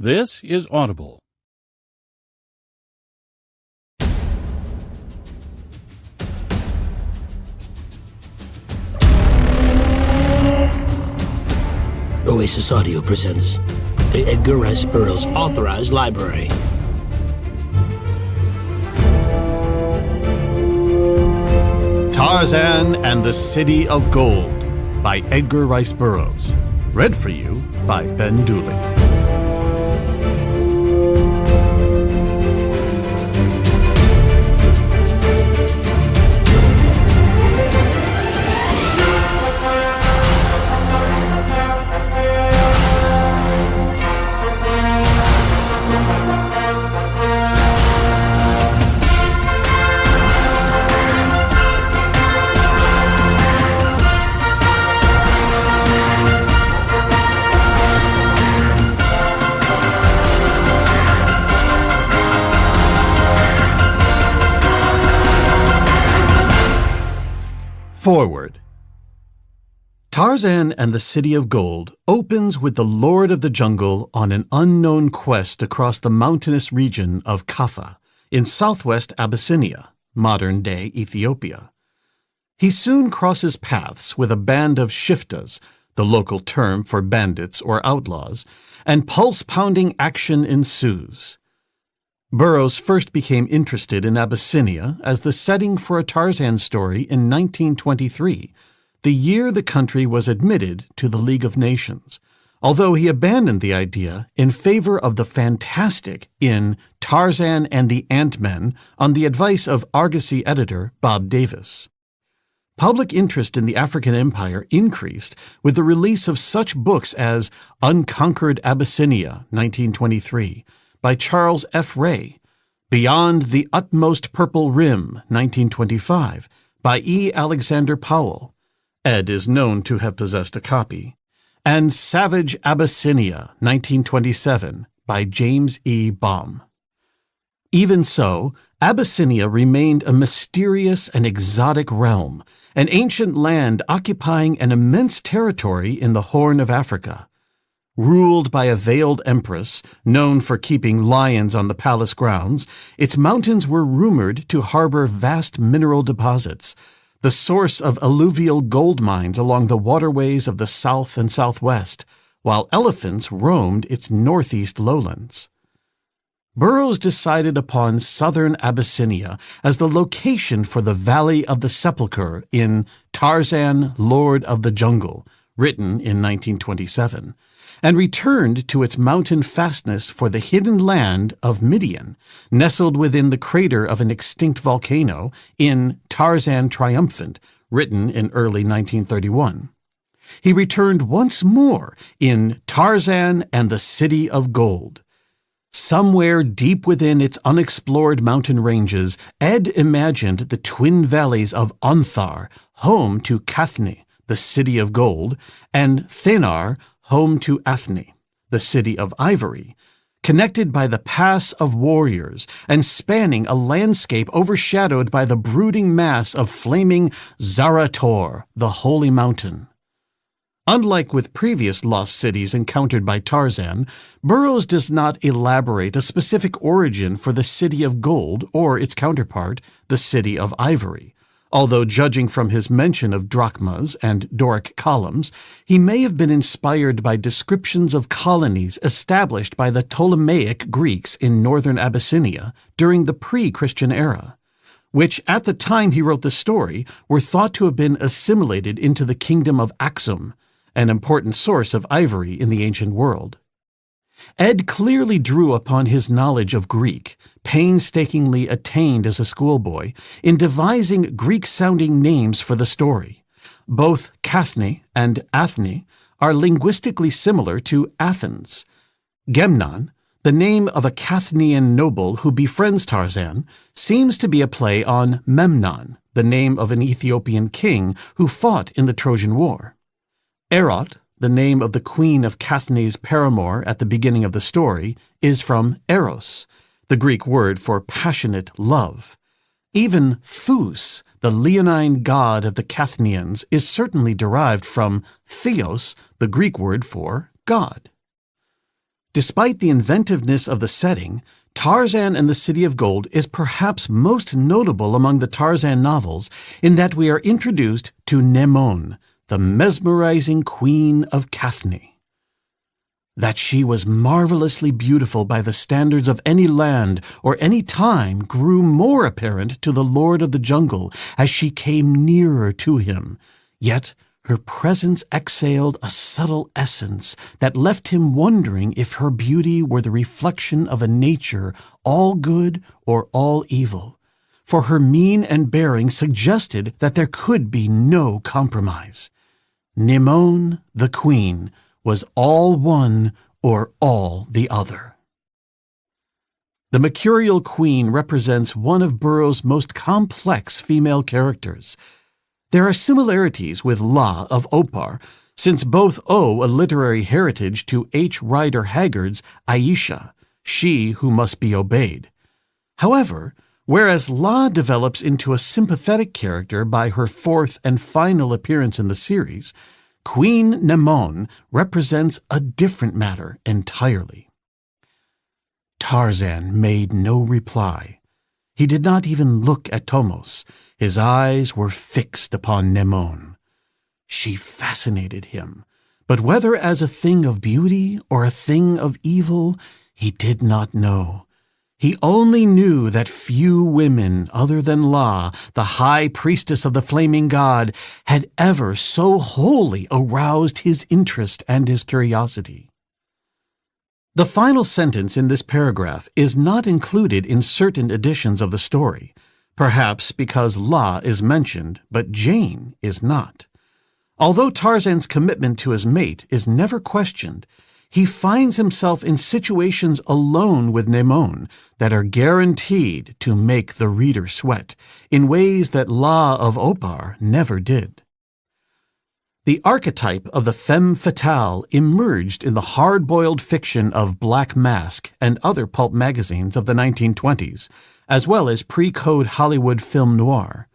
This is Audible. Oasis Audio presents the Edgar Rice Burroughs Authorized Library. Tarzan and the City of Gold by Edgar Rice Burroughs. Read for you by Ben Dooley. Forward. Tarzan and the City of Gold opens with the Lord of the Jungle on an unknown quest across the mountainous region of Kaffa in southwest Abyssinia, modern-day Ethiopia. He soon crosses paths with a band of shiftas, the local term for bandits or outlaws, and pulse-pounding action ensues. Burroughs first became interested in Abyssinia as the setting for a Tarzan story in 1923, the year the country was admitted to the League of Nations, although he abandoned the idea in favor of the fantastic in Tarzan and the Ant-Men on the advice of Argosy editor Bob Davis. Public interest in the African Empire increased with the release of such books as Unconquered Abyssinia, 1923, by Charles F. Ray, Beyond the Utmost Purple Rim, 1925, by E. Alexander Powell. Ed is known to have possessed a copy. And Savage Abyssinia, 1927, by James E. Baum. Even so, Abyssinia remained a mysterious and exotic realm, an ancient land occupying an immense territory in the Horn of Africa. Ruled by a veiled empress, known for keeping lions on the palace grounds, its mountains were rumored to harbor vast mineral deposits, the source of alluvial gold mines along the waterways of the south and southwest, while elephants roamed its northeast lowlands. Burroughs decided upon southern Abyssinia as the location for the Valley of the Sepulchre in Tarzan, Lord of the Jungle, written in 1927. And returned to its mountain fastness for the hidden land of Midian, nestled within the crater of an extinct volcano in Tarzan Triumphant, written in early 1931. He returned once more in Tarzan and the City of Gold. Somewhere deep within its unexplored mountain ranges, Ed imagined the twin valleys of Onthar, home to Kathni, the City of Gold, and Thénar, home to Athni, the City of Ivory, connected by the Pass of Warriors and spanning a landscape overshadowed by the brooding mass of flaming Zarator, the Holy Mountain. Unlike with previous lost cities encountered by Tarzan, Burroughs does not elaborate a specific origin for the City of Gold or its counterpart, the City of Ivory. Although judging from his mention of drachmas and Doric columns, he may have been inspired by descriptions of colonies established by the Ptolemaic Greeks in northern Abyssinia during the pre-Christian era, which at the time he wrote the story were thought to have been assimilated into the kingdom of Axum, an important source of ivory in the ancient world. Ed clearly drew upon his knowledge of Greek, painstakingly attained as a schoolboy, in devising Greek-sounding names for the story. Both Kathni and Athni are linguistically similar to Athens. Gemnon, the name of a Kathnian noble who befriends Tarzan, seems to be a play on Memnon, the name of an Ethiopian king who fought in the Trojan War. Erot, the name of the queen of Kathni's paramour at the beginning of the story, is from eros, the Greek word for passionate love. Even Thus, the leonine god of the Kathnians, is certainly derived from theos, the Greek word for God. Despite the inventiveness of the setting, Tarzan and the City of Gold is perhaps most notable among the Tarzan novels in that we are introduced to Nemone, the mesmerizing queen of Kathni. That she was marvelously beautiful by the standards of any land or any time grew more apparent to the Lord of the Jungle as she came nearer to him, yet her presence exhaled a subtle essence that left him wondering if her beauty were the reflection of a nature all good or all evil, for her mien and bearing suggested that there could be no compromise. Nemone, the queen, was all one or all the other. The mercurial queen represents one of Burroughs' most complex female characters. There are similarities with La of Opar, since both owe a literary heritage to H. Rider Haggard's Aisha, she who must be obeyed. However, whereas La develops into a sympathetic character by her fourth and final appearance in the series, Queen Nemone represents a different matter entirely. Tarzan made no reply. He did not even look at Tomos. His eyes were fixed upon Nemone. She fascinated him, but whether as a thing of beauty or a thing of evil, he did not know. He only knew that few women other than La, the high priestess of the flaming god, had ever so wholly aroused his interest and his curiosity. The final sentence in this paragraph is not included in certain editions of the story, perhaps because La is mentioned, but Jane is not. Although Tarzan's commitment to his mate is never questioned, he finds himself in situations alone with Nemone that are guaranteed to make the reader sweat, in ways that La of Opar never did. The archetype of the femme fatale emerged in the hard-boiled fiction of Black Mask and other pulp magazines of the 1920s, as well as pre-code Hollywood film noir.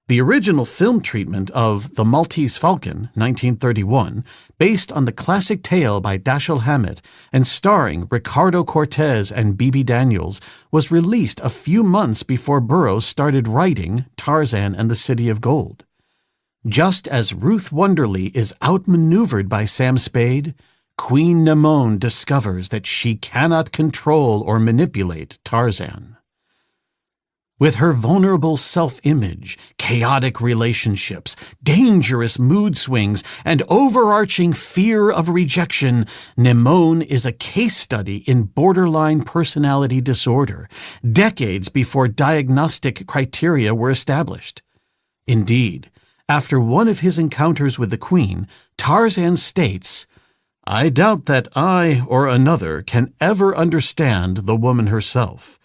The original film treatment of The Maltese Falcon, 1931, based on the classic tale by Dashiell Hammett and starring Ricardo Cortez and Bebe Daniels, was released a few months before Burroughs started writing Tarzan and the City of Gold. Just as Ruth Wonderly is outmaneuvered by Sam Spade, Queen Nemone discovers that she cannot control or manipulate Tarzan. With her vulnerable self-image, chaotic relationships, dangerous mood swings, and overarching fear of rejection, Nemone is a case study in borderline personality disorder, decades before diagnostic criteria were established. Indeed, after one of his encounters with the Queen, Tarzan states, "I doubt that I or another can ever understand the woman herself.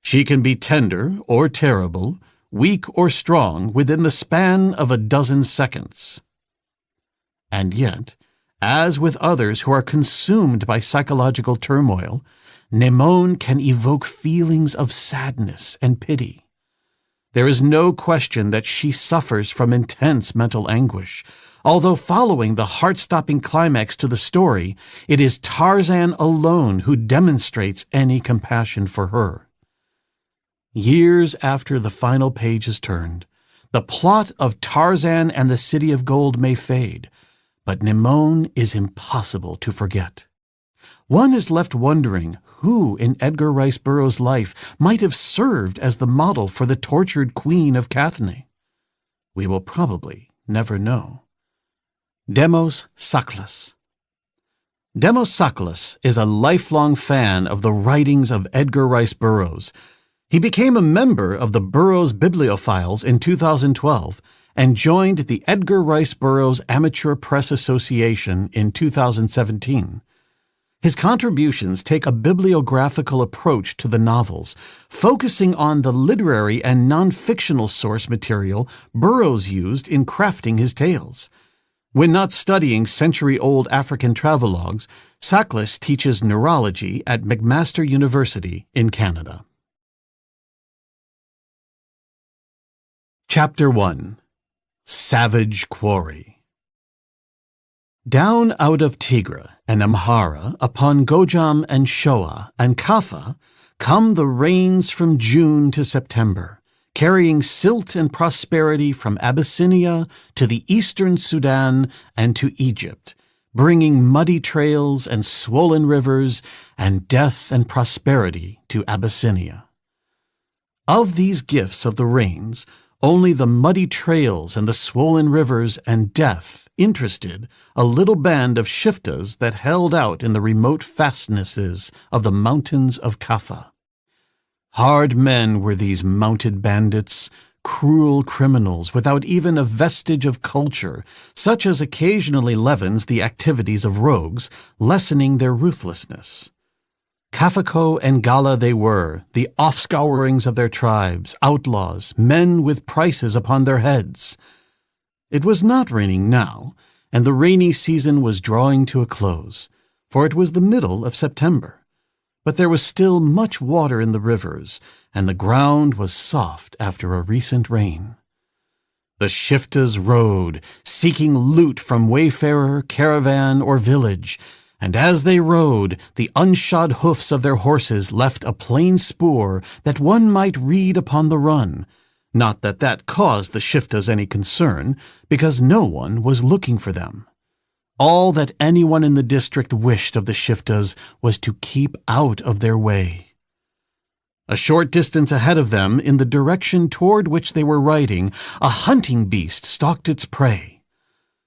She can be tender or terrible, weak or strong within the span of a dozen seconds." And yet, as with others who are consumed by psychological turmoil, Nemone can evoke feelings of sadness and pity. There is no question that she suffers from intense mental anguish, although following the heart-stopping climax to the story, it is Tarzan alone who demonstrates any compassion for her. Years after the final page is turned, the plot of Tarzan and the City of Gold may fade, but Nemone is impossible to forget. One is left wondering who in Edgar Rice Burroughs' life might have served as the model for the tortured queen of Kathni. We will probably never know. Demos Saklas. Demos Saklas is a lifelong fan of the writings of Edgar Rice Burroughs. He became a member of the Burroughs Bibliophiles in 2012 and joined the Edgar Rice Burroughs Amateur Press Association in 2017. His contributions take a bibliographical approach to the novels, focusing on the literary and non-fictional source material Burroughs used in crafting his tales. When not studying century-old African travelogues, Saklas teaches neurology at McMaster University in Canada. Chapter 1. Savage Quarry. Down out of Tigre and Amhara, upon Gojam and Shoa and Kaffa, come the rains from June to September, carrying silt and prosperity from Abyssinia to the eastern Sudan and to Egypt, bringing muddy trails and swollen rivers and death and prosperity to Abyssinia. Of these gifts of the rains, only the muddy trails and the swollen rivers and death interested a little band of shiftas that held out in the remote fastnesses of the mountains of Kaffa. Hard men were these mounted bandits, cruel criminals without even a vestige of culture, such as occasionally leavens the activities of rogues, lessening their ruthlessness. Kafako and Gala they were, the offscourings of their tribes, outlaws, men with prices upon their heads. It was not raining now, and the rainy season was drawing to a close, for it was the middle of September. But there was still much water in the rivers, and the ground was soft after a recent rain. The shiftas rode, seeking loot from wayfarer, caravan, or village, and as they rode, the unshod hoofs of their horses left a plain spoor that one might read upon the run. Not that that caused the shiftas any concern, because no one was looking for them. All that anyone in the district wished of the shiftas was to keep out of their way. A short distance ahead of them, in the direction toward which they were riding, a hunting beast stalked its prey.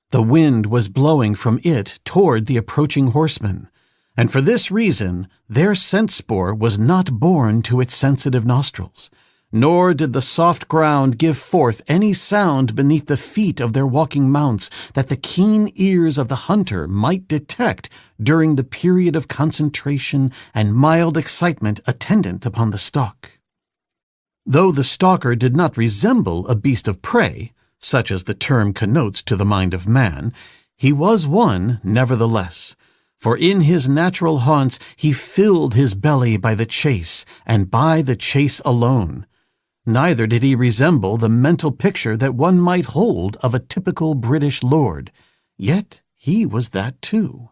The wind was blowing from it toward the approaching horsemen, and for this reason their scent spoor was not borne to its sensitive nostrils, nor did the soft ground give forth any sound beneath the feet of their walking mounts that the keen ears of the hunter might detect during the period of concentration and mild excitement attendant upon the stalk. Though the stalker did not resemble a beast of prey, such as the term connotes to the mind of man, he was one nevertheless, for in his natural haunts he filled his belly by the chase, and by the chase alone. Neither did he resemble the mental picture that one might hold of a typical British lord, yet he was that too.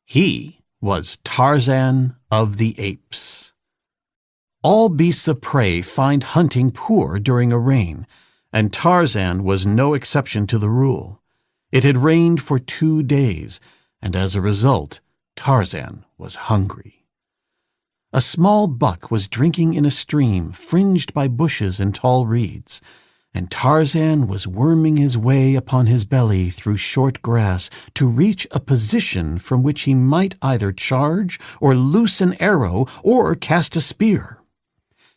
He was Tarzan of the Apes. All beasts of prey find hunting poor during a rain, and Tarzan was no exception to the rule. It had rained for 2 days, and as a result, Tarzan was hungry. A small buck was drinking in a stream fringed by bushes and tall reeds, and Tarzan was worming his way upon his belly through short grass to reach a position from which he might either charge or loose an arrow or cast a spear.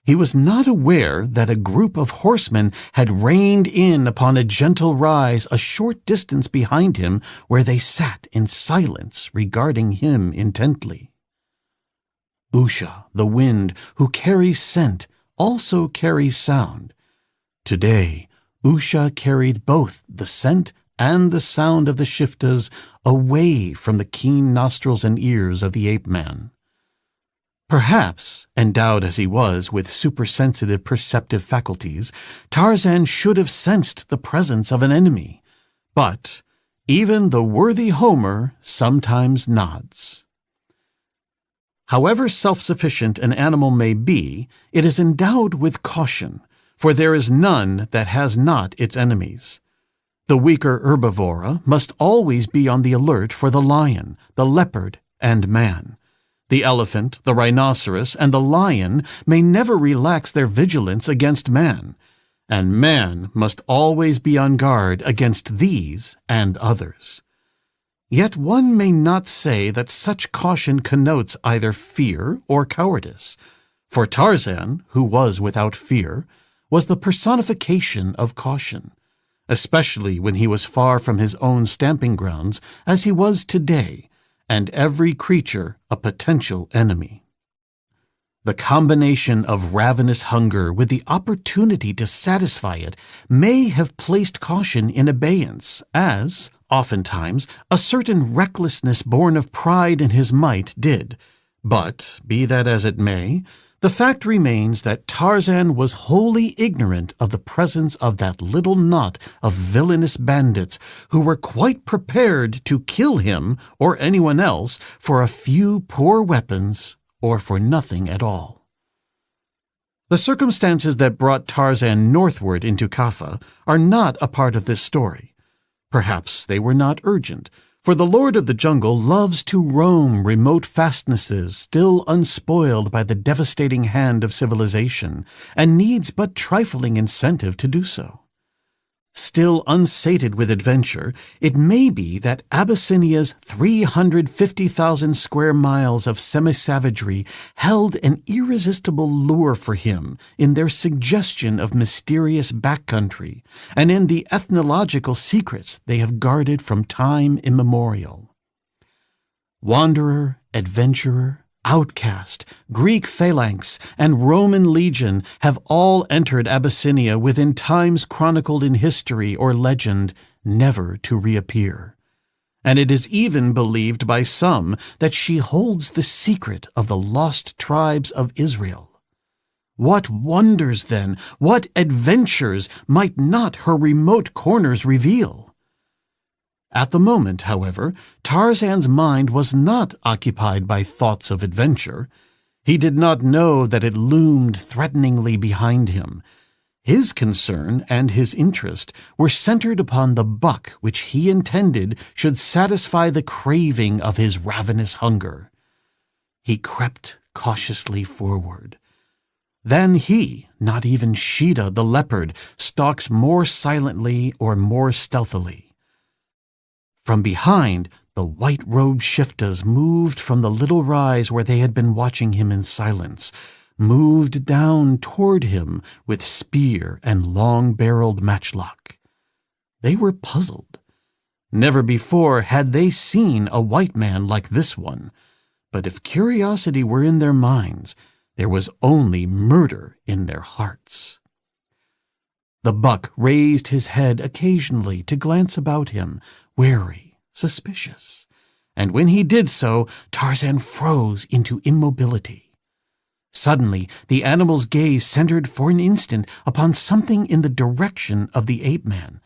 He was not aware that a group of horsemen had reined in upon a gentle rise a short distance behind him, where they sat in silence regarding him intently. Usha, the wind, who carries scent, also carries sound. Today, Usha carried both the scent and the sound of the shiftas away from the keen nostrils and ears of the ape-man. Perhaps, endowed as he was with supersensitive perceptive faculties, Tarzan should have sensed the presence of an enemy. But even the worthy Homer sometimes nods. However self-sufficient an animal may be, it is endowed with caution, for there is none that has not its enemies. The weaker herbivora must always be on the alert for the lion, the leopard, and man. The elephant, the rhinoceros, and the lion may never relax their vigilance against man, and man must always be on guard against these and others. Yet one may not say that such caution connotes either fear or cowardice, for Tarzan, who was without fear, was the personification of caution, especially when he was far from his own stamping grounds, as he was today, and every creature a potential enemy. The combination of ravenous hunger with the opportunity to satisfy it may have placed caution in abeyance, as, oftentimes, a certain recklessness born of pride in his might did, But, be that as it may, the fact remains that Tarzan was wholly ignorant of the presence of that little knot of villainous bandits who were quite prepared to kill him or anyone else for a few poor weapons or for nothing at all. The circumstances that brought Tarzan northward into Kaffa are not a part of this story. Perhaps they were not urgent, for the Lord of the Jungle loves to roam remote fastnesses still unspoiled by the devastating hand of civilization, and needs but trifling incentive to do so. Still unsated with adventure, it may be that Abyssinia's 350,000 square miles of semi-savagery held an irresistible lure for him in their suggestion of mysterious backcountry and in the ethnological secrets they have guarded from time immemorial. Wanderer, adventurer, outcast, Greek phalanx, and Roman legion have all entered Abyssinia within times chronicled in history or legend, never to reappear. And it is even believed by some that she holds the secret of the lost tribes of Israel. What wonders, then, what adventures might not her remote corners reveal? At the moment, however, Tarzan's mind was not occupied by thoughts of adventure. He did not know that it loomed threateningly behind him. His concern and his interest were centered upon the buck which he intended should satisfy the craving of his ravenous hunger. He crept cautiously forward. Then he, not even Sheeta the leopard, stalks more silently or more stealthily. From behind, the white-robed shiftas moved from the little rise where they had been watching him in silence, moved down toward him with spear and long-barreled matchlock. They were puzzled. Never before had they seen a white man like this one, but if curiosity were in their minds, there was only murder in their hearts. The buck raised his head occasionally to glance about him, wary, suspicious, and when he did so, Tarzan froze into immobility. Suddenly, the animal's gaze centered for an instant upon something in the direction of the ape-man.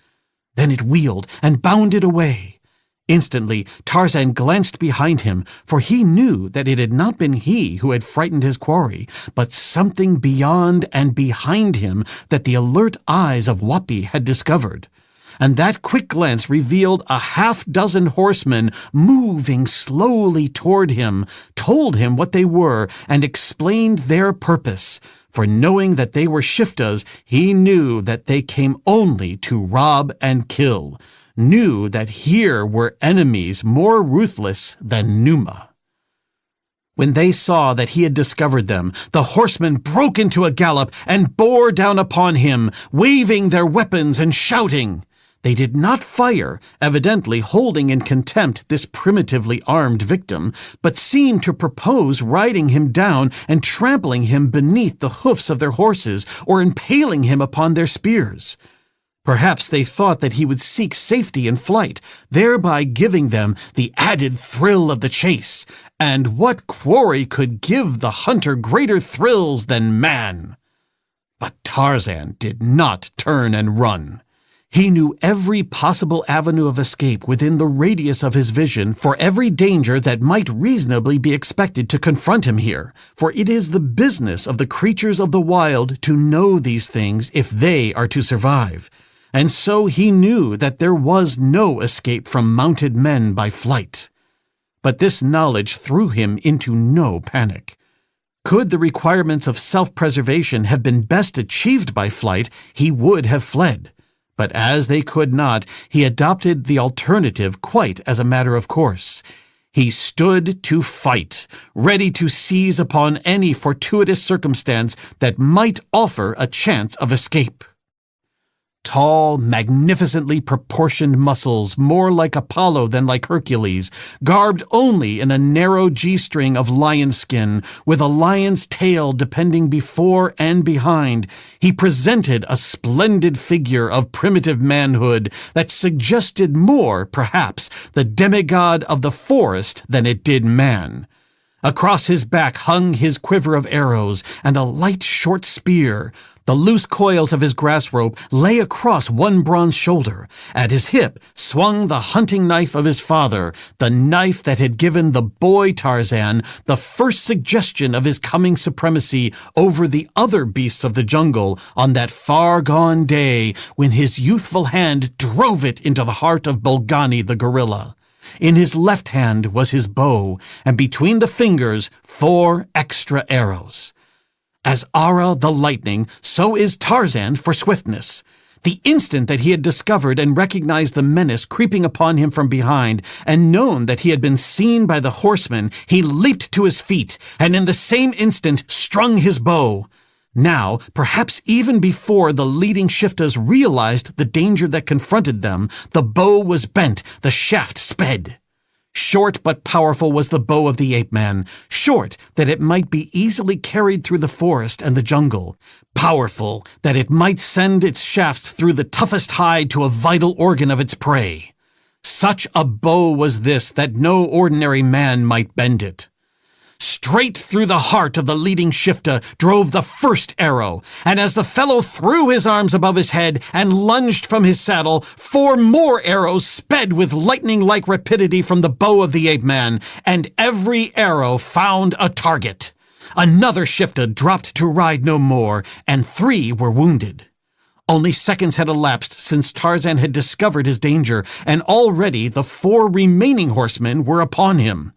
Then it wheeled and bounded away. Instantly, Tarzan glanced behind him, for he knew that it had not been he who had frightened his quarry, but something beyond and behind him that the alert eyes of Whoopi had discovered. And that quick glance revealed a half-dozen horsemen moving slowly toward him, told him what they were, and explained their purpose. For knowing that they were shiftas, he knew that they came only to rob and kill, knew that here were enemies more ruthless than Numa. When they saw that he had discovered them, the horsemen broke into a gallop and bore down upon him, waving their weapons and shouting. They did not fire, evidently holding in contempt this primitively armed victim, but seemed to propose riding him down and trampling him beneath the hoofs of their horses or impaling him upon their spears. Perhaps they thought that he would seek safety in flight, thereby giving them the added thrill of the chase. And what quarry could give the hunter greater thrills than man? But Tarzan did not turn and run. He knew every possible avenue of escape within the radius of his vision for every danger that might reasonably be expected to confront him here, for it is the business of the creatures of the wild to know these things if they are to survive. And so he knew that there was no escape from mounted men by flight. But this knowledge threw him into no panic. Could the requirements of self-preservation have been best achieved by flight, he would have fled. But as they could not, he adopted the alternative quite as a matter of course. He stood to fight, ready to seize upon any fortuitous circumstance that might offer a chance of escape. Tall, magnificently proportioned muscles, more like Apollo than like Hercules, garbed only in a narrow G-string of lion skin, with a lion's tail depending before and behind, he presented a splendid figure of primitive manhood that suggested more, perhaps, the demigod of the forest than it did man. Across his back hung his quiver of arrows and a light short spear. The loose coils of his grass rope lay across one bronze shoulder. At his hip swung the hunting knife of his father, the knife that had given the boy Tarzan the first suggestion of his coming supremacy over the other beasts of the jungle on that far-gone day when his youthful hand drove it into the heart of Bolgani the gorilla. In his left hand was his bow, and between the fingers 4 extra arrows. As Ara the lightning, so is Tarzan for swiftness. The instant that he had discovered and recognized the menace creeping upon him from behind, and known that he had been seen by the horseman, he leaped to his feet, and in the same instant strung his bow. Now, perhaps even before the leading Shiftas realized the danger that confronted them, the bow was bent, the shaft sped. Short but powerful was the bow of the ape-man, short that it might be easily carried through the forest and the jungle, powerful that it might send its shafts through the toughest hide to a vital organ of its prey. Such a bow was this that no ordinary man might bend it. Straight through the heart of the leading Shifta drove the first arrow, and as the fellow threw his arms above his head and lunged from his saddle, 4 more arrows sped with lightning-like rapidity from the bow of the ape-man, and every arrow found a target. Another Shifta dropped to ride no more, and 3 were wounded. Only seconds had elapsed since Tarzan had discovered his danger, and already the 4 remaining horsemen were upon him.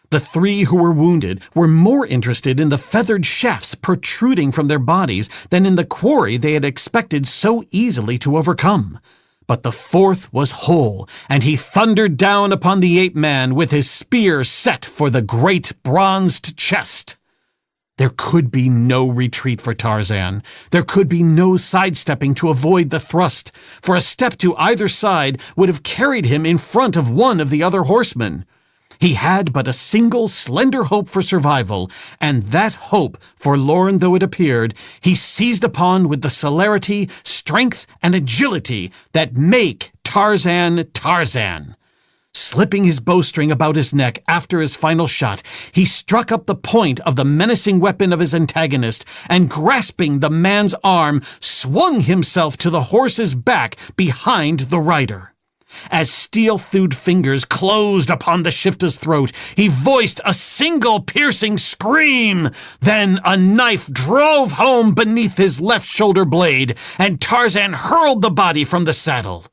The 3 who were wounded were more interested in the feathered shafts protruding from their bodies than in the quarry they had expected so easily to overcome. But the 4th was whole, and he thundered down upon the ape-man with his spear set for the great bronzed chest. There could be no retreat for Tarzan. There could be no sidestepping to avoid the thrust, for a step to either side would have carried him in front of one of the other horsemen. He had but a single slender hope for survival, and that hope, forlorn though it appeared, he seized upon with the celerity, strength, and agility that make Tarzan Tarzan. Slipping his bowstring about his neck after his final shot, he struck up the point of the menacing weapon of his antagonist, and grasping the man's arm, swung himself to the horse's back behind the rider. As steel-thewed fingers closed upon the Shifta's throat, he voiced a single piercing scream. Then a knife drove home beneath his left shoulder blade, and Tarzan hurled the body from the saddle.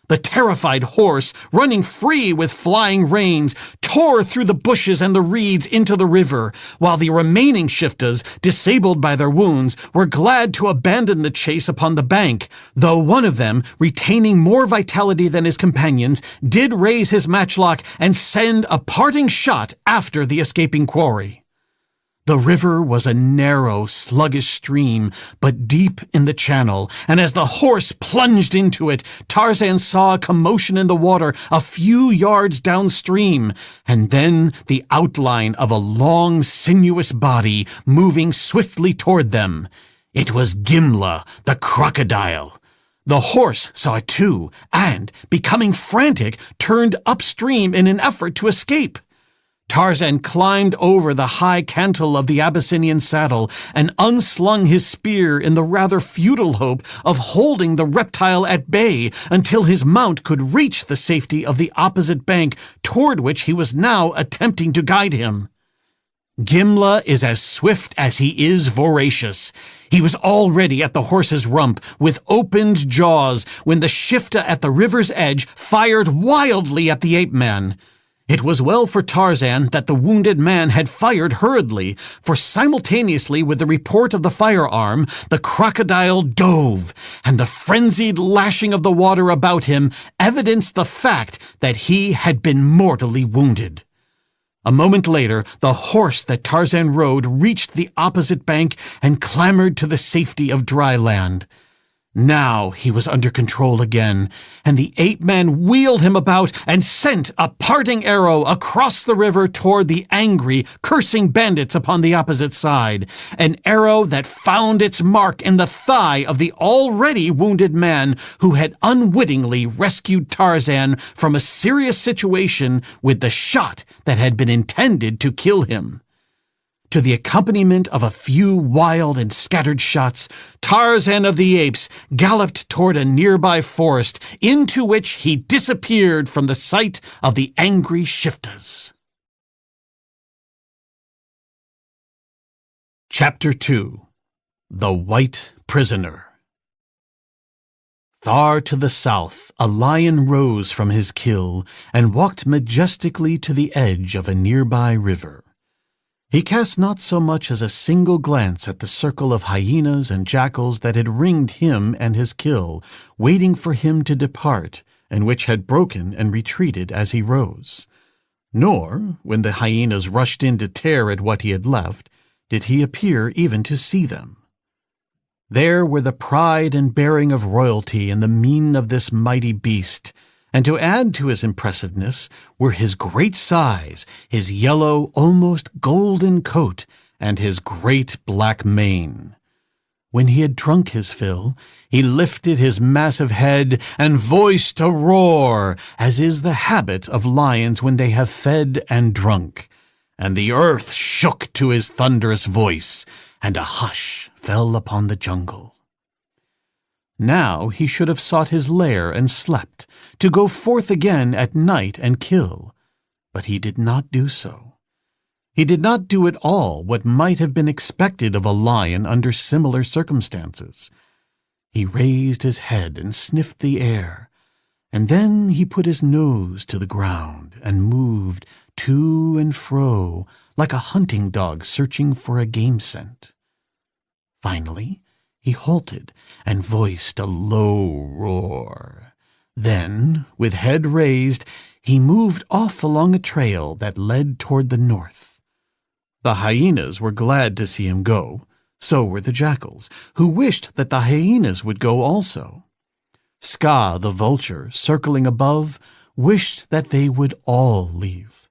The terrified horse, running free with flying reins, tore through the bushes and the reeds into the river, while the remaining Shiftas, disabled by their wounds, were glad to abandon the chase upon the bank, though one of them, retaining more vitality than his companions, did raise his matchlock and send a parting shot after the escaping quarry. The river was a narrow, sluggish stream, but deep in the channel, and as the horse plunged into it, Tarzan saw a commotion in the water a few yards downstream, and then the outline of a long, sinuous body moving swiftly toward them. It was Gimla, the crocodile. The horse saw it too, and, becoming frantic, turned upstream in an effort to escape. Tarzan climbed over the high cantle of the Abyssinian saddle and unslung his spear in the rather futile hope of holding the reptile at bay until his mount could reach the safety of the opposite bank toward which he was now attempting to guide him. Gimla is as swift as he is voracious. He was already at the horse's rump with opened jaws when the Shifta at the river's edge fired wildly at the ape-man. It was well for Tarzan that the wounded man had fired hurriedly, for simultaneously with the report of the firearm, the crocodile dove, and the frenzied lashing of the water about him evidenced the fact that he had been mortally wounded. A moment later, the horse that Tarzan rode reached the opposite bank and clambered to the safety of dry land. Now he was under control again, and the ape-man wheeled him about and sent a parting arrow across the river toward the angry, cursing bandits upon the opposite side, an arrow that found its mark in the thigh of the already wounded man who had unwittingly rescued Tarzan from a serious situation with the shot that had been intended to kill him. to the accompaniment of a few wild and scattered shots, Tarzan of the Apes galloped toward a nearby forest, into which he disappeared from the sight of the angry shiftas. Chapter 2. The White Prisoner. Far to the south, a lion rose from his kill and walked majestically to the edge of a nearby river. He cast not so much as a single glance at the circle of hyenas and jackals that had ringed him and his kill, waiting for him to depart, and which had broken and retreated as he rose. Nor, when the hyenas rushed in to tear at what he had left, did he appear even to see them. There were the pride and bearing of royalty and the mien of this mighty beast, and to add to his impressiveness were his great size, his yellow, almost golden coat, and his great black mane. When he had drunk his fill, he lifted his massive head and voiced a roar, as is the habit of lions when they have fed and drunk, and the earth shook to his thunderous voice, and a hush fell upon the jungle. Now he should have sought his lair and slept, to go forth again at night and kill, but he did not do so. He did not do at all what might have been expected of a lion under similar circumstances. He raised his head and sniffed the air, and then he put his nose to the ground and moved to and fro like a hunting dog searching for a game scent. Finally, he halted and voiced a low roar. Then, with head raised, he moved off along a trail that led toward the north. The hyenas were glad to see him go. So were the jackals, who wished that the hyenas would go also. Ska, the vulture, circling above, wished that they would all leave.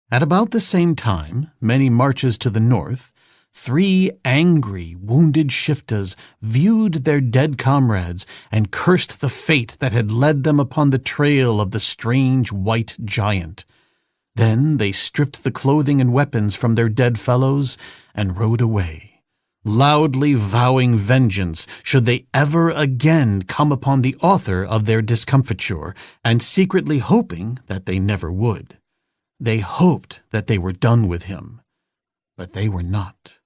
At about the same time, many marches to the north, 3 angry, wounded shiftas viewed their dead comrades and cursed the fate that had led them upon the trail of the strange white giant. Then they stripped the clothing and weapons from their dead fellows and rode away, loudly vowing vengeance should they ever again come upon the author of their discomfiture, and secretly hoping that they never would. They hoped that they were done with him, but they were not.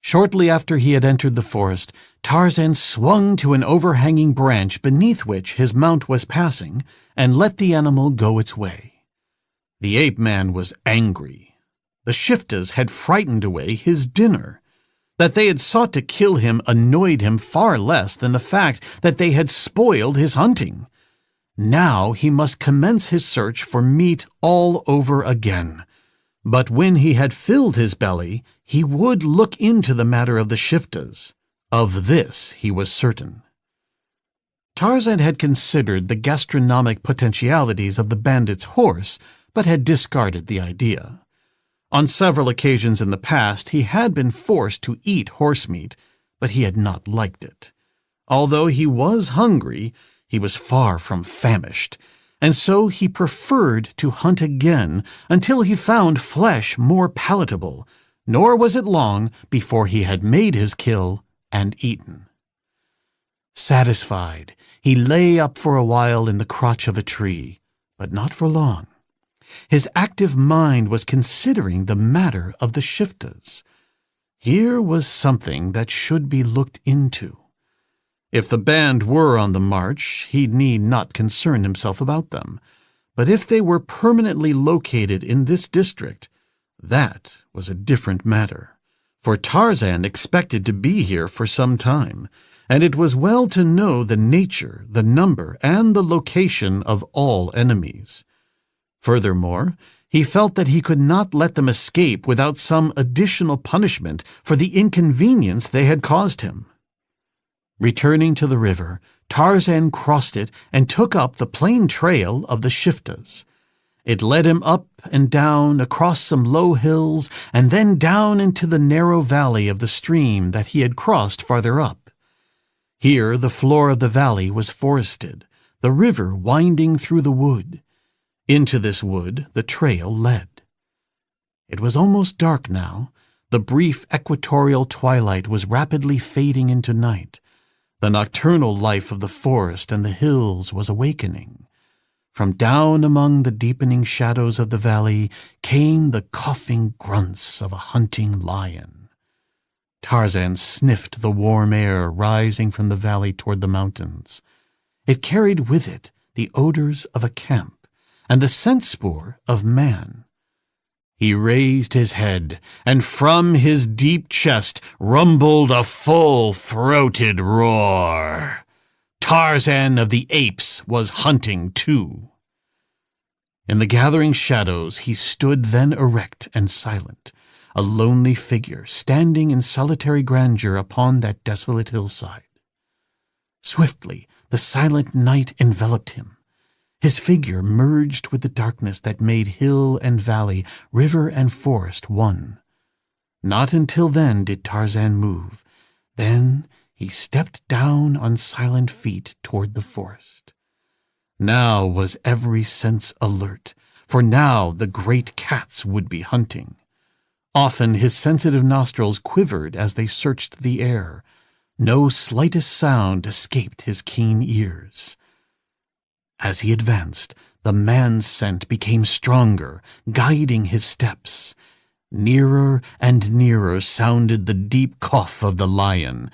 Shortly after he had entered the forest, Tarzan swung to an overhanging branch beneath which his mount was passing, and let the animal go its way. The ape-man was angry. The shiftas had frightened away his dinner. That they had sought to kill him annoyed him far less than the fact that they had spoiled his hunting. Now he must commence his search for meat all over again. But when he had filled his belly, he would look into the matter of the shiftas. Of this he was certain. Tarzan had considered the gastronomic potentialities of the bandit's horse, but had discarded the idea. On several occasions in the past he had been forced to eat horse meat, but he had not liked it. Although he was hungry, he was far from famished, and so he preferred to hunt again until he found flesh more palatable, nor was it long before he had made his kill and eaten. Satisfied, he lay up for a while in the crotch of a tree, but not for long. His active mind was considering the matter of the shiftas. Here was something that should be looked into. If the band were on the march, he need not concern himself about them. But if they were permanently located in this district, that was a different matter. For Tarzan expected to be here for some time, and it was well to know the nature, the number, and the location of all enemies. Furthermore, he felt that he could not let them escape without some additional punishment for the inconvenience they had caused him. Returning to the river, Tarzan crossed it and took up the plain trail of the shiftas. It led him up and down across some low hills and then down into the narrow valley of the stream that he had crossed farther up. Here the floor of the valley was forested, the river winding through the wood. Into this wood the trail led. It was almost dark now. The brief equatorial twilight was rapidly fading into night. The nocturnal life of the forest and the hills was awakening. From down among the deepening shadows of the valley came the coughing grunts of a hunting lion. Tarzan sniffed the warm air rising from the valley toward the mountains. It carried with it the odors of a camp and the scent spoor of man. He raised his head, and from his deep chest rumbled a full-throated roar. Tarzan of the Apes was hunting too. In the gathering shadows he stood then erect and silent, a lonely figure standing in solitary grandeur upon that desolate hillside. Swiftly the silent night enveloped him. His figure merged with the darkness that made hill and valley, river and forest one. Not until then did Tarzan move. Then he stepped down on silent feet toward the forest. Now was every sense alert, for now the great cats would be hunting. Often his sensitive nostrils quivered as they searched the air. No slightest sound escaped his keen ears. As he advanced, the man's scent became stronger, guiding his steps. Nearer and nearer sounded the deep cough of the lion.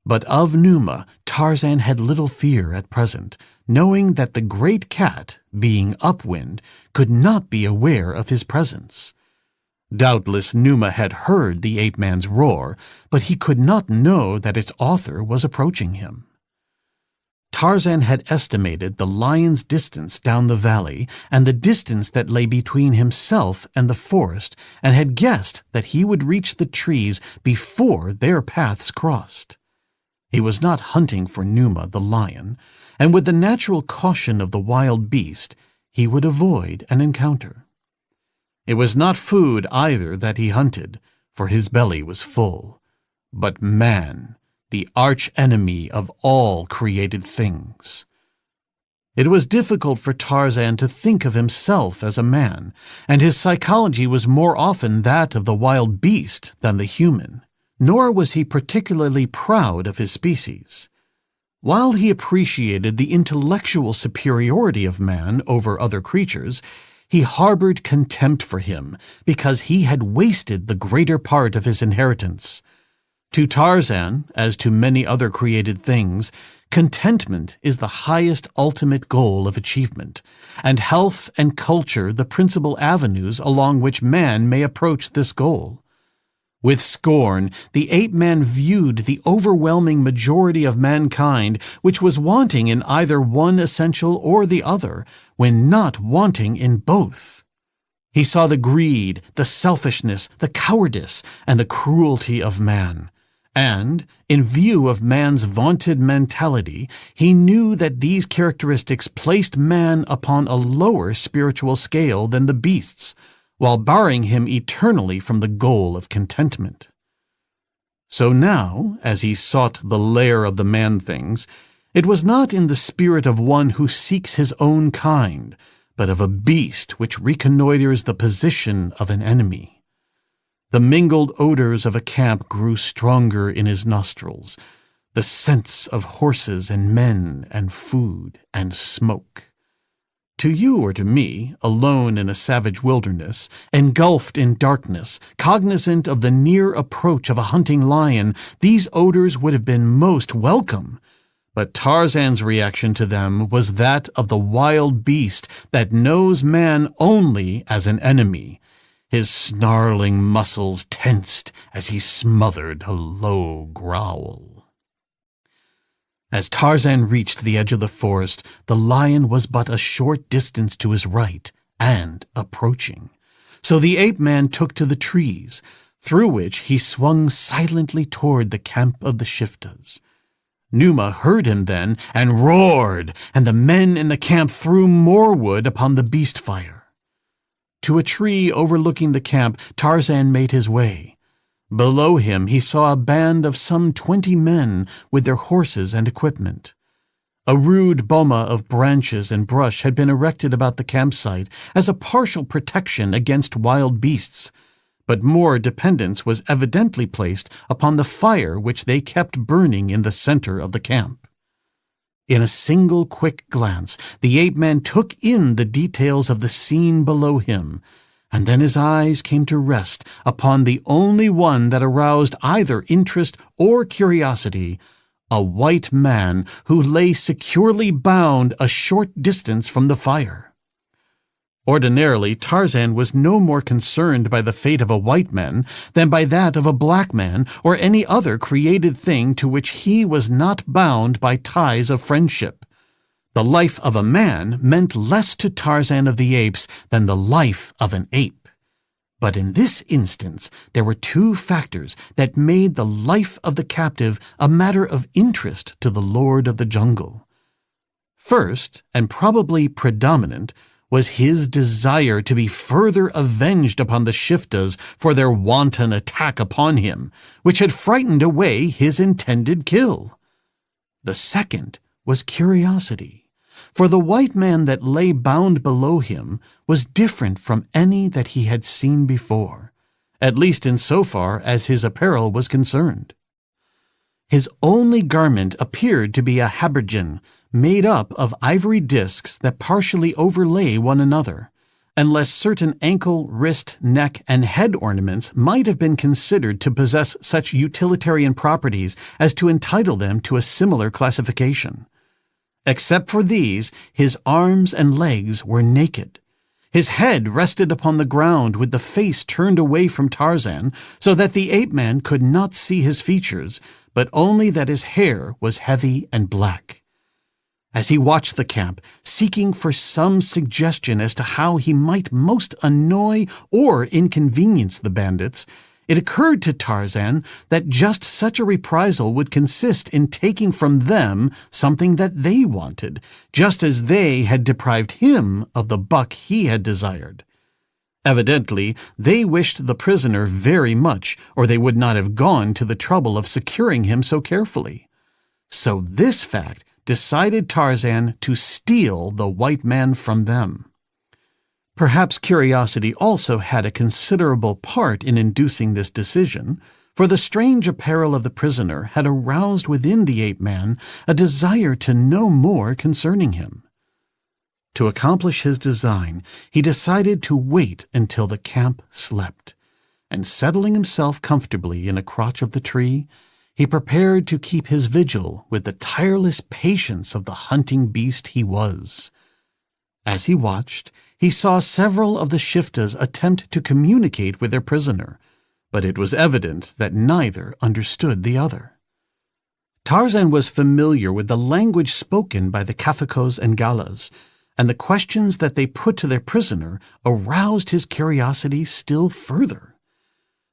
But of Numa, Tarzan had little fear at present, knowing that the great cat, being upwind, could not be aware of his presence. Doubtless Numa had heard the ape-man's roar, but he could not know that its author was approaching him. Tarzan had estimated the lion's distance down the valley and the distance that lay between himself and the forest, and had guessed that he would reach the trees before their paths crossed. He was not hunting for Numa the lion, and with the natural caution of the wild beast, he would avoid an encounter. It was not food either that he hunted, for his belly was full, but man, the arch-enemy of all created things. It was difficult for Tarzan to think of himself as a man, and his psychology was more often that of the wild beast than the human, nor was he particularly proud of his species. While he appreciated the intellectual superiority of man over other creatures, he harbored contempt for him because he had wasted the greater part of his inheritance. To Tarzan, as to many other created things, contentment is the highest ultimate goal of achievement, and health and culture the principal avenues along which man may approach this goal. With scorn, the ape-man viewed the overwhelming majority of mankind which was wanting in either one essential or the other, when not wanting in both. He saw the greed, the selfishness, the cowardice, and the cruelty of man. And, in view of man's vaunted mentality, he knew that these characteristics placed man upon a lower spiritual scale than the beasts, while barring him eternally from the goal of contentment. So now, as he sought the lair of the man-things, it was not in the spirit of one who seeks his own kind, but of a beast which reconnoiters the position of an enemy. The mingled odors of a camp grew stronger in his nostrils, the scents of horses and men and food and smoke. To you or to me, alone in a savage wilderness, engulfed in darkness, cognizant of the near approach of a hunting lion, these odors would have been most welcome. But Tarzan's reaction to them was that of the wild beast that knows man only as an enemy. His snarling muscles tensed as he smothered a low growl. As Tarzan reached the edge of the forest, the lion was but a short distance to his right and approaching. So the ape-man took to the trees, through which he swung silently toward the camp of the Shiftas. Numa heard him then and roared, and the men in the camp threw more wood upon the beast fire. To a tree overlooking the camp, Tarzan made his way. Below him he saw a band of some 20 men with their horses and equipment. A rude boma of branches and brush had been erected about the campsite as a partial protection against wild beasts, but more dependence was evidently placed upon the fire which they kept burning in the center of the camp. In a single quick glance, the ape-man took in the details of the scene below him, and then his eyes came to rest upon the only one that aroused either interest or curiosity, a white man who lay securely bound a short distance from the fire. Ordinarily, Tarzan was no more concerned by the fate of a white man than by that of a black man or any other created thing to which he was not bound by ties of friendship. The life of a man meant less to Tarzan of the Apes than the life of an ape. But in this instance, there were two factors that made the life of the captive a matter of interest to the Lord of the Jungle. First, and probably predominant, was his desire to be further avenged upon the Shiftas for their wanton attack upon him, which had frightened away his intended kill. The second was curiosity, for the white man that lay bound below him was different from any that he had seen before, at least in so far as his apparel was concerned. His only garment appeared to be a habergeon, made up of ivory discs that partially overlay one another, unless certain ankle, wrist, neck, and head ornaments might have been considered to possess such utilitarian properties as to entitle them to a similar classification. Except for these, his arms and legs were naked. His head rested upon the ground with the face turned away from Tarzan, so that the ape-man could not see his features, but only that his hair was heavy and black. As he watched the camp, seeking for some suggestion as to how he might most annoy or inconvenience the bandits, it occurred to Tarzan that just such a reprisal would consist in taking from them something that they wanted, just as they had deprived him of the buck he had desired. Evidently, they wished the prisoner very much, or they would not have gone to the trouble of securing him so carefully. So this fact decided Tarzan to steal the white man from them. Perhaps curiosity also had a considerable part in inducing this decision, for the strange apparel of the prisoner had aroused within the ape-man a desire to know more concerning him. To accomplish his design, he decided to wait until the camp slept, and settling himself comfortably in a crotch of the tree, he prepared to keep his vigil with the tireless patience of the hunting beast he was. As he watched, he saw several of the Shiftas attempt to communicate with their prisoner, but it was evident that neither understood the other. Tarzan was familiar with the language spoken by the Kafakos and Galas, and the questions that they put to their prisoner aroused his curiosity still further.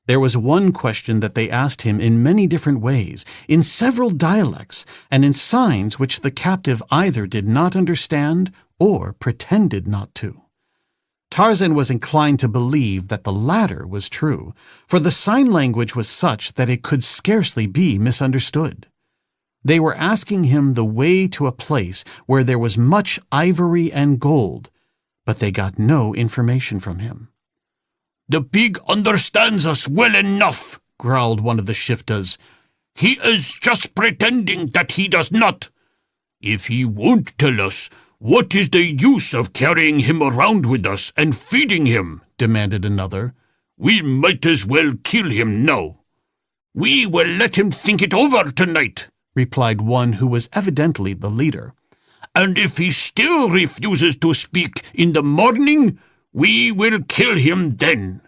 There was one question that they asked him in many different ways, in several dialects, and in signs which the captive either did not understand or pretended not to. Tarzan was inclined to believe that the latter was true, for the sign language was such that it could scarcely be misunderstood. They were asking him the way to a place where there was much ivory and gold, but they got no information from him. "The pig understands us well enough," growled one of the Shiftas. "He is just pretending that he does not. If he won't tell us, what is the use of carrying him around with us and feeding him?" demanded another. "We might as well kill him now." "We will let him think it over tonight," replied one who was evidently the leader. "And if he still refuses to speak in the morning, we will kill him then."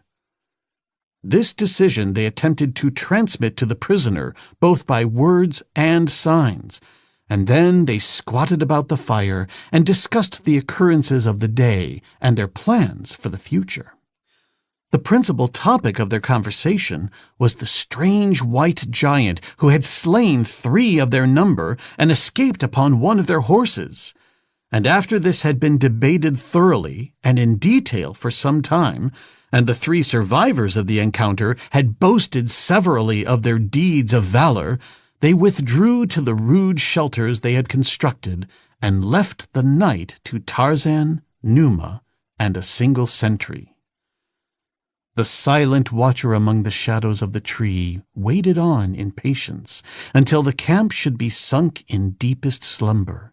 This decision they attempted to transmit to the prisoner both by words and signs, and then they squatted about the fire and discussed the occurrences of the day and their plans for the future. The principal topic of their conversation was the strange white giant who had slain 3 of their number and escaped upon one of their horses. And after this had been debated thoroughly and in detail for some time, and the 3 survivors of the encounter had boasted severally of their deeds of valor, they withdrew to the rude shelters they had constructed and left the night to Tarzan, Numa, and a single sentry. The silent watcher among the shadows of the tree waited on in patience until the camp should be sunk in deepest slumber,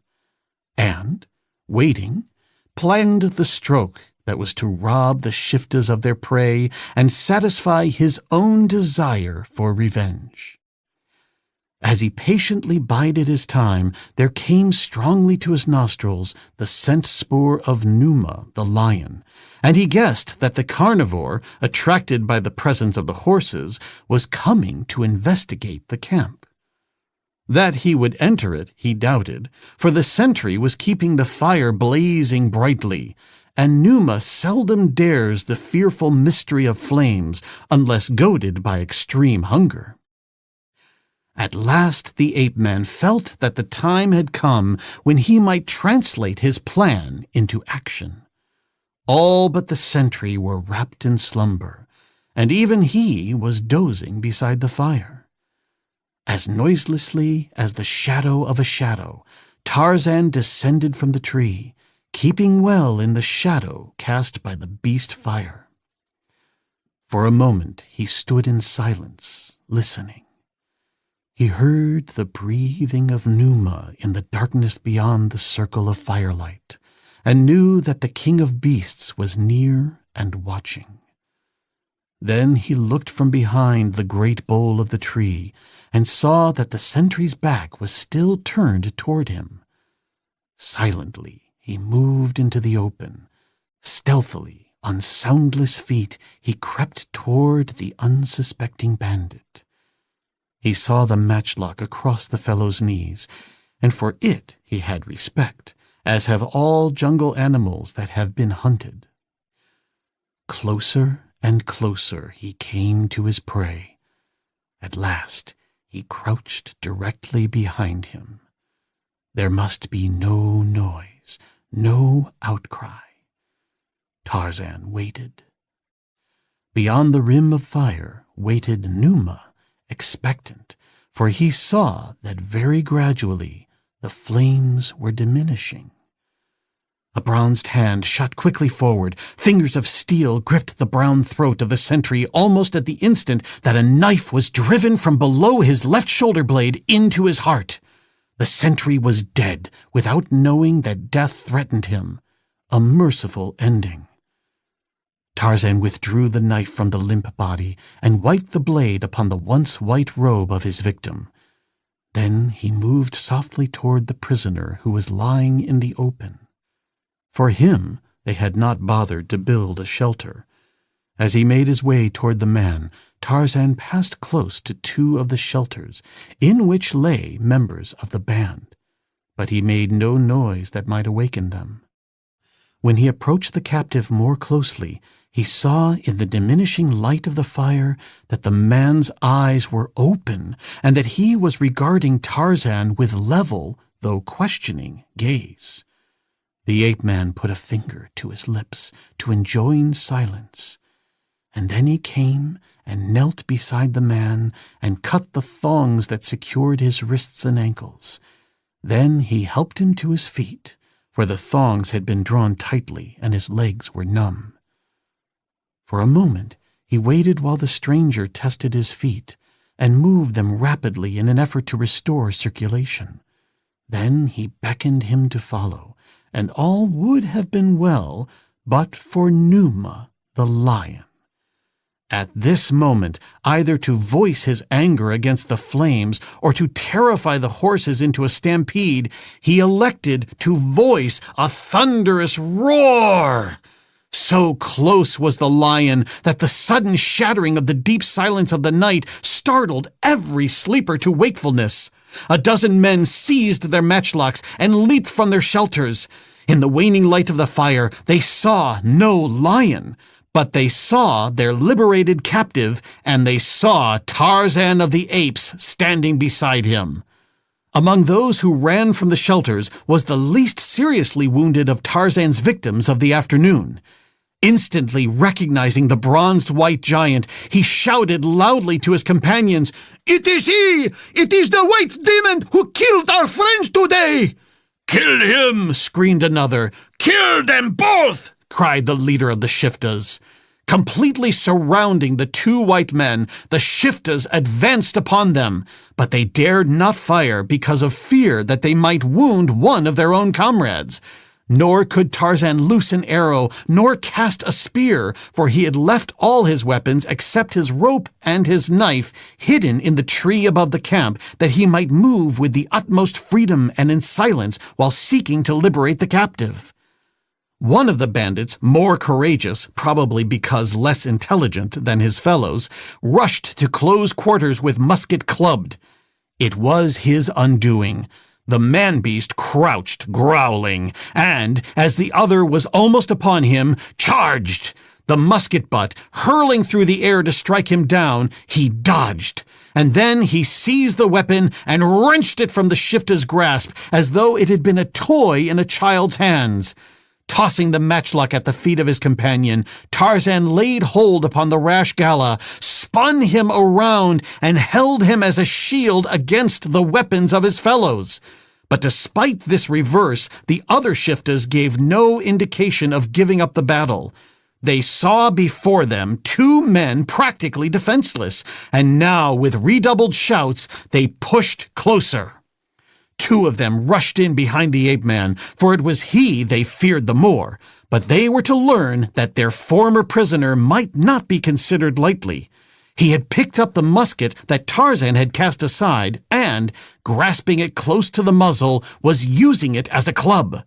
and, waiting, planned the stroke that was to rob the shiftas of their prey and satisfy his own desire for revenge. As he patiently bided his time, there came strongly to his nostrils the scent spoor of Numa the lion, and he guessed that the carnivore, attracted by the presence of the horses, was coming to investigate the camp. That he would enter it he doubted, for the sentry was keeping the fire blazing brightly, and Numa seldom dares the fearful mystery of flames unless goaded by extreme hunger. At last the ape-man felt that the time had come when he might translate his plan into action. All but the sentry were wrapped in slumber, and even he was dozing beside the fire. As noiselessly as the shadow of a shadow, Tarzan descended from the tree, keeping well in the shadow cast by the beast fire. For a moment he stood in silence, listening. He heard the breathing of Numa in the darkness beyond the circle of firelight, and knew that the king of beasts was near and watching. Then he looked from behind the great bole of the tree, and saw that the sentry's back was still turned toward him. Silently he moved into the open. Stealthily, on soundless feet, he crept toward the unsuspecting bandit. He saw the matchlock across the fellow's knees, and for it he had respect, as have all jungle animals that have been hunted. Closer and closer he came to his prey. At last he crouched directly behind him. There must be no noise, no outcry. Tarzan waited. Beyond the rim of fire waited Numa, expectant, for he saw that very gradually the flames were diminishing. A bronzed hand shot quickly forward. Fingers of steel gripped the brown throat of the sentry almost at the instant that a knife was driven from below his left shoulder blade into his heart. The sentry was dead without knowing that death threatened him, a merciful ending. Tarzan withdrew the knife from the limp body and wiped the blade upon the once white robe of his victim. Then he moved softly toward the prisoner who was lying in the open. For him, they had not bothered to build a shelter. As he made his way toward the man, Tarzan passed close to two of the shelters, in which lay members of the band, but he made no noise that might awaken them. When he approached the captive more closely, he saw in the diminishing light of the fire that the man's eyes were open and that he was regarding Tarzan with level, though questioning, gaze. The ape-man put a finger to his lips to enjoin silence, and then he came and knelt beside the man and cut the thongs that secured his wrists and ankles. Then he helped him to his feet, for the thongs had been drawn tightly and his legs were numb. For a moment he waited while the stranger tested his feet and moved them rapidly in an effort to restore circulation. Then he beckoned him to follow, and all would have been well but for Numa the lion. At this moment, either to voice his anger against the flames or to terrify the horses into a stampede, he elected to voice a thunderous roar. So close was the lion that the sudden shattering of the deep silence of the night startled every sleeper to wakefulness. A dozen men seized their matchlocks and leaped from their shelters. In the waning light of the fire, they saw no lion, but they saw their liberated captive, and they saw Tarzan of the Apes standing beside him. Among those who ran from the shelters was the least seriously wounded of Tarzan's victims of the afternoon. Instantly recognizing the bronzed white giant, he shouted loudly to his companions, "It is he! It is the white demon who killed our friends today!" "Kill him!" screamed another. "Kill them both!" cried the leader of the Shiftas. Completely surrounding the two white men, the Shiftas advanced upon them, but they dared not fire because of fear that they might wound one of their own comrades. Nor could Tarzan loose an arrow, nor cast a spear, for he had left all his weapons except his rope and his knife hidden in the tree above the camp, that he might move with the utmost freedom and in silence while seeking to liberate the captive. One of the bandits, more courageous, probably because less intelligent than his fellows, rushed to close quarters with musket clubbed. It was his undoing. The man-beast crouched, growling, and, as the other was almost upon him, charged. The musket butt, hurling through the air to strike him down, he dodged. And then he seized the weapon and wrenched it from the Shifta's grasp, as though it had been a toy in a child's hands. Tossing the matchlock at the feet of his companion, Tarzan laid hold upon the rash Galla, spun him around, and held him as a shield against the weapons of his fellows. But despite this reverse, the other Shiftas gave no indication of giving up the battle. They saw before them two men practically defenseless, and now, with redoubled shouts, they pushed closer. Two of them rushed in behind the ape-man, for it was he they feared the more, but they were to learn that their former prisoner might not be considered lightly. He had picked up the musket that Tarzan had cast aside and, grasping it close to the muzzle, was using it as a club.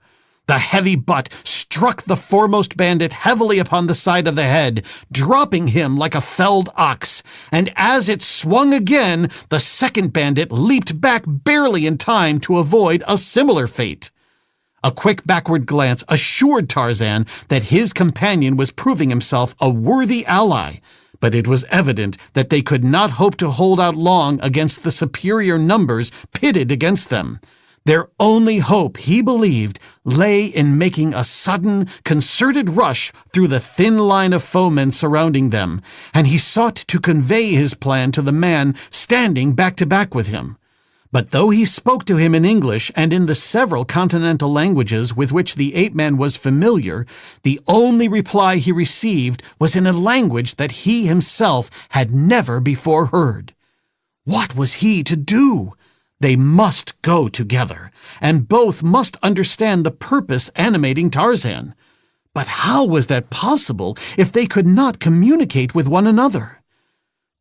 The heavy butt struck the foremost bandit heavily upon the side of the head, dropping him like a felled ox, and as it swung again, the second bandit leaped back barely in time to avoid a similar fate. A quick backward glance assured Tarzan that his companion was proving himself a worthy ally, but it was evident that they could not hope to hold out long against the superior numbers pitted against them. Their only hope, he believed, lay in making a sudden, concerted rush through the thin line of foemen surrounding them, and he sought to convey his plan to the man standing back to back with him. But though he spoke to him in English and in the several continental languages with which the ape-man was familiar, the only reply he received was in a language that he himself had never before heard. What was he to do? They must go together, and both must understand the purpose animating Tarzan. But how was that possible if they could not communicate with one another?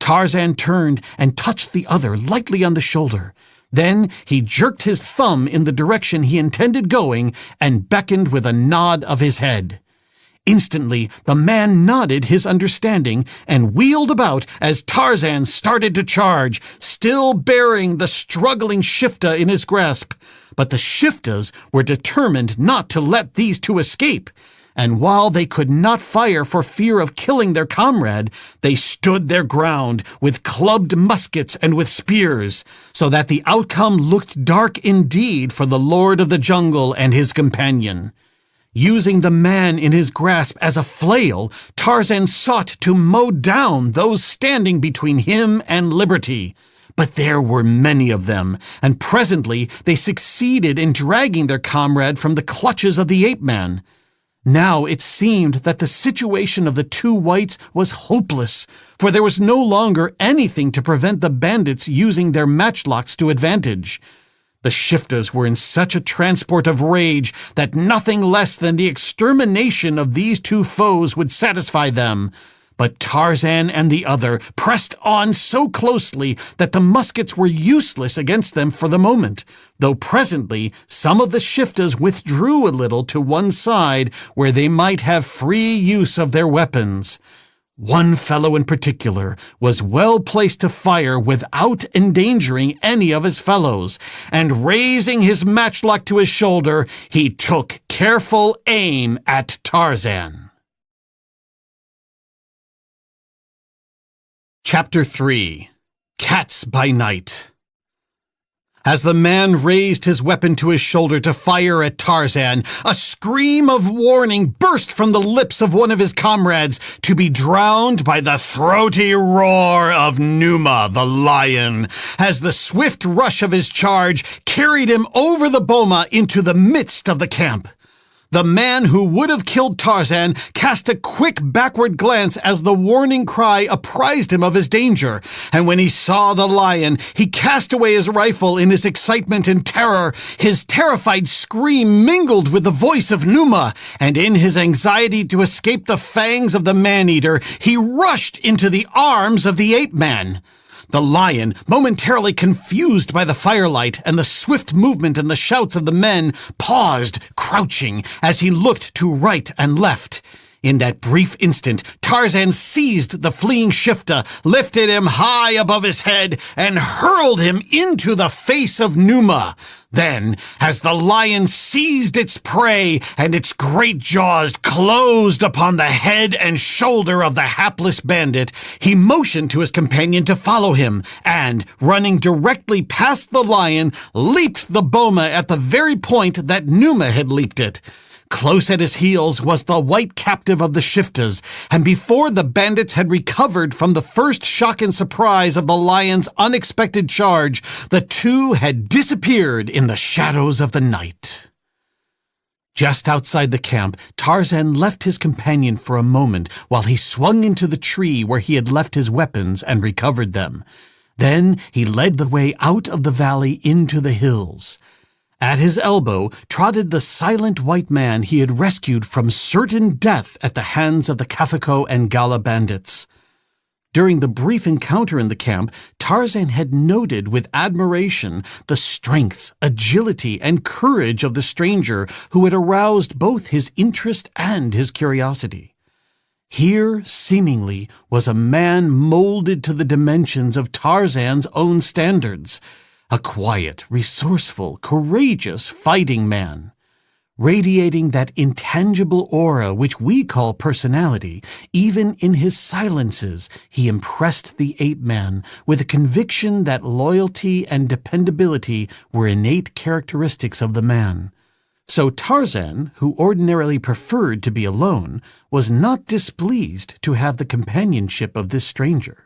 Tarzan turned and touched the other lightly on the shoulder. Then he jerked his thumb in the direction he intended going and beckoned with a nod of his head. Instantly, the man nodded his understanding and wheeled about as Tarzan started to charge, still bearing the struggling Shifta in his grasp. But the Shiftas were determined not to let these two escape, and while they could not fire for fear of killing their comrade, they stood their ground with clubbed muskets and with spears, so that the outcome looked dark indeed for the Lord of the Jungle and his companion. Using the man in his grasp as a flail, Tarzan sought to mow down those standing between him and liberty. But there were many of them, and presently they succeeded in dragging their comrade from the clutches of the ape-man. Now it seemed that the situation of the two whites was hopeless, for there was no longer anything to prevent the bandits using their matchlocks to advantage. The Shiftas were in such a transport of rage that nothing less than the extermination of these two foes would satisfy them. But Tarzan and the other pressed on so closely that the muskets were useless against them for the moment, though presently some of the Shiftas withdrew a little to one side where they might have free use of their weapons. One fellow in particular was well placed to fire without endangering any of his fellows, and raising his matchlock to his shoulder, he took careful aim at Tarzan. Chapter 3. Cats by Night. As the man raised his weapon to his shoulder to fire at Tarzan, a scream of warning burst from the lips of one of his comrades, to be drowned by the throaty roar of Numa the lion, as the swift rush of his charge carried him over the boma into the midst of the camp. The man who would have killed Tarzan cast a quick backward glance as the warning cry apprised him of his danger, and when he saw the lion, he cast away his rifle in his excitement and terror. His terrified scream mingled with the voice of Numa, and in his anxiety to escape the fangs of the man-eater, he rushed into the arms of the ape-man. The lion, momentarily confused by the firelight and the swift movement and the shouts of the men, paused, crouching, as he looked to right and left. In that brief instant, Tarzan seized the fleeing Shifta, lifted him high above his head, and hurled him into the face of Numa. Then, as the lion seized its prey and its great jaws closed upon the head and shoulder of the hapless bandit, he motioned to his companion to follow him, and, running directly past the lion, leaped the boma at the very point that Numa had leaped it. Close at his heels was the white captive of the Shiftas, and before the bandits had recovered from the first shock and surprise of the lion's unexpected charge, the two had disappeared in the shadows of the night. Just outside the camp, Tarzan left his companion for a moment while he swung into the tree where he had left his weapons and recovered them. Then he led the way out of the valley into the hills. At his elbow trotted the silent white man he had rescued from certain death at the hands of the Kafako and Gala bandits. During the brief encounter in the camp, Tarzan had noted with admiration the strength, agility, and courage of the stranger who had aroused both his interest and his curiosity. Here, seemingly, was a man molded to the dimensions of Tarzan's own standards. A quiet, resourceful, courageous fighting man. Radiating that intangible aura which we call personality, even in his silences, he impressed the ape-man with a conviction that loyalty and dependability were innate characteristics of the man. So Tarzan, who ordinarily preferred to be alone, was not displeased to have the companionship of this stranger.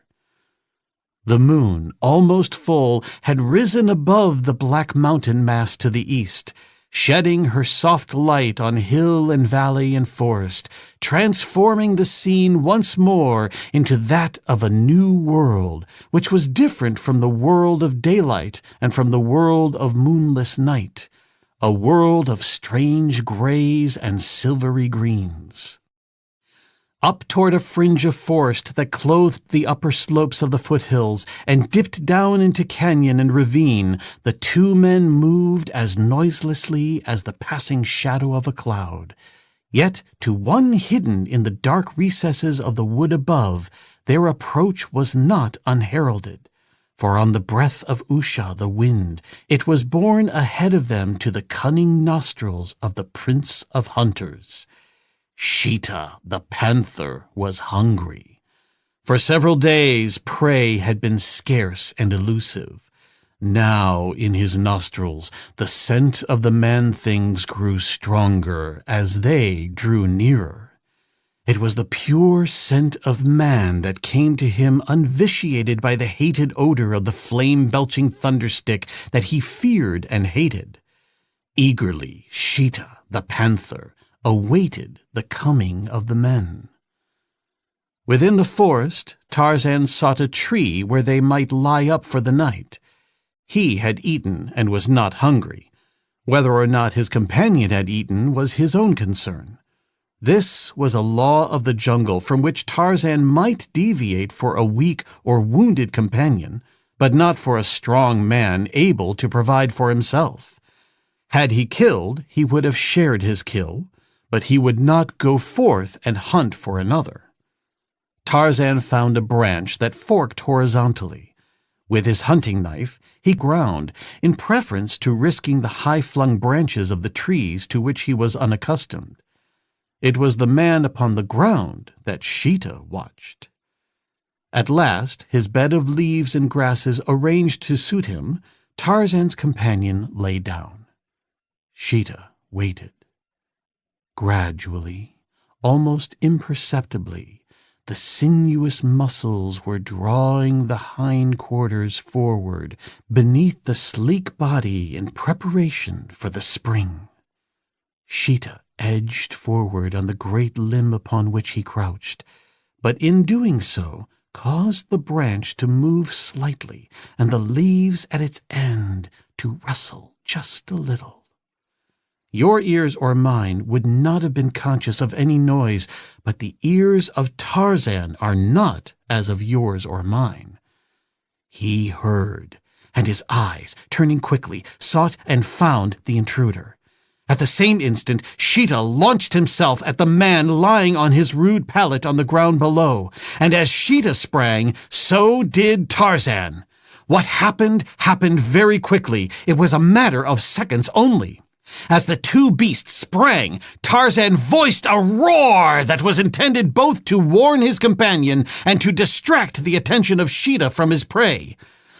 The moon, almost full, had risen above the black mountain mass to the east, shedding her soft light on hill and valley and forest, transforming the scene once more into that of a new world, which was different from the world of daylight and from the world of moonless night, a world of strange grays and silvery greens. Up toward a fringe of forest that clothed the upper slopes of the foothills and dipped down into canyon and ravine, the two men moved as noiselessly as the passing shadow of a cloud. Yet, to one hidden in the dark recesses of the wood above, their approach was not unheralded. For on the breath of Usha, the wind, it was borne ahead of them to the cunning nostrils of the Prince of Hunters. Sheeta, the panther, was hungry. For several days, prey had been scarce and elusive. Now, in his nostrils, the scent of the man-things grew stronger as they drew nearer. It was the pure scent of man that came to him unvitiated by the hated odor of the flame-belching thunderstick that he feared and hated. Eagerly, Sheeta, the panther, awaited the coming of the men. Within the forest, Tarzan sought a tree where they might lie up for the night. He had eaten and was not hungry. Whether or not his companion had eaten was his own concern. This was a law of the jungle from which Tarzan might deviate for a weak or wounded companion, but not for a strong man able to provide for himself. Had he killed, he would have shared his kill, but he would not go forth and hunt for another. Tarzan found a branch that forked horizontally. With his hunting knife, he ground, in preference to risking the high-flung branches of the trees to which he was unaccustomed. It was the man upon the ground that Sheeta watched. At last, his bed of leaves and grasses arranged to suit him, Tarzan's companion lay down. Sheeta waited. Gradually, almost imperceptibly, the sinuous muscles were drawing the hindquarters forward beneath the sleek body in preparation for the spring. Sheeta edged forward on the great limb upon which he crouched, but in doing so caused the branch to move slightly and the leaves at its end to rustle just a little. Your ears or mine would not have been conscious of any noise, but the ears of Tarzan are not as of yours or mine. He heard, and his eyes, turning quickly, sought and found the intruder. At the same instant, Sheeta launched himself at the man lying on his rude pallet on the ground below, and as Sheeta sprang, so did Tarzan. What happened very quickly. It was a matter of seconds only. As the two beasts sprang, Tarzan voiced a roar that was intended both to warn his companion and to distract the attention of Sheeta from his prey.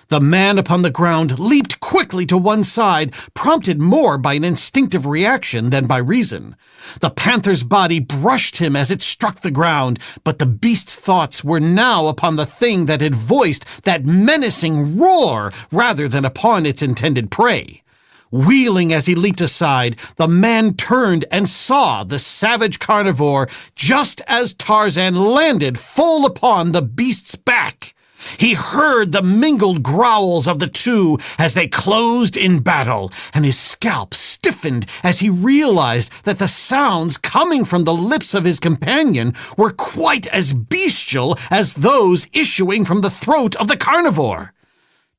The man upon the ground leaped quickly to one side, prompted more by an instinctive reaction than by reason. The panther's body brushed him as it struck the ground, but the beast's thoughts were now upon the thing that had voiced that menacing roar rather than upon its intended prey. Wheeling as he leaped aside, the man turned and saw the savage carnivore just as Tarzan landed full upon the beast's back. He heard the mingled growls of the two as they closed in battle, and his scalp stiffened as he realized that the sounds coming from the lips of his companion were quite as bestial as those issuing from the throat of the carnivore.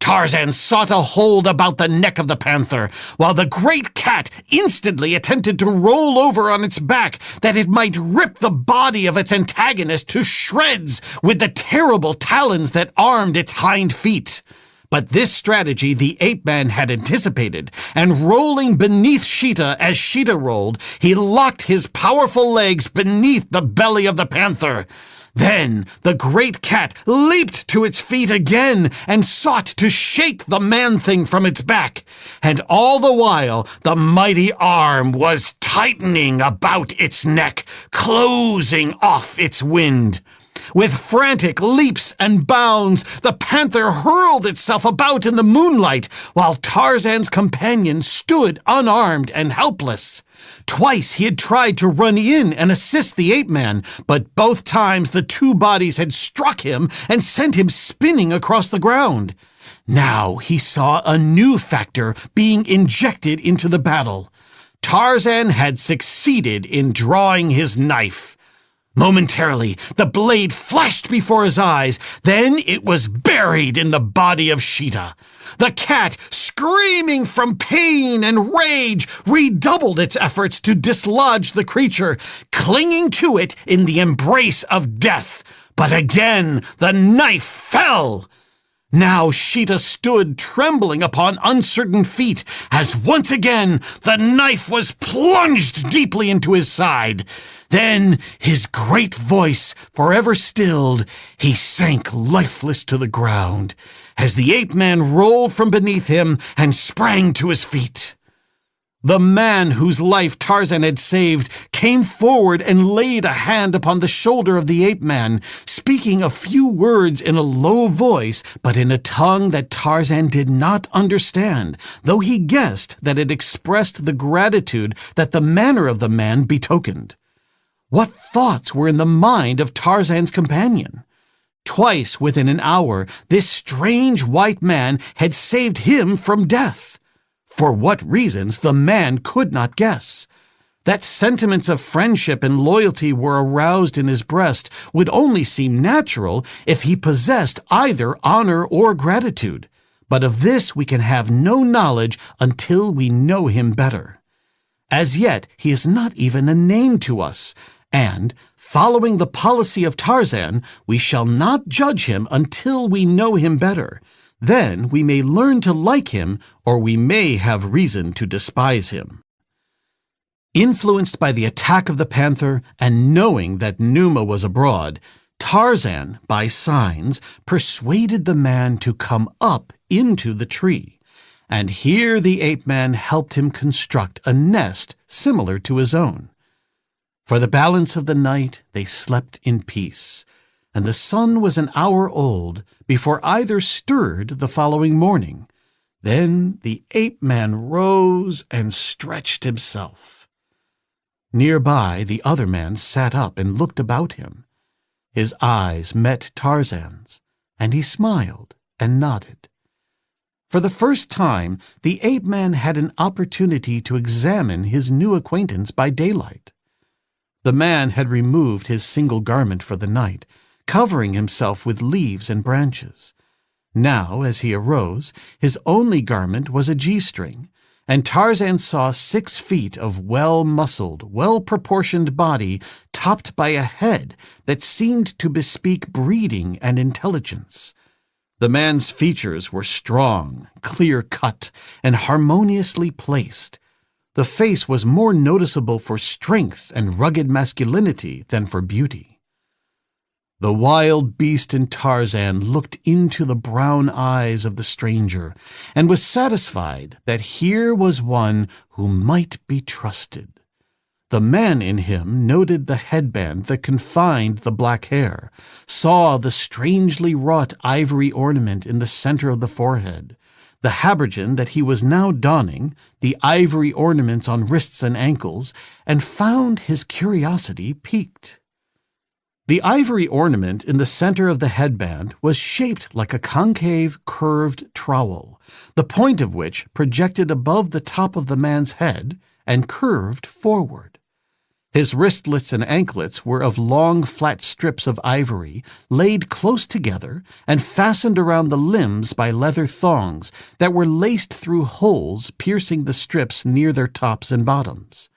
Tarzan sought a hold about the neck of the panther, while the great cat instantly attempted to roll over on its back that it might rip the body of its antagonist to shreds with the terrible talons that armed its hind feet. But this strategy the ape-man had anticipated, and rolling beneath Sheeta as Sheeta rolled, he locked his powerful legs beneath the belly of the panther. Then the great cat leaped to its feet again and sought to shake the man-thing from its back. And all the while, the mighty arm was tightening about its neck, closing off its wind. With frantic leaps and bounds, the panther hurled itself about in the moonlight, while Tarzan's companion stood unarmed and helpless. Twice he had tried to run in and assist the ape-man, but both times the two bodies had struck him and sent him spinning across the ground. Now he saw a new factor being injected into the battle. Tarzan had succeeded in drawing his knife. Momentarily, the blade flashed before his eyes, then it was buried in the body of Sheeta. The cat, screaming from pain and rage, redoubled its efforts to dislodge the creature, clinging to it in the embrace of death. But again, the knife fell. Now Sheeta stood trembling upon uncertain feet as once again the knife was plunged deeply into his side. Then, his great voice forever stilled, he sank lifeless to the ground as the ape-man rolled from beneath him and sprang to his feet. The man whose life Tarzan had saved came forward and laid a hand upon the shoulder of the ape-man, speaking a few words in a low voice, but in a tongue that Tarzan did not understand, though he guessed that it expressed the gratitude that the manner of the man betokened. What thoughts were in the mind of Tarzan's companion? Twice within an hour, this strange white man had saved him from death. For what reasons, the man could not guess. That sentiments of friendship and loyalty were aroused in his breast would only seem natural if he possessed either honor or gratitude. But of this we can have no knowledge until we know him better. As yet, he is not even a name to us, and, following the policy of Tarzan, we shall not judge him until we know him better. Then we may learn to like him, or we may have reason to despise him. Influenced by the attack of the panther, and knowing that Numa was abroad, Tarzan, by signs, persuaded the man to come up into the tree. And here the ape-man helped him construct a nest similar to his own. For the balance of the night they slept in peace, and the sun was an hour old before either stirred the following morning. Then the ape-man rose and stretched himself. Nearby, the other man sat up and looked about him. His eyes met Tarzan's, and he smiled and nodded. For the first time, the ape-man had an opportunity to examine his new acquaintance by daylight. The man had removed his single garment for the night, covering himself with leaves and branches. Now, as he arose, his only garment was a G-string, and Tarzan saw 6 feet of well-muscled, well-proportioned body topped by a head that seemed to bespeak breeding and intelligence. The man's features were strong, clear-cut, and harmoniously placed. The face was more noticeable for strength and rugged masculinity than for beauty. The wild beast in Tarzan looked into the brown eyes of the stranger and was satisfied that here was one who might be trusted. The man in him noted the headband that confined the black hair, saw the strangely wrought ivory ornament in the center of the forehead, the habergeon that he was now donning, the ivory ornaments on wrists and ankles, and found his curiosity piqued. The ivory ornament in the center of the headband was shaped like a concave, curved trowel, the point of which projected above the top of the man's head and curved forward. His wristlets and anklets were of long, flat strips of ivory laid close together and fastened around the limbs by leather thongs that were laced through holes piercing the strips near their tops and bottoms.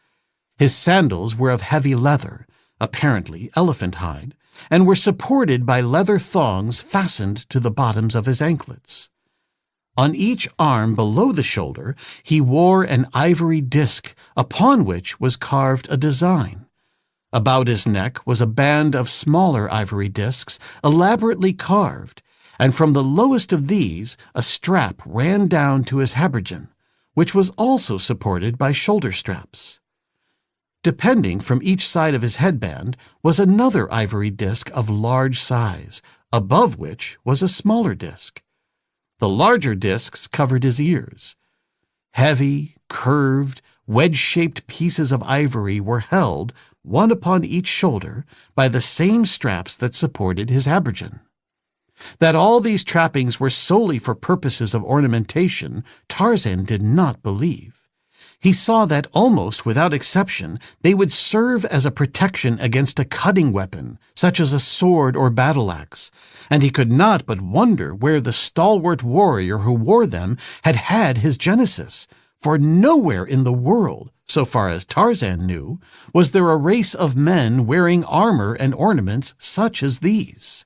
His sandals were of heavy leather, apparently elephant hide, and were supported by leather thongs fastened to the bottoms of his anklets. On each arm below the shoulder he wore an ivory disc, upon which was carved a design. About his neck was a band of smaller ivory discs, elaborately carved, and from the lowest of these a strap ran down to his habergeon, which was also supported by shoulder straps. Depending from each side of his headband was another ivory disc of large size, above which was a smaller disc. The larger discs covered his ears. Heavy, curved, wedge-shaped pieces of ivory were held, one upon each shoulder, by the same straps that supported his habergeon. That all these trappings were solely for purposes of ornamentation, Tarzan did not believe. He saw that almost without exception they would serve as a protection against a cutting weapon, such as a sword or battle-axe, and he could not but wonder where the stalwart warrior who wore them had had his genesis, for nowhere in the world, so far as Tarzan knew, was there a race of men wearing armor and ornaments such as these.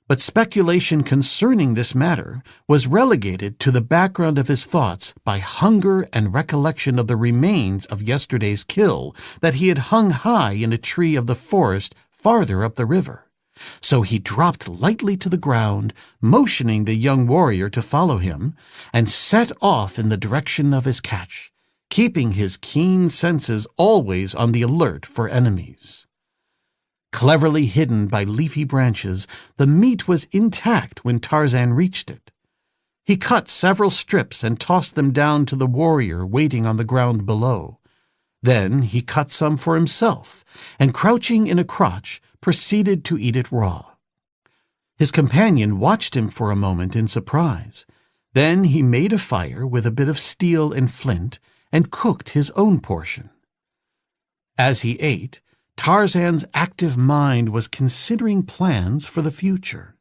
But speculation concerning this matter was relegated to the background of his thoughts by hunger and recollection of the remains of yesterday's kill that he had hung high in a tree of the forest farther up the river. So he dropped lightly to the ground, motioning the young warrior to follow him, and set off in the direction of his catch, keeping his keen senses always on the alert for enemies. Cleverly hidden by leafy branches, the meat was intact when Tarzan reached it. He cut several strips and tossed them down to the warrior waiting on the ground below. Then he cut some for himself, and crouching in a crotch, proceeded to eat it raw. His companion watched him for a moment in surprise. Then he made a fire with a bit of steel and flint and cooked his own portion. As he ate, Tarzan's active mind was considering plans for the future.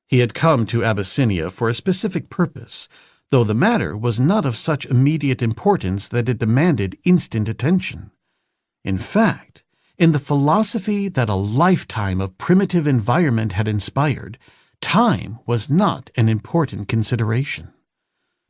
He had come to Abyssinia for a specific purpose, though the matter was not of such immediate importance that it demanded instant attention. In fact, in the philosophy that a lifetime of primitive environment had inspired, time was not an important consideration.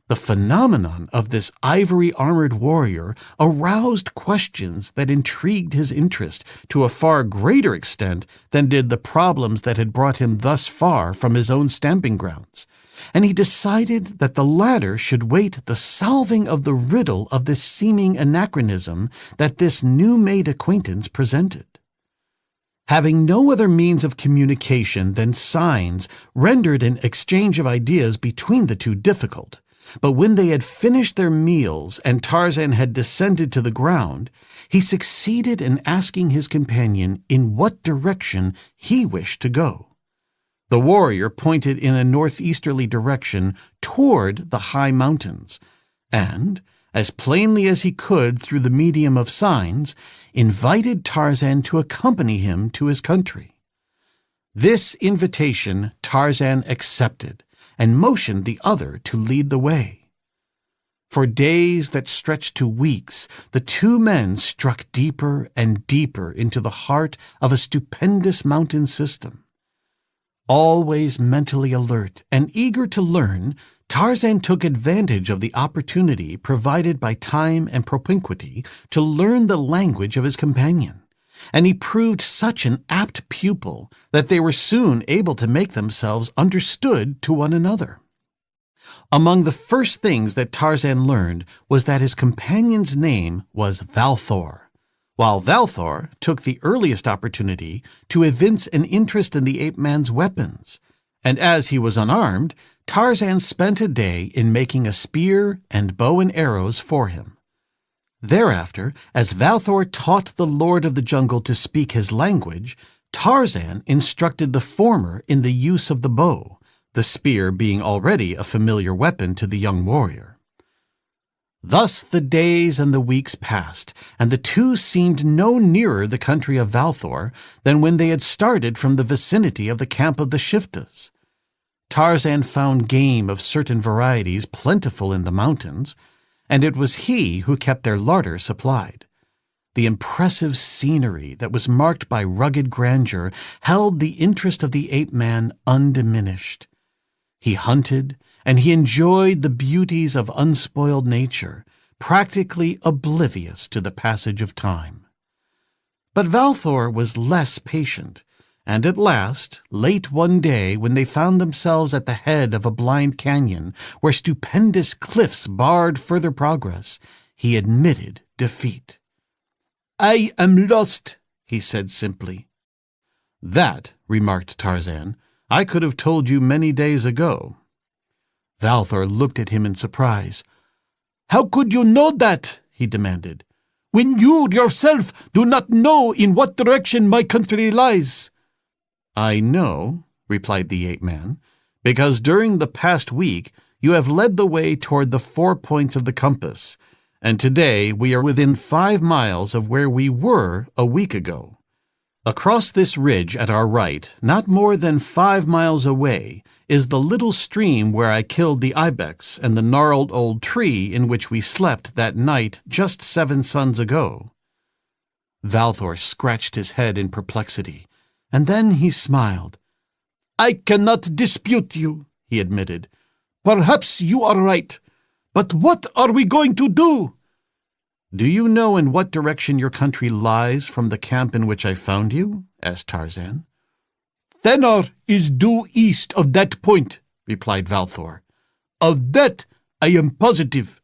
The phenomenon of this ivory-armored warrior aroused questions that intrigued his interest to a far greater extent than did the problems that had brought him thus far from his own stamping grounds, and he decided that the latter should wait the solving of the riddle of this seeming anachronism that this new-made acquaintance presented. Having no other means of communication than signs rendered an exchange of ideas between the two difficult, But when they had finished their meals and Tarzan had descended to the ground, he succeeded in asking his companion in what direction he wished to go. The warrior pointed in a northeasterly direction toward the high mountains, and, as plainly as he could through the medium of signs, invited Tarzan to accompany him to his country. This invitation Tarzan accepted and motioned the other to lead the way. For days that stretched to weeks, the two men struck deeper and deeper into the heart of a stupendous mountain system. Always mentally alert and eager to learn, Tarzan took advantage of the opportunity provided by time and propinquity to learn the language of his companion, and he proved such an apt pupil that they were soon able to make themselves understood to one another. Among the first things that Tarzan learned was that his companion's name was Valthor, while Valthor took the earliest opportunity to evince an interest in the ape-man's weapons, and as he was unarmed, Tarzan spent a day in making a spear and bow and arrows for him. Thereafter, as Valthor taught the Lord of the Jungle to speak his language, Tarzan instructed the former in the use of the bow, the spear being already a familiar weapon to the young warrior. Thus the days and the weeks passed, and the two seemed no nearer the country of Valthor than when they had started from the vicinity of the camp of the Shiftas. Tarzan found game of certain varieties plentiful in the mountains, and it was he who kept their larder supplied. The impressive scenery that was marked by rugged grandeur held the interest of the ape-man undiminished. He hunted, and he enjoyed the beauties of unspoiled nature, practically oblivious to the passage of time. But Valthor was less patient, and at last, late one day when they found themselves at the head of a blind canyon where stupendous cliffs barred further progress, he admitted defeat. "I am lost," he said simply. "That," remarked Tarzan, "I could have told you many days ago." Valthor looked at him in surprise. "How could you know that?" he demanded, "when you yourself do not know in what direction my country lies?" "I know," replied the ape-man, "because during the past week you have led the way toward the 4 points of the compass, and today we are within 5 miles of where we were a week ago. Across this ridge at our right, not more than 5 miles away, is the little stream where I killed the ibex and the gnarled old tree in which we slept that night just 7 suns ago." Valthor scratched his head in perplexity, and then he smiled. "I cannot dispute you," he admitted. "Perhaps you are right. But what are we going to do?" "Do you know in what direction your country lies from the camp in which I found you?" asked Tarzan. "Thennar is due east of that point," replied Valthor. "Of that I am positive."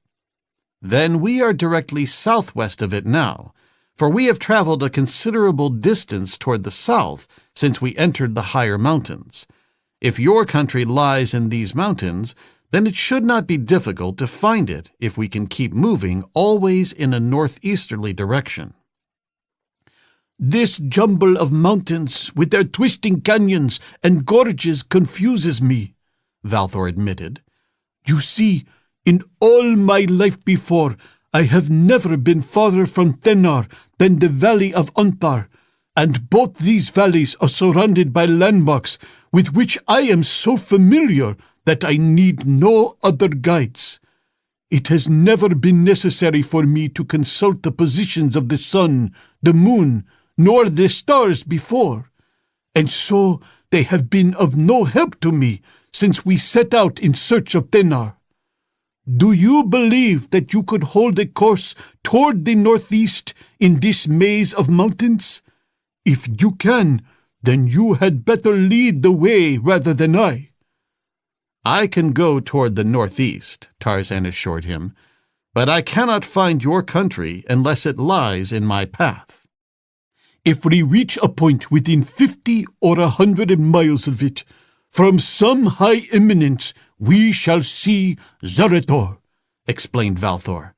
"Then we are directly southwest of it now, for we have traveled a considerable distance toward the south since we entered the higher mountains. If your country lies in these mountains, then it should not be difficult to find it if we can keep moving always in a northeasterly direction." "This jumble of mountains with their twisting canyons and gorges confuses me," Valthor admitted. "You see, in all my life before, I have never been farther from Thennar than the valley of Untar, and both these valleys are surrounded by landmarks with which I am so familiar that I need no other guides. It has never been necessary for me to consult the positions of the sun, the moon, nor the stars before, and so they have been of no help to me since we set out in search of Thennar. Do you believe that you could hold a course toward the northeast in this maze of mountains? If you can, then you had better lead the way rather than I." "I can go toward the northeast," Tarzan assured him, "but I cannot find your country unless it lies in my path." "If we reach a point within 50 or 100 miles of it, "From some high eminence we shall see Zarator," explained Valthor.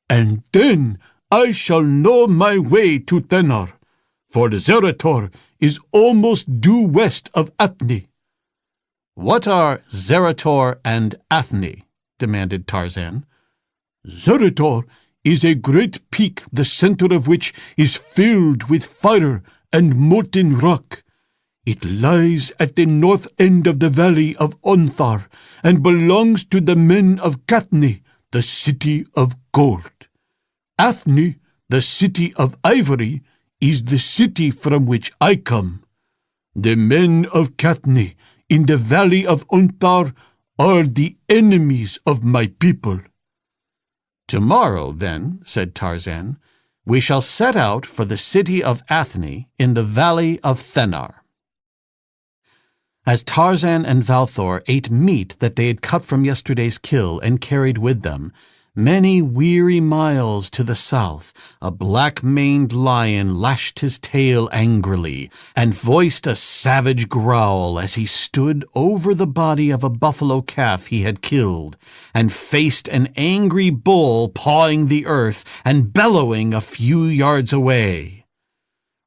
"And then I shall know my way to Thennar, for Zarator is almost due west of Athni." "What are Zarator and Athni?" demanded Tarzan. "Zarator is a great peak the center of which is filled with fire and molten rock. It lies at the north end of the valley of Onthar and belongs to the men of Kathni, the city of gold. Athni, the city of ivory, is the city from which I come. The men of Kathni in the valley of Onthar are the enemies of my people." "Tomorrow, then," said Tarzan, "we shall set out for the city of Athni in the valley of Thennar." As Tarzan and Valthor ate meat that they had cut from yesterday's kill and carried with them, many weary miles to the south, a black-maned lion lashed his tail angrily and voiced a savage growl as he stood over the body of a buffalo calf he had killed and faced an angry bull pawing the earth and bellowing a few yards away.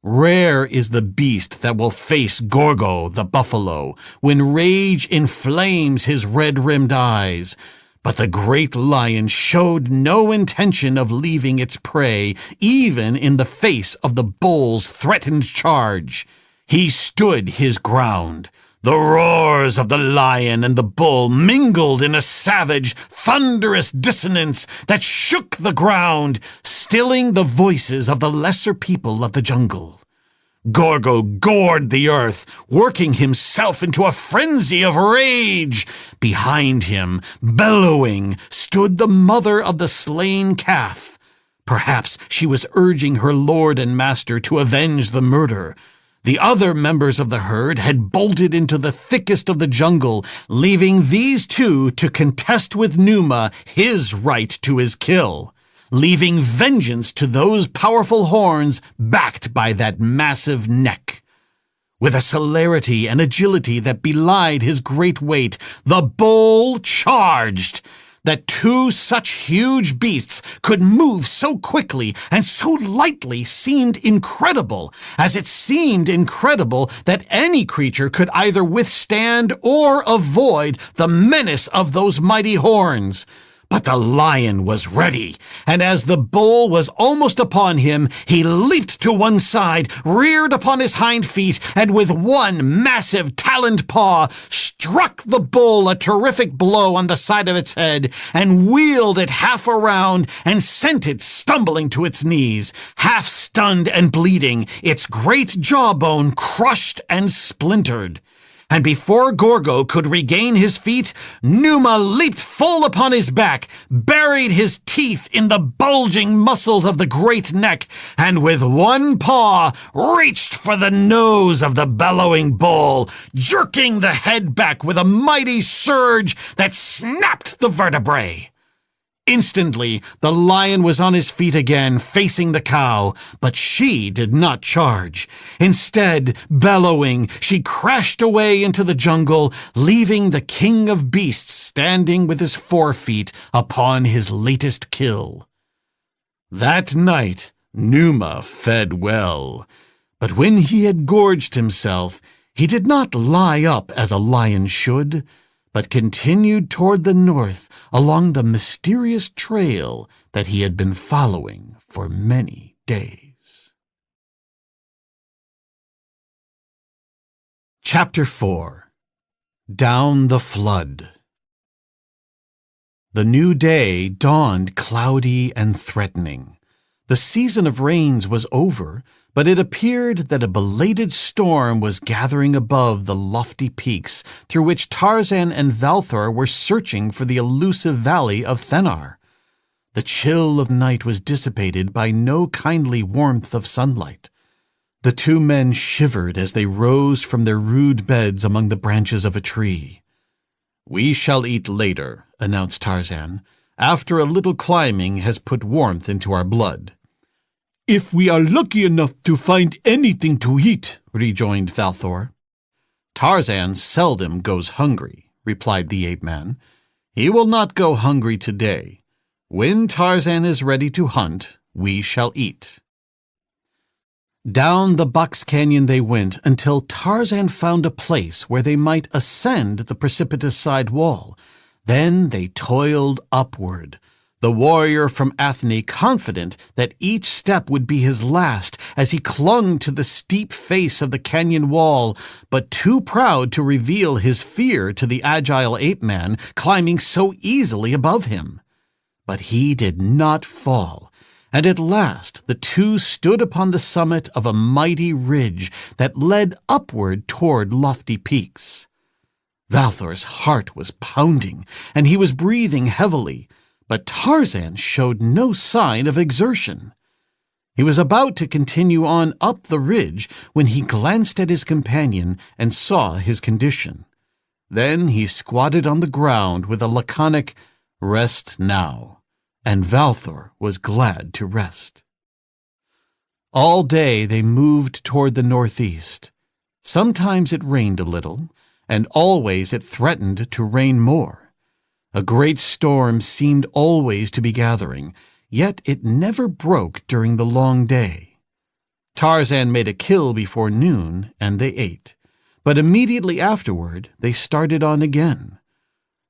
Rare is the beast that will face Gorgo, the buffalo, when rage inflames his red-rimmed eyes. But the great lion showed no intention of leaving its prey, even in the face of the bull's threatened charge. He stood his ground. The roars of the lion and the bull mingled in a savage, thunderous dissonance that shook the ground, stilling the voices of the lesser people of the jungle. Gorgo gored the earth, working himself into a frenzy of rage. Behind him, bellowing, stood the mother of the slain calf. Perhaps she was urging her lord and master to avenge the murder. The other members of the herd had bolted into the thickest of the jungle, leaving these two to contest with Numa his right to his kill, leaving vengeance to those powerful horns backed by that massive neck. With a celerity and agility that belied his great weight, the bull charged. That two such huge beasts could move so quickly and so lightly seemed incredible, as it seemed incredible that any creature could either withstand or avoid the menace of those mighty horns. But the lion was ready, and as the bull was almost upon him, he leaped to one side, reared upon his hind feet, and with one massive taloned paw struck the bull a terrific blow on the side of its head, and wheeled it half around and sent it stumbling to its knees, half stunned and bleeding, its great jawbone crushed and splintered. And before Gorgo could regain his feet, Numa leaped full upon his back, buried his teeth in the bulging muscles of the great neck, and with one paw reached for the nose of the bellowing bull, jerking the head back with a mighty surge that snapped the vertebrae. Instantly, the lion was on his feet again, facing the cow, but she did not charge. Instead, bellowing, she crashed away into the jungle, leaving the king of beasts standing with his forefeet upon his latest kill. That night, Numa fed well, but when he had gorged himself, he did not lie up as a lion should, but continued toward the north along the mysterious trail that he had been following for many days. Chapter 4. Down the Flood. The new day dawned cloudy and threatening. The season of rains was over, but it appeared that a belated storm was gathering above the lofty peaks through which Tarzan and Valthor were searching for the elusive valley of Thennar. The chill of night was dissipated by no kindly warmth of sunlight. The two men shivered as they rose from their rude beds among the branches of a tree. "We shall eat later," announced Tarzan, "after a little climbing has put warmth into our blood." "If we are lucky enough to find anything to eat," rejoined Valthor. "Tarzan seldom goes hungry," replied the ape-man. "He will not go hungry today. When Tarzan is ready to hunt, we shall eat." Down the Box Canyon they went until Tarzan found a place where they might ascend the precipitous side wall. Then they toiled upward, the warrior from Athene confident that each step would be his last as he clung to the steep face of the canyon wall, but too proud to reveal his fear to the agile ape-man climbing so easily above him. But he did not fall, and at last the two stood upon the summit of a mighty ridge that led upward toward lofty peaks. Valthor's heart was pounding, and he was breathing heavily, but Tarzan showed no sign of exertion. He was about to continue on up the ridge when he glanced at his companion and saw his condition. Then he squatted on the ground with a laconic, "Rest now," and Valthor was glad to rest. All day they moved toward the northeast. Sometimes it rained a little, and always it threatened to rain more. A great storm seemed always to be gathering, yet it never broke during the long day. Tarzan made a kill before noon, and they ate, but immediately afterward they started on again.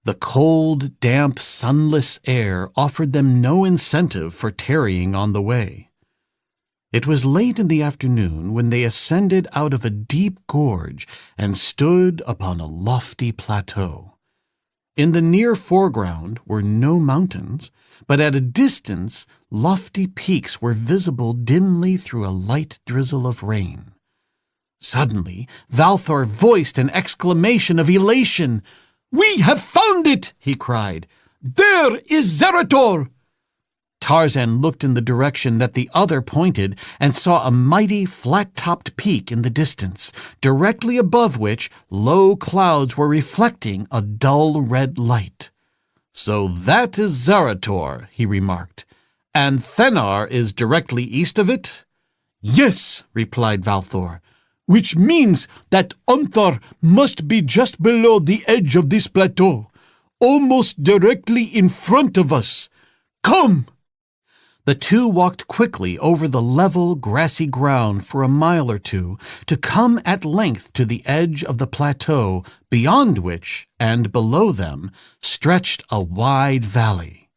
The cold, damp, sunless air offered them no incentive for tarrying on the way. It was late in the afternoon when they ascended out of a deep gorge and stood upon a lofty plateau. In the near foreground were no mountains, but at a distance lofty peaks were visible dimly through a light drizzle of rain. Suddenly, Valthor voiced an exclamation of elation. "We have found it!" he cried. "There is Zerator!" Tarzan looked in the direction that the other pointed and saw a mighty flat-topped peak in the distance, directly above which low clouds were reflecting a dull red light. "So that is Zerator," he remarked. "And Thenar is directly east of it?" "Yes," replied Valthor, "which means that Unthar must be just below the edge of this plateau, almost directly in front of us. Come!" The two walked quickly over the level, grassy ground for a mile or two to come at length to the edge of the plateau, beyond which, and below them, stretched a wide valley.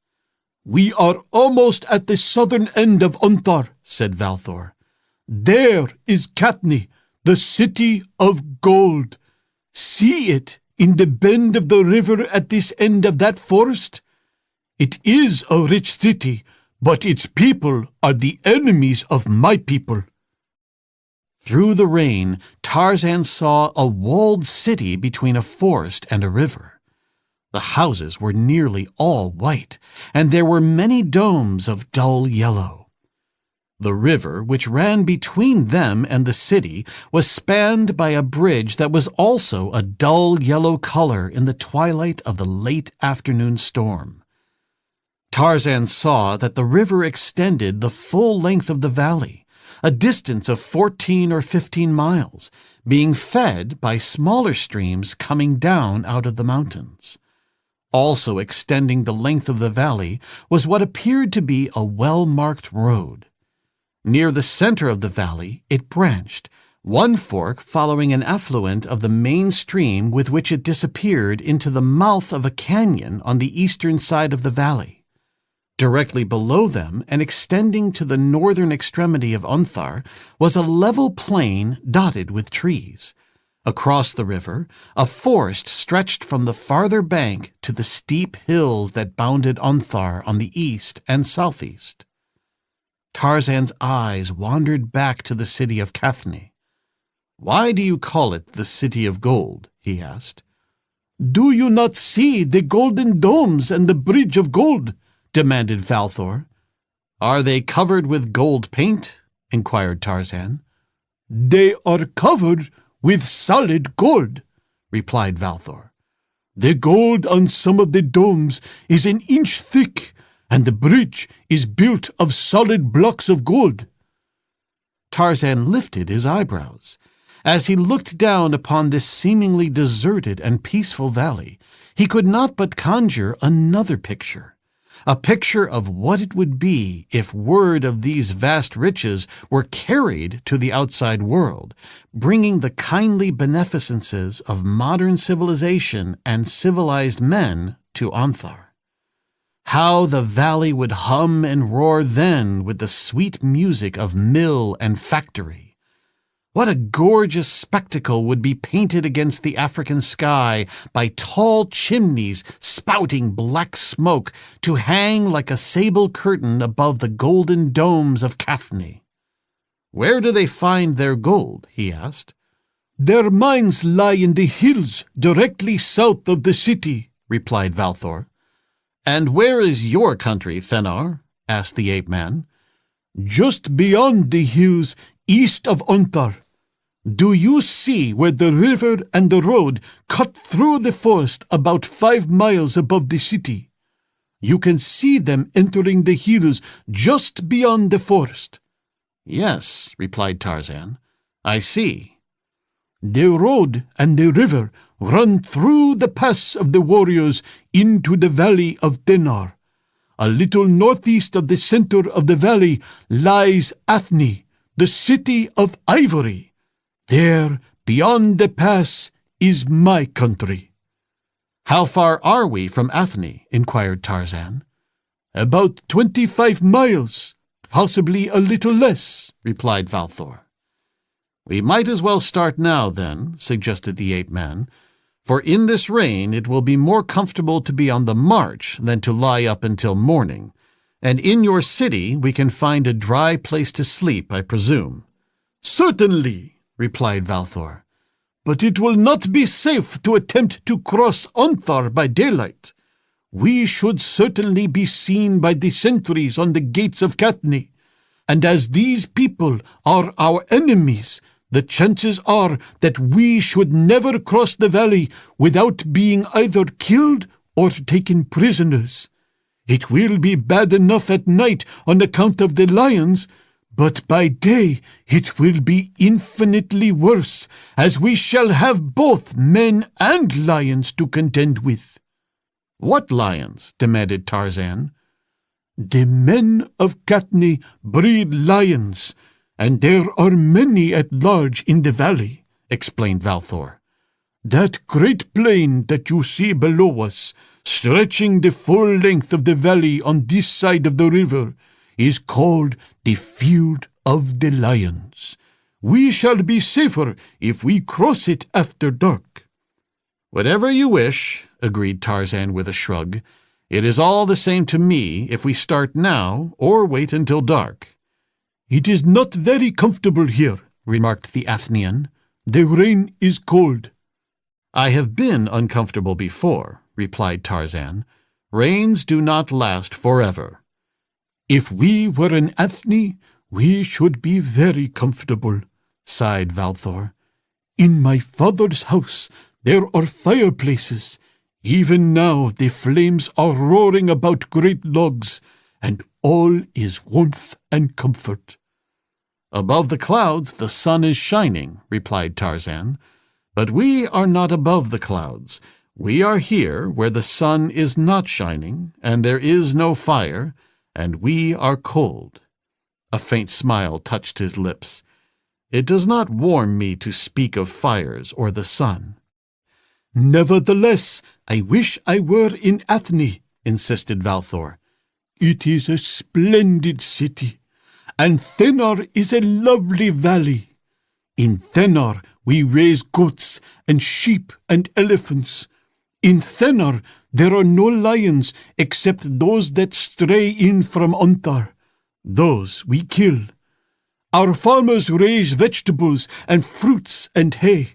"We are almost at the southern end of Unthar," said Valthor. "There is Katni, the city of gold. See it in the bend of the river at this end of that forest? It is a rich city, but its people are the enemies of my people." Through the rain, Tarzan saw a walled city between a forest and a river. The houses were nearly all white, and there were many domes of dull yellow. The river, which ran between them and the city, was spanned by a bridge that was also a dull yellow color in the twilight of the late afternoon storm. Tarzan saw that the river extended the full length of the valley, a distance of 14 or 15 miles, being fed by smaller streams coming down out of the mountains. Also extending the length of the valley was what appeared to be a well-marked road. Near the center of the valley it branched, one fork following an affluent of the main stream with which it disappeared into the mouth of a canyon on the eastern side of the valley. Directly below them, and extending to the northern extremity of Unthar, was a level plain dotted with trees. Across the river, a forest stretched from the farther bank to the steep hills that bounded Unthar on the east and southeast. Tarzan's eyes wandered back to the city of Katni. "Why do you call it the City of Gold?" he asked. "Do you not see the golden domes and the bridge of gold?" demanded Valthor. "Are they covered with gold paint?" inquired Tarzan. "They are covered with solid gold," replied Valthor. "The gold on some of the domes is an inch thick, and the bridge is built of solid blocks of gold." Tarzan lifted his eyebrows. As he looked down upon this seemingly deserted and peaceful valley, he could not but conjure another picture. A picture of what it would be if word of these vast riches were carried to the outside world, bringing the kindly beneficences of modern civilization and civilized men to Onthar. How the valley would hum and roar then with the sweet music of mill and factory! What a gorgeous spectacle would be painted against the African sky by tall chimneys spouting black smoke to hang like a sable curtain above the golden domes of Cathni. "Where do they find their gold?" he asked. "Their mines lie in the hills directly south of the city," replied Valthor. "And where is your country, Thenar?" asked the ape-man. "Just beyond the hills, east of Onthar. Do you see where the river and the road cut through the forest about 5 miles above the city? You can see them entering the hills just beyond the forest." "Yes," replied Tarzan, "I see." "The road and the river run through the pass of the warriors into the valley of Thenar. A little northeast of the center of the valley lies Athni, the city of ivory. There, beyond the pass, is my country." "How far are we from Athni?" inquired Tarzan. "About 25 miles, possibly a little less," replied Valthor. "We might as well start now, then," suggested the ape-man, "for in this rain it will be more comfortable to be on the march than to lie up until morning, and in your city we can find a dry place to sleep, I presume." "Certainly," replied Valthor, "but it will not be safe to attempt to cross Onthar by daylight. We should certainly be seen by the sentries on the gates of Cathni, and as these people are our enemies, the chances are that we should never cross the valley without being either killed or taken prisoners. It will be bad enough at night on account of the lions, but by day it will be infinitely worse, as we shall have both men and lions to contend with." "What lions?" demanded Tarzan. "The men of Cathni breed lions, and there are many at large in the valley," explained Valthor. "That great plain that you see below us, stretching the full length of the valley on this side of the river, is called the Field of the Lions. We shall be safer if we cross it after dark." "Whatever you wish," agreed Tarzan with a shrug. "It is all the same to me if we start now or wait until dark." "It is not very comfortable here," remarked the Athenian. "The rain is cold." "I have been uncomfortable before," replied Tarzan. "Rains do not last forever." "If we were in Athni, we should be very comfortable," sighed Valthor. "In my father's house there are fireplaces. Even now the flames are roaring about great logs, and all is warmth and comfort." "Above the clouds the sun is shining," replied Tarzan. "But we are not above the clouds. We are here where the sun is not shining, and there is no fire, and we are cold." A faint smile touched his lips. "It does not warm me to speak of fires or the sun." "Nevertheless, I wish I were in Athni," insisted Valthor. "It is a splendid city, and Thenar is a lovely valley. In Thenar we raise goats and sheep and elephants. In Thenar there are no lions except those that stray in from Onthar. Those we kill. Our farmers raise vegetables and fruits and hay.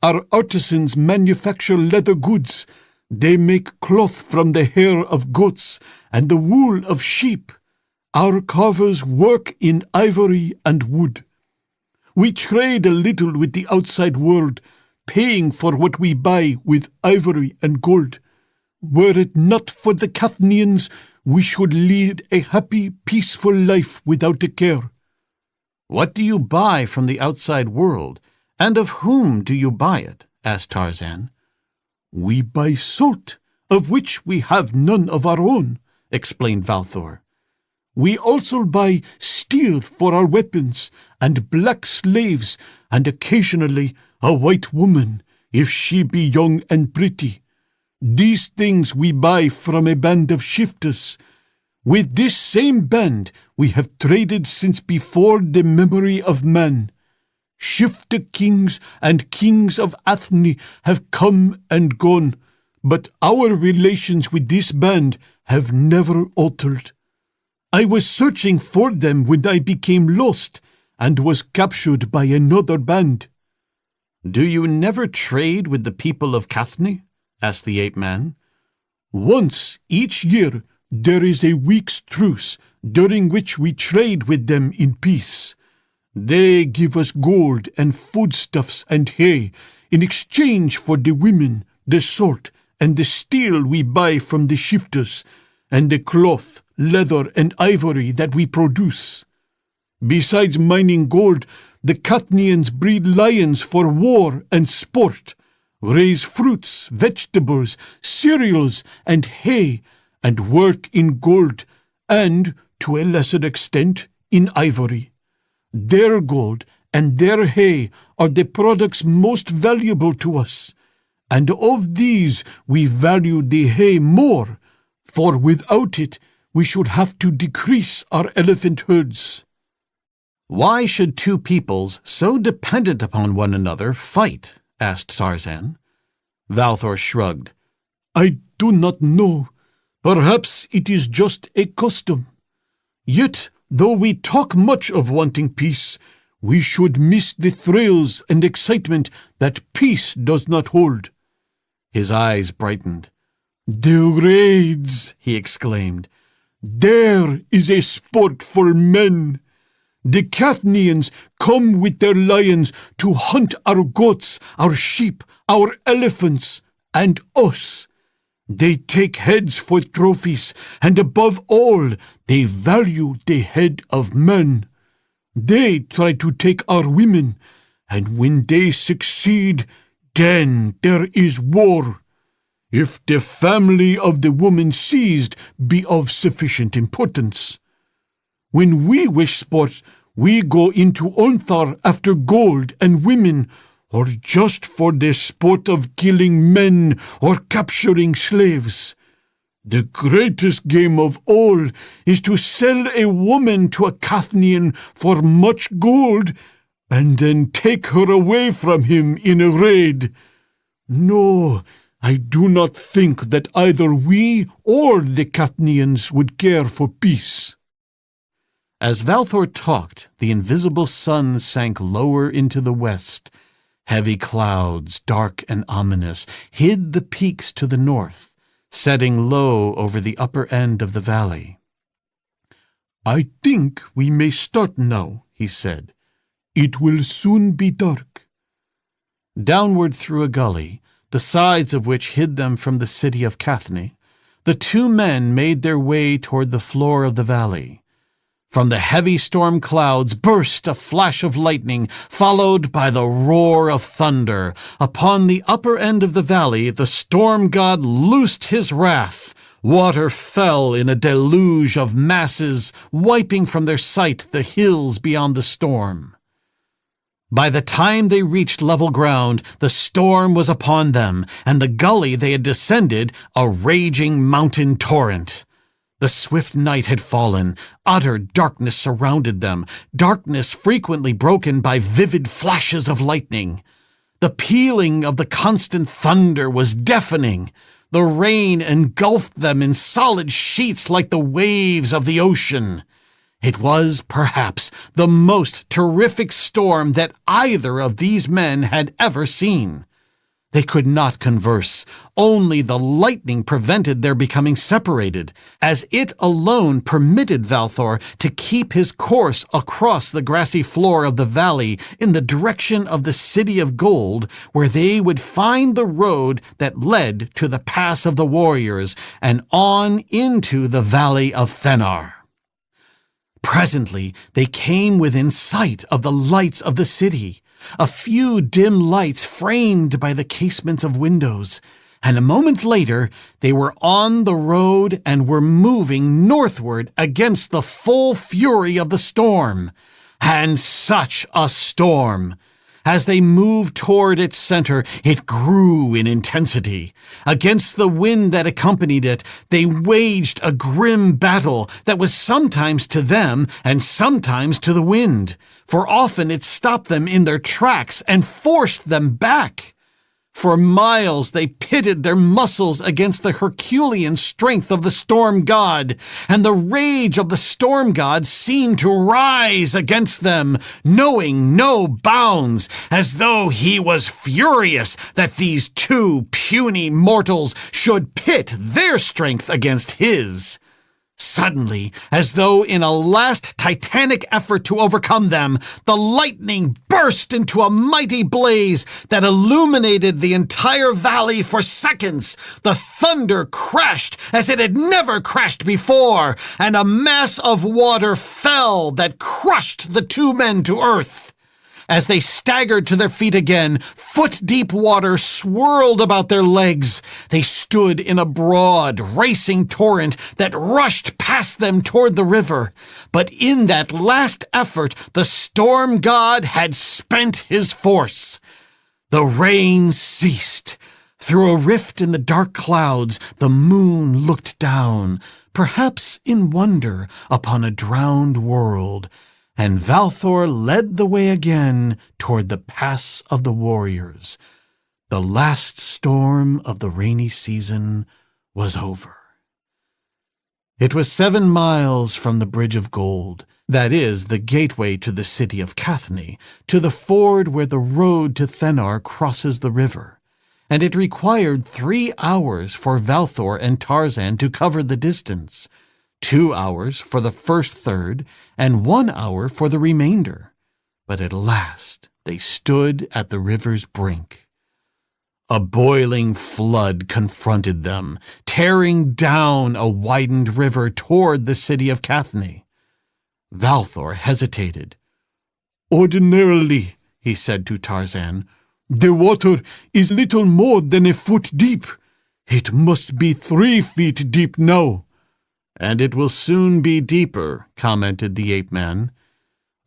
Our artisans manufacture leather goods. They make cloth from the hair of goats and the wool of sheep. Our carvers work in ivory and wood. We trade a little with the outside world, paying for what we buy with ivory and gold. Were it not for the Cathnians, we should lead a happy, peaceful life without a care." "What do you buy from the outside world, "And of whom do you buy it?" asked Tarzan. "We buy salt, of which we have none of our own," explained Valthor. "We also buy steel for our weapons, and black slaves, and occasionally a white woman, if she be young and pretty. These things we buy from a band of shifters. With this same band we have traded since before the memory of man. Shifter kings and kings of Athni have come and gone, but our relations with this band have never altered. I was searching for them when I became lost and was captured by another band." "Do you never trade with the people of Cathni?" asked the ape-man. "Once each year there is a week's truce, during which we trade with them in peace. They give us gold and foodstuffs and hay in exchange for the women, the salt, and the steel we buy from the shifters, and the cloth, leather, and ivory that we produce. Besides mining gold, the Cathnians breed lions for war and sport, raise fruits, vegetables, cereals, and hay, and work in gold, and, to a lesser extent, in ivory. Their gold and their hay are the products most valuable to us, and of these we value the hay more, for without it we should have to decrease our elephant herds." "Why should two peoples so dependent upon one another fight?" asked Tarzan. Valthor shrugged. "I do not know. Perhaps it is just a custom. Yet, though we talk much of wanting peace, we should miss the thrills and excitement that peace does not hold." His eyes brightened. "The raids!" he exclaimed. "There is a sport for men. The Cathnians come with their lions to hunt our goats, our sheep, our elephants, and us. They take heads for trophies, and above all, they value the head of man. They try to take our women, and when they succeed, then there is war. If the family of the woman seized be of sufficient importance. When we wish sport, we go into Onthar after gold and women, or just for the sport of killing men or capturing slaves. The greatest game of all is to sell a woman to a Cathnian for much gold, and then take her away from him in a raid. No, I do not think that either we or the Cathnians would care for peace." As Valthor talked, the invisible sun sank lower into the west. Heavy clouds, dark and ominous, hid the peaks to the north, setting low over the upper end of the valley. "I think we may start now," he said. "It will soon be dark." Downward through a gully, the sides of which hid them from the city of Cathni, the two men made their way toward the floor of the valley. From the heavy storm clouds burst a flash of lightning, followed by the roar of thunder. Upon the upper end of the valley, the storm god loosed his wrath. Water fell in a deluge of masses, wiping from their sight the hills beyond the storm. By the time they reached level ground, the storm was upon them, and the gully they had descended a raging mountain torrent. The swift night had fallen. Utter darkness surrounded them, darkness frequently broken by vivid flashes of lightning. The pealing of the constant thunder was deafening. The rain engulfed them in solid sheets like the waves of the ocean. It was, perhaps, the most terrific storm that either of these men had ever seen. They could not converse. Only the lightning prevented their becoming separated, as it alone permitted Valthor to keep his course across the grassy floor of the valley in the direction of the City of Gold, where they would find the road that led to the Pass of the Warriors and on into the Valley of Thenar. Presently they came within sight of the lights of the city. a few dim lights framed by the casements of windows, and a moment later they were on the road and were moving northward against the full fury of the storm. And such a storm! As they moved toward its center, it grew in intensity. Against the wind that accompanied it, they waged a grim battle that was sometimes to them and sometimes to the wind, for often it stopped them in their tracks and forced them back. For miles they pitted their muscles against the Herculean strength of the storm god, and the rage of the storm god seemed to rise against them, knowing no bounds, as though he was furious that these two puny mortals should pit their strength against his. Suddenly, as though in a last titanic effort to overcome them, the lightning burst into a mighty blaze that illuminated the entire valley for seconds. The thunder crashed as it had never crashed before, and a mass of water fell that crushed the two men to earth. As they staggered to their feet again, foot-deep water swirled about their legs. They stood in a broad, racing torrent that rushed past them toward the river. But in that last effort, the storm god had spent his force. The rain ceased. Through a rift in the dark clouds, the moon looked down, perhaps in wonder, upon a drowned world, and Valthor led the way again toward the Pass of the Warriors. The last storm of the rainy season was over. It was 7 miles from the Bridge of Gold, that is, the gateway to the city of Cathne, to the ford where the road to Thennar crosses the river, and it required 3 hours for Valthor and Tarzan to cover the distance, 2 hours for the first third, and 1 hour for the remainder. But at last they stood at the river's brink. A boiling flood confronted them, tearing down a widened river toward the city of Cathne. Valthor hesitated. "Ordinarily," he said to Tarzan, "the water is little more than a foot deep. It must be 3 feet deep now." "And it will soon be deeper," commented the ape-man.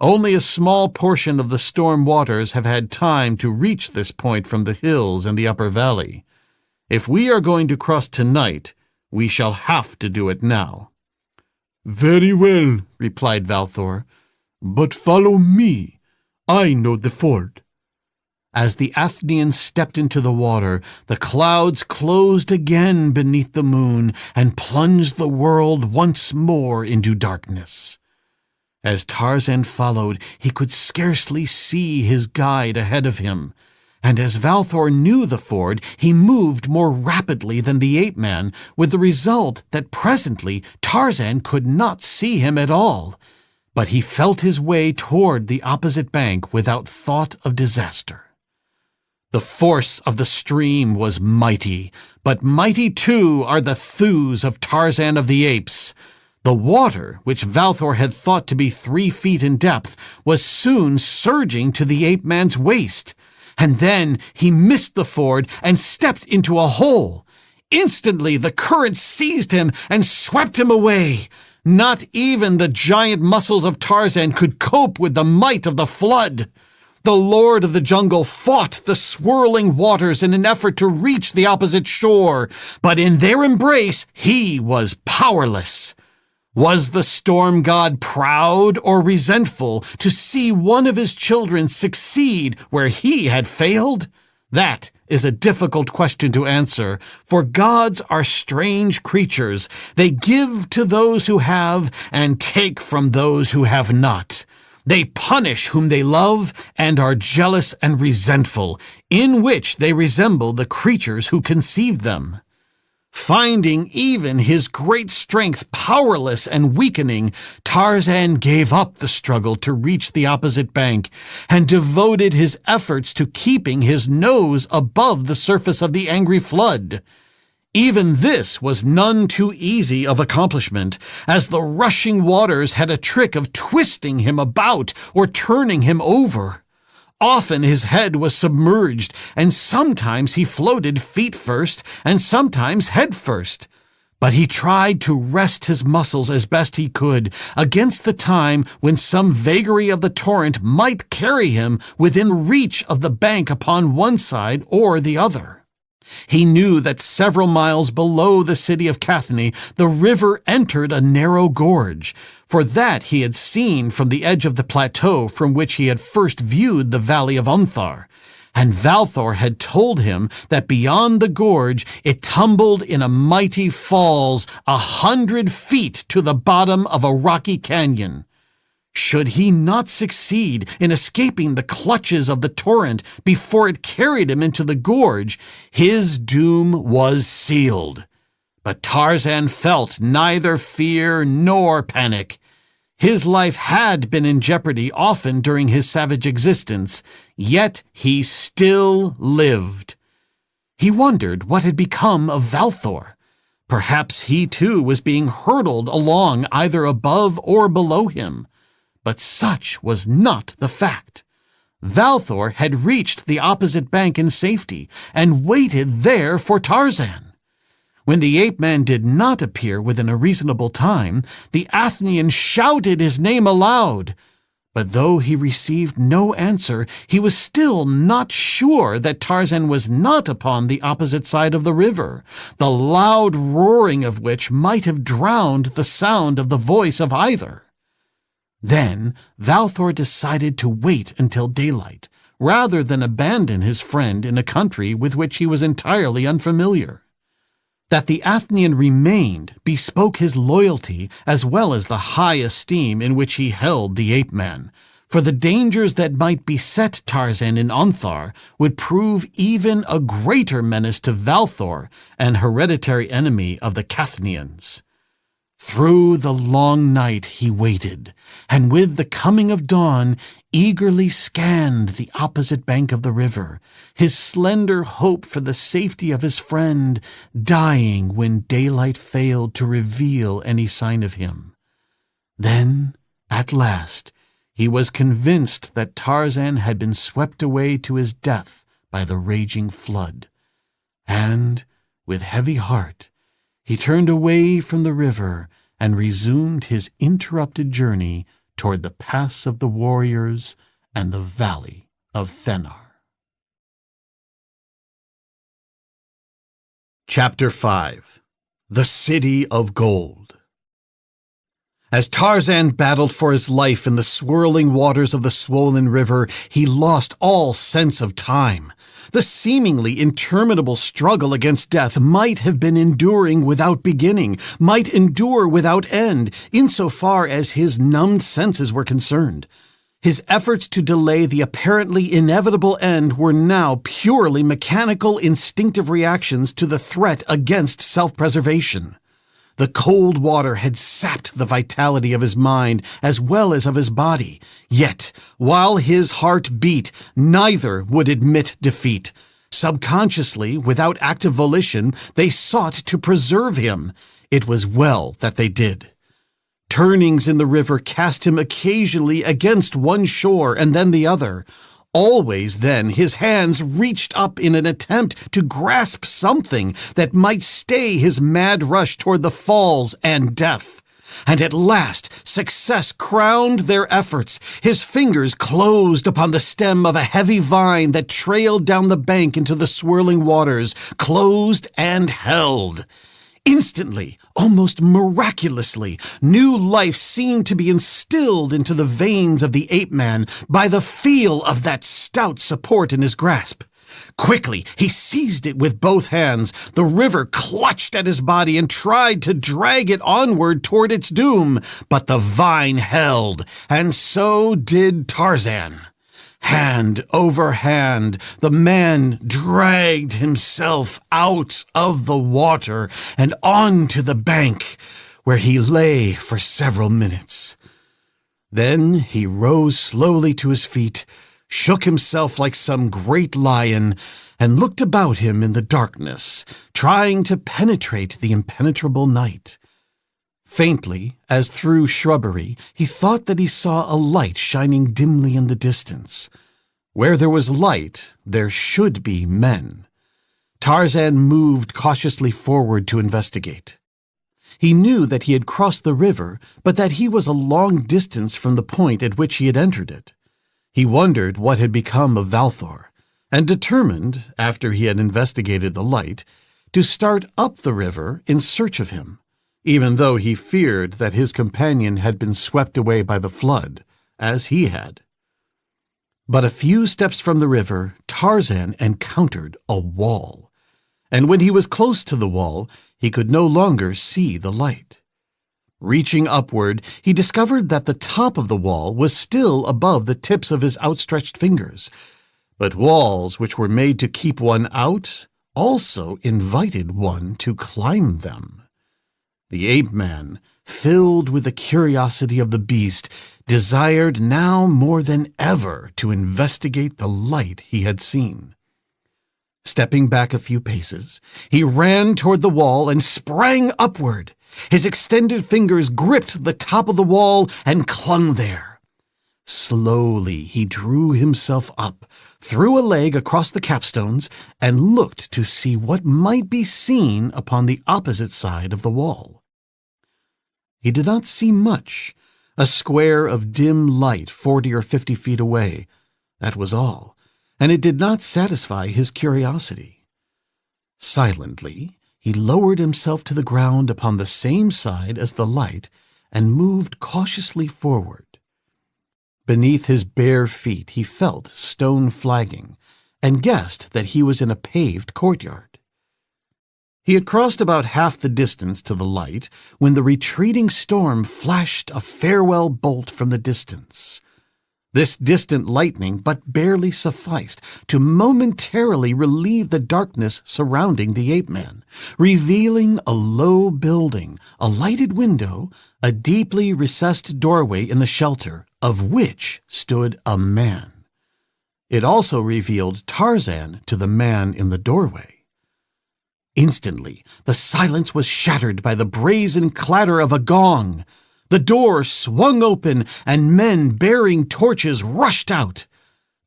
"Only a small portion of the storm waters have had time to reach this point from the hills and the upper valley. If we are going to cross tonight, we shall have to do it now." "Very well," replied Valthor, "but follow me. I know the ford." As the Athenians stepped into the water, the clouds closed again beneath the moon and plunged the world once more into darkness. As Tarzan followed, he could scarcely see his guide ahead of him, and as Valthor knew the ford, he moved more rapidly than the ape-man, with the result that presently Tarzan could not see him at all. But he felt his way toward the opposite bank without thought of disaster. The force of the stream was mighty, but mighty too are the thews of Tarzan of the Apes. The water, which Valthor had thought to be 3 feet in depth, was soon surging to the ape-man's waist, and then he missed the ford and stepped into a hole. Instantly the current seized him and swept him away. Not even the giant muscles of Tarzan could cope with the might of the flood. The Lord of the Jungle fought the swirling waters in an effort to reach the opposite shore, but in their embrace he was powerless. Was the storm god proud or resentful to see one of his children succeed where he had failed? That is a difficult question to answer, for gods are strange creatures. They give to those who have and take from those who have not. They punish whom they love and are jealous and resentful, in which they resemble the creatures who conceived them. Finding even his great strength powerless and weakening, Tarzan gave up the struggle to reach the opposite bank and devoted his efforts to keeping his nose above the surface of the angry flood. Even this was none too easy of accomplishment, as the rushing waters had a trick of twisting him about or turning him over. Often his head was submerged, and sometimes he floated feet first and sometimes head first. But he tried to rest his muscles as best he could against the time when some vagary of the torrent might carry him within reach of the bank upon one side or the other. He knew that several miles below the city of Cathany the river entered a narrow gorge, for that he had seen from the edge of the plateau from which he had first viewed the valley of Unthar. And Valthor had told him that beyond the gorge it tumbled in a mighty falls 100 feet to the bottom of a rocky canyon. Should he not succeed in escaping the clutches of the torrent before it carried him into the gorge, his doom was sealed. But Tarzan felt neither fear nor panic. His life had been in jeopardy often during his savage existence, yet he still lived. He wondered what had become of Valthor. Perhaps he too was being hurtled along either above or below him. But such was not the fact. Valthor had reached the opposite bank in safety and waited there for Tarzan. When the ape-man did not appear within a reasonable time, the Athenian shouted his name aloud. But though he received no answer, he was still not sure that Tarzan was not upon the opposite side of the river, the loud roaring of which might have drowned the sound of the voice of either. Then Valthor decided to wait until daylight, rather than abandon his friend in a country with which he was entirely unfamiliar. That the Athenian remained bespoke his loyalty as well as the high esteem in which he held the ape-man, for the dangers that might beset Tarzan in Unthar would prove even a greater menace to Valthor, an hereditary enemy of the Cathanians. Through the long night he waited, and with the coming of dawn eagerly scanned the opposite bank of the river, his slender hope for the safety of his friend dying when daylight failed to reveal any sign of him. Then, at last, he was convinced that Tarzan had been swept away to his death by the raging flood, and, with heavy heart, he turned away from the river and resumed his interrupted journey toward the Pass of the Warriors and the Valley of Thennar. Chapter 5. The City of Gold. As Tarzan battled for his life in the swirling waters of the swollen river, he lost all sense of time. The seemingly interminable struggle against death might have been enduring without beginning, might endure without end, insofar as his numbed senses were concerned. His efforts to delay the apparently inevitable end were now purely mechanical, instinctive reactions to the threat against self-preservation. The cold water had sapped the vitality of his mind as well as of his body. Yet, while his heart beat, neither would admit defeat. Subconsciously, without active volition, they sought to preserve him. It was well that they did. Turnings in the river cast him occasionally against one shore and then the other. Always then his hands reached up in an attempt to grasp something that might stay his mad rush toward the falls and death. And at last success crowned their efforts. His fingers closed upon the stem of a heavy vine that trailed down the bank into the swirling waters, closed and held. Instantly, almost miraculously, new life seemed to be instilled into the veins of the ape-man by the feel of that stout support in his grasp. Quickly, he seized it with both hands. The river clutched at his body and tried to drag it onward toward its doom, but the vine held, and so did Tarzan. Hand over hand, the man dragged himself out of the water and onto the bank, where he lay for several minutes. Then he rose slowly to his feet, shook himself like some great lion, and looked about him in the darkness, trying to penetrate the impenetrable night. Faintly, as through shrubbery, he thought that he saw a light shining dimly in the distance. Where there was light, there should be men. Tarzan moved cautiously forward to investigate. He knew that he had crossed the river, but that he was a long distance from the point at which he had entered it. He wondered what had become of Valthor, and determined, after he had investigated the light, to start up the river in search of him, even though he feared that his companion had been swept away by the flood, as he had. But a few steps from the river, Tarzan encountered a wall, and when he was close to the wall, he could no longer see the light. Reaching upward, he discovered that the top of the wall was still above the tips of his outstretched fingers, but walls which were made to keep one out also invited one to climb them. The ape-man, filled with the curiosity of the beast, desired now more than ever to investigate the light he had seen. Stepping back a few paces, he ran toward the wall and sprang upward. His extended fingers gripped the top of the wall and clung there. Slowly he drew himself up, threw a leg across the capstones, and looked to see what might be seen upon the opposite side of the wall. He did not see much, a square of dim light 40 or 50 feet away. That was all, and it did not satisfy his curiosity. Silently, he lowered himself to the ground upon the same side as the light and moved cautiously forward. Beneath his bare feet he felt stone flagging, and guessed that he was in a paved courtyard. He had crossed about half the distance to the light when the retreating storm flashed a farewell bolt from the distance. This distant lightning but barely sufficed to momentarily relieve the darkness surrounding the ape-man, revealing a low building, a lighted window, a deeply recessed doorway in the shelter, of which stood a man. It also revealed Tarzan to the man in the doorway. Instantly, the silence was shattered by the brazen clatter of a gong. The door swung open, and men bearing torches rushed out.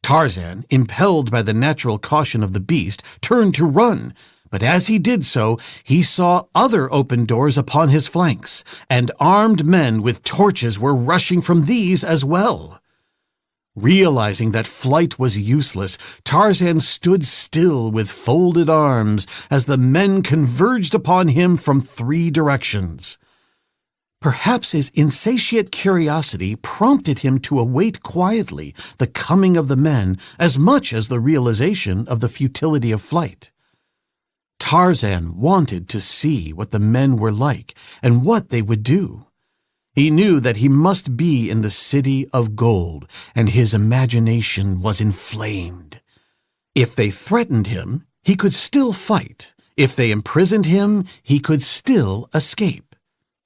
Tarzan, impelled by the natural caution of the beast, turned to run, but as he did so, he saw other open doors upon his flanks, and armed men with torches were rushing from these as well. Realizing that flight was useless, Tarzan stood still with folded arms as the men converged upon him from 3 directions. Perhaps his insatiate curiosity prompted him to await quietly the coming of the men as much as the realization of the futility of flight. Tarzan wanted to see what the men were like and what they would do. He knew that he must be in the city of gold, and his imagination was inflamed. If they threatened him, he could still fight. If they imprisoned him, he could still escape.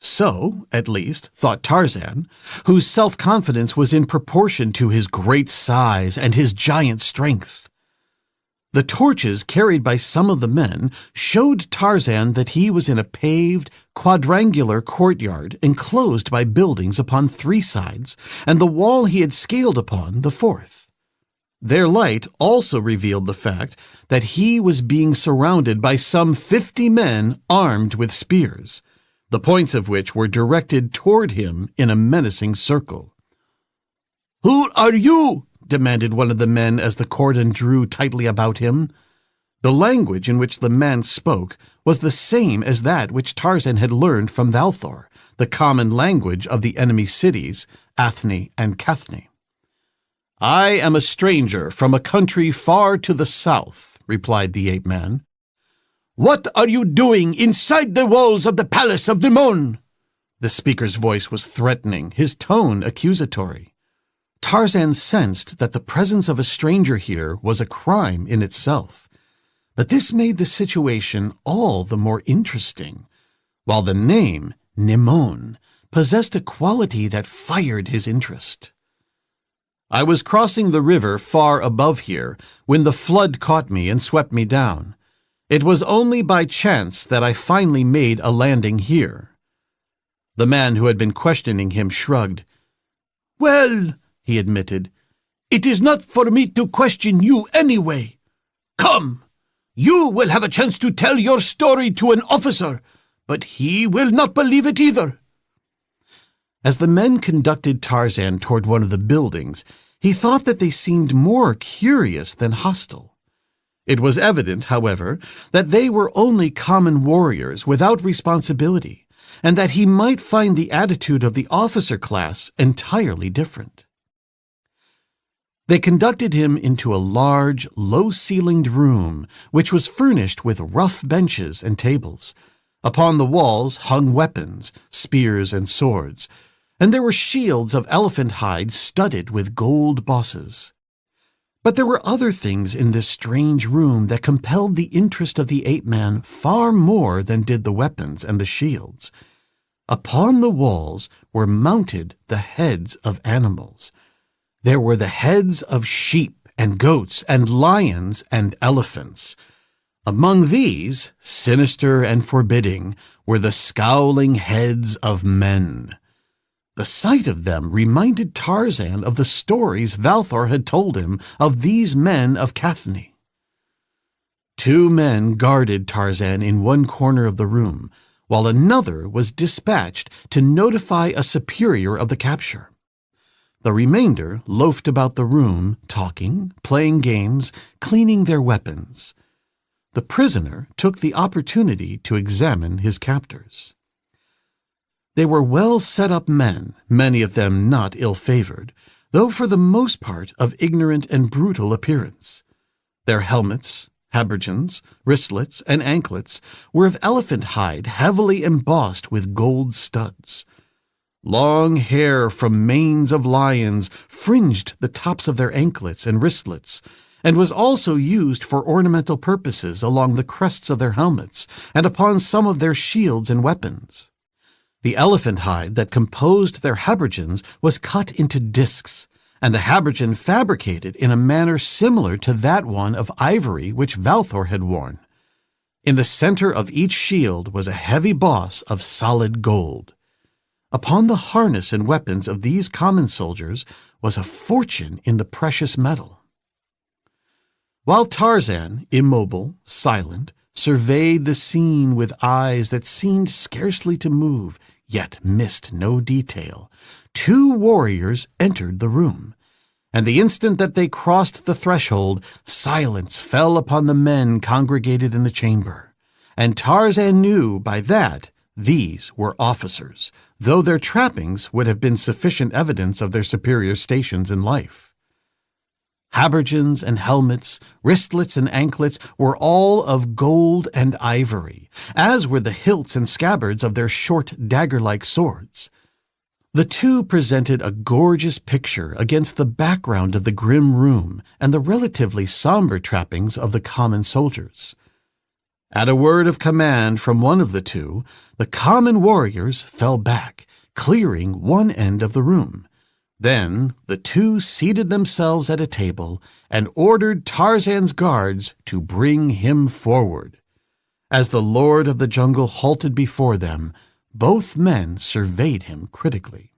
So, at least, thought Tarzan, whose self-confidence was in proportion to his great size and his giant strength. The torches carried by some of the men showed Tarzan that he was in a paved, quadrangular courtyard enclosed by buildings upon 3 sides, and the wall he had scaled upon the 4th. Their light also revealed the fact that he was being surrounded by some 50 men armed with spears, the points of which were directed toward him in a menacing circle. "Who are you?" demanded one of the men as the cordon drew tightly about him. The language in which the man spoke was the same as that which Tarzan had learned from Valthor, the common language of the enemy cities, Athne and Kathne. "I am a stranger from a country far to the south," replied the ape-man. "What are you doing inside the walls of the palace of Nimon?" The speaker's voice was threatening, his tone accusatory. Tarzan sensed that the presence of a stranger here was a crime in itself, but this made the situation all the more interesting, while the name, Nimon, possessed a quality that fired his interest. "I was crossing the river far above here when the flood caught me and swept me down. It was only by chance that I finally made a landing here." The man who had been questioning him shrugged. "Well," he admitted, It is not for me to question you anyway. Come, you will have a chance to tell your story to an officer, but he will not believe it either." As the men conducted Tarzan toward one of the buildings, he thought that they seemed more curious than hostile. It was evident, however, that they were only common warriors without responsibility, and that he might find the attitude of the officer class entirely different. They conducted him into a large, low-ceilinged room, which was furnished with rough benches and tables. Upon the walls hung weapons, spears and swords, and there were shields of elephant hide studded with gold bosses. But there were other things in this strange room that compelled the interest of the ape-man far more than did the weapons and the shields. Upon the walls were mounted the heads of animals. There were the heads of sheep and goats and lions and elephants. Among these, sinister and forbidding, were the scowling heads of men. The sight of them reminded Tarzan of the stories Valthor had told him of these men of Cathni. 2 men guarded Tarzan in one corner of the room, while another was dispatched to notify a superior of the capture. The remainder loafed about the room, talking, playing games, cleaning their weapons. The prisoner took the opportunity to examine his captors. They were well-set-up men, many of them not ill-favored, though for the most part of ignorant and brutal appearance. Their helmets, habergeons, wristlets, and anklets were of elephant hide heavily embossed with gold studs. Long hair from manes of lions fringed the tops of their anklets and wristlets, and was also used for ornamental purposes along the crests of their helmets and upon some of their shields and weapons. The elephant hide that composed their habergeons was cut into discs, and the habergeon fabricated in a manner similar to that one of ivory which Valthor had worn. In the center of each shield was a heavy boss of solid gold. Upon the harness and weapons of these common soldiers was a fortune in the precious metal. While Tarzan, immobile, silent, surveyed the scene with eyes that seemed scarcely to move, yet missed no detail, 2 warriors entered the room, and the instant that they crossed the threshold, silence fell upon the men congregated in the chamber, and Tarzan knew by that these were officers, though their trappings would have been sufficient evidence of their superior stations in life. Habergeons and helmets, wristlets and anklets were all of gold and ivory, as were the hilts and scabbards of their short dagger-like swords. The 2 presented a gorgeous picture against the background of the grim room and the relatively somber trappings of the common soldiers. At a word of command from one of the 2, the common warriors fell back, clearing one end of the room. Then the 2 seated themselves at a table and ordered Tarzan's guards to bring him forward. As the lord of the jungle halted before them, both men surveyed him critically.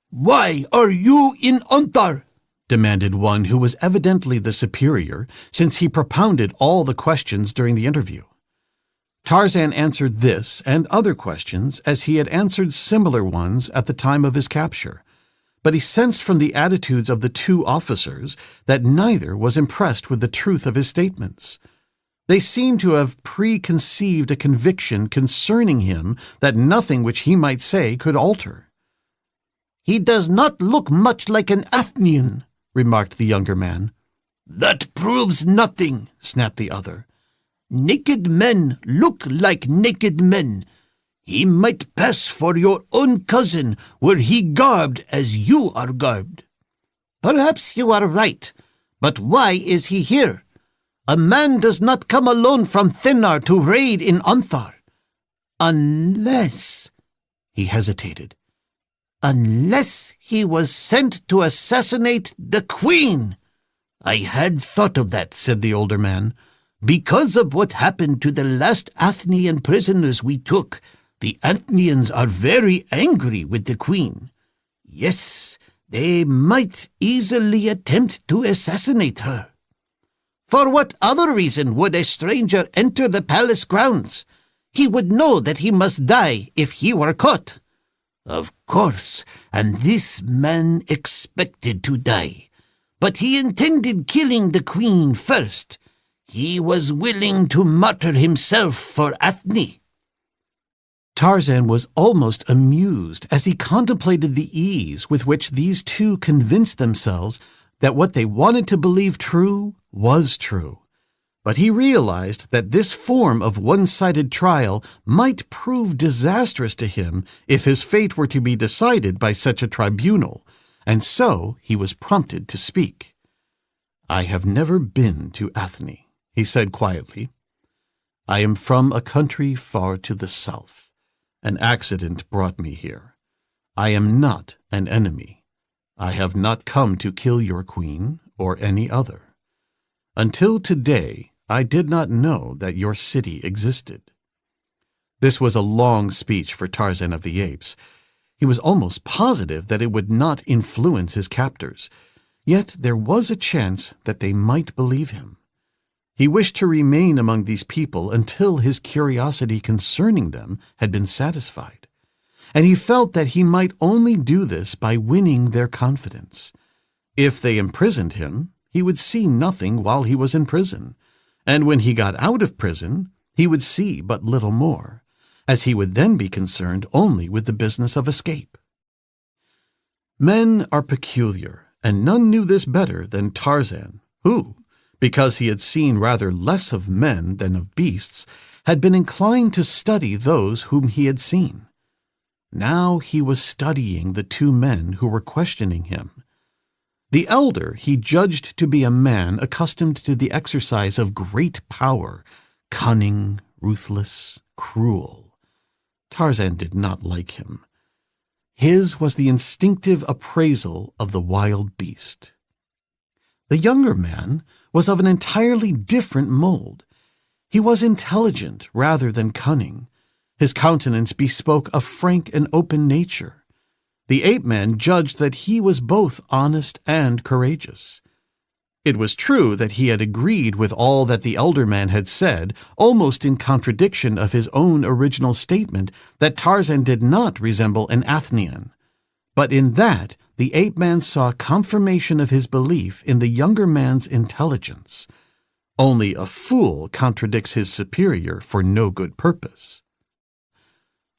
"Why are you in Antar?" demanded one who was evidently the superior, since he propounded all the questions during the interview. Tarzan answered this and other questions as he had answered similar ones at the time of his capture, but he sensed from the attitudes of the 2 officers that neither was impressed with the truth of his statements. They seemed to have preconceived a conviction concerning him that nothing which he might say could alter. "He does not look much like an Athenian," remarked the younger man. "That proves nothing," snapped the other. "Naked men look like naked men. He might pass for your own cousin were he garbed as you are garbed." "Perhaps you are right, but why is he here? A man does not come alone from Thinnar to raid in Anthar. Unless," he hesitated, "unless he was sent to assassinate the queen." "I had thought of that," said the older man. "Because of what happened to the last Athenian prisoners we took, the Athenians are very angry with the queen. Yes, They might easily attempt to assassinate her. For what other reason would a stranger enter the palace grounds? He would know that he must die if he were caught. Of course, and this man expected to die. But he intended killing the queen first. He was willing to martyr himself for Athne. Tarzan was almost amused as he contemplated the ease with which these two convinced themselves that what they wanted to believe true was true. But he realized that this form of one-sided trial might prove disastrous to him if his fate were to be decided by such a tribunal, and so he was prompted to speak. "I have never been to Athene," he said quietly. "I am from a country far to the south. An accident brought me here. I am not an enemy. I have not come to kill your queen or any other. Until today, I did not know that your city existed." This was a long speech for Tarzan of the Apes. He was almost positive that it would not influence his captors, yet there was a chance that they might believe him. He wished to remain among these people until his curiosity concerning them had been satisfied, and he felt that he might only do this by winning their confidence. If they imprisoned him, he would see nothing while he was in prison, and when he got out of prison, he would see but little more, as he would then be concerned only with the business of escape. Men are peculiar, and none knew this better than Tarzan, who, because he had seen rather less of men than of beasts, had been inclined to study those whom he had seen. Now he was studying the two men who were questioning him. The elder he judged to be a man accustomed to the exercise of great power, cunning, ruthless, cruel. Tarzan did not like him. His was the instinctive appraisal of the wild beast. The younger man was of an entirely different mold. He was intelligent rather than cunning. His countenance bespoke a frank and open nature. The ape-man judged that he was both honest and courageous. It was true that he had agreed with all that the elder man had said, almost in contradiction of his own original statement that Tarzan did not resemble an Athenian. But in that, the ape-man saw confirmation of his belief in the younger man's intelligence. Only a fool contradicts his superior for no good purpose.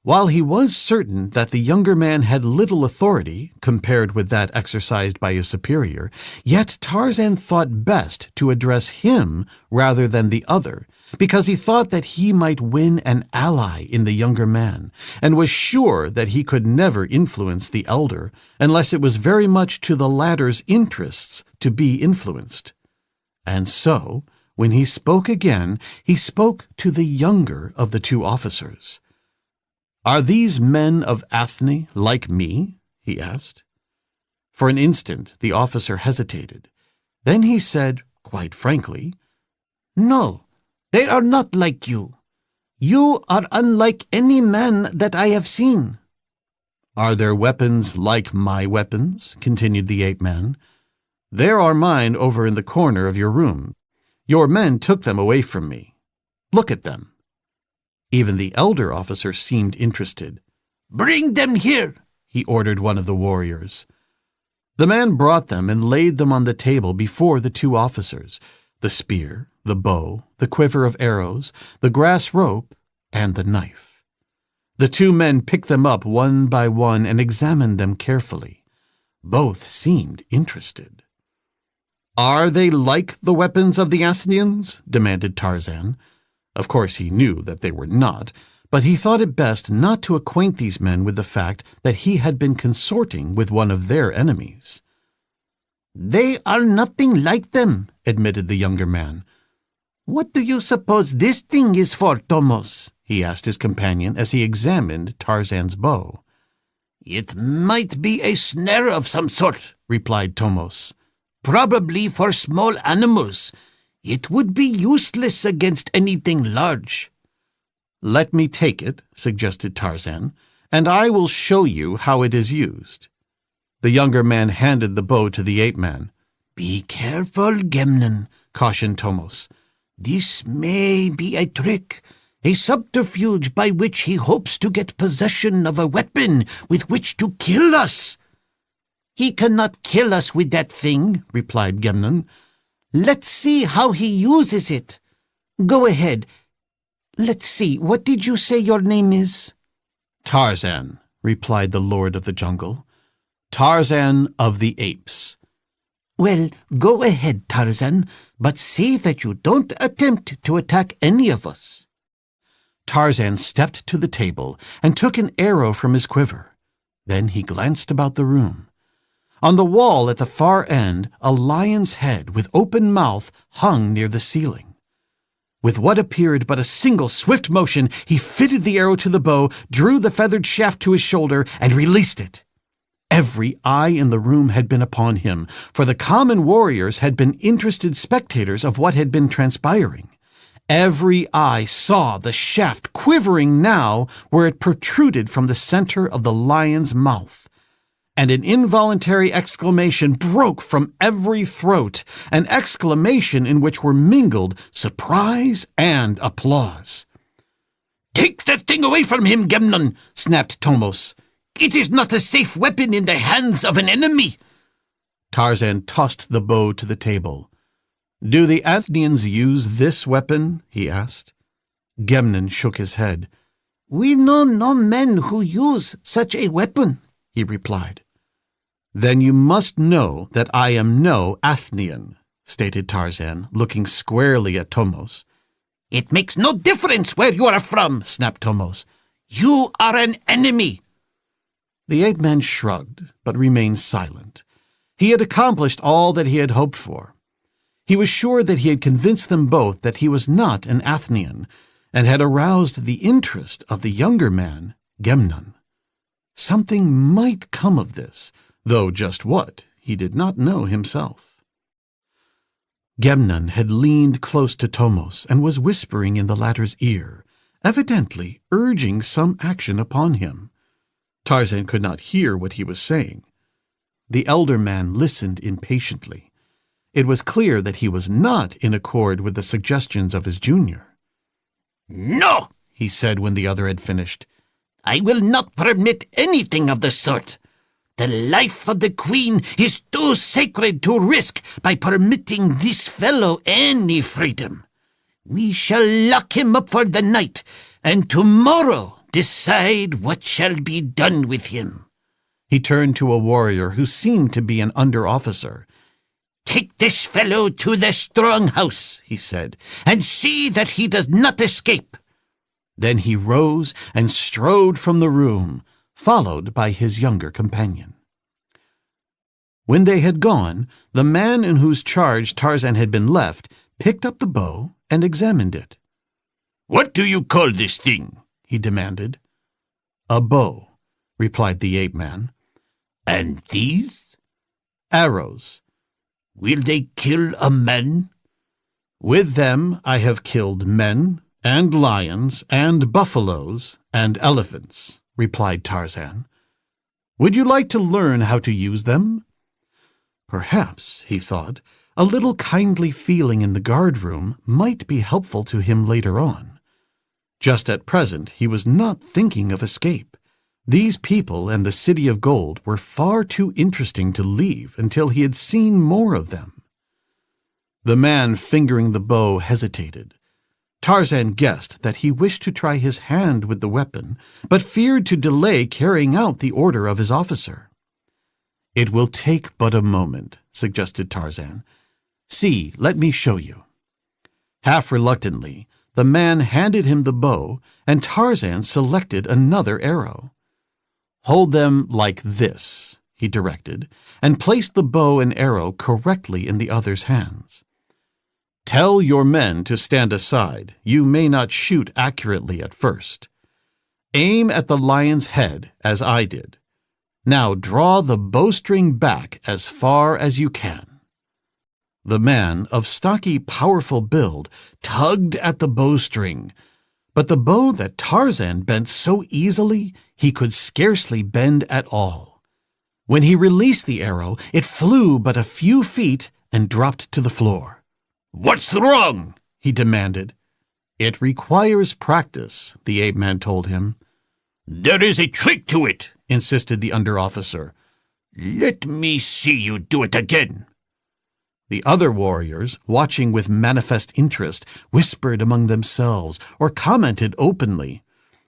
While he was certain that the younger man had little authority compared with that exercised by his superior, yet Tarzan thought best to address him rather than the other, because he thought that he might win an ally in the younger man, and was sure that he could never influence the elder unless it was very much to the latter's interests to be influenced. And so, when he spoke again, he spoke to the younger of the two officers. "Are these men of Athene like me?" he asked. For an instant the officer hesitated. Then he said, quite frankly, "No, they are not like you. You are unlike any man that I have seen." "Are their weapons like my weapons?" continued the ape-man. "There are mine over in the corner of your room. Your men took them away from me. Look at them." Even the elder officer seemed interested. "Bring them here," he ordered one of the warriors. The man brought them and laid them on the table before the two officers, the spear, the bow, the quiver of arrows, the grass rope, and the knife. The two men picked them up one by one and examined them carefully. Both seemed interested. "Are they like the weapons of the Athenians?" demanded Tarzan. Of course he knew that they were not, but he thought it best not to acquaint these men with the fact that he had been consorting with one of their enemies. "They are nothing like them," admitted the younger man. "What do you suppose this thing is for, Tomos?" he asked his companion as he examined Tarzan's bow. "It might be a snare of some sort," replied Tomos. "Probably for small animals. It would be useless against anything large." "Let me take it," suggested Tarzan, "and I will show you how it is used." The younger man handed the bow to the ape-man. "Be careful, Gemnon," cautioned Tomos. "This may be a trick, a subterfuge by which he hopes to get possession of a weapon with which to kill us." "He cannot kill us with that thing," replied Gemnon. "Let's see how he uses it. Go ahead. Let's see, what did you say your name is?" "Tarzan," replied the Lord of the Jungle. "Tarzan of the Apes." "Well, go ahead, Tarzan, but see that you don't attempt to attack any of us." Tarzan stepped to the table and took an arrow from his quiver. Then he glanced about the room. On the wall at the far end, a lion's head with open mouth hung near the ceiling. With what appeared but a single swift motion, he fitted the arrow to the bow, drew the feathered shaft to his shoulder, and released it. Every eye in the room had been upon him, for the common warriors had been interested spectators of what had been transpiring. Every eye saw the shaft quivering now where it protruded from the center of the lion's mouth. And an involuntary exclamation broke from every throat, an exclamation in which were mingled surprise and applause. "Take that thing away from him, Gemnon," snapped Tomos. "It is not a safe weapon in the hands of an enemy." Tarzan tossed the bow to the table. "Do the Athenians use this weapon?" he asked. Gemnon shook his head. "We know no men who use such a weapon," he replied. "Then you must know that I am no Athenian," stated Tarzan, looking squarely at Tomos. "It makes no difference where you are from," snapped Tomos. "You are an enemy." The ape-man shrugged, but remained silent. He had accomplished all that he had hoped for. He was sure that he had convinced them both that he was not an Athenian, and had aroused the interest of the younger man, Gemnon. Something might come of this, though just what, he did not know himself. Gemnon had leaned close to Tomos and was whispering in the latter's ear, evidently urging some action upon him. Tarzan could not hear what he was saying. The elder man listened impatiently. It was clear that he was not in accord with the suggestions of his junior. "No," he said when the other had finished. "I will not permit anything of the sort. The life of the queen is too sacred to risk by permitting this fellow any freedom. We shall lock him up for the night, and tomorrow decide what shall be done with him." He turned to a warrior who seemed to be an under-officer. "Take this fellow to the strong house," he said, "and see that he does not escape." Then he rose and strode from the room, followed by his younger companion. When they had gone, the man in whose charge Tarzan had been left picked up the bow and examined it. "What do you call this thing?" he demanded. "A bow," replied the ape-man. "And these?" "Arrows." "Will they kill a man?" "With them I have killed men, and lions, and buffaloes, and elephants," replied Tarzan. "Would you like to learn how to use them?" Perhaps, he thought, a little kindly feeling in the guard-room might be helpful to him later on. Just at present he was not thinking of escape. These people and the City of Gold were far too interesting to leave until he had seen more of them. The man fingering the bow hesitated. Tarzan guessed that he wished to try his hand with the weapon, but feared to delay carrying out the order of his officer. "It will take but a moment," suggested Tarzan. "See, let me show you." Half reluctantly, the man handed him the bow, and Tarzan selected another arrow. "Hold them like this," he directed, and placed the bow and arrow correctly in the other's hands. "Tell your men to stand aside. You may not shoot accurately at first. Aim at the lion's head, as I did. Now draw the bowstring back as far as you can." The man, of stocky, powerful build, tugged at the bowstring, but the bow that Tarzan bent so easily he could scarcely bend at all. When he released the arrow, it flew but a few feet and dropped to the floor. "What's wrong?" he demanded. It requires practice, the ape-man told him. "There is a trick to it," insisted the under-officer. "Let me see you do it again." The other warriors, watching with manifest interest, whispered among themselves or commented openly.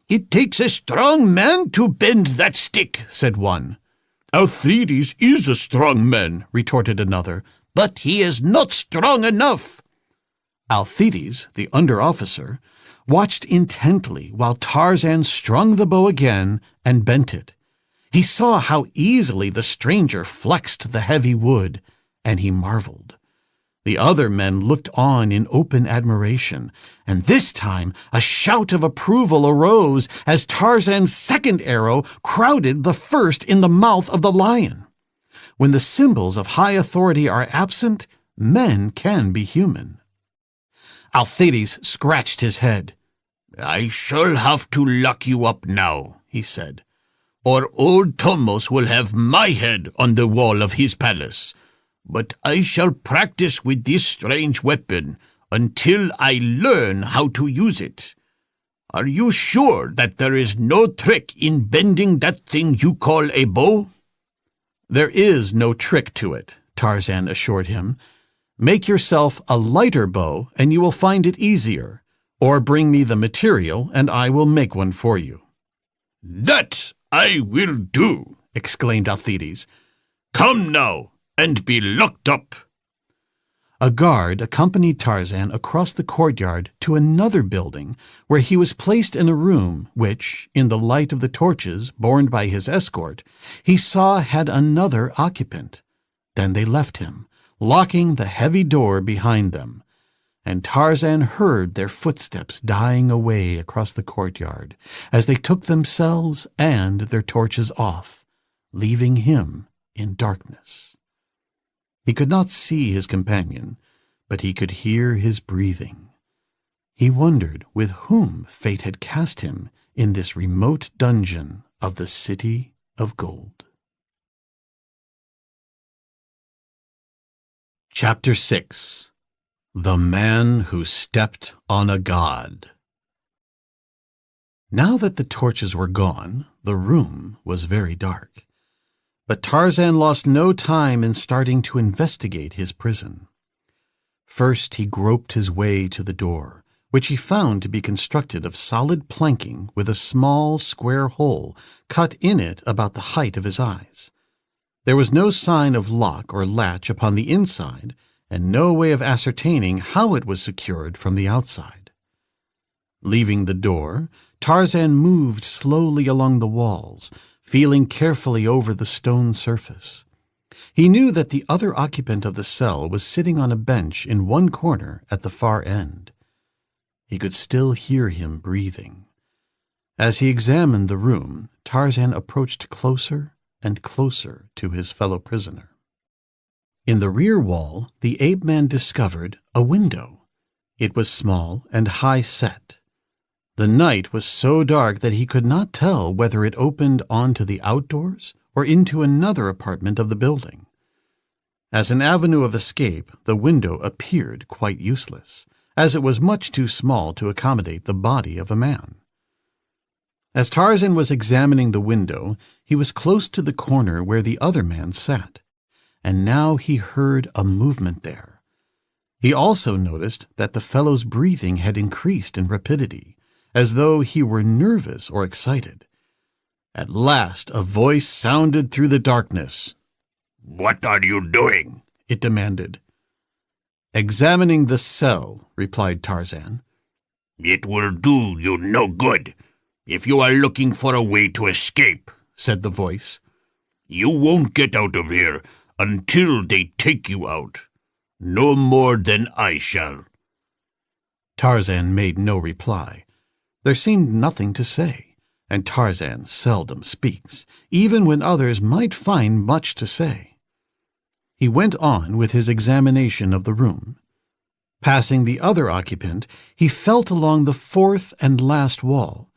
"It takes a strong man to bend that stick," said one. "Alcides is a strong man," retorted another. "But he is not strong enough." Alcides, the under-officer, watched intently while Tarzan strung the bow again and bent it. He saw how easily the stranger flexed the heavy wood, and he marveled. The other men looked on in open admiration, and this time a shout of approval arose as Tarzan's second arrow crowded the first in the mouth of the lion. When the symbols of high authority are absent, men can be human. Alcides scratched his head. "I shall have to lock you up now," he said, "or old Tomos will have my head on the wall of his palace. But I shall practice with this strange weapon until I learn how to use it. Are you sure that there is no trick in bending that thing you call a bow?" "There is no trick to it," Tarzan assured him. "Make yourself a lighter bow and you will find it easier, or bring me the material and I will make one for you." "That I will do," exclaimed Alcides. "Come now and be locked up." A guard accompanied Tarzan across the courtyard to another building where he was placed in a room which, in the light of the torches borne by his escort, he saw had another occupant. Then they left him, locking the heavy door behind them, and Tarzan heard their footsteps dying away across the courtyard as they took themselves and their torches off, leaving him in darkness. He could not see his companion, but he could hear his breathing. He wondered with whom fate had cast him in this remote dungeon of the City of Gold. Chapter 6. The Man Who Stepped on a God. Now that the torches were gone, the room was very dark. But Tarzan lost no time in starting to investigate his prison. First, he groped his way to the door, which he found to be constructed of solid planking with a small square hole cut in it about the height of his eyes. There was no sign of lock or latch upon the inside, and no way of ascertaining how it was secured from the outside. Leaving the door, Tarzan moved slowly along the walls, feeling carefully over the stone surface. He knew that the other occupant of the cell was sitting on a bench in one corner at the far end. He could still hear him breathing. As he examined the room, Tarzan approached closer and closer to his fellow prisoner. In the rear wall, the ape-man discovered a window. It was small and high-set. The night was so dark that he could not tell whether it opened onto the outdoors or into another apartment of the building. As an avenue of escape, the window appeared quite useless, as it was much too small to accommodate the body of a man. As Tarzan was examining the window, he was close to the corner where the other man sat, and now he heard a movement there. He also noticed that the fellow's breathing had increased in rapidity, as though he were nervous or excited. At last a voice sounded through the darkness. "What are you doing?" it demanded. "Examining the cell," replied Tarzan. "It will do you no good if you are looking for a way to escape," said the voice. "You won't get out of here until they take you out. No more than I shall." Tarzan made no reply. There seemed nothing to say, and Tarzan seldom speaks, even when others might find much to say. He went on with his examination of the room. Passing the other occupant, he felt along the fourth and last wall,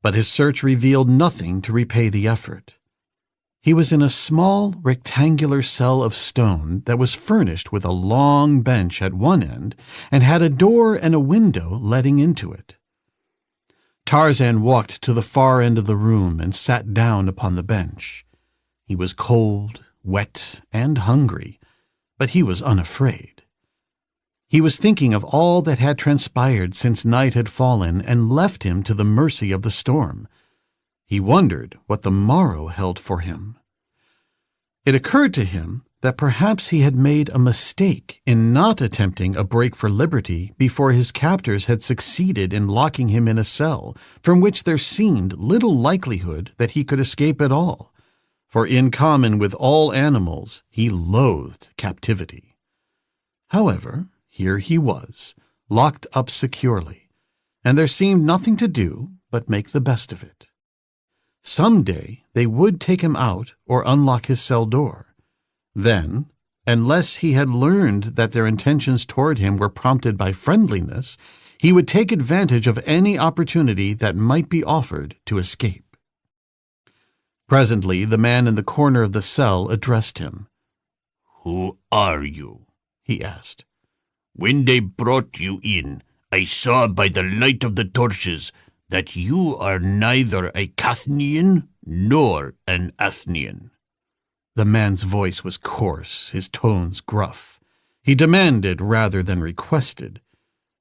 but his search revealed nothing to repay the effort. He was in a small rectangular cell of stone that was furnished with a long bench at one end and had a door and a window letting into it. Tarzan walked to the far end of the room and sat down upon the bench. He was cold, wet, and hungry, but he was unafraid. He was thinking of all that had transpired since night had fallen and left him to the mercy of the storm. He wondered what the morrow held for him. It occurred to him that perhaps he had made a mistake in not attempting a break for liberty before his captors had succeeded in locking him in a cell from which there seemed little likelihood that he could escape at all, for in common with all animals he loathed captivity. However, here he was, locked up securely, and there seemed nothing to do but make the best of it. Some day they would take him out or unlock his cell door. Then, unless he had learned that their intentions toward him were prompted by friendliness, he would take advantage of any opportunity that might be offered to escape. Presently, the man in the corner of the cell addressed him. "Who are you?" he asked. "When they brought you in, I saw by the light of the torches that you are neither a Cathnian nor an Athnian." The man's voice was coarse, his tones gruff. He demanded rather than requested.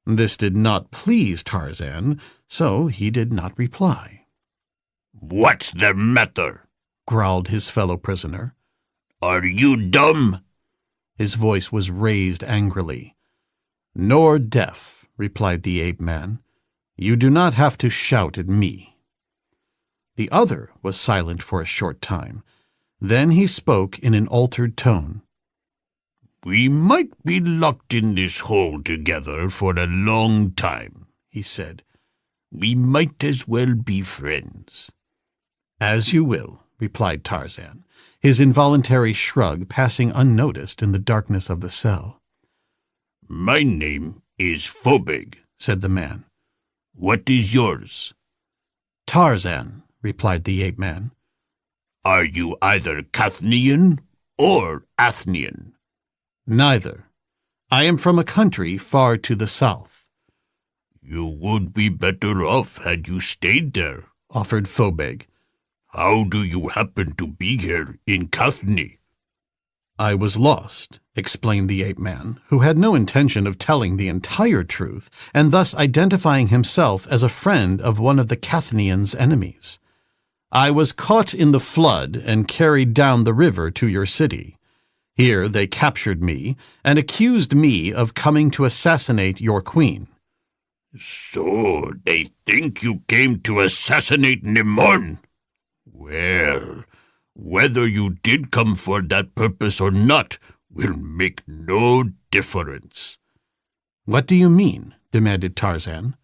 This did not please Tarzan, so he did not reply. "What's the matter?" growled his fellow prisoner. "Are you dumb?" His voice was raised angrily. "Nor deaf," replied the ape-man. "You do not have to shout at me." The other was silent for a short time. Then he spoke in an altered tone. "We might be locked in this hole together for a long time," he said. "We might as well be friends." "As you will," replied Tarzan, his involuntary shrug passing unnoticed in the darkness of the cell. "My name is Phobig," said the man. "What is yours?" "Tarzan," replied the ape-man. "Are you either Cathnian or Athnian?" "Neither. I am from a country far to the south." "You would be better off had you stayed there," offered Phobig. "How do you happen to be here in Cathni?" "I was lost," explained the ape-man, who had no intention of telling the entire truth, and thus identifying himself as a friend of one of the Cathnians' enemies. "I was caught in the flood and carried down the river to your city. Here they captured me and accused me of coming to assassinate your queen." "So they think you came to assassinate Nimon? Well, whether you did come for that purpose or not will make no difference." "What do you mean?" demanded Tarzan.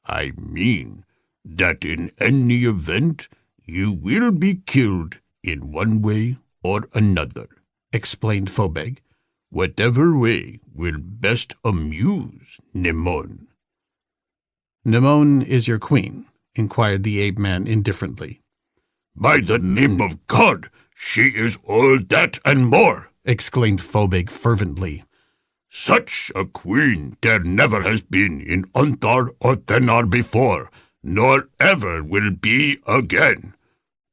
"I mean that in any event you will be killed in one way or another," explained Phobig. "Whatever way will best amuse Nimon." "Nimon is your queen?" inquired the ape-man indifferently. "By the name of God, she is all that and more," exclaimed Phobig fervently. "Such a queen there never has been in Untar or Tenar before, nor ever will be again.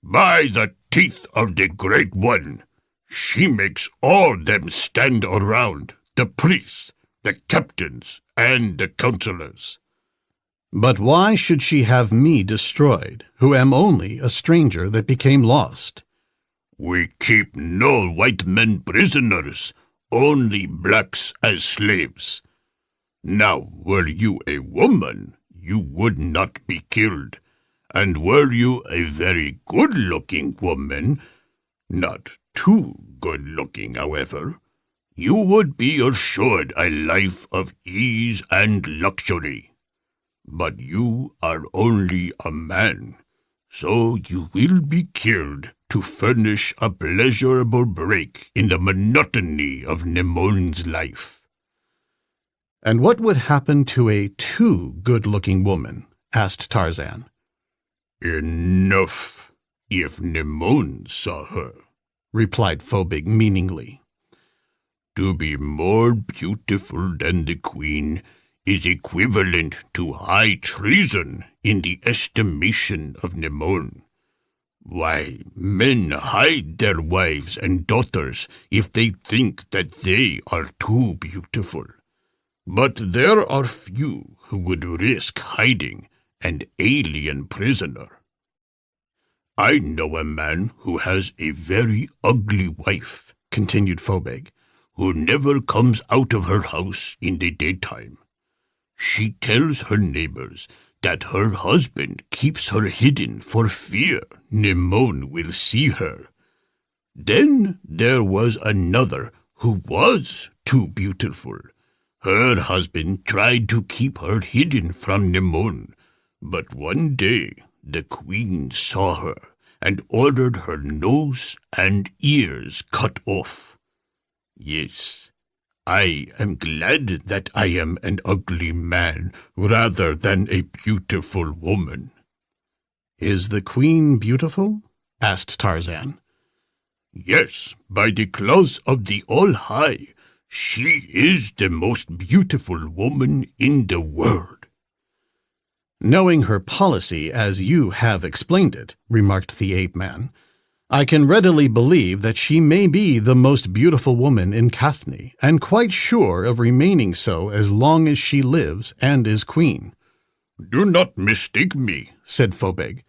By the teeth of the Great One, she makes all them stand around, the priests, the captains, and the counselors." "But why should she have me destroyed, who am only a stranger that became lost?" "We keep no white men prisoners, only blacks as slaves. Now, were you a woman, you would not be killed, and were you a very good-looking woman, not too good-looking, however, you would be assured a life of ease and luxury. But you are only a man, so you will be killed to furnish a pleasurable break in the monotony of Nimon's life." "And what would happen to a too good-looking woman?" asked Tarzan. "Enough. if Nemon saw her," replied Phobig meaningly. "To be more beautiful than the queen is equivalent to high treason in the estimation of Nemon. Why, men hide their wives and daughters if they think that they are too beautiful. But there are few who would risk hiding an alien prisoner. I know a man who has a very ugly wife," continued Phobig, "who never comes out of her house in the daytime. She tells her neighbors that her husband keeps her hidden for fear Nemon will see her. Then there was another who was too beautiful. Her husband tried to keep her hidden from Nemon, but one day the queen saw her and ordered her nose and ears cut off. Yes, I am glad that I am an ugly man rather than a beautiful woman." "Is the queen beautiful?" asked Tarzan. "Yes, by the claws of the All-High, she is the most beautiful woman in the world." "Knowing her policy as you have explained it," remarked the ape-man, "I can readily believe that she may be the most beautiful woman in Kathni, and quite sure of remaining so as long as she lives and is queen." "Do not mistake me," said Phobig.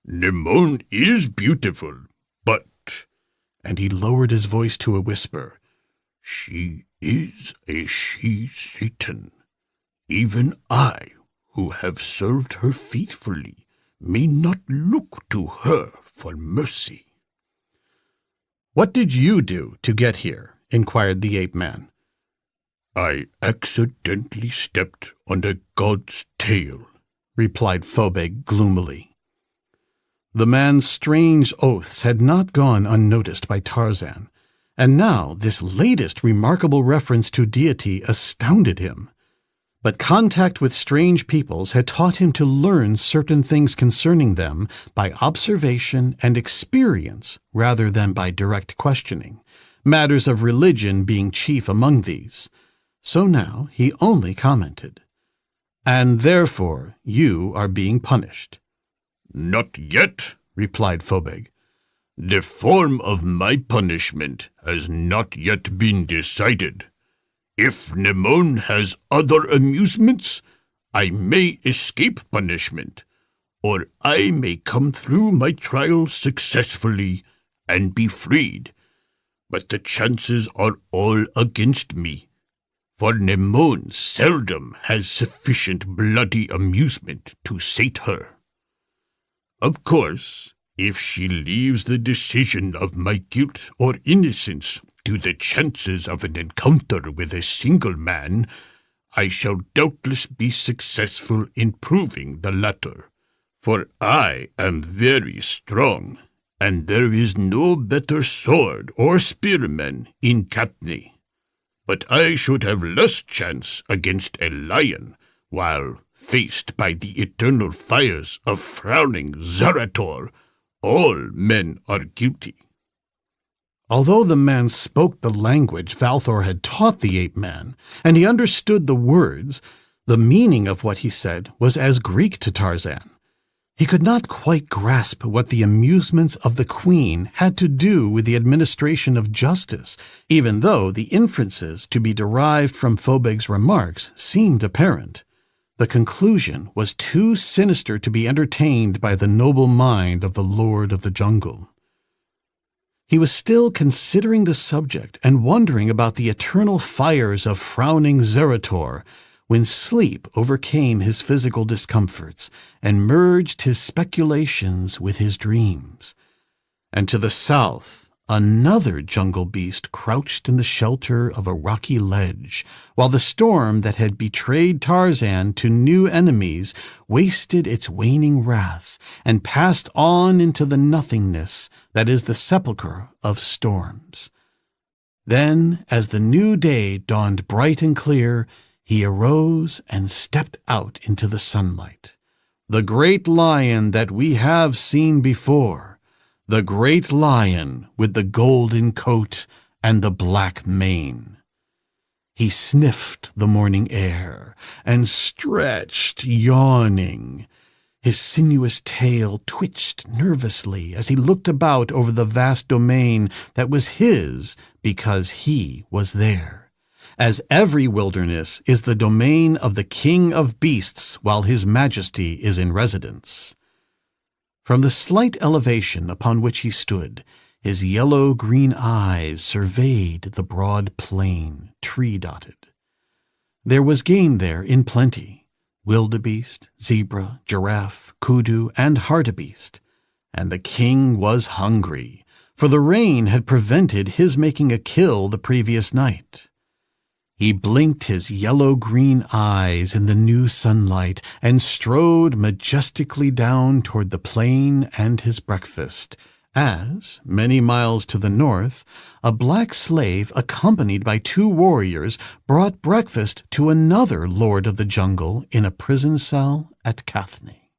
"Nemon is beautiful, but—" and he lowered his voice to a whisper, "she is a she-Satan. Even I, who have served her faithfully, may not look to her for mercy." "What did you do to get here?" inquired the ape-man. "I accidentally stepped on a god's tail," replied Phobig gloomily. The man's strange oaths had not gone unnoticed by Tarzan, and now this latest remarkable reference to deity astounded him. But contact with strange peoples had taught him to learn certain things concerning them by observation and experience rather than by direct questioning, matters of religion being chief among these. So now he only commented, "And therefore you are being punished." "Not yet," replied Phobig. "The form of my punishment has not yet been decided. If Nemon has other amusements, I may escape punishment, or I may come through my trial successfully and be freed. But the chances are all against me, for Nemon seldom has sufficient bloody amusement to sate her. Of course, if she leaves the decision of my guilt or innocence to the chances of an encounter with a single man, I shall doubtless be successful in proving the latter, for I am very strong, and there is no better sword or spearman in Katni. But I should have less chance against a lion, while faced by the eternal fires of frowning Zarator, all men are guilty." Although the man spoke the language Valthor had taught the ape-man, and he understood the words, the meaning of what he said was as Greek to Tarzan. He could not quite grasp what the amusements of the queen had to do with the administration of justice, even though the inferences to be derived from Phobig's remarks seemed apparent. The conclusion was too sinister to be entertained by the noble mind of the Lord of the Jungle. He was still considering the subject and wondering about the eternal fires of frowning Zerator when sleep overcame his physical discomforts and merged his speculations with his dreams. And to the south, another jungle beast crouched in the shelter of a rocky ledge, while the storm that had betrayed Tarzan to new enemies wasted its waning wrath and passed on into the nothingness that is the sepulchre of storms. Then, as the new day dawned bright and clear, he arose and stepped out into the sunlight. The great lion that we have seen before, the great lion with the golden coat and the black mane. He sniffed the morning air and stretched, yawning. His sinuous tail twitched nervously as he looked about over the vast domain that was his because he was there, as every wilderness is the domain of the king of beasts while his majesty is in residence. From the slight elevation upon which he stood, his yellow-green eyes surveyed the broad plain, tree-dotted. There was game there in plenty, wildebeest, zebra, giraffe, kudu, and hartebeest, and the king was hungry, for the rain had prevented his making a kill the previous night. He blinked his yellow-green eyes in the new sunlight and strode majestically down toward the plain and his breakfast, as, many miles to the north, a black slave accompanied by 2 warriors brought breakfast to another lord of the jungle in a prison cell at Kathni.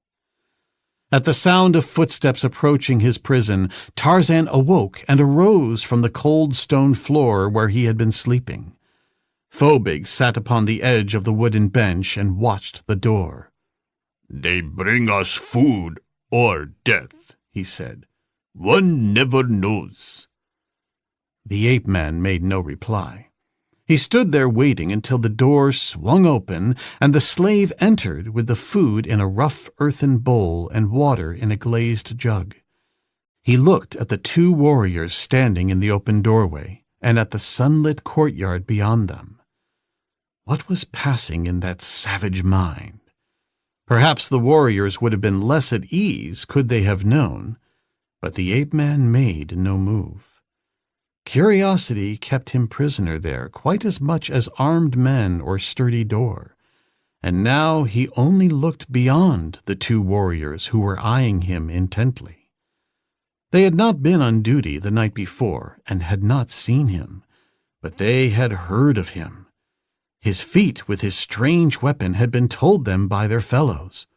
At the sound of footsteps approaching his prison, Tarzan awoke and arose from the cold stone floor where he had been sleeping. Phobig sat upon the edge of the wooden bench and watched the door. "They bring us food or death," he said. "One never knows." The ape-man made no reply. He stood there waiting until the door swung open and the slave entered with the food in a rough earthen bowl and water in a glazed jug. He looked at the 2 warriors standing in the open doorway and at the sunlit courtyard beyond them. What was passing in that savage mind? Perhaps the warriors would have been less at ease could they have known, but the ape-man made no move. Curiosity kept him prisoner there quite as much as armed men or sturdy door, and now he only looked beyond the 2 warriors who were eyeing him intently. They had not been on duty the night before and had not seen him, but they had heard of him. His feat with his strange weapon had been told them by their fellows.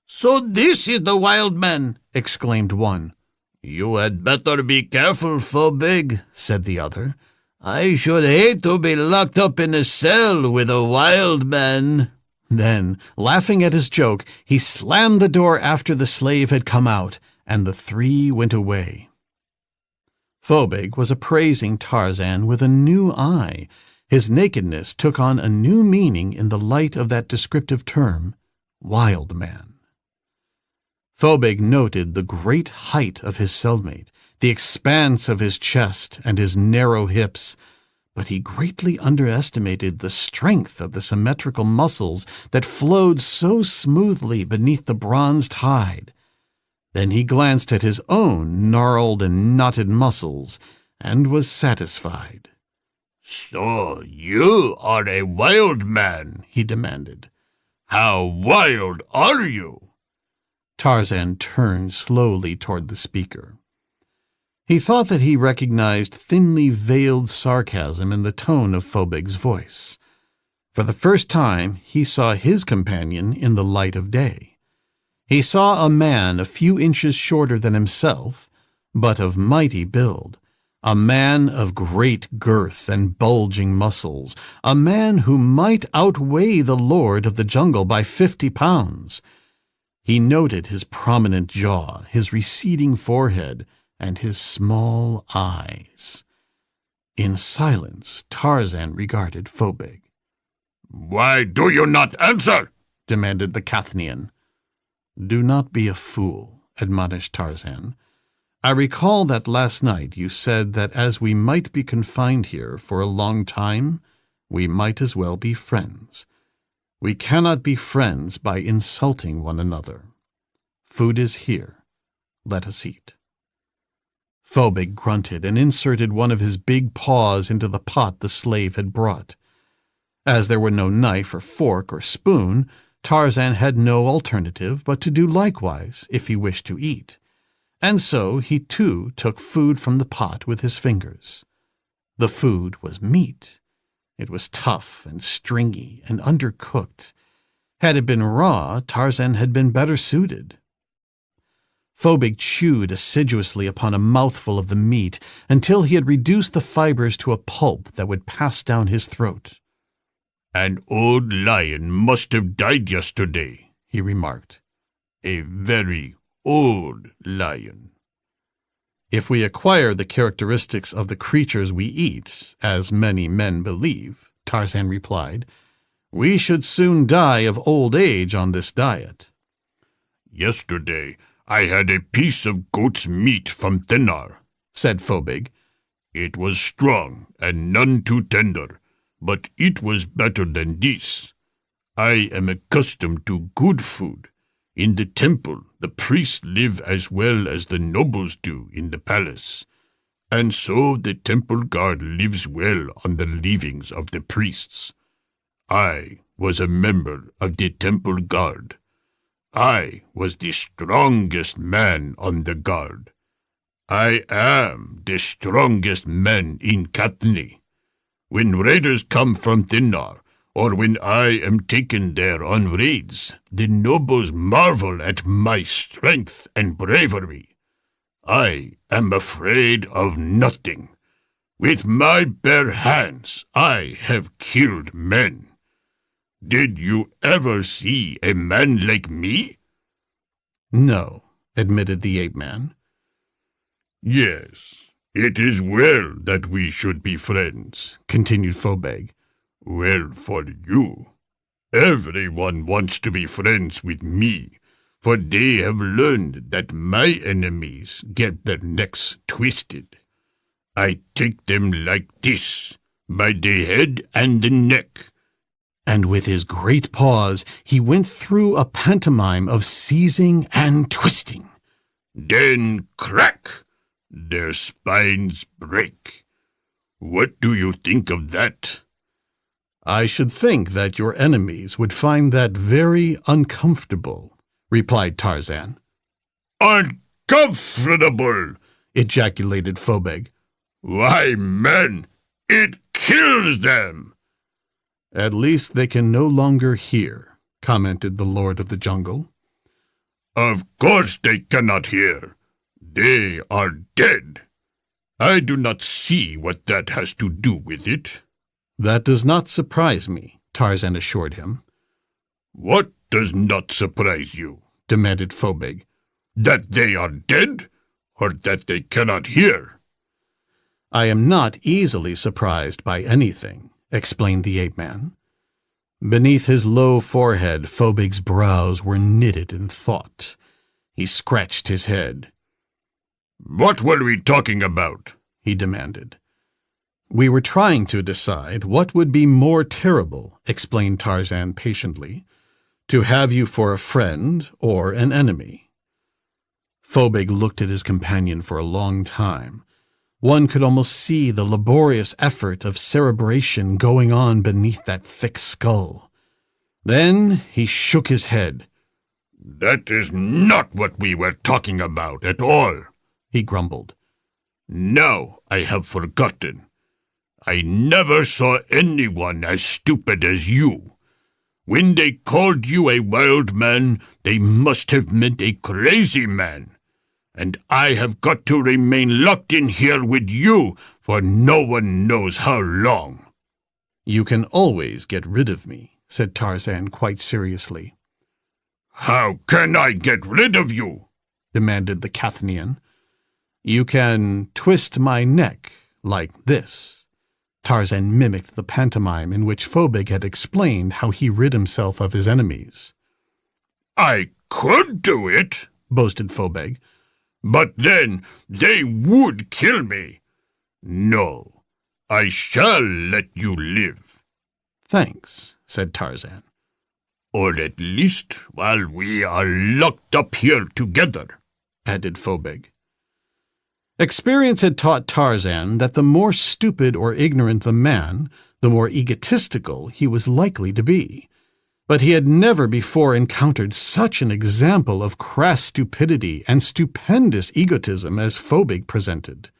"So this is the wild man!" exclaimed one. "You had better be careful, Phobig," said the other. "I should hate to be locked up in a cell with a wild man." Then, laughing at his joke, he slammed the door after the slave had come out, and the 3 went away. Phobig was appraising Tarzan with a new eye. His nakedness took on a new meaning in the light of that descriptive term, wild man. Phobig noted the great height of his cellmate, the expanse of his chest and his narrow hips, but he greatly underestimated the strength of the symmetrical muscles that flowed so smoothly beneath the bronzed hide. Then he glanced at his own gnarled and knotted muscles and was satisfied. "So you are a wild man?" he demanded. "How wild are you?" Tarzan turned slowly toward the speaker. He thought that he recognized thinly veiled sarcasm in the tone of Phobig's voice. For the first time, he saw his companion in the light of day. He saw a man a few inches shorter than himself, but of mighty build, a man of great girth and bulging muscles, a man who might outweigh the lord of the jungle by 50 pounds. He noted his prominent jaw, his receding forehead, and his small eyes. In silence, Tarzan regarded Phobig. "Why do you not answer?" demanded the Kathnian. "Do not be a fool," admonished Tarzan. "I recall that last night you said that as we might be confined here for a long time, we might as well be friends. We cannot be friends by insulting one another. Food is here. Let us eat." Phobig grunted and inserted one of his big paws into the pot the slave had brought. As there were no knife or fork or spoon, Tarzan had no alternative but to do likewise if he wished to eat, and so he too took food from the pot with his fingers. The food was meat. It was tough and stringy and undercooked. Had it been raw, Tarzan had been better suited. Phobig chewed assiduously upon a mouthful of the meat until he had reduced the fibers to a pulp that would pass down his throat. "An old lion must have died yesterday," he remarked. "A very old lion." If we acquire the characteristics of the creatures we eat, as many men believe, Tarzan replied, we should soon die of old age on this diet. "Yesterday I had a piece of goat's meat from Thinnar," said Phobig. "It was strong and none too tender, but it was better than this. I am accustomed to good food. In the temple, the priests live as well as the nobles do in the palace, and so the temple guard lives well on the leavings of the priests. I was a member of the temple guard. I was the strongest man on the guard. I am the strongest man in Katni. When raiders come from Thinnar, or when I am taken there on raids, the nobles marvel at my strength and bravery. I am afraid of nothing. With my bare hands I have killed men. Did you ever see a man like me?" "No," admitted the ape-man. "Yes, it is well that we should be friends," continued Phobig. "Well for you. Everyone wants to be friends with me, for they have learned that my enemies get their necks twisted. I take them like this, by the head and the neck." And with his great paws, he went through a pantomime of seizing and twisting. "Then crack! Their spines break. What do you think of that?" "I should think that your enemies would find that very uncomfortable," replied Tarzan. "Uncomfortable!" ejaculated Phobig. "Why, man, it kills them!" "At least they can no longer hear," commented the Lord of the Jungle. "Of course they cannot hear. They are dead. I do not see what that has to do with it." "That does not surprise me," Tarzan assured him. "What does not surprise you?" demanded Phobig. "That they are dead, or that they cannot hear?" "I am not easily surprised by anything," explained the ape-man. Beneath his low forehead, Phobig's brows were knitted in thought. He scratched his head. "What were we talking about?" he demanded. "We were trying to decide what would be more terrible," explained Tarzan patiently, "to have you for a friend or an enemy." Phobig looked at his companion for a long time. One could almost see the laborious effort of cerebration going on beneath that thick skull. Then he shook his head. "That is not what we were talking about at all," he grumbled. "Now I have forgotten. I never saw anyone as stupid as you. When they called you a wild man, they must have meant a crazy man. And I have got to remain locked in here with you for no one knows how long." "You can always get rid of me," said Tarzan quite seriously. "How can I get rid of you?" demanded the Cathnian. "You can twist my neck like this." Tarzan mimicked the pantomime in which Phobig had explained how he rid himself of his enemies. "I could do it," boasted Phobig. "But then they would kill me. No, I shall let you live." "Thanks," said Tarzan. "Or at least while we are locked up here together," added Phobig. Experience had taught Tarzan that the more stupid or ignorant the man, the more egotistical he was likely to be. But he had never before encountered such an example of crass stupidity and stupendous egotism as Phobig presented.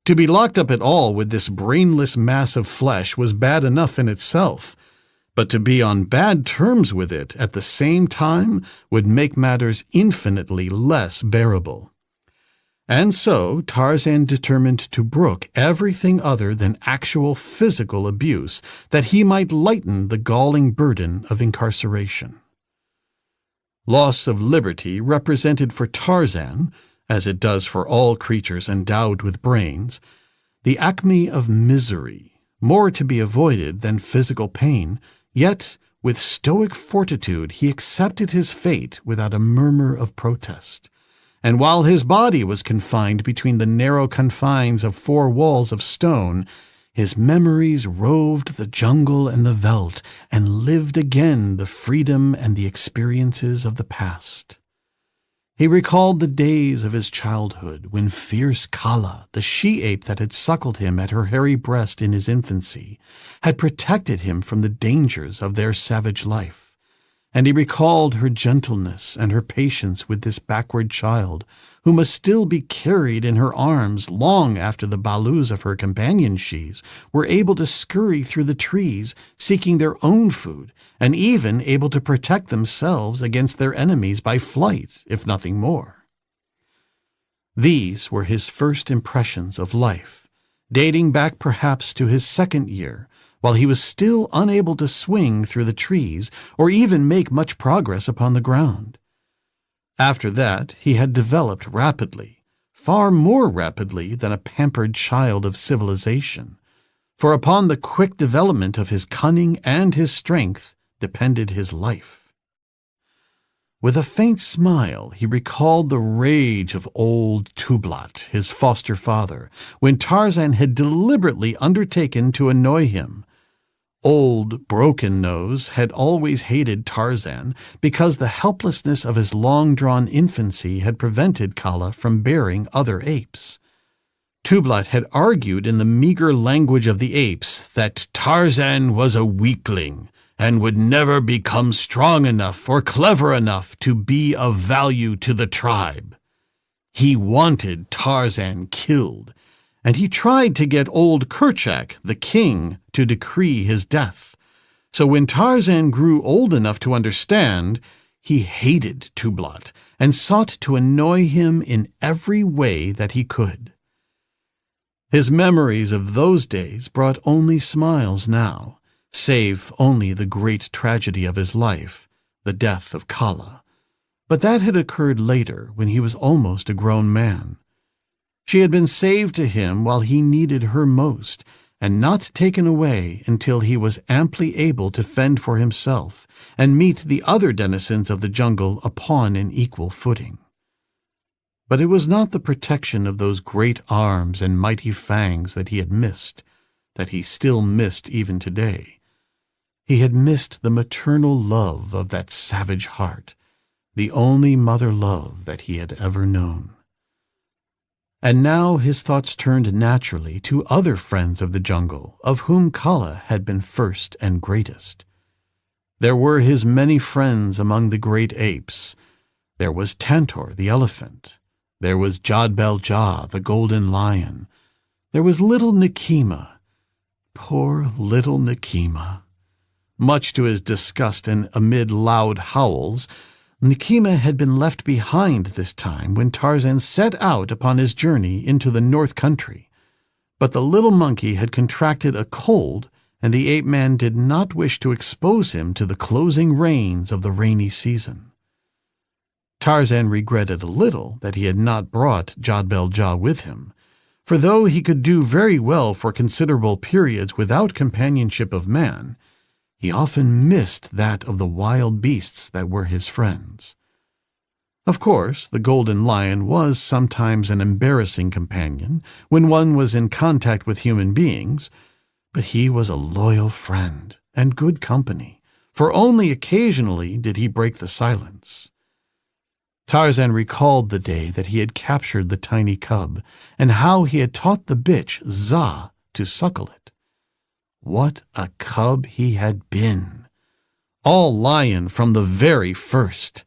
To be locked up at all with this brainless mass of flesh was bad enough in itself, but to be on bad terms with it at the same time would make matters infinitely less bearable. And so Tarzan determined to brook everything other than actual physical abuse, that he might lighten the galling burden of incarceration. Loss of liberty represented for Tarzan, as it does for all creatures endowed with brains, the acme of misery, more to be avoided than physical pain, yet with stoic fortitude he accepted his fate without a murmur of protest. And while his body was confined between the narrow confines of 4 walls of stone, his memories roved the jungle and the veldt, and lived again the freedom and the experiences of the past. He recalled the days of his childhood, when fierce Kala, the she-ape that had suckled him at her hairy breast in his infancy, had protected him from the dangers of their savage life. And he recalled her gentleness and her patience with this backward child, who must still be carried in her arms long after the balus of her companion-shes were able to scurry through the trees, seeking their own food, and even able to protect themselves against their enemies by flight, if nothing more. These were his first impressions of life, dating back perhaps to his 2nd year, while he was still unable to swing through the trees or even make much progress upon the ground. After that, he had developed rapidly, far more rapidly than a pampered child of civilization, for upon the quick development of his cunning and his strength depended his life. With a faint smile, he recalled the rage of old Tublat, his foster father, when Tarzan had deliberately undertaken to annoy him. Old Broken Nose had always hated Tarzan because the helplessness of his long-drawn infancy had prevented Kala from bearing other apes. Tublat had argued in the meager language of the apes that Tarzan was a weakling and would never become strong enough or clever enough to be of value to the tribe. He wanted Tarzan killed, and he tried to get old Kerchak, the king, to decree his death. So when Tarzan grew old enough to understand, he hated Tublat and sought to annoy him in every way that he could. His memories of those days brought only smiles now, save only the great tragedy of his life, the death of Kala. But that had occurred later, when he was almost a grown man. She had been saved to him while he needed her most, and not taken away until he was amply able to fend for himself and meet the other denizens of the jungle upon an equal footing. But it was not the protection of those great arms and mighty fangs that he had missed, that he still missed even today. He had missed the maternal love of that savage heart, the only mother love that he had ever known. And now his thoughts turned naturally to other friends of the jungle, of whom Kala had been first and greatest. There were his many friends among the great apes. There was Tantor the elephant. There was Jadbel-Jah the golden lion. There was little Nekima. Poor little Nekima. Much to his disgust and amid loud howls, Nekima had been left behind this time when Tarzan set out upon his journey into the north country. But the little monkey had contracted a cold, and the ape-man did not wish to expose him to the closing rains of the rainy season. Tarzan regretted a little that he had not brought Jadbel-Jah with him, for though he could do very well for considerable periods without companionship of man, he often missed that of the wild beasts that were his friends. Of course, the golden lion was sometimes an embarrassing companion when one was in contact with human beings, but he was a loyal friend and good company, for only occasionally did he break the silence. Tarzan recalled the day that he had captured the tiny cub, and how he had taught the bitch, Za, to suckle it. What a cub he had been! All lion from the very first.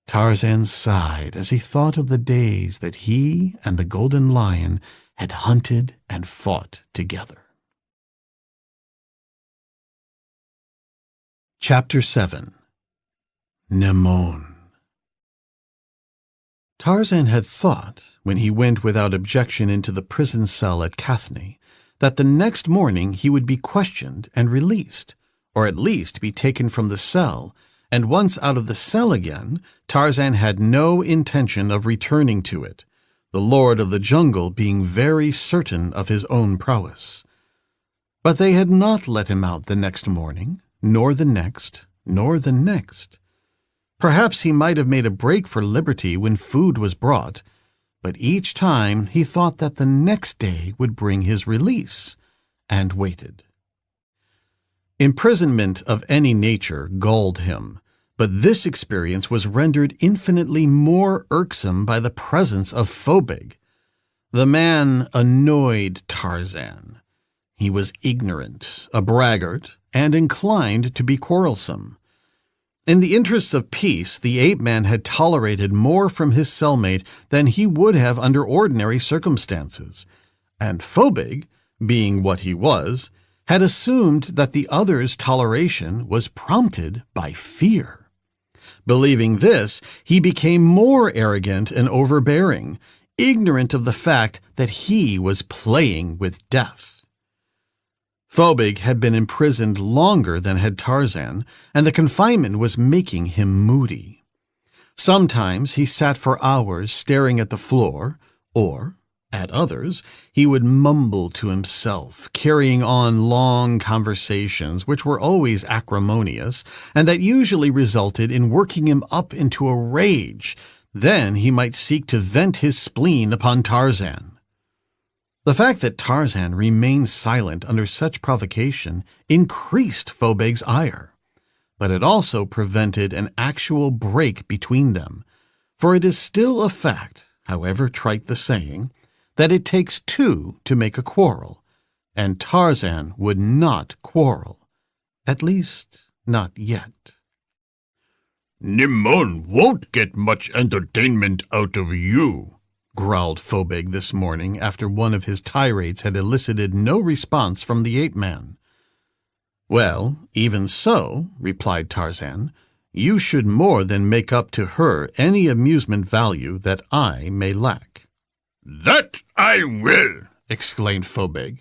Tarzan sighed as he thought of the days that he and the golden lion had hunted and fought together. Chapter 7 Nemon. Tarzan had thought, when he went without objection into the prison cell at Kathney, that the next morning he would be questioned and released, or at least be taken from the cell, and once out of the cell again, Tarzan had no intention of returning to it, the lord of the jungle being very certain of his own prowess. But they had not let him out the next morning, nor the next, nor the next. Perhaps he might have made a break for liberty when food was brought, but each time he thought that the next day would bring his release, and waited. Imprisonment of any nature galled him, but this experience was rendered infinitely more irksome by the presence of Phobig. The man annoyed Tarzan. He was ignorant, a braggart, and inclined to be quarrelsome. In the interests of peace, the ape-man had tolerated more from his cellmate than he would have under ordinary circumstances, and Phobig, being what he was, had assumed that the other's toleration was prompted by fear. Believing this, he became more arrogant and overbearing, ignorant of the fact that he was playing with death. Phobig had been imprisoned longer than had Tarzan, and the confinement was making him moody. Sometimes he sat for hours staring at the floor, or, at others, he would mumble to himself, carrying on long conversations which were always acrimonious, and that usually resulted in working him up into a rage. Then he might seek to vent his spleen upon Tarzan. The fact that Tarzan remained silent under such provocation increased Phobig's ire, but it also prevented an actual break between them, for it is still a fact, however trite the saying, that it takes two to make a quarrel, and Tarzan would not quarrel, at least not yet. Nemon won't get much entertainment out of you, growled Phobig this morning after one of his tirades had elicited no response from the ape-man. Well, even so, replied Tarzan, you should more than make up to her any amusement value that I may lack. That I will, exclaimed Phobig.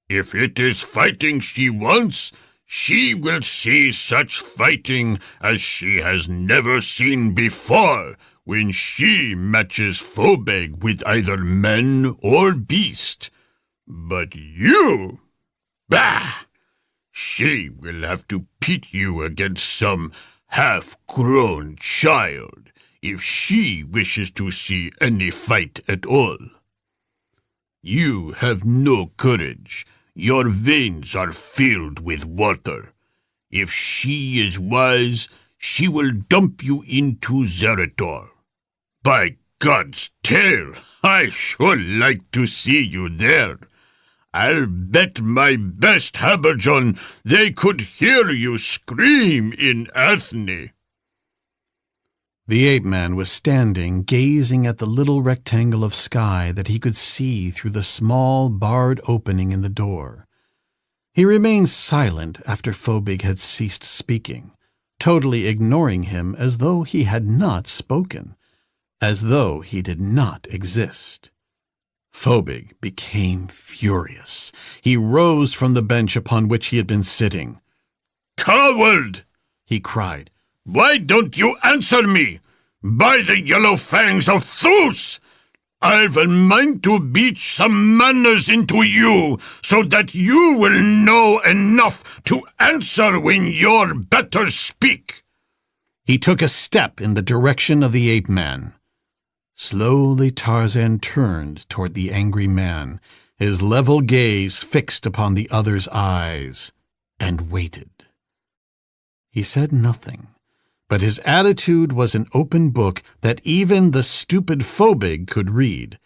If it is fighting she wants, she will see such fighting as she has never seen before, when she matches Phobig with either man or beast. But you, bah! She will have to pit you against some half-grown child if she wishes to see any fight at all. You have no courage. Your veins are filled with water. If she is wise, she will dump you into Zerator. By God's tail, I sure like to see you there. I'll bet my best habergeon they could hear you scream in Athne. The ape-man was standing, gazing at the little rectangle of sky that he could see through the small, barred opening in the door. He remained silent after Phobig had ceased speaking, totally ignoring him as though he had not spoken, as though he did not exist. Phobig became furious. He rose from the bench upon which he had been sitting. "Coward!" he cried. "Why don't you answer me? By the yellow fangs of Thus! I've a mind to beat some manners into you, so that you will know enough to answer when you're better speak." He took a step in the direction of the ape-man. Slowly Tarzan turned toward the angry man, his level gaze fixed upon the other's eyes, and waited. He said nothing, but his attitude was an open book that even the stupid Phobig could read,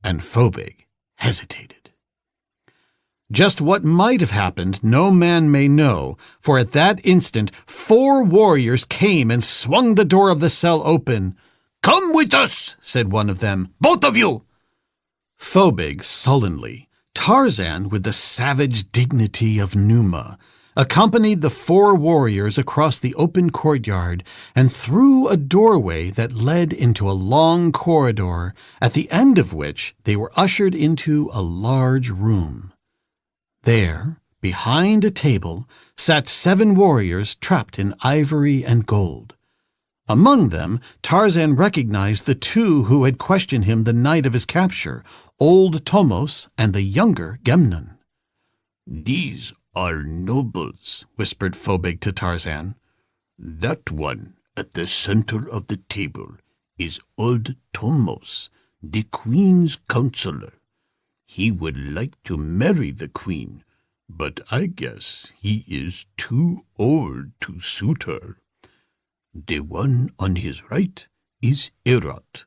and Phobig hesitated. Just what might have happened no man may know, for at that instant 4 warriors came and swung the door of the cell open. "Come with us," said one of them, "both of you." Phobig sullenly, Tarzan with the savage dignity of Numa, accompanied the 4 warriors across the open courtyard and through a doorway that led into a long corridor, at the end of which they were ushered into a large room. There, behind a table, sat 7 warriors trapped in ivory and gold. Among them, Tarzan recognized the 2 who had questioned him the night of his capture, old Tomos and the younger Gemnon. "These are nobles," whispered Phobig to Tarzan. "That one at the center of the table is old Tomos, the queen's counselor. He would like to marry the queen, but I guess he is too old to suit her. The one on his right is Erat.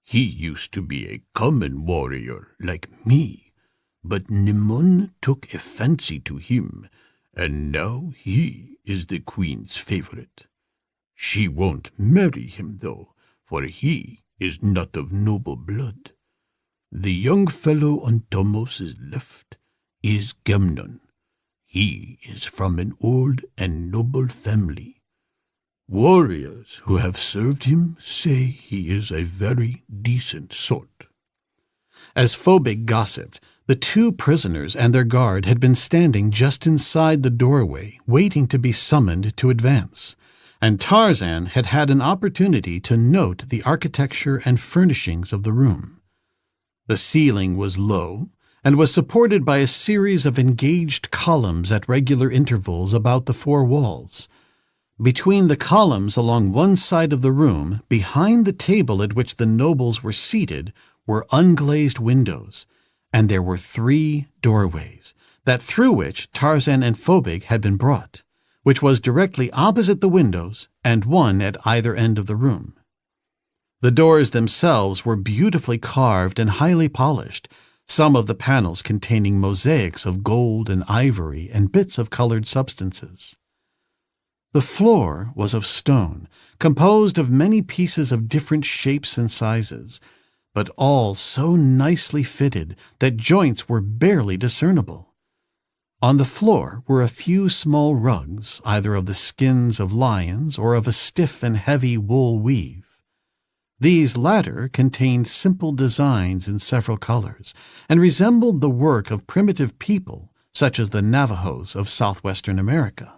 He used to be a common warrior like me, but Nimon took a fancy to him, and now he is the queen's favorite. She won't marry him, though, for he is not of noble blood. The young fellow on Tomos's left is Gemnon. He is from an old and noble family. Warriors who have served him say he is a very decent sort." As Phobig gossiped, the 2 prisoners and their guard had been standing just inside the doorway, waiting to be summoned to advance, and Tarzan had had an opportunity to note the architecture and furnishings of the room. The ceiling was low and was supported by a series of engaged columns at regular intervals about the 4 walls. Between the columns along one side of the room, behind the table at which the nobles were seated, were unglazed windows, and there were 3 doorways, that through which Tarzan and Phobig had been brought, which was directly opposite the windows and one at either end of the room. The doors themselves were beautifully carved and highly polished, some of the panels containing mosaics of gold and ivory and bits of colored substances. The floor was of stone, composed of many pieces of different shapes and sizes, but all so nicely fitted that joints were barely discernible. On the floor were a few small rugs, either of the skins of lions or of a stiff and heavy wool weave. These latter contained simple designs in several colors, and resembled the work of primitive people, such as the Navajos of southwestern America.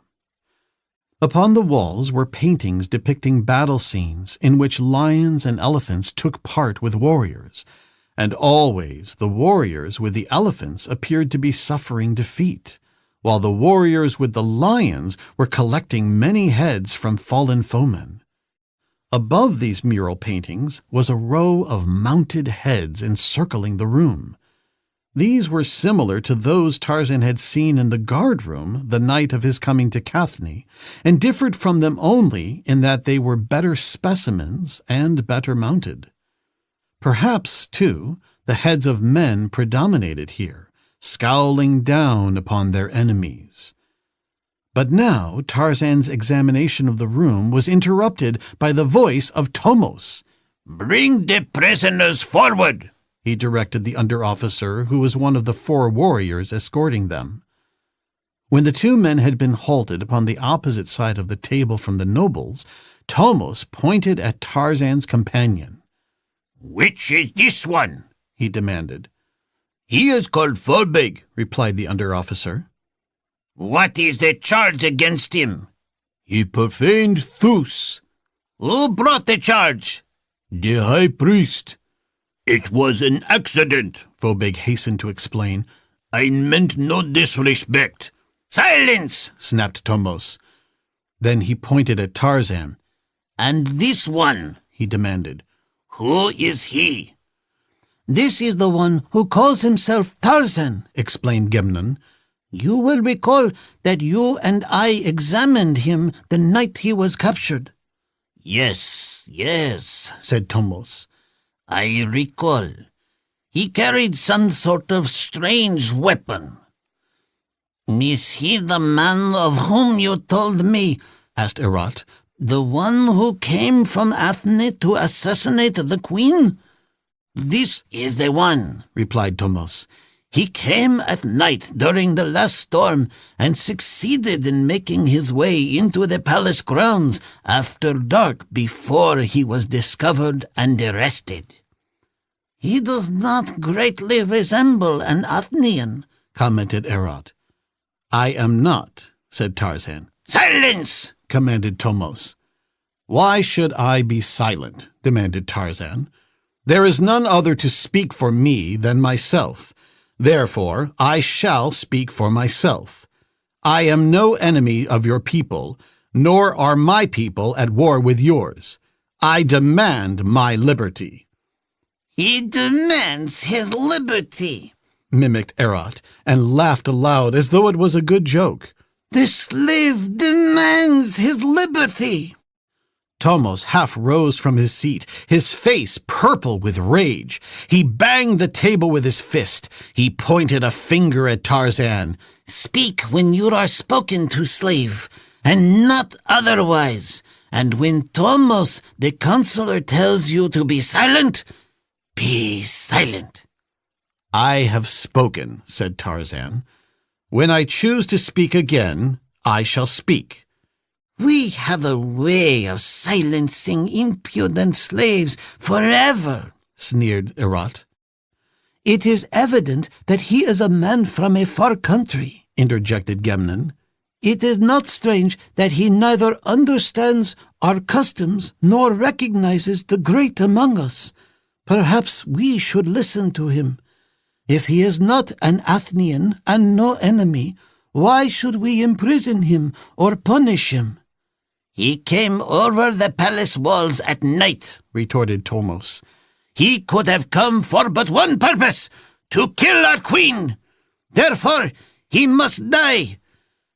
Upon the walls were paintings depicting battle scenes in which lions and elephants took part with warriors, and always the warriors with the elephants appeared to be suffering defeat, while the warriors with the lions were collecting many heads from fallen foemen. Above these mural paintings was a row of mounted heads encircling the room. These were similar to those Tarzan had seen in the guard room the night of his coming to Kathni, and differed from them only in that they were better specimens and better mounted. Perhaps, too, the heads of men predominated here, scowling down upon their enemies. But now Tarzan's examination of the room was interrupted by the voice of Tomos. "Bring the prisoners forward," he directed the under-officer, who was one of the 4 warriors escorting them. When the 2 men had been halted upon the opposite side of the table from the nobles, Tomos pointed at Tarzan's companion. "Which is this one?" he demanded. "He is called Phobig," replied the under-officer. "What is the charge against him?" He profaned Thus, "Who brought the charge?" the high priest. "It was an accident," Phobig hastened to explain. "I meant no disrespect." "Silence!" snapped Tomos. Then he pointed at Tarzan. "And this one?" he demanded. "Who is he?" This is the one who calls himself Tarzan, explained Gemnon. You will recall that you and I examined him the night he was captured. Yes, said Tomos. I recall. He carried some sort of strange weapon. Is he the man of whom you told me? Asked Erat. The one who came from Athene to assassinate the queen? This is the one, replied Tomos. He came at night during the last storm and succeeded in making his way into the palace grounds after dark before he was discovered and arrested. He does not greatly resemble an Athenian, commented Erot. I am not, said Tarzan. Silence! Commanded Tomos. Why should I be silent? Demanded Tarzan. There is none other to speak for me than myself. Therefore, I shall speak for myself. I am no enemy of your people, nor are my people at war with yours. I demand my liberty. He demands his liberty, mimicked Erot, and laughed aloud as though it was a good joke. The slave demands his liberty. Tomos half rose from his seat, his face purple with rage. He banged the table with his fist. He pointed a finger at Tarzan. Speak when you are spoken to, slave, and not otherwise. And when Tomos, the counselor, tells you to be silent, be silent. I have spoken, said Tarzan. When I choose to speak again, I shall speak. We have a way of silencing impudent slaves forever, sneered Erot. It is evident that he is a man from a far country, interjected Gemnon. It is not strange that he neither understands our customs nor recognizes the great among us. Perhaps we should listen to him. If he is not an Athenian and no enemy, why should we imprison him or punish him? He came over the palace walls at night, retorted Tomos. He could have come for but one purpose, to kill our queen. Therefore, he must die.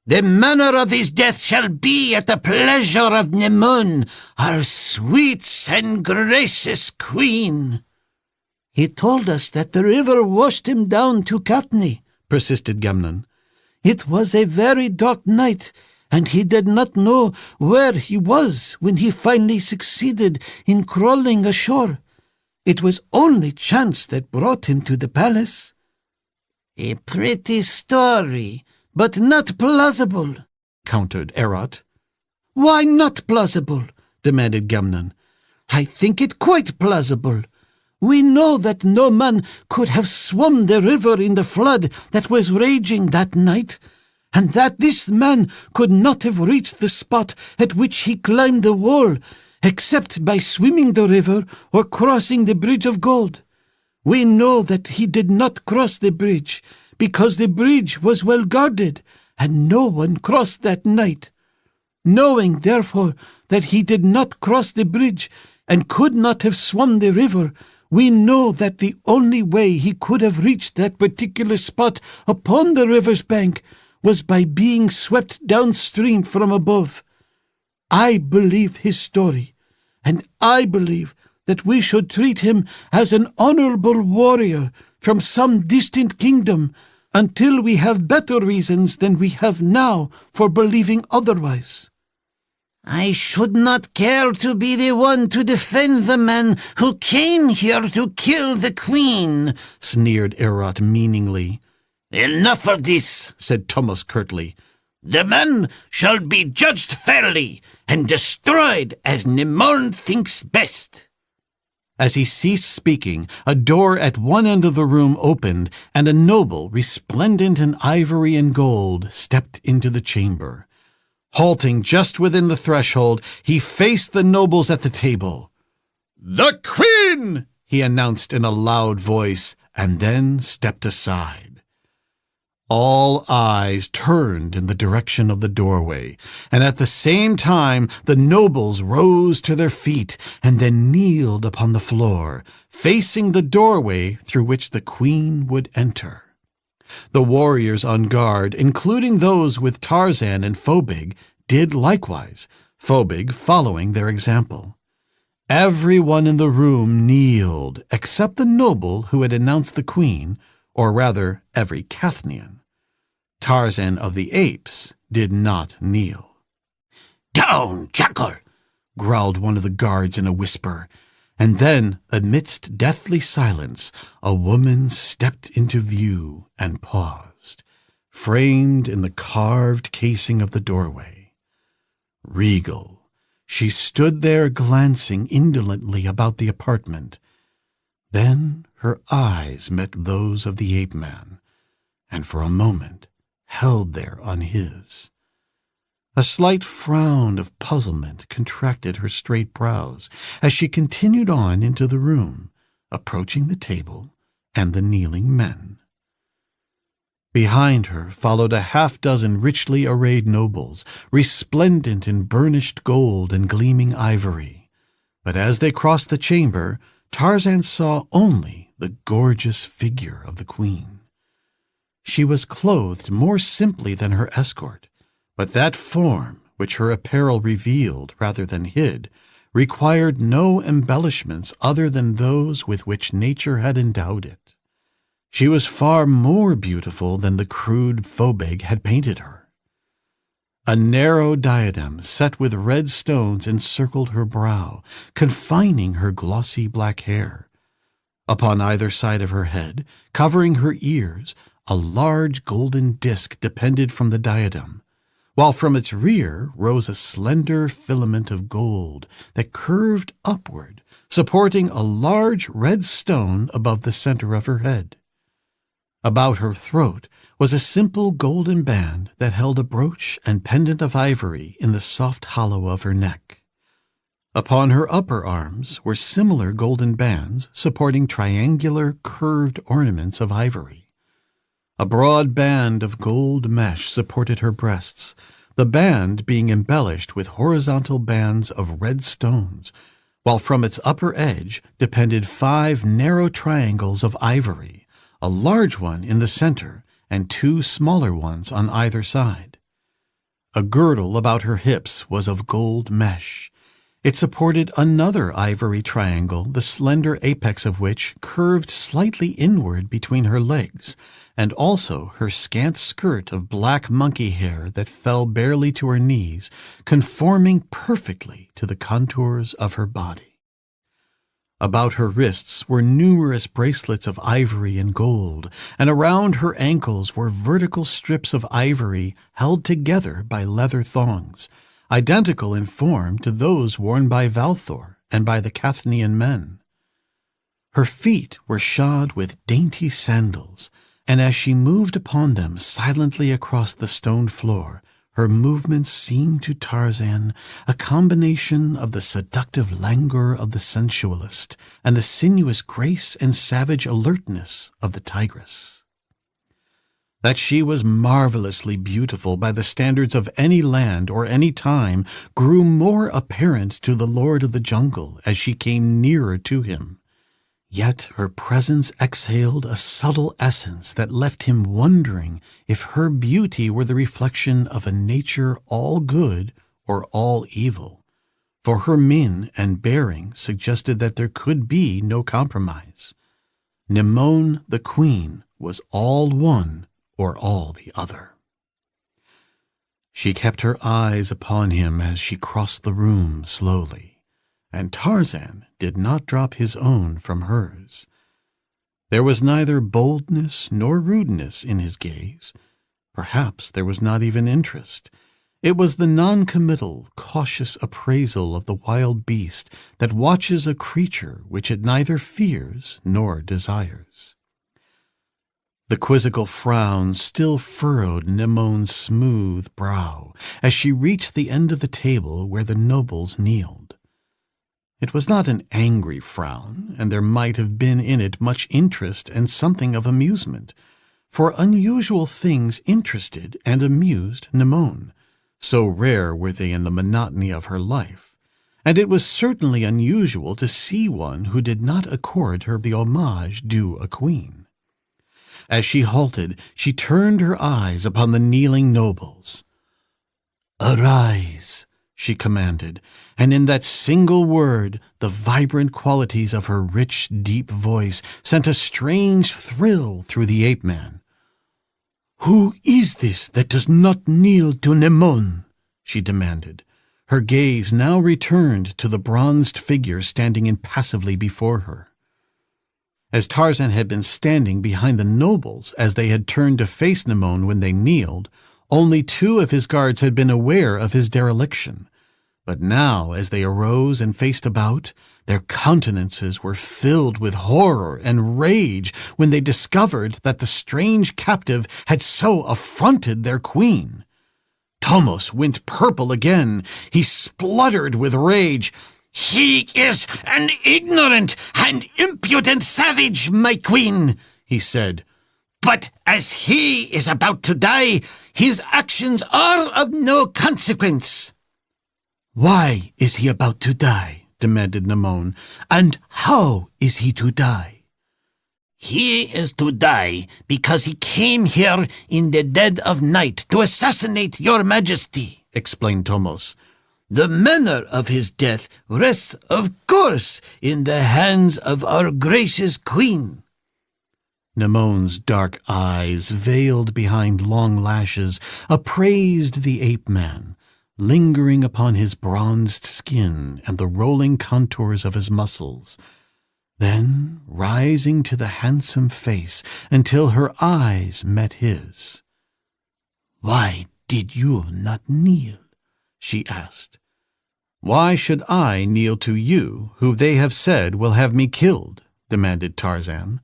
The manner of his death shall be at the pleasure of Nemun, our sweet and gracious queen. He told us that the river washed him down to Katni, persisted Gemnon. It was a very dark night, and he did not know where he was when he finally succeeded in crawling ashore. It was only chance that brought him to the palace. A pretty story, but not plausible, countered Erot. Why not plausible? Demanded Gemnon. I think it quite plausible. We know that no man could have swum the river in the flood that was raging that night, and that this man could not have reached the spot at which he climbed the wall, except by swimming the river or crossing the bridge of gold. We know that he did not cross the bridge, because the bridge was well guarded, and no one crossed that night. Knowing, therefore, that he did not cross the bridge and could not have swum the river, we know that the only way he could have reached that particular spot upon the river's bank was by being swept downstream from above. I believe his story, and I believe that we should treat him as an honorable warrior from some distant kingdom until we have better reasons than we have now for believing otherwise. I should not care to be the one to defend the man who came here to kill the queen, sneered Erot meaningly. Enough of this, said Tomos curtly. The man shall be judged fairly and destroyed as Nemun thinks best. As he ceased speaking, a door at one end of the room opened, and a noble, resplendent in ivory and gold, stepped into the chamber. Halting just within the threshold, he faced the nobles at the table. "The Queen!" he announced in a loud voice, and then stepped aside. All eyes turned in the direction of the doorway, and at the same time the nobles rose to their feet and then kneeled upon the floor, facing the doorway through which the queen would enter. The warriors on guard, including those with Tarzan and Phobig, did likewise, Phobig following their example. Everyone in the room kneeled, except the noble who had announced the queen, or rather every Cathnian. Tarzan of the Apes did not kneel. "Down, jackal!" growled one of the guards in a whisper, And then, amidst deathly silence, a woman stepped into view and paused, framed in the carved casing of the doorway. Regal, she stood there glancing indolently about the apartment. Then her eyes met those of the ape-man, and for a moment held there on his. A slight frown of puzzlement contracted her straight brows as she continued on into the room, approaching the table and the kneeling men. Behind her followed a half-dozen richly arrayed nobles, resplendent in burnished gold and gleaming ivory. But as they crossed the chamber, Tarzan saw only the gorgeous figure of the queen. She was clothed more simply than her escort, but that form, which her apparel revealed rather than hid, required no embellishments other than those with which nature had endowed it. She was far more beautiful than the crude Fobeg had painted her. A narrow diadem set with red stones encircled her brow, confining her glossy black hair. Upon either side of her head, covering her ears, a large golden disk depended from the diadem, while from its rear rose a slender filament of gold that curved upward, supporting a large red stone above the center of her head. About her throat was a simple golden band that held a brooch and pendant of ivory in the soft hollow of her neck. Upon her upper arms were similar golden bands supporting triangular curved ornaments of ivory. A broad band of gold mesh supported her breasts, the band being embellished with horizontal bands of red stones, while from its upper edge depended 5 narrow triangles of ivory, a large one in the center and 2 smaller ones on either side. A girdle about her hips was of gold mesh. It supported another ivory triangle, the slender apex of which curved slightly inward between her legs, and also her scant skirt of black monkey hair that fell barely to her knees, conforming perfectly to the contours of her body. About her wrists were numerous bracelets of ivory and gold, and around her ankles were vertical strips of ivory held together by leather thongs, identical in form to those worn by Valthor and by the Cathnian men. Her feet were shod with dainty sandals, and as she moved upon them silently across the stone floor, her movements seemed to Tarzan a combination of the seductive languor of the sensualist and the sinuous grace and savage alertness of the tigress. That she was marvelously beautiful by the standards of any land or any time grew more apparent to the Lord of the Jungle as she came nearer to him. Yet her presence exhaled a subtle essence that left him wondering if her beauty were the reflection of a nature all good or all evil, for her mien and bearing suggested that there could be no compromise. Nimon the queen was all one or all the other. She kept her eyes upon him as she crossed the room slowly, and Tarzan did not drop his own from hers. There was neither boldness nor rudeness in his gaze. Perhaps there was not even interest. It was the non-committal, cautious appraisal of the wild beast that watches a creature which it neither fears nor desires. The quizzical frown still furrowed Nimon's smooth brow as she reached the end of the table where the nobles kneeled. It was not an angry frown, and there might have been in it much interest and something of amusement, for unusual things interested and amused Nimon, so rare were they in the monotony of her life, and it was certainly unusual to see one who did not accord her the homage due a queen. As she halted, she turned her eyes upon the kneeling nobles. "Arise," she commanded, and in that single word the vibrant qualities of her rich, deep voice sent a strange thrill through the ape-man. "Who is this that does not kneel to Nimon?" she demanded, Her gaze now returned to the bronzed figure standing impassively before her. As Tarzan had been standing behind the nobles as they had turned to face Nemone when they kneeled, only 2 of his guards had been aware of his dereliction. But now, as they arose and faced about, their countenances were filled with horror and rage when they discovered that the strange captive had so affronted their queen. Tomos went purple again. He spluttered with rage. "He is an ignorant and impudent savage, my queen," he said. "But as he is about to die, his actions are of no consequence." "Why is he about to die?" demanded Nemone. "And how is he to die?" "He is to die because he came here in the dead of night to assassinate your majesty," explained Tomos. "The manner of his death rests, of course, in the hands of our gracious queen." Nemone's dark eyes, veiled behind long lashes, appraised the ape-man, lingering upon his bronzed skin and the rolling contours of his muscles, then rising to the handsome face until her eyes met his. "Why did you not kneel?" she asked. "Why should I kneel to you, who they have said will have me killed?" demanded Tarzan.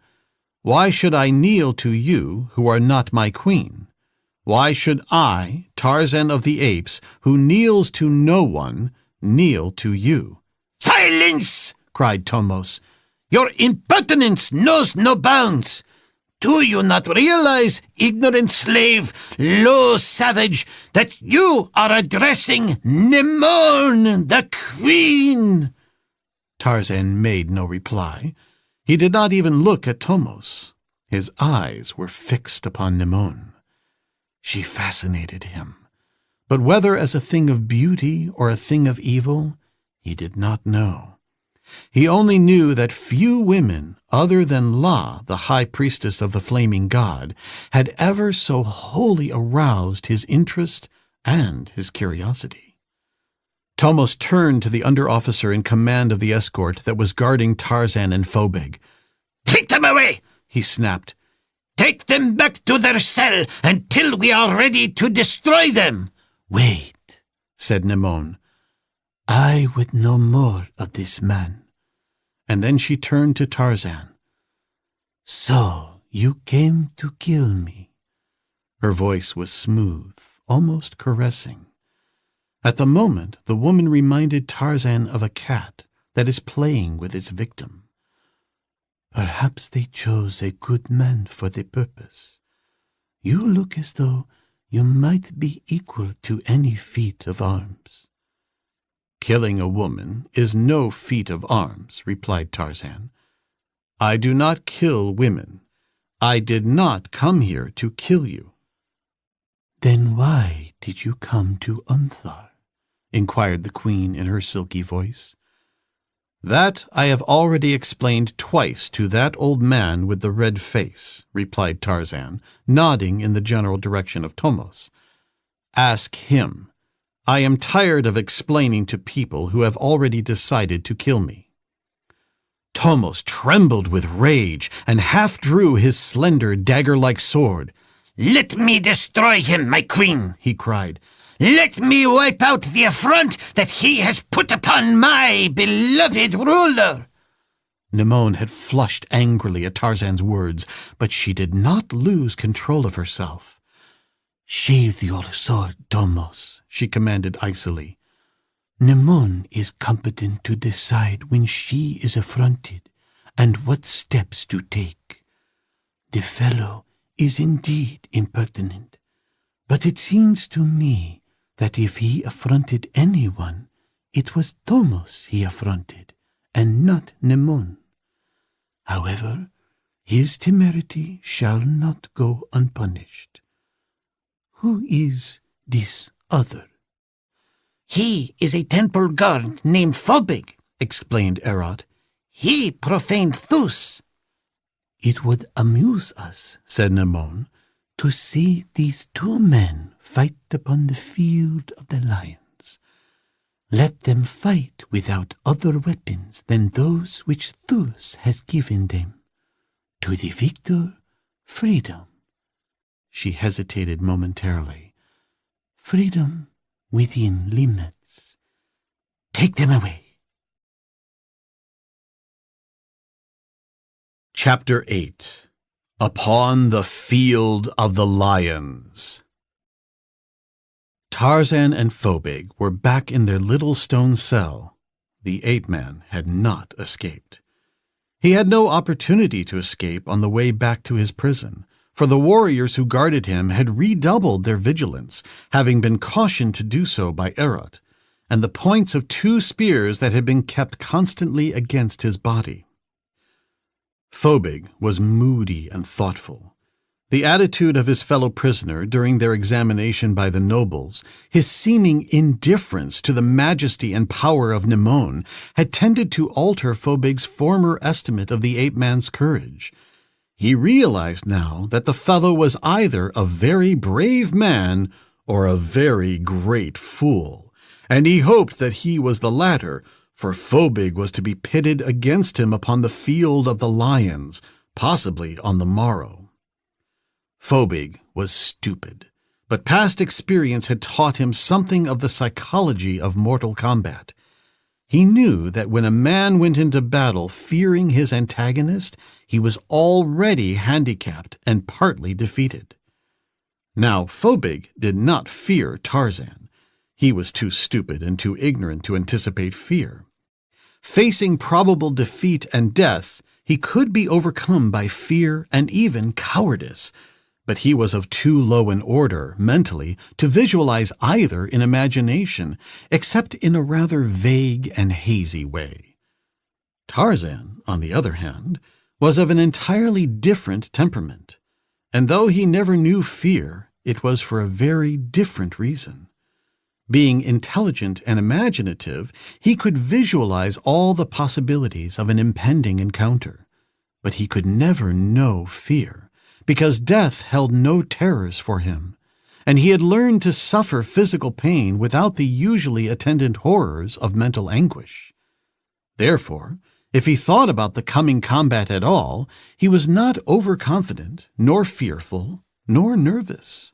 "Why should I kneel to you, who are not my queen? Why should I, Tarzan of the Apes, who kneels to no one, kneel to you?" "Silence!" cried Tomos. "Your impertinence knows no bounds. Do you not realize, ignorant slave, low savage, that you are addressing Nemone, the queen?" Tarzan made no reply. He did not even look at Tomos. His eyes were fixed upon Nemone. She fascinated him, but whether as a thing of beauty or a thing of evil, he did not know. He only knew that few women, other than La, the high priestess of the flaming god, had ever so wholly aroused his interest and his curiosity. Tomos turned to the under-officer in command of the escort that was guarding Tarzan and Phobig. "Take them away!" he snapped. "Take them back to their cell until we are ready to destroy them." "Wait," said Nemone. "I would know more of this man." And then she turned to Tarzan. "So you came to kill me." Her voice was smooth, almost caressing. At the moment, the woman reminded Tarzan of a cat that is playing with its victim. "Perhaps they chose a good man for the purpose. You look as though you might be equal to any feat of arms." "Killing a woman is no feat of arms," replied Tarzan. "I do not kill women. I did not come here to kill you." "Then why did you come to Unthar?" inquired the queen in her silky voice. "That I have already explained twice to that old man with the red face," replied Tarzan, nodding in the general direction of Tomos. "Ask him. I am tired of explaining to people who have already decided to kill me." Tomos trembled with rage and half drew his slender dagger-like sword. "Let me destroy him, my queen," he cried. "Let me wipe out the affront that he has put upon my beloved ruler." Nemone had flushed angrily at Tarzan's words, but she did not lose control of herself. "Sheathe your sword, Tomos," she commanded icily. "Nemone is competent to decide when she is affronted and what steps to take. The fellow is indeed impertinent, but it seems to me that if he affronted anyone, it was Tomos he affronted, and not Nemone. However, his temerity shall not go unpunished. Who is this other?" "He is a temple guard named Phobig," explained Erot. "He profaned Thus." "It would amuse us," said Nemone, "to see these 2 men fight upon the field of the lions. Let them fight without other weapons than those which Thus has given them. To the victor, freedom. She hesitated momentarily. Freedom within limits. Take them away. Chapter 8. Upon the Field of the Lions. Tarzan and Phobig were back in their little stone cell. The ape-man had not escaped. He had no opportunity to escape on the way back to his prison, for the warriors who guarded him had redoubled their vigilance, having been cautioned to do so by Erot, and the points of 2 spears that had been kept constantly against his body. Phobig was moody and thoughtful. The attitude of his fellow prisoner during their examination by the nobles, his seeming indifference to the majesty and power of Nemone, had tended to alter Phobig's former estimate of the ape-man's courage. He realized now that the fellow was either a very brave man or a very great fool, and he hoped that he was the latter, for Phobig was to be pitted against him upon the field of the lions, possibly on the morrow. Phobig was stupid, but past experience had taught him something of the psychology of mortal combat. He knew that when a man went into battle fearing his antagonist, he was already handicapped and partly defeated. Now, Phobig did not fear Tarzan. He was too stupid and too ignorant to anticipate fear. Facing probable defeat and death, he could be overcome by fear and even cowardice, but he was of too low an order, mentally, to visualize either in imagination, except in a rather vague and hazy way. Tarzan, on the other hand, was of an entirely different temperament, and though he never knew fear, it was for a very different reason. Being intelligent and imaginative, he could visualize all the possibilities of an impending encounter, but he could never know fear, because death held no terrors for him, and he had learned to suffer physical pain without the usually attendant horrors of mental anguish. Therefore, if he thought about the coming combat at all, he was not overconfident, nor fearful, nor nervous.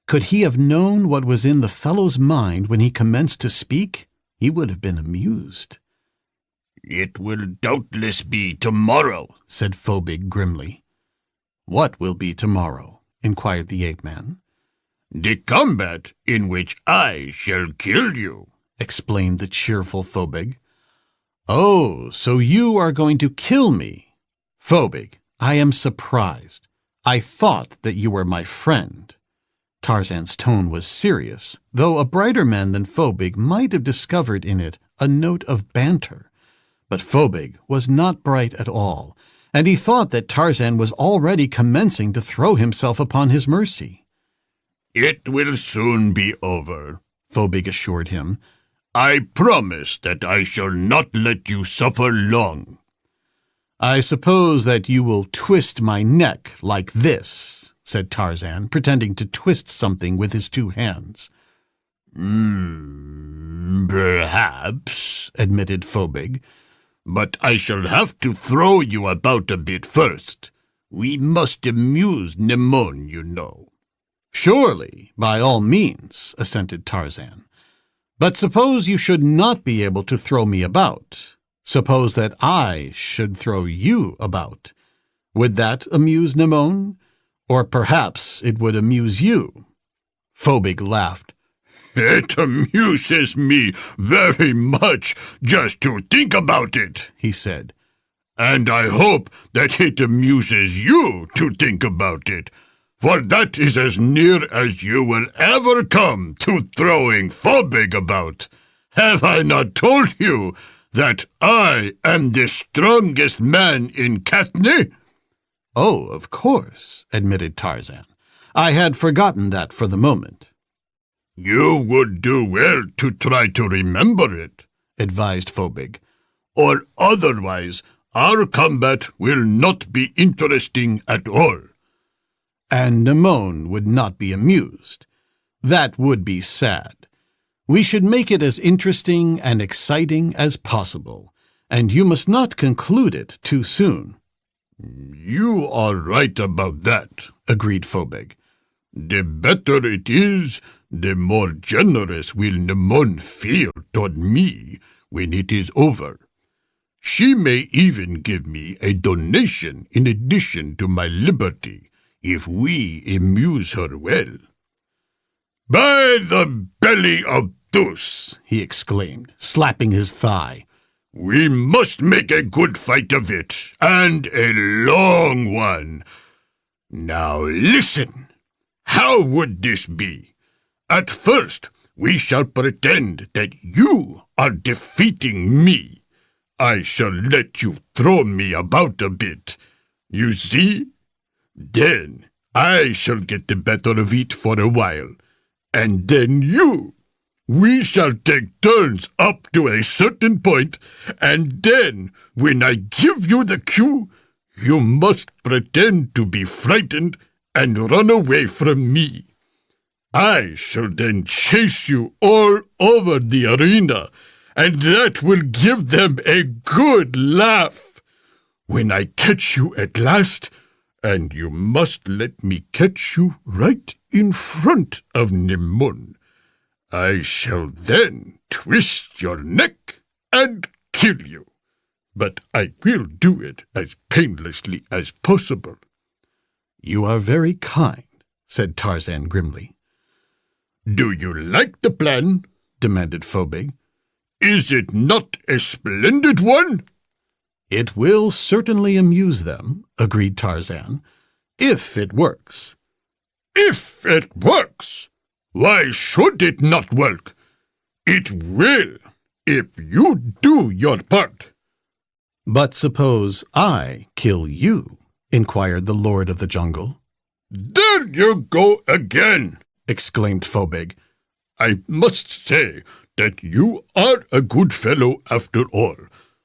Could he have known what was in the fellow's mind when he commenced to speak, he would have been amused. "It will doubtless be tomorrow," said Phobig grimly. "What will be tomorrow?" inquired the ape-man. "The combat in which I shall kill you," explained the cheerful Phobig. "Oh, so you are going to kill me? Phobig, I am surprised. I thought that you were my friend." Tarzan's tone was serious, though a brighter man than Phobig might have discovered in it a note of banter. But Phobig was not bright at all, and he thought that Tarzan was already commencing to throw himself upon his mercy. "It will soon be over," Phobig assured him. "I promise that I shall not let you suffer long." "I suppose that you will twist my neck like this," said Tarzan, pretending to twist something with his 2 hands. Perhaps," admitted Phobig. "But I shall have to throw you about a bit first. We must amuse Nemone, you know." "Surely, by all means," assented Tarzan. "But suppose you should not be able to throw me about. Suppose that I should throw you about. Would that amuse Nemone? Or perhaps it would amuse you?" Phobig laughed. "It amuses me very much just to think about it," he said. "And I hope that it amuses you to think about it, for that is as near as you will ever come to throwing Phobig about. Have I not told you that I am the strongest man in Katni?" "Oh, of course," admitted Tarzan. "I had forgotten that for the moment." "You would do well to try to remember it," advised Phobig, "or otherwise our combat will not be interesting at all." And Nemone would not be amused. That would be sad. We should make it as interesting and exciting as possible, and you must not conclude it too soon." "You are right about that," agreed Phobig. "The better it is, the more generous will Nemon feel toward me when it is over. She may even give me a donation in addition to my liberty, if we amuse her well." "By the belly of Zeus," he exclaimed, slapping his thigh, "we must make a good fight of it, and a long one. Now listen. How would this be? At first, we shall pretend that you are defeating me. I shall let you throw me about a bit. You see? Then I shall get the better of it for a while, and then you. We shall take turns up to a certain point, and then, when I give you the cue, you must pretend to be frightened and run away from me. I shall then chase you all over the arena, and that will give them a good laugh. When I catch you at last, and you must let me catch you right in front of Nemon, I shall then twist your neck and kill you. But I will do it as painlessly as possible." "You are very kind," said Tarzan grimly. "Do you like the plan?" demanded Phobig. "Is it not a splendid one?" "It will certainly amuse them," agreed Tarzan, "if it works." "If it works? Why should it not work? It will, if you do your part." "But suppose I kill you?" inquired the Lord of the Jungle. "There you go again!" exclaimed Phobig. "I must say that you are a good fellow after all,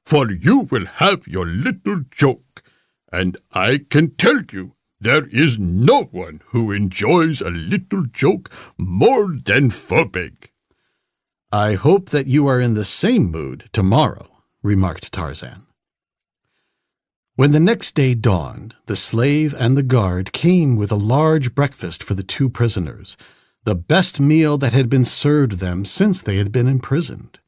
for you will have your little joke, and I can tell you there is no one who enjoys a little joke more than Phobig." "I hope that you are in the same mood tomorrow," remarked Tarzan. When the next day dawned, the slave and the guard came with a large breakfast for the two prisoners, the best meal that had been served them since they had been imprisoned.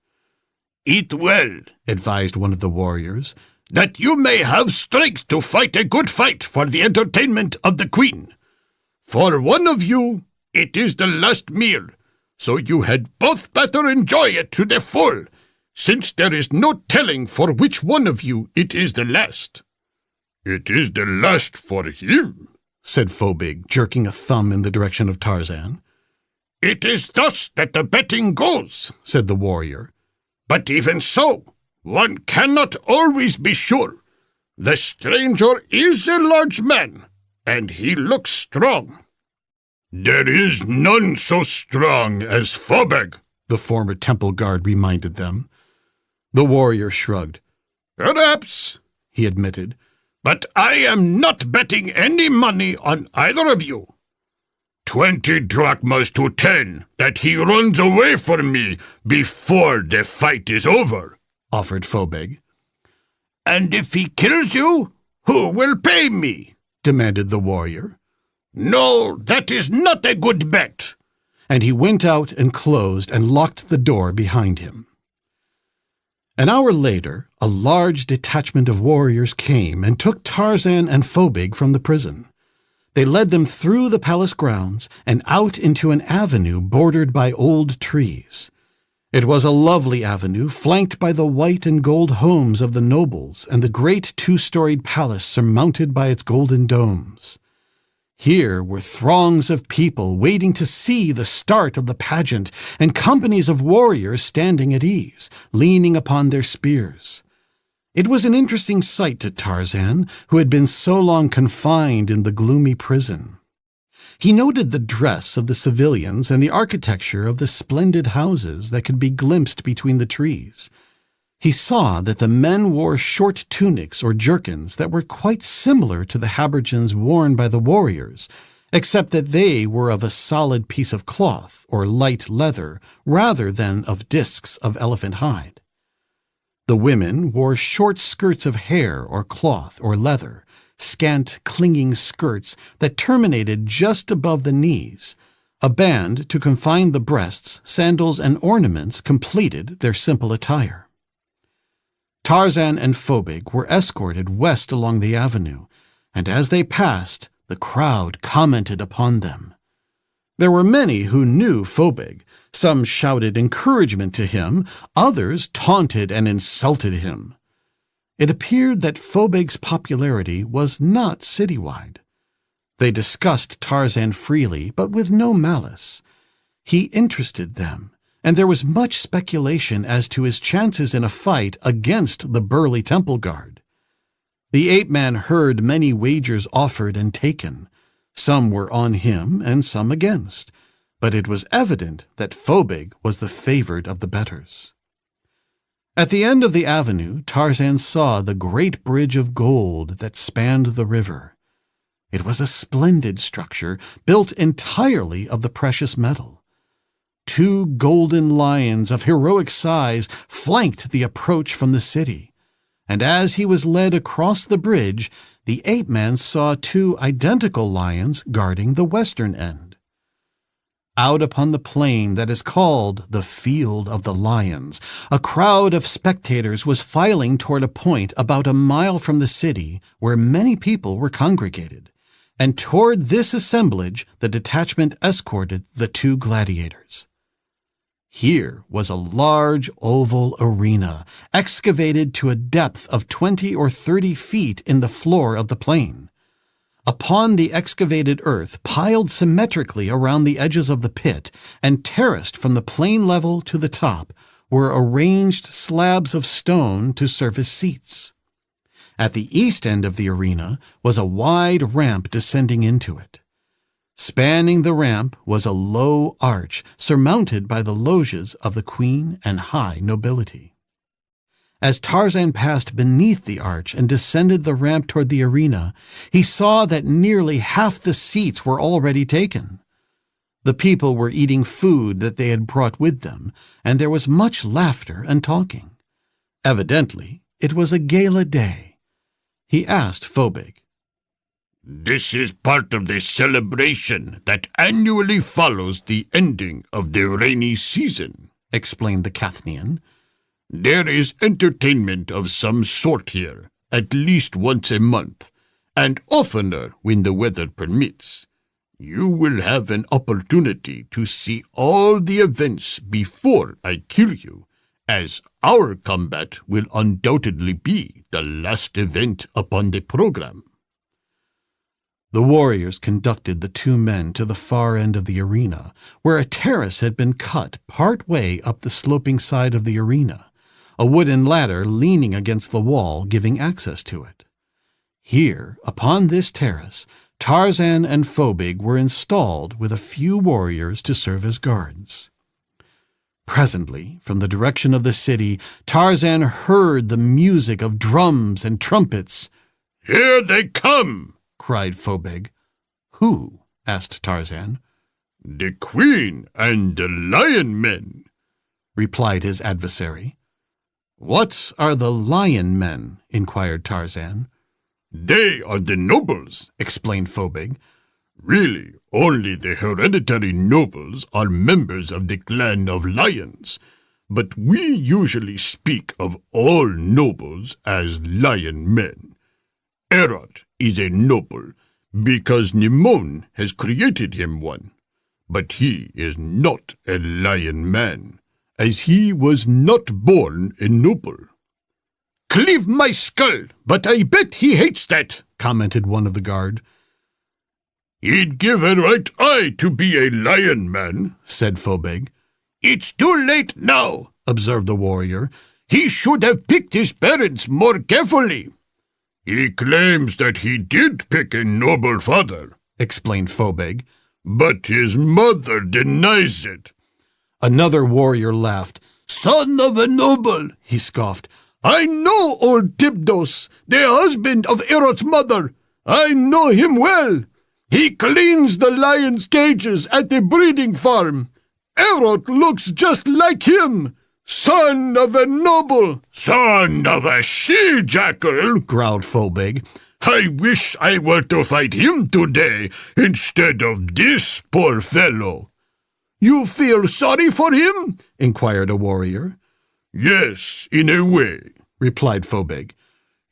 "Eat well," advised one of the warriors, "that you may have strength to fight a good fight for the entertainment of the queen. For one of you, it is the last meal, so you had both better enjoy it to the full, since there is no telling for which one of you it is the last." "It is the last for him," said Phobig, jerking a thumb in the direction of Tarzan. "It is thus that the betting goes," said the warrior. "But even so, one cannot always be sure. The stranger is a large man, and he looks strong." "There is none so strong as Phobig," the former temple guard reminded them. The warrior shrugged. "Perhaps," he admitted, "but I am not betting any money on either of you. 20 drachmas to 10 that he runs away from me before the fight is over," offered Phobig. "And if he kills you, who will pay me?" demanded the warrior. "No, that is not a good bet." And he went out and closed and locked the door behind him. An hour later, a large detachment of warriors came and took Tarzan and Phobig from the prison. They led them through the palace grounds and out into an avenue bordered by old trees. It was a lovely avenue flanked by the white and gold homes of the nobles and the great two-storied palace surmounted by its golden domes. Here were throngs of people waiting to see the start of the pageant and companies of warriors standing at ease, leaning upon their spears. It was an interesting sight to Tarzan, who had been so long confined in the gloomy prison. He noted the dress of the civilians and the architecture of the splendid houses that could be glimpsed between the trees. He saw that the men wore short tunics or jerkins that were quite similar to the habergeons worn by the warriors, except that they were of a solid piece of cloth or light leather rather than of discs of elephant hide. The women wore short skirts of hair or cloth or leather, scant clinging skirts that terminated just above the knees. A band to confine the breasts, sandals, and ornaments completed their simple attire. Tarzan and Phobig were escorted west along the avenue, and as they passed, the crowd commented upon them. There were many who knew Phobig. Some shouted encouragement to him, others taunted and insulted him. It appeared that Phobig's popularity was not citywide. They discussed Tarzan freely, but with no malice. He interested them, and there was much speculation as to his chances in a fight against the burly temple guard. The ape-man heard many wagers offered and taken. Some were on him and some against, but it was evident that Phobig was the favored of the betters. At the end of the avenue, Tarzan saw the great bridge of gold that spanned the river. It was a splendid structure, built entirely of the precious metal. 2 golden lions of heroic size flanked the approach from the city, and as he was led across the bridge, the ape-man saw 2 identical lions guarding the western end. Out upon the plain that is called the Field of the Lions, a crowd of spectators was filing toward a point about a mile from the city where many people were congregated, and toward this assemblage the detachment escorted the 2 gladiators. Here was a large oval arena, excavated to a depth of 20 or 30 feet in the floor of the plain. Upon the excavated earth, piled symmetrically around the edges of the pit, and terraced from the plain level to the top, were arranged slabs of stone to serve as seats. At the east end of the arena was a wide ramp descending into it. Spanning the ramp was a low arch surmounted by the loges of the queen and high nobility. As Tarzan passed beneath the arch and descended the ramp toward the arena, he saw that nearly half the seats were already taken. The people were eating food that they had brought with them, and there was much laughter and talking. Evidently, it was a gala day. He asked Phobig, "This is part of the celebration that annually follows the ending of the rainy season," explained the Cathnian. "There is entertainment of some sort here, at least once a month, and oftener when the weather permits. You will have an opportunity to see all the events before I kill you, as our combat will undoubtedly be the last event upon the program." The warriors conducted the 2 men to the far end of the arena, where a terrace had been cut part way up the sloping side of the arena, a wooden ladder leaning against the wall giving access to it. Here, upon this terrace, Tarzan and Phobig were installed with a few warriors to serve as guards. Presently, from the direction of the city, Tarzan heard the music of drums and trumpets. "Here they come!" cried Phobig. "Who?" asked Tarzan. "The queen and the lion men," replied his adversary. "What are the lion men?" inquired Tarzan. "They are the nobles," explained Phobig. "Really, only the hereditary nobles are members of the clan of lions, but we usually speak of all nobles as lion men. Erod is a noble because Nimon has created him one, but he is not a lion man, as he was not born a noble." "Cleave my skull, but I bet he hates that," commented one of the guard. "He'd give a right eye to be a lion man," said Phobig. "It's too late now," observed the warrior. "He should have picked his parents more carefully." "He claims that he did pick a noble father," explained Phobig. "but his mother denies it." Another warrior laughed. "Son of a noble," he scoffed. "I know old Dibdos, the husband of Erod's mother. I know him well. He cleans the lions' cages at the breeding farm. Erot looks just like him. Son of a noble. Son of a she-jackal, growled Phobig. I wish I were to fight him today instead of this poor fellow. You feel sorry for him? Inquired a warrior. Yes, in a way, replied Phobig.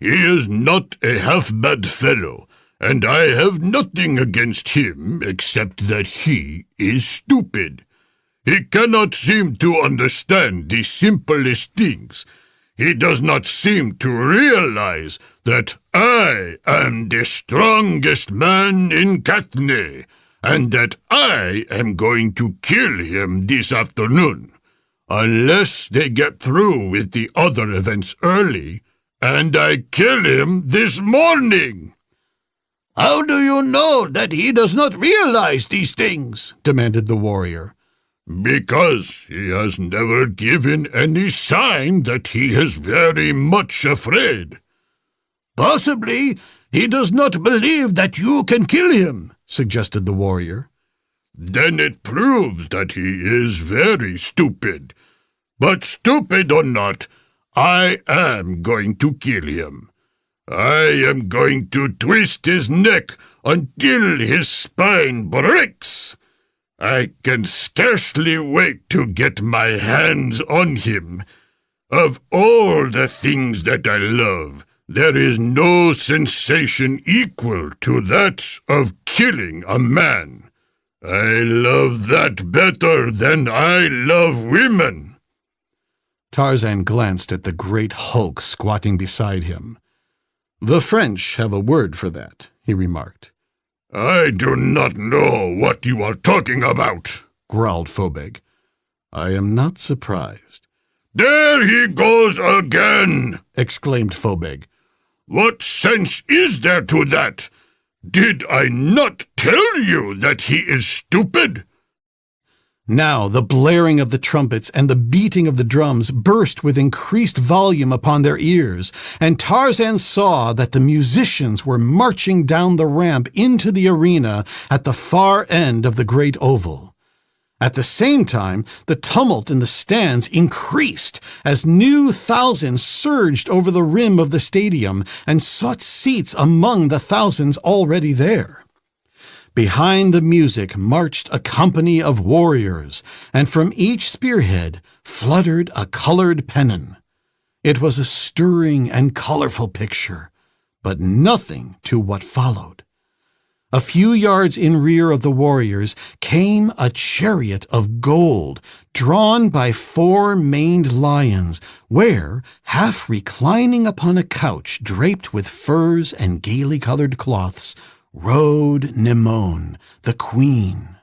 He is not a half-bad fellow, and I have nothing against him except that he is stupid. He cannot seem to understand the simplest things. He does not seem to realize that I am the strongest man in Katne, and that I am going to kill him this afternoon, unless they get through with the other events early, and I kill him this morning. How do you know that he does not realize these things? Demanded the warrior. Because he has never given any sign that he is very much afraid. Possibly he does not believe that you can kill him, suggested the warrior. Then it proves that he is very stupid. But stupid or not, I am going to kill him. I am going to twist his neck until his spine breaks. I can scarcely wait to get my hands on him. Of all the things that I love, there is no sensation equal to that of killing a man. I love that better than I love women. Tarzan glanced at the great hulk squatting beside him. The French have a word for that, he remarked. I do not know what you are talking about, growled Phobig. I am not surprised. There he goes again, exclaimed Phobig. What sense is there to that? Did I not tell you that he is stupid? Now the blaring of the trumpets and the beating of the drums burst with increased volume upon their ears, and Tarzan saw that the musicians were marching down the ramp into the arena at the far end of the great oval. At the same time, the tumult in the stands increased as new thousands surged over the rim of the stadium and sought seats among the thousands already there. Behind the music marched a company of warriors, and from each spearhead fluttered a colored pennon. It was a stirring and colorful picture, but nothing to what followed. A few yards in rear of the warriors came a chariot of gold, drawn by 4 maned lions, where, half reclining upon a couch draped with furs and gaily colored cloths, rode Nimone, the queen.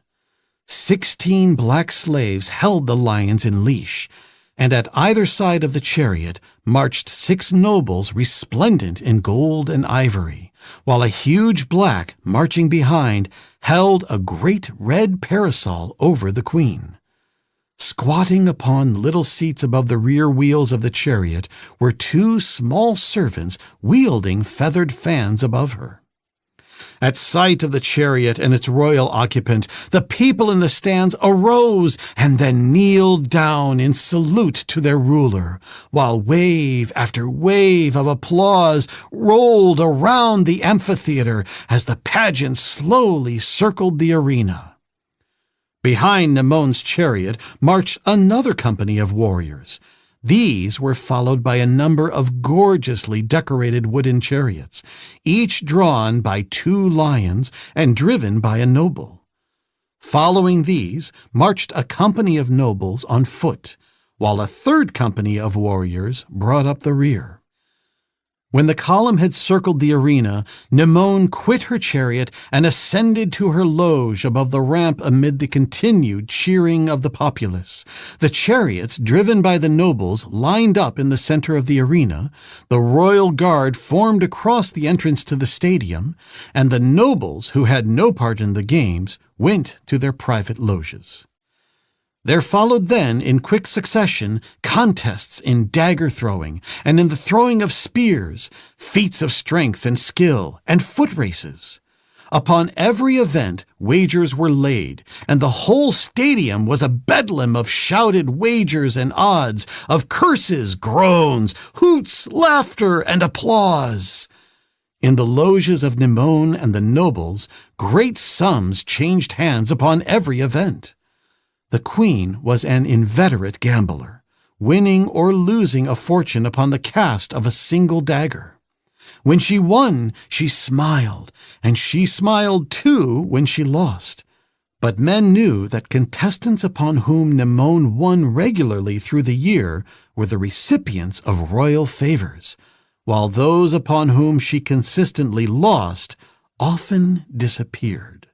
16 black slaves held the lions in leash, and at either side of the chariot marched 6 nobles resplendent in gold and ivory, while a huge black, marching behind, held a great red parasol over the queen. Squatting upon little seats above the rear wheels of the chariot were 2 small servants wielding feathered fans above her. At sight of the chariot and its royal occupant, the people in the stands arose and then kneeled down in salute to their ruler, while wave after wave of applause rolled around the amphitheater as the pageant slowly circled the arena. Behind Nimone's chariot marched another company of warriors. These were followed by a number of gorgeously decorated wooden chariots, each drawn by 2 lions and driven by a noble. Following these marched a company of nobles on foot, while a third company of warriors brought up the rear. When the column had circled the arena, Nimone quit her chariot and ascended to her loge above the ramp amid the continued cheering of the populace. The chariots, driven by the nobles, lined up in the center of the arena, the royal guard formed across the entrance to the stadium, and the nobles, who had no part in the games, went to their private loges. There followed then, in quick succession, contests in dagger throwing and in the throwing of spears, feats of strength and skill, and foot races. Upon every event, wagers were laid, and the whole stadium was a bedlam of shouted wagers and odds, of curses, groans, hoots, laughter, and applause. In the loges of Nemone and the nobles, great sums changed hands upon every event. The queen was an inveterate gambler, winning or losing a fortune upon the cast of a single dagger. When she won, she smiled, and she smiled too when she lost. But men knew that contestants upon whom Nemone won regularly through the year were the recipients of royal favors, while those upon whom she consistently lost often disappeared.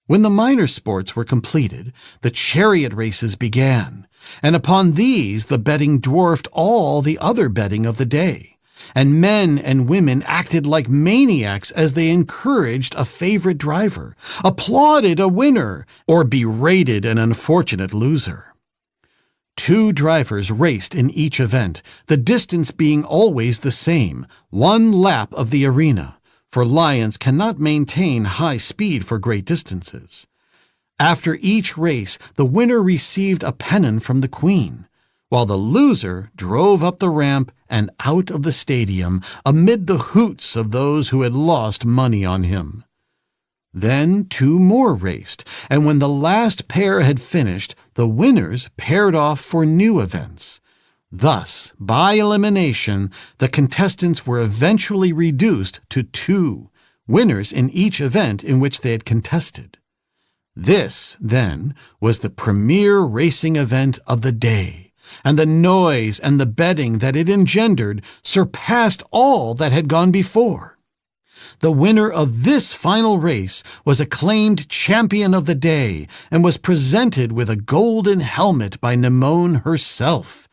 When the minor sports were completed, the chariot races began, and upon these the betting dwarfed all the other betting of the day, and men and women acted like maniacs as they encouraged a favorite driver, applauded a winner, or berated an unfortunate loser. 2 drivers raced in each event, the distance being always the same, 1 lap of the arena, for lions cannot maintain high speed for great distances. After each race, the winner received a pennon from the queen, while the loser drove up the ramp and out of the stadium amid the hoots of those who had lost money on him. Then 2 more raced, and when the last pair had finished, the winners paired off for new events. Thus, by elimination, the contestants were eventually reduced to 2, winners in each event in which they had contested. This, then, was the premier racing event of the day, and the noise and the betting that it engendered surpassed all that had gone before. The winner of this final race was acclaimed champion of the day and was presented with a golden helmet by Nemone herself,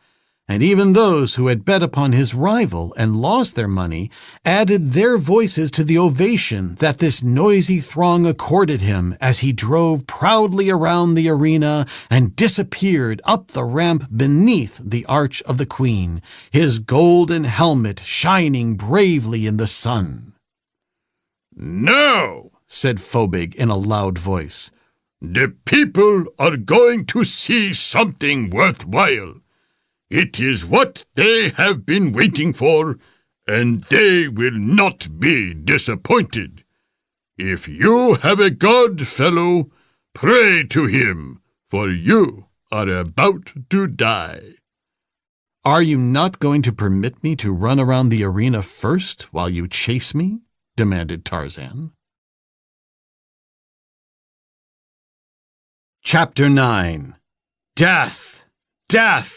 and even those who had bet upon his rival and lost their money added their voices to the ovation that this noisy throng accorded him as he drove proudly around the arena and disappeared up the ramp beneath the arch of the queen, his golden helmet shining bravely in the sun. "Now," said Phobig in a loud voice, "the people are going to see something worthwhile. It is what they have been waiting for, and they will not be disappointed. If you have a god, fellow, pray to him, for you are about to die." "Are you not going to permit me to run around the arena first while you chase me?" demanded Tarzan. Chapter 9. Death! Death!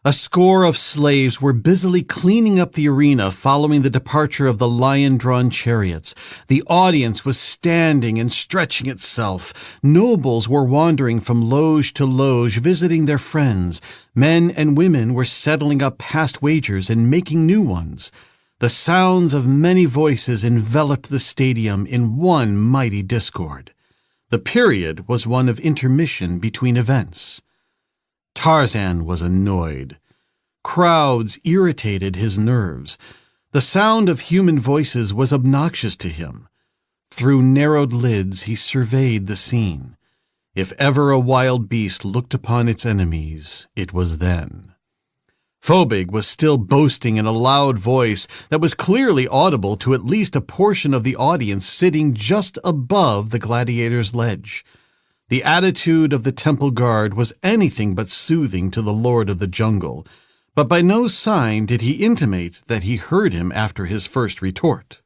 A score of slaves were busily cleaning up the arena following the departure of the lion-drawn chariots. The audience was standing and stretching itself. Nobles were wandering from loge to loge, visiting their friends. Men and women were settling up past wagers and making new ones. The sounds of many voices enveloped the stadium in one mighty discord. The period was one of intermission between events. Tarzan was annoyed. Crowds irritated his nerves. The sound of human voices was obnoxious to him. Through narrowed lids he surveyed the scene. If ever a wild beast looked upon its enemies, it was then. Phobig was still boasting in a loud voice that was clearly audible to at least a portion of the audience sitting just above the gladiator's ledge. The attitude of the temple guard was anything but soothing to the lord of the jungle, but by no sign did he intimate that he heard him after his first retort.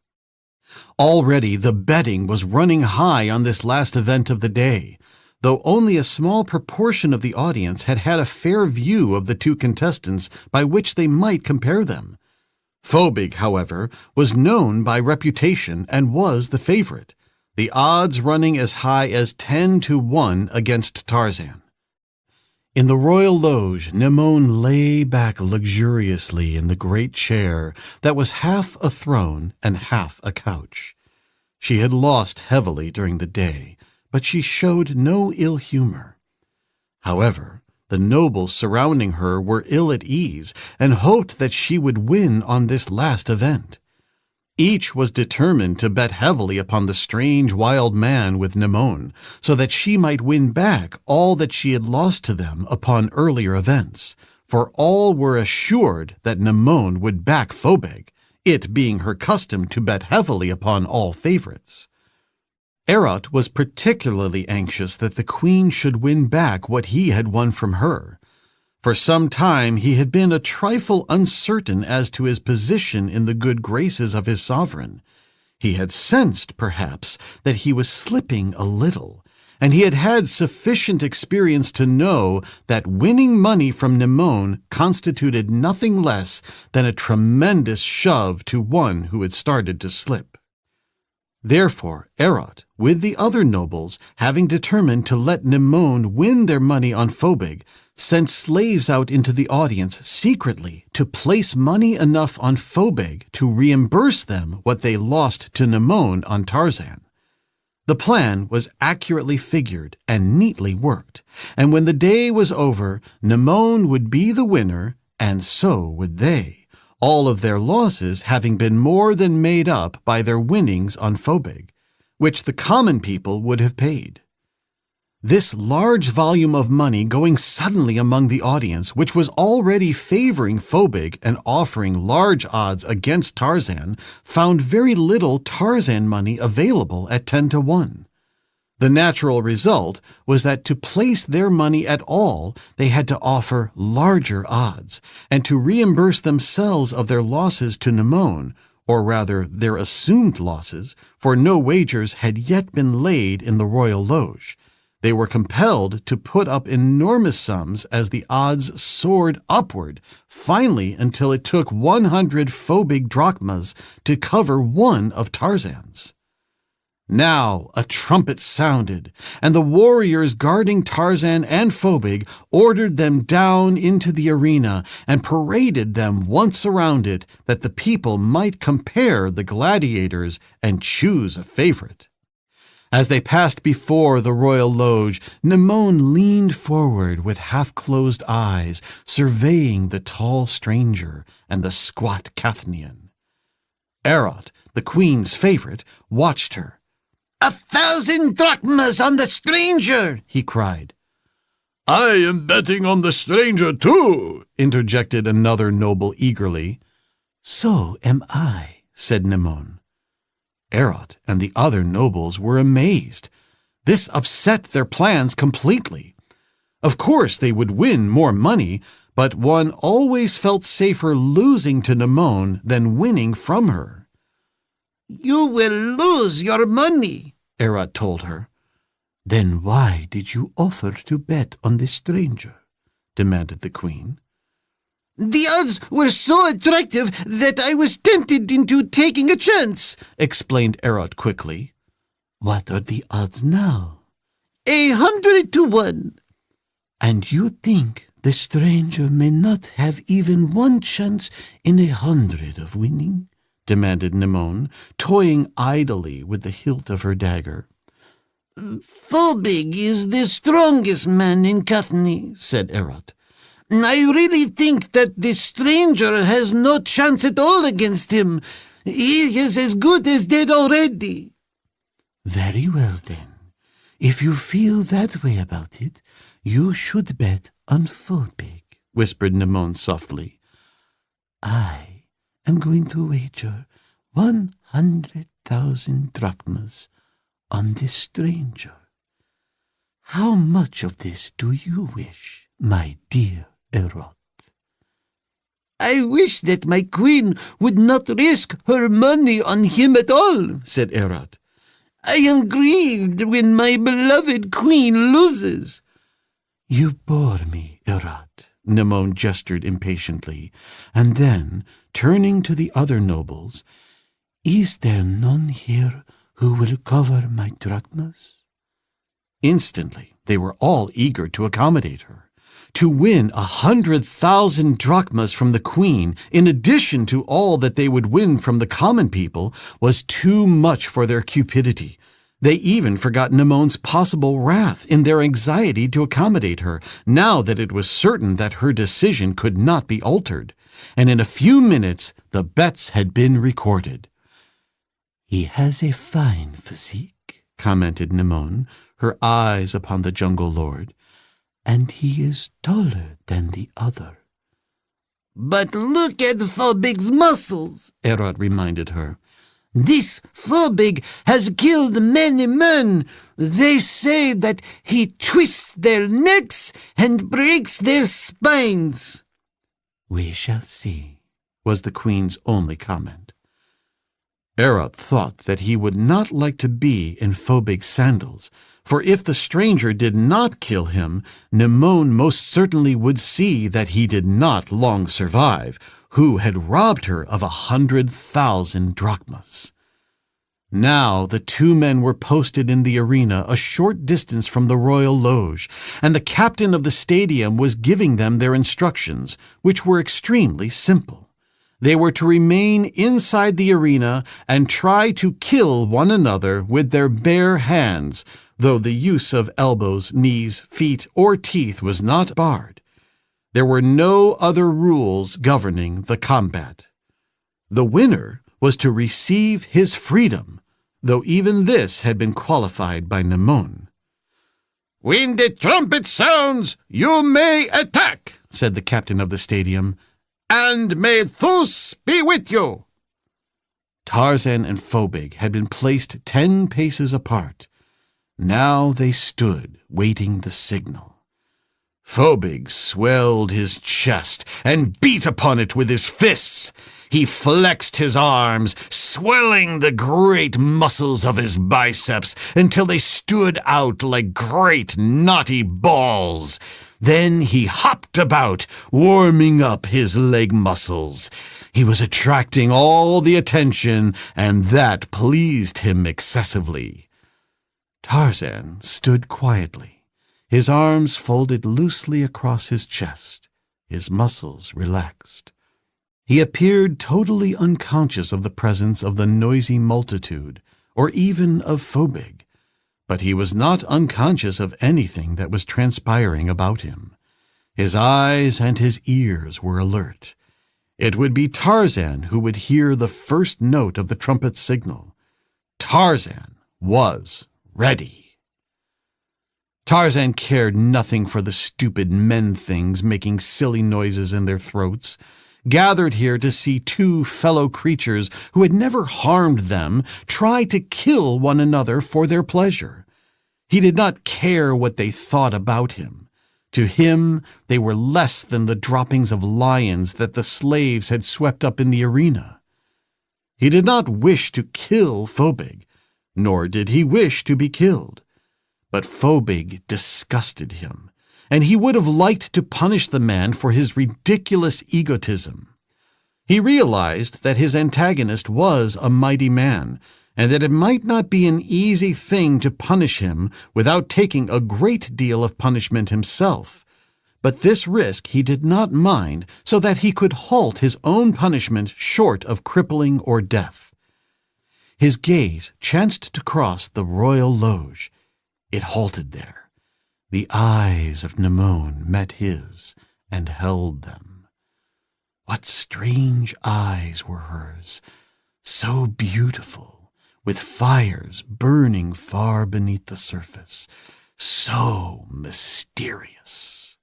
Already the betting was running high on this last event of the day, though only a small proportion of the audience had had a fair view of the 2 contestants by which they might compare them. Phobig, however, was known by reputation and was the favorite, the odds running as high as 10-1 against Tarzan. In the royal loge, Nemone lay back luxuriously in the great chair that was half a throne and half a couch. She had lost heavily during the day, but she showed no ill humor. However, the nobles surrounding her were ill at ease and hoped that she would win on this last event. Each was determined to bet heavily upon the strange wild man with Nemone, so that she might win back all that she had lost to them upon earlier events, for all were assured that Nemone would back Phobeg, it being her custom to bet heavily upon all favorites. Erot was particularly anxious that the queen should win back what he had won from her. For some time he had been a trifle uncertain as to his position in the good graces of his sovereign. He had sensed, perhaps, that he was slipping a little, and he had had sufficient experience to know that winning money from Nemone constituted nothing less than a tremendous shove to one who had started to slip. Therefore, Erot, with the other nobles, having determined to let Nemone win their money on Phobeg, sent slaves out into the audience secretly to place money enough on Phobeg to reimburse them what they lost to Nemone on Tarzan. The plan was accurately figured and neatly worked, and when the day was over, Nemone would be the winner, and so would they, all of their losses having been more than made up by their winnings on Phobeg, which the common people would have paid. This large volume of money going suddenly among the audience, which was already favoring Phobeg and offering large odds against Tarzan, found very little Tarzan money available at 10-1. The natural result was that to place their money at all, they had to offer larger odds, and to reimburse themselves of their losses to Nemone, or rather their assumed losses, for no wagers had yet been laid in the royal loge. They were compelled to put up enormous sums as the odds soared upward, finally until it took 100 Phobeg drachmas to cover one of Tarzan's. Now a trumpet sounded, and the warriors guarding Tarzan and Phobeg ordered them down into the arena and paraded them once around it, that the people might compare the gladiators and choose a favorite. As they passed before the royal loge, Nemone leaned forward with half-closed eyes, surveying the tall stranger and the squat Cathnian. Erot, the queen's favorite, watched her. 1,000 drachmas on the stranger, he cried. I am betting on the stranger too, interjected another noble eagerly. So am I, said Nemone. Erot and the other nobles were amazed. This upset their plans completely. Of course they would win more money, but one always felt safer losing to Nemone than winning from her. You will lose your money, Erot told her. Then why did you offer to bet on the stranger? Demanded the queen. The odds were so attractive that I was tempted into taking a chance, explained Erot quickly. What are the odds now? 100-1. And you think the stranger may not have even one chance in 100 of winning? Demanded Nemone, toying idly with the hilt of her dagger. Phobeg is the strongest man in Cathni, said Erot. I really think that the stranger has no chance at all against him. He is as good as dead already. Very well, then. If you feel that way about it, you should bet on Phobeg, whispered Nemone softly. I am going to wager 100,000 drachmas on this stranger. How much of this do you wish, my dear Erot? I wish that my queen would not risk her money on him at all, said Erot. I am grieved when my beloved queen loses. You bore me, Erot, Nemone gestured impatiently, and then, turning to the other nobles, is there none here who will cover my drachmas? Instantly, they were all eager to accommodate her. To win 100,000 drachmas from the queen, in addition to all that they would win from the common people, was too much for their cupidity. They even forgot Nemone's possible wrath in their anxiety to accommodate her, now that it was certain that her decision could not be altered. And in a few minutes, the bets had been recorded. "He has a fine physique," commented Nimon, her eyes upon the jungle lord, "and he is taller than the other." "But look at Phobig's muscles," Erod reminded her. "This Phobig has killed many men. They say that he twists their necks and breaks their spines." "We shall see," was the queen's only comment. Erod thought that he would not like to be in Phobig's sandals, for if the stranger did not kill him, Nimon most certainly would see that he did not long survive, who had robbed her of 100,000 drachmas. Now the two men were posted in the arena a short distance from the royal loge, and the captain of the stadium was giving them their instructions, which were extremely simple. They were to remain inside the arena and try to kill one another with their bare hands, though the use of elbows, knees, feet, or teeth was not barred. There were no other rules governing the combat. The winner was to receive his freedom, though even this had been qualified by Nimon. "When the trumpet sounds, you may attack," said the captain of the stadium. "And may Thus be with you." Tarzan and Phobig had been placed 10 paces apart. Now they stood, waiting the signal. Phobig swelled his chest and beat upon it with his fists. He flexed his arms, swelling the great muscles of his biceps until they stood out like great knotty balls. Then he hopped about, warming up his leg muscles. He was attracting all the attention, and that pleased him excessively. Tarzan stood quietly, his arms folded loosely across his chest, his muscles relaxed. He appeared totally unconscious of the presence of the noisy multitude, or even of Phobig. But he was not unconscious of anything that was transpiring about him. His eyes and his ears were alert. It would be Tarzan who would hear the first note of the trumpet signal. Tarzan was ready. Tarzan cared nothing for the stupid men-things making silly noises in their throats, gathered here to see two fellow creatures who had never harmed them try to kill one another for their pleasure. He did not care what they thought about him. To him, they were less than the droppings of lions that the slaves had swept up in the arena. He did not wish to kill Phobig, nor did he wish to be killed. But Phobig disgusted him, and he would have liked to punish the man for his ridiculous egotism. He realized that his antagonist was a mighty man, and that it might not be an easy thing to punish him without taking a great deal of punishment himself. But this risk he did not mind, so that he could halt his own punishment short of crippling or death. His gaze chanced to cross the royal loge. It halted there. The eyes of Nimon met his and held them. What strange eyes were hers, so beautiful, with fires burning far beneath the surface, so mysterious.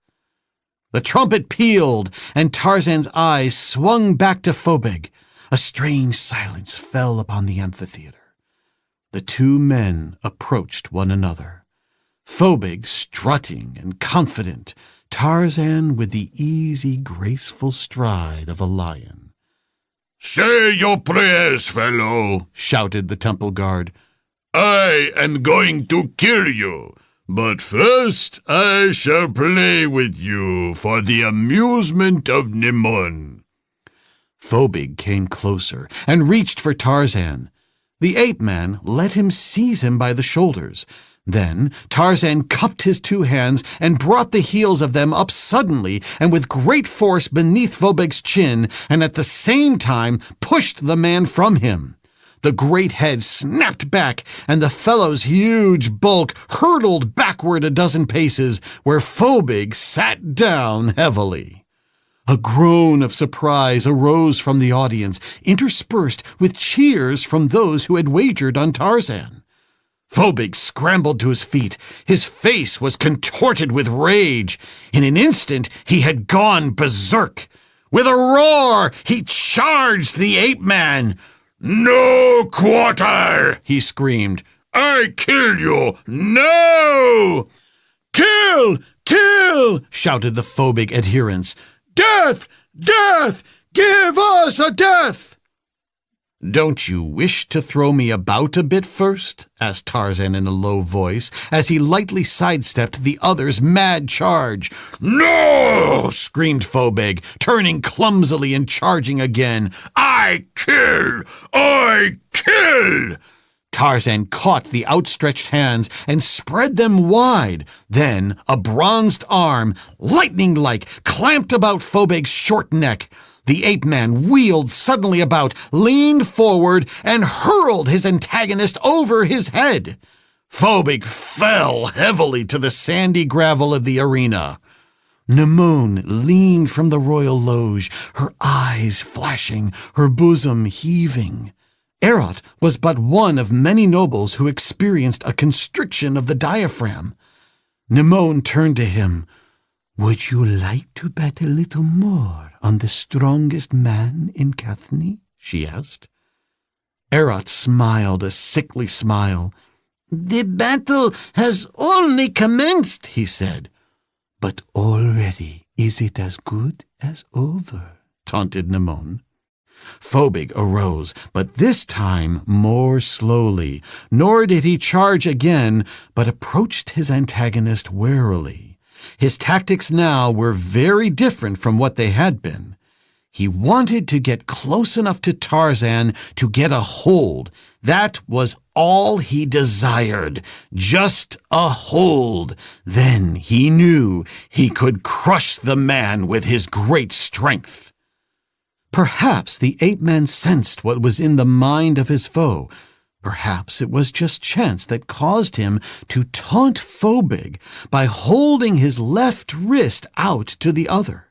The trumpet pealed, and Tarzan's eyes swung back to Phobig. A strange silence fell upon the amphitheater. The two men approached one another. Phobig strutting and confident, Tarzan with the easy, graceful stride of a lion. "Say your prayers, fellow," shouted the temple guard. "I am going to kill you, but first I shall play with you for the amusement of Nimon." Phobig came closer and reached for Tarzan. The ape-man let him seize him by the shoulders. Then Tarzan cupped his two hands and brought the heels of them up suddenly and with great force beneath Phobig's chin, and at the same time pushed the man from him. The great head snapped back, and the fellow's huge bulk hurtled backward a dozen paces, where Phobig sat down heavily. A groan of surprise arose from the audience, interspersed with cheers from those who had wagered on Tarzan. Phobig scrambled to his feet. His face was contorted with rage. In an instant, he had gone berserk. With a roar, he charged the ape-man. "No quarter!" he screamed. "I kill you! No!" "Kill! Kill!" shouted the Phobig adherents. "Death! Death! Give us a death!" "Don't you wish to throw me about a bit first?" asked Tarzan in a low voice, as he lightly sidestepped the other's mad charge. "No!" screamed Phobig, turning clumsily and charging again. "I kill! I kill!" Tarzan caught the outstretched hands and spread them wide. Then a bronzed arm, lightning-like, clamped about Phobig's short neck. The ape-man wheeled suddenly about, leaned forward, and hurled his antagonist over his head. Phobig fell heavily to the sandy gravel of the arena. Nemone leaned from the royal loge, her eyes flashing, her bosom heaving. Erot was but one of many nobles who experienced a constriction of the diaphragm. Nemone turned to him. "Would you like to bet a little more on the strongest man in Cathny?" she asked. Erot smiled a sickly smile. "The battle has only commenced," he said. "But already is it as good as over?" taunted Nemone. Phobig arose, but this time more slowly, nor did he charge again, but approached his antagonist warily. His tactics now were very different from what they had been. He wanted to get close enough to Tarzan to get a hold. That was all he desired, just a hold. Then he knew he could crush the man with his great strength. Perhaps the ape-man sensed what was in the mind of his foe. Perhaps it was just chance that caused him to taunt Phobig by holding his left wrist out to the other.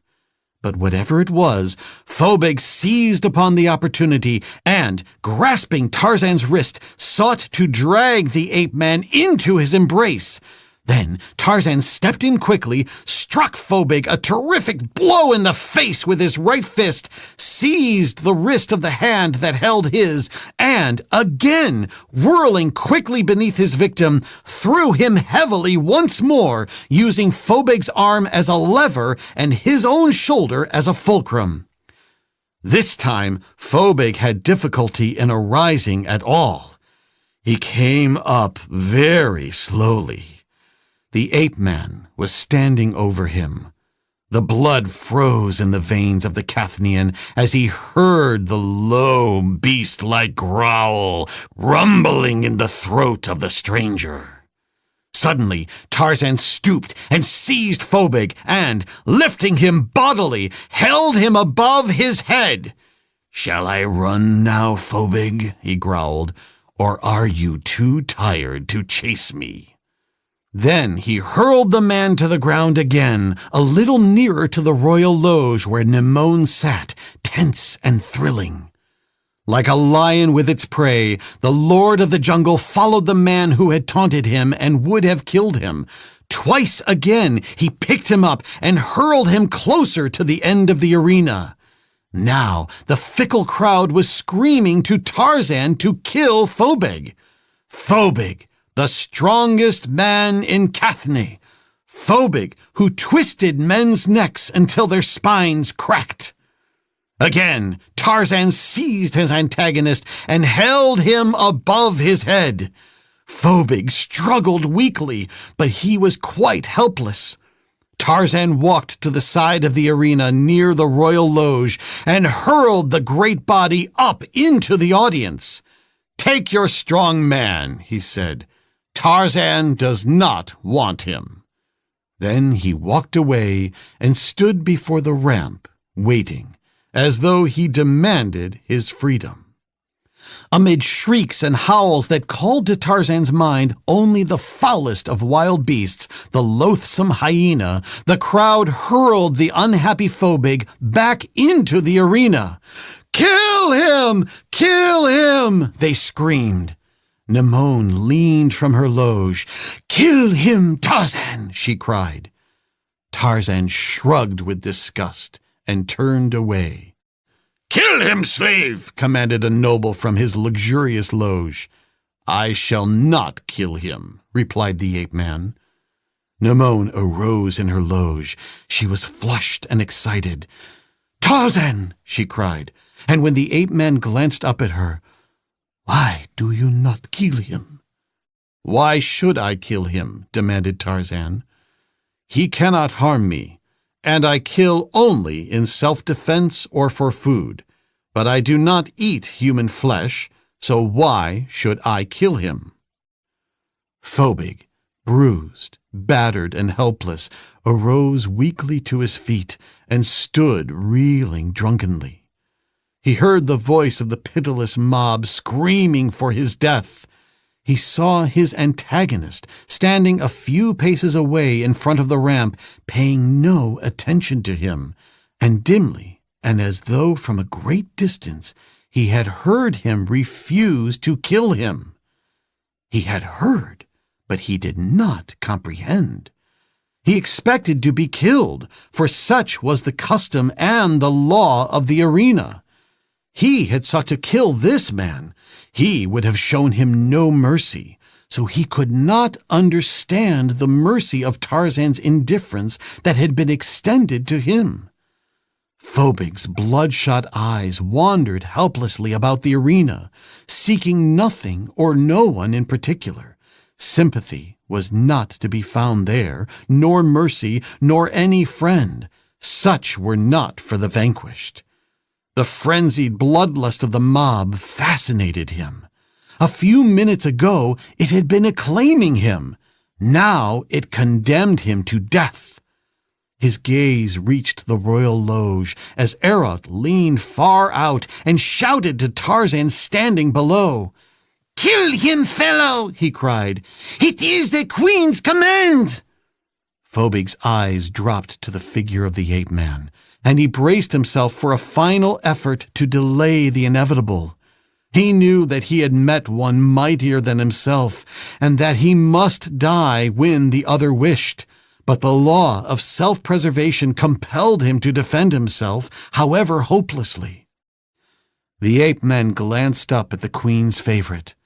But whatever it was, Phobig seized upon the opportunity and, grasping Tarzan's wrist, sought to drag the ape-man into his embrace. Then Tarzan stepped in quickly, struck Phobig a terrific blow in the face with his right fist, seized the wrist of the hand that held his, and, again, whirling quickly beneath his victim, threw him heavily once more, using Phobig's arm as a lever and his own shoulder as a fulcrum. This time, Phobig had difficulty in arising at all. He came up very slowly. The ape-man was standing over him. The blood froze in the veins of the Cathnian as he heard the low, beast-like growl rumbling in the throat of the stranger. Suddenly, Tarzan stooped and seized Phobig and, lifting him bodily, held him above his head. "Shall I run now, Phobig?" he growled, "or are you too tired to chase me?" Then he hurled the man to the ground again, a little nearer to the royal loge where Nemone sat, tense and thrilling. Like a lion with its prey, the lord of the jungle followed the man who had taunted him and would have killed him. Twice again he picked him up and hurled him closer to the end of the arena. Now the fickle crowd was screaming to Tarzan to kill Phobig. Phobig, the strongest man in Cathny. Phobig, who twisted men's necks until their spines cracked. Again, Tarzan seized his antagonist and held him above his head. Phobig struggled weakly, but he was quite helpless. Tarzan walked to the side of the arena near the royal loge and hurled the great body up into the audience. "Take your strong man," he said. "Tarzan does not want him." Then he walked away and stood before the ramp, waiting, as though he demanded his freedom. Amid shrieks and howls that called to Tarzan's mind only the foulest of wild beasts, the loathsome hyena, the crowd hurled the unhappy Phobig back into the arena. "Kill him! Kill him!" they screamed. Nemone leaned from her loge. "Kill him, Tarzan!" she cried. Tarzan shrugged with disgust and turned away. "Kill him, slave!" commanded a noble from his luxurious loge. "I shall not kill him," replied the ape-man. Nemone arose in her loge. She was flushed and excited. "Tarzan!" she cried, and when the ape-man glanced up at her, "Why do you not kill him?" "Why should I kill him?" demanded Tarzan. "He cannot harm me, and I kill only in self-defense or for food. But I do not eat human flesh, so why should I kill him?" Phobig, bruised, battered, and helpless, arose weakly to his feet and stood reeling drunkenly. He heard the voice of the pitiless mob screaming for his death. He saw his antagonist standing a few paces away in front of the ramp, paying no attention to him, and dimly, and as though from a great distance, he had heard him refuse to kill him. He had heard, but he did not comprehend. He expected to be killed, for such was the custom and the law of the arena. He had sought to kill this man. He would have shown him no mercy, so he could not understand the mercy of Tarzan's indifference that had been extended to him. Phobig's bloodshot eyes wandered helplessly about the arena, seeking nothing or no one in particular. Sympathy was not to be found there, nor mercy, nor any friend. Such were not for the vanquished. The frenzied bloodlust of the mob fascinated him. A few minutes ago it had been acclaiming him. Now it condemned him to death. His gaze reached the royal loge as Erot leaned far out and shouted to Tarzan standing below. "Kill him, fellow!" he cried. "It is the Queen's command!" Phobig's eyes dropped to the figure of the ape-man, and he braced himself for a final effort to delay the inevitable. He knew that he had met one mightier than himself, and that he must die when the other wished. But the law of self-preservation compelled him to defend himself, however hopelessly. The ape-man glanced up at the Queen's favorite.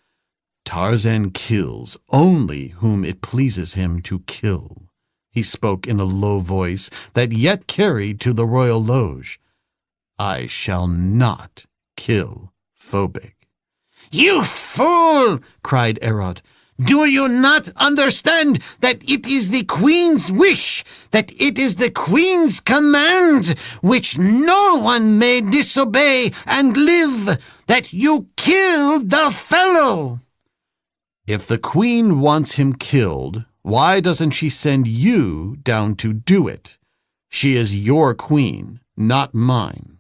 "Tarzan kills only whom it pleases him to kill," he spoke in a low voice that yet carried to the royal loge. "I shall not kill Phobig." "You fool!" cried Erod. "Do you not understand that it is the Queen's wish, that it is the Queen's command, which no one may disobey and live, that you kill the fellow?" "If the Queen wants him killed, why doesn't she send you down to do it? She is your queen, not mine."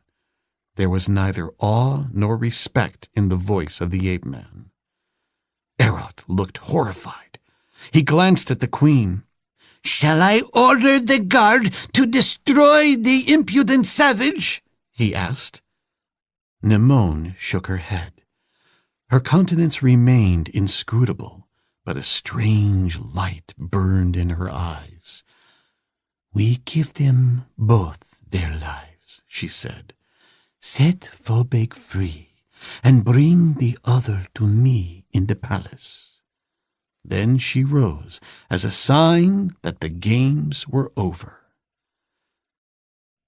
There was neither awe nor respect in the voice of the ape-man. Erot looked horrified. He glanced at the Queen. "Shall I order the guard to destroy the impudent savage?" he asked. Nemone shook her head. Her countenance remained inscrutable, but a strange light burned in her eyes. "We give them both their lives," she said. "Set Phobig free, and bring the other to me in the palace." Then she rose as a sign that the games were over.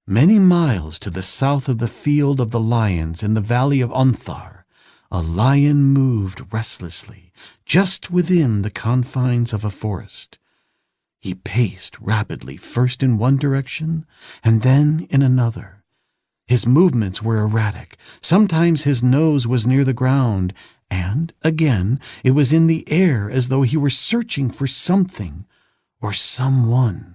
Many miles to the south of the Field of the Lions in the valley of Onthar, a lion moved restlessly just within the confines of a forest. He paced rapidly, first in one direction and then in another. His movements were erratic. Sometimes his nose was near the ground, and, again, it was in the air as though he were searching for something or someone.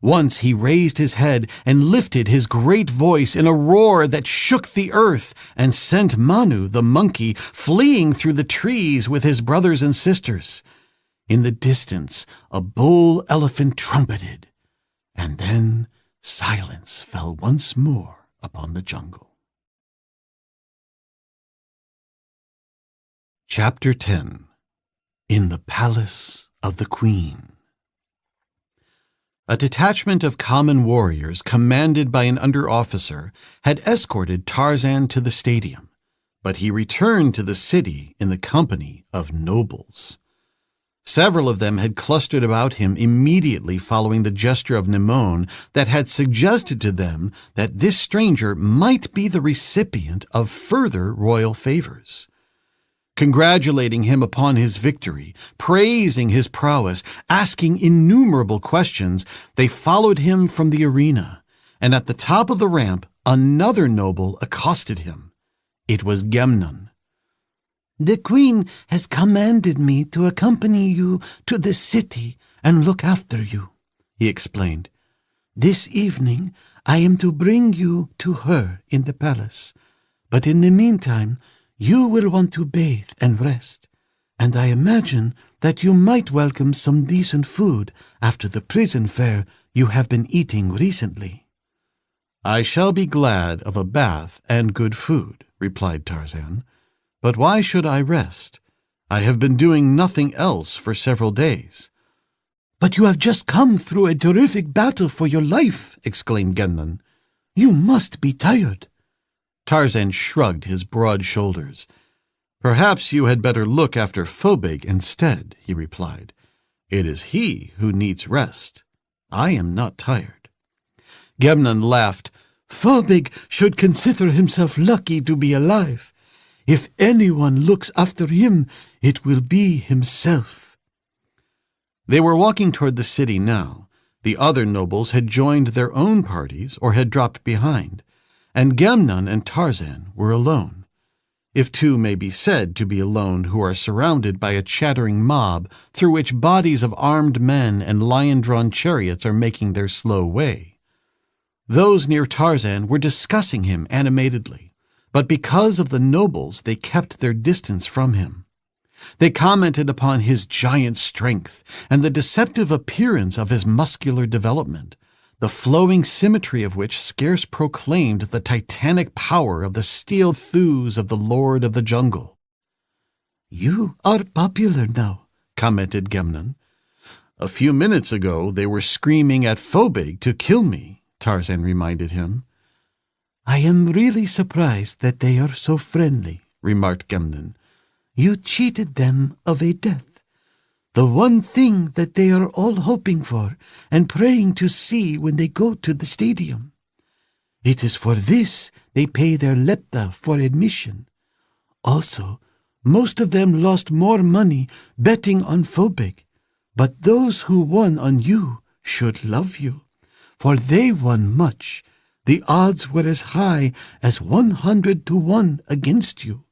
Once he raised his head and lifted his great voice in a roar that shook the earth and sent Manu, the monkey, fleeing through the trees with his brothers and sisters. In the distance, a bull elephant trumpeted, and then silence fell once more upon the jungle. Chapter 10. In the Palace of the Queen. A detachment of common warriors, commanded by an under-officer, had escorted Tarzan to the stadium, but he returned to the city in the company of nobles. Several of them had clustered about him immediately following the gesture of Nemone that had suggested to them that this stranger might be the recipient of further royal favors. Congratulating him upon his victory, praising his prowess, asking innumerable questions, they followed him from the arena, and at the top of the ramp another noble accosted him. It was Gemnon. "The queen has commanded me to accompany you to the city and look after you," he explained. "This evening I am to bring you to her in the palace, but in the meantime you will want to bathe and rest, and I imagine that you might welcome some decent food after the prison fare you have been eating recently." "I shall be glad of a bath and good food," replied Tarzan. "But why should I rest? I have been doing nothing else for several days." "But you have just come through a terrific battle for your life," exclaimed Gemnon. "You must be tired." Tarzan shrugged his broad shoulders. "Perhaps you had better look after Phobig instead," he replied. "It is he who needs rest. I am not tired." Gemnon laughed. "Phobig should consider himself lucky to be alive. If anyone looks after him, it will be himself." They were walking toward the city now. The other nobles had joined their own parties or had dropped behind, and Gemnon and Tarzan were alone, if two may be said to be alone who are surrounded by a chattering mob through which bodies of armed men and lion-drawn chariots are making their slow way. Those near Tarzan were discussing him animatedly, but because of the nobles they kept their distance from him. They commented upon his giant strength and the deceptive appearance of his muscular development, the flowing symmetry of which scarce proclaimed the titanic power of the steel thews of the Lord of the Jungle. "You are popular now," commented Gemnon. "A few minutes ago they were screaming at Phobig to kill me," Tarzan reminded him. "I am really surprised that they are so friendly," remarked Gemnon. "You cheated them of a death, the one thing that they are all hoping for and praying to see when they go to the stadium. It is for this they pay their lepta for admission. Also, most of them lost more money betting on Phobig, but those who won on you should love you, for they won much. The odds were as high as 100 to 1 against you.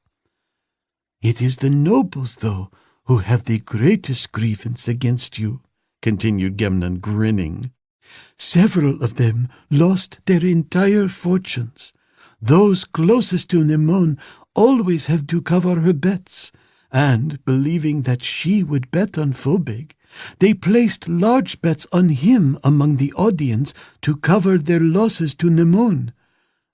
It is the nobles, though, who have the greatest grievance against you," continued Gemnon, grinning. "Several of them lost their entire fortunes. Those closest to Nemone always have to cover her bets, and, believing that she would bet on Phobig, they placed large bets on him among the audience to cover their losses to Nemone.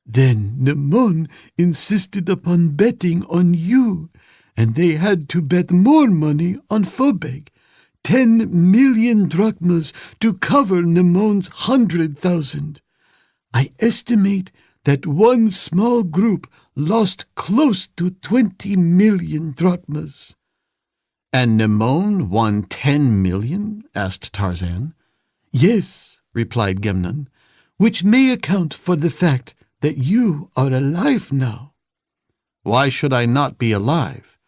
Then Nemone insisted upon betting on you, and they had to bet more money on Phobig, 10 million drachmas to cover Nemone's 100,000. I estimate that one small group lost close to 20 million drachmas." "And Nemone won 10 million?" asked Tarzan. "Yes," replied Gemnon, "which may account for the fact that you are alive now." "Why should I not be alive?"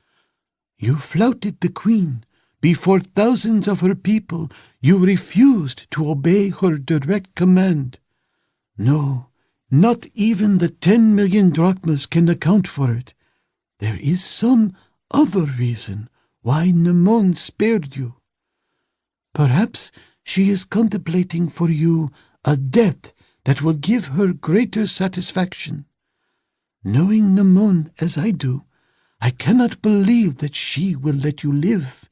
"You flouted the queen. Before thousands of her people, you refused to obey her direct command. No, not even the 10 million drachmas can account for it. There is some other reason why Nemone spared you. Perhaps She is contemplating for you a death that will give her greater satisfaction. Knowing Nemon as I do, I cannot believe that she will let you live.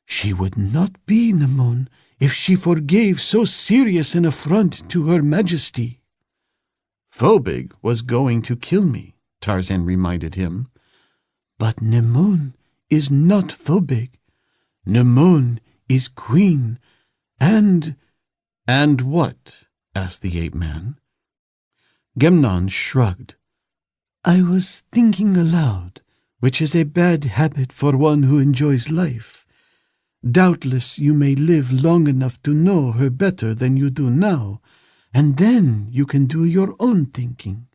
She would not be Nemon if she forgave so serious an affront to her majesty." "Phobig was going to kill me," Tarzan reminded him. "But Nemon is not Phobig. Nemon is queen, and—" "And what?" asked the ape-man. Gemnon shrugged. "I was thinking aloud, which is a bad habit for one who enjoys life. Doubtless you may live long enough to know her better than you do now, and then you can do your own thinking.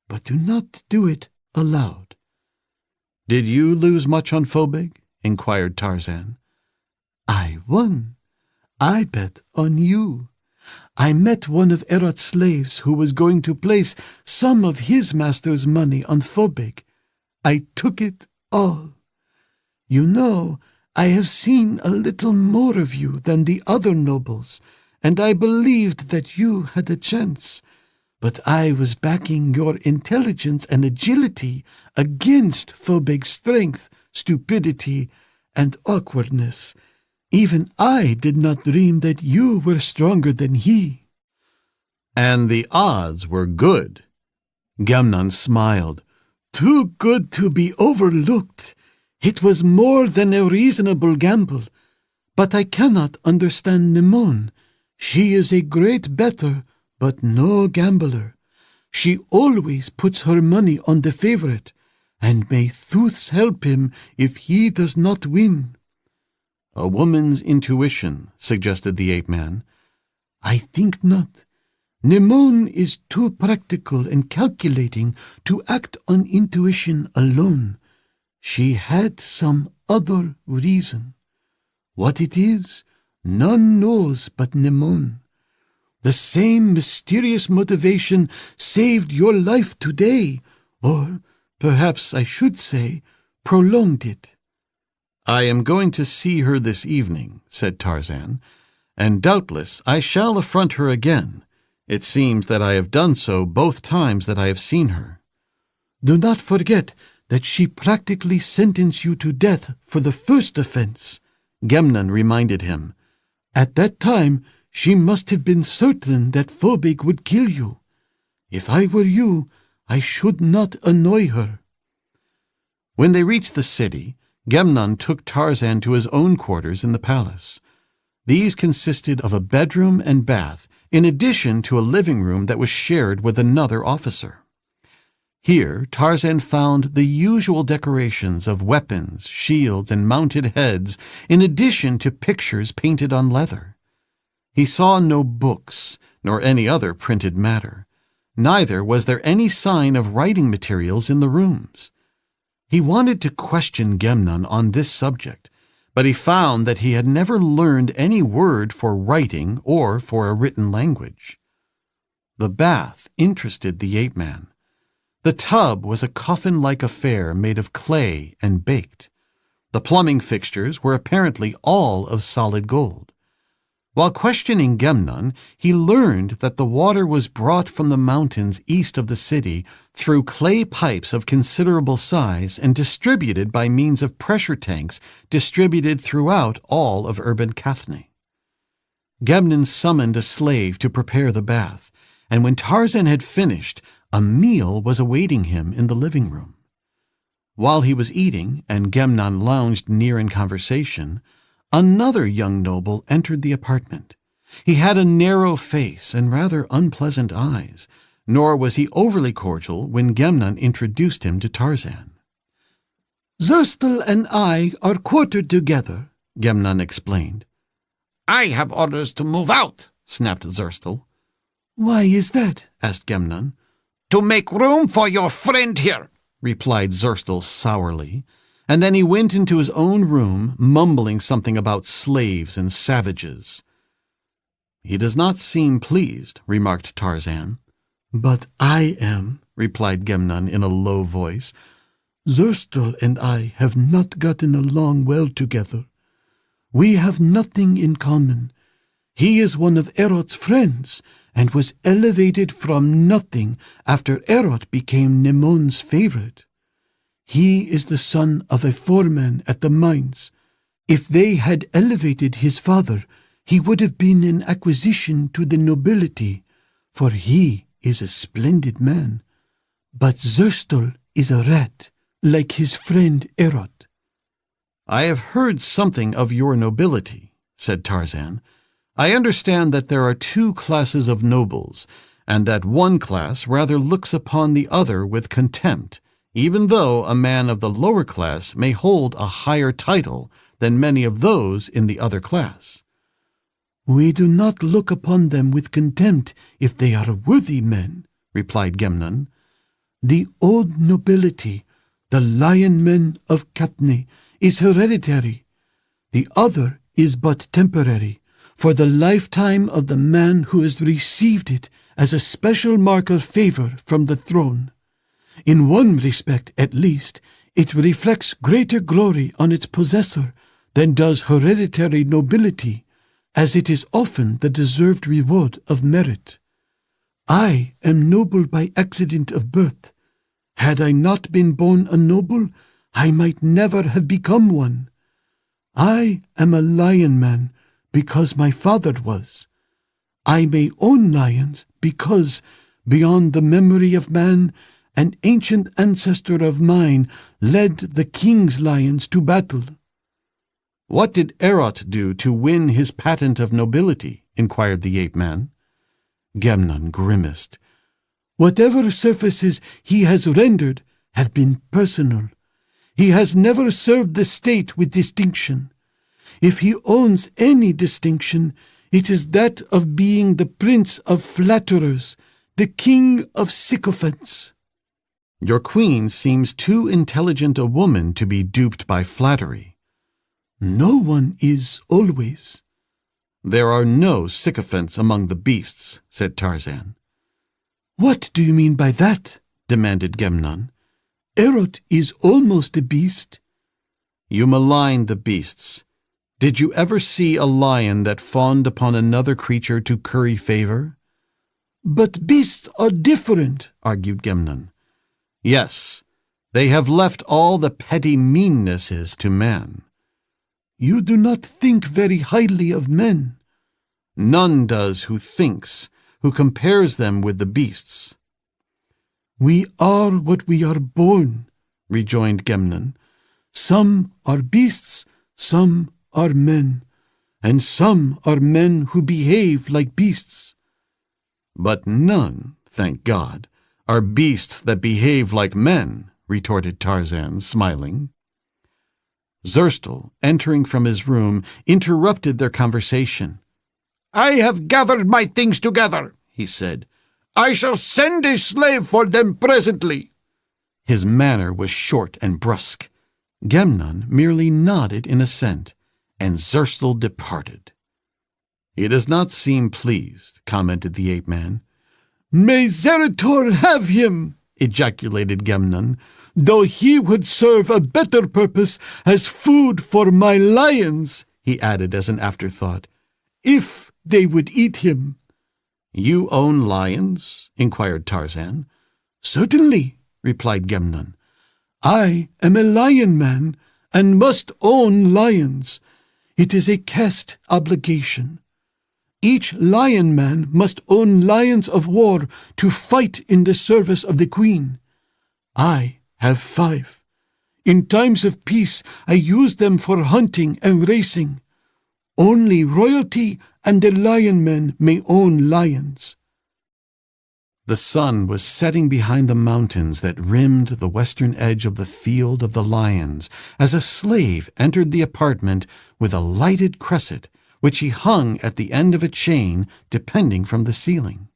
But do not do it aloud." "Did you lose much on Phobig?" inquired Tarzan. "I won. I bet on you. I met one of Erot's slaves who was going to place some of his master's money on Phobig. I took it all. You know, I have seen a little more of you than the other nobles, and I believed that you had a chance. But I was backing your intelligence and agility against Phobig's strength, stupidity, and awkwardness. Even I did not dream that you were stronger than he." "And the odds were good." Gemnon smiled. "Too good to be overlooked. It was more than a reasonable gamble. But I cannot understand Nemon. She is a great bettor, but no gambler. She always puts her money on the favorite, and may Thoths help him if he does not win." "A woman's intuition," suggested the ape-man. "I think not. Nemon is too practical and calculating to act on intuition alone. She had some other reason. What it is, none knows but Nemon. The same mysterious motivation saved your life today, or perhaps I should say, prolonged it." "I am going to see her this evening," said Tarzan, "and doubtless I shall affront her again. It seems that I have done so both times that I have seen her." "Do not forget that she practically sentenced you to death for the first offense," Gemnon reminded him. "At that time, she must have been certain that Phobig would kill you. If I were you, I should not annoy her." When they reached the city, Gemnon took Tarzan to his own quarters in the palace. These consisted of a bedroom and bath, in addition to a living room that was shared with another officer. Here Tarzan found the usual decorations of weapons, shields, and mounted heads, in addition to pictures painted on leather. He saw no books, nor any other printed matter. Neither was there any sign of writing materials in the rooms. He wanted to question Gemnon on this subject, but he found that he had never learned any word for writing or for a written language. The bath interested the ape-man. The tub was a coffin-like affair made of clay and baked. The plumbing fixtures were apparently all of solid gold. While questioning Gemnon, he learned that the water was brought from the mountains east of the city through clay pipes of considerable size and distributed by means of pressure tanks distributed throughout all of urban Kathne. Gemnon summoned a slave to prepare the bath, and when Tarzan had finished, a meal was awaiting him in the living room. While he was eating and Gemnon lounged near in conversation, another young noble entered the apartment. He had a narrow face and rather unpleasant eyes, nor was he overly cordial when Gemnon introduced him to Tarzan. "Zerstel and I are quartered together," Gemnon explained. "I have orders to move out," snapped Zerstel. "Why is that?" asked Gemnon. "To make room for your friend here," replied Zerstel sourly, and then he went into his own room, mumbling something about slaves and savages. "He does not seem pleased," remarked Tarzan. "But I am," replied Gemnon in a low voice. "Zerstel and I have not gotten along well together. We have nothing in common. He is one of Erot's friends, and was elevated from nothing after Erot became Nemon's favorite. He is the son of a foreman at the mines. If they had elevated his father, he would have been an acquisition to the nobility, for he is a splendid man. But Zerstol is a rat, like his friend Erot. I have heard something of your nobility, said Tarzan. I understand that there are two classes of nobles, and that one class rather looks upon the other with contempt, even though a man of the lower class may hold a higher title than many of those in the other class. We do not look upon them with contempt if they are worthy men, replied Gemnon. The old nobility, the lion men of Katne, is hereditary. The other is but temporary, for the lifetime of the man who has received it as a special mark of favor from the throne. In one respect, at least, it reflects greater glory on its possessor than does hereditary nobility, as it is often the deserved reward of merit. I am noble by accident of birth. Had I not been born a noble, I might never have become one. I am a lion man because my father was. I may own lions because, beyond the memory of man, an ancient ancestor of mine led the king's lions to battle. What did Erot do to win his patent of nobility? Inquired the ape-man. Gemnon grimaced. Whatever services he has rendered have been personal. He has never served the state with distinction. If he owns any distinction, it is that of being the prince of flatterers, the king of sycophants. Your queen seems too intelligent a woman to be duped by flattery. No one is always. There are no sycophants among the beasts, said Tarzan. What do you mean by that? Demanded Gemnon. Erot is almost a beast. You malign the beasts. Did you ever see a lion that fawned upon another creature to curry favor? But beasts are different, argued Gemnon. Yes, they have left all the petty meannesses to man. You do not think very highly of men. None does who thinks, who compares them with the beasts. We are what we are born, rejoined Gemnon. Some are beasts, some are men, and some are men who behave like beasts. But none, thank God, are beasts that behave like men, retorted Tarzan, smiling. Zerstol, entering from his room, interrupted their conversation. I have gathered my things together, he said. I shall send a slave for them presently. His manner was short and brusque. Gemnon merely nodded in assent, and Zerstol departed. He does not seem pleased, commented the ape-man. May Zerator have him, ejaculated Gemnon, though he would serve a better purpose as food for my lions, he added as an afterthought, if they would eat him. You own lions? Inquired Tarzan. Certainly, replied Gemnon. I am a lion man and must own lions. It is a caste obligation. Each lion man must own lions of war to fight in the service of the queen. I have 5. In times of peace, I use them for hunting and racing. Only royalty and the lion men may own lions. The sun was setting behind the mountains that rimmed the western edge of the field of the lions as a slave entered the apartment with a lighted cresset, which he hung at the end of a chain depending from the ceiling.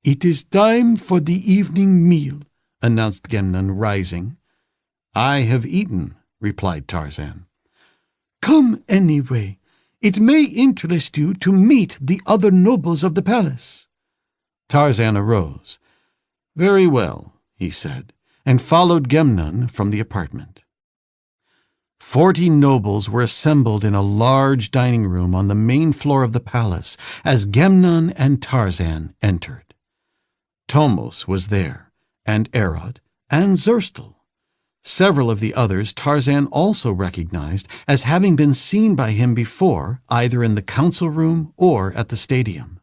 It is time for the evening meal, announced Gemnon, rising. I have eaten, replied Tarzan. Come anyway. It may interest you to meet the other nobles of the palace. Tarzan arose. Very well, he said, and followed Gemnon from the apartment. 40 nobles were assembled in a large dining room on the main floor of the palace as Gemnon and Tarzan entered. Tomos was there, and Erod, and Zerstel. Several of the others Tarzan also recognized as having been seen by him before, either in the council room or at the stadium.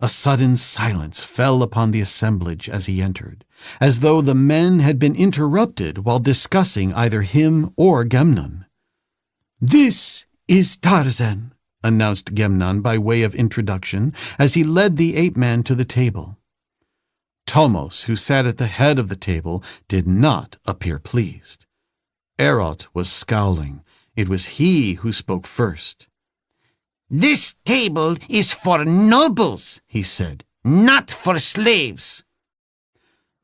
A sudden silence fell upon the assemblage as he entered, as though the men had been interrupted while discussing either him or Gemnon. "This is Tarzan," announced Gemnon by way of introduction as he led the ape-man to the table. Tomos, who sat at the head of the table, did not appear pleased. Erod was scowling. It was he who spoke first. "This table is for nobles," he said, "not for slaves."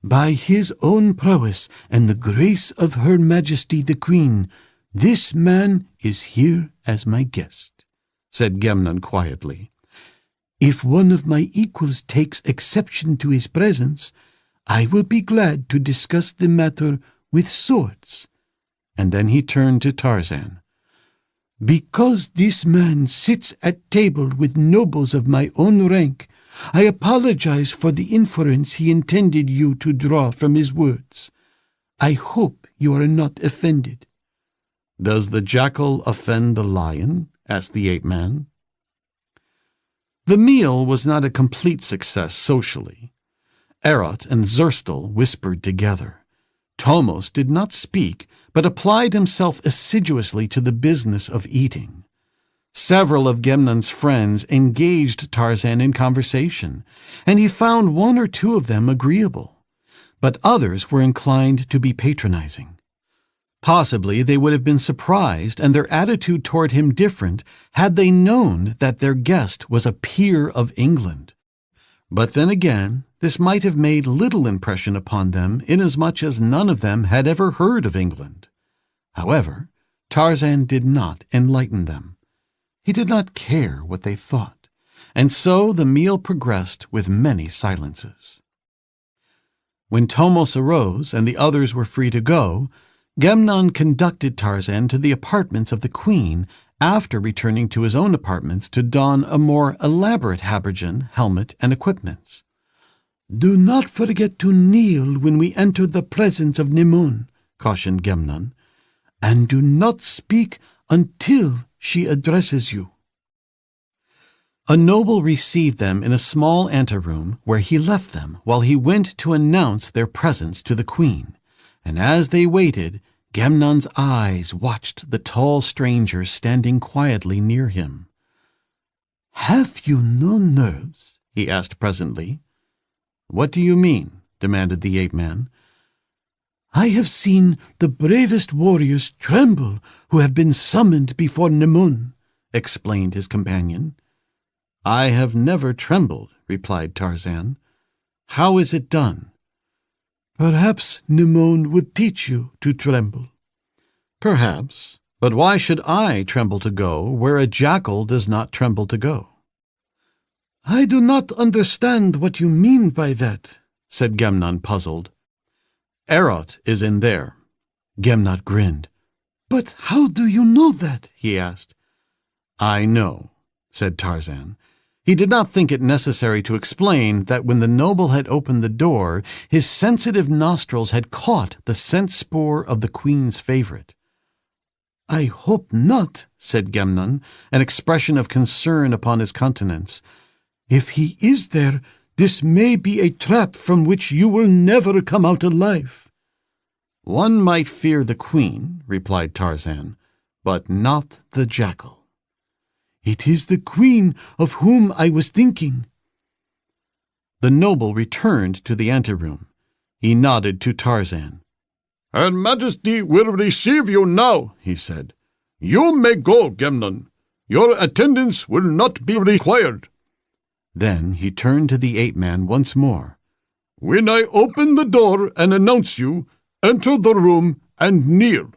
"By his own prowess and the grace of Her Majesty the Queen, this man is here as my guest," said Gemnon quietly. "If one of my equals takes exception to his presence, I will be glad to discuss the matter with swords." And then he turned to Tarzan. "Because this man sits at table with nobles of my own rank, I apologize for the inference he intended you to draw from his words. I hope you are not offended." "Does the jackal offend the lion?" asked the ape-man. The meal was not a complete success socially. Erod and Zerstel whispered together. Tomos did not speak, but applied himself assiduously to the business of eating. Several of Gemnon's friends engaged Tarzan in conversation, and he found one or two of them agreeable, but others were inclined to be patronizing. Possibly they would have been surprised and their attitude toward him different had they known that their guest was a peer of England. But then again, this might have made little impression upon them inasmuch as none of them had ever heard of England. However, Tarzan did not enlighten them. He did not care what they thought, and so the meal progressed with many silences. When Tomos arose and the others were free to go, Gemnon conducted Tarzan to the apartments of the queen after returning to his own apartments to don a more elaborate habergeon, helmet, and equipments. "Do not forget to kneel when we enter the presence of Nemun," cautioned Gemnon, "and do not speak until she addresses you." A noble received them in a small anteroom where he left them while he went to announce their presence to the queen, and as they waited, Gemnon's eyes watched the tall stranger standing quietly near him. "Have you no nerves?" he asked presently. "What do you mean?" demanded the ape-man. "I have seen the bravest warriors tremble who have been summoned before Nemun," explained his companion. "I have never trembled," replied Tarzan. "How is it done?" "Perhaps Nemun would teach you to tremble." "Perhaps, but why should I tremble to go where a jackal does not tremble to go?" "I do not understand what you mean by that," said Gemnon, puzzled. "Erod is in there." Gemnon grinned. "But how do you know that?" he asked. "I know," said Tarzan. He did not think it necessary to explain that when the noble had opened the door, his sensitive nostrils had caught the scent spoor of the queen's favorite. "I hope not," said Gemnon, an expression of concern upon his countenance. "If he is there, this may be a trap from which you will never come out alive." "One might fear the queen," replied Tarzan, "but not the jackal." "It is the queen of whom I was thinking." The noble returned to the anteroom. He nodded to Tarzan. "Her Majesty will receive you now," he said. "You may go, Gemnon. Your attendance will not be required." Then he turned to the ape-man once more. "When I open the door and announce you, enter the room and kneel.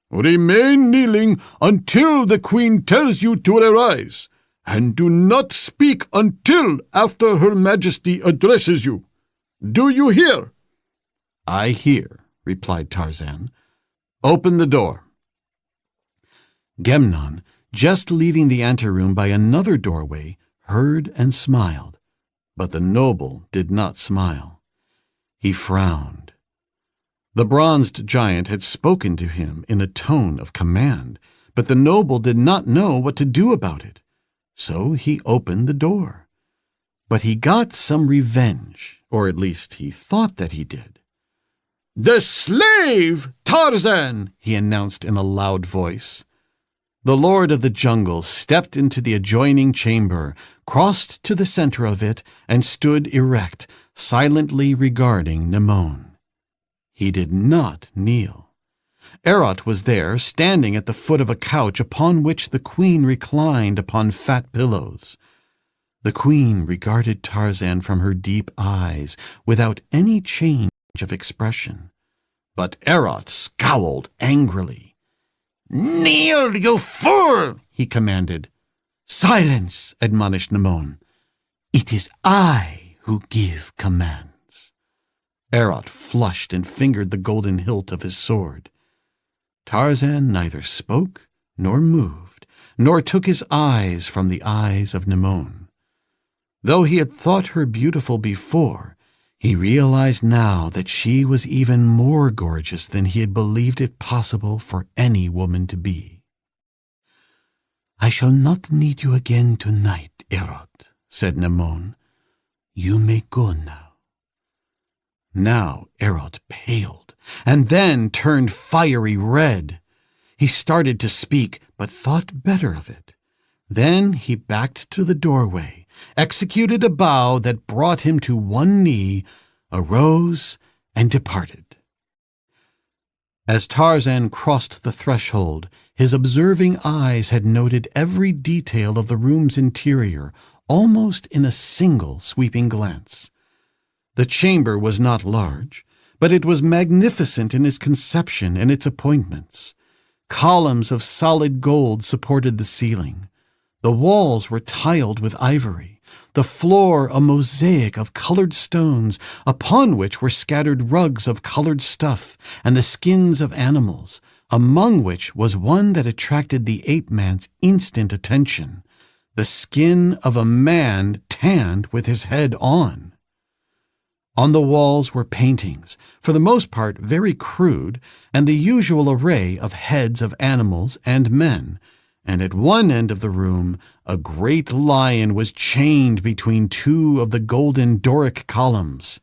Remain kneeling until the queen tells you to arise, and do not speak until after Her Majesty addresses you. Do you hear?" "I hear," replied Tarzan. "Open the door." Gemnon, just leaving the anteroom by another doorway, heard and smiled. But the noble did not smile. He frowned. The bronzed giant had spoken to him in a tone of command, but the noble did not know what to do about it. So he opened the door. But he got some revenge, or at least he thought that he did. "The slave, Tarzan!" he announced in a loud voice. The Lord of the Jungle stepped into the adjoining chamber, crossed to the center of it, and stood erect, silently regarding Nemone. He did not kneel. Erot was there, standing at the foot of a couch upon which the queen reclined upon fat pillows. The queen regarded Tarzan from her deep eyes without any change of expression. But Erot scowled angrily. "Kneel, you fool!" he commanded. "Silence!" admonished Nemone. "It is I who give commands." Erot flushed and fingered the golden hilt of his sword. Tarzan neither spoke nor moved, nor took his eyes from the eyes of Nemone. Though he had thought her beautiful before, he realized now that she was even more gorgeous than he had believed it possible for any woman to be. "I shall not need you again tonight, Erot," said Nemone. "You may go now." Now Erot paled, and then turned fiery red. He started to speak, but thought better of it. Then he backed to the doorway, executed a bow that brought him to one knee, arose, and departed. As Tarzan crossed the threshold, his observing eyes had noted every detail of the room's interior, almost in a single sweeping glance. The chamber was not large, but it was magnificent in its conception and its appointments. Columns of solid gold supported the ceiling. The walls were tiled with ivory, the floor a mosaic of colored stones, upon which were scattered rugs of colored stuff and the skins of animals, among which was one that attracted the ape-man's instant attention, the skin of a man tanned with his head on. On the walls were paintings, for the most part very crude, and the usual array of heads of animals and men, and at one end of the room a great lion was chained between two of the golden Doric columns.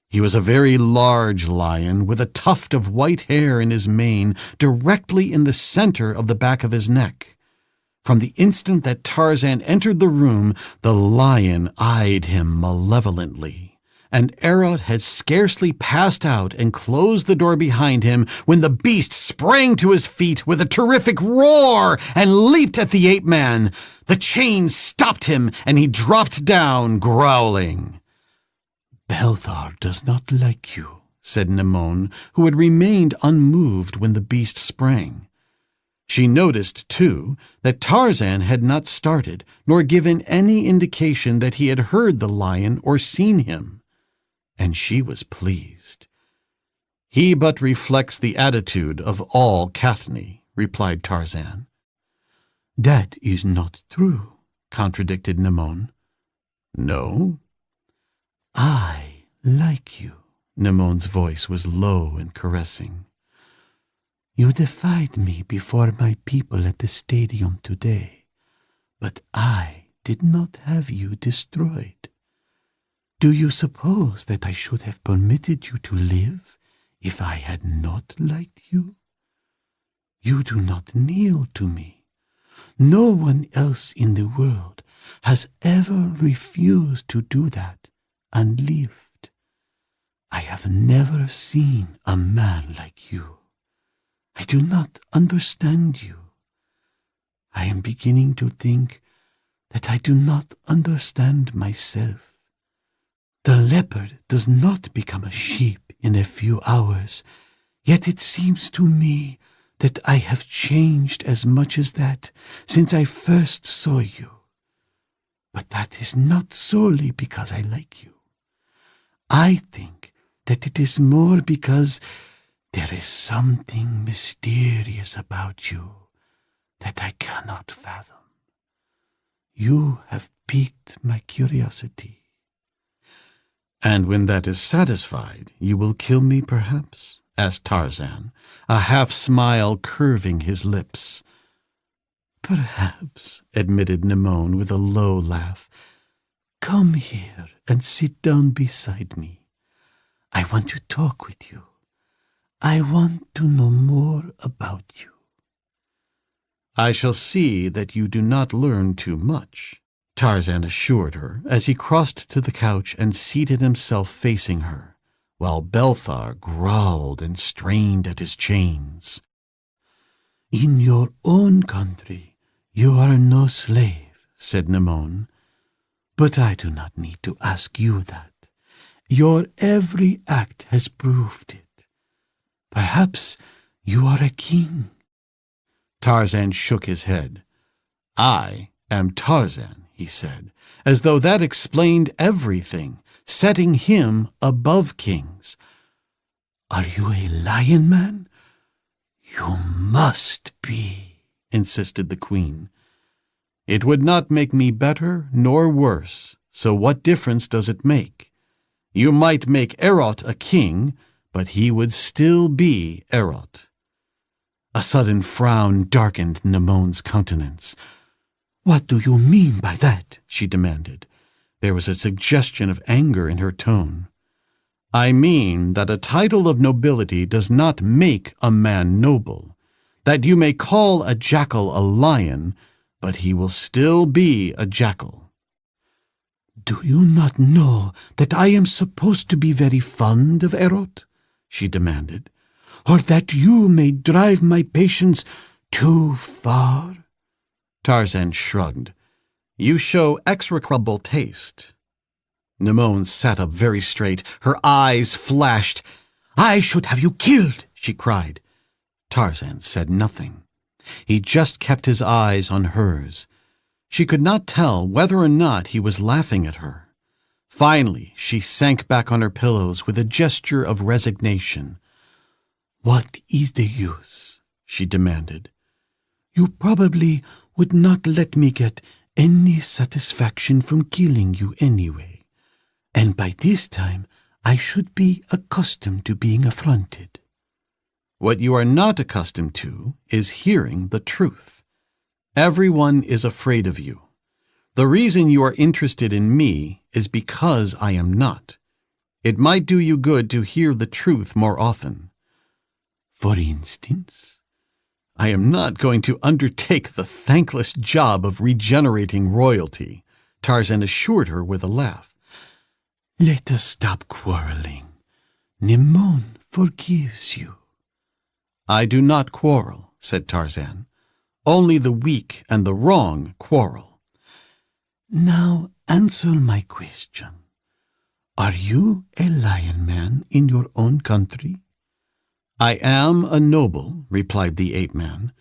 He was a very large lion, with a tuft of white hair in his mane directly in the center of the back of his neck. From the instant that Tarzan entered the room, the lion eyed him malevolently, and Erot had scarcely passed out and closed the door behind him when the beast sprang to his feet with a terrific roar and leaped at the ape-man. The chain stopped him, and he dropped down, growling. "Belthar does not like you," said Nemone, who had remained unmoved when the beast sprang. She noticed, too, that Tarzan had not started, nor given any indication that he had heard the lion or seen him. And she was pleased. "He but reflects the attitude of all Cathni," replied Tarzan. "That is not true," contradicted Nemone. "No?" "I like you." Nemone's voice was low and caressing. "You defied me before my people at the stadium today, but I did not have you destroyed. Do you suppose that I should have permitted you to live if I had not liked you? You do not kneel to me. No one else in the world has ever refused to do that and lived. I have never seen a man like you. I do not understand you. I am beginning to think that I do not understand myself. The leopard does not become a sheep in a few hours, yet it seems to me that I have changed as much as that since I first saw you. But that is not solely because I like you. I think that it is more because there is something mysterious about you that I cannot fathom. You have piqued my curiosity. And when that is satisfied, you will kill me, perhaps? Asked Tarzan, a half-smile curving his lips. Perhaps, admitted Nimon with a low laugh. Come here and sit down beside me. I want to talk with you. I want to know more about you. I shall see that you do not learn too much, Tarzan assured her as he crossed to the couch and seated himself facing her, while Belthar growled and strained at his chains. In your own country, you are no slave, said Nimon. But I do not need to ask you that. Your every act has proved it. Perhaps you are a king. Tarzan shook his head. I am Tarzan, he said, as though that explained everything, setting him above kings. Are you a lion man? You must be, insisted the queen. It would not make me better nor worse, so what difference does it make? You might make Erot a king, but he would still be Erot. A sudden frown darkened Nimon's countenance. What do you mean by that? She demanded. There was a suggestion of anger in her tone. I mean that a title of nobility does not make a man noble, that you may call a jackal a lion, but he will still be a jackal. Do you not know that I am supposed to be very fond of Erot? She demanded. Or that you may drive my patience too far? Tarzan shrugged. You show execrable taste. Nimon sat up very straight. Her eyes flashed. I should have you killed, she cried. Tarzan said nothing. He just kept his eyes on hers. She could not tell whether or not he was laughing at her. Finally, she sank back on her pillows with a gesture of resignation. What is the use? She demanded. You probably would not let me get any satisfaction from killing you anyway, and by this time I should be accustomed to being affronted. What you are not accustomed to is hearing the truth. Everyone is afraid of you. The reason you are interested in me is because I am not. It might do you good to hear the truth more often. For instance? I am not going to undertake the thankless job of regenerating royalty, Tarzan assured her with a laugh. Let us stop quarreling. Nimon forgives you. I do not quarrel, said Tarzan. Only the weak and the wrong quarrel. Now answer my question. Are you a lion man in your own country? I am a noble, replied the ape-man,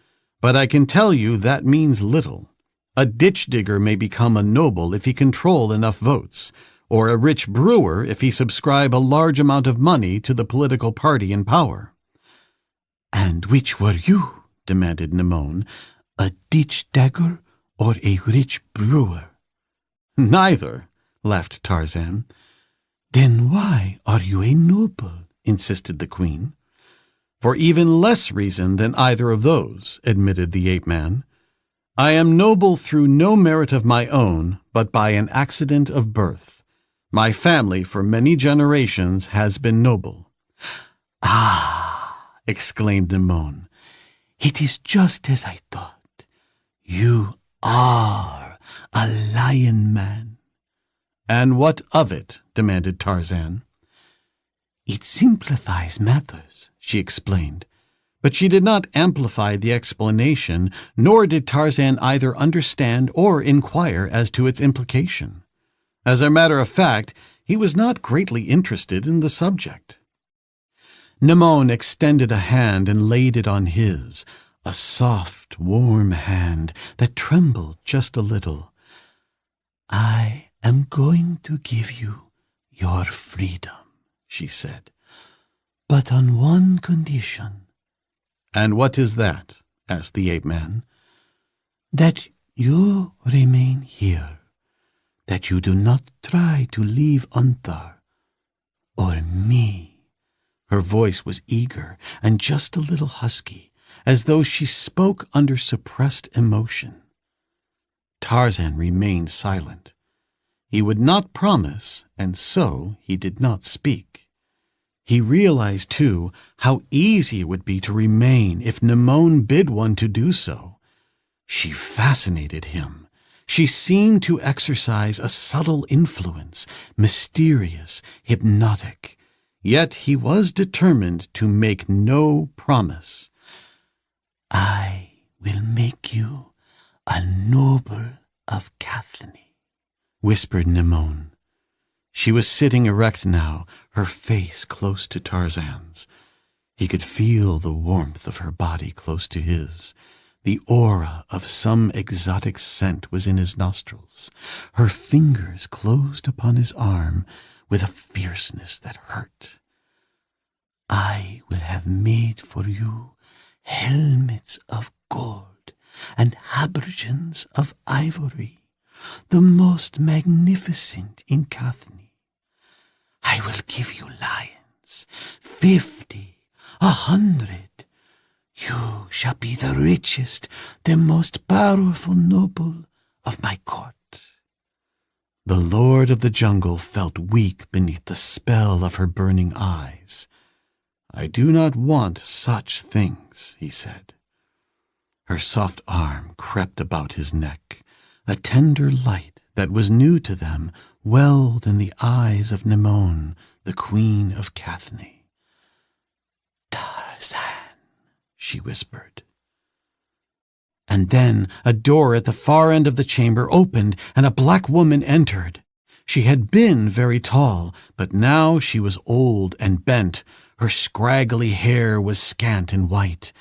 but I can tell you that means little. A ditch-digger may become a noble if he control enough votes, or a rich brewer if he subscribe a large amount of money to the political party in power. And which were you? Demanded Nimon, a ditch-digger or a rich brewer? Neither, laughed Tarzan. Then why are you a noble? Insisted the queen. For even less reason than either of those, admitted the ape-man. I am noble through no merit of my own, but by an accident of birth. My family for many generations has been noble. Ah, exclaimed Nimon, it is just as I thought. You are a lion man. And what of it? Demanded Tarzan. It simplifies matters, she explained. But she did not amplify the explanation, nor did Tarzan either understand or inquire as to its implication. As a matter of fact, he was not greatly interested in the subject. Nimon extended a hand and laid it on his, a soft, warm hand that trembled just a little. I am going to give you your freedom, she said, but on one condition. And what is that? Asked the ape-man. That you remain here, that you do not try to leave Unthar or me." Her voice was eager and just a little husky, as though she spoke under suppressed emotion. Tarzan remained silent. He would not promise, and so he did not speak. He realized, too, how easy it would be to remain if Nimon bid one to do so. She fascinated him. She seemed to exercise a subtle influence, mysterious, hypnotic. Yet he was determined to make no promise. "I will make you a noble of Cathany," whispered Nimon. She was sitting erect now, her face close to Tarzan's. He could feel the warmth of her body close to his. The aura of some exotic scent was in his nostrils. Her fingers closed upon his arm with a fierceness that hurt. "I will have made for you helmets of gold and habergeons of ivory, the most magnificent in Cathany. I will give you lions, 50, 100. You shall be the richest, the most powerful noble of my court." The Lord of the Jungle felt weak beneath the spell of her burning eyes. "I do not want such things," he said. Her soft arm crept about his neck. A tender light that was new to them welled in the eyes of Nimon, the Queen of Cathany. "Tarzan," she whispered. And then a door at the far end of the chamber opened, and a black woman entered. She had been very tall, but now she was old and bent. Her scraggly hair was scant and white.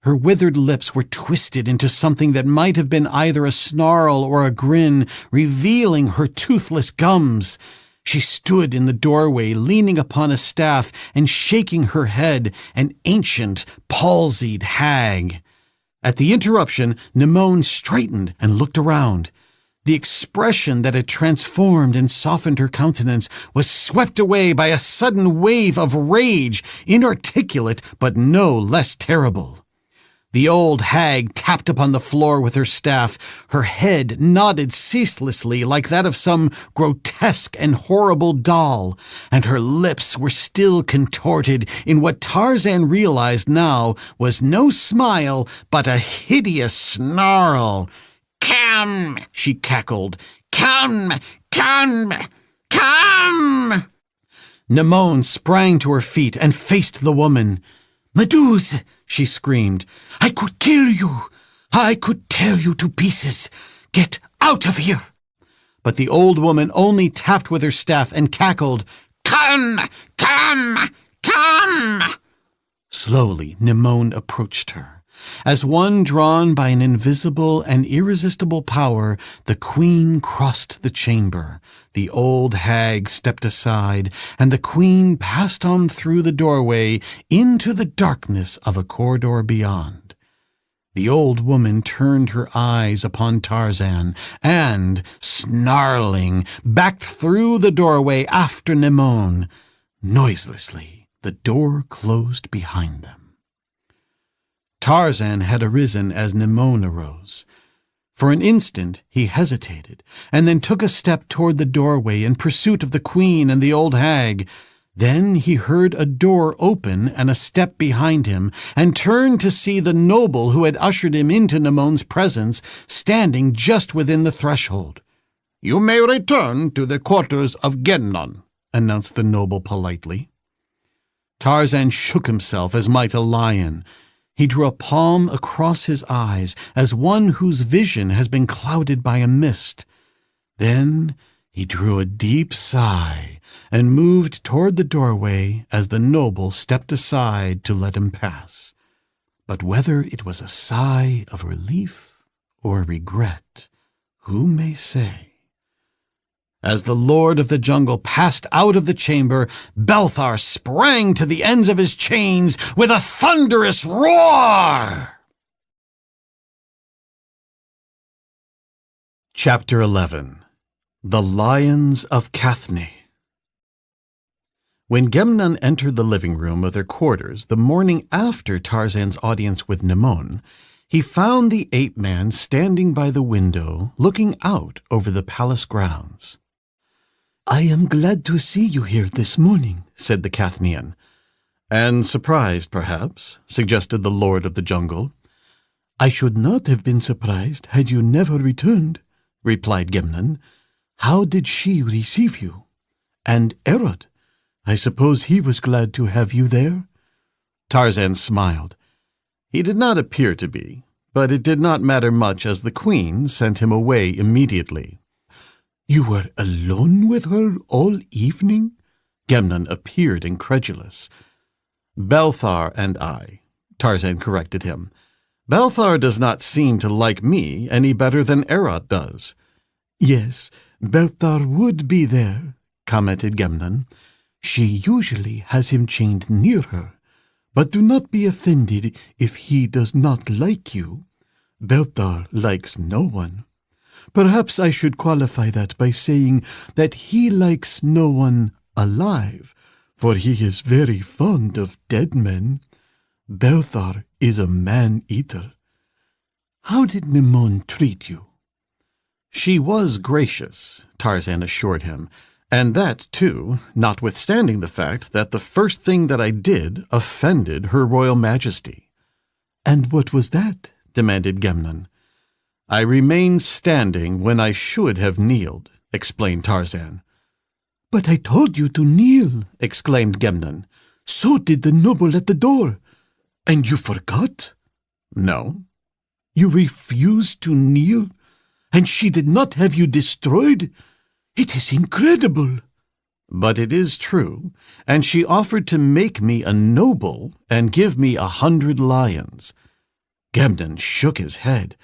Her withered lips were twisted into something that might have been either a snarl or a grin, revealing her toothless gums. She stood in the doorway, leaning upon a staff and shaking her head, an ancient, palsied hag. At the interruption, Nimon straightened and looked around. The expression that had transformed and softened her countenance was swept away by a sudden wave of rage, inarticulate but no less terrible. The old hag tapped upon the floor with her staff. Her head nodded ceaselessly like that of some grotesque and horrible doll, and her lips were still contorted in what Tarzan realized now was no smile but a hideous snarl. "Come," she cackled. "Come, come, come!" Nimon sprang to her feet and faced the woman. "Meduse," she screamed, "I could kill you. I could tear you to pieces. Get out of here." But the old woman only tapped with her staff and cackled, "Come, come, come!" Slowly, Nimon approached her. As one drawn by an invisible and irresistible power, the queen crossed the chamber. The old hag stepped aside, and the queen passed on through the doorway into the darkness of a corridor beyond. The old woman turned her eyes upon Tarzan and, snarling, backed through the doorway after Nimon. Noiselessly, the door closed behind them. Tarzan had arisen as Nimon arose. For an instant he hesitated, and then took a step toward the doorway in pursuit of the queen and the old hag. Then he heard a door open and a step behind him, and turned to see the noble who had ushered him into Nimon's presence standing just within the threshold. "You may return to the quarters of Gennon," announced the noble politely. Tarzan shook himself as might a lion. He drew a palm across his eyes as one whose vision has been clouded by a mist. Then he drew a deep sigh and moved toward the doorway as the noble stepped aside to let him pass. But whether it was a sigh of relief or regret, who may say? As the Lord of the Jungle passed out of the chamber, Balthar sprang to the ends of his chains with a thunderous roar. Chapter 11 The Lions of Cathne. When Gemnon entered the living room of their quarters the morning after Tarzan's audience with Nimon, he found the ape-man standing by the window, looking out over the palace grounds. "I am glad to see you here this morning," said the Cathnian. "And surprised, perhaps," suggested the Lord of the Jungle. "I should not have been surprised had you never returned," replied Gemnon. "How did she receive you? And Erod, I suppose he was glad to have you there?" Tarzan smiled. He did not appear to be, but it did not matter much as the queen sent him away immediately. "You were alone with her all evening?" Gemnon appeared incredulous. "Belthar and I," Tarzan corrected him. "Belthar does not seem to like me any better than Erod does." "Yes, Belthar would be there," commented Gemnon. "She usually has him chained near her. But do not be offended if he does not like you. Belthar likes no one. Perhaps I should qualify that by saying that he likes no one alive, for he is very fond of dead men. Belthar is a man-eater. How did Nimon treat you?" "She was gracious," Tarzan assured him, "and that, too, notwithstanding the fact that the first thing that I did offended Her Royal Majesty." "And what was that?" demanded Gemnon. "I remained standing when I should have kneeled," explained Tarzan. "But I told you to kneel," exclaimed Gemnon. "So did the noble at the door. And you forgot?" "No." "You refused to kneel, and she did not have you destroyed? It is incredible." "But it is true, and she offered to make me a noble and give me 100 lions." Gemnon shook his head.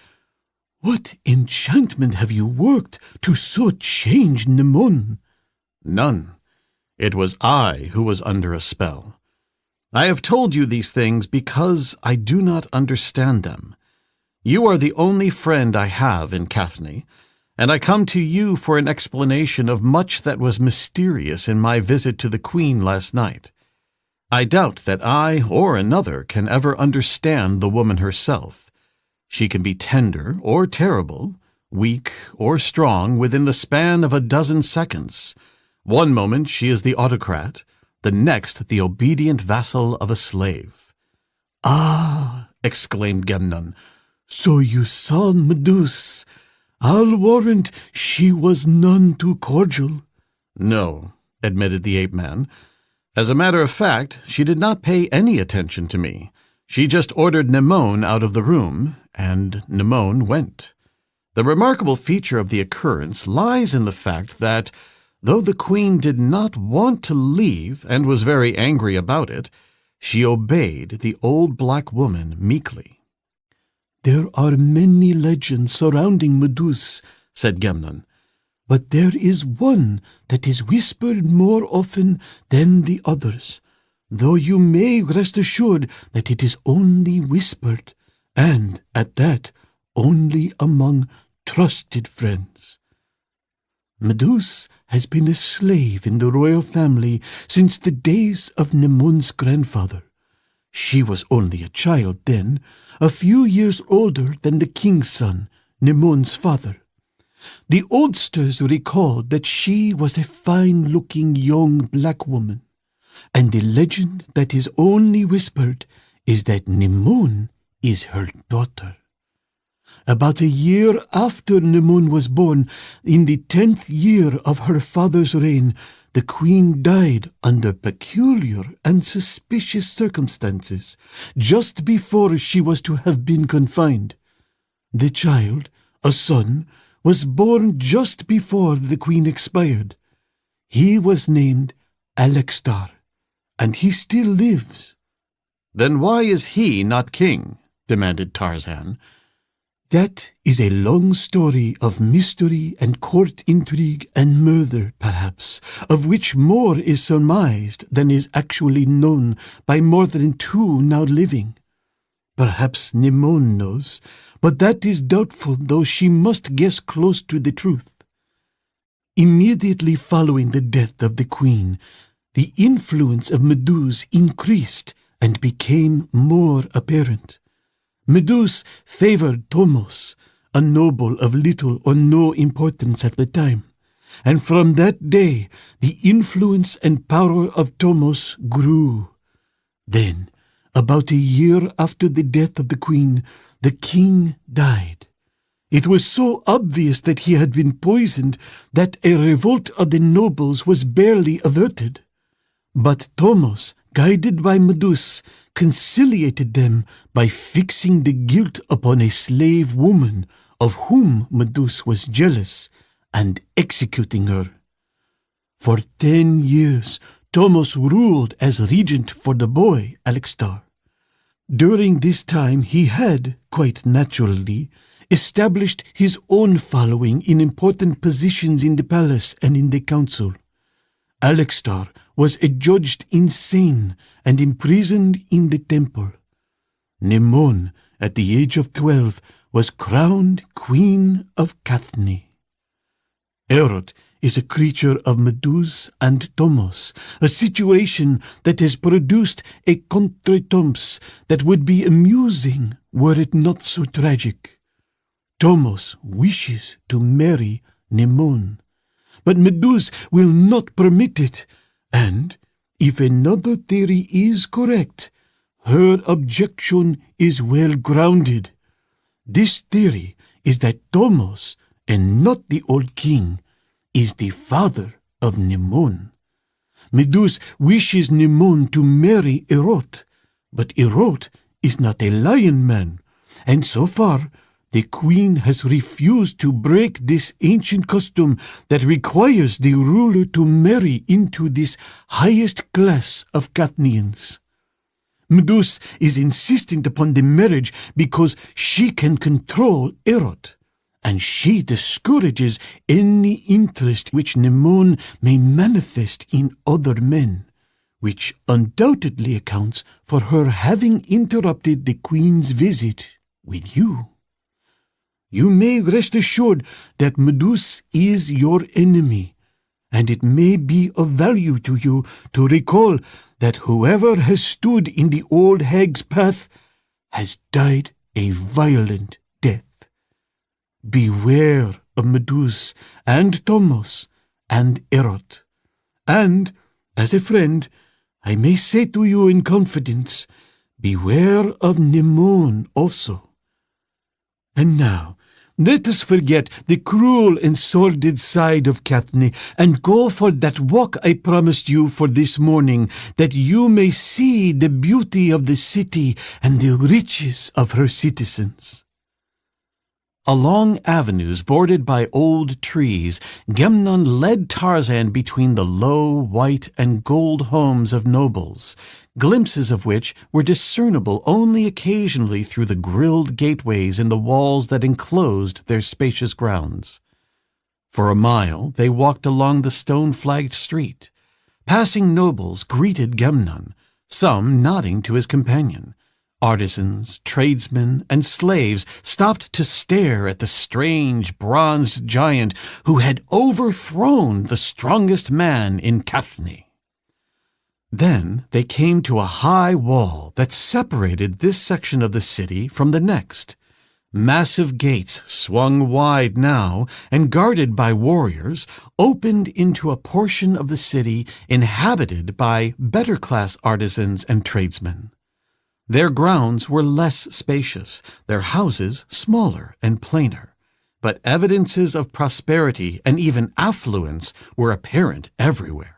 "What enchantment have you worked to so change Nimon?" "None. It was I who was under a spell. I have told you these things because I do not understand them. You are the only friend I have in Cathne, and I come to you for an explanation of much that was mysterious in my visit to the Queen last night. I doubt that I or another can ever understand the woman herself. She can be tender or terrible, weak or strong within the span of a dozen seconds. One moment she is the autocrat, the next the obedient vassal of a slave." "Ah," exclaimed Gemnon, "so you saw Meduse. I'll warrant she was none too cordial." "No," admitted the ape-man. "As a matter of fact, she did not pay any attention to me. She just ordered Nimon out of the room, and Nimon went. The remarkable feature of the occurrence lies in the fact that, though the queen did not want to leave and was very angry about it, she obeyed the old black woman meekly." "There are many legends surrounding Meduse," said Gemnon, "but there is one that is whispered more often than the others, though you may rest assured that it is only whispered, and, at that, only among trusted friends. Meduse has been a slave in the royal family since the days of Nimon's grandfather. She was only a child then, a few years older than the king's son, Nimon's father. The oldsters recalled that she was a fine-looking young black woman, and the legend that is only whispered is that Nimon is her daughter. About a year after Nimon was born, in the 10th year of her father's reign, the queen died under peculiar and suspicious circumstances, just before she was to have been confined. The child, a son, was born just before the queen expired. He was named Alexstar, and he still lives." "Then why is he not king?" demanded Tarzan. "That is a long story of mystery and court intrigue and murder, perhaps, of which more is surmised than is actually known by more than 2 now living. Perhaps Nimon knows, but that is doubtful, though she must guess close to the truth. Immediately following the death of the queen, the influence of Meduse increased and became more apparent. Meduse favored Tomos, a noble of little or no importance at the time, and from that day the influence and power of Tomos grew. Then, about a year after the death of the queen, the king died. It was so obvious that he had been poisoned that a revolt of the nobles was barely averted. But Tomos, guided by Meduse, conciliated them by fixing the guilt upon a slave woman of whom Meduse was jealous and executing her. For 10 years, Tomos ruled as regent for the boy, Alexstar. During this time, he had, quite naturally, established his own following in important positions in the palace and in the council. Alexstar was adjudged insane and imprisoned in the temple. Nemon, at the age of 12, was crowned Queen of Cathne. Erot is a creature of Meduse and Tomos, a situation that has produced a contretemps that would be amusing were it not so tragic. Tomos wishes to marry Nemon, but Meduse will not permit it, and, if another theory is correct, her objection is well grounded. This theory is that Tomos, and not the old king, is the father of Nemon. Meduse wishes Nemon to marry Erot, but Erot is not a lion man, and so far the queen has refused to break this ancient custom that requires the ruler to marry into this highest class of Cathnians. Meduse is insistent upon the marriage because she can control Erot, and she discourages any interest which Nemon may manifest in other men, which undoubtedly accounts for her having interrupted the queen's visit with you. You may rest assured that Meduse is your enemy, and it may be of value to you to recall that whoever has stood in the old hag's path has died a violent death. Beware of Meduse and Tomos and Erot, and, as a friend, I may say to you in confidence, beware of Nemon also. And now, let us forget the cruel and sordid side of Cathne and go for that walk I promised you for this morning, that you may see the beauty of the city and the riches of her citizens. Along avenues bordered by old trees, Gemnon led Tarzan between the low, white, and gold homes of nobles, glimpses of which were discernible only occasionally through the grilled gateways in the walls that enclosed their spacious grounds. For a mile they walked along the stone-flagged street. Passing nobles greeted Gemnon, some nodding to his companion. Artisans, tradesmen, and slaves stopped to stare at the strange bronzed giant who had overthrown the strongest man in Cathne. Then they came to a high wall that separated this section of the city from the next. Massive gates, swung wide now and guarded by warriors, opened into a portion of the city inhabited by better-class artisans and tradesmen. Their grounds were less spacious, their houses smaller and plainer, but evidences of prosperity and even affluence were apparent everywhere.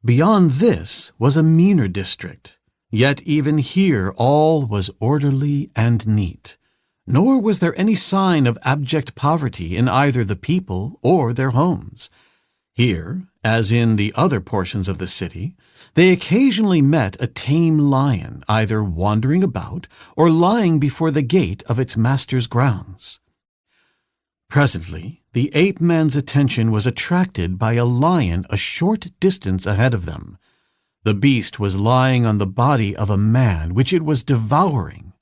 Beyond this was a meaner district, yet even here all was orderly and neat, nor was there any sign of abject poverty in either the people or their homes. Here, as in the other portions of the city, they occasionally met a tame lion, either wandering about or lying before the gate of its master's grounds. Presently, the ape-man's attention was attracted by a lion a short distance ahead of them. The beast was lying on the body of a man which it was devouring.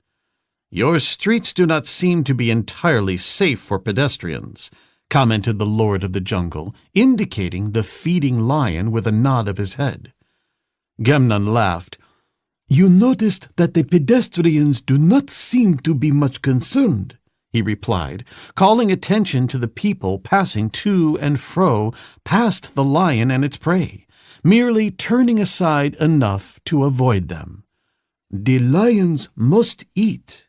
"Your streets do not seem to be entirely safe for pedestrians," commented the Lord of the Jungle, indicating the feeding lion with a nod of his head. Gemnon laughed. "You noticed that the pedestrians do not seem to be much concerned," he replied, calling attention to the people passing to and fro past the lion and its prey, merely turning aside enough to avoid them. "The lions must eat."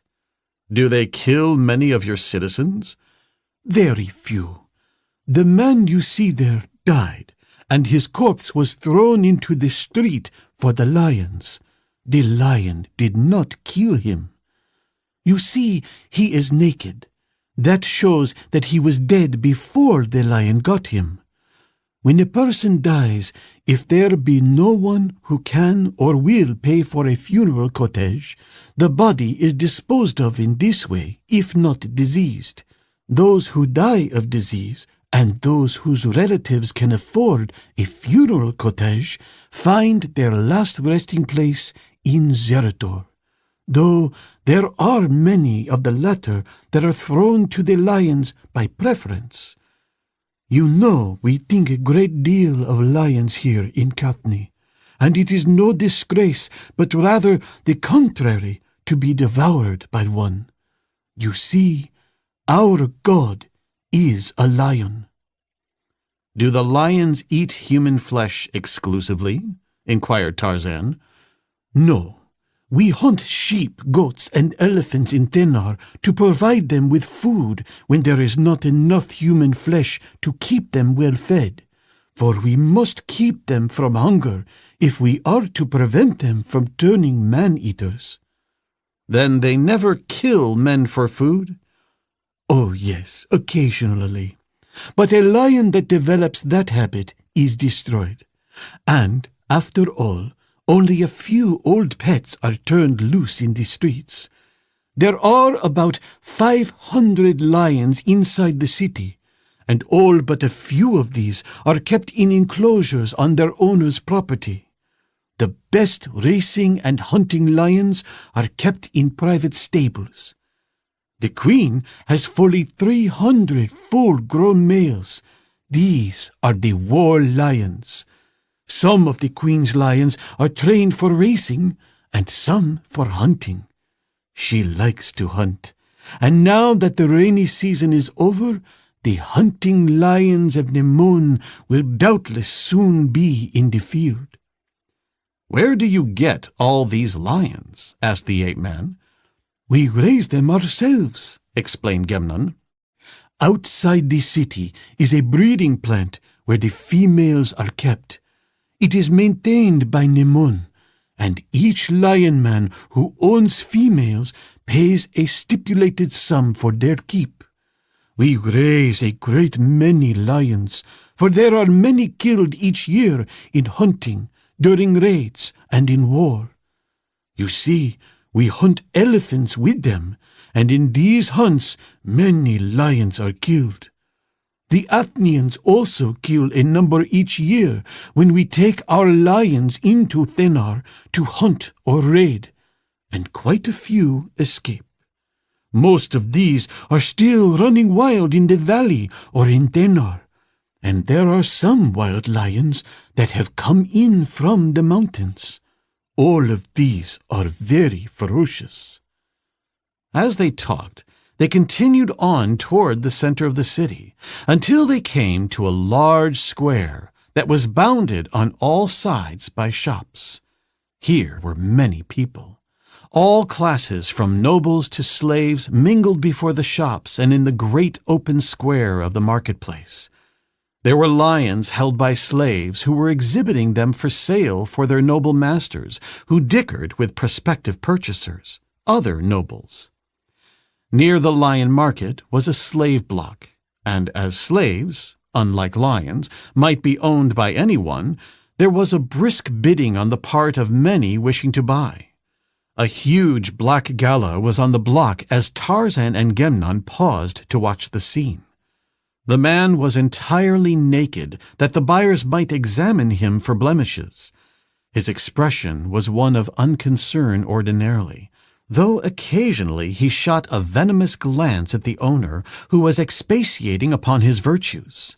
"Do they kill many of your citizens?" "Very few. The man you see there died, and his corpse was thrown into the street for the lions. The lion did not kill him. You see, he is naked. That shows that he was dead before the lion got him. When a person dies, if there be no one who can or will pay for a funeral cortege, the body is disposed of in this way, if not diseased. Those who die of disease and those whose relatives can afford a funeral cortege find their last resting place in Zerator, though there are many of the latter that are thrown to the lions by preference. You know we think a great deal of lions here in Kathni, and it is no disgrace, but rather the contrary, to be devoured by one. You see, our God is a lion." "Do the lions eat human flesh exclusively?" inquired Tarzan. "No. We hunt sheep, goats, and elephants in Tenar to provide them with food when there is not enough human flesh to keep them well fed, for we must keep them from hunger if we are to prevent them from turning man-eaters." "Then they never kill men for food?" "Oh yes, occasionally. But a lion that develops that habit is destroyed. And, after all, only a few old pets are turned loose in the streets. There are about 500 lions inside the city, and all but a few of these are kept in enclosures on their owner's property. The best racing and hunting lions are kept in private stables. The queen has fully 300 full-grown males. These are the war lions. Some of the queen's lions are trained for racing and some for hunting. She likes to hunt, and now that the rainy season is over, the hunting lions of Nemun will doubtless soon be in the field." "Where do you get all these lions?" asked the ape-man. "We raise them ourselves," explained Gemnon. "Outside the city is a breeding plant where the females are kept. It is maintained by Nemun, and each lion man who owns females pays a stipulated sum for their keep. We raise a great many lions, for there are many killed each year in hunting, during raids, and in war. You see, we hunt elephants with them, and in these hunts many lions are killed. The Athenians also kill a number each year when we take our lions into Thenar to hunt or raid, and quite a few escape. Most of these are still running wild in the valley or in Thenar, and there are some wild lions that have come in from the mountains. All of these are very ferocious." As they talked, they continued on toward the center of the city, until they came to a large square that was bounded on all sides by shops. Here were many people. All classes from nobles to slaves mingled before the shops and in the great open square of the marketplace. There were lions held by slaves who were exhibiting them for sale for their noble masters, who dickered with prospective purchasers, other nobles. Near the lion market was a slave block, and as slaves, unlike lions, might be owned by anyone, there was a brisk bidding on the part of many wishing to buy. A huge black gala was on the block as Tarzan and Gemnon paused to watch the scene. The man was entirely naked, that the buyers might examine him for blemishes. His expression was one of unconcern ordinarily, though occasionally he shot a venomous glance at the owner who was expatiating upon his virtues.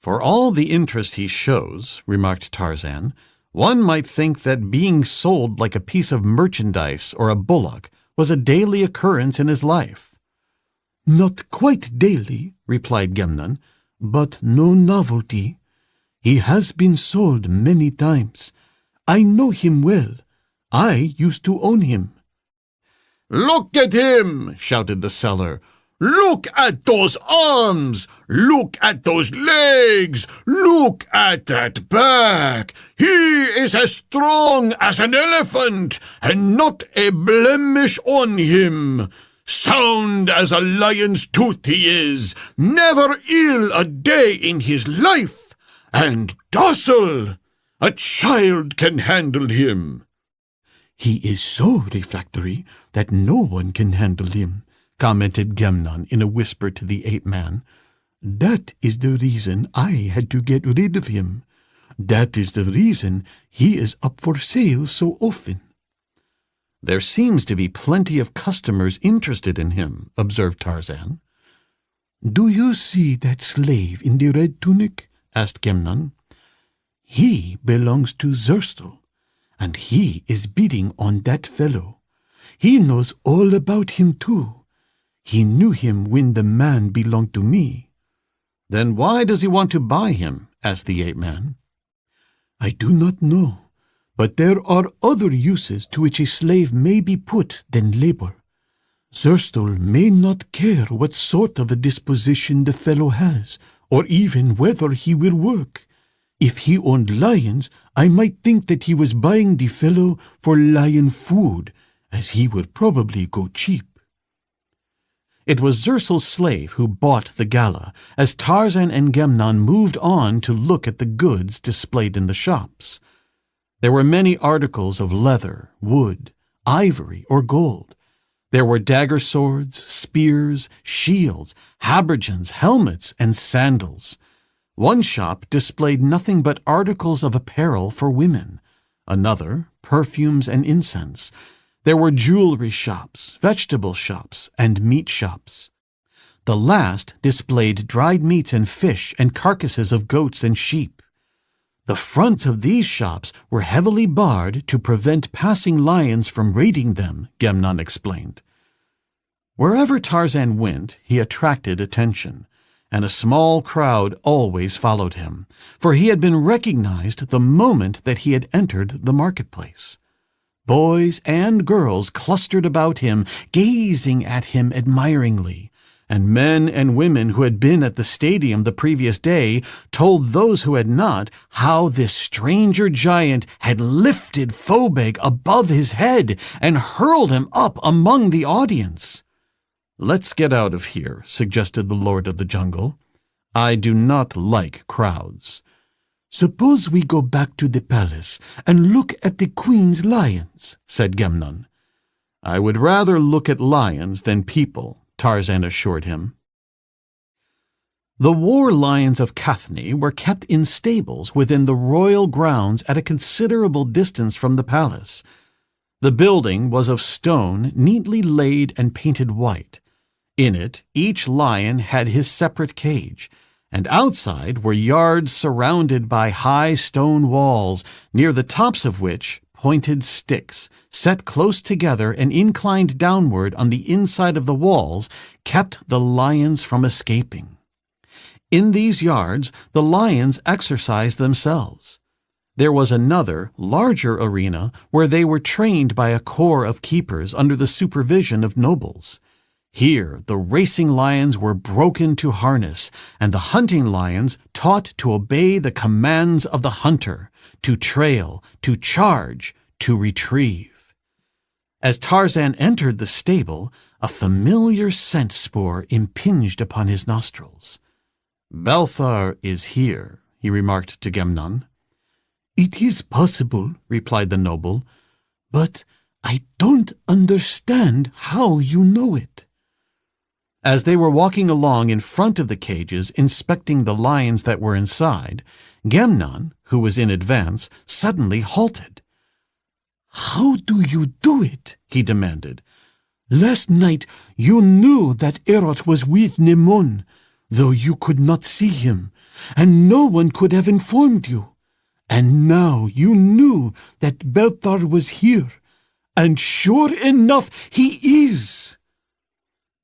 "For all the interest he shows," remarked Tarzan, "one might think that being sold like a piece of merchandise or a bullock was a daily occurrence in his life." "Not quite daily," replied Gemnon, "but no novelty. He has been sold many times. I know him well. I used to own him." "Look at him!" shouted the seller. "Look at those arms! Look at those legs! Look at that back! He is as strong as an elephant, and not a blemish on him. Sound as a lion's tooth he is, never ill a day in his life, and docile. A child can handle him." "He is so refractory that no one can handle him," commented Gemnon in a whisper to the ape-man. "That is the reason I had to get rid of him. That is the reason he is up for sale so often." "There seems to be plenty of customers interested in him," observed Tarzan. "Do you see that slave in the red tunic?" asked Gemnon. "He belongs to Zerstel, and he is bidding on that fellow. He knows all about him too. He knew him when the man belonged to me." "Then why does he want to buy him?" asked the ape-man. "I do not know, but there are other uses to which a slave may be put than labor. Zerstel may not care what sort of a disposition the fellow has, or even whether he will work. If he owned lions, I might think that he was buying the fellow for lion food, as he would probably go cheap." It was Zersel's slave who bought the gala, as Tarzan and Gemnon moved on to look at the goods displayed in the shops. There were many articles of leather, wood, ivory, or gold. There were dagger swords, spears, shields, habergeons, helmets, and sandals. One shop displayed nothing but articles of apparel for women, another perfumes and incense. There were jewelry shops, vegetable shops, and meat shops. The last displayed dried meats and fish and carcasses of goats and sheep. The fronts of these shops were heavily barred to prevent passing lions from raiding them, Gemnon explained. Wherever Tarzan went, he attracted attention, and a small crowd always followed him, for he had been recognized the moment that he had entered the marketplace. Boys and girls clustered about him, gazing at him admiringly, and men and women who had been at the stadium the previous day told those who had not how this stranger giant had lifted Phobeg above his head and hurled him up among the audience. "Let's get out of here," suggested the Lord of the Jungle. "I do not like crowds." "Suppose we go back to the palace and look at the queen's lions," said Gemnon. "I would rather look at lions than people," Tarzan assured him. The war lions of Kathni were kept in stables within the royal grounds at a considerable distance from the palace. The building was of stone, neatly laid and painted white. In it, each lion had his separate cage, and outside were yards surrounded by high stone walls, near the tops of which pointed sticks, set close together and inclined downward on the inside of the walls, kept the lions from escaping. In these yards, the lions exercised themselves. There was another, larger arena where they were trained by a corps of keepers under the supervision of nobles. Here, the racing lions were broken to harness, and the hunting lions taught to obey the commands of the hunter, to trail, to charge, to retrieve. As Tarzan entered the stable, a familiar scent spore impinged upon his nostrils. "Balthar is here," he remarked to Gemnon. "It is possible," replied the noble, "but I don't understand how you know it." As they were walking along in front of the cages, inspecting the lions that were inside, Gemnon, who was in advance, suddenly halted. "How do you do it?" he demanded. "Last night you knew that Erot was with Nemon, though you could not see him, and no one could have informed you. And now you knew that Belthar was here, and sure enough he is."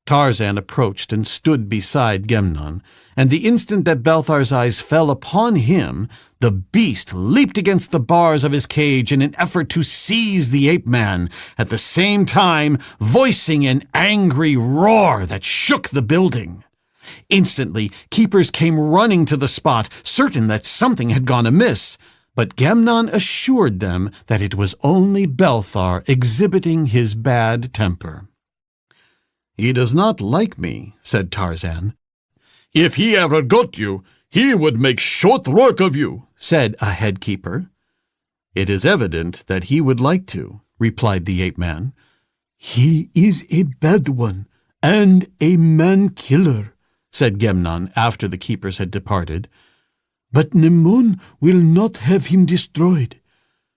Tarzan approached and stood beside Gemnon, and the instant that Belthar's eyes fell upon him, the beast leaped against the bars of his cage in an effort to seize the ape-man, at the same time voicing an angry roar that shook the building. Instantly, keepers came running to the spot, certain that something had gone amiss, but Gemnon assured them that it was only Belthar exhibiting his bad temper. "He does not like me," said Tarzan. "If he ever got you, he would make short work of you," said a head keeper. "It is evident that he would like to," replied the ape-man. "He is a bad one, and a man-killer," said Gemnon after the keepers had departed. "But Nemon will not have him destroyed.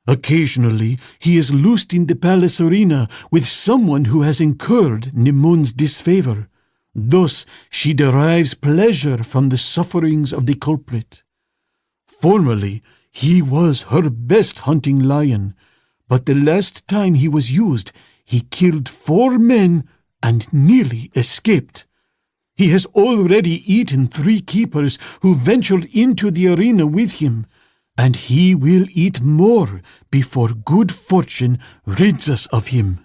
Occasionally he is loosed in the palace arena with someone who has incurred Nemon's disfavor. Thus she derives pleasure from the sufferings of the culprit. Formerly he was her best hunting lion, but the last time he was used he killed 4 men and nearly escaped. He has already eaten 3 keepers who ventured into the arena with him, and he will eat more before good fortune rids us of him.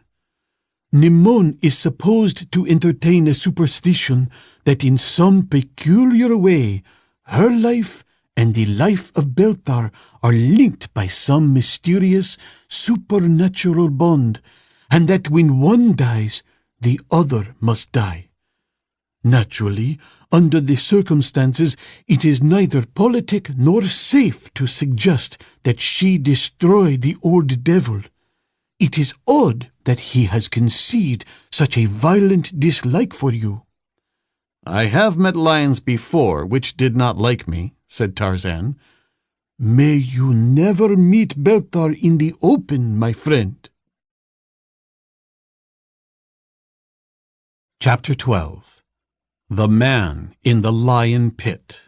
Nemon is supposed to entertain a superstition that in some peculiar way her life and the life of Belthar are linked by some mysterious supernatural bond, and that when one dies, the other must die. Naturally, under the circumstances, it is neither politic nor safe to suggest that she destroy the old devil. It is odd that he has conceived such a violent dislike for you." "I have met lions before which did not like me," said Tarzan. "May you never meet Belthar in the open, my friend." Chapter 12. The Man in the Lion Pit.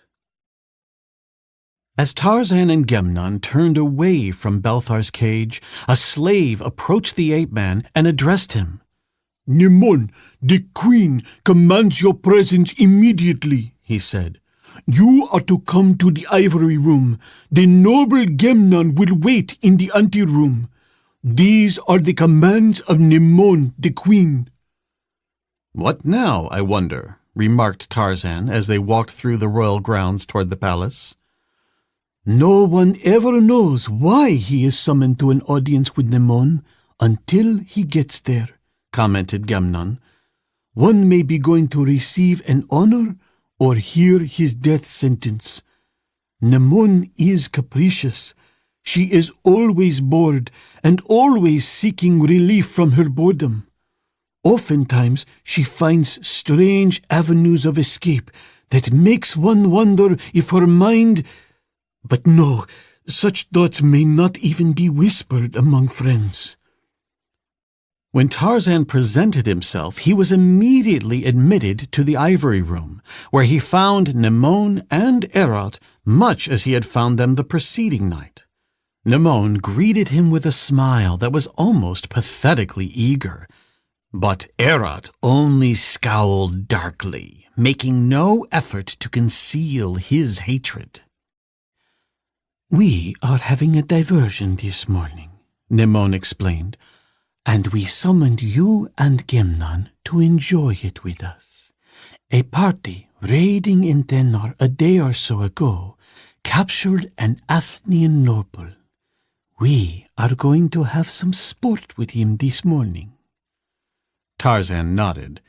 As Tarzan and Gemnon turned away from Belthar's cage, a slave approached the ape-man and addressed him. "Nemon, the queen commands your presence immediately," he said. "You are to come to the ivory room. The noble Gemnon will wait in the anteroom. These are the commands of Nemon, the queen." "What now, I wonder?" remarked Tarzan as they walked through the royal grounds toward the palace. "No one ever knows why he is summoned to an audience with Nemon until he gets there," commented Gemnon. "One may be going to receive an honor or hear his death sentence. Nemon is capricious. She is always bored and always seeking relief from her boredom. Oftentimes she finds strange avenues of escape that makes one wonder if her mind... But no, such thoughts may not even be whispered among friends." When Tarzan presented himself, he was immediately admitted to the ivory room, where he found Nemon and Erot much as he had found them the preceding night. Nemon greeted him with a smile that was almost pathetically eager, but Erot only scowled darkly, making no effort to conceal his hatred. "We are having a diversion this morning," Nemon explained, "and we summoned you and Gemnon to enjoy it with us. A party raiding in Denar a day or so ago captured an Athenian noble. We are going to have some sport with him this morning." Tarzan nodded.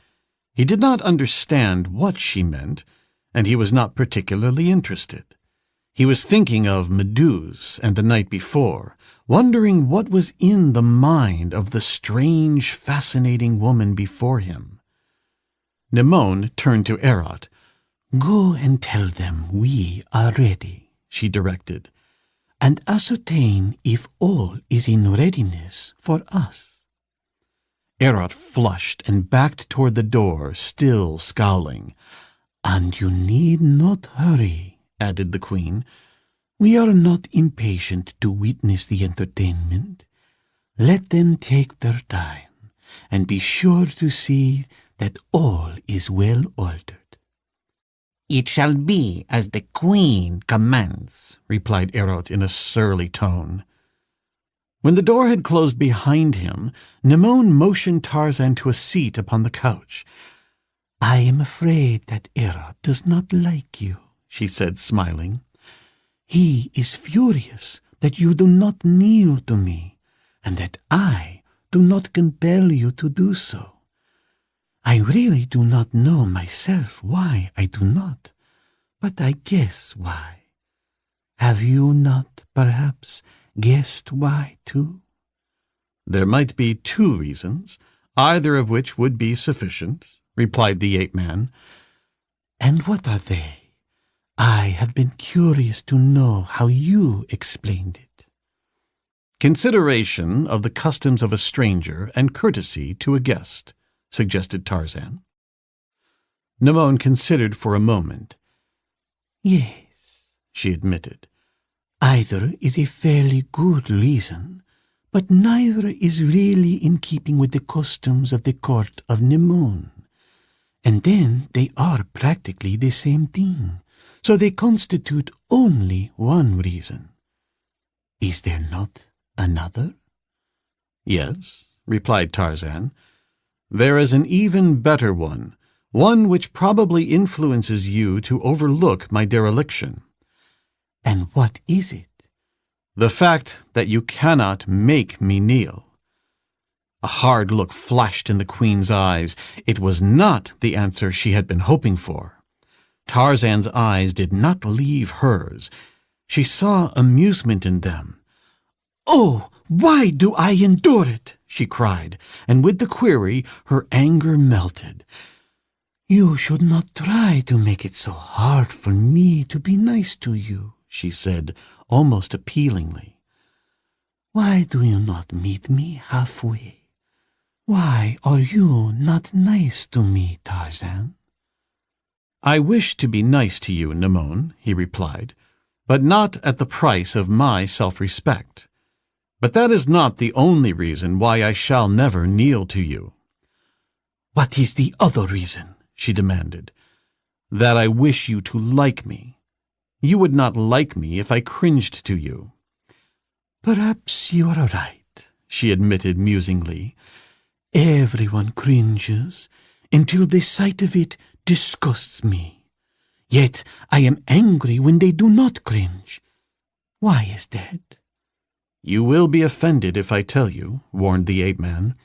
He did not understand what she meant, and he was not particularly interested. He was thinking of Meduse and the night before, wondering what was in the mind of the strange, fascinating woman before him. Nemon turned to Erot. "Go and tell them we are ready," she directed. and ascertain if all is in readiness for us." Erot flushed and backed toward the door, still scowling. "And you need not hurry," added the queen. "We are not impatient to witness the entertainment. Let them take their time, and be sure to see that all is well ordered." "It shall be as the queen commands," replied Erot in a surly tone. When the door had closed behind him, Nimon motioned Tarzan to a seat upon the couch. "I am afraid that Erot does not like you," she said, smiling. "He is furious that you do not kneel to me, and that I do not compel you to do so. I really do not know myself why I do not, but I guess why. Have you not, perhaps, guessed why, too?" "There might be 2 reasons, either of which would be sufficient," replied the ape-man. "And what are they? I have been curious to know how you explained it." "Consideration of the customs of a stranger and courtesy to a guest," suggested Tarzan. Nimon considered for a moment. "Yes," she admitted. "Either is a fairly good reason, but neither is really in keeping with the customs of the court of Nimon. And then they are practically the same thing, so they constitute only one reason. Is there not another?" "Yes," replied Tarzan. "There is an even better one which probably influences you to overlook my dereliction." "And what is it?" "The fact that you cannot make me kneel." A hard look flashed in the queen's eyes. It was not the answer she had been hoping for. Tarzan's eyes did not leave hers. She saw amusement in them. "Oh, why do I endure it?" she cried, and with the query her anger melted. "You should not try to make it so hard for me to be nice to you," she said, almost appealingly. "Why do you not meet me halfway? Why are you not nice to me, Tarzan?" "I wish to be nice to you, Nimon," he replied, "but not at the price of my self-respect. But that is not the only reason why I shall never kneel to you." "What is the other reason?" she demanded. "That I wish you to like me. You would not like me if I cringed to you." "Perhaps you are right," she admitted musingly. "Everyone cringes until the sight of it disgusts me. Yet I am angry when they do not cringe. Why is that?" "You will be offended if I tell you," warned the ape-man.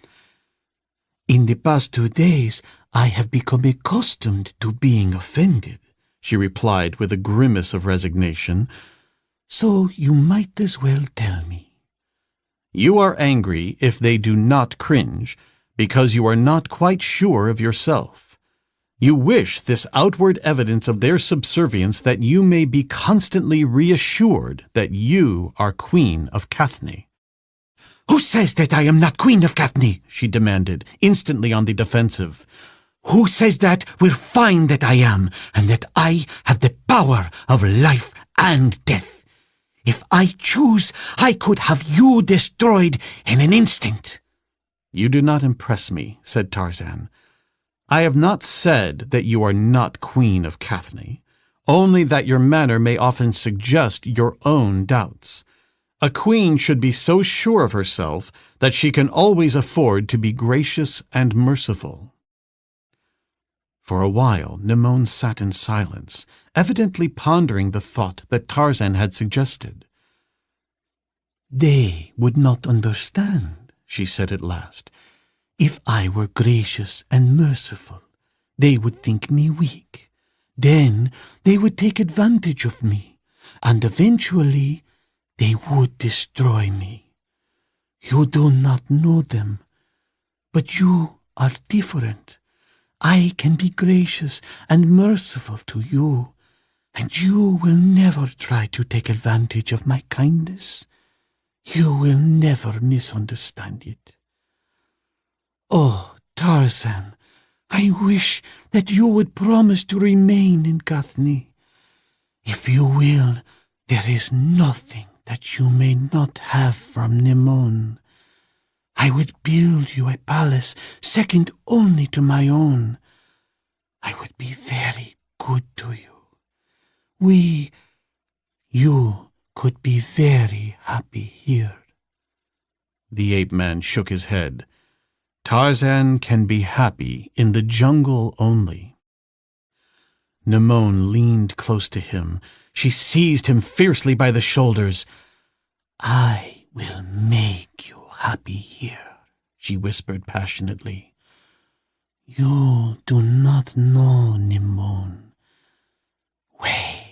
"In the past 2 days, I have become accustomed to being offended," she replied with a grimace of resignation. "So you might as well tell me." "You are angry if they do not cringe, because you are not quite sure of yourself. You wish this outward evidence of their subservience that you may be constantly reassured that you are Queen of Cathne." "Who says that I am not Queen of Cathne?" she demanded, instantly on the defensive. "Who says that will find that I am, and that I have the power of life and death? If I choose, I could have you destroyed in an instant." "You do not impress me," said Tarzan. "I have not said that you are not Queen of Cathne, only that your manner may often suggest your own doubts. A queen should be so sure of herself that she can always afford to be gracious and merciful." For a while, Nimon sat in silence, evidently pondering the thought that Tarzan had suggested. "They would not understand," she said at last. "If I were gracious and merciful, they would think me weak. Then they would take advantage of me, and eventually they would destroy me. You do not know them, but you are different. I can be gracious and merciful to you, And you will never try to take advantage of my kindness. You will never misunderstand it. Oh, Tarzan, I wish that you would promise to remain in Gathni. If you will, there is nothing that you may not have from Nimon. I would build you a palace second only to my own. I would be very good to you. You could be very happy here. The ape-man shook his head. Tarzan can be happy in the jungle only. Nimon leaned close to him. She seized him fiercely by the shoulders. I will make you happy here, she whispered passionately. You do not know, Nimon. Wait.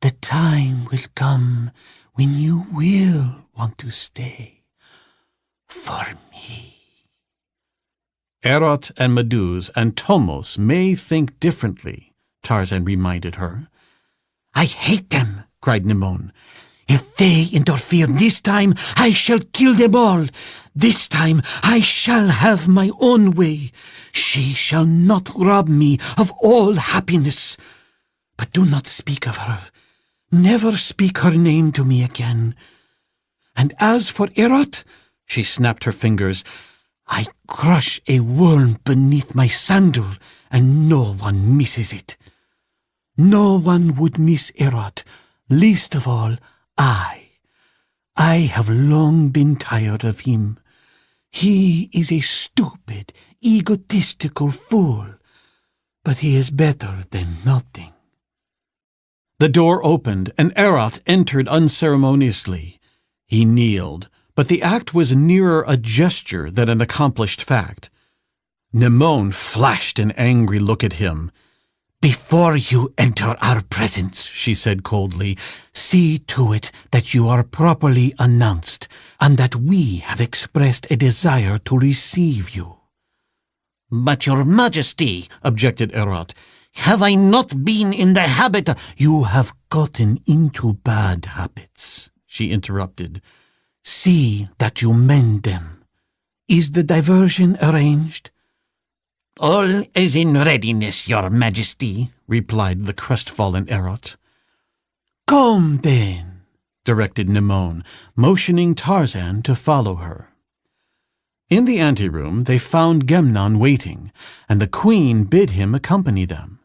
The time will come when you will want to stay. For me. Erot and Meduse and Tomos may think differently, Tarzan reminded her. I hate them, cried Nimon. If they interfere this time, I shall kill them all. This time I shall have my own way. She shall not rob me of all happiness. But do not speak of her. Never speak her name to me again. And as for Erot, she snapped her fingers, I crush a worm beneath my sandal, and no one misses it. No one would miss Erot, least of all I. I have long been tired of him. He is a stupid, egotistical fool, but he is better than nothing. The door opened, and Erot entered unceremoniously. He kneeled, but the act was nearer a gesture than an accomplished fact. Nimon flashed an angry look at him. Before you enter our presence, she said coldly, see to it that you are properly announced, and that we have expressed a desire to receive you. But your majesty, objected Erot, have I not been in the habit of— You have gotten into bad habits, she interrupted. See that you mend them. Is the diversion arranged? All is in readiness, your majesty, replied the crestfallen Erot. Come then, directed Nimon, motioning Tarzan to follow her. In the anteroom they found Gemnon waiting, and the queen bid him accompany them.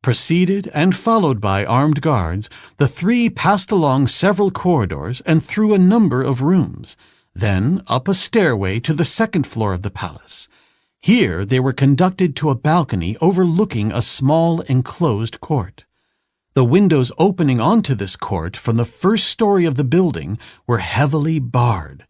Preceded and followed by armed guards, the three passed along several corridors and through a number of rooms, then up a stairway to the second floor of the palace. Here they were conducted to a balcony overlooking a small enclosed court. The windows opening onto this court from the first story of the building were heavily barred,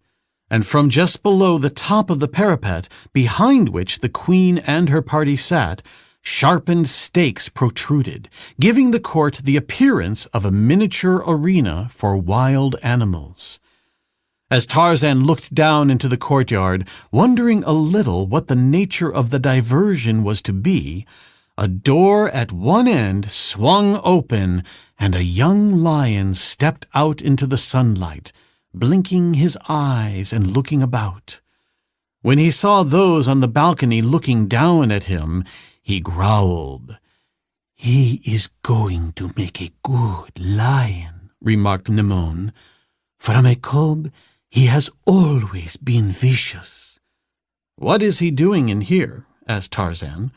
and from just below the top of the parapet, behind which the queen and her party sat, sharpened stakes protruded, giving the court the appearance of a miniature arena for wild animals. As Tarzan looked down into the courtyard, wondering a little what the nature of the diversion was to be, a door at one end swung open, and a young lion stepped out into the sunlight, blinking his eyes and looking about. When he saw those on the balcony looking down at him, he growled. He is going to make a good lion, remarked Nimon. From a cub, he has always been vicious. What is he doing in here? Asked Tarzan.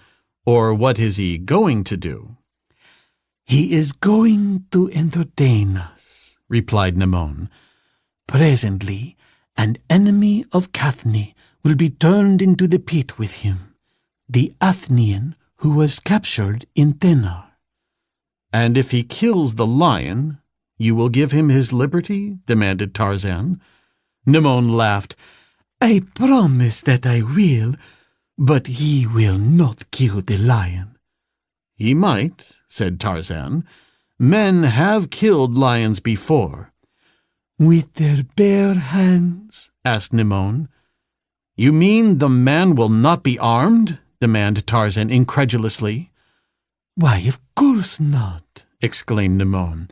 Or what is he going to do? He is going to entertain us, replied Nimon. Presently, an enemy of Gathni will be turned into the pit with him, the Athnian who was captured in Tenar. And if he kills the lion, you will give him his liberty? Demanded Tarzan. Nimon laughed. I promise that I will, but he will not kill the lion. He might, said Tarzan. Men have killed lions before. With their bare hands? Asked Nimon. You mean the man will not be armed? Demanded Tarzan incredulously. Why, of course not, exclaimed Nemone.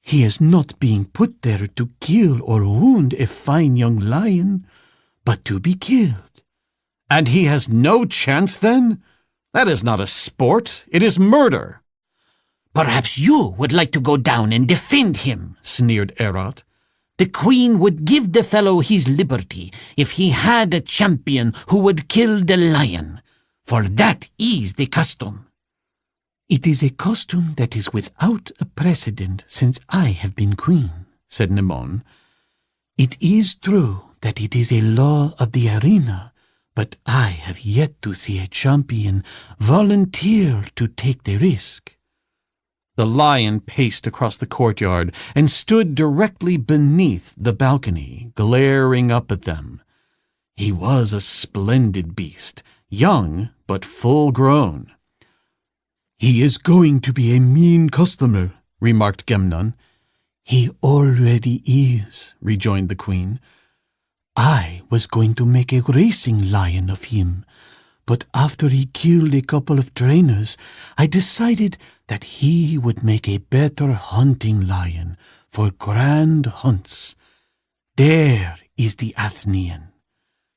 He is not being put there to kill or wound a fine young lion, but to be killed. And he has no chance, then? That is not a sport, it is murder. Perhaps you would like to go down and defend him, sneered Erot. The queen would give the fellow his liberty if he had a champion who would kill the lion, for that is the custom. It is a custom that is without a precedent since I have been queen, said Nemone. It is true that it is a law of the arena, but I have yet to see a champion volunteer to take the risk. The lion paced across the courtyard and stood directly beneath the balcony, glaring up at them. He was a splendid beast, young but full-grown. He is going to be a mean customer, remarked Gemnon. He already is, rejoined the queen. I was going to make a racing lion of him, but after he killed a couple of trainers, I decided that he would make a better hunting lion for grand hunts. There is the Athenian.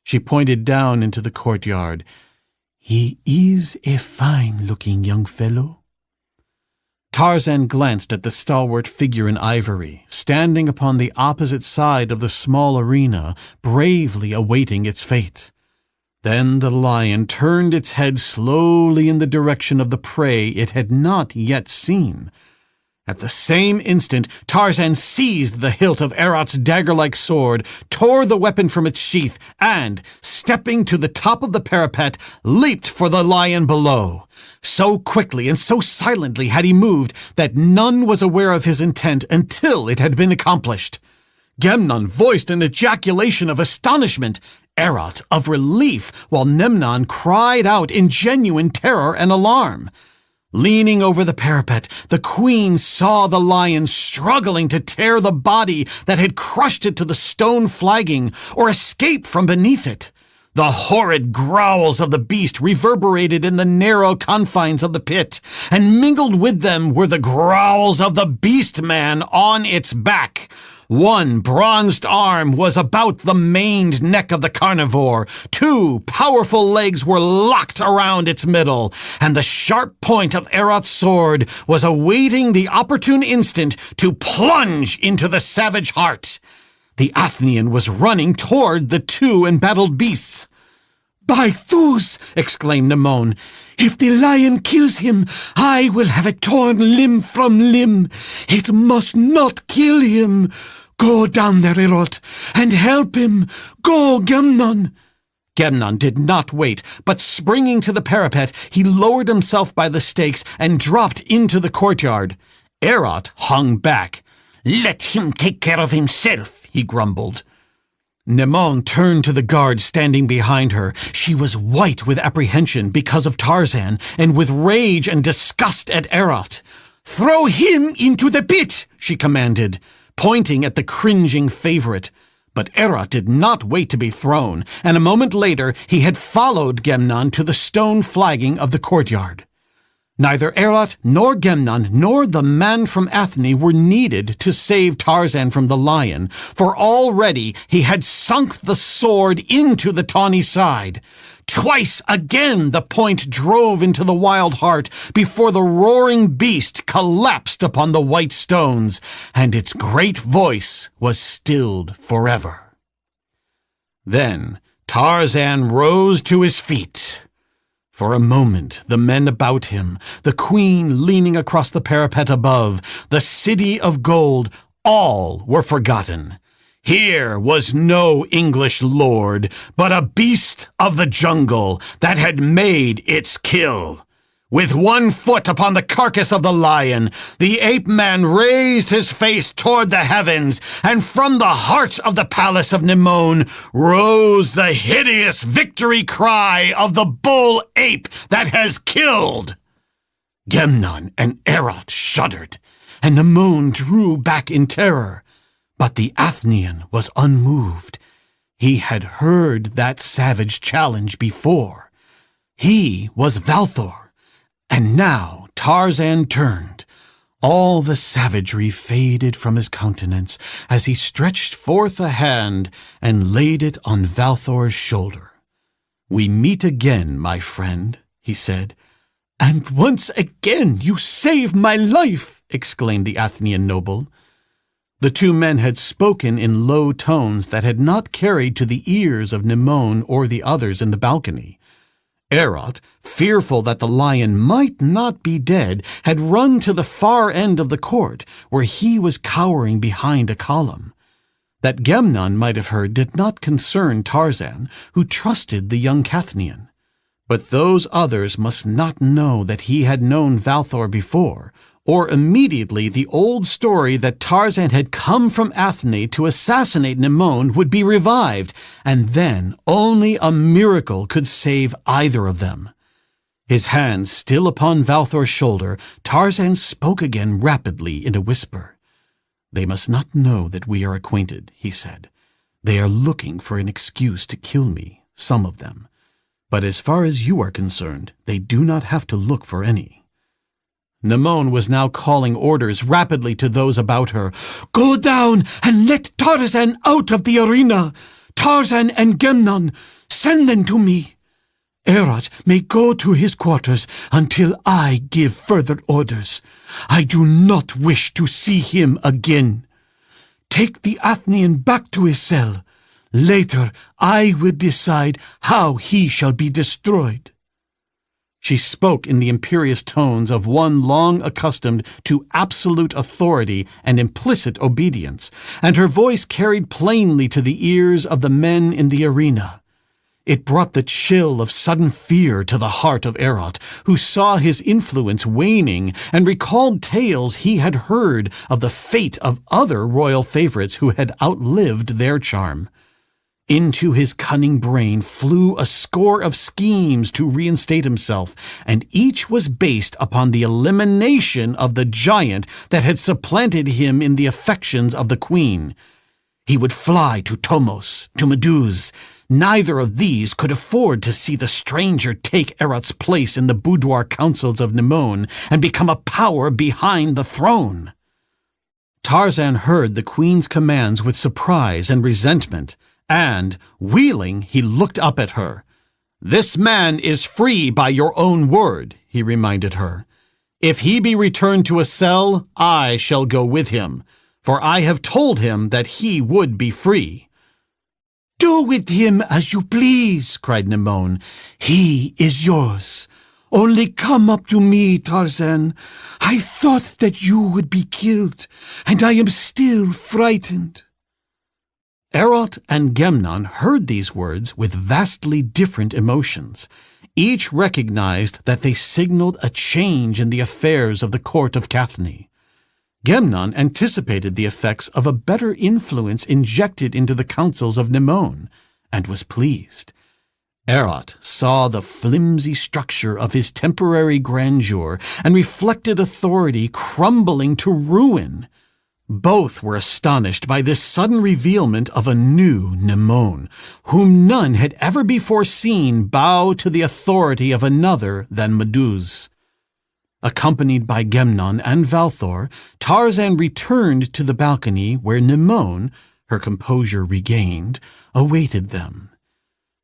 She pointed down into the courtyard. He is a fine-looking young fellow. Tarzan glanced at the stalwart figure in ivory, standing upon the opposite side of the small arena, bravely awaiting its fate. Then the lion turned its head slowly in the direction of the prey it had not yet seen. At the same instant, Tarzan seized the hilt of Erot's dagger-like sword, tore the weapon from its sheath, and, stepping to the top of the parapet, leaped for the lion below. So quickly and so silently had he moved that none was aware of his intent until it had been accomplished. Gemnon voiced an ejaculation of astonishment, Erot of relief, while Memnon cried out in genuine terror and alarm. Leaning over the parapet, the queen saw the lion struggling to tear the body that had crushed it to the stone flagging or escape from beneath it. The horrid growls of the beast reverberated in the narrow confines of the pit, and mingled with them were the growls of the beast-man on its back. One bronzed arm was about the maned neck of the carnivore, 2 powerful legs were locked around its middle, and the sharp point of Erot's sword was awaiting the opportune instant to plunge into the savage heart. The Athenian was running toward the 2 embattled beasts. "By Zeus!" exclaimed Nemone, "if the lion kills him, I will have it torn limb from limb. It must not kill him. Go down there, Erot, and help him. Go, Gemnon." Gemnon did not wait, but springing to the parapet, he lowered himself by the stakes and dropped into the courtyard. Erot hung back. "Let him take care of himself," he grumbled. Nemone turned to the guard standing behind her. She was white with apprehension because of Tarzan, and with rage and disgust at Erot. "Throw him into the pit," she commanded, pointing at the cringing favorite. But Erot did not wait to be thrown, and a moment later he had followed Gemnon to the stone flagging of the courtyard. Neither Erot nor Gemnon nor the man from Athene were needed to save Tarzan from the lion, for already he had sunk the sword into the tawny side. Twice again the point drove into the wild heart before the roaring beast collapsed upon the white stones, and its great voice was stilled forever. Then Tarzan rose to his feet. For a moment, the men about him, the queen leaning across the parapet above, the city of gold, all were forgotten. Here was no English lord, but a beast of the jungle that had made its kill. With 1 foot upon the carcass of the lion, the ape-man raised his face toward the heavens, and from the heart of the palace of Nemone rose the hideous victory cry of the bull-ape that has killed. Gemnon and Erot shuddered, and Nemone drew back in terror. But the Athenian was unmoved. He had heard that savage challenge before. He was Valthor. And now Tarzan turned. All the savagery faded from his countenance as he stretched forth a hand and laid it on Valthor's shoulder. "We meet again, my friend," he said. "And once again you save my life!" exclaimed the Athenian noble. The two men had spoken in low tones that had not carried to the ears of Nemone or the others in the balcony. Erot, fearful that the lion might not be dead, had run to the far end of the court, where he was cowering behind a column. That Gemnon might have heard did not concern Tarzan, who trusted the young Cathnian. But those others must not know that he had known Valthor before, or immediately the old story that Tarzan had come from Athene to assassinate Nemone would be revived, and then only a miracle could save either of them. His hand still upon Valthor's shoulder, Tarzan spoke again rapidly in a whisper. "They must not know that we are acquainted," he said. "They are looking for an excuse to kill me, some of them. But as far as you are concerned, they do not have to look for any." Nemone was now calling orders rapidly to those about her. "Go down and let Tarzan out of the arena! Tarzan and Gemnon, send them to me! Erot may go to his quarters until I give further orders. I do not wish to see him again. Take the Athenian back to his cell. Later I will decide how he shall be destroyed." She spoke in the imperious tones of one long accustomed to absolute authority and implicit obedience, and her voice carried plainly to the ears of the men in the arena. It brought the chill of sudden fear to the heart of Erot, who saw his influence waning and recalled tales he had heard of the fate of other royal favorites who had outlived their charm. Into his cunning brain flew a score of schemes to reinstate himself, and each was based upon the elimination of the giant that had supplanted him in the affections of the queen. He would fly to Tomos, to Meduse. Neither of these could afford to see the stranger take Erot's place in the boudoir councils of Nemone and become a power behind the throne. Tarzan heard the queen's commands with surprise and resentment, and, wheeling, he looked up at her. "This man is free by your own word," he reminded her. "If he be returned to a cell, I shall go with him, for I have told him that he would be free." "Do with him as you please," cried Nemone. "He is yours. Only come up to me, Tarzan. I thought that you would be killed, and I am still frightened." Erot and Gemnon heard these words with vastly different emotions. Each recognized that they signaled a change in the affairs of the court of Cathne. Gemnon anticipated the effects of a better influence injected into the councils of Nemone, and was pleased. Erot saw the flimsy structure of his temporary grandeur and reflected authority crumbling to ruin. Both were astonished by this sudden revealment of a new Nemone, whom none had ever before seen bow to the authority of another than Meduse. Accompanied by Gemnon and Valthor, Tarzan returned to the balcony where Nemone, her composure regained, awaited them.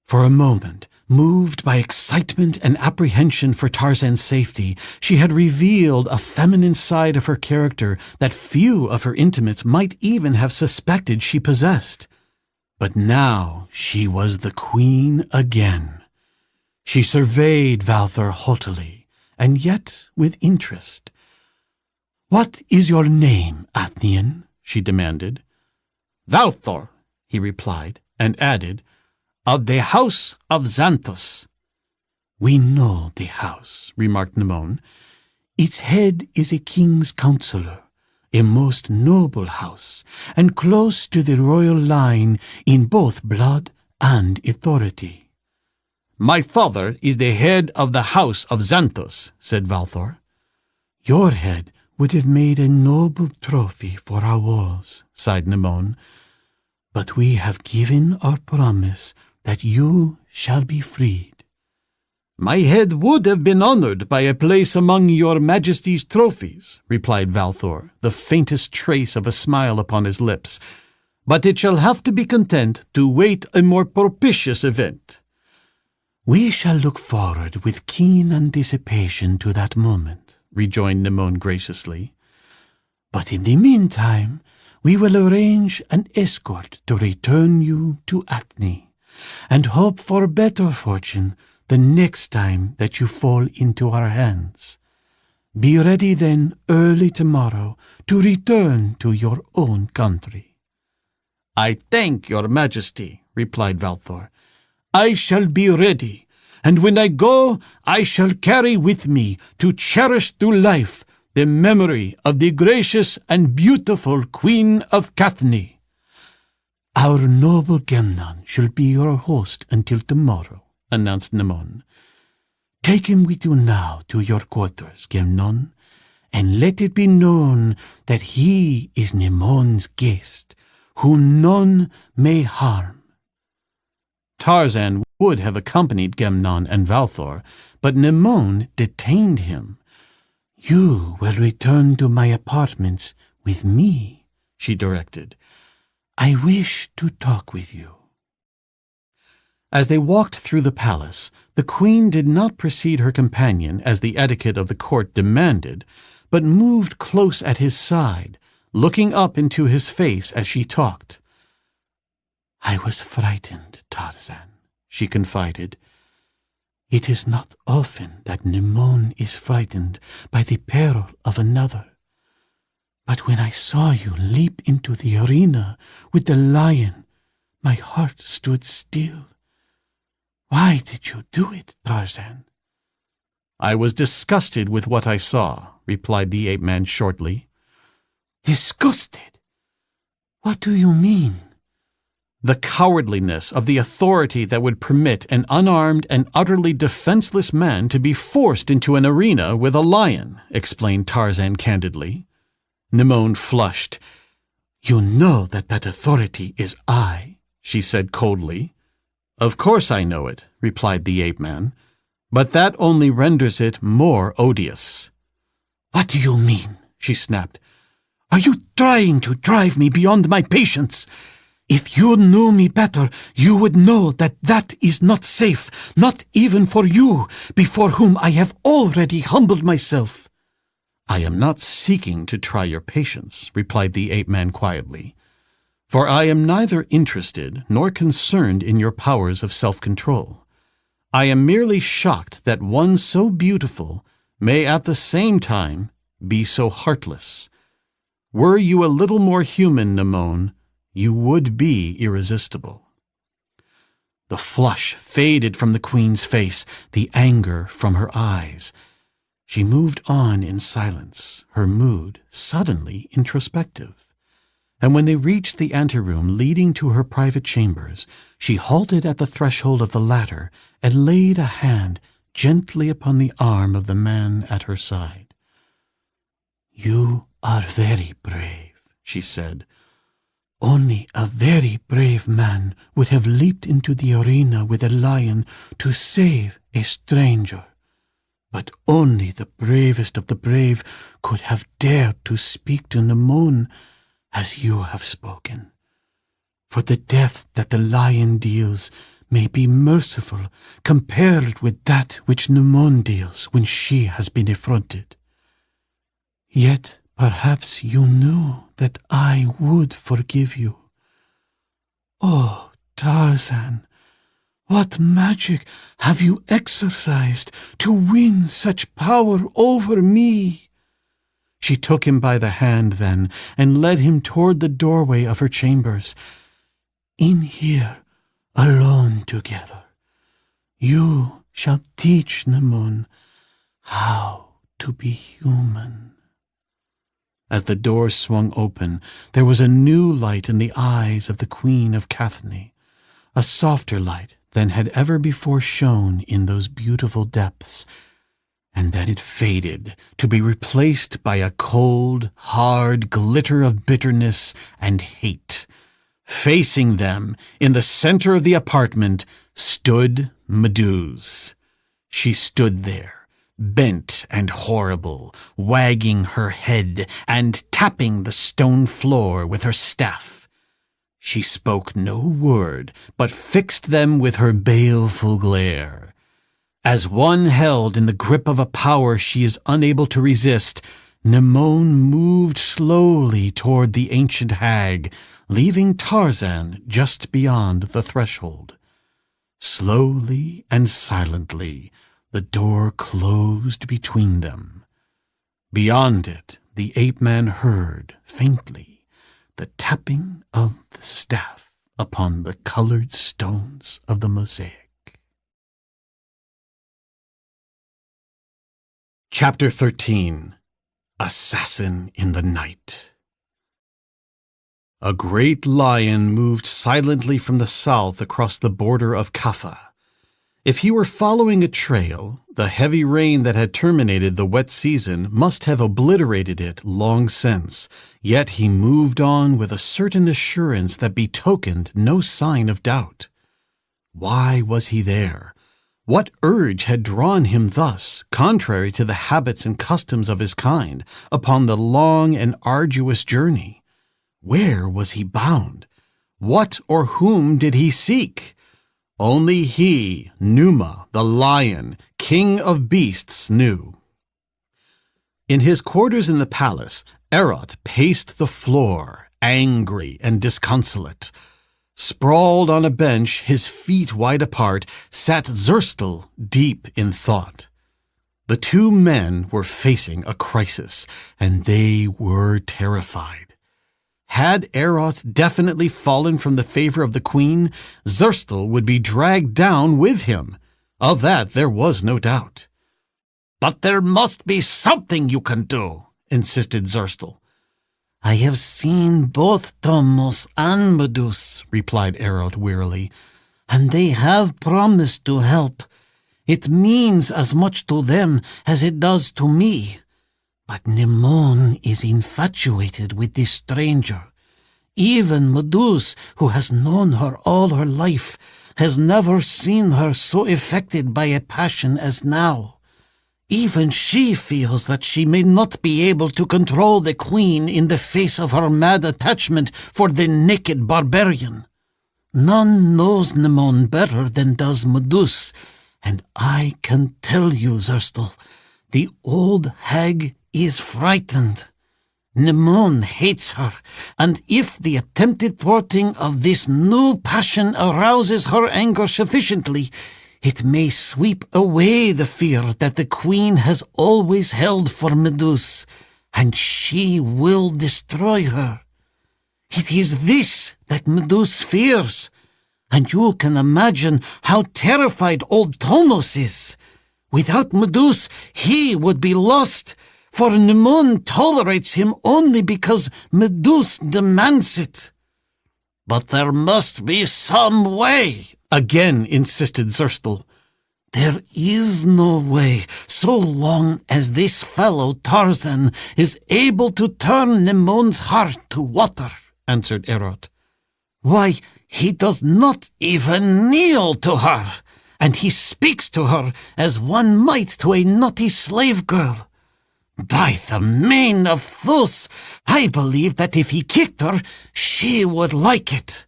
For a moment, moved by excitement and apprehension for Tarzan's safety, she had revealed a feminine side of her character that few of her intimates might even have suspected she possessed. But now she was the queen again. She surveyed Valthor haughtily, and yet with interest. "What is your name, Athenian?" she demanded. "Valthor," he replied, and added, "of the house of Xanthos." "We know the house," remarked Nemone. "Its head is a king's counselor, a most noble house, and close to the royal line in both blood and authority." "My father is the head of the house of Xanthos," said Valthor. "Your head would have made a noble trophy for our walls," sighed Nemone. "But we have given our promise that you shall be freed." My head would have been honored by a place among your Majesty's trophies, replied Valthor, the faintest trace of a smile upon his lips. But it shall have to be content to wait a more propitious event. We shall look forward with keen anticipation to that moment, rejoined Nimon graciously. But in the meantime, we will arrange an escort to return you to Athne, and hope for better fortune the next time that you fall into our hands. Be ready then early tomorrow to return to your own country. I thank your Majesty, replied Valthor. I shall be ready, and when I go, I shall carry with me to cherish through life the memory of the gracious and beautiful Queen of Cathne. Our noble Gemnon shall be your host until tomorrow, announced Nimon. Take him with you now to your quarters, Gemnon, and let it be known that he is Nimon's guest, whom none may harm. Tarzan would have accompanied Gemnon and Valthor, but Nimon detained him. You will return to my apartments with me, she directed. I wish to talk with you. As they walked through the palace, the queen did not precede her companion as the etiquette of the court demanded, but moved close at his side, looking up into his face as she talked. I was frightened, Tarzan, she confided. It is not often that Nimon is frightened by the peril of another. But when I saw you leap into the arena with the lion, my heart stood still. Why did you do it, Tarzan? I was disgusted with what I saw, replied the ape-man shortly. Disgusted? What do you mean? The cowardliness of the authority that would permit an unarmed and utterly defenseless man to be forced into an arena with a lion, explained Tarzan candidly. Nimon flushed. You know that authority is I, she said coldly. Of course I know it, replied the ape-man, but that only renders it more odious. What do you mean? She snapped. Are you trying to drive me beyond my patience? If you knew me better, you would know that that is not safe, not even for you, before whom I have already humbled myself. I am not seeking to try your patience, replied the ape-man quietly, for I am neither interested nor concerned in your powers of self-control. I am merely shocked that one so beautiful may at the same time be so heartless. Were you a little more human, Nimon, you would be irresistible. The flush faded from the queen's face, the anger from her eyes. She moved on in silence, her mood suddenly introspective. And when they reached the anteroom leading to her private chambers, she halted at the threshold of the latter and laid a hand gently upon the arm of the man at her side. You are very brave, she said. Only a very brave man would have leaped into the arena with a lion to save a stranger. But only the bravest of the brave could have dared to speak to Nimon as you have spoken. For the death that the lion deals may be merciful compared with that which Nimon deals when she has been affronted. Yet perhaps you knew that I would forgive you. Oh, Tarzan, what magic have you exercised to win such power over me? She took him by the hand then and led him toward the doorway of her chambers. In here, alone together, you shall teach Nimon how to be human. As the door swung open, there was a new light in the eyes of the Queen of Cathne, a softer light than had ever before shone in those beautiful depths, and then it faded to be replaced by a cold, hard glitter of bitterness and hate. Facing them, in the center of the apartment, stood Meduse. She stood there, bent and horrible, wagging her head and tapping the stone floor with her staff. She spoke no word, but fixed them with her baleful glare. As one held in the grip of a power she is unable to resist, Nimon moved slowly toward the ancient hag, leaving Tarzan just beyond the threshold. Slowly and silently, the door closed between them. Beyond it, the ape-man heard, faintly, the tapping of the staff upon the colored stones of the mosaic. Chapter 13. Assassin in the Night. A great lion moved silently from the south across the border of Kaffa. If he were following a trail, the heavy rain that had terminated the wet season must have obliterated it long since, yet he moved on with a certain assurance that betokened no sign of doubt. Why was he there? What urge had drawn him thus, contrary to the habits and customs of his kind, upon the long and arduous journey? Where was he bound? What or whom did he seek? Only he, Numa, the lion, king of beasts, knew. In his quarters in the palace, Erot paced the floor, angry and disconsolate. Sprawled on a bench, his feet wide apart, sat Zerstel, deep in thought. The two men were facing a crisis, and they were terrified. Had Erot definitely fallen from the favor of the queen, Zerstel would be dragged down with him. Of that there was no doubt. "But there must be something you can do," insisted Zerstel. "I have seen both Tomos and Medus," replied Erot wearily, "and they have promised to help. It means as much to them as it does to me. But Nimon is infatuated with this stranger. Even Medus, who has known her all her life, has never seen her so affected by a passion as now. Even she feels that she may not be able to control the queen in the face of her mad attachment for the naked barbarian. None knows Nimon better than does Medus, and I can tell you, Zerstel, the old hag is frightened. Nimon hates her, and if the attempted thwarting of this new passion arouses her anger sufficiently, it may sweep away the fear that the queen has always held for Medus, and she will destroy her. It is this that Medus fears, and you can imagine how terrified old Tomos is. Without Medus, he would be lost, for Nimon tolerates him only because Medus demands it." "But there must be some way," again insisted Zerstel. "There is no way, so long as this fellow Tarzan is able to turn Nimon's heart to water," answered Erot. "Why, he does not even kneel to her, and he speaks to her as one might to a naughty slave girl. By the mane of Thus, I believe that if he kicked her, she would like it.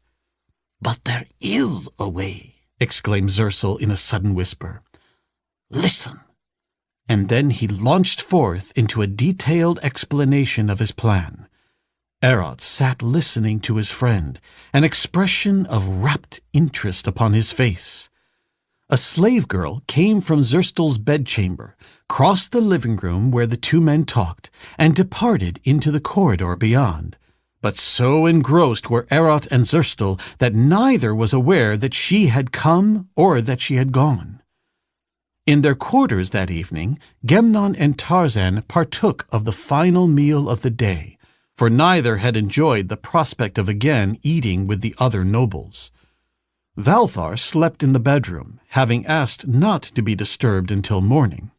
But there is a way," exclaimed Zerstel in a sudden whisper. "Listen." And then he launched forth into a detailed explanation of his plan. Erot sat listening to his friend, an expression of rapt interest upon his face. A slave girl came from Zerstel's bedchamber, crossed the living room where the two men talked, and departed into the corridor beyond. But so engrossed were Erot and Zerstel that neither was aware that she had come or that she had gone. In their quarters that evening, Gemnon and Tarzan partook of the final meal of the day, for neither had enjoyed the prospect of again eating with the other nobles. Valthar slept in the bedroom, having asked not to be disturbed until morning.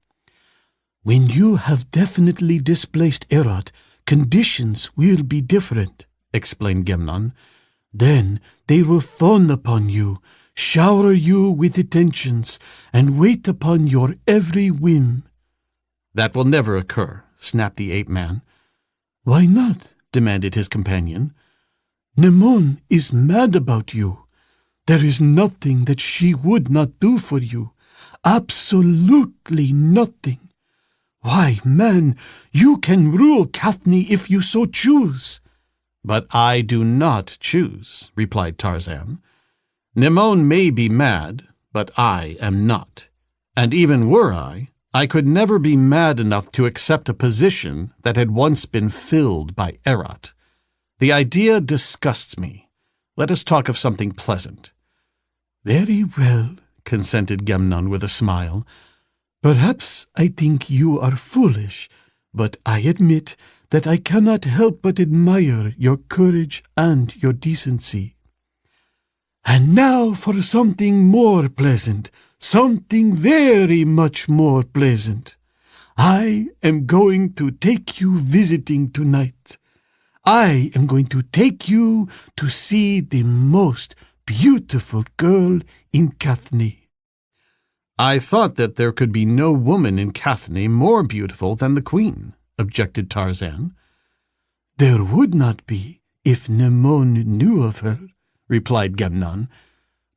"When you have definitely displaced Erot, conditions will be different," explained Gemnon. Then they will fawn upon you, shower you with attentions, and wait upon your every whim." "That will never occur," snapped the ape-man. "Why not?" demanded his companion. "Nemon is mad about you. There is nothing that she would not do for you. Absolutely nothing. Why, man, you can rule Kathni if you so choose." "But I do not choose," replied Tarzan. "Nemon may be mad, but I am not. And even were I could never be mad enough to accept a position that had once been filled by Erat. The idea disgusts me. Let us talk of something pleasant." "Very well," consented Gemnon with a smile. "Perhaps I think you are foolish, but I admit that I cannot help but admire your courage and your decency. And now for something more pleasant, something very much more pleasant. I am going to take you visiting tonight. I am going to take you to see the most beautiful girl in Kathni." "I thought that there could be no woman in Kathni more beautiful than the queen," objected Tarzan. "There would not be if Nemon knew of her," replied Gemnon.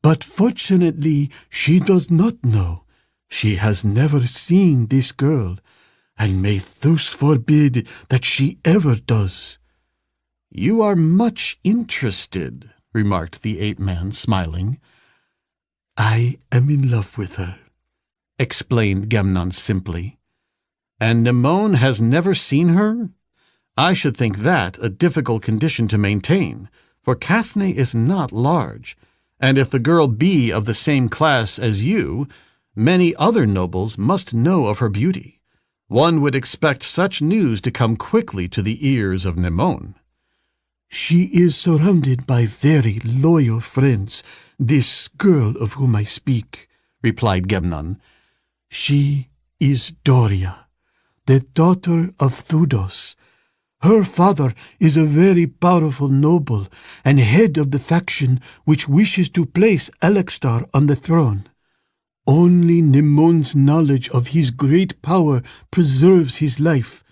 "But fortunately she does not know. She has never seen this girl, and may Thus forbid that she ever does." "You are much interested," remarked the ape-man, smiling. "I am in love with her," explained Gemnon simply. "And Nemon has never seen her? I should think that a difficult condition to maintain, for Kathni is not large, and if the girl be of the same class as you, many other nobles must know of her beauty. One would expect such news to come quickly to the ears of Nemon." "She is surrounded by very loyal friends, this girl of whom I speak," replied Gemnon. "She is Doria, the daughter of Thudos. Her father is a very powerful noble and head of the faction which wishes to place Alexstar on the throne. Only Nemon's knowledge of his great power preserves his life,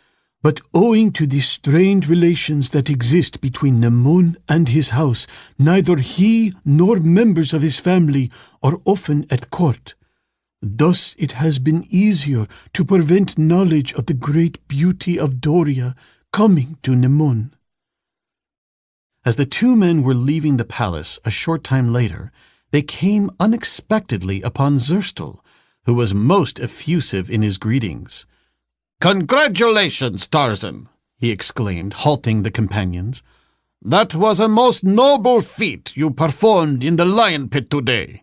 but owing to the strained relations that exist between Nemon and his house, neither he nor members of his family are often at court. Thus it has been easier to prevent knowledge of the great beauty of Doria coming to Nemon." As the two men were leaving the palace a short time later, they came unexpectedly upon Zerstel, who was most effusive in his greetings. "Congratulations, Tarzan!" he exclaimed, halting the companions. "That was a most noble feat you performed in the lion pit today.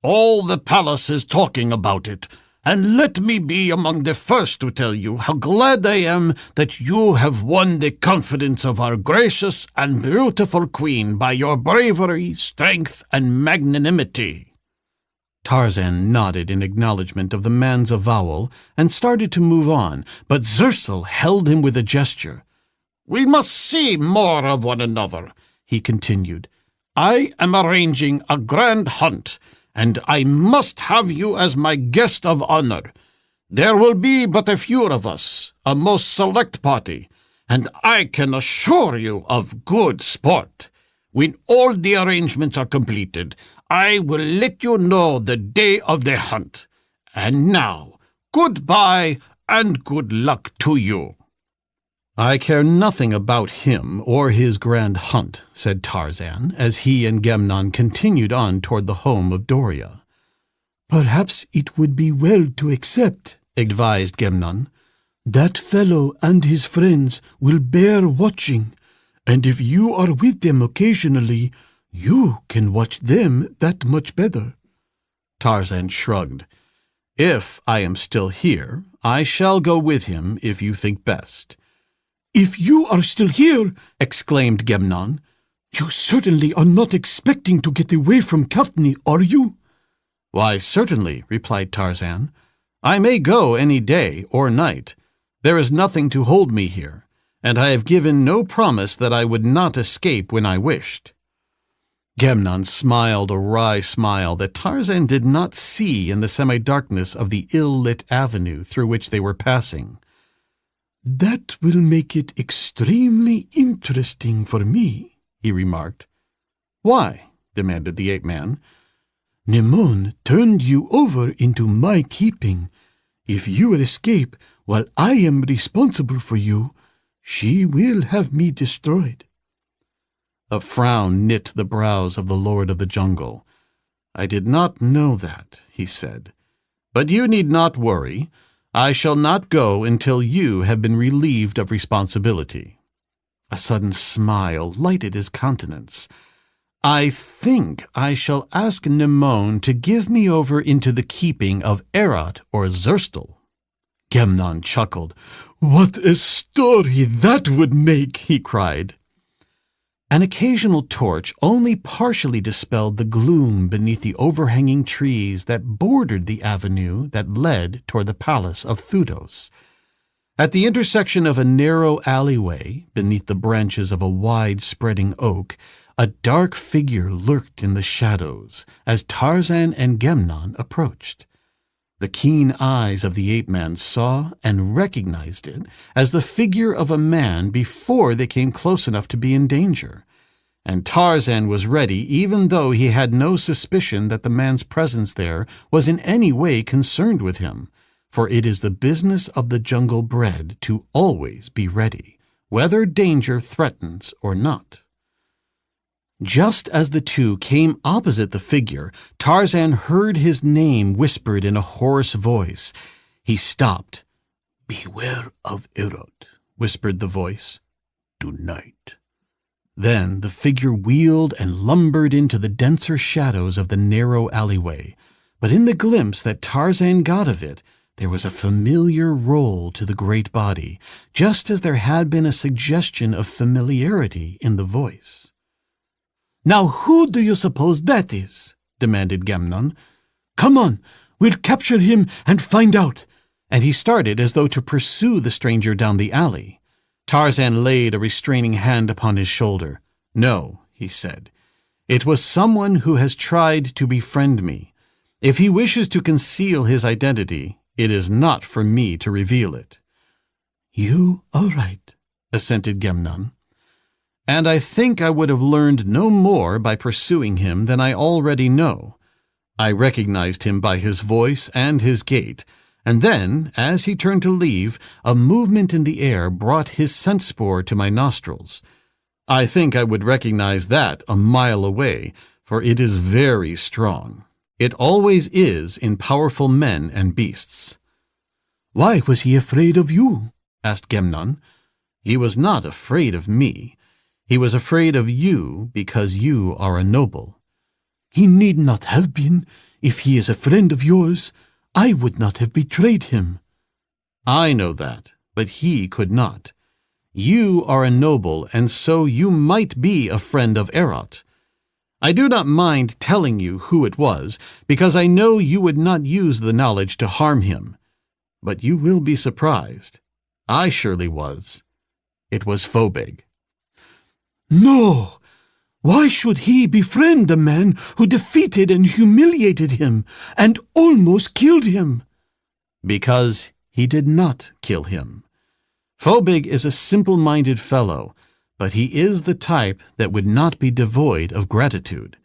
All the palace is talking about it, and let me be among the first to tell you how glad I am that you have won the confidence of our gracious and beautiful queen by your bravery, strength, and magnanimity." Tarzan nodded in acknowledgement of the man's avowal and started to move on, but Zerstel held him with a gesture. "We must see more of one another," he continued. "I am arranging a grand hunt, and I must have you as my guest of honor. There will be but a few of us, a most select party, and I can assure you of good sport. When all the arrangements are completed, I will let you know the day of the hunt. And now, goodbye and good luck to you." "I care nothing about him or his grand hunt," said Tarzan, as he and Gemnon continued on toward the home of Doria. "Perhaps it would be well to accept," advised Gemnon. "That fellow and his friends will bear watching, and if you are with them occasionally, you can watch them that much better." Tarzan shrugged. "If I am still here, I shall go with him if you think best." "If you are still here," exclaimed Gemnon, "you certainly are not expecting to get away from Kathni, are you?" "Why, certainly," replied Tarzan. "I may go any day or night. There is nothing to hold me here, and I have given no promise that I would not escape when I wished." Gemnon smiled a wry smile that Tarzan did not see in the semi-darkness of the ill-lit avenue through which they were passing. "That will make it extremely interesting for me," he remarked. "Why?" demanded the ape-man. "Nemone turned you over into my keeping. If you escape while I am responsible for you, she will have me destroyed." A frown knit the brows of the Lord of the Jungle. "I did not know that," he said. "But you need not worry. I shall not go until you have been relieved of responsibility." A sudden smile lighted his countenance. "I think I shall ask Nemone to give me over into the keeping of Erot or Zerstel." Gemnon chuckled. "What a story that would make!" he cried. An occasional torch only partially dispelled the gloom beneath the overhanging trees that bordered the avenue that led toward the palace of Thudos. At the intersection of a narrow alleyway, beneath the branches of a wide-spreading oak, a dark figure lurked in the shadows as Tarzan and Gemnon approached. The keen eyes of the ape-man saw and recognized it as the figure of a man before they came close enough to be in danger, and Tarzan was ready even though he had no suspicion that the man's presence there was in any way concerned with him, for it is the business of the jungle bred to always be ready, whether danger threatens or not. Just as the two came opposite the figure, Tarzan heard his name whispered in a hoarse voice. He stopped. "Beware of Erot," whispered the voice. "Tonight." Then the figure wheeled and lumbered into the denser shadows of the narrow alleyway, but in the glimpse that Tarzan got of it, there was a familiar roll to the great body, just as there had been a suggestion of familiarity in the voice. "Now who do you suppose that is?" demanded Gemnon. "Come on, we'll capture him and find out." And he started as though to pursue the stranger down the alley. Tarzan laid a restraining hand upon his shoulder. "No," he said. "It was someone who has tried to befriend me. If he wishes to conceal his identity, it is not for me to reveal it." "You are right," assented Gemnon. "And I think I would have learned no more by pursuing him than I already know. I recognized him by his voice and his gait, and then, as he turned to leave, a movement in the air brought his scent spoor to my nostrils. I think I would recognize that a mile away, for it is very strong. It always is in powerful men and beasts." "Why was he afraid of you?" asked Gemnon. "He was not afraid of me. He was afraid of you because you are a noble." "He need not have been. If he is a friend of yours, I would not have betrayed him." "I know that, but he could not. You are a noble, and so you might be a friend of Erot. I do not mind telling you who it was, because I know you would not use the knowledge to harm him. But you will be surprised. I surely was. It was Phobig." "No! Why should he befriend the man who defeated and humiliated him and almost killed him?" "Because he did not kill him. Phobig is a simple-minded fellow, but he is the type that would not be devoid of gratitude.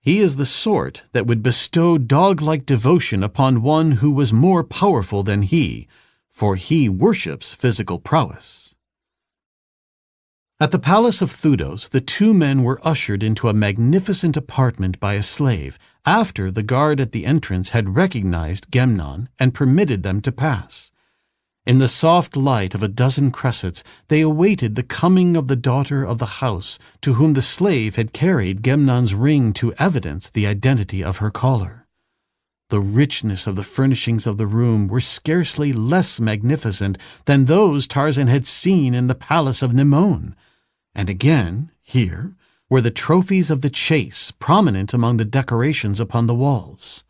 He is the sort that would bestow dog-like devotion upon one who was more powerful than he, for he worships physical prowess." At the palace of Thudos, the two men were ushered into a magnificent apartment by a slave, after the guard at the entrance had recognized Gemnon and permitted them to pass. In the soft light of a dozen cressets, they awaited the coming of the daughter of the house, to whom the slave had carried Gemnon's ring to evidence the identity of her caller. The richness of the furnishings of the room were scarcely less magnificent than those Tarzan had seen in the palace of Nemone. And again, here, were the trophies of the chase prominent among the decorations upon the walls.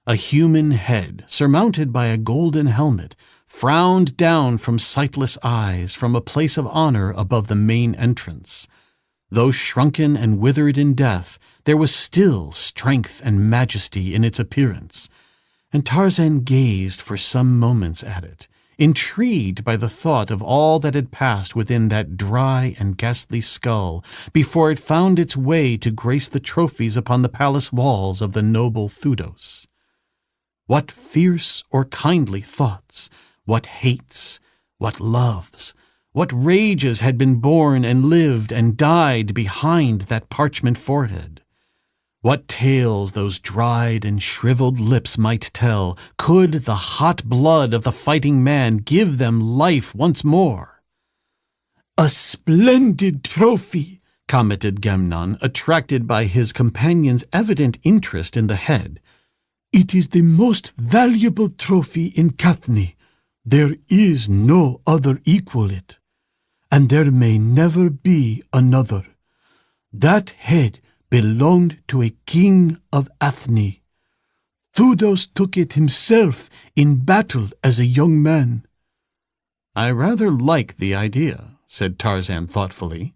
A human head, surmounted by a golden helmet, frowned down from sightless eyes from a place of honor above the main entrance. Though shrunken and withered in death, there was still strength and majesty in its appearance, and Tarzan gazed for some moments at it, intrigued by the thought of all that had passed within that dry and ghastly skull before it found its way to grace the trophies upon the palace walls of the noble Thudos. What fierce or kindly thoughts, what hates, what loves, what rages had been born and lived and died behind that parchment forehead? What tales those dried and shriveled lips might tell, could the hot blood of the fighting man give them life once more? "A splendid trophy," commented Gemnon, attracted by his companion's evident interest in the head. "It is the most valuable trophy in Kathni. There is no other equal it, and there may never be another. That head belonged to a king of Athni. Thudos took it himself in battle as a young man." "I rather like the idea," said Tarzan thoughtfully.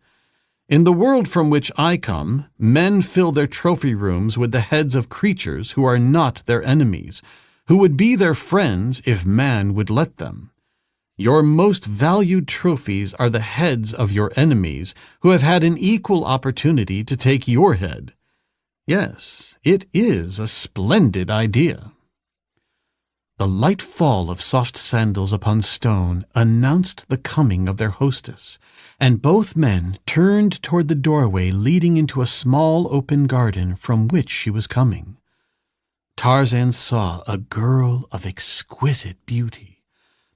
"In the world from which I come, men fill their trophy rooms with the heads of creatures who are not their enemies, who would be their friends if man would let them. Your most valued trophies are the heads of your enemies who have had an equal opportunity to take your head. Yes, it is a splendid idea." The light fall of soft sandals upon stone announced the coming of their hostess, and both men turned toward the doorway leading into a small open garden from which she was coming. Tarzan saw a girl of exquisite beauty.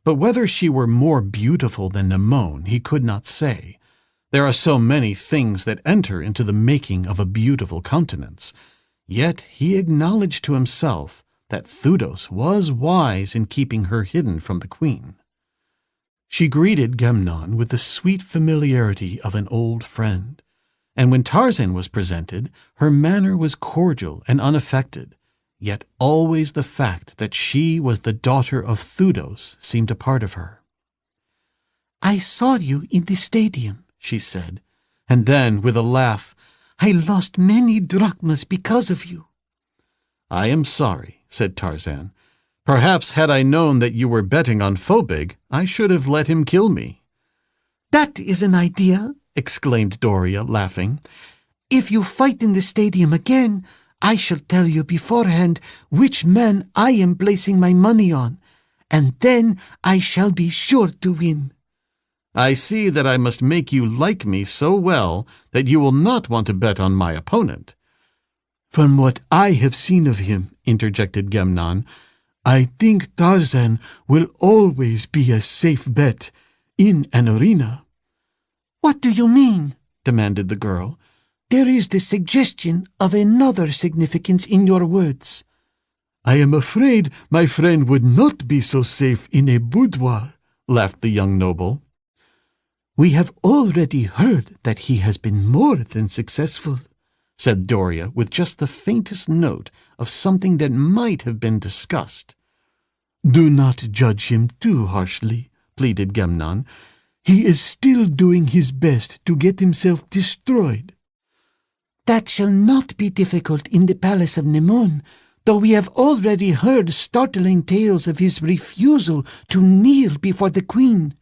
But whether she were more beautiful than Nemone, he could not say. There are so many things that enter into the making of a beautiful countenance. Yet he acknowledged to himself that Thudos was wise in keeping her hidden from the queen. She greeted Gemnon with the sweet familiarity of an old friend, and when Tarzan was presented, her manner was cordial and unaffected. Yet always the fact that she was the daughter of Thudos seemed a part of her. "I saw you in the stadium," she said, and then, with a laugh, "I lost many drachmas because of you." "I am sorry," said Tarzan. "Perhaps had I known that you were betting on Phobig, I should have let him kill me." "That is an idea," exclaimed Doria, laughing. "If you fight in the stadium again, I shall tell you beforehand which man I am placing my money on, and then I shall be sure to win." "I see that I must make you like me so well that you will not want to bet on my opponent." "From what I have seen of him," interjected Gemnon, "I think Tarzan will always be a safe bet in an arena." "What do you mean?" demanded the girl. "There is the suggestion of another significance in your words." "I am afraid my friend would not be so safe in a boudoir," laughed the young noble. "We have already heard that he has been more than successful," said Doria with just the faintest note of something that might have been discussed. "Do not judge him too harshly," pleaded Gemnon. "He is still doing his best to get himself destroyed." "That shall not be difficult in the palace of Nemone, though we have already heard startling tales of his refusal to kneel before the queen.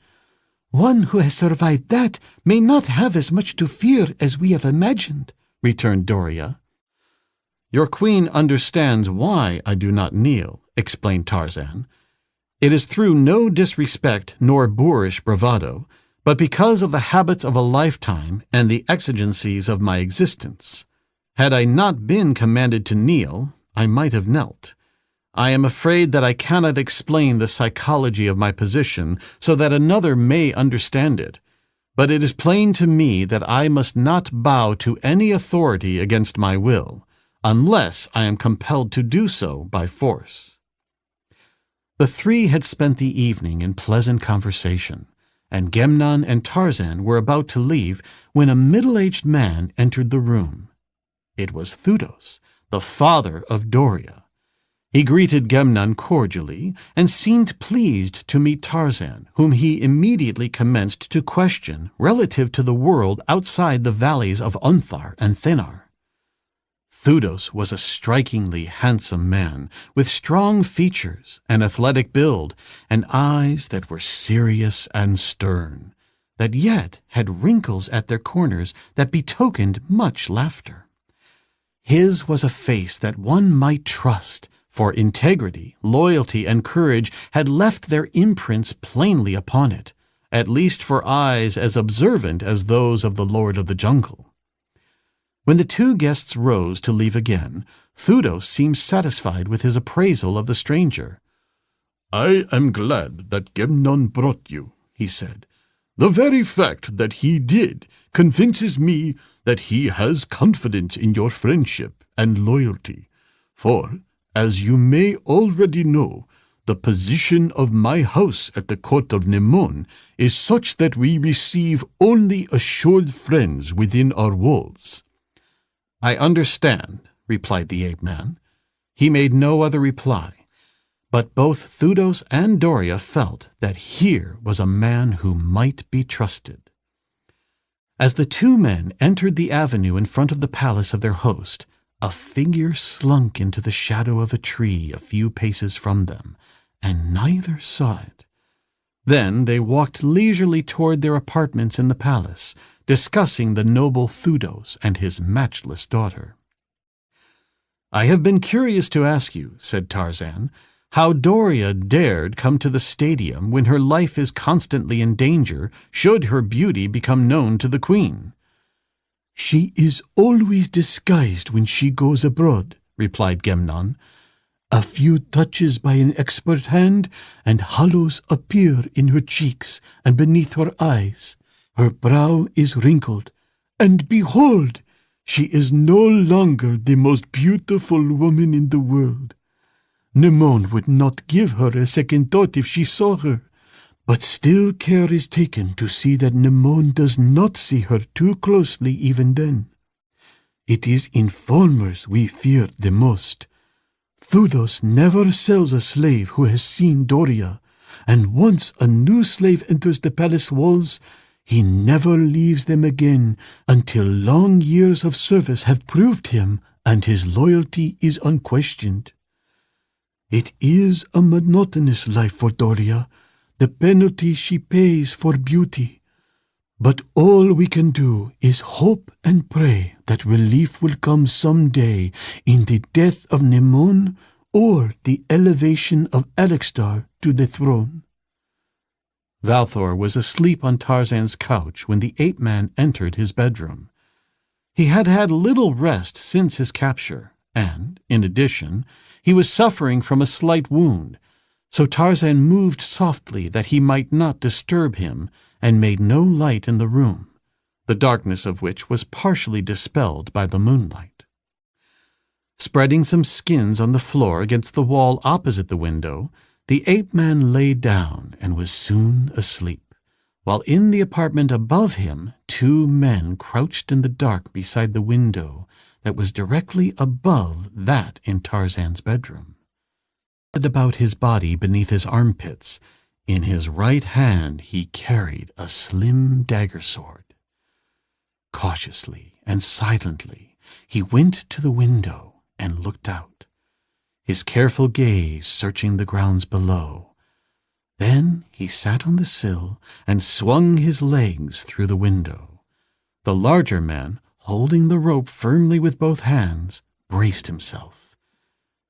One who has survived that may not have as much to fear as we have imagined," returned Doria. "Your queen understands why I do not kneel," explained Tarzan. "It is through no disrespect nor boorish bravado, but because of the habits of a lifetime and the exigencies of my existence. Had I not been commanded to kneel, I might have knelt. I am afraid that I cannot explain the psychology of my position so that another may understand it, but it is plain to me that I must not bow to any authority against my will, unless I am compelled to do so by force." The three had spent the evening in pleasant conversation, and Gemnon and Tarzan were about to leave when a middle-aged man entered the room. It was Thudos, the father of Doria. He greeted Gemnon cordially and seemed pleased to meet Tarzan, whom he immediately commenced to question relative to the world outside the valleys of Unthar and Thinnar. Thudos was a strikingly handsome man, with strong features, an athletic build, and eyes that were serious and stern, that yet had wrinkles at their corners that betokened much laughter. His was a face that one might trust, for integrity, loyalty, and courage had left their imprints plainly upon it, at least for eyes as observant as those of the Lord of the Jungle. When the two guests rose to leave again, Thudos seemed satisfied with his appraisal of the stranger. "I am glad that Gemnon brought you," he said. "The very fact that he did convinces me that he has confidence in your friendship and loyalty, for, as you may already know, the position of my house at the court of Nemon is such that we receive only assured friends within our walls." "I understand," replied the ape-man. He made no other reply, but both Thudos and Doria felt that here was a man who might be trusted. As the two men entered the avenue in front of the palace of their host, a figure slunk into the shadow of a tree a few paces from them, and neither saw it. Then they walked leisurely toward their apartments in the palace, discussing the noble Thudos and his matchless daughter. "I have been curious to ask you," said Tarzan, "how Doria dared come to the stadium when her life is constantly in danger should her beauty become known to the queen." "She is always disguised when she goes abroad," replied Gemnon. "A few touches by an expert hand, and hollows appear in her cheeks and beneath her eyes. Her brow is wrinkled, and behold, she is no longer the most beautiful woman in the world. Nemon would not give her a second thought if she saw her, but still care is taken to see that Nemon does not see her too closely even then. It is informers we fear the most. Thudos never sells a slave who has seen Doria, and once a new slave enters the palace walls, he never leaves them again until long years of service have proved him and his loyalty is unquestioned. It is a monotonous life for Doria, the penalty she pays for beauty. But all we can do is hope and pray that relief will come someday in the death of Nemon or the elevation of Alexstar to the throne." Valthor was asleep on Tarzan's couch when the ape-man entered his bedroom. He had had little rest since his capture, and, in addition, he was suffering from a slight wound, so Tarzan moved softly that he might not disturb him and made no light in the room, the darkness of which was partially dispelled by the moonlight. Spreading some skins on the floor against the wall opposite the window, the ape-man lay down and was soon asleep, while in the apartment above him 2 men crouched in the dark beside the window that was directly above that in Tarzan's bedroom. About his body beneath his armpits, in his right hand he carried a slim dagger sword. Cautiously and silently he went to the window and looked out, his careful gaze searching the grounds below. Then he sat on the sill and swung his legs through the window. The larger man, holding the rope firmly with both hands, braced himself.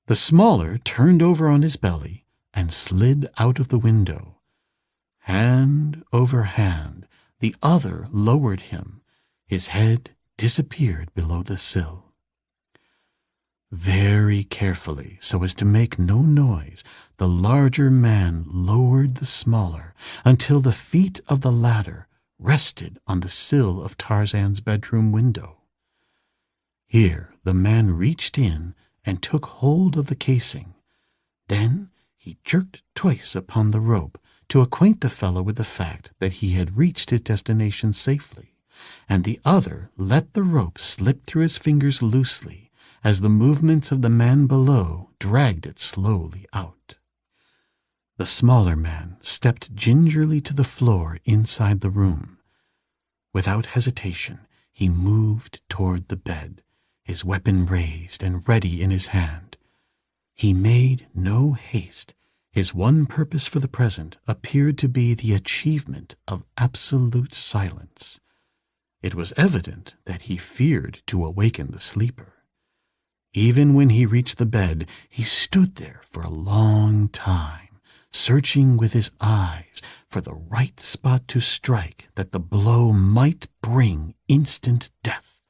The smaller turned over on his belly and slid out of the window. Hand over hand, the other lowered him. His head disappeared below the sill. Very carefully, so as to make no noise, the larger man lowered the smaller until the feet of the latter rested on the sill of Tarzan's bedroom window. Here the man reached in and took hold of the casing. Then he jerked twice upon the rope to acquaint the fellow with the fact that he had reached his destination safely, and the other let the rope slip through his fingers loosely as the movements of the man below dragged it slowly out. The smaller man stepped gingerly to the floor inside the room. Without hesitation, he moved toward the bed, his weapon raised and ready in his hand. He made no haste. His one purpose for the present appeared to be the achievement of absolute silence. It was evident that he feared to awaken the sleeper. Even when he reached the bed, he stood there for a long time, searching with his eyes for the right spot to strike that the blow might bring instant death.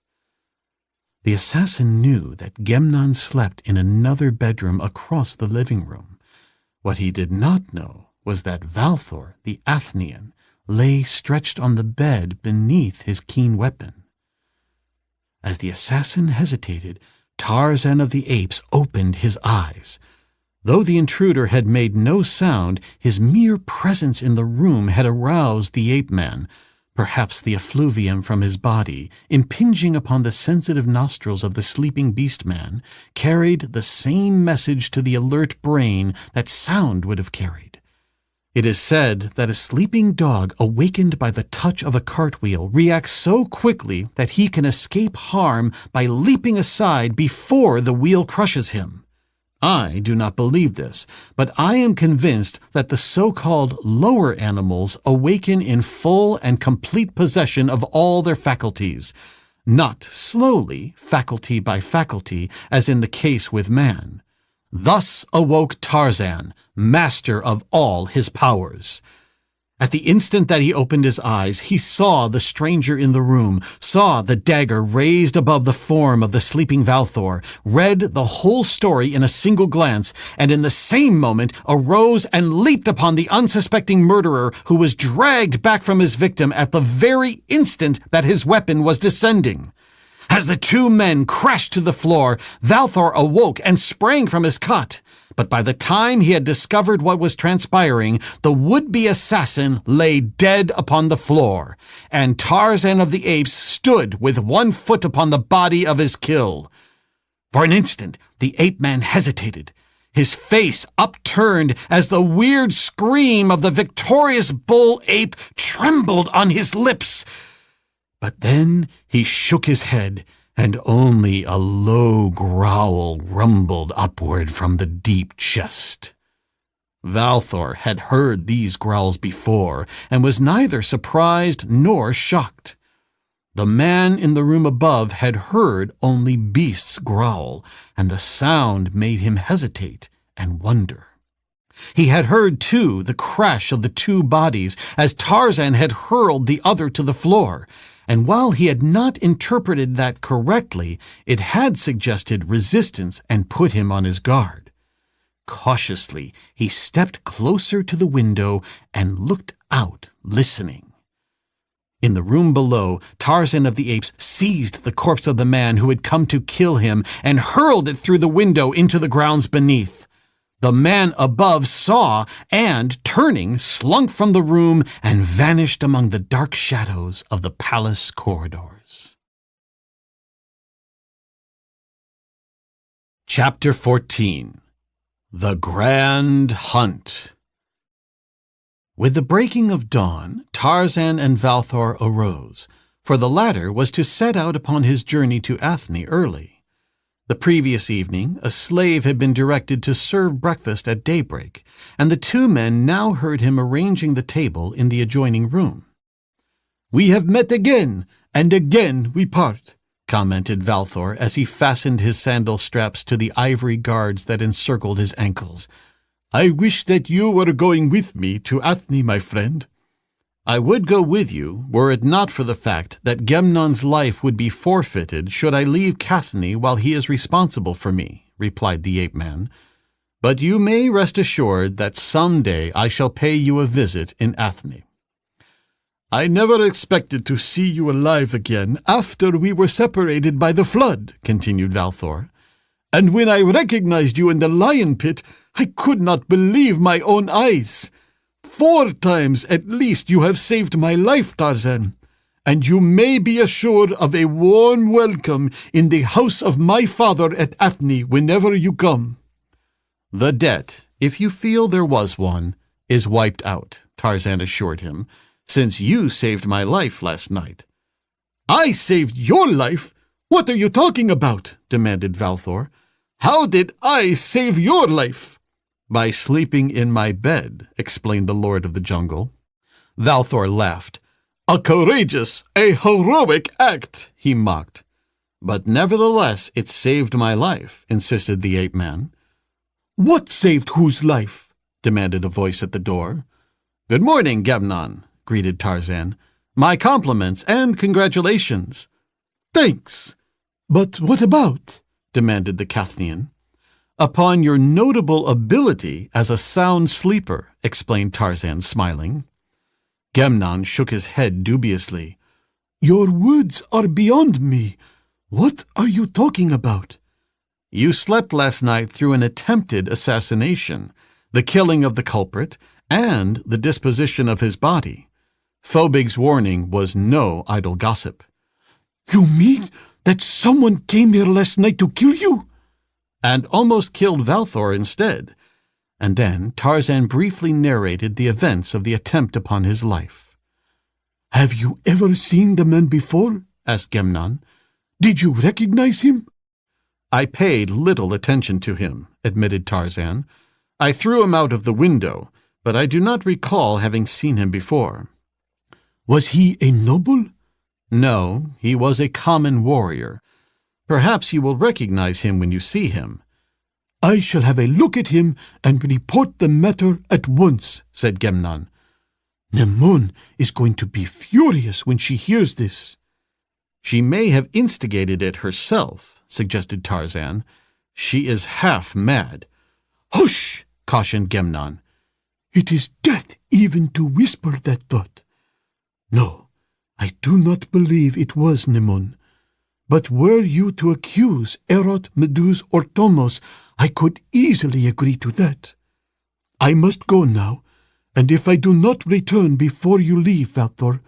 The assassin knew that Gemnon slept in another bedroom across the living room. What he did not know was that Valthor, the Athenian, lay stretched on the bed beneath his keen weapon. As the assassin hesitated, Tarzan of the Apes opened his eyes. Though the intruder had made no sound, his mere presence in the room had aroused the ape-man. Perhaps the effluvium from his body, impinging upon the sensitive nostrils of the sleeping beast-man, carried the same message to the alert brain that sound would have carried. It is said that a sleeping dog awakened by the touch of a cartwheel reacts so quickly that he can escape harm by leaping aside before the wheel crushes him. I do not believe this, but I am convinced that the so-called lower animals awaken in full and complete possession of all their faculties, not slowly, faculty by faculty, as in the case with man. Thus awoke Tarzan, master of all his powers. At the instant that he opened his eyes, he saw the stranger in the room, saw the dagger raised above the form of the sleeping Valthor, read the whole story in a single glance, and in the same moment arose and leaped upon the unsuspecting murderer who was dragged back from his victim at the very instant that his weapon was descending. As the two men crashed to the floor, Valthor awoke and sprang from his cot. But by the time he had discovered what was transpiring, the would-be assassin lay dead upon the floor, and Tarzan of the Apes stood with one foot upon the body of his kill. For an instant, the ape-man hesitated, his face upturned as the weird scream of the victorious bull-ape trembled on his lips. But then he shook his head, and only a low growl rumbled upward from the deep chest. Valthor had heard these growls before, and was neither surprised nor shocked. The man in the room above had heard only beasts growl, and the sound made him hesitate and wonder. He had heard, too, the crash of the two bodies as Tarzan had hurled the other to the floor, and while he had not interpreted that correctly, it had suggested resistance and put him on his guard. Cautiously, he stepped closer to the window and looked out, listening. In the room below, Tarzan of the Apes seized the corpse of the man who had come to kill him and hurled it through the window into the grounds beneath. The man above saw and, turning, slunk from the room and vanished among the dark shadows of the palace corridors. Chapter 14. The Grand Hunt. With the breaking of dawn, Tarzan and Valthor arose, for the latter was to set out upon his journey to Athni early. The previous evening, a slave had been directed to serve breakfast at daybreak, and the two men now heard him arranging the table in the adjoining room. "We have met again, and again we part," commented Valthor as he fastened his sandal straps to the ivory guards that encircled his ankles. "I wish that you were going with me to Athni, my friend." "I would go with you, were it not for the fact that Gemnon's life would be forfeited should I leave Cathni while he is responsible for me," replied the ape-man. "But you may rest assured that some day I shall pay you a visit in Athni." "I never expected to see you alive again after we were separated by the flood," continued Valthor. "And when I recognized you in the lion pit, I could not believe my own eyes. 4 times at least you have saved my life, Tarzan, and you may be assured of a warm welcome in the house of my father at Athne whenever you come." "The debt, if you feel there was one, is wiped out," Tarzan assured him, "since you saved my life last night." "I saved your life? What are you talking about?" demanded Valthor. "How did I save your life?" "By sleeping in my bed," explained the Lord of the Jungle. Valthor laughed. "A courageous, a heroic act," he mocked. "But nevertheless it saved my life," insisted the ape-man. "What saved whose life?" demanded a voice at the door. "Good morning, Gemnon," greeted Tarzan. "My compliments and congratulations." "Thanks. But what about?" demanded the Cathnian. "Upon your notable ability as a sound sleeper," explained Tarzan, smiling. Gemnon shook his head dubiously. "Your words are beyond me. What are you talking about?" "You slept last night through an attempted assassination, the killing of the culprit, and the disposition of his body. Phobig's warning was no idle gossip." "You mean that someone came here last night to kill you?" "And almost killed Valthor instead." And then Tarzan briefly narrated the events of the attempt upon his life. "Have you ever seen the man before?" asked Gemnon. "Did you recognize him?" "I paid little attention to him," admitted Tarzan. "I threw him out of the window, but I do not recall having seen him before." "Was he a noble?" "No, he was a common warrior. Perhaps you will recognize him when you see him." "I shall have a look at him and report the matter at once," said Gemnon. "Nemon is going to be furious when she hears this." "She may have instigated it herself," suggested Tarzan. "She is half mad." "Hush!" cautioned Gemnon. "It is death even to whisper that thought. No, I do not believe it was Nemon. But were you to accuse Erot, Meduse, or Tomos, I could easily agree to that. I must go now, and if I do not return before you leave, Valthor,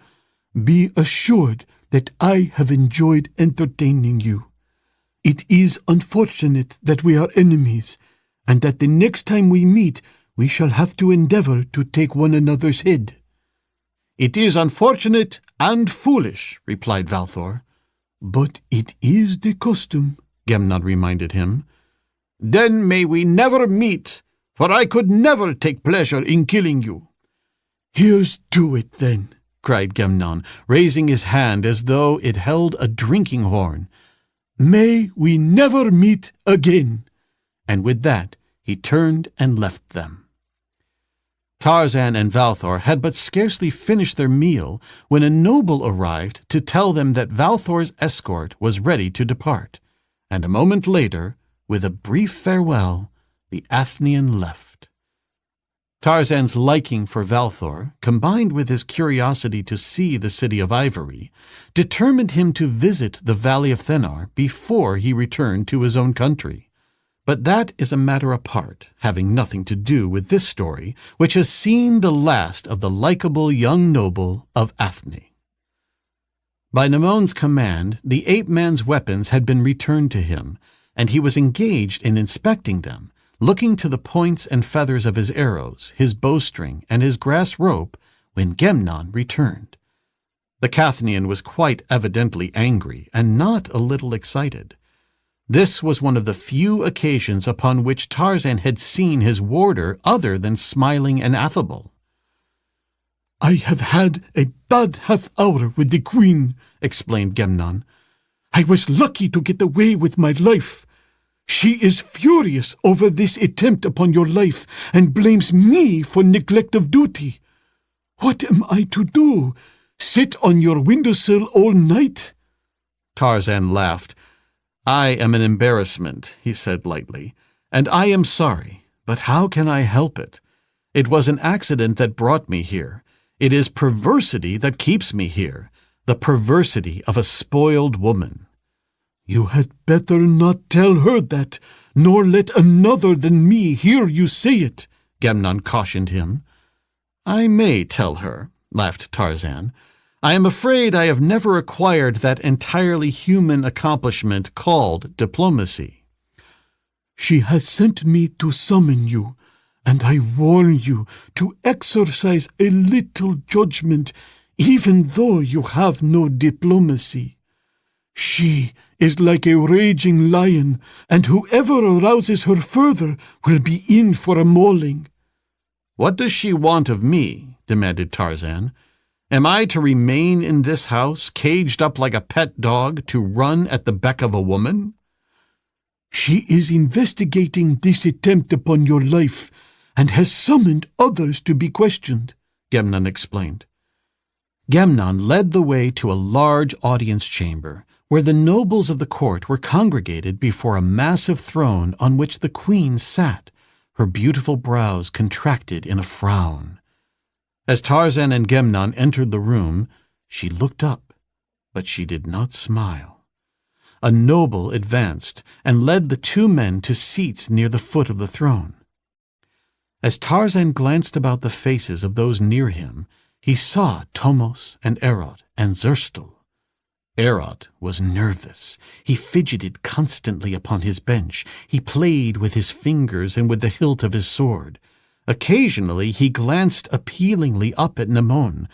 be assured that I have enjoyed entertaining you. It is unfortunate that we are enemies, and that the next time we meet we shall have to endeavor to take one another's head." "It is unfortunate and foolish," replied Valthor. "But it is the custom," Gemnon reminded him. "Then may we never meet, for I could never take pleasure in killing you." "Here's to it, then," cried Gemnon, raising his hand as though it held a drinking horn. "May we never meet again." And with that he turned and left them. Tarzan and Valthor had but scarcely finished their meal when a noble arrived to tell them that Valthor's escort was ready to depart, and a moment later, with a brief farewell, the Athnian left. Tarzan's liking for Valthor, combined with his curiosity to see the City of Ivory, determined him to visit the Valley of Thennar before he returned to his own country. But that is a matter apart, having nothing to do with this story, which has seen the last of the likable young noble of Athne. By Nemon's command, the ape-man's weapons had been returned to him, and he was engaged in inspecting them, looking to the points and feathers of his arrows, his bowstring, and his grass rope, when Gemnon returned. The Cathnian was quite evidently angry, and not a little excited. This was one of the few occasions upon which Tarzan had seen his warder other than smiling and affable. "I have had a bad half-hour with the queen," explained Gemnon. "I was lucky to get away with my life. She is furious over this attempt upon your life and blames me for neglect of duty. What am I to do? Sit on your windowsill all night?" Tarzan laughed. "I am an embarrassment," he said lightly, "and I am sorry, but how can I help it? It was an accident that brought me here. It is perversity that keeps me here, the perversity of a spoiled woman." "You had better not tell her that, nor let another than me hear you say it," Gemnon cautioned him. "I may tell her," laughed Tarzan. I am afraid I have never acquired that entirely human accomplishment called diplomacy. She has sent me to summon you, and I warn you to exercise a little judgment, even though you have no diplomacy. She is like a raging lion, and whoever arouses her further will be in for a mauling. What does she want of me? Demanded Tarzan. Am I to remain in this house, caged up like a pet dog, to run at the beck of a woman? She is investigating this attempt upon your life, and has summoned others to be questioned, Gemnon explained. Gemnon led the way to a large audience chamber, where the nobles of the court were congregated before a massive throne on which the queen sat, her beautiful brows contracted in a frown. As Tarzan and Gemnon entered the room, she looked up, but she did not smile. A noble advanced and led the two men to seats near the foot of the throne. As Tarzan glanced about the faces of those near him, he saw Tomos and Erot and Zerstel. Erot was nervous. He fidgeted constantly upon his bench. He played with his fingers and with the hilt of his sword. Occasionally he glanced appealingly up at Nemone,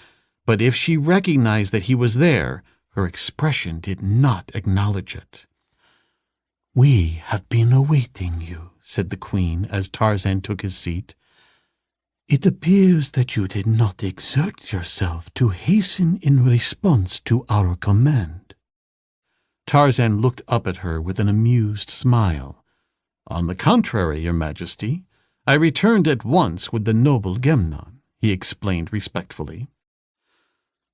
but if she recognized that he was there, her expression did not acknowledge it. "We have been awaiting you," said the queen as Tarzan took his seat. "It appears that you did not exert yourself to hasten in response to our command." Tarzan looked up at her with an amused smile. "On the contrary, Your Majesty, I returned at once with the noble Gemnon," he explained respectfully.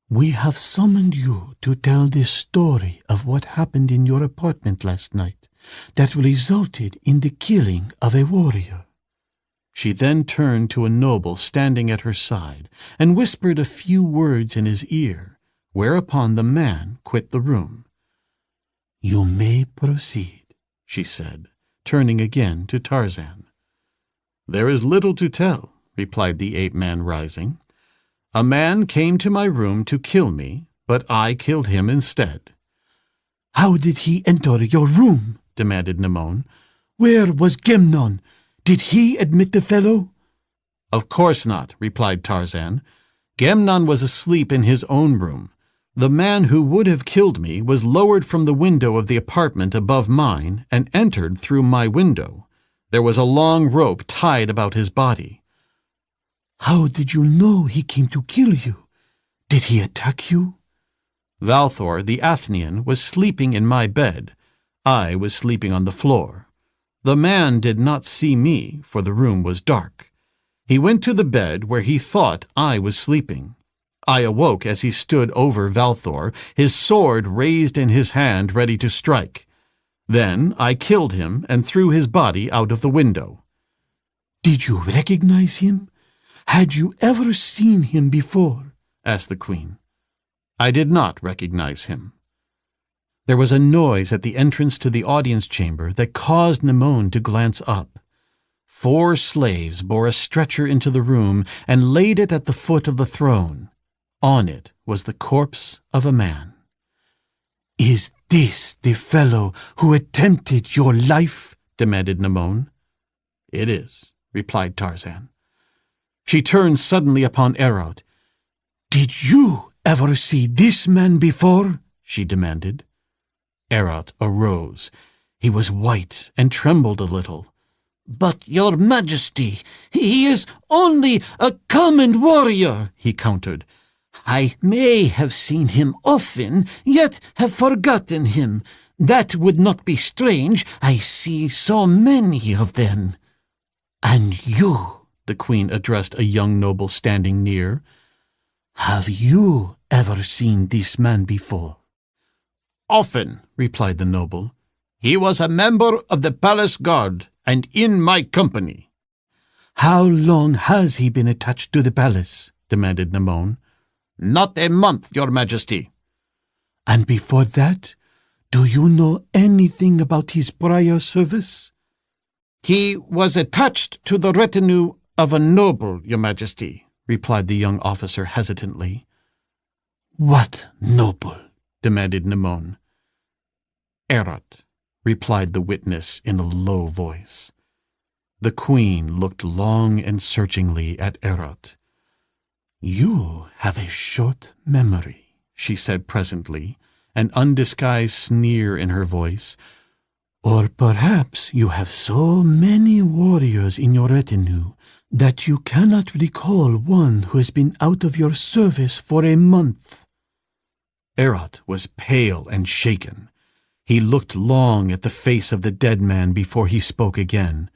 "We have summoned you to tell the story of what happened in your apartment last night that resulted in the killing of a warrior." She then turned to a noble standing at her side and whispered a few words in his ear, whereupon the man quit the room. "You may proceed," she said, turning again to Tarzan. "There is little to tell," replied the ape-man, rising. "A man came to my room to kill me, but I killed him instead." "How did he enter your room?" demanded Nemone. "Where was Gemnon? Did he admit the fellow?" "Of course not," replied Tarzan. "Gemnon was asleep in his own room. The man who would have killed me was lowered from the window of the apartment above mine and entered through my window. There was a long rope tied about his body." "How did you know he came to kill you? Did he attack you?" "Valthor, the Athenian, was sleeping in my bed. I was sleeping on the floor. The man did not see me, for the room was dark. He went to the bed where he thought I was sleeping. I awoke as he stood over Valthor, his sword raised in his hand ready to strike. Then I killed him and threw his body out of the window." "Did you recognize him? Had you ever seen him before?" asked the queen. "I did not recognize him." There was a noise at the entrance to the audience chamber that caused Nemone to glance up. 4 slaves bore a stretcher into the room and laid it at the foot of the throne. On it was the corpse of a man. "Is this the fellow who attempted your life?" demanded Nemone. "It is," replied Tarzan. She turned suddenly upon Erot. "Did you ever see this man before?" she demanded. Erot arose. He was white and trembled a little. "But, Your Majesty, he is only a common warrior," he countered. "I may have seen him often, yet have forgotten him. That would not be strange. I see so many of them." "And you," the queen addressed a young noble standing near, "have you ever seen this man before?" "Often," replied the noble. "He was a member of the palace guard, and in my company." "How long has he been attached to the palace?" demanded Nemone. "Not a month, Your Majesty." "And before that, do you know anything about his prior service?" "He was attached to the retinue of a noble, Your Majesty," replied the young officer hesitantly. What noble? demanded Nemon. Erot, replied the witness in a low voice. The queen looked long and searchingly at Erot. You have a short memory, she said presently, an undisguised sneer in her voice. Or perhaps you have so many warriors in your retinue that you cannot recall one who has been out of your service for a month. Erot was pale and shaken. He looked long at the face of the dead man before he spoke again.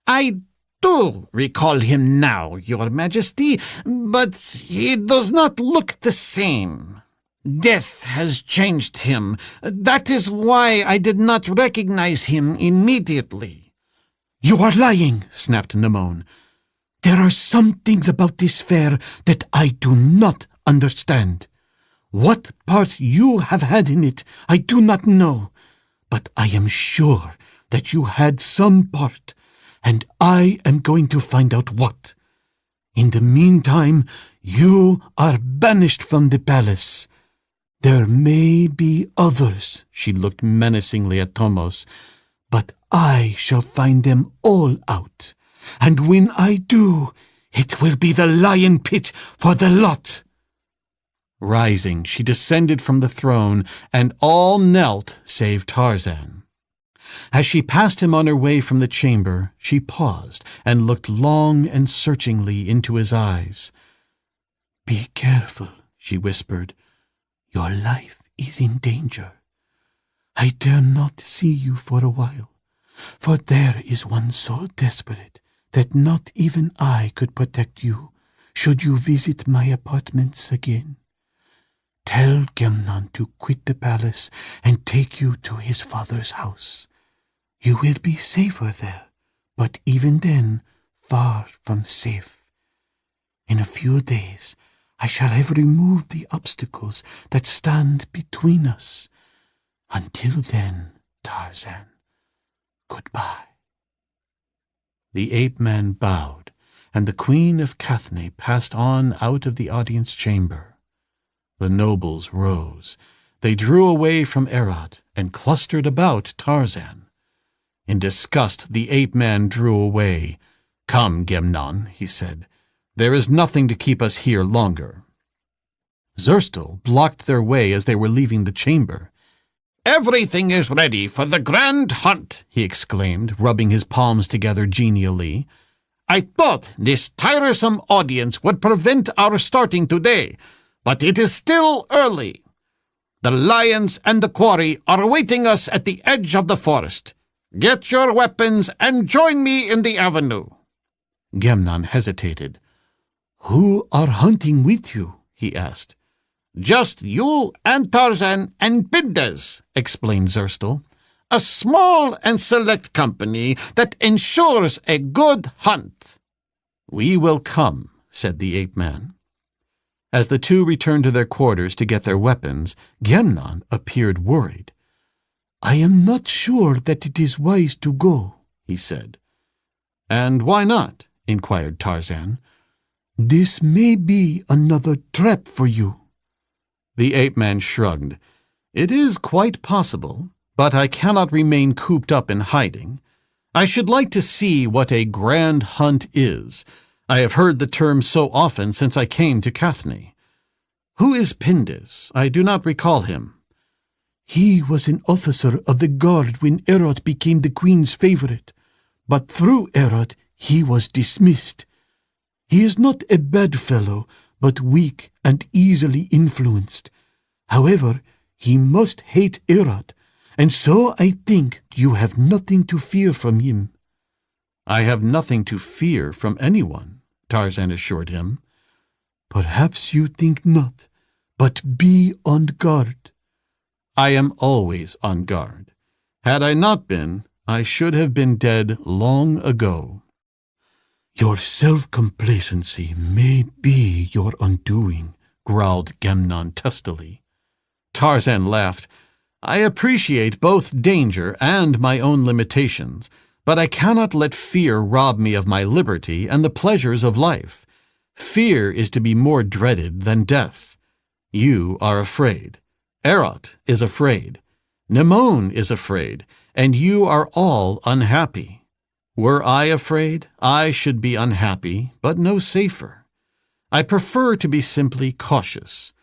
I do recall him now, Your Majesty, but he does not look the same. Death has changed him. That is why I did not recognize him immediately. You are lying, snapped Nemon. There are some things about this fair that I do not understand. What part you have had in it, I do not know, but I am sure that you had some part, and I am going to find out what. In the meantime, you are banished from the palace. There may be others, she looked menacingly at Tomos, but I shall find them all out, and when I do, it will be the lion pit for the lot. Rising, she descended from the throne, and all knelt save Tarzan. As she passed him on her way from the chamber, she paused and looked long and searchingly into his eyes. Be careful, she whispered. Your life is in danger. I dare not see you for a while, for there is one so desperate that not even I could protect you should you visit my apartments again. Tell Gemnon to quit the palace and take you to his father's house. You will be safer there, but even then far from safe. In a few days I shall have removed the obstacles that stand between us. Until then, Tarzan, goodbye. The ape-man bowed, and the Queen of Cathne passed on out of the audience chamber. The nobles rose. They drew away from Erot and clustered about Tarzan. In disgust, the ape-man drew away. "Come, Gemnon," he said. "There is nothing to keep us here longer." Zerstel blocked their way as they were leaving the chamber. "Everything is ready for the grand hunt," he exclaimed, rubbing his palms together genially. "I thought this tiresome audience would prevent our starting today, but it is still early. The lions and the quarry are awaiting us at the edge of the forest. Get your weapons and join me in the avenue." Gemnon hesitated. "Who are hunting with you?" he asked. "Just you and Tarzan and Pindes," explained Zerstel. "A small and select company that ensures a good hunt." "We will come," said the ape-man. As the two returned to their quarters to get their weapons, Gemnon appeared worried. "I am not sure that it is wise to go," he said. "And why not?" inquired Tarzan. "This may be another trap for you." The ape-man shrugged. "It is quite possible, but I cannot remain cooped up in hiding. I should like to see what a grand hunt is. I have heard the term so often since I came to Cathne. Who is Pindes? I do not recall him." "He was an officer of the guard when Erot became the queen's favorite, but through Erot he was dismissed. He is not a bad fellow, but weak and easily influenced. However, he must hate Erot, and so I think you have nothing to fear from him." "I have nothing to fear from anyone," Tarzan assured him. "Perhaps you think not, but be on guard." "I am always on guard. Had I not been, I should have been dead long ago." "Your self-complacency may be your undoing," growled Gemnon testily. Tarzan laughed. "I appreciate both danger and my own limitations, but I cannot let fear rob me of my liberty and the pleasures of life. Fear is to be more dreaded than death. You are afraid. Erot is afraid. Nemone is afraid, and you are all unhappy. Were I afraid, I should be unhappy, but no safer. I prefer to be simply cautious.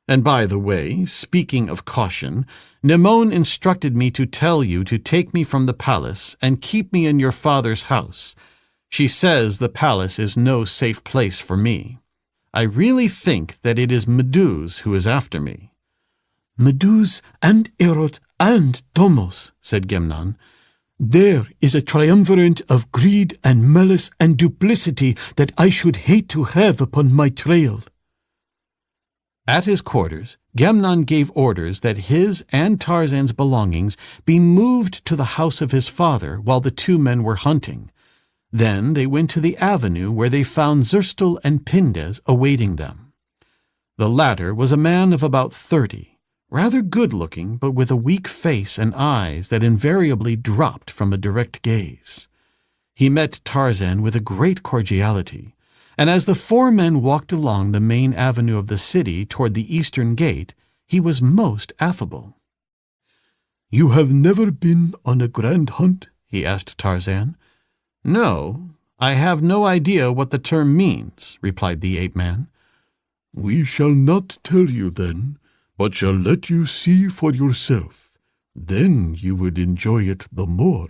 And by the way, speaking of caution, Nemone instructed me to tell you to take me from the palace and keep me in your father's house. She says the palace is no safe place for me. I really think that it is Meduse who is after me. Meduse and Erot and Tomos, said Gemnon. There is a triumvirate of greed and malice and duplicity that I should hate to have upon my trail. At his quarters, Gemnon gave orders that his and Tarzan's belongings be moved to the house of his father while the two men were hunting. Then they went to the avenue where they found Zurstel and Pindes awaiting them. The latter was a man of about 30, rather good-looking but with a weak face and eyes that invariably dropped from a direct gaze. He met Tarzan with a great cordiality, and as the four men walked along the main avenue of the city toward the eastern gate, he was most affable. "You have never been on a grand hunt?" he asked Tarzan. "No, I have no idea what the term means," replied the ape-man. "We shall not tell you then, but shall let you see for yourself. Then you would enjoy it the more.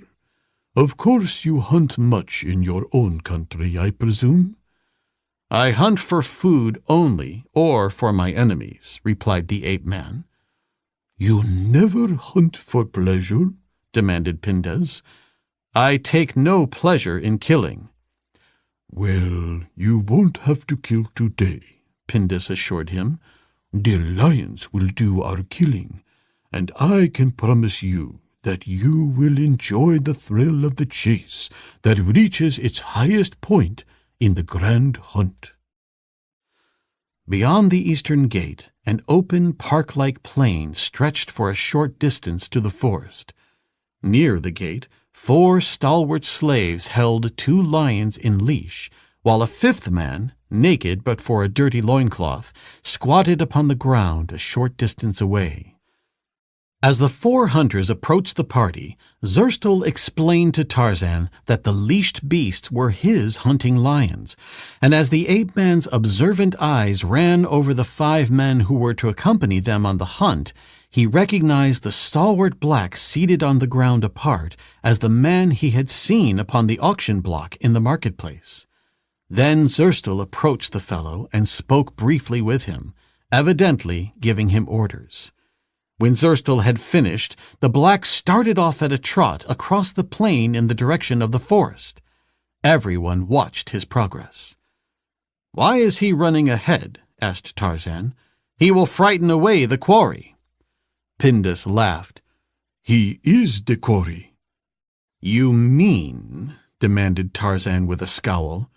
Of course you hunt much in your own country, I presume?" "I hunt for food only, or for my enemies," replied the ape-man. "You never hunt for pleasure?" demanded Pindes. "I take no pleasure in killing." "Well, you won't have to kill today," Pindes assured him. "The lions will do our killing, and I can promise you that you will enjoy the thrill of the chase that reaches its highest point in the grand hunt." Beyond the eastern gate, an open park-like plain stretched for a short distance to the forest. Near the gate, 4 stalwart slaves held 2 lions in leash, while a 5th man, naked but for a dirty loincloth, squatted upon the ground a short distance away. As the 4 hunters approached the party, Zurstel explained to Tarzan that the leashed beasts were his hunting lions, and as the ape-man's observant eyes ran over the 5 men who were to accompany them on the hunt, he recognized the stalwart black seated on the ground apart as the man he had seen upon the auction block in the marketplace. Then Zurstel approached the fellow and spoke briefly with him, evidently giving him orders. When Zurstel had finished, the black started off at a trot across the plain in the direction of the forest. Everyone watched his progress. "Why is he running ahead?" asked Tarzan. "He will frighten away the quarry." Pindes laughed. "He is the quarry." "You mean," demanded Tarzan with a scowl,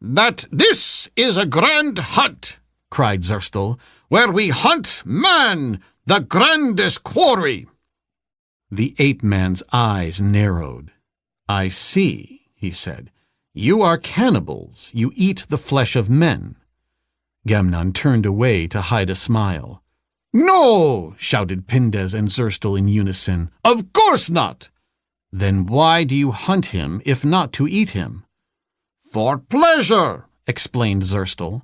"that this is a grand hunt," cried Zurstel, "where we hunt man, the grandest quarry." The ape-man's eyes narrowed. "I see," he said. "You are cannibals. You eat the flesh of men." Gemnon turned away to hide a smile. "No," shouted Pindes and Zurstel in unison. "of course not." "Then why do you hunt him if not to eat him?" "For pleasure," explained Zurstel.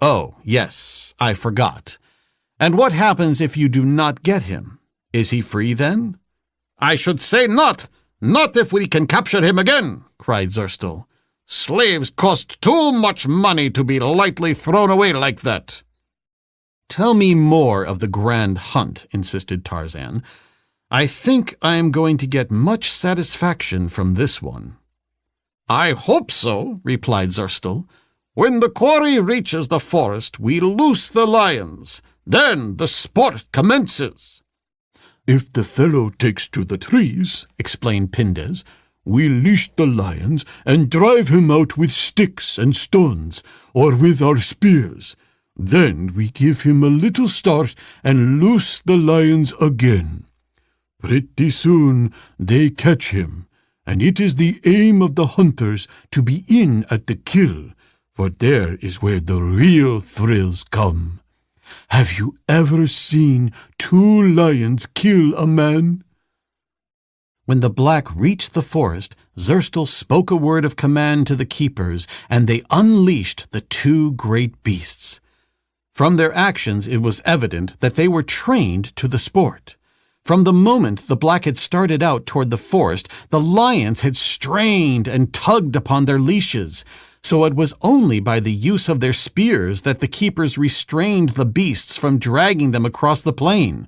"Oh, yes, I forgot. And what happens if you do not get him? Is he free then?" "I should say not. Not if we can capture him again," cried Zurstel. "Slaves cost too much money to be lightly thrown away like that." "Tell me more of the grand hunt," insisted Tarzan. "I think I am going to get much satisfaction from this one." "I hope so," replied Zurstel. "When the quarry reaches the forest, we loose the lions. Then the sport commences." "If the fellow takes to the trees," explained Pindes, "we leash the lions and drive him out with sticks and stones, or with our spears. Then we give him a little start and loose the lions again. Pretty soon they catch him, and it is the aim of the hunters to be in at the kill, for there is where the real thrills come. Have you ever seen 2 lions kill a man?" When the black reached the forest, Zerstel spoke a word of command to the keepers, and they unleashed the 2 great beasts. From their actions it was evident that they were trained to the sport. From the moment the black had started out toward the forest, the lions had strained and tugged upon their leashes, so it was only by the use of their spears that the keepers restrained the beasts from dragging them across the plain.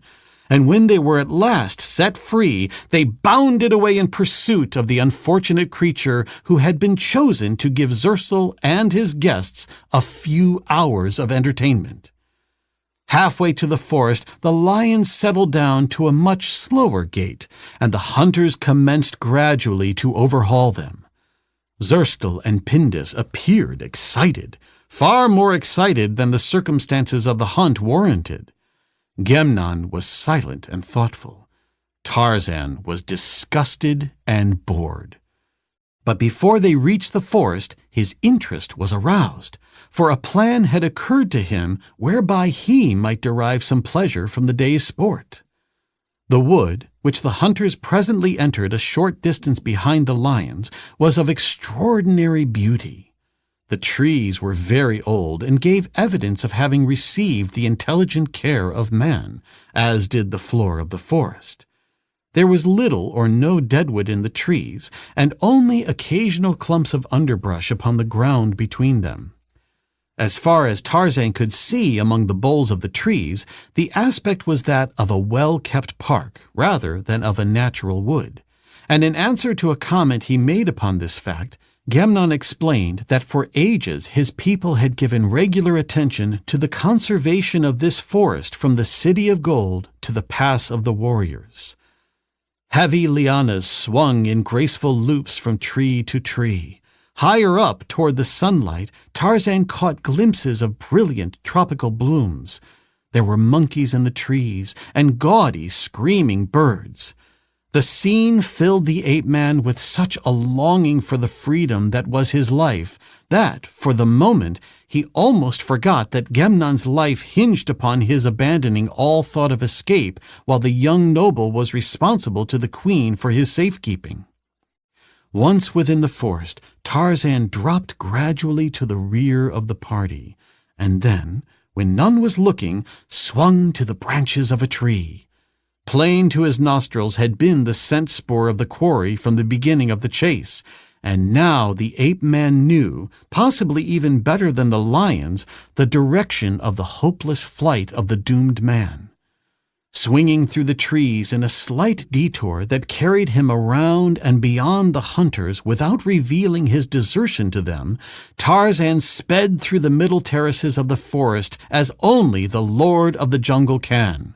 And when they were at last set free, they bounded away in pursuit of the unfortunate creature who had been chosen to give Zerstel and his guests a few hours of entertainment. Halfway to the forest, the lions settled down to a much slower gait, and the hunters commenced gradually to overhaul them. Zerstel and Pindus appeared excited, far more excited than the circumstances of the hunt warranted. Gemnon was silent and thoughtful. Tarzan was disgusted and bored. But before they reached the forest, his interest was aroused, for a plan had occurred to him whereby he might derive some pleasure from the day's sport. The wood, which the hunters presently entered a short distance behind the lions, was of extraordinary beauty. The trees were very old and gave evidence of having received the intelligent care of man, as did the floor of the forest. There was little or no deadwood in the trees, and only occasional clumps of underbrush upon the ground between them. As far as Tarzan could see among the boles of the trees, the aspect was that of a well-kept park rather than of a natural wood, and in answer to a comment he made upon this fact, Gemnon explained that for ages his people had given regular attention to the conservation of this forest from the City of Gold to the Pass of the Warriors. Heavy lianas swung in graceful loops from tree to tree. Higher up toward the sunlight, Tarzan caught glimpses of brilliant tropical blooms. There were monkeys in the trees and gaudy, screaming birds. The scene filled the ape-man with such a longing for the freedom that was his life that, for the moment, he almost forgot that Gemnon's life hinged upon his abandoning all thought of escape while the young noble was responsible to the queen for his safekeeping. Once within the forest, Tarzan dropped gradually to the rear of the party, and then, when none was looking, swung to the branches of a tree. Plain to his nostrils had been the scent spoor of the quarry from the beginning of the chase, and now the ape-man knew, possibly even better than the lions, the direction of the hopeless flight of the doomed man. Swinging through the trees in a slight detour that carried him around and beyond the hunters without revealing his desertion to them, Tarzan sped through the middle terraces of the forest as only the Lord of the Jungle can.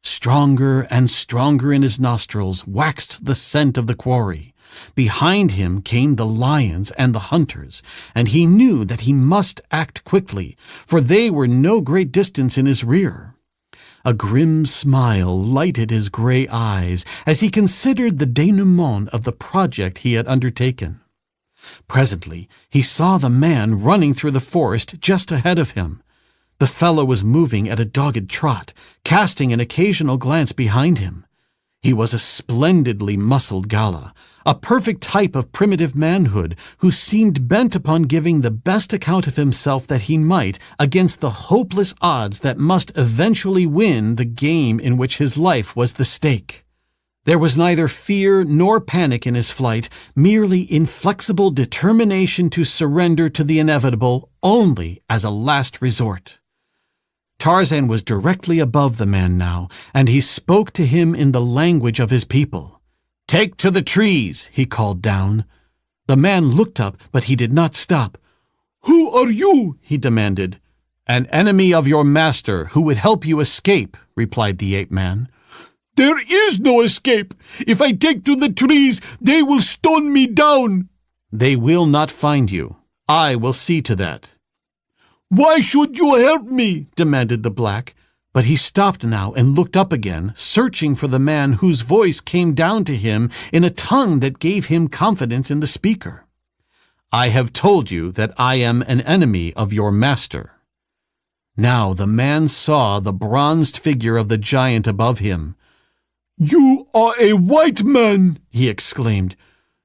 Stronger and stronger in his nostrils waxed the scent of the quarry. Behind him came the lions and the hunters, and he knew that he must act quickly, for they were no great distance in his rear. A grim smile lighted his gray eyes as he considered the denouement of the project he had undertaken. Presently he saw the man running through the forest just ahead of him. The fellow was moving at a dogged trot, casting an occasional glance behind him. He was a splendidly muscled Galla, a perfect type of primitive manhood, who seemed bent upon giving the best account of himself that he might against the hopeless odds that must eventually win the game in which his life was the stake. There was neither fear nor panic in his flight, merely inflexible determination to surrender to the inevitable only as a last resort. Tarzan was directly above the man now, and he spoke to him in the language of his people. "Take to the trees," he called down. The man looked up, but he did not stop. "Who are you?" he demanded. "An enemy of your master who would help you escape," replied the ape-man. "There is no escape. If I take to the trees, they will stone me down." "They will not find you. I will see to that." "Why should you help me?" demanded the black. But he stopped now and looked up again, searching for the man whose voice came down to him in a tongue that gave him confidence in the speaker. "I have told you that I am an enemy of your master." Now the man saw the bronzed figure of the giant above him. "You are a white man," he exclaimed.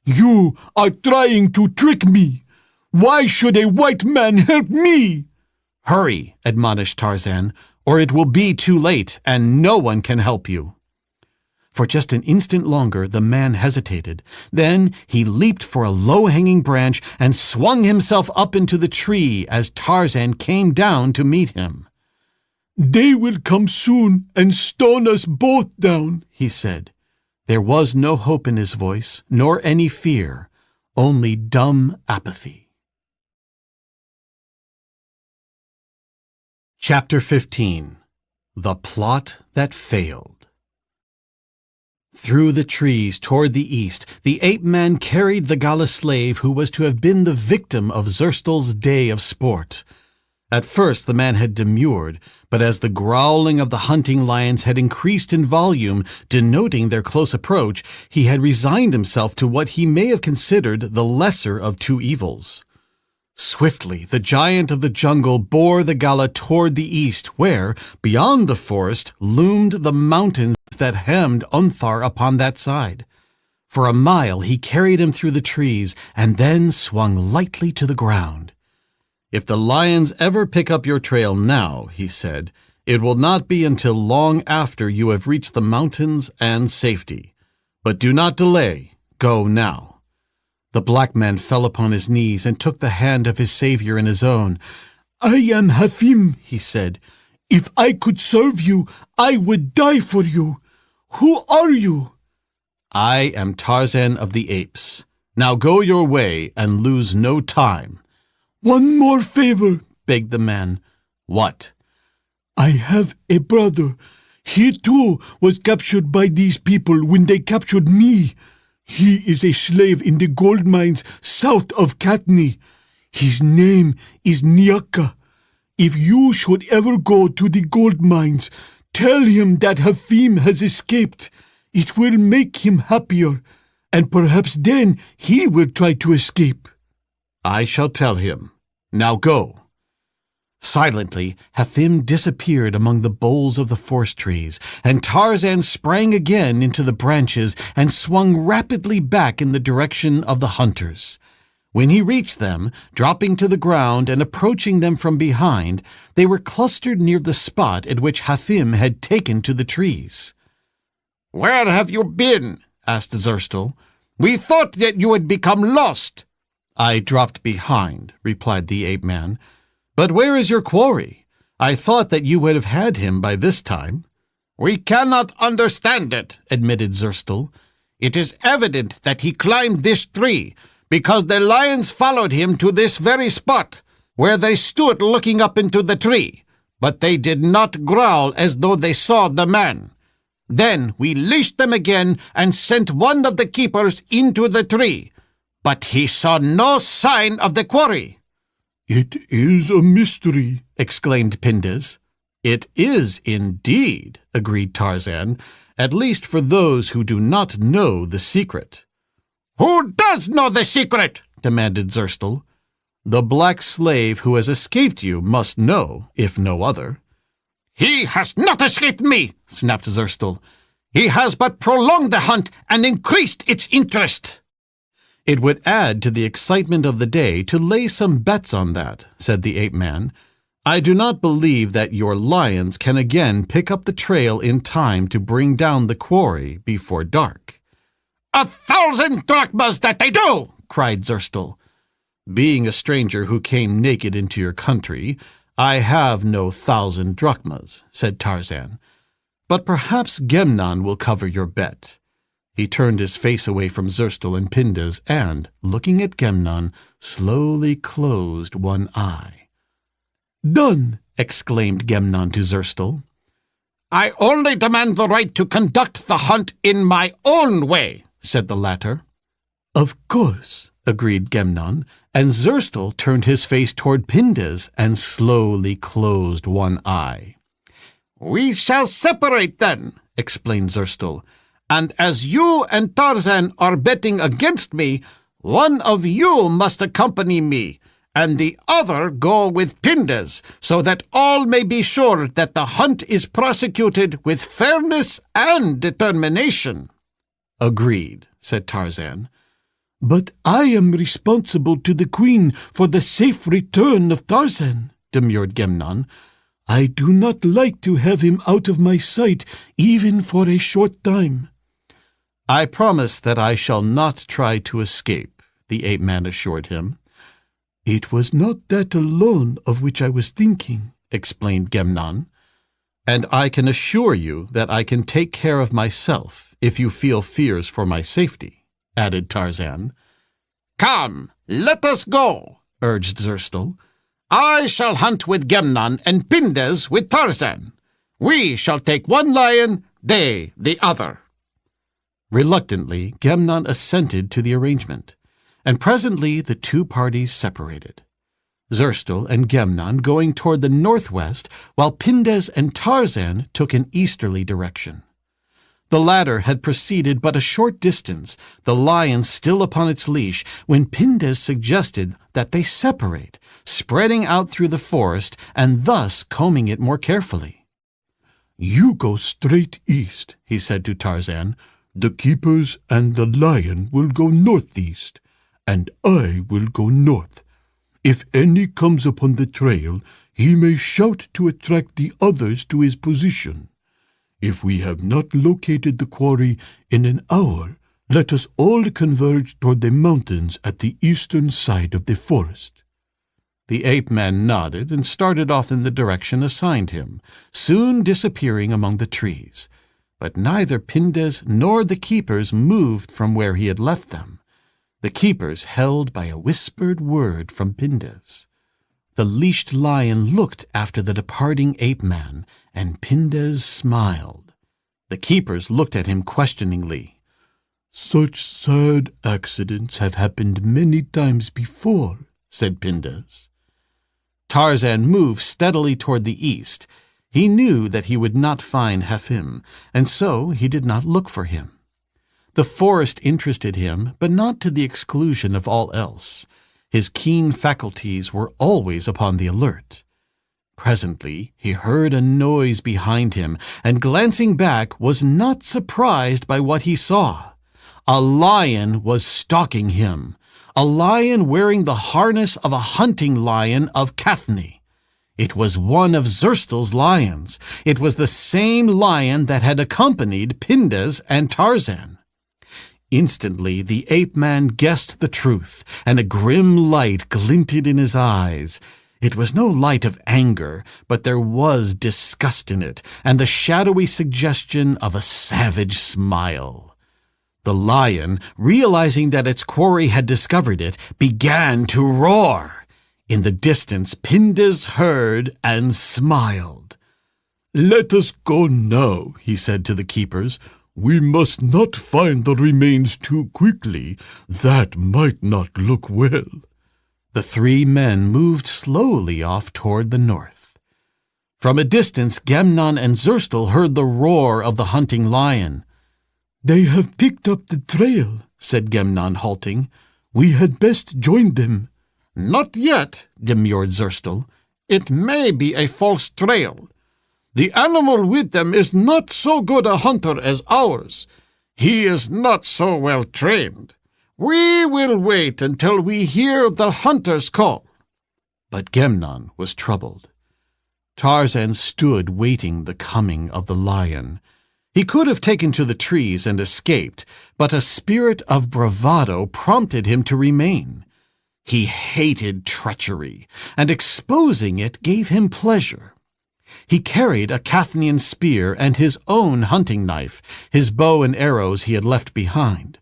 "You are trying to trick me. Why should a white man help me?" "Hurry," admonished Tarzan, "or it will be too late, and no one can help you." For just an instant longer the man hesitated. Then he leaped for a low-hanging branch and swung himself up into the tree as Tarzan came down to meet him. "They will come soon and stone us both down," he said. There was no hope in his voice, nor any fear, only dumb apathy. Chapter 15. The Plot That Failed. Through the trees toward the east, the ape-man carried the gala slave who was to have been the victim of Zerstel's day of sport. At first the man had demurred, but as the growling of the hunting lions had increased in volume, denoting their close approach, he had resigned himself to what he may have considered the lesser of two evils. Swiftly, the giant of the jungle bore the gala toward the east, where, beyond the forest, loomed the mountains that hemmed Unthar upon that side. For a mile he carried him through the trees, and then swung lightly to the ground. "If the lions ever pick up your trail now," he said, "it will not be until long after you have reached the mountains and safety. But do not delay. Go now." The black man fell upon his knees and took the hand of his savior in his own. "I am Hafim," he said. "If I could serve you, I would die for you. Who are you?" "I am Tarzan of the Apes. Now go your way and lose no time." "One more favor," begged the man. "What?" "I have a brother. He too was captured by these people when they captured me. He is a slave in the gold mines south of Katni. His name is Nyaka. If you should ever go to the gold mines, tell him that Hafim has escaped. It will make him happier, and perhaps then he will try to escape." "I shall tell him. Now go." Silently, Hafim disappeared among the boles of the forest trees, and Tarzan sprang again into the branches and swung rapidly back in the direction of the hunters. When he reached them, dropping to the ground and approaching them from behind, they were clustered near the spot at which Hafim had taken to the trees. "Where have you been?" asked Zerstel. "We thought that you had become lost." "I dropped behind," replied the ape-man. "But where is your quarry? I thought that you would have had him by this time." "We cannot understand it," admitted Zerstel. "It is evident that he climbed this tree, because the lions followed him to this very spot, where they stood looking up into the tree, but they did not growl as though they saw the man. Then we leashed them again and sent one of the keepers into the tree, but he saw no sign of the quarry." "It is a mystery," exclaimed Pindez. "It is indeed," agreed Tarzan, "at least for those who do not know the secret." "Who does know the secret?" demanded Zerstel. "The black slave who has escaped you must know, if no other." "He has not escaped me," snapped Zerstel. "He has but prolonged the hunt and increased its interest." "It would add to the excitement of the day to lay some bets on that," said the ape-man. "I do not believe that your lions can again pick up the trail in time to bring down the quarry before dark." 1,000 drachmas that they do!" cried Zerstel. "Being a stranger who came naked into your country, I have no 1,000 drachmas," said Tarzan. "But perhaps Gemnon will cover your bet." He turned his face away from Zerstel and Pindez and, looking at Gemnon, slowly closed one eye. "Done!" exclaimed Gemnon to Zerstel. "I only demand the right to conduct the hunt in my own way," said the latter. "Of course," agreed Gemnon, and Zerstel turned his face toward Pindez and slowly closed one eye. "We shall separate then," explained Zerstel. "And as you and Tarzan are betting against me, one of you must accompany me, and the other go with Pindez, so that all may be sure that the hunt is prosecuted with fairness and determination." "Agreed," said Tarzan. "But I am responsible to the queen for the safe return of Tarzan," demurred Gemnon. "I do not like to have him out of my sight, even for a short time." "I promise that I shall not try to escape," the ape-man assured him. "It was not that alone of which I was thinking," explained Gemnon. "And I can assure you that I can take care of myself if you feel fears for my safety," added Tarzan. "Come, let us go," urged Zerstel. "I shall hunt with Gemnon and Pindez with Tarzan. We shall take one lion, they the other." Reluctantly, Gemnon assented to the arrangement, and presently the two parties separated, Zerstel and Gemnon going toward the northwest, while Pindez and Tarzan took an easterly direction. The latter had proceeded but a short distance, the lion still upon its leash, when Pindez suggested that they separate, spreading out through the forest and thus combing it more carefully. "You go straight east," he said to Tarzan. "The keepers and the lion will go northeast, and I will go north. If any comes upon the trail, he may shout to attract the others to his position. If we have not located the quarry in an hour, let us all converge toward the mountains at the eastern side of the forest." The ape-man nodded and started off in the direction assigned him, soon disappearing among the trees. But neither Pindez nor the keepers moved from where he had left them, the keepers held by a whispered word from Pindez. The leashed lion looked after the departing ape-man, and Pindez smiled. The keepers looked at him questioningly. "Such sad accidents have happened many times before," said Pindez. Tarzan moved steadily toward the east. He knew that he would not find Hefim, and so he did not look for him. The forest interested him, but not to the exclusion of all else. His keen faculties were always upon the alert. Presently he heard a noise behind him, and glancing back was not surprised by what he saw. A lion was stalking him, a lion wearing the harness of a hunting lion of Cathni. It was one of Zerstel's lions. It was the same lion that had accompanied Pindez and Tarzan. Instantly the ape-man guessed the truth, and a grim light glinted in his eyes. It was no light of anger, but there was disgust in it, and the shadowy suggestion of a savage smile. The lion, realizing that its quarry had discovered it, began to roar. In the distance, Pindez heard and smiled. "Let us go now," he said to the keepers. "We must not find the remains too quickly. That might not look well." The three men moved slowly off toward the north. From a distance, Gemnon and Zerstel heard the roar of the hunting lion. "They have picked up the trail," said Gemnon, halting. "We had best join them." "Not yet," demurred Zerstel. "It may be a false trail. The animal with them is not so good a hunter as ours. He is not so well trained. We will wait until we hear the hunter's call." But Gemnon was troubled. Tarzan stood waiting the coming of the lion. He could have taken to the trees and escaped, but a spirit of bravado prompted him to remain. He hated treachery, and exposing it gave him pleasure. He carried a Cathnian spear and his own hunting knife, his bow and arrows he had left behind.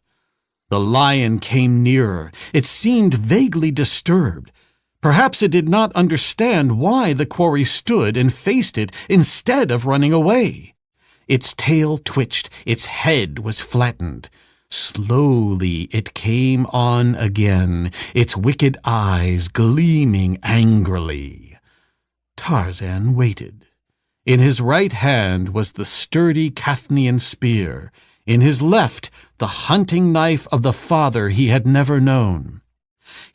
The lion came nearer. It seemed vaguely disturbed. Perhaps it did not understand why the quarry stood and faced it instead of running away. Its tail twitched, its head was flattened. Slowly it came on again, its wicked eyes gleaming angrily. Tarzan waited. In his right hand was the sturdy Cathnian spear, in his left the hunting knife of the father he had never known.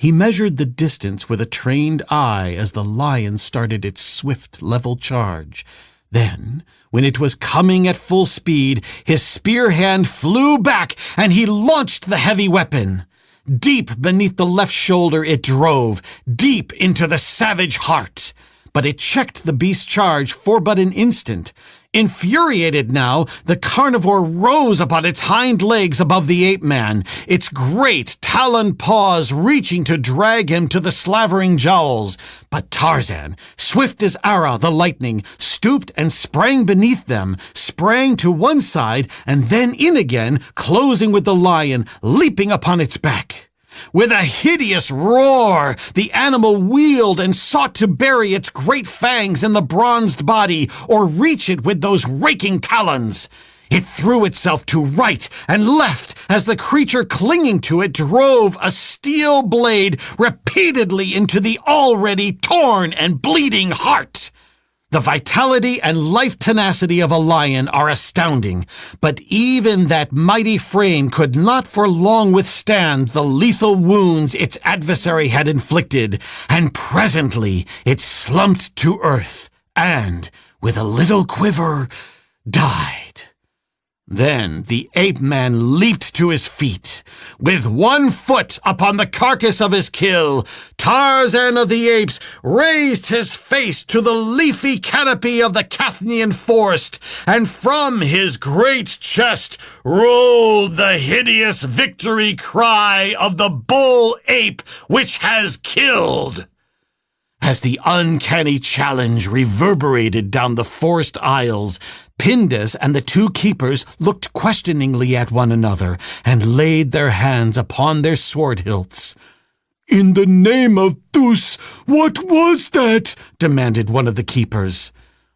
He measured the distance with a trained eye as the lion started its swift, level charge. Then, when it was coming at full speed, his spear hand flew back and he launched the heavy weapon. Deep beneath the left shoulder it drove, deep into the savage heart. But it checked the beast's charge for but an instant. Infuriated now, the carnivore rose upon its hind legs above the ape-man, its great taloned paws reaching to drag him to the slavering jowls. But Tarzan, swift as Ara the lightning, stooped and sprang beneath them, sprang to one side and then in again, closing with the lion, leaping upon its back. With a hideous roar, the animal wheeled and sought to bury its great fangs in the bronzed body or reach it with those raking talons. It threw itself to right and left as the creature clinging to it drove a steel blade repeatedly into the already torn and bleeding heart. The vitality and life tenacity of a lion are astounding, but even that mighty frame could not for long withstand the lethal wounds its adversary had inflicted, and presently it slumped to earth and, with a little quiver, died. Then the ape-man leaped to his feet. With one foot upon the carcass of his kill, Tarzan of the Apes raised his face to the leafy canopy of the Cathnian forest, and from his great chest rolled the hideous victory cry of the bull ape which has killed. As the uncanny challenge reverberated down the forest aisles, Pindas and the two keepers looked questioningly at one another and laid their hands upon their sword hilts. "In the name of Zeus, what was that?" demanded one of the keepers.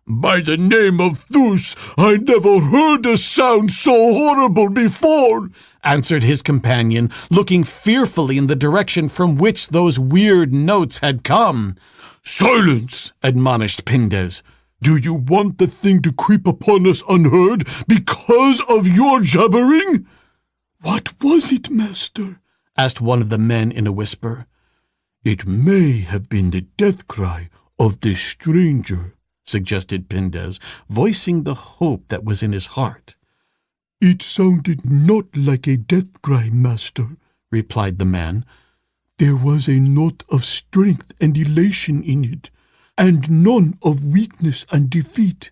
"By the name of Zeus, I never heard a sound so horrible before," answered his companion, looking fearfully in the direction from which those weird notes had come. "Silence!" admonished Pindas. "Do you want the thing to creep upon us unheard because of your jabbering?" "What was it, master?" asked one of the men in a whisper. "It may have been the death cry of this stranger," suggested Pindas, voicing the hope that was in his heart. "It sounded not like a death cry, master," replied the man. "There was a note of strength and elation in it, and none of weakness and defeat."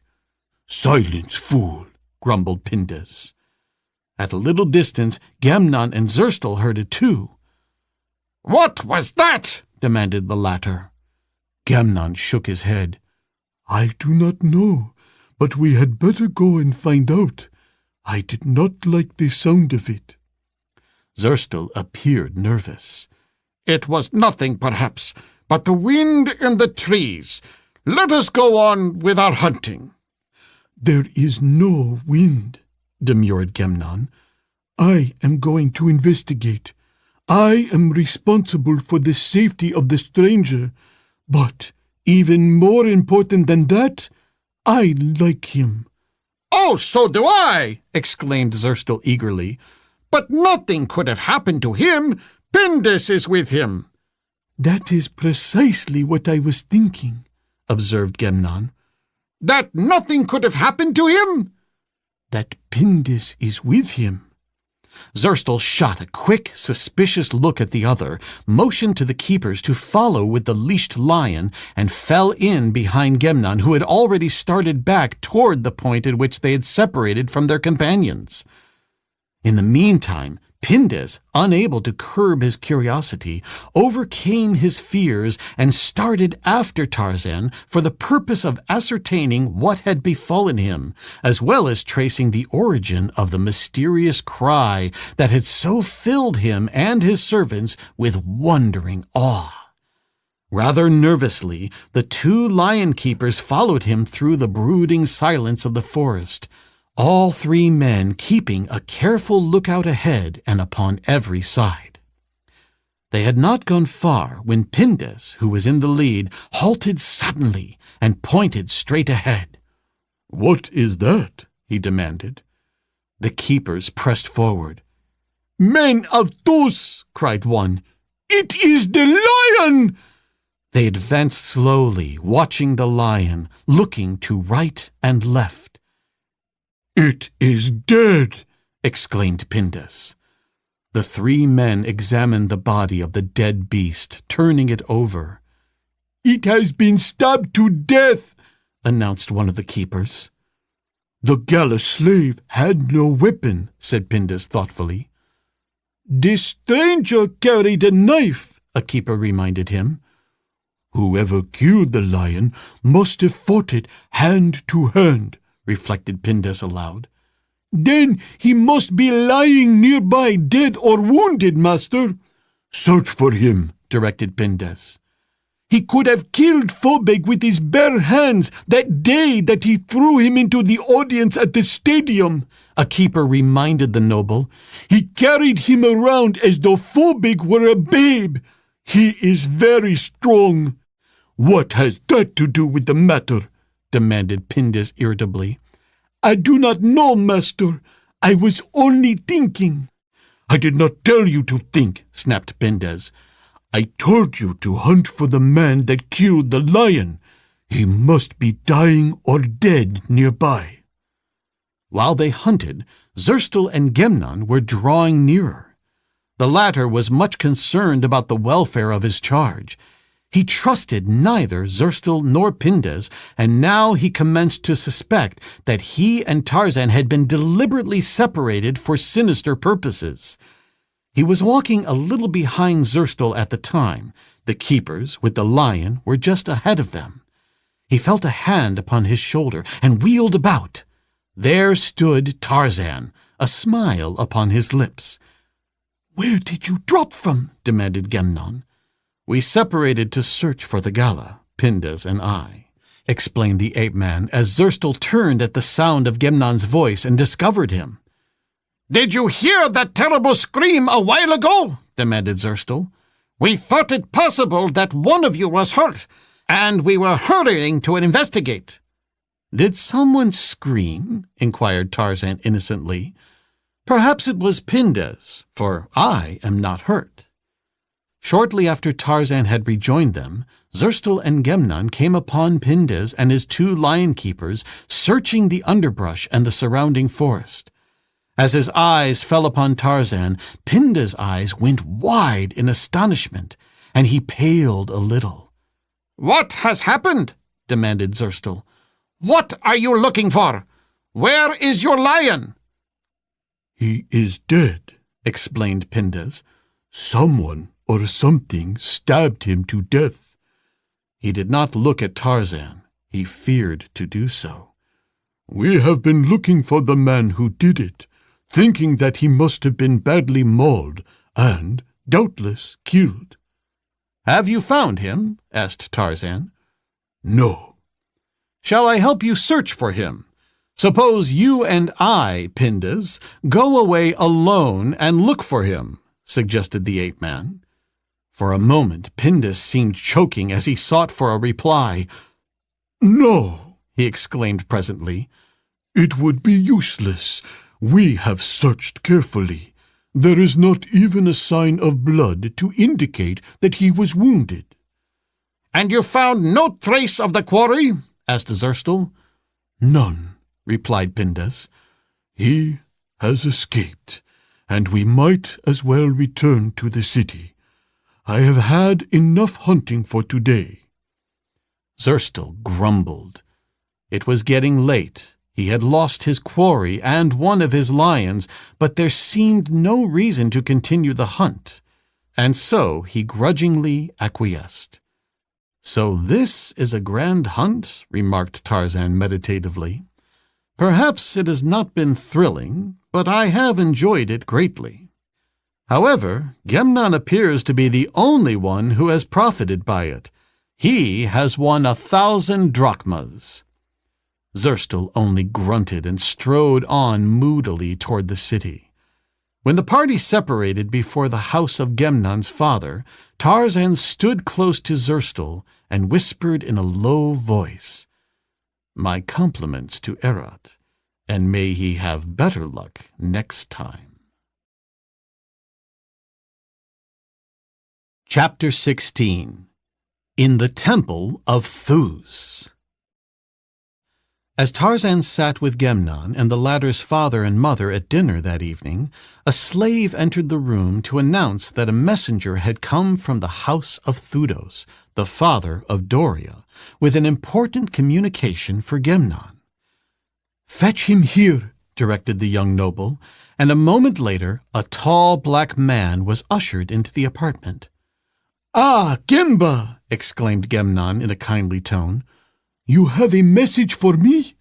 "Silence, fool," grumbled Pindas. At a little distance, Gemnon and Zerstel heard it too. "What was that?" demanded the latter. Gemnon shook his head. "I do not know, but we had better go and find out. I did not like the sound of it." Zerstel appeared nervous. "It was nothing, perhaps, but the wind in the trees. Let us go on with our hunting." "There is no wind," demurred Gemnon. "I am going to investigate. I am responsible for the safety of the stranger, but even more important than that, I like him." "Oh, so do I!" exclaimed Zerstel eagerly. "But nothing could have happened to him. Pindas is with him." "That is precisely what I was thinking," observed Gemnon. "That nothing could have happened to him?" "That Pindas is with him." Zerstel shot a quick, suspicious look at the other, motioned to the keepers to follow with the leashed lion, and fell in behind Gemnon, who had already started back toward the point at which they had separated from their companions. In the meantime, Pindas, unable to curb his curiosity, overcame his fears and started after Tarzan for the purpose of ascertaining what had befallen him, as well as tracing the origin of the mysterious cry that had so filled him and his servants with wondering awe. Rather nervously, the two lion keepers followed him through the brooding silence of the forest, all three men keeping a careful lookout ahead and upon every side. They had not gone far when Pindas, who was in the lead, halted suddenly and pointed straight ahead. "What is that?" he demanded. The keepers pressed forward. "Men of Zeus!" cried one. It is the lion! They advanced slowly, watching the lion, looking to right and left. It is dead, exclaimed Pindus. The three men examined the body of the dead beast, turning it over. It has been stabbed to death, announced one of the keepers. The galley slave had no weapon, said Pindus thoughtfully. The stranger carried a knife, a keeper reminded him. Whoever killed the lion must have fought it hand to hand, reflected Pindus aloud. Then he must be lying nearby, dead or wounded, master. Search for him, directed Pindus. He could have killed Phobeg with his bare hands that day that he threw him into the audience at the stadium, a keeper reminded the noble. He carried him around as though Phobeg were a babe. He is very strong. What has that to do with the matter? Demanded Pindus irritably. I do not know, master. I was only thinking. I did not tell you to think, snapped Pindus. I told you to hunt for the man that killed the lion. He must be dying or dead nearby. While they hunted, Zerstel and Gemnon were drawing nearer. The latter was much concerned about the welfare of his charge. He trusted neither Zerstel nor Pindus, and now he commenced to suspect that he and Tarzan had been deliberately separated for sinister purposes. He was walking a little behind Zerstel at the time. The keepers, with the lion, were just ahead of them. He felt a hand upon his shoulder and wheeled about. There stood Tarzan, a smile upon his lips. "Where did you drop from?" demanded Gemnon. "We separated to search for the gala, Pindus and I," explained the ape-man as Zerstel turned at the sound of Gemnon's voice and discovered him. "Did you hear that terrible scream a while ago?" demanded Zerstel. "We thought it possible that one of you was hurt, and we were hurrying to investigate." "Did someone scream?" inquired Tarzan innocently. "Perhaps it was Pindus, for I am not hurt." Shortly after Tarzan had rejoined them, Zerstel and Gemnon came upon Pindus and his two lion keepers searching the underbrush and the surrounding forest. As his eyes fell upon Tarzan, Pindus' eyes went wide in astonishment, and he paled a little. "What has happened?" demanded Zerstel. "What are you looking for? Where is your lion?" "He is dead," explained Pindus. "Someone or something stabbed him to death." He did not look at Tarzan. He feared to do so. "We have been looking for the man who did it, thinking that he must have been badly mauled and, doubtless, killed." "Have you found him?" asked Tarzan. "No." "Shall I help you search for him? Suppose you and I, Pindus, go away alone and look for him," suggested the ape-man. For a moment, Pindus seemed choking as he sought for a reply. "No," he exclaimed presently. "It would be useless. We have searched carefully. There is not even a sign of blood to indicate that he was wounded." "And you found no trace of the quarry?" asked Zerstel. "None," replied Pindus. "He has escaped, and we might as well return to the city. I have had enough hunting for today." Zerstel grumbled. It was getting late. He had lost his quarry and one of his lions, but there seemed no reason to continue the hunt, and so he grudgingly acquiesced. "So this is a grand hunt," remarked Tarzan meditatively. "Perhaps it has not been thrilling, but I have enjoyed it greatly. However, Gemnon appears to be the only one who has profited by it. He has won 1,000 drachmas." Zerstel only grunted and strode on moodily toward the city. When the party separated before the house of Gemnon's father, Tarzan stood close to Zerstel and whispered in a low voice, "My compliments to Erat, and may he have better luck next time." Chapter 16. In the Temple of Thus. As Tarzan sat with Gemnon and the latter's father and mother at dinner that evening, a slave entered the room to announce that a messenger had come from the house of Thus, the father of Doria, with an important communication for Gemnon. "Fetch him here," directed the young noble, and a moment later a tall black man was ushered into the apartment. "Ah, Gemba!" exclaimed Gemnon in a kindly tone. "You have a message for me?"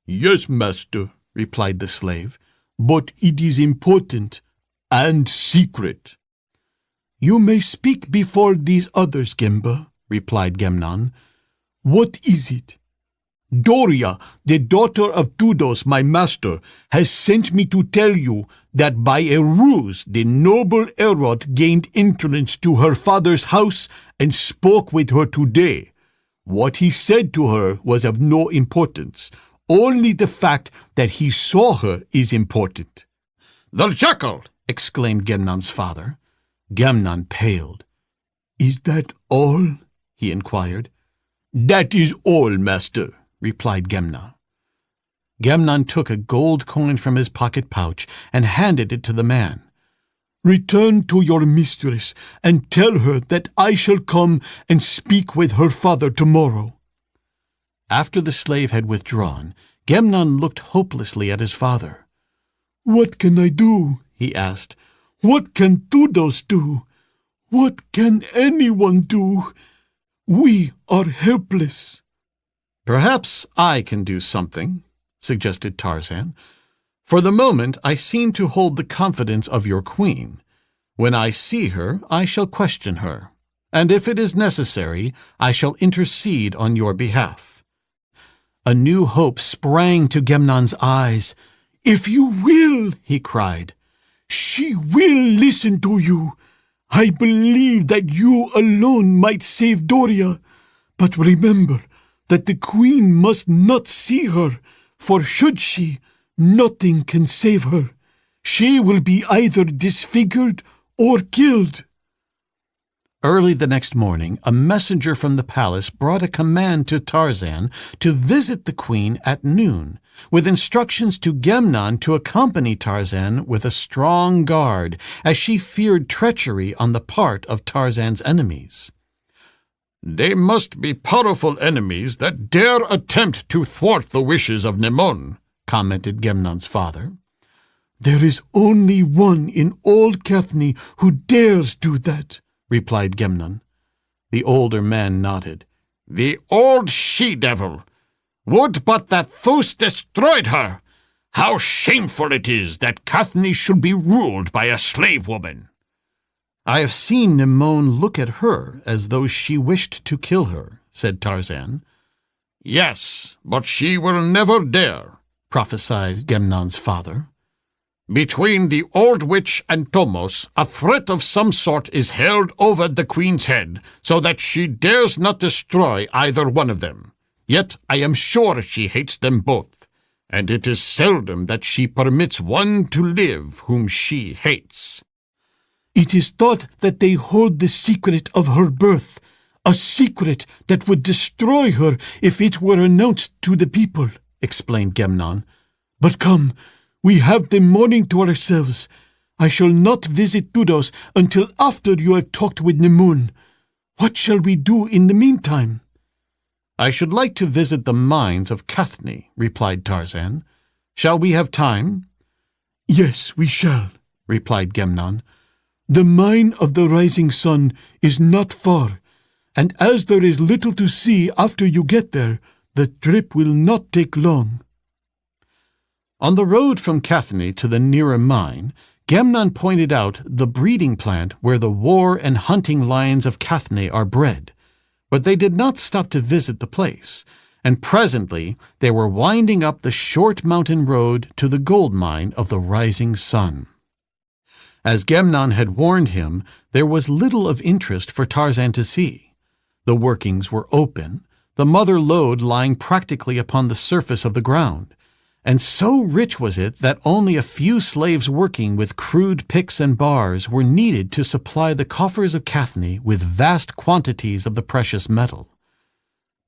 "Yes, master," replied the slave, "but it is important and secret." "You may speak before these others, Gemba," replied Gemnon. "What is it?" "Doria, the daughter of Thus, my master, has sent me to tell you that by a ruse the noble Erod gained entrance to her father's house and spoke with her today. What he said to her was of no importance. Only the fact that he saw her is important." "The jackal!" exclaimed Gemnon's father. Gemnon paled. "Is that all?" he inquired. "That is all, master," replied Gemnon. Gemnon took a gold coin from his pocket pouch and handed it to the man. "Return to your mistress and tell her that I shall come and speak with her father tomorrow." After the slave had withdrawn, Gemnon looked hopelessly at his father. "What can I do?" he asked. "What can Thus do? What can anyone do? We are helpless." "Perhaps I can do something," suggested Tarzan. "For the moment I seem to hold the confidence of your queen. When I see her, I shall question her, and if it is necessary, I shall intercede on your behalf." A new hope sprang to Gemnon's eyes. "If you will," he cried, "she will listen to you. I believe that you alone might save Doria. But remember that the queen must not see her, for should she, nothing can save her. She will be either disfigured or killed." Early the next morning, a messenger from the palace brought a command to Tarzan to visit the queen at noon, with instructions to Gemnon to accompany Tarzan with a strong guard, as she feared treachery on the part of Tarzan's enemies. "They must be powerful enemies that dare attempt to thwart the wishes of Nemon," commented Gemnon's father. "There is only one in all Cathni who dares do that," replied Gemnon. The older man nodded. "The old she-devil! Would but that Thus destroyed her! How shameful it is that Cathni should be ruled by a slave woman!" "I have seen Nemon look at her as though she wished to kill her," said Tarzan. "Yes, but she will never dare," prophesied Gemnon's father. "Between the old witch and Tomos, a threat of some sort is held over the queen's head, so that she dares not destroy either one of them. Yet I am sure she hates them both, and it is seldom that she permits one to live whom she hates." "It is thought that they hold the secret of her birth, a secret that would destroy her if it were announced to the people," explained Gemnon. "But come, we have the morning to ourselves. I shall not visit Thus until after you have talked with Nemun. What shall we do in the meantime?" "I should like to visit the mines of Cathni," replied Tarzan. "Shall we have time?" "Yes, we shall," replied Gemnon. "The mine of the rising sun is not far, and as there is little to see after you get there, the trip will not take long." On the road from Cathni to the nearer mine, Gemnon pointed out the breeding plant where the war and hunting lions of Cathni are bred, but they did not stop to visit the place, and presently they were winding up the short mountain road to the gold mine of the rising sun. As Gemnon had warned him, there was little of interest for Tarzan to see. The workings were open, the mother lode lying practically upon the surface of the ground, and so rich was it that only a few slaves working with crude picks and bars were needed to supply the coffers of Cathni with vast quantities of the precious metal.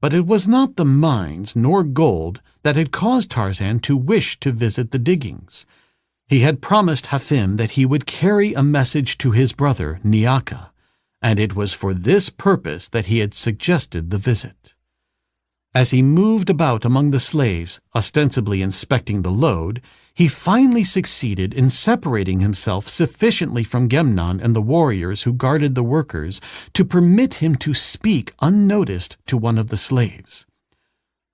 But it was not the mines nor gold that had caused Tarzan to wish to visit the diggings. He had promised Hafim that he would carry a message to his brother Niaka, and it was for this purpose that he had suggested the visit. As he moved about among the slaves, ostensibly inspecting the load, he finally succeeded in separating himself sufficiently from Gemnon and the warriors who guarded the workers to permit him to speak unnoticed to one of the slaves.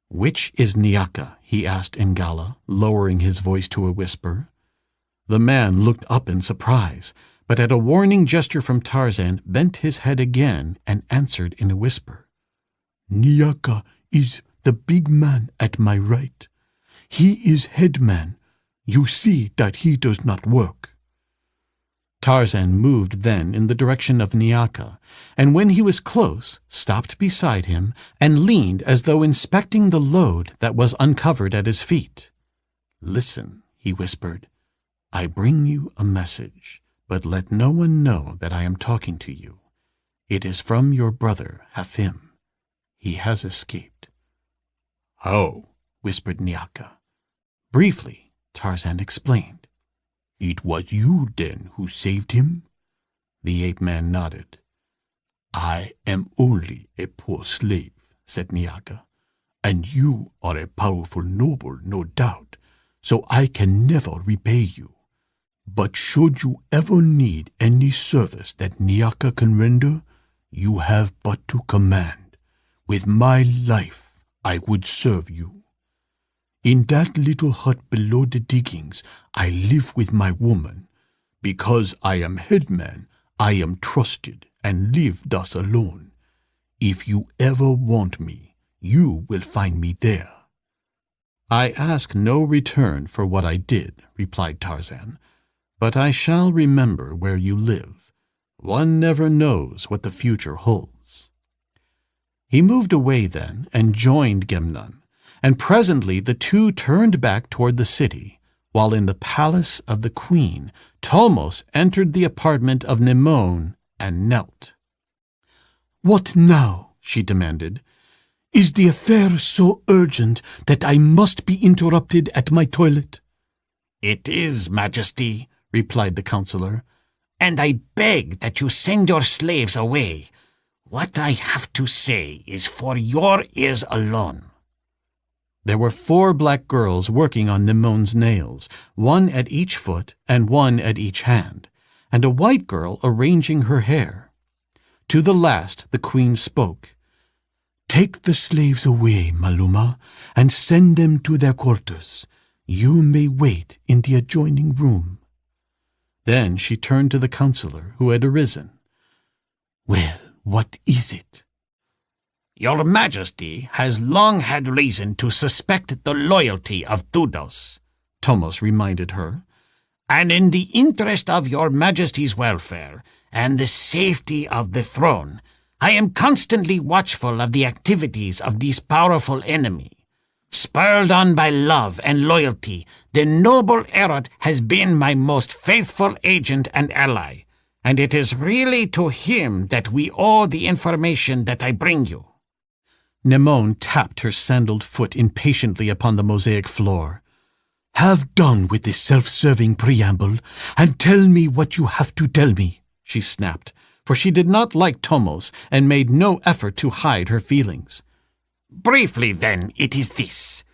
"Which is Niaka?" he asked Ngala, lowering his voice to a whisper. The man looked up in surprise, but at a warning gesture from Tarzan bent his head again and answered in a whisper. Niaka is the big man at my right. He is headman. You see that he does not work." Tarzan moved then in the direction of Niaka, and when he was close, stopped beside him and leaned as though inspecting the load that was uncovered at his feet. "Listen," he whispered. "I bring you a message, but let no one know that I am talking to you. It is from your brother Hafim. He has escaped." "How?" whispered Niaka. Briefly, Tarzan explained. "It was you, then, who saved him?" The ape-man nodded. "I am only a poor slave," said Niaka, "and you are a powerful noble, no doubt, so I can never repay you. But should you ever need any service that Niaka can render, you have but to command. With my life, I would serve you. In that little hut below the diggings, I live with my woman. Because I am headman, I am trusted and live thus alone. If you ever want me, you will find me there." "I ask no return for what I did," replied Tarzan, "but I shall remember where you live. One never knows what the future holds." He moved away then and joined Gemnon, and presently the two turned back toward the city, while in the palace of the queen, Tomos entered the apartment of Nemone and knelt. "What now?" she demanded. "Is the affair so urgent that I must be interrupted at my toilet?" "It is, Majesty," replied the counselor, "and I beg that you send your slaves away. What I have to say is for your ears alone." There were 4 black girls working on Nemone's nails, one at each foot and one at each hand, and a white girl arranging her hair. To the last the queen spoke. "Take the slaves away, Maluma, and send them to their quarters. You may wait in the adjoining room." Then she turned to the counselor, who had arisen. "Well, what is it?" "Your Majesty has long had reason to suspect the loyalty of Thudos," Tomos reminded her, "and in the interest of your Majesty's welfare and the safety of the throne, I am constantly watchful of the activities of this powerful enemy. Spurred on by love and loyalty, the noble Erot has been my most faithful agent and ally, and it is really to him that we owe the information that I bring you." Nemone tapped her sandaled foot impatiently upon the mosaic floor. "Have done with this self-serving preamble, and tell me what you have to tell me," she snapped, for she did not like Tomos and made no effort to hide her feelings. "Briefly, then, it is this.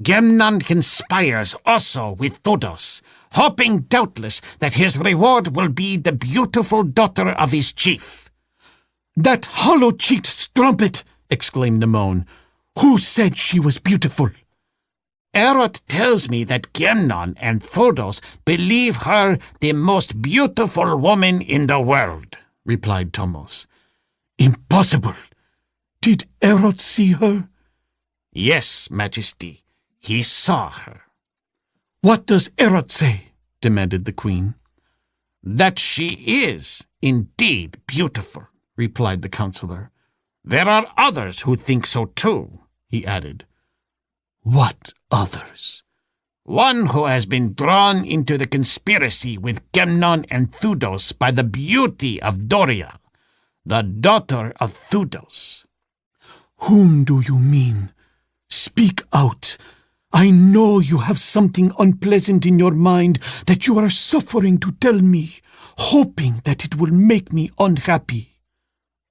Gemnon conspires also with Thudos, hoping doubtless that his reward will be the beautiful daughter of his chief." "That hollow-cheeked strumpet!" exclaimed Nemone. "Who said she was beautiful?" "Erot tells me that Gemnon and Thudos believe her the most beautiful woman in the world," replied Tomos. "Impossible! Did Erot see her?" "Yes, Majesty. He saw her." "What does Erot say?" demanded the queen. "That she is indeed beautiful," replied the counselor. "There are others who think so too," he added. "What others?" One who has been drawn into the conspiracy with Gemnon and Thudos by the beauty of Doria, the daughter of Thudos. Whom do you mean? Speak out. I know you have something unpleasant in your mind that you are suffering to tell me, hoping that it will make me unhappy.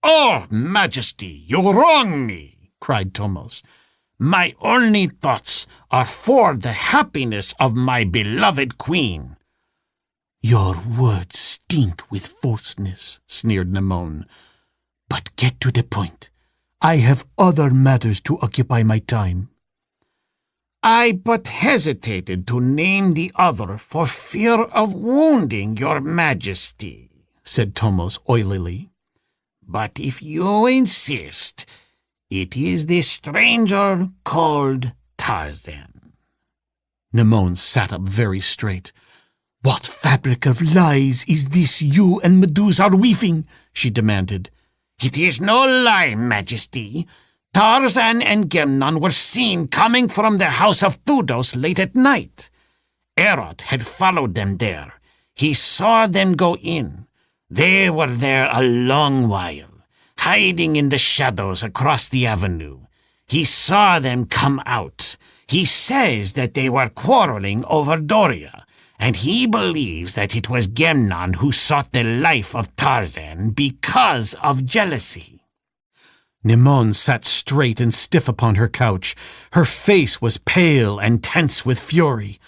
Oh, Majesty, you wrong me, cried Tomos. My only thoughts are for the happiness of my beloved queen. Your words stink with falseness, sneered Nemone. But get to the point. I have other matters to occupy my time. I but hesitated to name the other for fear of wounding your Majesty, said Tomos oilily. But if you insist, it is the stranger called Tarzan. Nemone sat up very straight. What fabric of lies is this you and Medusa are weaving? She demanded. It is no lie, Majesty. Tarzan and Gemnon were seen coming from the house of Thudos late at night. Erod had followed them there. He saw them go in. They were there a long while, hiding in the shadows across the avenue. He saw them come out. He says that they were quarreling over Doria, and he believes that it was Gemnon who sought the life of Tarzan because of jealousy. Nemone sat straight and stiff upon her couch. Her face was pale and tense with fury.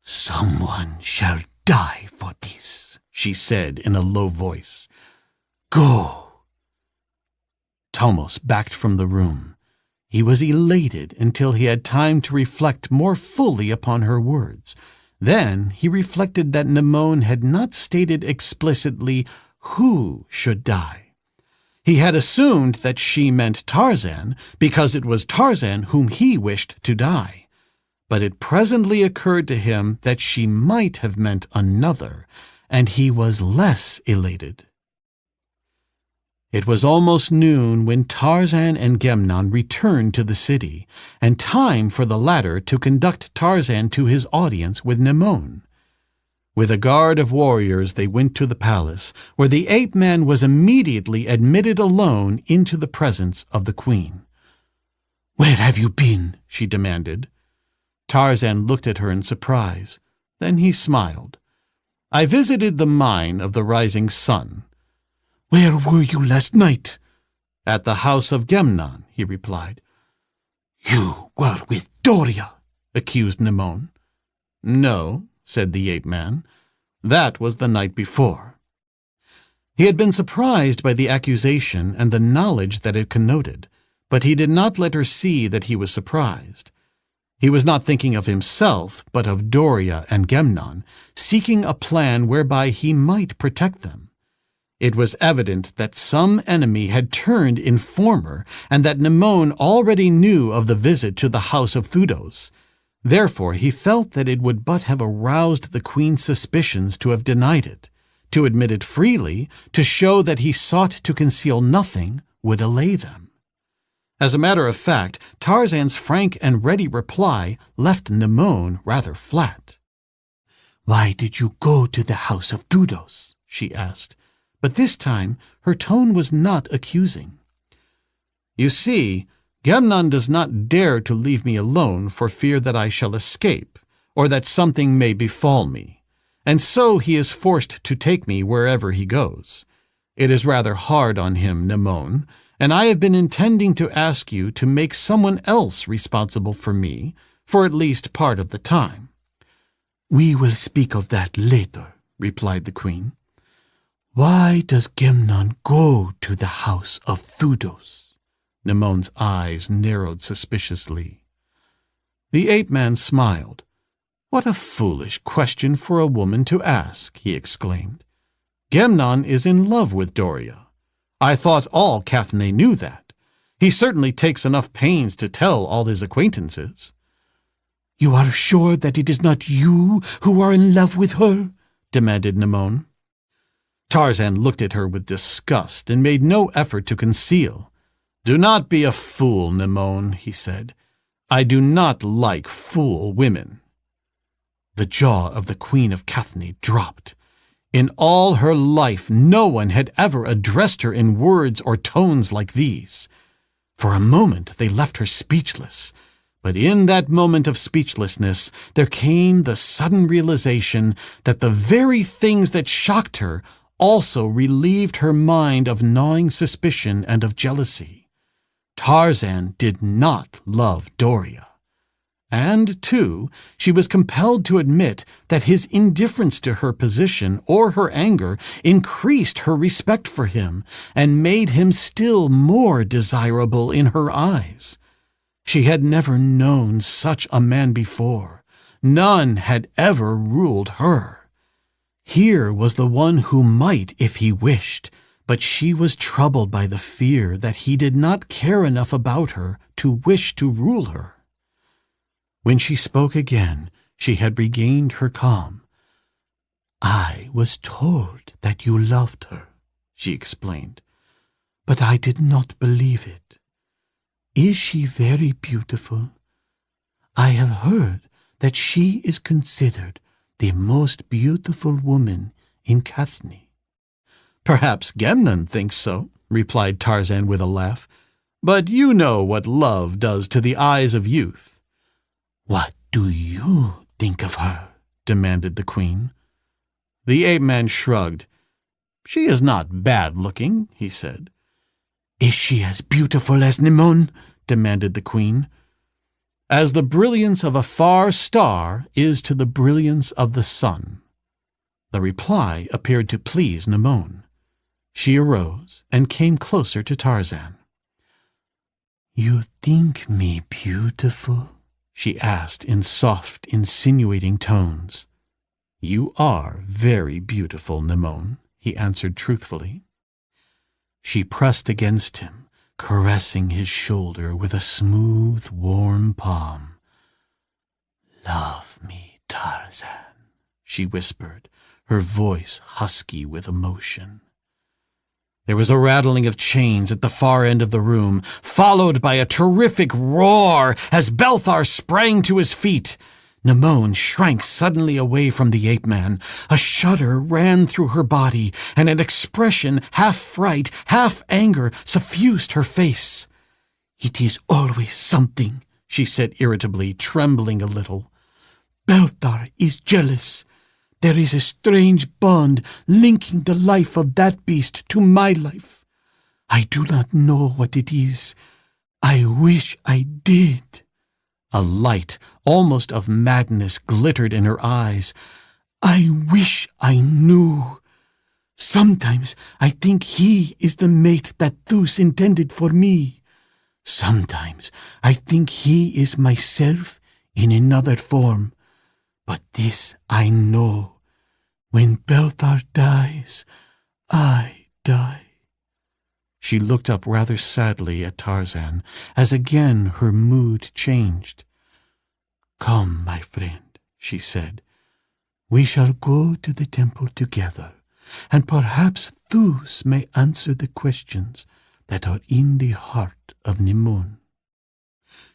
Someone shall die for this, she said in a low voice. Go. Tomos backed from the room. He was elated until he had time to reflect more fully upon her words. Then he reflected that Nemone had not stated explicitly who should die. He had assumed that she meant Tarzan because it was Tarzan whom he wished to die. But it presently occurred to him that she might have meant another, and he was less elated. It was almost noon when Tarzan and Gemnon returned to the city, and time for the latter to conduct Tarzan to his audience with Nemone. With a guard of warriors they went to the palace, where the ape-man was immediately admitted alone into the presence of the queen. "Where have you been?" she demanded. Tarzan looked at her in surprise. Then he smiled. "I visited the mine of the rising sun." "Where were you last night?" "At the house of Gemnon," he replied. "You were with Doria," accused Nemone. "No," said the ape-man. "That was the night before." He had been surprised by the accusation and the knowledge that it connoted, but he did not let her see that he was surprised. He was not thinking of himself, but of Doria and Gemnon, seeking a plan whereby he might protect them. It was evident that some enemy had turned informer, and that Nemone already knew of the visit to the house of Thudos. Therefore he felt that it would but have aroused the queen's suspicions to have denied it. To admit it freely, to show that he sought to conceal nothing, would allay them. As a matter of fact, Tarzan's frank and ready reply left Nemone rather flat. "Why did you go to the house of Thudos?" she asked, but this time her tone was not accusing. "You see, Gemnon does not dare to leave me alone for fear that I shall escape, or that something may befall me, and so he is forced to take me wherever he goes. It is rather hard on him, Nemone, and I have been intending to ask you to make someone else responsible for me, for at least part of the time." "We will speak of that later," replied the queen. "Why does Gemnon go to the house of Thudos?" Nemone's eyes narrowed suspiciously. The ape-man smiled. "What a foolish question for a woman to ask," he exclaimed. "Gemnon is in love with Doria. I thought all Cathne knew that. He certainly takes enough pains to tell all his acquaintances." "You are sure that it is not you who are in love with her?" demanded Nemone. Tarzan looked at her with disgust and made no effort to conceal. "Do not be a fool, Nemone," he said. "I do not like fool women." The jaw of the Queen of Cathni dropped. In all her life, no one had ever addressed her in words or tones like these. For a moment, they left her speechless. But in that moment of speechlessness, there came the sudden realization that the very things that shocked her also relieved her mind of gnawing suspicion and of jealousy. Tarzan did not love Doria. And, too, she was compelled to admit that his indifference to her position or her anger increased her respect for him and made him still more desirable in her eyes. She had never known such a man before. None had ever ruled her. Here was the one who might if he wished, but she was troubled by the fear that he did not care enough about her to wish to rule her. When she spoke again, she had regained her calm. "I was told that you loved her," she explained, "but I did not believe it. Is she very beautiful? I have heard that she is considered the most beautiful woman in Cathni." "Perhaps Gemnon thinks so," replied Tarzan with a laugh, "but you know what love does to the eyes of youth." "What do you think of her?" demanded the Queen. The ape-man shrugged. "She is not bad-looking," he said. "Is she as beautiful as Nimon?" demanded the Queen. "As the brilliance of a far star is to the brilliance of the sun." The reply appeared to please Nimon. She arose and came closer to Tarzan. "You think me beautiful?" she asked in soft, insinuating tones. "You are very beautiful, Nimon," he answered truthfully. She pressed against him, caressing his shoulder with a smooth, warm palm. "Love me, Tarzan," she whispered, her voice husky with emotion. There was a rattling of chains at the far end of the room, followed by a terrific roar as Belthar sprang to his feet. Nimon shrank suddenly away from the ape-man. A shudder ran through her body, and an expression, half fright, half anger, suffused her face. "It is always something," she said irritably, trembling a little. "Belthar is jealous. There is a strange bond linking the life of that beast to my life. I do not know what it is. I wish I did." A light, almost of madness, glittered in her eyes. "I wish I knew. Sometimes I think he is the mate that Zeus intended for me. Sometimes I think he is myself in another form. But this I know. When Belthar dies, I die." She looked up rather sadly at Tarzan, as again her mood changed. "Come, my friend," she said. "We shall go to the temple together, and perhaps Zeus may answer the questions that are in the heart of Nimon."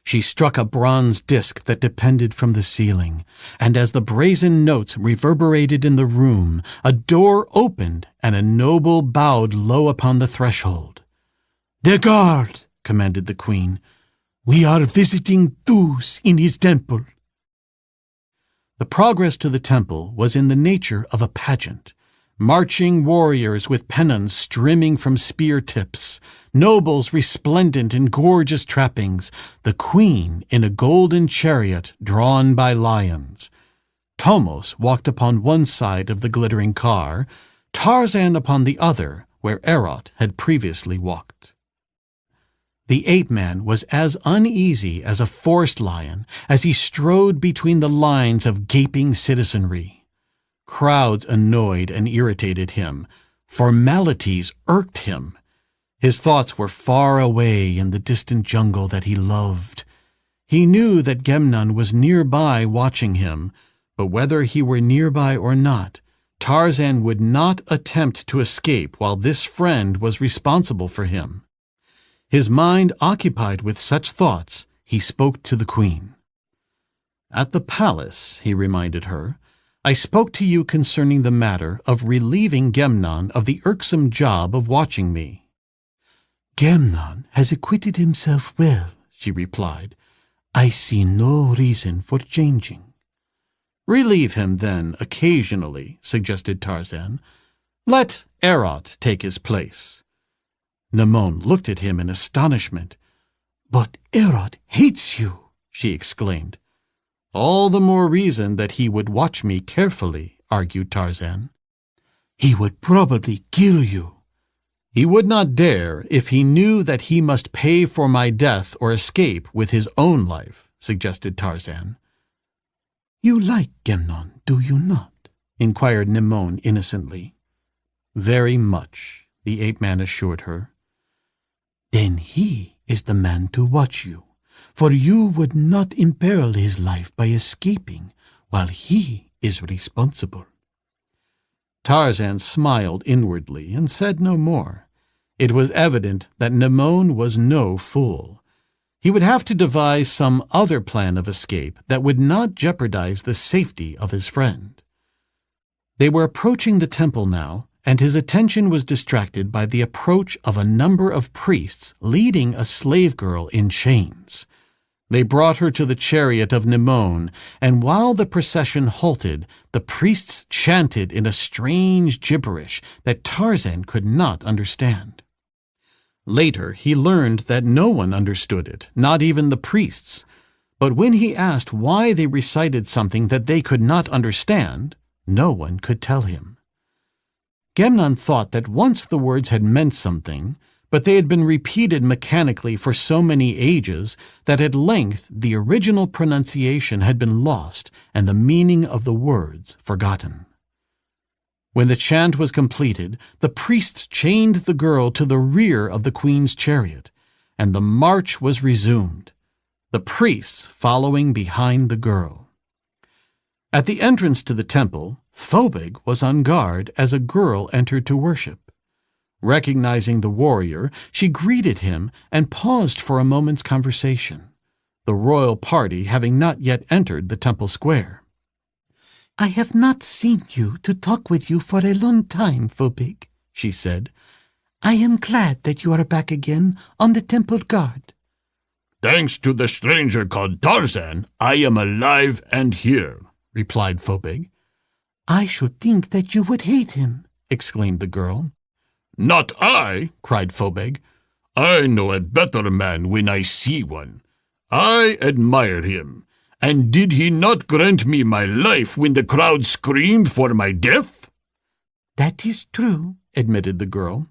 She struck a bronze disc that depended from the ceiling, and as the brazen notes reverberated in the room, a door opened and a noble bowed low upon the threshold. "The guard!" commanded the Queen. "We are visiting Zeus in his temple." The progress to the temple was in the nature of a pageant. Marching warriors with pennons streaming from spear tips, nobles resplendent in gorgeous trappings, the Queen in a golden chariot drawn by lions. Tomos walked upon one side of the glittering car, Tarzan upon the other, where Erot had previously walked. The ape-man was as uneasy as a forest lion as he strode between the lines of gaping citizenry. Crowds annoyed and irritated him. Formalities irked him. His thoughts were far away in the distant jungle that he loved. He knew that Gemnon was nearby watching him, but whether he were nearby or not, Tarzan would not attempt to escape while this friend was responsible for him. His mind occupied with such thoughts, he spoke to the Queen. At the palace, he reminded her, I spoke to you concerning the matter of relieving Gemnon of the irksome job of watching me. Gemnon has acquitted himself well, she replied. I see no reason for changing. Relieve him, then, occasionally, suggested Tarzan. Let Erot take his place. Nemone looked at him in astonishment. But Erot hates you, she exclaimed. All the more reason that he would watch me carefully, argued Tarzan. He would probably kill you. He would not dare if he knew that he must pay for my death or escape with his own life, suggested Tarzan. You like Gemnon, do you not? Inquired Nemone innocently. Very much, the ape-man assured her. Then he is the man to watch you, for you would not imperil his life by escaping while he is responsible. Tarzan smiled inwardly and said no more. It was evident that Nemone was no fool. He would have to devise some other plan of escape that would not jeopardize the safety of his friend. They were approaching the temple now, and his attention was distracted by the approach of a number of priests leading a slave girl in chains. They brought her to the chariot of Nemone, and while the procession halted, the priests chanted in a strange gibberish that Tarzan could not understand. Later, he learned that no one understood it, not even the priests. But when he asked why they recited something that they could not understand, no one could tell him. Gemnon thought that once the words had meant something, but they had been repeated mechanically for so many ages that at length the original pronunciation had been lost and the meaning of the words forgotten. When the chant was completed, the priests chained the girl to the rear of the queen's chariot, and the march was resumed, the priests following behind the girl. At the entrance to the temple, Phobig was on guard as a girl entered to worship. Recognizing the warrior, she greeted him and paused for a moment's conversation, the royal party having not yet entered the temple square. I have not seen you to talk with you for a long time, Phobig, she said. I am glad that you are back again on the temple guard. Thanks to the stranger called Tarzan, I am alive and here, replied Phobig. I should think that you would hate him, exclaimed the girl. Not I, cried Phobig. I know a better man when I see one. I admire him. And did he not grant me my life when the crowd screamed for my death? That is true, admitted the girl.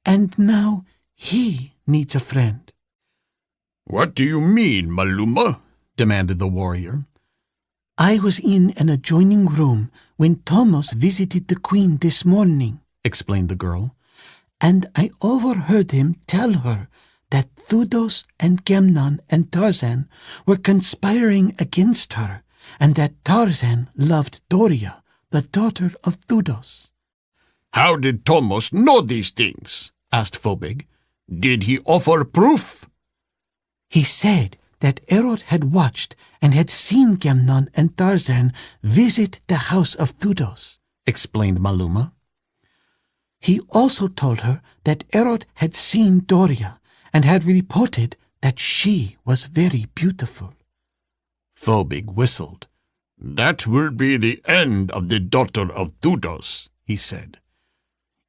And now he needs a friend. What do you mean, Maluma? Demanded the warrior. I was in an adjoining room when Thomas visited the queen this morning, explained the girl, and I overheard him tell her that Thudos and Gemnon and Tarzan were conspiring against her, and that Tarzan loved Doria, the daughter of Thudos. How did Thomas know these things? Asked Phobig. Did he offer proof? He said that Erot had watched and had seen Gemnon and Tarzan visit the house of Thudos, explained Maluma. He also told her that Erot had seen Doria and had reported that she was very beautiful. Phobig whistled. That will be the end of the daughter of Thudos, he said.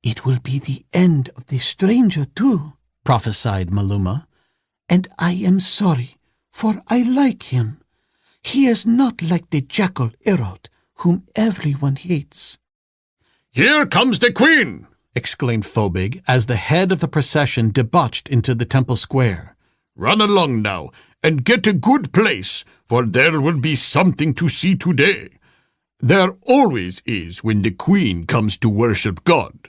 It will be the end of the stranger too, prophesied Maluma. And I am sorry, for I like him. He is not like the jackal Erot, whom everyone hates. Here comes the queen! Exclaimed Phobig as the head of the procession debauched into the temple square. Run along now, and get a good place, for there will be something to see today. There always is when the queen comes to worship God.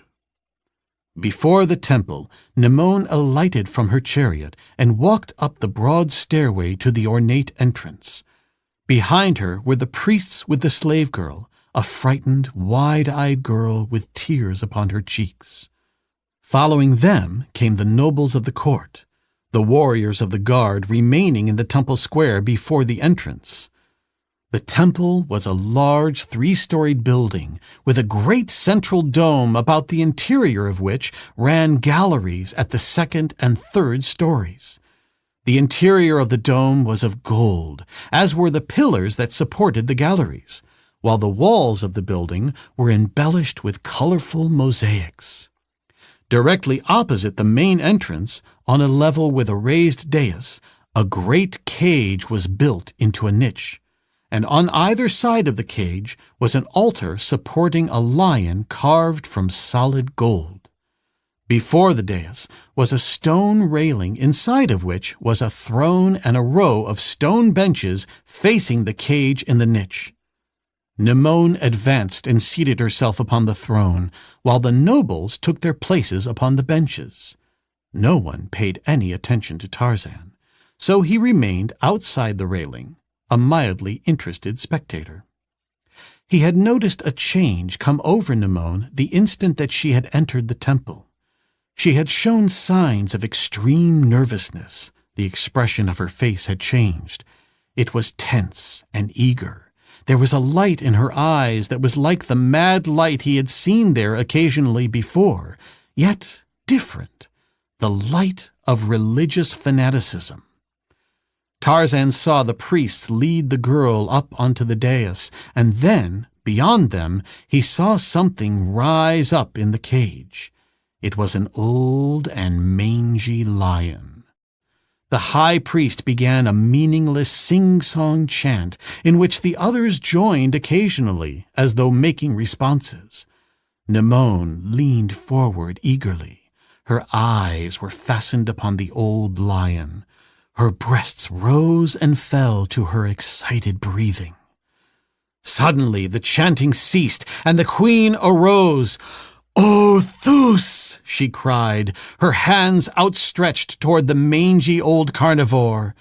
Before the temple, Nemone alighted from her chariot and walked up the broad stairway to the ornate entrance. Behind her were the priests with the slave girl, a frightened, wide-eyed girl with tears upon her cheeks. Following them came the nobles of the court, the warriors of the guard remaining in the temple square before the entrance. The temple was a large 3-storied building with a great central dome about the interior of which ran galleries at the 2nd and 3rd stories. The interior of the dome was of gold, as were the pillars that supported the galleries, while the walls of the building were embellished with colorful mosaics. Directly opposite the main entrance, on a level with a raised dais, a great cage was built into a niche, and on either side of the cage was an altar supporting a lion carved from solid gold. Before the dais was a stone railing inside of which was a throne and a row of stone benches facing the cage in the niche. Nimone advanced and seated herself upon the throne, while the nobles took their places upon the benches. No one paid any attention to Tarzan, so he remained outside the railing, a mildly interested spectator. He had noticed a change come over Nimone the instant that she had entered the temple. She had shown signs of extreme nervousness. The expression of her face had changed. It was tense and eager. There was a light in her eyes that was like the mad light he had seen there occasionally before, yet different, the light of religious fanaticism. Tarzan saw the priests lead the girl up onto the dais, and then, beyond them, he saw something rise up in the cage. It was an old and mangy lion. The high priest began a meaningless sing-song chant in which the others joined occasionally, as though making responses. Nimone leaned forward eagerly. Her eyes were fastened upon the old lion. Her breasts rose and fell to her excited breathing. Suddenly the chanting ceased, and the queen arose. "O Thus!" she cried, her hands outstretched toward the mangy old carnivore.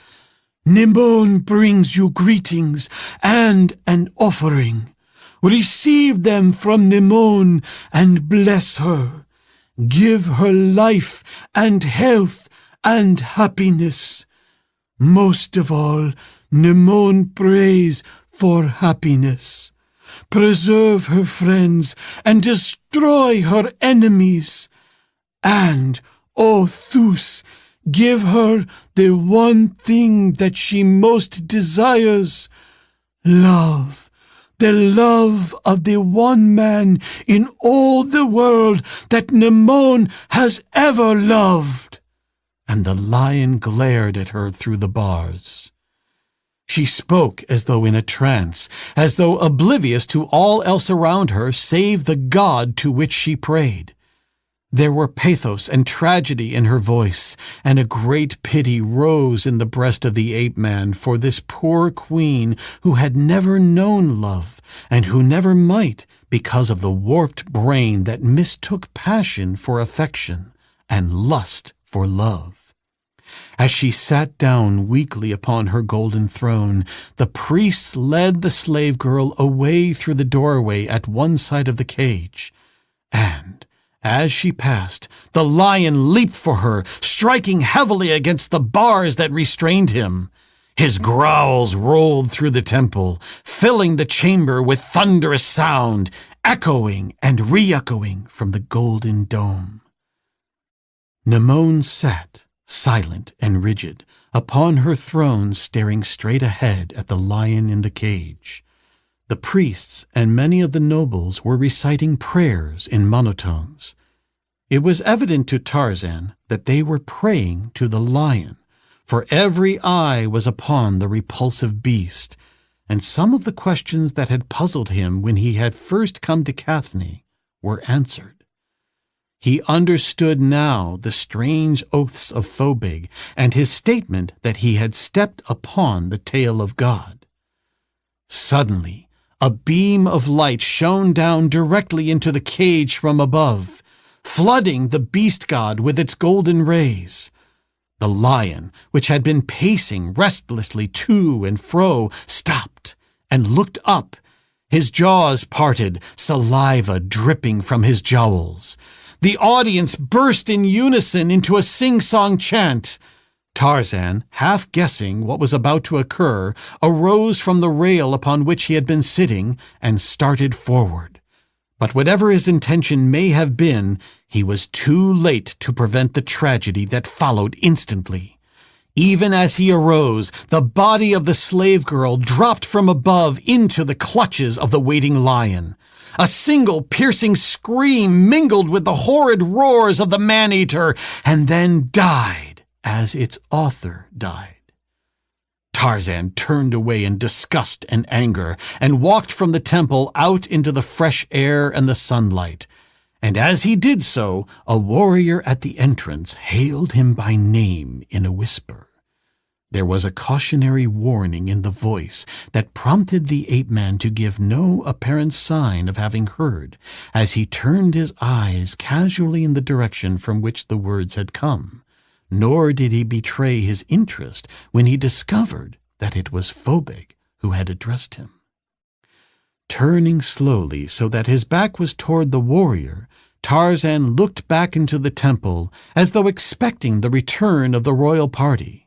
"Nimone brings you greetings and an offering. Receive them from Nimone and bless her. Give her life and health and happiness. Most of all, Nimone prays for happiness. Preserve her friends and destroy her enemies. And, O Thus, give her the one thing that she most desires, love, the love of the one man in all the world that Nimone has ever loved." And the lion glared at her through the bars. She spoke as though in a trance, as though oblivious to all else around her save the God to which she prayed. There were pathos and tragedy in her voice, and a great pity rose in the breast of the ape-man for this poor queen who had never known love, and who never might because of the warped brain that mistook passion for affection and lust for love. As she sat down weakly upon her golden throne, the priests led the slave girl away through the doorway at one side of the cage, and, as she passed, the lion leaped for her, striking heavily against the bars that restrained him. His growls rolled through the temple, filling the chamber with thunderous sound, echoing and re-echoing from the golden dome. Nimone sat, silent and rigid, upon her throne staring straight ahead at the lion in the cage. The priests and many of the nobles were reciting prayers in monotones. It was evident to Tarzan that they were praying to the lion, for every eye was upon the repulsive beast, and some of the questions that had puzzled him when he had first come to Cathne were answered. He understood now the strange oaths of Phobig and his statement that he had stepped upon the tail of God. Suddenly, a beam of light shone down directly into the cage from above, flooding the beast god with its golden rays. The lion, which had been pacing restlessly to and fro, stopped and looked up, his jaws parted, saliva dripping from his jowls. The audience burst in unison into a sing-song chant. Tarzan, half guessing what was about to occur, arose from the rail upon which he had been sitting and started forward. But whatever his intention may have been, he was too late to prevent the tragedy that followed instantly. Even as he arose, the body of the slave girl dropped from above into the clutches of the waiting lion. A single piercing scream mingled with the horrid roars of the man-eater, and then died as its author died. Tarzan turned away in disgust and anger and walked from the temple out into the fresh air and the sunlight. And as he did so, a warrior at the entrance hailed him by name in a whisper. There was a cautionary warning in the voice that prompted the ape-man to give no apparent sign of having heard, as he turned his eyes casually in the direction from which the words had come. Nor did he betray his interest when he discovered that it was Phobig who had addressed him. Turning slowly so that his back was toward the warrior, Tarzan looked back into the temple as though expecting the return of the royal party.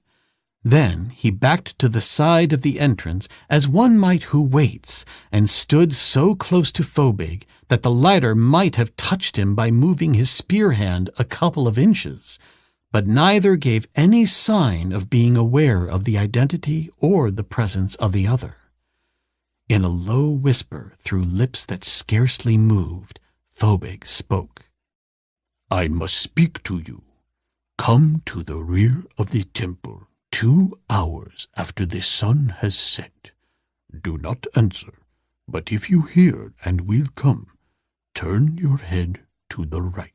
Then he backed to the side of the entrance as one might who waits, and stood so close to Phobig that the latter might have touched him by moving his spear hand a couple of inches. But neither gave any sign of being aware of the identity or the presence of the other. In a low whisper through lips that scarcely moved, Phobig spoke. "I must speak to you. Come to the rear of the temple 2 hours after the sun has set. Do not answer, but if you hear and will come, turn your head to the right."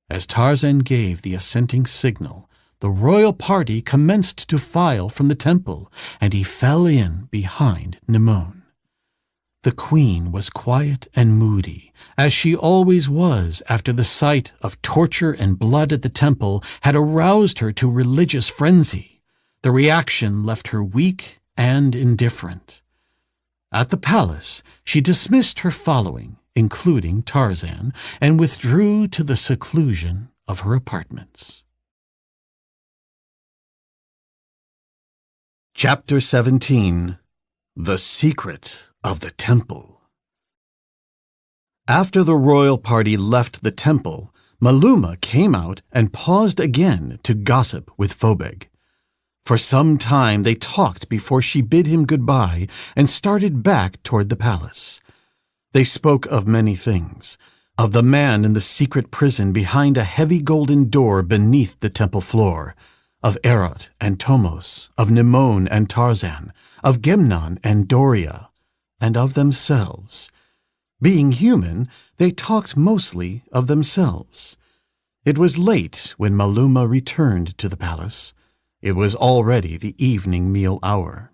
As Tarzan gave the assenting signal, the royal party commenced to file from the temple, and he fell in behind Nimon. The queen was quiet and moody, as she always was after the sight of torture and blood at the temple had aroused her to religious frenzy. The reaction left her weak and indifferent. At the palace, she dismissed her following, including Tarzan, and withdrew to the seclusion of her apartments. Chapter 17. The Secret of the Temple. After the royal party left the temple, Maluma came out and paused again to gossip with Phobig. For some time they talked before she bid him goodbye and started back toward the palace. They spoke of many things, of the man in the secret prison behind a heavy golden door beneath the temple floor, of Erot and Tomos, of Nimon and Tarzan, of Gemnon and Doria, and of themselves. Being human, they talked mostly of themselves. It was late when Maluma returned to the palace. It was already the evening meal hour.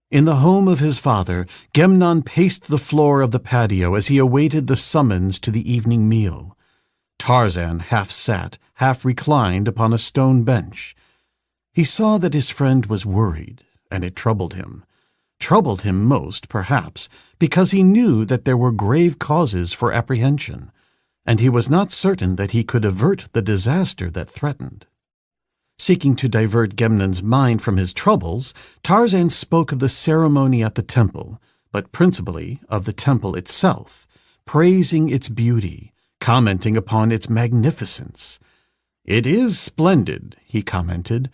In the home of his father, Gemnon paced the floor of the patio as he awaited the summons to the evening meal. Tarzan half sat, half reclined upon a stone bench. He saw that his friend was worried, and it troubled him. Troubled him most, perhaps, because he knew that there were grave causes for apprehension, and he was not certain that he could avert the disaster that threatened. Seeking to divert Gemnon's mind from his troubles, Tarzan spoke of the ceremony at the temple, but principally of the temple itself, praising its beauty, commenting upon its magnificence. "It is splendid," he commented,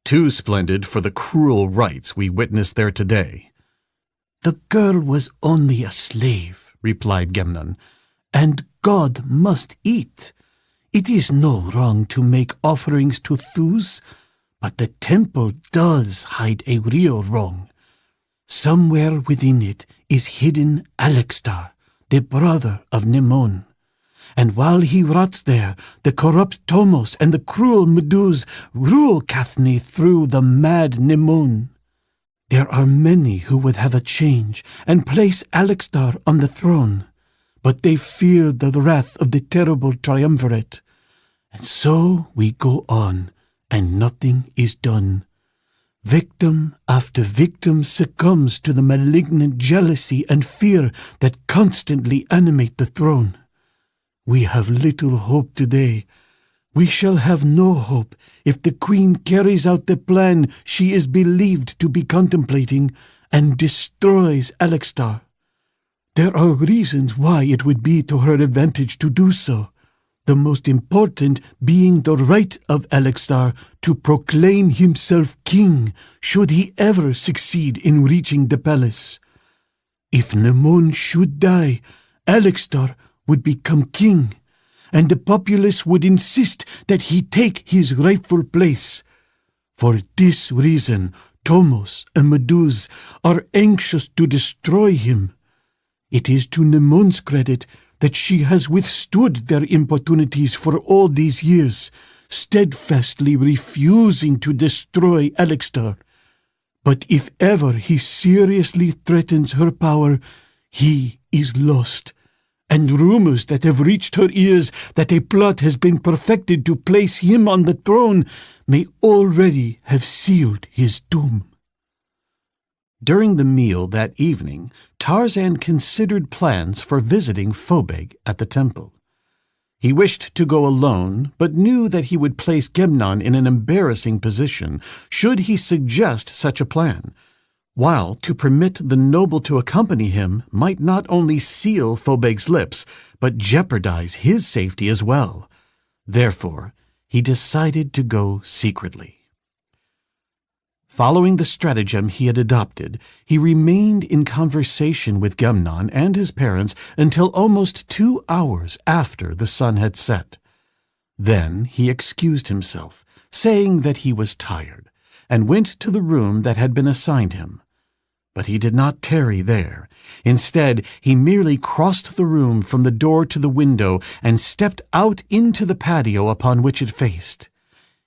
"too splendid for the cruel rites we witness there today." "The girl was only a slave," replied Gemnon, "and God must eat. It is no wrong to make offerings to Thus, but the temple does hide a real wrong. Somewhere within it is hidden Alexstar, the brother of Nimon. And while he rots there, the corrupt Tomos and the cruel Meduse rule Kathni through the mad Nimon. There are many who would have a change and place Alexstar on the throne, but they fear the wrath of the terrible triumvirate. And so we go on, and nothing is done. Victim after victim succumbs to the malignant jealousy and fear that constantly animate the throne. We have little hope today. We shall have no hope if the queen carries out the plan she is believed to be contemplating and destroys Alexstar. There are reasons why it would be to her advantage to do so, the most important being the right of Alexstar to proclaim himself king should he ever succeed in reaching the palace. If Nemon should die, Alexstar would become king, and the populace would insist that he take his rightful place. For this reason, Tomos and Meduse are anxious to destroy him. It is to Nemon's credit that she has withstood their importunities for all these years, steadfastly refusing to destroy Alexstar. But if ever he seriously threatens her power, he is lost, and rumors that have reached her ears that a plot has been perfected to place him on the throne may already have sealed his doom. During the meal that evening, Tarzan considered plans for visiting Phobeg at the temple. He wished to go alone, but knew that he would place Gemnon in an embarrassing position should he suggest such a plan, while to permit the noble to accompany him might not only seal Phobeg's lips, but jeopardize his safety as well. Therefore, he decided to go secretly. Following the stratagem he had adopted, he remained in conversation with Gemnon and his parents until almost 2 hours after the sun had set. Then he excused himself, saying that he was tired, and went to the room that had been assigned him. But he did not tarry there. Instead, he merely crossed the room from the door to the window and stepped out into the patio upon which it faced.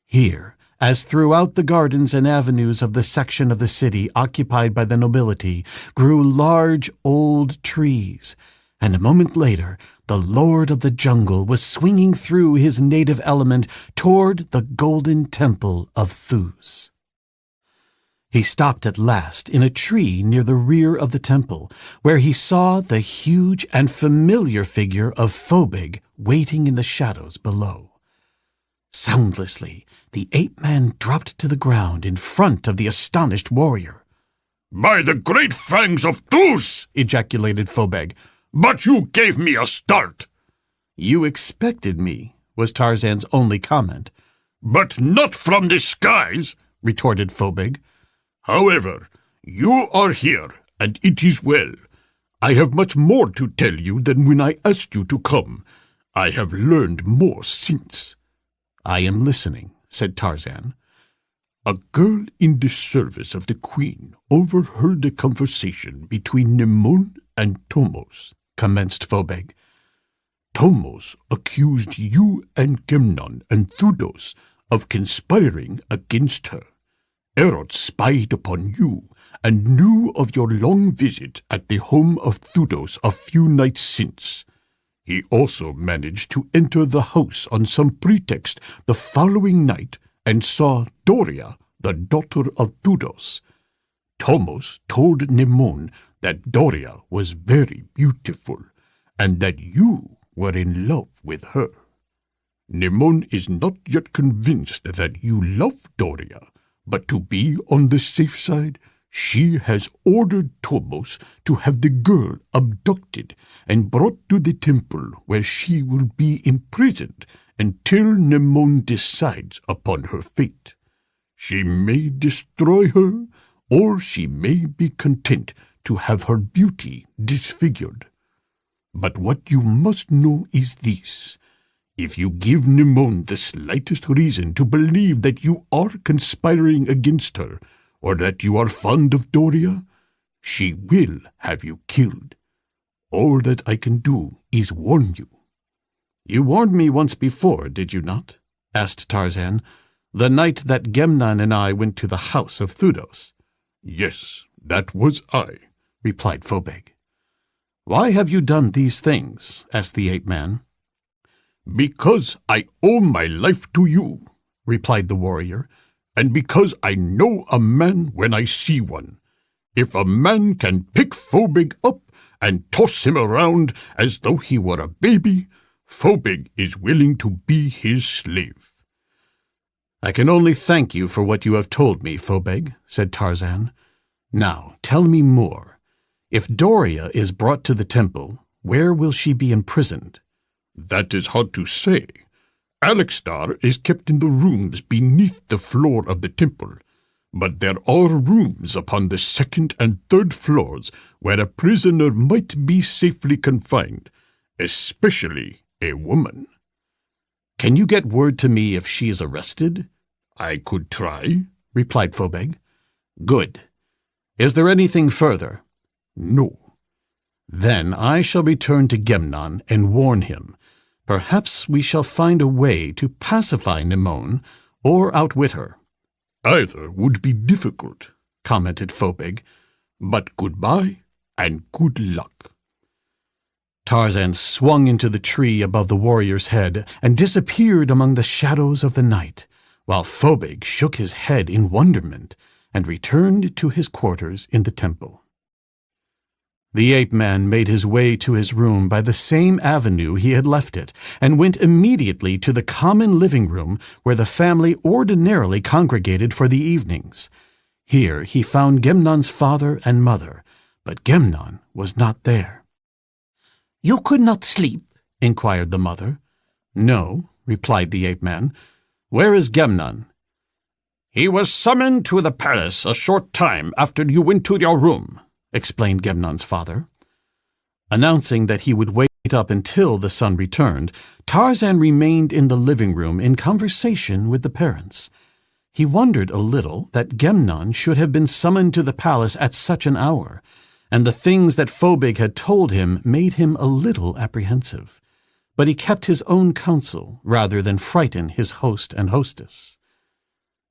Here, as throughout the gardens and avenues of the section of the city occupied by the nobility, grew large old trees, and a moment later the Lord of the Jungle was swinging through his native element toward the golden temple of Thus. He stopped at last in a tree near the rear of the temple, where he saw the huge and familiar figure of Phobeg waiting in the shadows below. Soundlessly, the ape-man dropped to the ground in front of the astonished warrior. "By the great fangs of Thus!" ejaculated Phobeg. "But you gave me a start!" "You expected me," was Tarzan's only comment. "But not from the skies," retorted Phobeg. "However, you are here, and it is well. I have much more to tell you than when I asked you to come. I have learned more since." "I am listening," said Tarzan. "A girl in the service of the queen overheard a conversation between Nemon and Tomos," commenced Phobeg. "Tomos accused you and Gemnon and Thudos of conspiring against her. Erod spied upon you and knew of your long visit at the home of Thudos a few nights since. He also managed to enter the house on some pretext the following night and saw Doria, the daughter of Thudos. Tomos told Nemon that Doria was very beautiful and that you were in love with her. Nemon is not yet convinced that you love Doria, but to be on the safe side, she has ordered Tomos to have the girl abducted and brought to the temple where she will be imprisoned until Nemon decides upon her fate. She may destroy her, or she may be content to have her beauty disfigured. But what you must know is this. If you give Nemon the slightest reason to believe that you are conspiring against her, or that you are fond of Doria, she will have you killed. All that I can do is warn you." "You warned me once before, did you not?" asked Tarzan, "the night that Gemnon and I went to the house of Thudos." "Yes, that was I," replied Phobeg. "Why have you done these things?" asked the ape-man. "Because I owe my life to you," replied the warrior, "and because I know a man when I see one. If a man can pick Phobeg up and toss him around as though he were a baby, Phobig is willing to be his slave. I can only thank you for what you have told me, Phobig, said Tarzan. Now, tell me more. If Doria is brought to the temple, where will she be imprisoned? That is hard to say. Alexstar is kept in the rooms beneath the floor of the temple, but there are rooms upon the second and third floors where a prisoner might be safely confined, especially a woman. Can you get word to me if she is arrested? I could try, replied Phobig. Good. Is there anything further? No. Then I shall return to Gemnon and warn him. Perhaps we shall find a way to pacify Nimon or outwit her. Either would be difficult, commented Phobig. But goodbye and good luck. Tarzan swung into the tree above the warrior's head and disappeared among the shadows of the night, while Phobig shook his head in wonderment and returned to his quarters in the temple. The ape-man made his way to his room by the same avenue he had left it, and went immediately to the common living room where the family ordinarily congregated for the evenings. Here he found Gemnon's father and mother, but Gemnon was not there. You could not sleep? inquired the mother. No, replied the ape-man. Where is Gemnon? He was summoned to the palace a short time after you went to your room, explained Gemnon's father. Announcing that he would wait up until the sun returned, Tarzan remained in the living room in conversation with the parents. He wondered a little that Gemnon should have been summoned to the palace at such an hour, and the things that Phobig had told him made him a little apprehensive. But he kept his own counsel rather than frighten his host and hostess.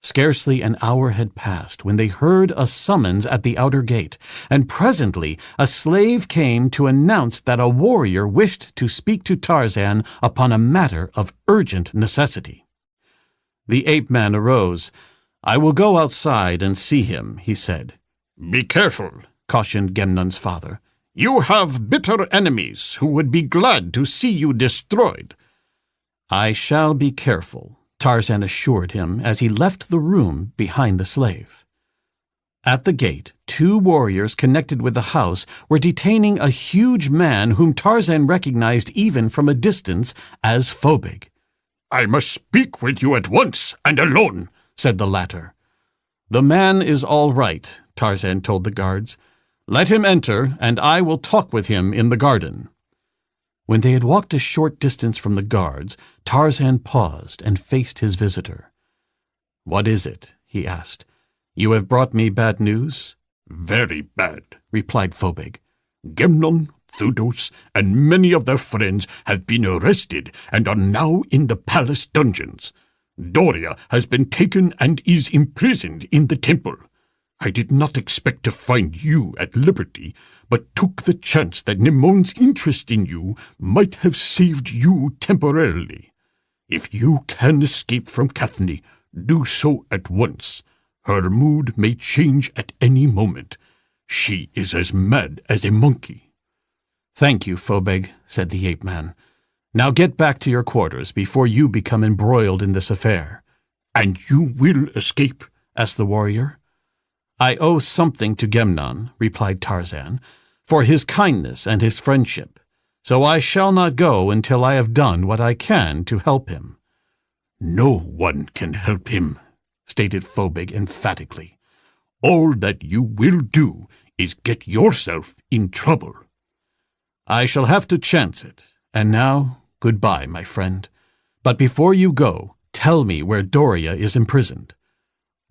Scarcely an hour had passed when they heard a summons at the outer gate, and presently a slave came to announce that a warrior wished to speak to Tarzan upon a matter of urgent necessity. The ape-man arose. I will go outside and see him, he said. Be careful, cautioned Gemnon's father. You have bitter enemies who would be glad to see you destroyed. I shall be careful, Tarzan assured him as he left the room behind the slave. At the gate, 2 warriors connected with the house were detaining a huge man whom Tarzan recognized even from a distance as Phobig. I must speak with you at once and alone, said the latter. The man is all right, Tarzan told the guards. Let him enter, and I will talk with him in the garden. When they had walked a short distance from the guards, Tarzan paused and faced his visitor. What is it? He asked. You have brought me bad news? Very bad, replied Phobig. Gemnon, Thudos, and many of their friends have been arrested and are now in the palace dungeons. Doria has been taken and is imprisoned in the temple. I did not expect to find you at liberty, but took the chance that Nimon's interest in you might have saved you temporarily. If you can escape from Kathni, do so at once. Her mood may change at any moment. She is as mad as a monkey. Thank you, Phobig, said the ape-man. Now get back to your quarters before you become embroiled in this affair. And you will escape? asked the warrior. I owe something to Gemnon, replied Tarzan, for his kindness and his friendship, so I shall not go until I have done what I can to help him. No one can help him, stated Phobig emphatically. All that you will do is get yourself in trouble. I shall have to chance it, and now, goodbye, my friend. But before you go, tell me where Doria is imprisoned.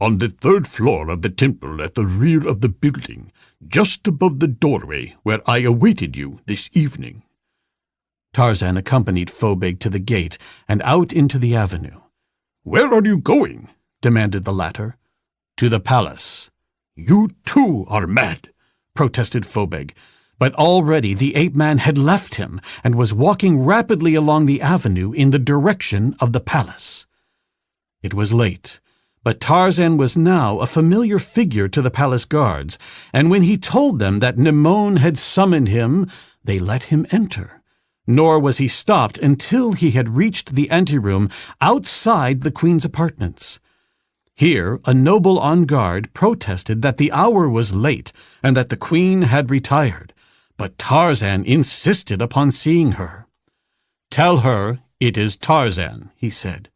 On the 3rd floor of the temple at the rear of the building, just above the doorway where I awaited you this evening. Tarzan accompanied Phobig to the gate and out into the avenue. Where are you going? demanded the latter. To the palace. You too are mad, protested Phobig, but already the ape-man had left him and was walking rapidly along the avenue in the direction of the palace. It was late. But Tarzan was now a familiar figure to the palace guards, and when he told them that Nimon had summoned him, they let him enter. Nor was he stopped until he had reached the anteroom outside the queen's apartments. Here, a noble on guard protested that the hour was late and that the queen had retired, but Tarzan insisted upon seeing her. "Tell her it is Tarzan," he said.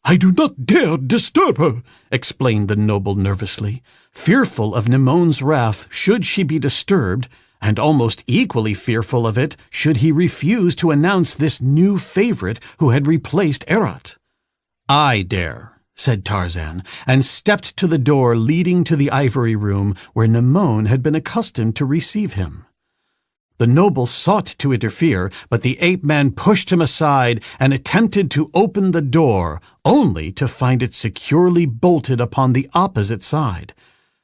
"I do not dare disturb her," explained the noble nervously, fearful of Nemone's wrath should she be disturbed, and almost equally fearful of it should he refuse to announce this new favorite who had replaced Erat. "I dare," said Tarzan, and stepped to the door leading to the ivory room where Nemone had been accustomed to receive him. The noble sought to interfere, but the ape-man pushed him aside and attempted to open the door, only to find it securely bolted upon the opposite side.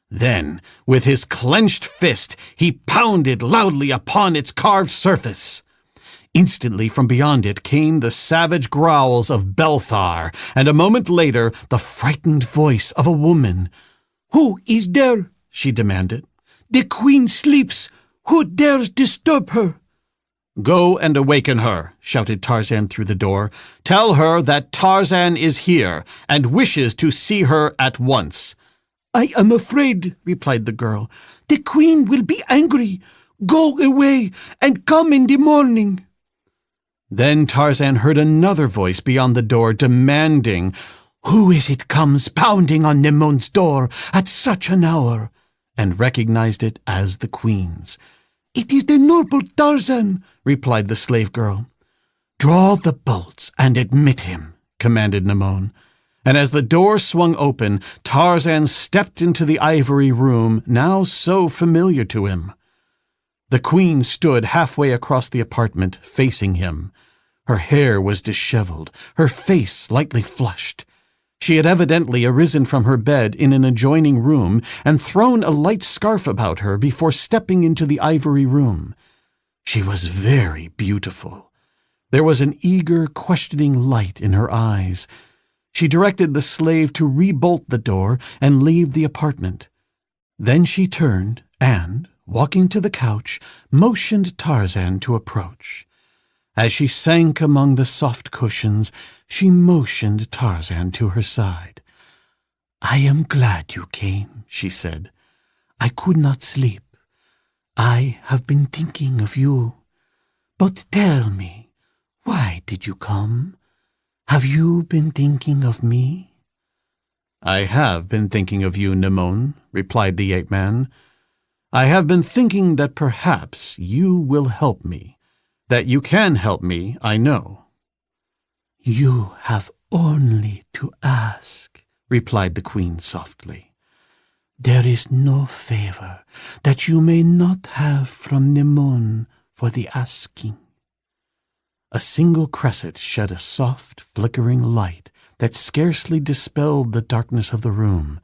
Then, with his clenched fist, he pounded loudly upon its carved surface. Instantly from beyond it came the savage growls of Belthar, and a moment later the frightened voice of a woman. "Who is there?" she demanded. "The queen sleeps. Who dares disturb her?" "Go and awaken her," shouted Tarzan through the door. "Tell her that Tarzan is here and wishes to see her at once." "I am afraid," replied the girl. "The queen will be angry. Go away and come in the morning." Then Tarzan heard another voice beyond the door demanding, "Who is it comes pounding on Nemone's door at such an hour?" and recognized it as the queen's. "It is the noble Tarzan," replied the slave girl. "Draw the bolts and admit him," commanded Nemone. And as the door swung open, Tarzan stepped into the ivory room now so familiar to him. The queen stood halfway across the apartment, facing him. Her hair was disheveled, her face slightly flushed. She had evidently arisen from her bed in an adjoining room and thrown a light scarf about her before stepping into the ivory room. She was very beautiful. There was an eager, questioning light in her eyes. She directed the slave to rebolt the door and leave the apartment. Then she turned and, walking to the couch, motioned Tarzan to approach. As she sank among the soft cushions, she motioned Tarzan to her side. "I am glad you came," she said. "I could not sleep. I have been thinking of you. But tell me, why did you come? Have you been thinking of me?" "I have been thinking of you, Nemone," replied the ape-man. "I have been thinking that perhaps you will help me. That you can help me, I know." "You have only to ask," replied the queen softly. "There is no favor that you may not have from Nemone for the asking." A single cresset shed a soft, flickering light that scarcely dispelled the darkness of the room,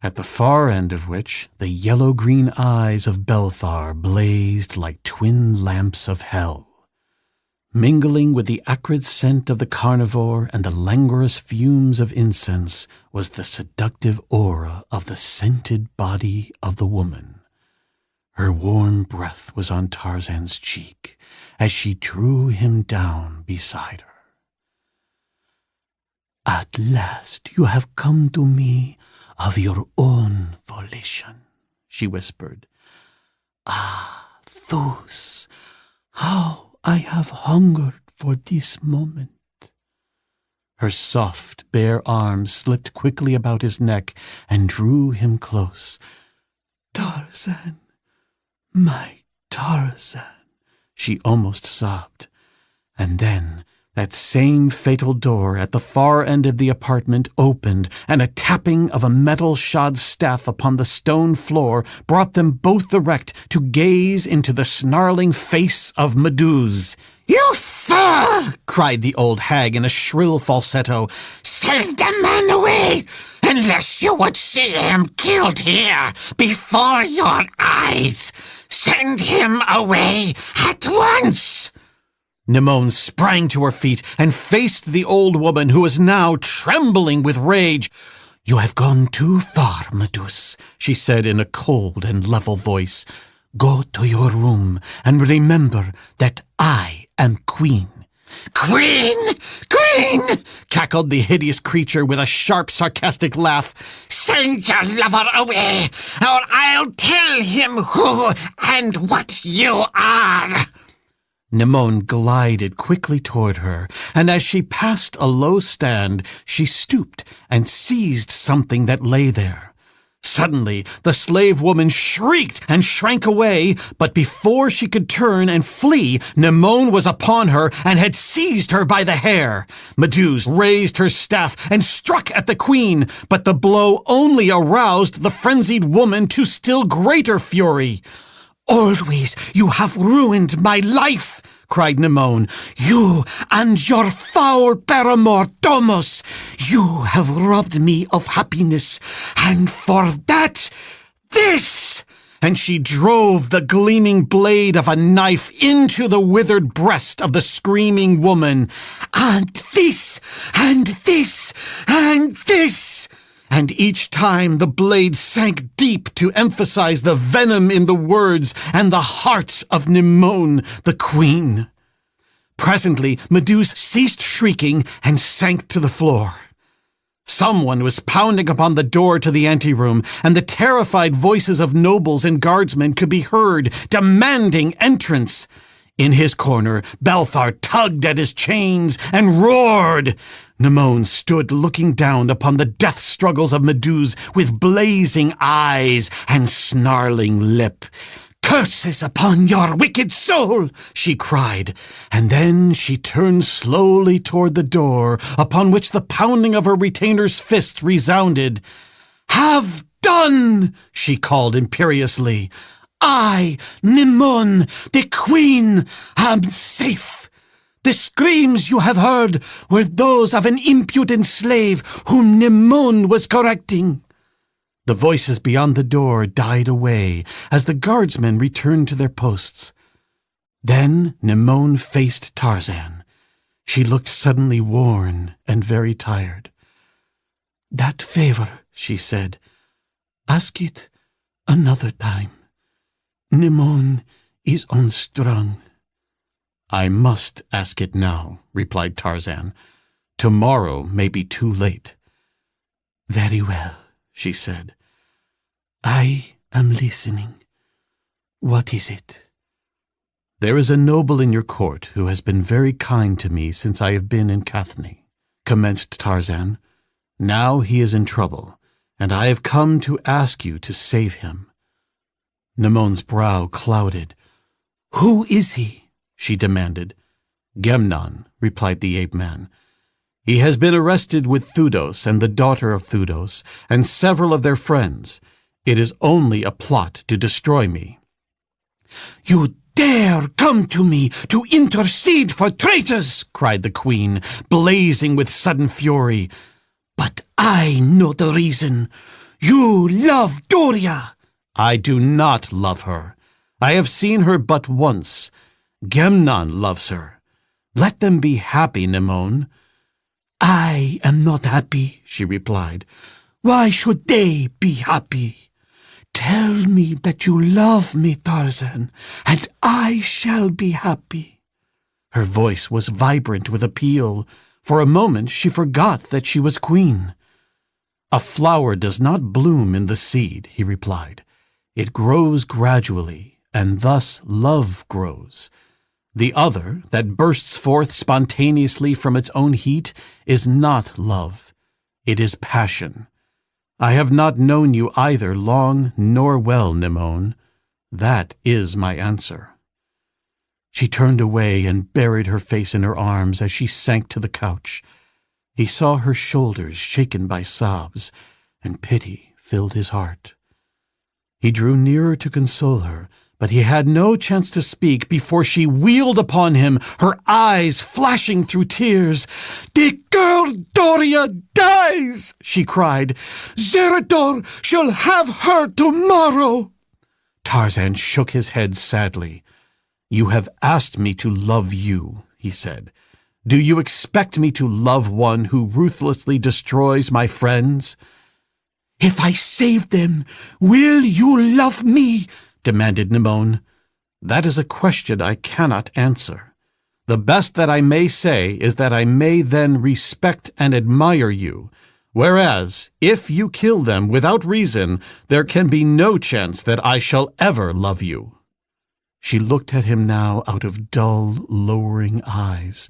at the far end of which the yellow-green eyes of Belthar blazed like twin lamps of hell. Mingling with the acrid scent of the carnivore and the languorous fumes of incense was the seductive aura of the scented body of the woman. Her warm breath was on Tarzan's cheek as she drew him down beside her. "At last you have come to me of your own volition," she whispered. "Ah, Thus, how I have hungered for this moment." Her soft, bare arms slipped quickly about his neck and drew him close. "Tarzan, my Tarzan," she almost sobbed. And then that same fatal door at the far end of the apartment opened, and a tapping of a metal-shod staff upon the stone floor brought them both erect to gaze into the snarling face of Meduse. "You fool!" cried the old hag in a shrill falsetto. "Send the man away, unless you would see him killed here before your eyes. Send him away at once!" Nemone sprang to her feet and faced the old woman, who was now trembling with rage. "You have gone too far, Meduse," she said in a cold and level voice. "Go to your room and remember that I am queen." "Queen! Queen!" cackled the hideous creature with a sharp, sarcastic laugh. "Send your lover away, or I'll tell him who and what you are." Nimon glided quickly toward her, and as she passed a low stand, she stooped and seized something that lay there. Suddenly, the slave woman shrieked and shrank away, but before she could turn and flee, Nimon was upon her and had seized her by the hair. Meduse raised her staff and struck at the queen, but the blow only aroused the frenzied woman to still greater fury. "Always you have ruined my life," cried Nimon. "You and your foul paramour, Tomos. You have robbed me of happiness, and for that, this!" And she drove the gleaming blade of a knife into the withered breast of the screaming woman. "And this, and this, and this!" And each time the blade sank deep to emphasize the venom in the words and the heart of Nimon, the queen. Presently, Meduse ceased shrieking and sank to the floor. Someone was pounding upon the door to the anteroom, and the terrified voices of nobles and guardsmen could be heard, demanding entrance. In his corner, Balthar tugged at his chains and roared. Nimon stood looking down upon the death struggles of Meduse with blazing eyes and snarling lip. "Curses upon your wicked soul!" she cried, and then she turned slowly toward the door, upon which the pounding of her retainer's fists resounded. "Have done!" she called imperiously. "I, Nimon, the queen, am safe. The screams you have heard were those of an impudent slave whom Nimon was correcting." The voices beyond the door died away as the guardsmen returned to their posts. Then Nimon faced Tarzan. She looked suddenly worn and very tired. "That favor," she said, "ask it another time. Nimon is unstrung." "I must ask it now," replied Tarzan. "Tomorrow may be too late." "Very well," she said. "I am listening. What is it?" "There is a noble in your court who has been very kind to me since I have been in Cathni," commenced Tarzan. "Now he is in trouble, and I have come to ask you to save him." Nimon's brow clouded. "Who is he?" she demanded. "Gemnon," replied the ape-man. "He has been arrested with Thudos and the daughter of Thudos and several of their friends. It is only a plot to destroy me." "You dare come to me to intercede for traitors!" cried the queen, blazing with sudden fury. "But I know the reason. You love Doria." "I do not love her. I have seen her but once. Gemnon loves her. Let them be happy, Nimon." "I am not happy," she replied. "Why should they be happy? Tell me that you love me, Tarzan, and I shall be happy." Her voice was vibrant with appeal. For a moment she forgot that she was queen. "A flower does not bloom in the seed," he replied. "It grows gradually, and thus love grows. The other, that bursts forth spontaneously from its own heat, is not love. It is passion. I have not known you either long nor well, Nimon. That is my answer." She turned away and buried her face in her arms as she sank to the couch. He saw her shoulders shaken by sobs, and pity filled his heart. He drew nearer to console her, but he had no chance to speak before she wheeled upon him, her eyes flashing through tears. "The girl Doria dies!" she cried. "Zerador shall have her tomorrow!" Tarzan shook his head sadly. "You have asked me to love you," he said. "Do you expect me to love one who ruthlessly destroys my friends?" "If I save them, will you love me?" demanded Nimon. "That is a question I cannot answer. The best that I may say is that I may then respect and admire you, whereas, if you kill them without reason, there can be no chance that I shall ever love you." She looked at him now out of dull, lowering eyes.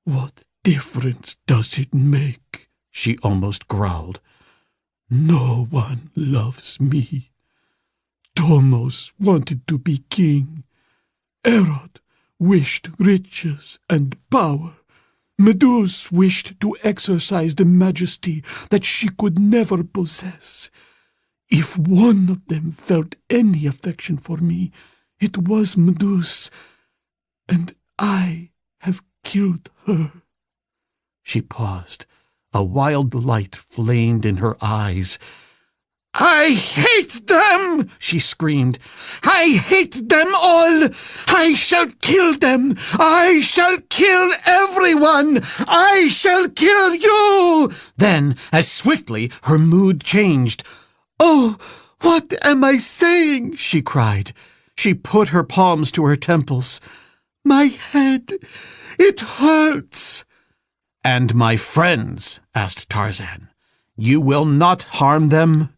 "What difference does it make?" she almost growled. "No one loves me. Tomos wanted to be king. Erod wished riches and power. Meduse wished to exercise the majesty that she could never possess. If one of them felt any affection for me, it was Meduse, and I have killed her." She paused. A wild light flamed in her eyes. "I hate them!" she screamed. "I hate them all! I shall kill them! I shall kill everyone! I shall kill you!" Then, as swiftly, her mood changed. "Oh, what am I saying?" she cried. She put her palms to her temples. "My head, it hurts." "And my friends?" asked Tarzan. "You will not harm them?"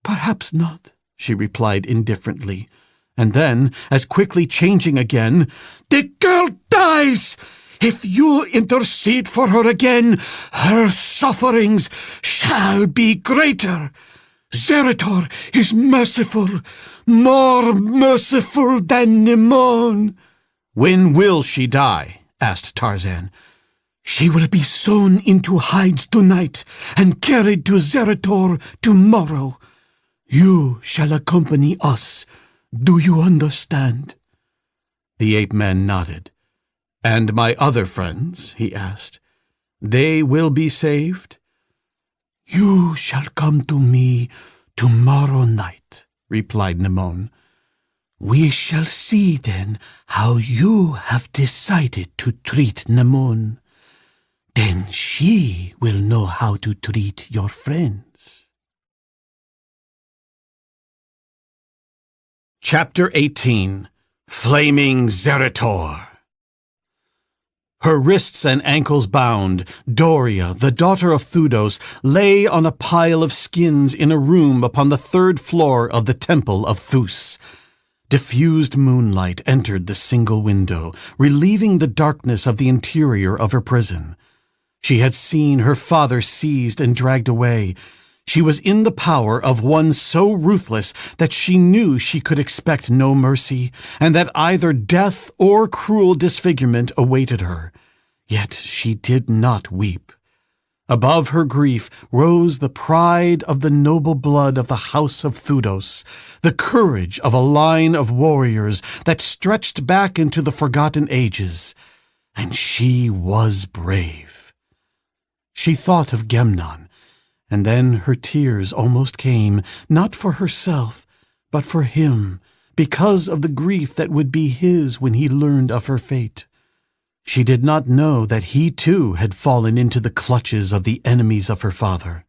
"Perhaps not," she replied indifferently, and then, as quickly changing again, "The girl dies! If you intercede for her again, her sufferings shall be greater. Zerator is merciful, more merciful than Nimon." "When will she die?" asked Tarzan. "She will be sewn into hides tonight and carried to Zerator tomorrow. You shall accompany us. Do you understand?" The ape man nodded. "And my other friends?" he asked. "They will be saved?" "You shall come to me tomorrow night," replied Nimon. "We shall see then how you have decided to treat Nimon. Then she will know how to treat your friends." Chapter 18. Flaming Zerator. Her wrists and ankles bound, Doria, the daughter of Thudos, lay on a pile of skins in a room upon the 3rd floor of the Temple of Thus. Diffused moonlight entered the single window, relieving the darkness of the interior of her prison. She had seen her father seized and dragged away. She was in the power of one so ruthless that she knew she could expect no mercy, and that either death or cruel disfigurement awaited her. Yet she did not weep. Above her grief rose the pride of the noble blood of the House of Thudos, the courage of a line of warriors that stretched back into the forgotten ages. And she was brave. She thought of Gemnon, and then her tears almost came, not for herself, but for him, because of the grief that would be his when he learned of her fate. She did not know that he too had fallen into the clutches of the enemies of her father.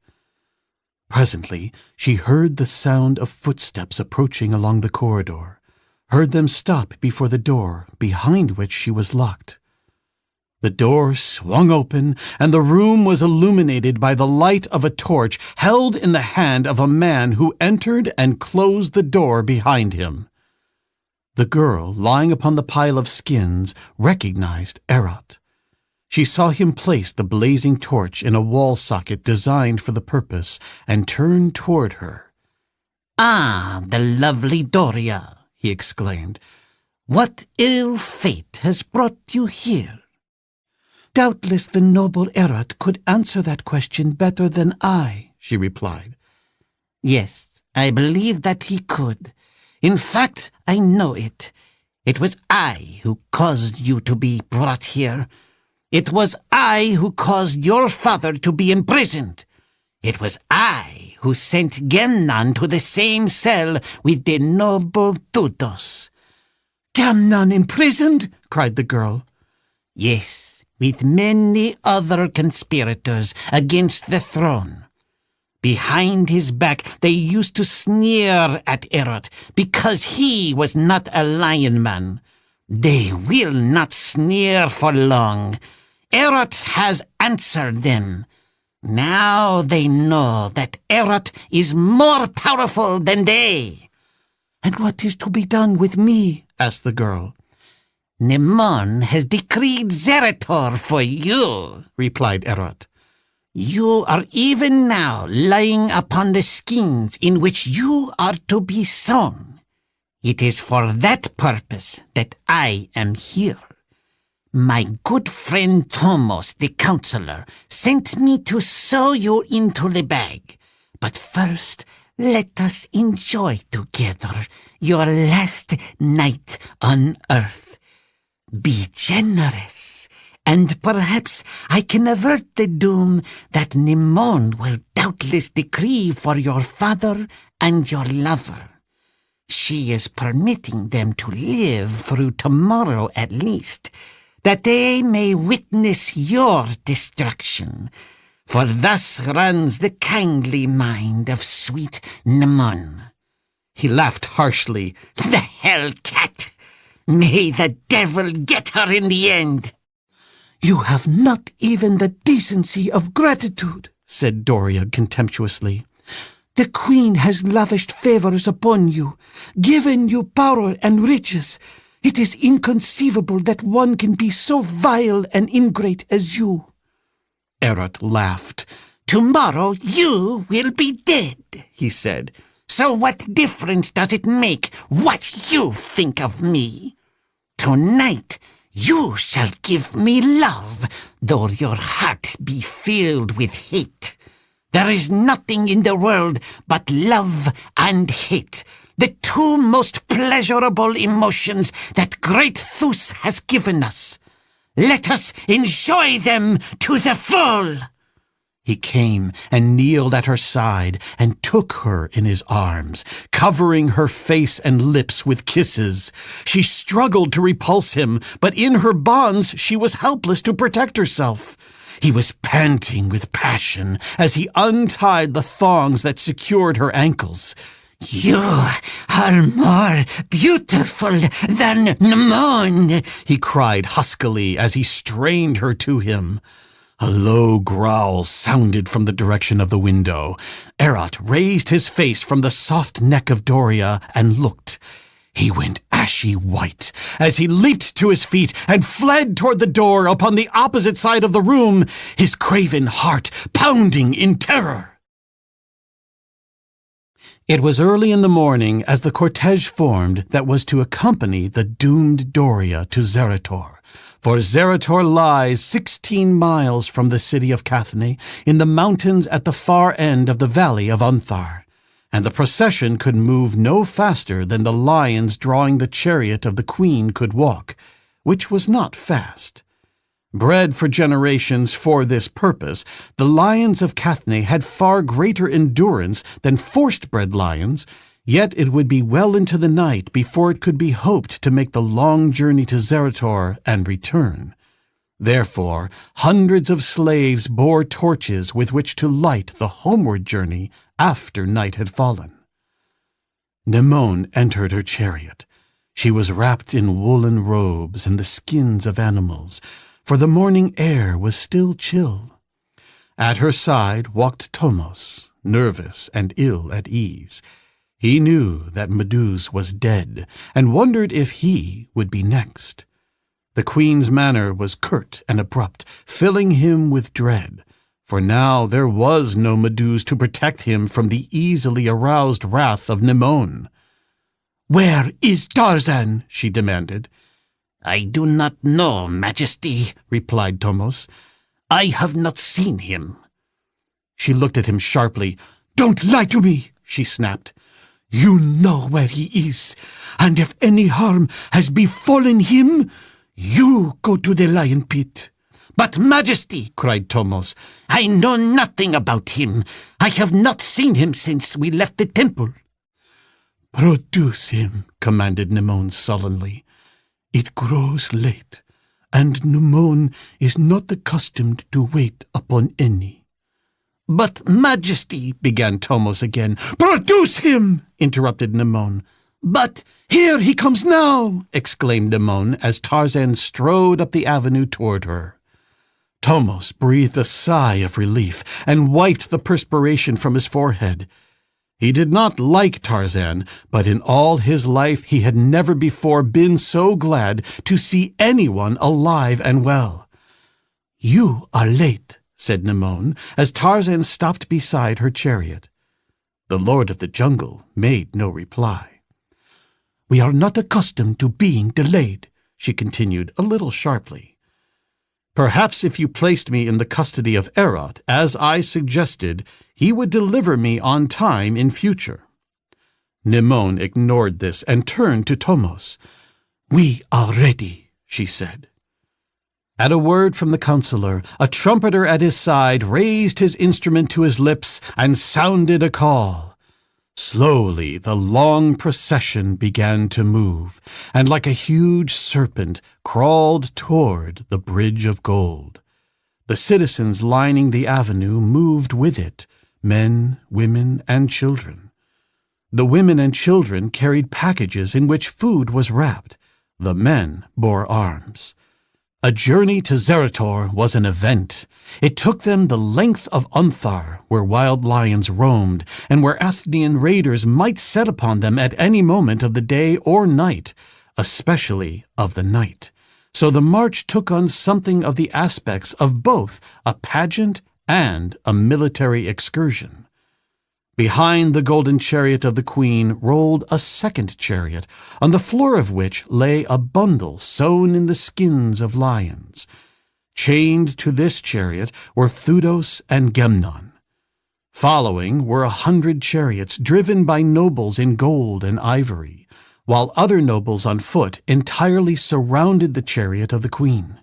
Presently she heard the sound of footsteps approaching along the corridor, heard them stop before the door, behind which she was locked. The door swung open, and the room was illuminated by the light of a torch held in the hand of a man who entered and closed the door behind him. The girl, lying upon the pile of skins, recognized Erod. She saw him place the blazing torch in a wall socket designed for the purpose, and turned toward her. "Ah, the lovely Doria," he exclaimed. "What ill fate has brought you here?" "Doubtless the noble Erod could answer that question better than I," she replied. "Yes, I believe that he could. In fact, I know it. It was I who caused you to be brought here. It was I who caused your father to be imprisoned. It was I who sent Gemnon to the same cell with the noble Thudos." "Gemnon imprisoned?" cried the girl. "Yes, with many other conspirators against the throne. Behind his back they used to sneer at Erod because he was not a lion man. They will not sneer for long. Erot has answered them. Now they know that Erot is more powerful than they." "And what is to be done with me?" asked the girl. "Nemon has decreed Zerator for you," replied Erot. "You are even now lying upon the skins in which you are to be sown. It is for that purpose that I am here. My good friend Tomos, the counselor, sent me to sew you into the bag. But first, let us enjoy together your last night on earth. Be generous, and perhaps I can avert the doom that Nemon will doubtless decree for your father and your lover. She is permitting them to live through tomorrow at least, that they may witness your destruction. For thus runs the kindly mind of sweet Nemon." He laughed harshly. "The hellcat! May the devil get her in the end." "You have not even the decency of gratitude," said Doria contemptuously. "The queen has lavished favors upon you, given you power and riches. It is inconceivable that one can be so vile and ingrate as you." Erot laughed. "Tomorrow you will be dead," he said. "So what difference does it make what you think of me? Tonight you shall give me love, though your heart be filled with hate. There is nothing in the world but love and hate, the two most pleasurable emotions that great Thus has given us. Let us enjoy them to the full." He came and kneeled at her side and took her in his arms, covering her face and lips with kisses. She struggled to repulse him, but in her bonds she was helpless to protect herself. He was panting with passion as he untied the thongs that secured her ankles. "You are more beautiful than Nemon," he cried huskily as he strained her to him. A low growl sounded from the direction of the window. Erot raised his face from the soft neck of Doria and looked. He went ashy white as he leaped to his feet and fled toward the door upon the opposite side of the room, his craven heart pounding in terror. It was early in the morning as the cortege formed that was to accompany the doomed Doria to Zerator, for Zerator lies 16 miles from the city of Cathne in the mountains at the far end of the valley of Unthar, and the procession could move no faster than the lions drawing the chariot of the queen could walk, which was not fast. Bred for generations for this purpose, the lions of Cathne had far greater endurance than forced-bred lions, yet it would be well into the night before it could be hoped to make the long journey to Zerator and return. Therefore, hundreds of slaves bore torches with which to light the homeward journey after night had fallen. Nemon entered her chariot. She was wrapped in woolen robes and the skins of animals, for the morning air was still chill. At her side walked Tomos, nervous and ill at ease. He knew that Meduse was dead, and wondered if he would be next. The queen's manner was curt and abrupt, filling him with dread, for now there was no Meduse to protect him from the easily aroused wrath of Nemon. "Where is Tarzan?" she demanded. "I do not know, Majesty," replied Tomos. "I have not seen him." She looked at him sharply. "Don't lie to me," she snapped. "You know where he is, and if any harm has befallen him, you go to the lion pit." "But, Majesty," cried Tomos, "I know nothing about him. I have not seen him since we left the temple." "Produce him," commanded Nemon sullenly. "It grows late, and Nemon is not accustomed to wait upon any." "But, Majesty," began Tomos again. "Produce him," interrupted Nemon. "But here he comes now!" exclaimed Nimon as Tarzan strode up the avenue toward her. Tomos breathed a sigh of relief and wiped the perspiration from his forehead. He did not like Tarzan, but in all his life he had never before been so glad to see anyone alive and well. "You are late," said Nimon, as Tarzan stopped beside her chariot. The Lord of the Jungle made no reply. "We are not accustomed to being delayed," she continued a little sharply. "Perhaps if you placed me in the custody of Erot, as I suggested, he would deliver me on time in future." Nimon ignored this and turned to Tomos. "We are ready," she said. At a word from the counselor, a trumpeter at his side raised his instrument to his lips and sounded a call. Slowly the long procession began to move, and like a huge serpent crawled toward the Bridge of Gold. The citizens lining the avenue moved with it, men, women, and children. The women and children carried packages in which food was wrapped. The men bore arms. A journey to Zerator was an event. It took them the length of Unthar, where wild lions roamed, and where Athenian raiders might set upon them at any moment of the day or night, especially of the night. So the march took on something of the aspects of both a pageant and a military excursion. Behind the golden chariot of the queen rolled a second chariot, on the floor of which lay a bundle sewn in the skins of lions. Chained to this chariot were Thudos and Gemnon. Following were 100 chariots driven by nobles in gold and ivory, while other nobles on foot entirely surrounded the chariot of the queen.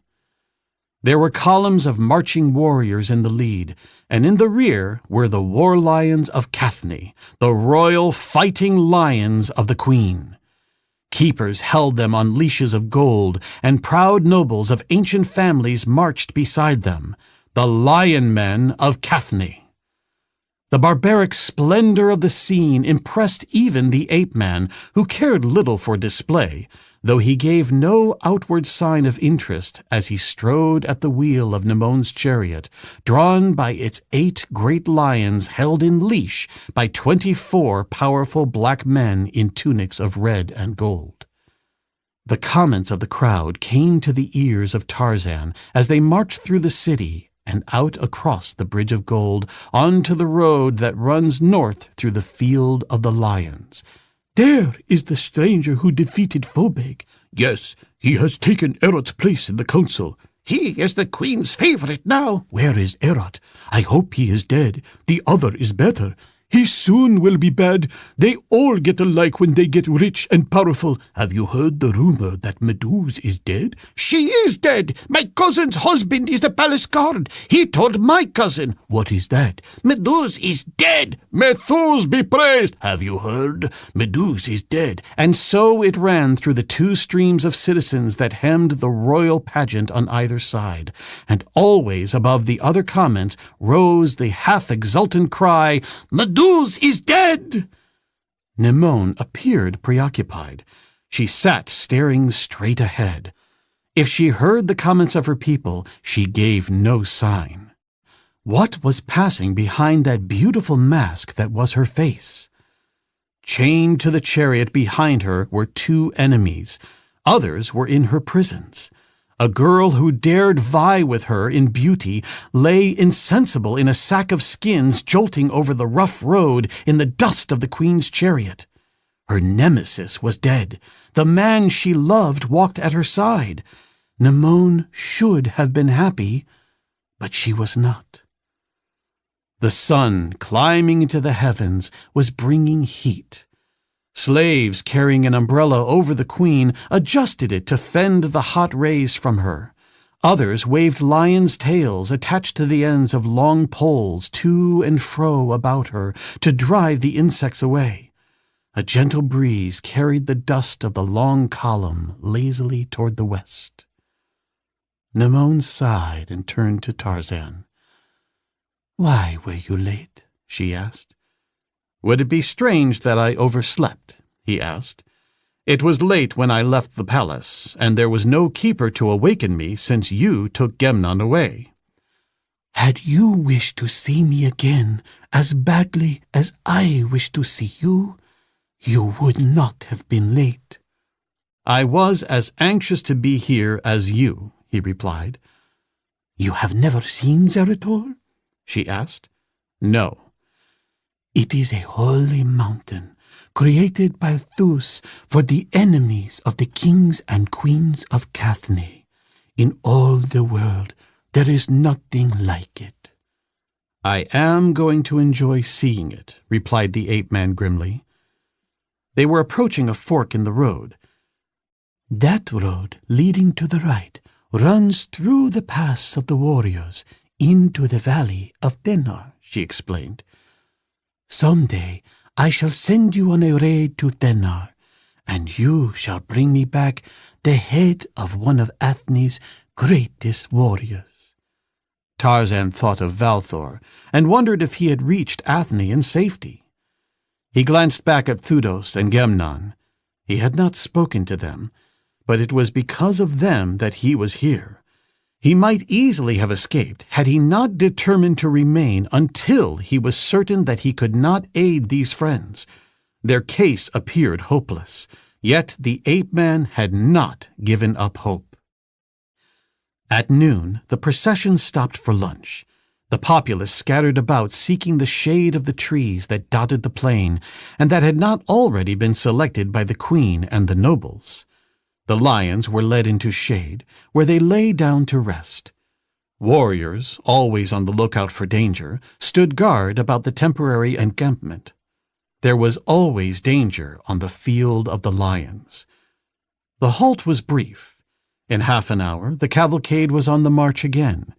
There were columns of marching warriors in the lead, and in the rear were the war lions of Cathne, the royal fighting lions of the queen. Keepers held them on leashes of gold, and proud nobles of ancient families marched beside them, the lion men of Cathne. The barbaric splendor of the scene impressed even the ape-man, who cared little for display, though he gave no outward sign of interest as he strode at the wheel of Nimon's chariot, drawn by its 8 great lions held in leash by 24 powerful black men in tunics of red and gold. The comments of the crowd came to the ears of Tarzan as they marched through the city and out across the Bridge of Gold onto the road that runs north through the Field of the Lions. "There is the stranger who defeated Phobeg. Yes, he has taken Erot's place in the council. He is the queen's favorite now." Where is Erot? I hope he is dead. The other is better. He soon will be bad. They all get alike when they get rich and powerful. Have you heard the rumor that Meduse is dead? She is dead. My cousin's husband is the palace guard. He told my cousin. What is that? Meduse is dead. Methuse be praised. Have you heard? Meduse is dead. And so it ran through the 2 streams of citizens that hemmed the royal pageant on either side, and always above the other comments rose the half-exultant cry, "Meduse is dead!" Nimon appeared preoccupied. She sat staring straight ahead. If she heard the comments of her people, she gave no sign. What was passing behind that beautiful mask that was her face? Chained to the chariot behind her were 2 enemies. Others were in her prisons. A girl who dared vie with her in beauty lay insensible in a sack of skins jolting over the rough road in the dust of the queen's chariot. Her nemesis was dead. The man she loved walked at her side. Nimon should have been happy, but she was not. The sun, climbing into the heavens, was bringing heat. Slaves carrying an umbrella over the queen adjusted it to fend the hot rays from her. Others waved lions' tails attached to the ends of long poles to and fro about her to drive the insects away. A gentle breeze carried the dust of the long column lazily toward the west. Nimon sighed and turned to Tarzan. "Why were you late?" she asked. "Would it be strange that I overslept?" he asked. It was late when I left the palace, and there was no keeper to awaken me since you took Gemnon away. Had you wished to see me again as badly as I wish to see you, you would not have been late. I was as anxious to be here as you, he replied. You have never seen Zerator? She asked. No. It is a holy mountain, created by Thus for the enemies of the kings and queens of Cathne. In all the world, there is nothing like it. I am going to enjoy seeing it, replied the ape-man grimly. They were approaching a fork in the road. That road, leading to the right, runs through the pass of the warriors into the valley of Thennar, she explained. Someday I shall send you on a raid to Thennar, and you shall bring me back the head of one of Athne's greatest warriors. Tarzan thought of Valthor, and wondered if he had reached Athne in safety. He glanced back at Thudos and Gemnon. He had not spoken to them, but it was because of them that he was here. He might easily have escaped had he not determined to remain until he was certain that he could not aid these friends. Their case appeared hopeless, yet the ape-man had not given up hope. At noon, the procession stopped for lunch. The populace scattered about seeking the shade of the trees that dotted the plain and that had not already been selected by the queen and the nobles. The lions were led into shade, where they lay down to rest. Warriors, always on the lookout for danger, stood guard about the temporary encampment. There was always danger on the field of the lions. The halt was brief. In half an hour, the cavalcade was on the march again.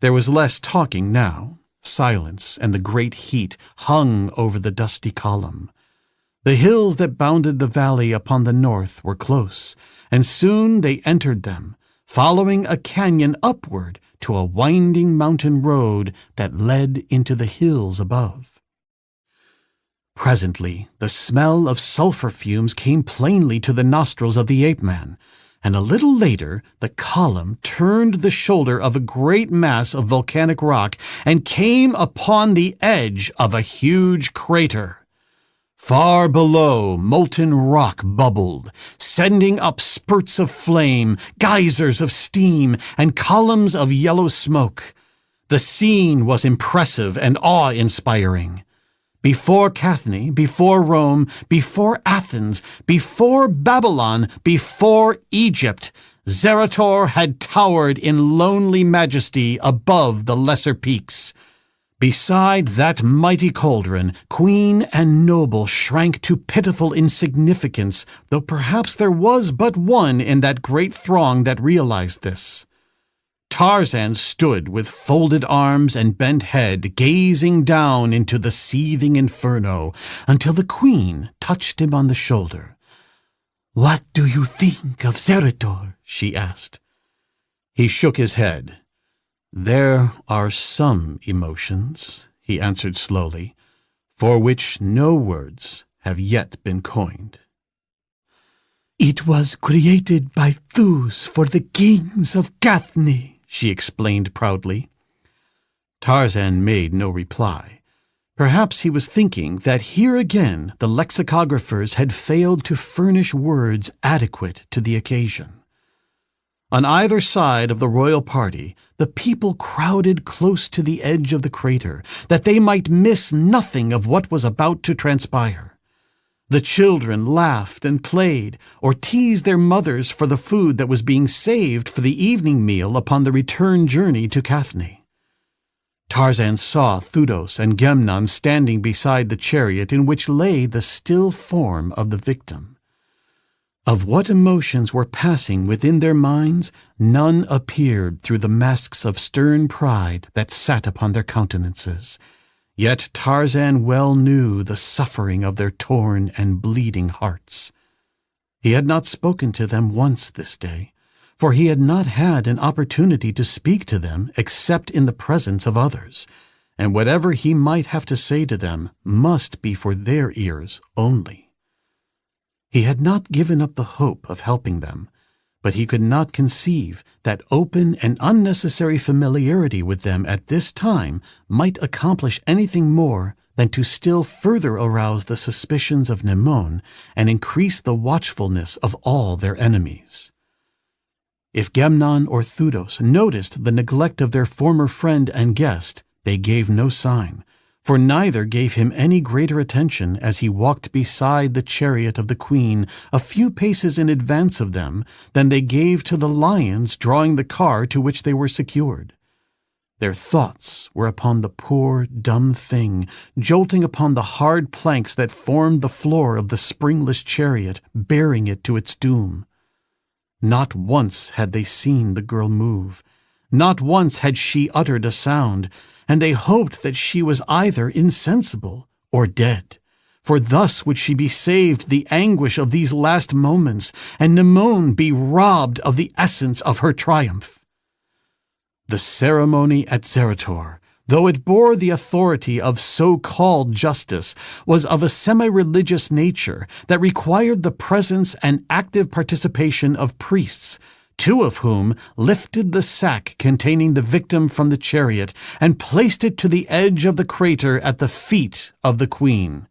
There was less talking now. Silence and the great heat hung over the dusty column. The hills that bounded the valley upon the north were close, and soon they entered them, following a canyon upward to a winding mountain road that led into the hills above. Presently, the smell of sulfur fumes came plainly to the nostrils of the ape-man, and a little later the column turned the shoulder of a great mass of volcanic rock and came upon the edge of a huge crater. Far below, molten rock bubbled, sending up spurts of flame, geysers of steam, and columns of yellow smoke. The scene was impressive and awe-inspiring. Before Cathne, before Rome, before Athens, before Babylon, before Egypt, Zerator had towered in lonely majesty above the lesser peaks. Beside that mighty cauldron, queen and noble shrank to pitiful insignificance, though perhaps there was but one in that great throng that realized this. Tarzan stood with folded arms and bent head, gazing down into the seething inferno, until the queen touched him on the shoulder. "What do you think of Zerator?" she asked. He shook his head. "There are some emotions," he answered slowly, "for which no words have yet been coined." "It was created by Thus for the kings of Cathne," she explained proudly. Tarzan made no reply. Perhaps he was thinking that here again the lexicographers had failed to furnish words adequate to the occasion. On either side of the royal party, the people crowded close to the edge of the crater, that they might miss nothing of what was about to transpire. The children laughed and played, or teased their mothers for the food that was being saved for the evening meal upon the return journey to Cathne. Tarzan saw Thudos and Gemnon standing beside the chariot in which lay the still form of the victim. Of what emotions were passing within their minds, none appeared through the masks of stern pride that sat upon their countenances. Yet Tarzan well knew the suffering of their torn and bleeding hearts. He had not spoken to them once this day, for he had not had an opportunity to speak to them except in the presence of others, and whatever he might have to say to them must be for their ears only. He had not given up the hope of helping them, but he could not conceive that open and unnecessary familiarity with them at this time might accomplish anything more than to still further arouse the suspicions of Mnemosyne and increase the watchfulness of all their enemies. If Gemnon or Thudos noticed the neglect of their former friend and guest, they gave no sign, for neither gave him any greater attention as he walked beside the chariot of the queen a few paces in advance of them than they gave to the lions drawing the car to which they were secured. Their thoughts were upon the poor, dumb thing, jolting upon the hard planks that formed the floor of the springless chariot, bearing it to its doom. Not once had they seen the girl move. Not once had she uttered a sound, and they hoped that she was either insensible or dead, for thus would she be saved the anguish of these last moments, and Mnemosyne be robbed of the essence of her triumph. The ceremony at Zerator, though it bore the authority of so-called justice, was of a semi-religious nature that required the presence and active participation of priests, 2 of whom lifted the sack containing the victim from the chariot and placed it to the edge of the crater at the feet of the queen.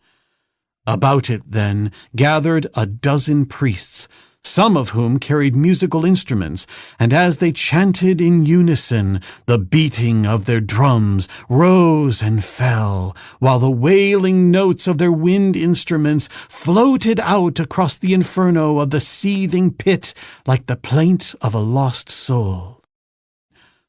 About it, then, gathered a dozen priests, some of whom carried musical instruments, and as they chanted in unison, the beating of their drums rose and fell, while the wailing notes of their wind instruments floated out across the inferno of the seething pit like the plaint of a lost soul.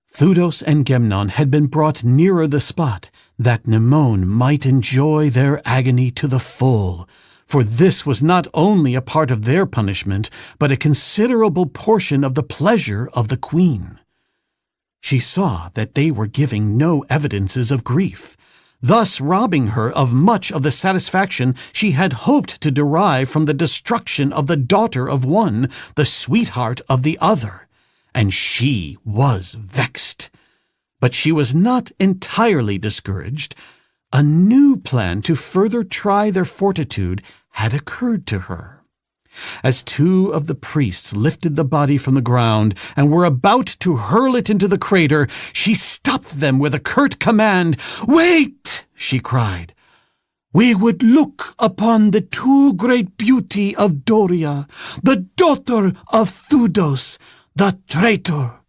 Thudos and Gemnon had been brought nearer the spot, that Mnemosyne might enjoy their agony to the full, for this was not only a part of their punishment, but a considerable portion of the pleasure of the queen. She saw that they were giving no evidences of grief, thus robbing her of much of the satisfaction she had hoped to derive from the destruction of the daughter of one, the sweetheart of the other, and she was vexed. But she was not entirely discouraged. A new plan to further try their fortitude had occurred to her. As 2 of the priests lifted the body from the ground and were about to hurl it into the crater, she stopped them with a curt command. "Wait!" she cried. "We would look upon the too great beauty of Doria, the daughter of Thudos, the traitor.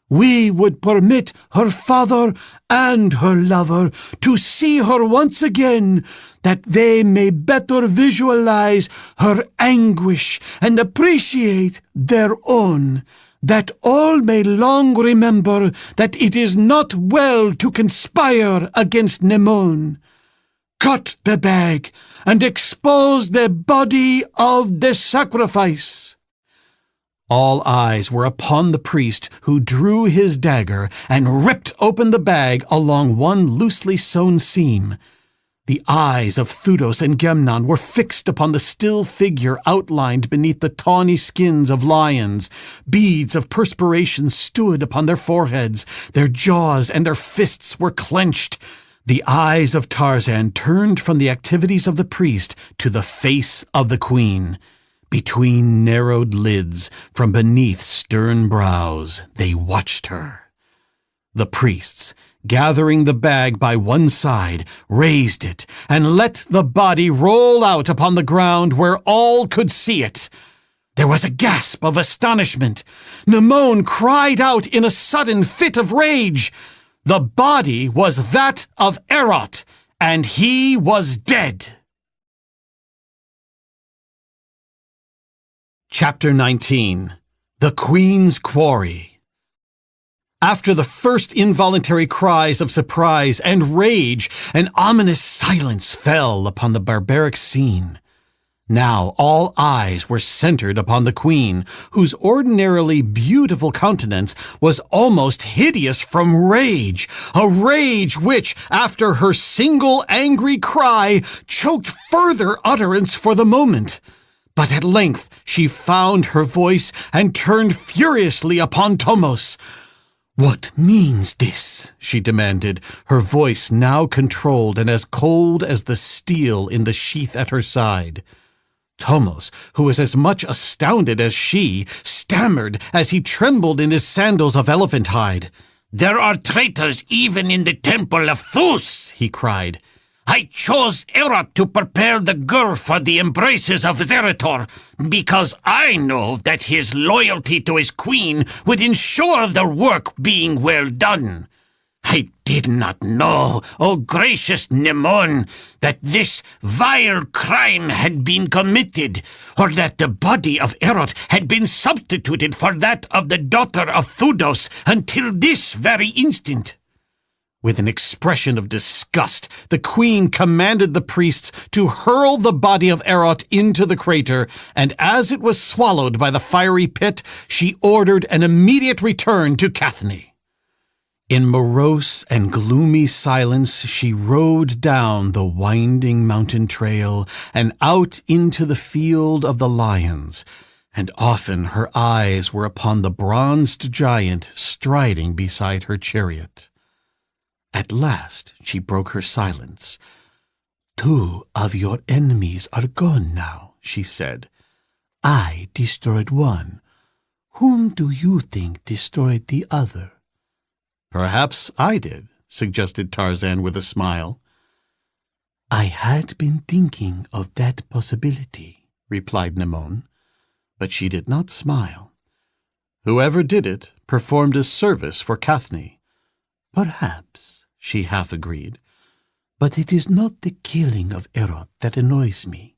We would permit her father and her lover to see her once again, that they may better visualize her anguish and appreciate their own, that all may long remember that it is not well to conspire against Mnemosyne. Cut the bag and expose the body of the sacrifice." All eyes were upon the priest, who drew his dagger and ripped open the bag along one loosely sewn seam. The eyes of Thudos and Gemnon were fixed upon the still figure outlined beneath the tawny skins of lions. Beads of perspiration stood upon their foreheads. Their jaws and their fists were clenched. The eyes of Tarzan turned from the activities of the priest to the face of the queen. Between narrowed lids, from beneath stern brows, they watched her. The priests, gathering the bag by one side, raised it and let the body roll out upon the ground where all could see it. There was a gasp of astonishment. Mnemosyne cried out in a sudden fit of rage. The body was that of Erot, and he was dead. Chapter 19. The Queen's Quarry. After the first involuntary cries of surprise and rage, an ominous silence fell upon the barbaric scene. Now all eyes were centered upon the queen, whose ordinarily beautiful countenance was almost hideous from rage, a rage which, after her single angry cry, choked further utterance for the moment. But at length she found her voice and turned furiously upon Tomos. "What means this?" she demanded, her voice now controlled and as cold as the steel in the sheath at her side. Tomos, who was as much astounded as she, stammered as he trembled in his sandals of elephant hide. "There are traitors even in the temple of Thus," he cried. "I chose Erot to prepare the girl for the embraces of Zerator, because I know that his loyalty to his queen would ensure the work being well done. I did not know, O gracious Nemon, that this vile crime had been committed, or that the body of Erot had been substituted for that of the daughter of Thudos until this very instant." With an expression of disgust, the queen commanded the priests to hurl the body of Erot into the crater, and as it was swallowed by the fiery pit, she ordered an immediate return to Cathne. In morose and gloomy silence, she rode down the winding mountain trail and out into the field of the lions, and often her eyes were upon the bronzed giant striding beside her chariot. At last she broke her silence. "Two of your enemies are gone now," she said. "I destroyed one. Whom do you think destroyed the other?" "Perhaps I did," suggested Tarzan with a smile. "I had been thinking of that possibility," replied Nemon, but she did not smile. "Whoever did it performed a service for Cathne." "Perhaps," she half agreed, "but it is not the killing of Erot that annoys me.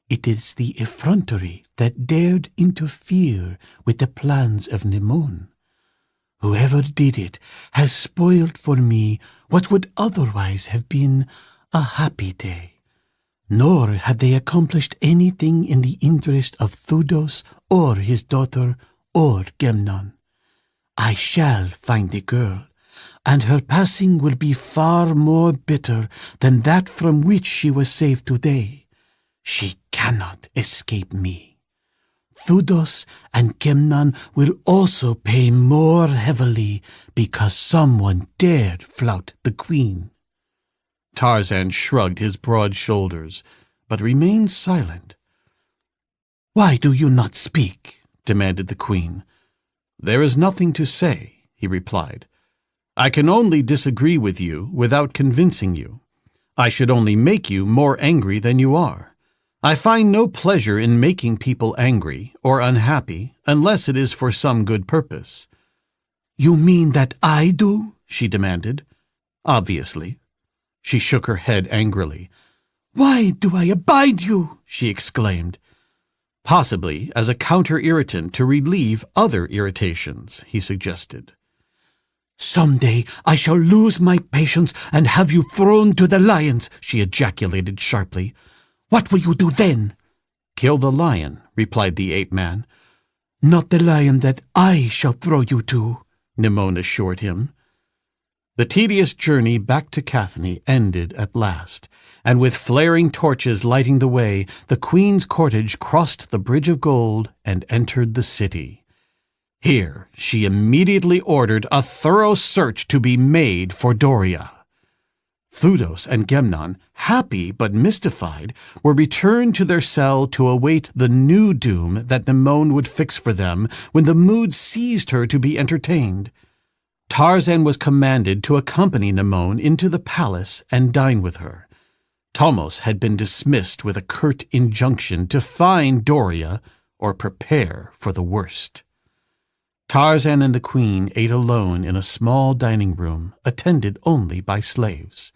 It is the effrontery that dared interfere with the plans of Nemon. Whoever did it has spoiled for me what would otherwise have been a happy day. Nor have they accomplished anything in the interest of Thudos or his daughter or Gemnon. I shall find the girl, and her passing will be far more bitter than that from which she was saved today. She cannot escape me. Thudos and Gemnon will also pay more heavily because someone dared flout the queen." Tarzan shrugged his broad shoulders, but remained silent. "Why do you not speak?" demanded the queen. "There is nothing to say," he replied. "I can only disagree with you without convincing you. I should only make you more angry than you are. I find no pleasure in making people angry or unhappy unless it is for some good purpose." "You mean that I do?" she demanded. "Obviously." She shook her head angrily. "Why do I abide you?" she exclaimed. "Possibly as a counter-irritant to relieve other irritations," he suggested. "Someday I shall lose my patience and have you thrown to the lions," she ejaculated sharply. "What will you do then?" "Kill the lion," replied the ape-man. "Not the lion that I shall throw you to," Nemon assured him. The tedious journey back to Cathne ended at last, and with flaring torches lighting the way, the queen's cortege crossed the Bridge of Gold and entered the city. Here she immediately ordered a thorough search to be made for Doria. Thudos and Gemnon, happy but mystified, were returned to their cell to await the new doom that Nemon would fix for them when the mood seized her to be entertained. Tarzan was commanded to accompany Nemon into the palace and dine with her. Tomos had been dismissed with a curt injunction to find Doria or prepare for the worst. Tarzan and the queen ate alone in a small dining room, attended only by slaves.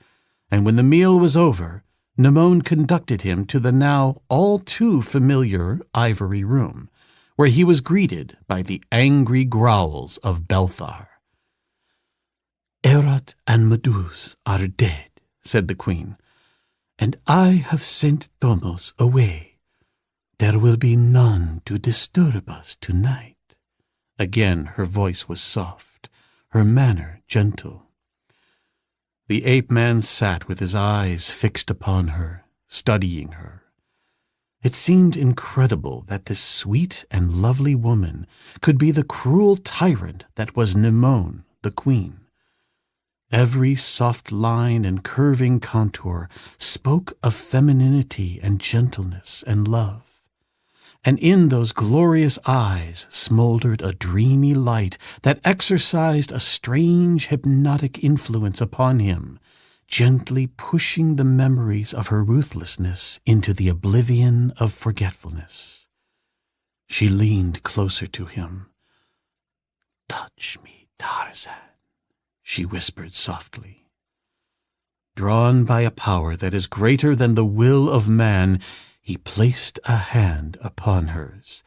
And when the meal was over, Nemon conducted him to the now all too familiar ivory room, where he was greeted by the angry growls of Belthar. "Erot and Medus are dead," said the queen, "and I have sent Tomos away. There will be none to disturb us tonight." Again her voice was soft, her manner gentle. The ape-man sat with his eyes fixed upon her, studying her. It seemed incredible that this sweet and lovely woman could be the cruel tyrant that was Nemon, the queen. Every soft line and curving contour spoke of femininity and gentleness and love. and in those glorious eyes smoldered a dreamy light that exercised a strange hypnotic influence upon him, gently pushing the memories of her ruthlessness into the oblivion of forgetfulness. She leaned closer to him. "Touch me, Tarzan," she whispered softly. Drawn by a power that is greater than the will of man, he placed a hand upon hers.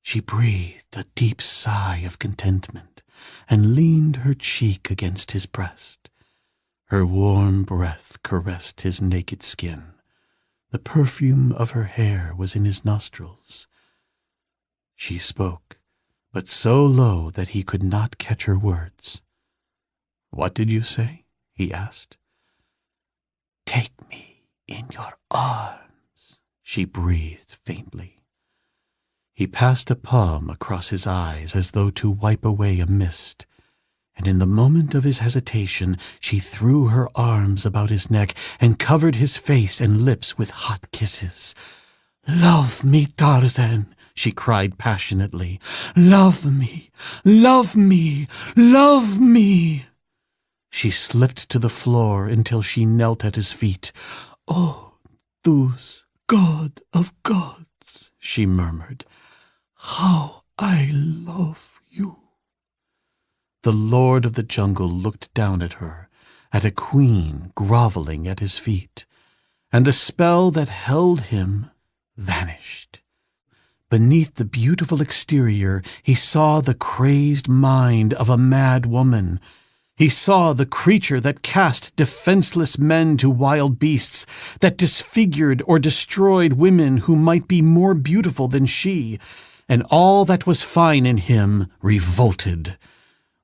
She breathed a deep sigh of contentment and leaned her cheek against his breast. Her warm breath caressed his naked skin. The perfume of her hair was in his nostrils. She spoke, but so low that he could not catch her words. "What did you say?" he asked. "Take me in your arms," she breathed faintly. He passed a palm across his eyes as though to wipe away a mist, and in the moment of his hesitation she threw her arms about his neck and covered his face and lips with hot kisses. "Love me, Tarzan," she cried passionately. "Love me, love me, love me." She slipped to the floor until she knelt at his feet. "Oh, Thus, God of gods," she murmured, "how I love you." The Lord of the Jungle looked down at her, at a queen groveling at his feet, and the spell that held him vanished. Beneath the beautiful exterior, he saw the crazed mind of a mad woman. He saw the creature that cast defenseless men to wild beasts, that disfigured or destroyed women who might be more beautiful than she, and all that was fine in him revolted.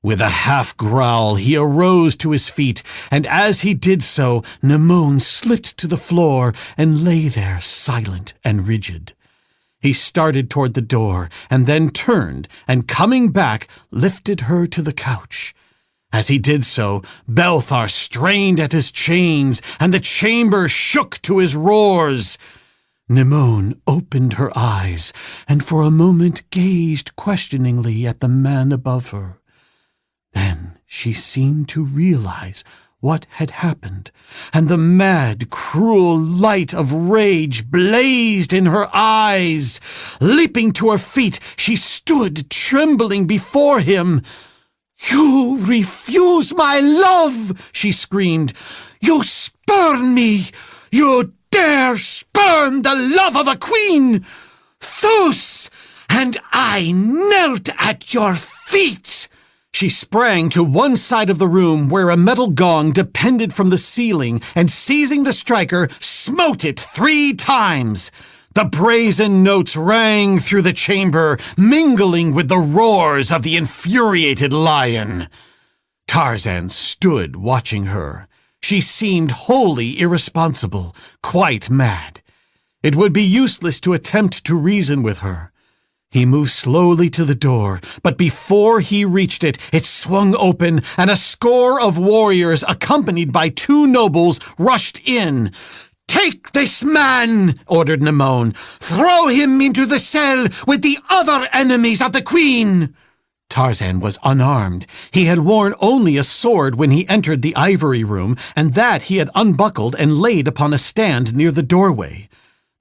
With a half-growl, he arose to his feet, and as he did so, Nemone slipped to the floor and lay there silent and rigid. He started toward the door, and then turned, and coming back, lifted her to the couch. As he did so, Belthar strained at his chains, and the chamber shook to his roars. Nemone opened her eyes, and for a moment gazed questioningly at the man above her. Then she seemed to realize what had happened, and the mad, cruel light of rage blazed in her eyes. Leaping to her feet, she stood trembling before him. "You refuse my love!" she screamed. "You spurn me! You dare spurn the love of a queen! Thus! And I knelt at your feet!" She sprang to one side of the room where a metal gong depended from the ceiling, and seizing the striker, smote it 3 times. The brazen notes rang through the chamber, mingling with the roars of the infuriated lion. Tarzan stood watching her. She seemed wholly irresponsible, quite mad. It would be useless to attempt to reason with her. He moved slowly to the door, but before he reached it, it swung open, and a score of warriors, accompanied by 2 nobles, rushed in. "Take this man," ordered Nemone. "Throw him into the cell with the other enemies of the queen." Tarzan was unarmed. He had worn only a sword when he entered the ivory room, and that he had unbuckled and laid upon a stand near the doorway.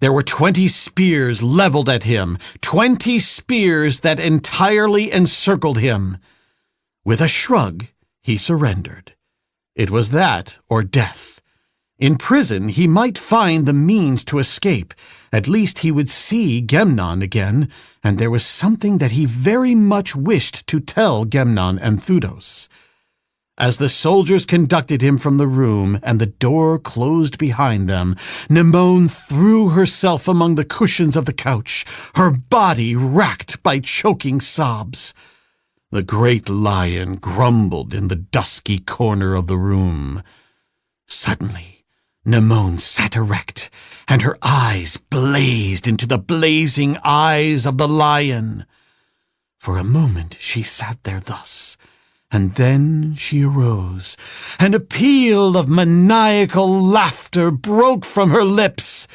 There were 20 spears leveled at him, 20 spears that entirely encircled him. With a shrug, he surrendered. It was that or death. In prison, he might find the means to escape. At least he would see Gemnon again, and there was something that he very much wished to tell Gemnon and Thudos. As the soldiers conducted him from the room and the door closed behind them, Nemone threw herself among the cushions of the couch, her body racked by choking sobs. The great lion grumbled in the dusky corner of the room. Suddenly, Nemone sat erect, and her eyes blazed into the blazing eyes of the lion. For a moment she sat there thus, and then she arose, and a peal of maniacal laughter broke from her lips.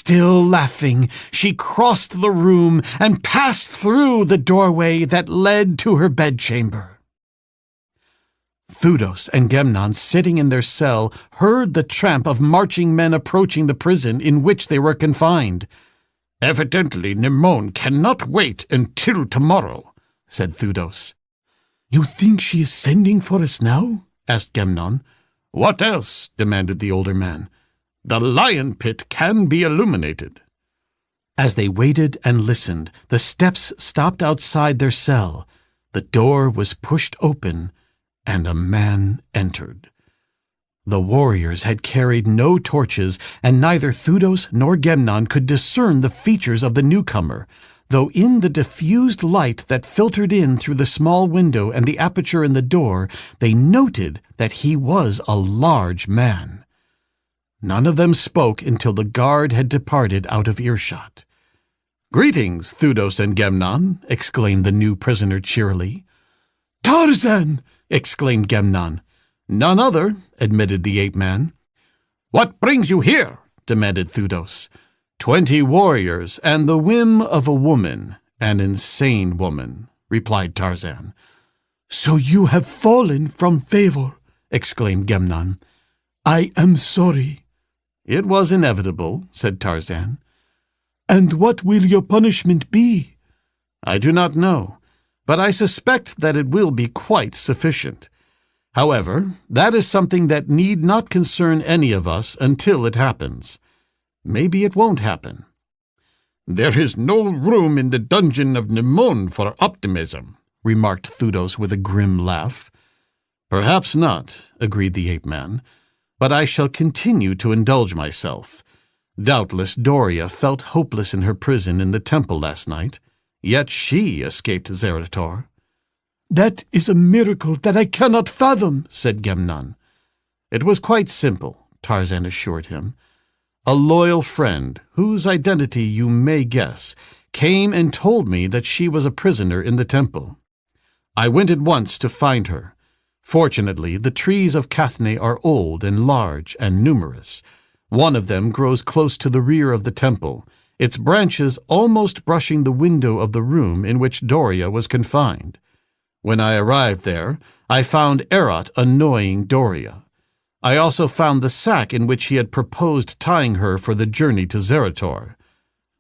Still laughing, she crossed the room and passed through the doorway that led to her bedchamber. Thudos and Gemnon, sitting in their cell, heard the tramp of marching men approaching the prison in which they were confined. "Evidently Nimon cannot wait until tomorrow," said Thudos. You think she is sending for us now? Asked Gemnon. "What else?" demanded the older man. "The lion pit can be illuminated." As they waited and listened, the steps stopped outside their cell. The door was pushed open, and a man entered. The warriors had carried no torches, and neither Thudos nor Gemnon could discern the features of the newcomer, though in the diffused light that filtered in through the small window and the aperture in the door, they noted that he was a large man. None of them spoke until the guard had departed out of earshot. "Greetings, Thudos and Gemnon," exclaimed the new prisoner cheerily. Tarzan! Exclaimed Gemnon. "None other," admitted the ape-man. "What brings you here?" demanded Thudos. 20 warriors and the whim of a woman, an insane woman," replied Tarzan. So you have fallen from favor, exclaimed Gemnon. I am sorry. "It was inevitable," said Tarzan. And what will your punishment be? "I do not know, but I suspect that it will be quite sufficient. However, that is something that need not concern any of us until it happens. Maybe it won't happen." "There is no room in the dungeon of Nimon for optimism," remarked Thudos with a grim laugh. "Perhaps not," agreed the ape-man, "but I shall continue to indulge myself. Doubtless Doria felt hopeless in her prison in the temple last night, yet she escaped Zerator." That is a miracle that I cannot fathom, said Gemnon. "It was quite simple," Tarzan assured him. "A loyal friend, whose identity you may guess, came and told me that she was a prisoner in the temple. I went at once to find her. Fortunately, the trees of Kathne are old and large and numerous. One of them grows close to the rear of the temple, its branches almost brushing the window of the room in which Doria was confined. When I arrived there, I found Erot annoying Doria. I also found the sack in which he had proposed tying her for the journey to Zerator.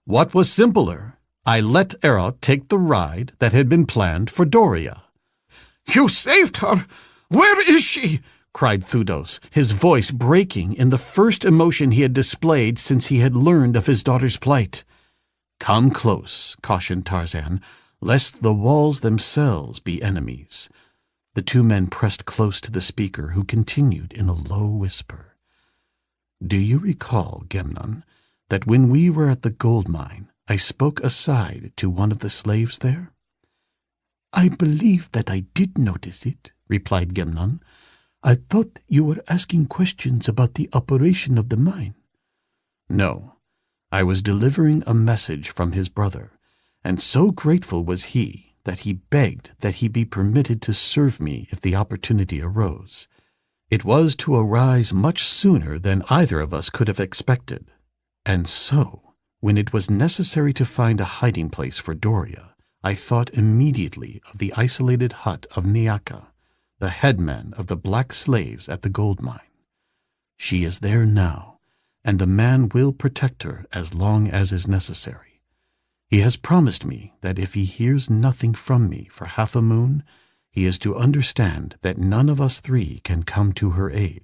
What was simpler? I let Erot take the ride that had been planned for Doria." "You saved her! Where is she?" cried Thudos, his voice breaking in the first emotion he had displayed since he had learned of his daughter's plight. "Come close," cautioned Tarzan, "lest the walls themselves be enemies." The two men pressed close to the speaker, who continued in a low whisper. "Do you recall, Gemnon, that when we were at the gold mine, I spoke aside to one of the slaves there?" I believe that I did notice it, replied Gemnon. I thought you were asking questions about the operation of the mine. "No, I was delivering a message from his brother, and so grateful was he that he begged that he be permitted to serve me if the opportunity arose. It was to arise much sooner than either of us could have expected. And so, when it was necessary to find a hiding place for Doria, I thought immediately of the isolated hut of Niaka, the headman of the black slaves at the gold mine. She is there now, and the man will protect her as long as is necessary. He has promised me that if he hears nothing from me for half a moon, he is to understand that none of us three can come to her aid,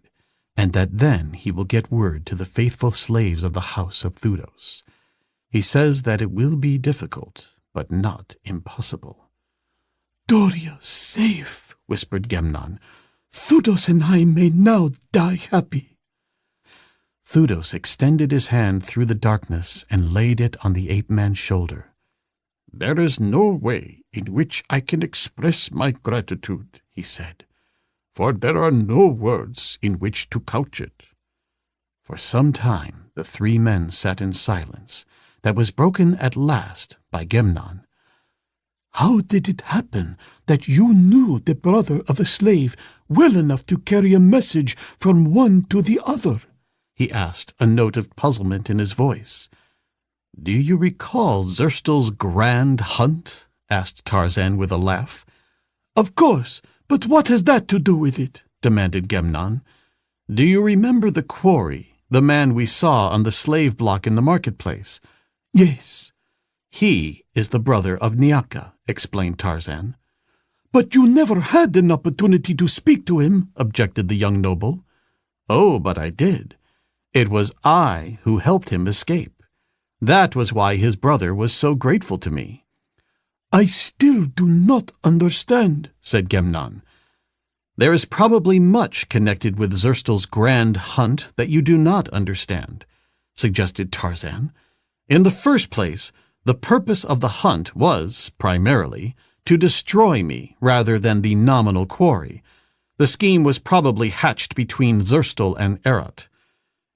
and that then he will get word to the faithful slaves of the house of Thudos. He says that it will be difficult, but not impossible." "Doria safe," whispered Gemnon. "Thudos and I may now die happy." Thudos extended his hand through the darkness and laid it on the ape-man's shoulder. "There is no way in which I can express my gratitude," he said, "for there are no words in which to couch it." For some time the three men sat in silence that was broken at last by Gemnon. "How did it happen that you knew the brother of a slave well enough to carry a message from one to the other?" he asked, a note of puzzlement in his voice. Do you recall Zerstel's grand hunt? Asked Tarzan with a laugh. Of course, but what has that to do with it? Demanded Gemnon. Do you remember the quarry, the man we saw on the slave block in the marketplace? Yes. He is the brother of Nyaka, explained Tarzan. But you never had an opportunity to speak to him, objected the young noble. Oh, but I did. It was I who helped him escape. That was why his brother was so grateful to me. I still do not understand, said Gemnon. There is probably much connected with Zerstel's grand hunt that you do not understand, suggested Tarzan. In the first place, the purpose of the hunt was, primarily, to destroy me rather than the nominal quarry. The scheme was probably hatched between Zerstel and Erat.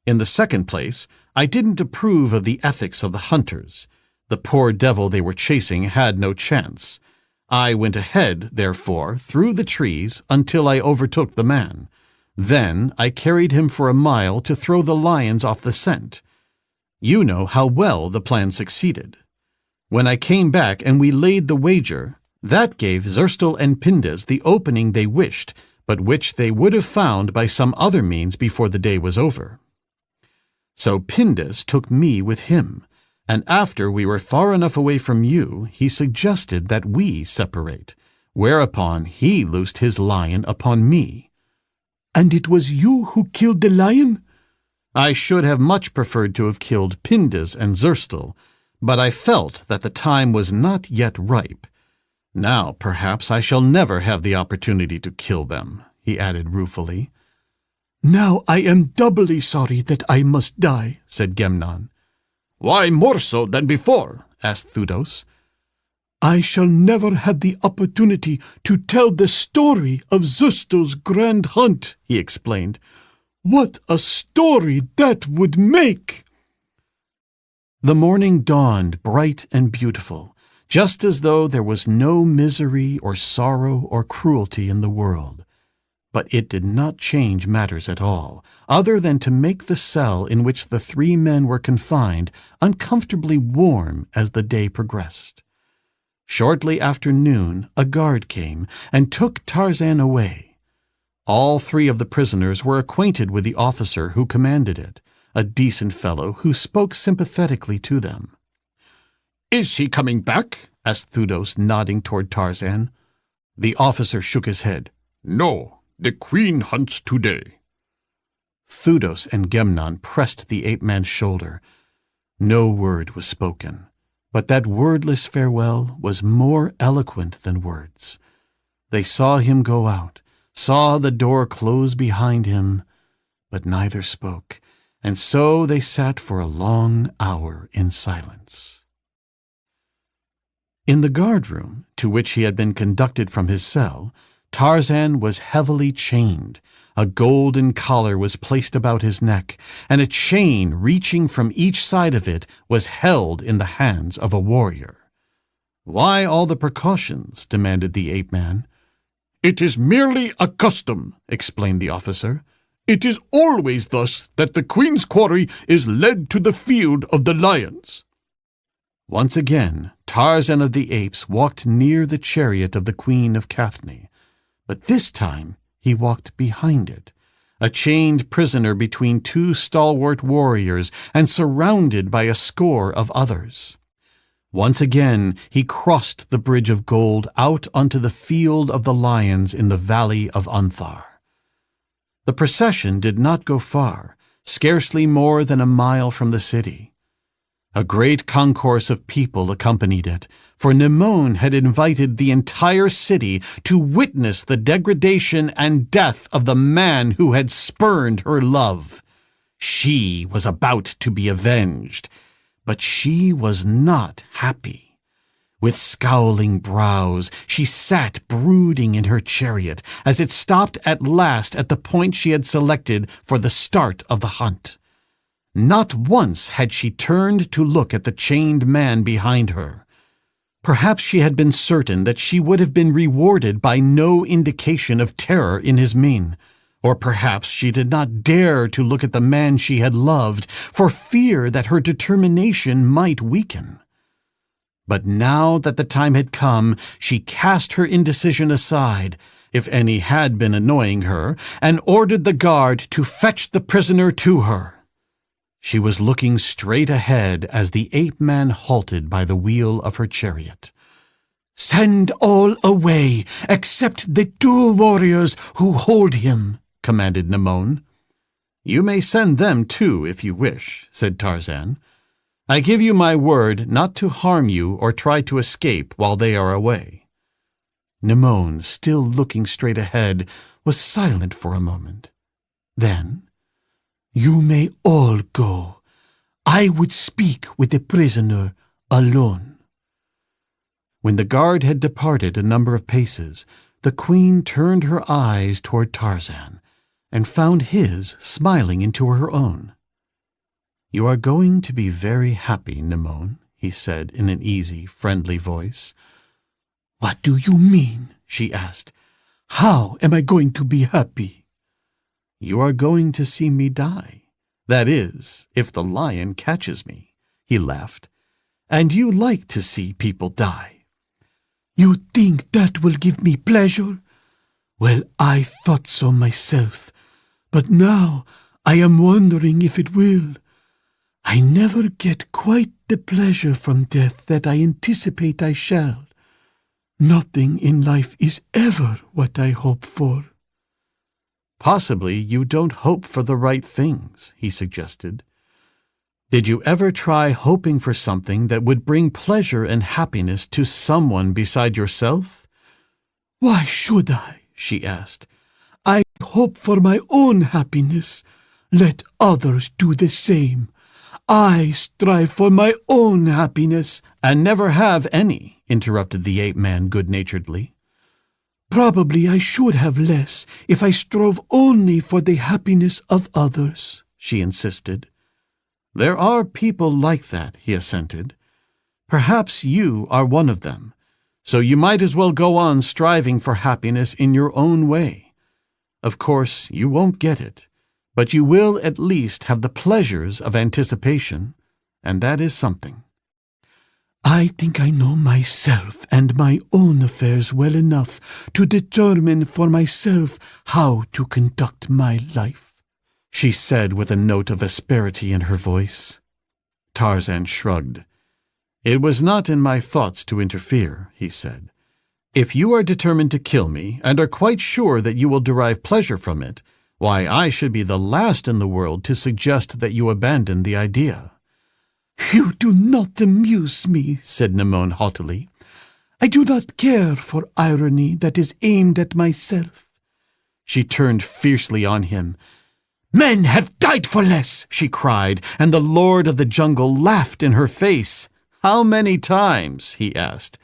In the second place, I didn't approve of the ethics of the hunters. The poor devil they were chasing had no chance. I went ahead, therefore, through the trees until I overtook the man. Then I carried him for a mile to throw the lions off the scent. You know how well the plan succeeded. When I came back and we laid the wager, that gave Zerstel and Pindez the opening they wished, but which they would have found by some other means before the day was over. So Pindez took me with him, and after we were far enough away from you, he suggested that we separate, whereupon he loosed his lion upon me. And it was you who killed the lion? I should have much preferred to have killed Pindez and Zerstel, but I felt that the time was not yet ripe. Now, perhaps, I shall never have the opportunity to kill them, he added ruefully. Now I am doubly sorry that I must die, said Gemnon. Why more so than before? Asked Thudos. I shall never have the opportunity to tell the story of Zerstel's grand hunt, he explained. What a story that would make! The morning dawned bright and beautiful, just as though there was no misery or sorrow or cruelty in the world. But it did not change matters at all, other than to make the cell in which the three men were confined uncomfortably warm as the day progressed. Shortly after noon, a guard came and took Tarzan away. All three of the prisoners were acquainted with the officer who commanded it, a decent fellow who spoke sympathetically to them. Is he coming back? Asked Thudos, nodding toward Tarzan. The officer shook his head. No, the queen hunts today. Thudos and Gemnon pressed the ape-man's shoulder. No word was spoken, but that wordless farewell was more eloquent than words. They saw him go out, saw the door close behind him, but neither spoke, and so they sat for a long hour in silence. In the guard-room, to which he had been conducted from his cell, Tarzan was heavily chained. A golden collar was placed about his neck, and a chain reaching from each side of it was held in the hands of a warrior. "Why all the precautions?" demanded the ape-man. "It is merely a custom," explained the officer. "It is always thus that the queen's quarry is led to the field of the lions." Once again, Tarzan of the Apes walked near the chariot of the Queen of Cathne, but this time he walked behind it, a chained prisoner between two stalwart warriors and surrounded by a score of others. Once again he crossed the bridge of gold out onto the field of the lions in the valley of Unthar. The procession did not go far, scarcely more than a mile from the city. A great concourse of people accompanied it, for Nimon had invited the entire city to witness the degradation and death of the man who had spurned her love. She was about to be avenged, but she was not happy. With scowling brows, she sat brooding in her chariot as it stopped at last at the point she had selected for the start of the hunt. Not once had she turned to look at the chained man behind her. Perhaps she had been certain that she would have been rewarded by no indication of terror in his mien, Or perhaps she did not dare to look at the man she had loved for fear that her determination might weaken. But now that the time had come, she cast her indecision aside, if any had been annoying her, and ordered the guard to fetch the prisoner to her. She was looking straight ahead as the ape-man halted by the wheel of her chariot. "Send all away, except the 2 warriors who hold him," commanded Nemone. "You may send them too, if you wish," said Tarzan. "I give you my word not to harm you or try to escape while they are away." Nemone, still looking straight ahead, was silent for a moment. Then, "You may all go. I would speak with the prisoner alone." When the guard had departed a number of paces, the queen turned her eyes toward Tarzan and found his smiling into her own. "You are going to be very happy, Nemone," he said in an easy, friendly voice. "What do you mean?" she asked. "How am I going to be happy?" "You are going to see me die. That is, if the lion catches me," he laughed. "And you like to see people die." "You think that will give me pleasure? Well, I thought so myself, but now I am wondering if it will. I never get quite the pleasure from death that I anticipate I shall. Nothing in life is ever what I hope for." "Possibly you don't hope for the right things," he suggested. "Did you ever try hoping for something that would bring pleasure and happiness to someone beside yourself?" "Why should I?" she asked. "I hope for my own happiness. Let others do the same. I strive for my own happiness." "And never have any," interrupted the ape-man good-naturedly. "Probably I should have less if I strove only for the happiness of others," she insisted. "There are people like that," he assented. "Perhaps you are one of them, so you might as well go on striving for happiness in your own way. Of course, you won't get it, but you will at least have the pleasures of anticipation, and that is something." "I think I know myself and my own affairs well enough to determine for myself how to conduct my life," she said with a note of asperity in her voice. Tarzan shrugged. "It was not in my thoughts to interfere," he said. "If you are determined to kill me and are quite sure that you will derive pleasure from it, why, I should be the last in the world to suggest that you abandon the idea." "You do not amuse me," said Nemone haughtily. "I do not care for irony that is aimed at myself." She turned fiercely on him. "Men have died for less," she cried, and the Lord of the Jungle laughed in her face. "How many times?" he asked.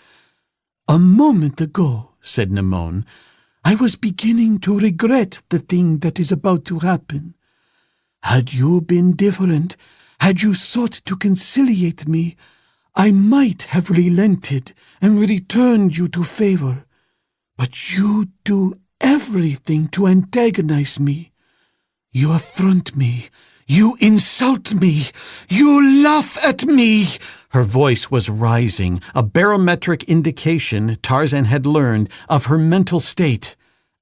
"A moment ago," said Nemone, "I was beginning to regret the thing that is about to happen. Had you been different, had you sought to conciliate me, I might have relented and returned you to favor. But you do everything to antagonize me. You affront me. You insult me. You laugh at me." Her voice was rising, a barometric indication Tarzan had learned of her mental state.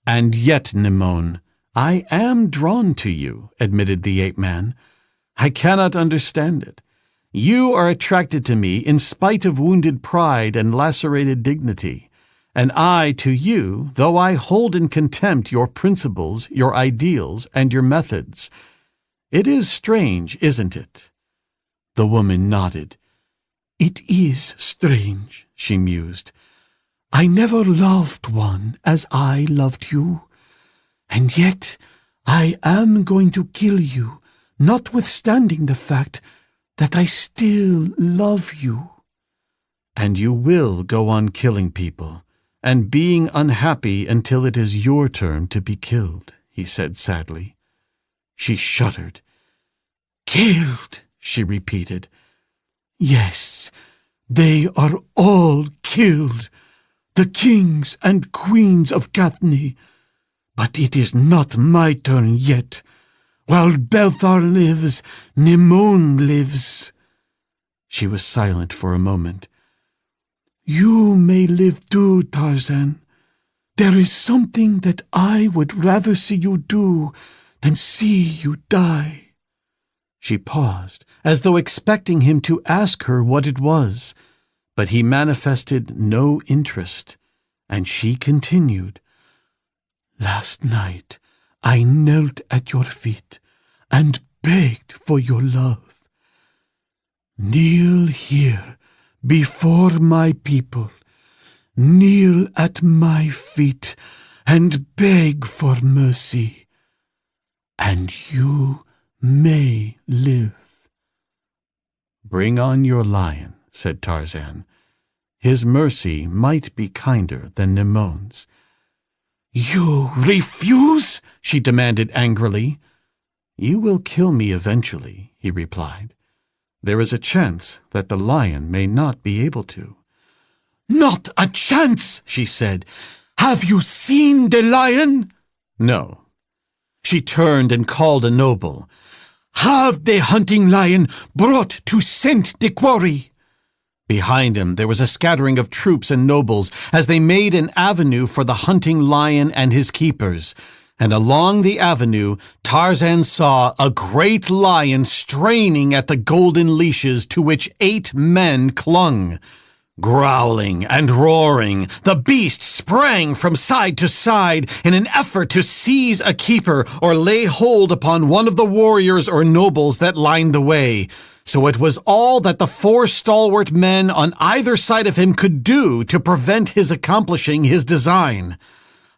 "And yet, Nemone, I am drawn to you," admitted the ape-man. "I cannot understand it. You are attracted to me in spite of wounded pride and lacerated dignity, and I to you, though I hold in contempt your principles, your ideals, and your methods. It is strange, isn't it?" The woman nodded. "It is strange," she mused. "I never loved one as I loved you. And yet I am going to kill you, notwithstanding the fact that I still love you." "And you will go on killing people, and being unhappy until it is your turn to be killed," he said sadly. She shuddered. "Killed," she repeated. "Yes, they are all killed, the kings and queens of Gathne. But it is not my turn yet. While Belthar lives, Nimon lives. She was silent for a moment. You may live too, Tarzan. There is something that I would rather see you do than see you die. She paused, as though expecting him to ask her what it was, but he manifested no interest, and she continued. Last night I knelt at your feet and begged for your love. Kneel here before my people. Kneel at my feet and beg for mercy, and you may live. Bring on your lion, said Tarzan. His mercy might be kinder than Nimon's. You refuse? She demanded angrily. You will kill me eventually, he replied. There is a chance that the lion may not be able to. Not a chance, she said. Have you seen the lion? No. She turned and called a noble. Have the hunting lion brought to scent the quarry. Behind him there was a scattering of troops and nobles as they made an avenue for the hunting lion and his keepers, and along the avenue Tarzan saw a great lion straining at the golden leashes to which 8 men clung. Growling and roaring, the beast sprang from side to side in an effort to seize a keeper or lay hold upon one of the warriors or nobles that lined the way. So it was all that the 4 stalwart men on either side of him could do to prevent his accomplishing his design.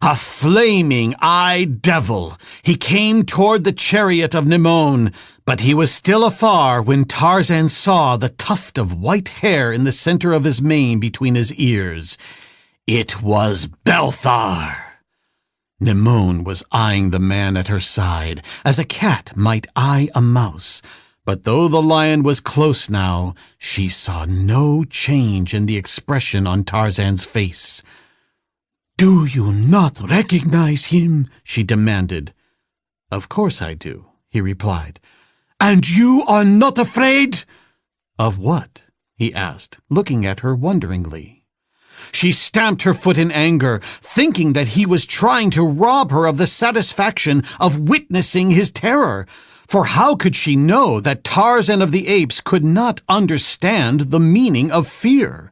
A flaming-eyed devil, he came toward the chariot of Nimon, but he was still afar when Tarzan saw the tuft of white hair in the center of his mane between his ears. It was Belthar. Nimon was eyeing the man at her side, as a cat might eye a mouse. But though the lion was close now, she saw no change in the expression on Tarzan's face. Do you not recognize him? She demanded. Of course I do, he replied. And you are not afraid? Of what? He asked, looking at her wonderingly. She stamped her foot in anger, thinking that he was trying to rob her of the satisfaction of witnessing his terror. For how could she know that Tarzan of the Apes could not understand the meaning of fear?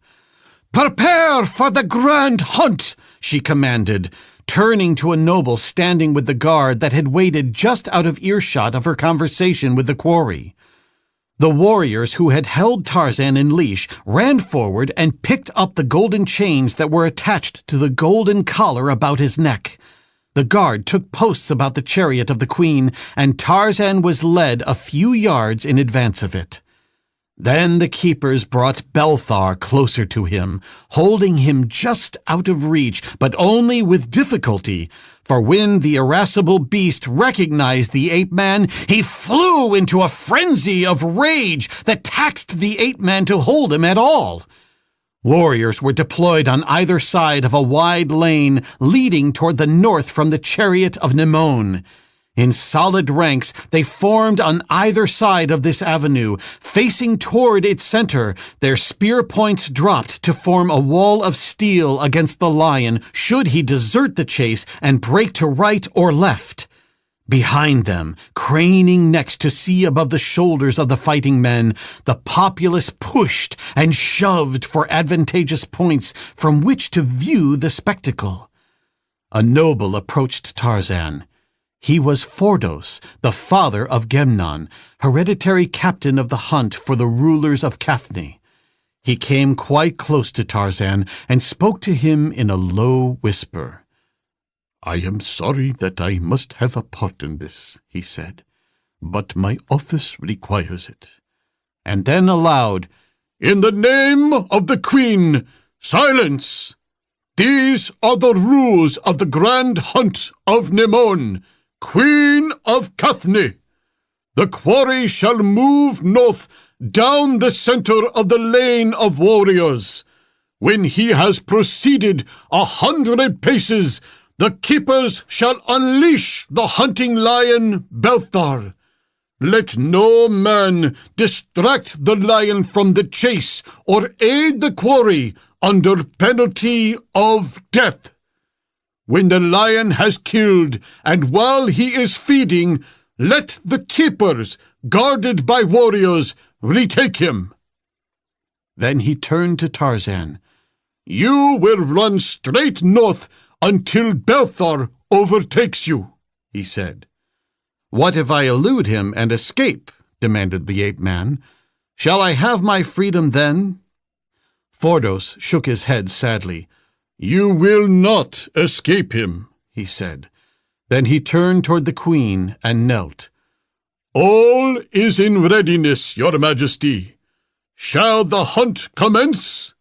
Prepare for the grand hunt, she commanded, turning to a noble standing with the guard that had waited just out of earshot of her conversation with the quarry. The warriors who had held Tarzan in leash ran forward and picked up the golden chains that were attached to the golden collar about his neck. The guard took posts about the chariot of the queen, and Tarzan was led a few yards in advance of it. Then the keepers brought Belthar closer to him, holding him just out of reach, but only with difficulty, for when the irascible beast recognized the ape-man, he flew into a frenzy of rage that taxed the ape-man to hold him at all. Warriors were deployed on either side of a wide lane leading toward the north from the chariot of Nimon. In solid ranks, they formed on either side of this avenue, facing toward its center, their spear points dropped to form a wall of steel against the lion should he desert the chase and break to right or left. Behind them, craning necks to see above the shoulders of the fighting men, the populace pushed and shoved for advantageous points from which to view the spectacle. A noble approached Tarzan. He was Fordos, the father of Gemnon, hereditary captain of the hunt for the rulers of Kathni. He came quite close to Tarzan and spoke to him in a low whisper. I am sorry that I must have a part in this, he said, but my office requires it. And then aloud, In the name of the Queen, silence! These are the rules of the grand hunt of Nimon, Queen of Kathni. The quarry shall move north down the center of the lane of warriors. When he has proceeded 100 paces, The keepers shall unleash the hunting lion Belthar. Let no man distract the lion from the chase or aid the quarry under penalty of death. When the lion has killed, and while he is feeding, let the keepers, guarded by warriors, retake him." Then he turned to Tarzan. "You will run straight north until Belthar overtakes you," he said. "What if I elude him and escape?" demanded the ape-man. "Shall I have my freedom then?" Fordos shook his head sadly. "You will not escape him," he said. Then he turned toward the queen and knelt. "All is in readiness, your majesty. Shall the hunt commence?"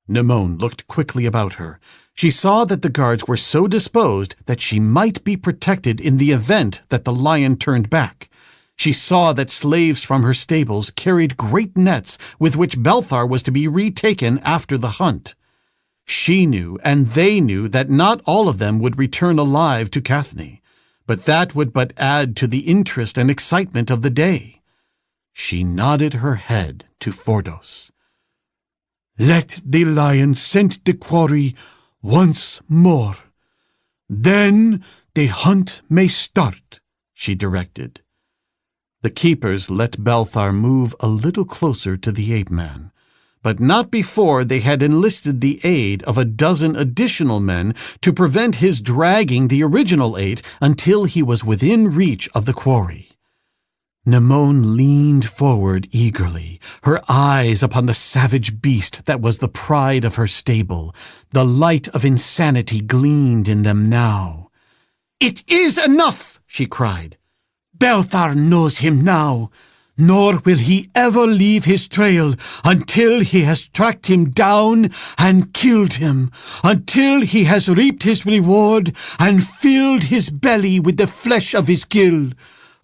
Nimon looked quickly about her. She saw that the guards were so disposed that she might be protected in the event that the lion turned back. She saw that slaves from her stables carried great nets with which Belthar was to be retaken after the hunt. She knew, and they knew, that not all of them would return alive to Cathne, but that would but add to the interest and excitement of the day. She nodded her head to Fordos. "Let the lion scent the quarry once more. Then the hunt may start," she directed. The keepers let Belthar move a little closer to the ape-man, but not before they had enlisted the aid of a dozen additional men to prevent his dragging the original 8 until he was within reach of the quarry. Nimon leaned forward eagerly, her eyes upon the savage beast that was the pride of her stable. The light of insanity gleamed in them now. "It is enough!" she cried. "Belthar knows him now, nor will he ever leave his trail until he has tracked him down and killed him, until he has reaped his reward and filled his belly with the flesh of his kill.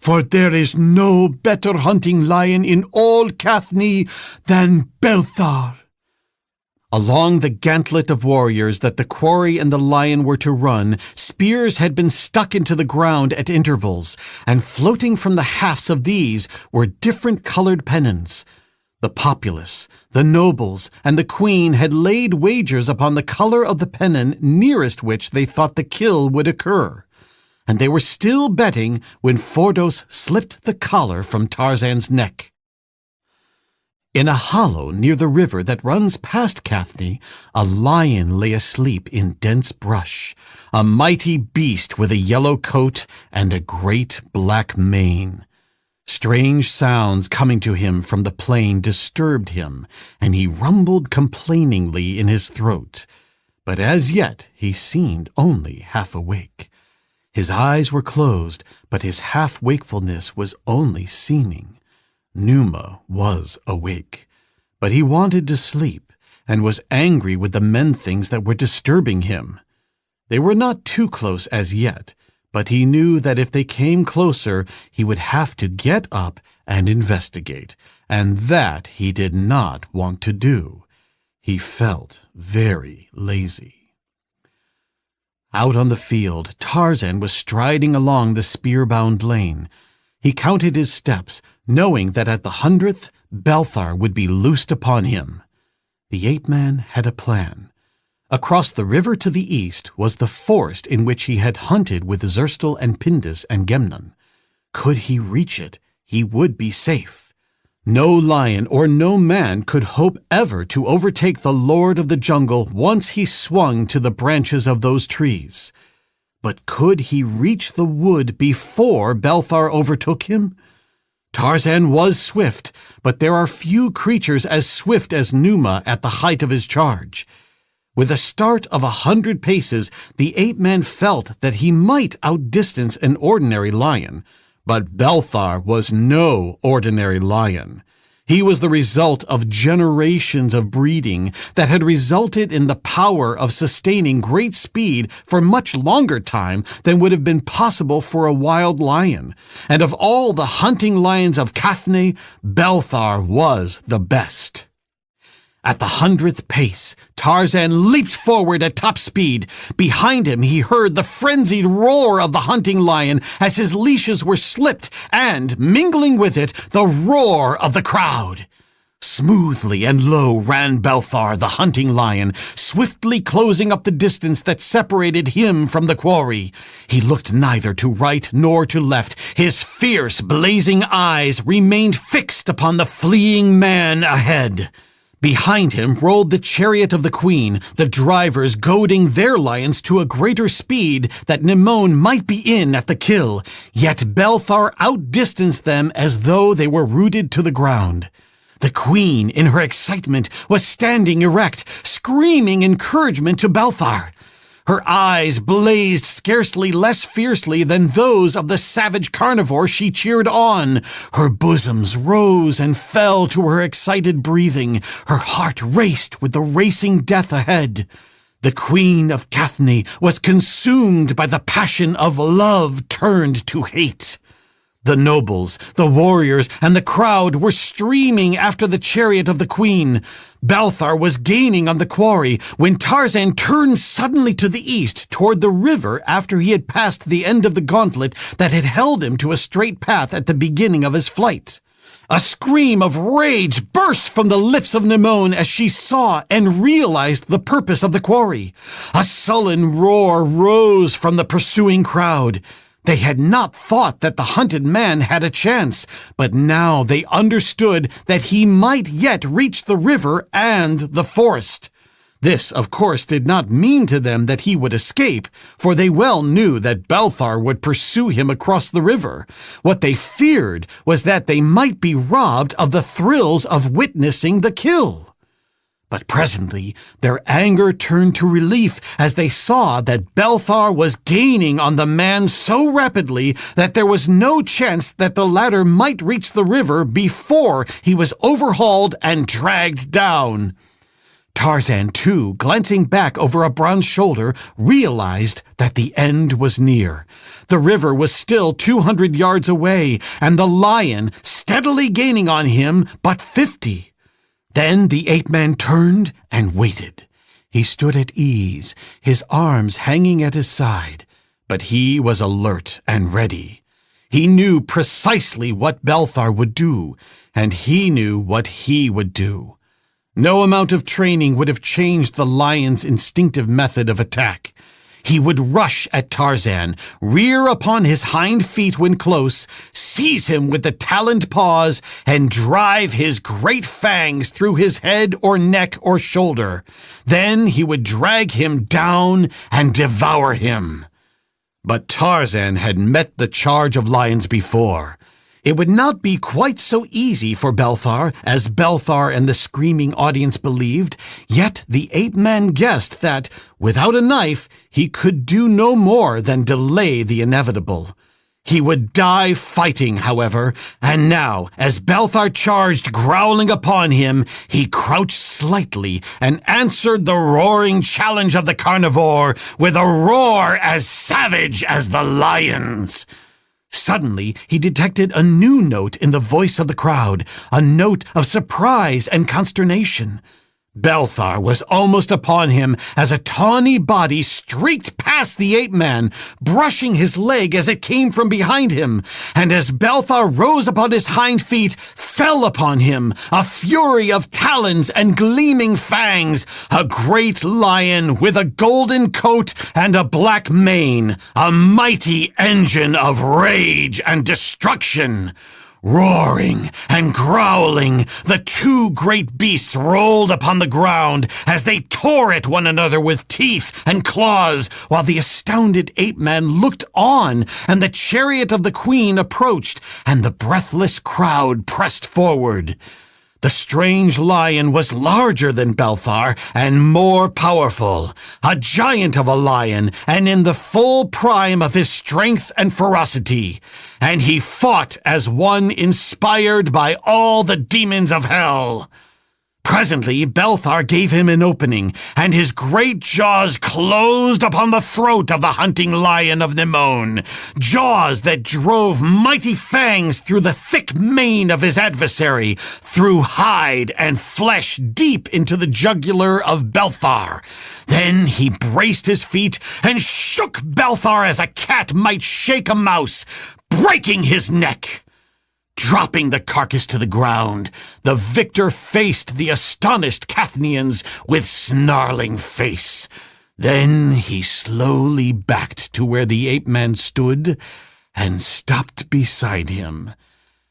For there is no better hunting lion in all Cathne than Belthar." Along the gantlet of warriors that the quarry and the lion were to run, spears had been stuck into the ground at intervals, and floating from the hafts of these were different-colored pennons. The populace, the nobles, and the queen had laid wagers upon the color of the pennon nearest which they thought the kill would occur. And they were still betting when Fordos slipped the collar from Tarzan's neck. In a hollow near the river that runs past Cathne, a lion lay asleep in dense brush, a mighty beast with a yellow coat and a great black mane. Strange sounds coming to him from the plain disturbed him, and he rumbled complainingly in his throat. But as yet he seemed only half awake. His eyes were closed, but his half-wakefulness was only seeming. Numa was awake, but he wanted to sleep, and was angry with the men-things that were disturbing him. They were not too close as yet, but he knew that if they came closer, he would have to get up and investigate, and that he did not want to do. He felt very lazy. Out on the field, Tarzan was striding along the spear-bound lane. He counted his steps, knowing that at the 100th, Belthar would be loosed upon him. The ape-man had a plan. Across the river to the east was the forest in which he had hunted with Zerstel and Pindus and Gemnon. Could he reach it, he would be safe. No lion or no man could hope ever to overtake the Lord of the Jungle once he swung to the branches of those trees. But could he reach the wood before Belthar overtook him? Tarzan was swift, but there are few creatures as swift as Numa at the height of his charge. With a start of 100 paces, the ape-man felt that he might outdistance an ordinary lion. But Belthar was no ordinary lion. He was the result of generations of breeding that had resulted in the power of sustaining great speed for much longer time than would have been possible for a wild lion. And of all the hunting lions of Cathne, Belthar was the best. At the 100th pace, Tarzan leaped forward at top speed. Behind him, he heard the frenzied roar of the hunting lion as his leashes were slipped and, mingling with it, the roar of the crowd. Smoothly and low ran Belthar, the hunting lion, swiftly closing up the distance that separated him from the quarry. He looked neither to right nor to left. His fierce, blazing eyes remained fixed upon the fleeing man ahead. Behind him rolled the chariot of the queen, the drivers goading their lions to a greater speed that Nimon might be in at the kill, yet Belthar outdistanced them as though they were rooted to the ground. The queen, in her excitement, was standing erect, screaming encouragement to Belthar. Her eyes blazed scarcely less fiercely than those of the savage carnivore she cheered on. Her bosoms rose and fell to her excited breathing. Her heart raced with the racing death ahead. The Queen of Cathne was consumed by the passion of love turned to hate. The nobles, the warriors, and the crowd were streaming after the chariot of the queen. Belthar was gaining on the quarry when Tarzan turned suddenly to the east toward the river after he had passed the end of the gauntlet that had held him to a straight path at the beginning of his flight. A scream of rage burst from the lips of Nimon as she saw and realized the purpose of the quarry. A sullen roar rose from the pursuing crowd. They had not thought that the hunted man had a chance, but now they understood that he might yet reach the river and the forest. This, of course, did not mean to them that he would escape, for they well knew that Belthar would pursue him across the river. What they feared was that they might be robbed of the thrills of witnessing the kill. But presently, their anger turned to relief as they saw that Belthar was gaining on the man so rapidly that there was no chance that the latter might reach the river before he was overhauled and dragged down. Tarzan, too, glancing back over a bronze shoulder, realized that the end was near. The river was still 200 yards away, and the lion steadily gaining on him but 50. Then the ape-man turned and waited. He stood at ease, his arms hanging at his side, but he was alert and ready. He knew precisely what Belthar would do, and he knew what he would do. No amount of training would have changed the lion's instinctive method of attack. He would rush at Tarzan, rear upon his hind feet when close, seize him with the taloned paws, and drive his great fangs through his head or neck or shoulder. Then he would drag him down and devour him. But Tarzan had met the charge of lions before. It would not be quite so easy for Belthar, as Belthar and the screaming audience believed, yet the ape-man guessed that, without a knife, he could do no more than delay the inevitable. He would die fighting, however, and now, as Belthar charged growling upon him, he crouched slightly and answered the roaring challenge of the carnivore with a roar as savage as the lion's. Suddenly, he detected a new note in the voice of the crowd, a note of surprise and consternation. Belthar was almost upon him as a tawny body streaked past the ape-man, brushing his leg as it came from behind him, and as Belthar rose upon his hind feet, fell upon him, a fury of talons and gleaming fangs, a great lion with a golden coat and a black mane, a mighty engine of rage and destruction. Roaring and growling, the two great beasts rolled upon the ground as they tore at one another with teeth and claws, while the astounded ape-man looked on, and the chariot of the queen approached, and the breathless crowd pressed forward. The strange lion was larger than Belthar and more powerful, a giant of a lion and in the full prime of his strength and ferocity, and he fought as one inspired by all the demons of hell. Presently, Belthar gave him an opening, and his great jaws closed upon the throat of the hunting lion of Nimon, jaws that drove mighty fangs through the thick mane of his adversary, through hide and flesh deep into the jugular of Belthar. Then he braced his feet and shook Belthar as a cat might shake a mouse, breaking his neck. Dropping the carcass to the ground, the victor faced the astonished Cathnians with snarling face. Then he slowly backed to where the ape-man stood and stopped beside him.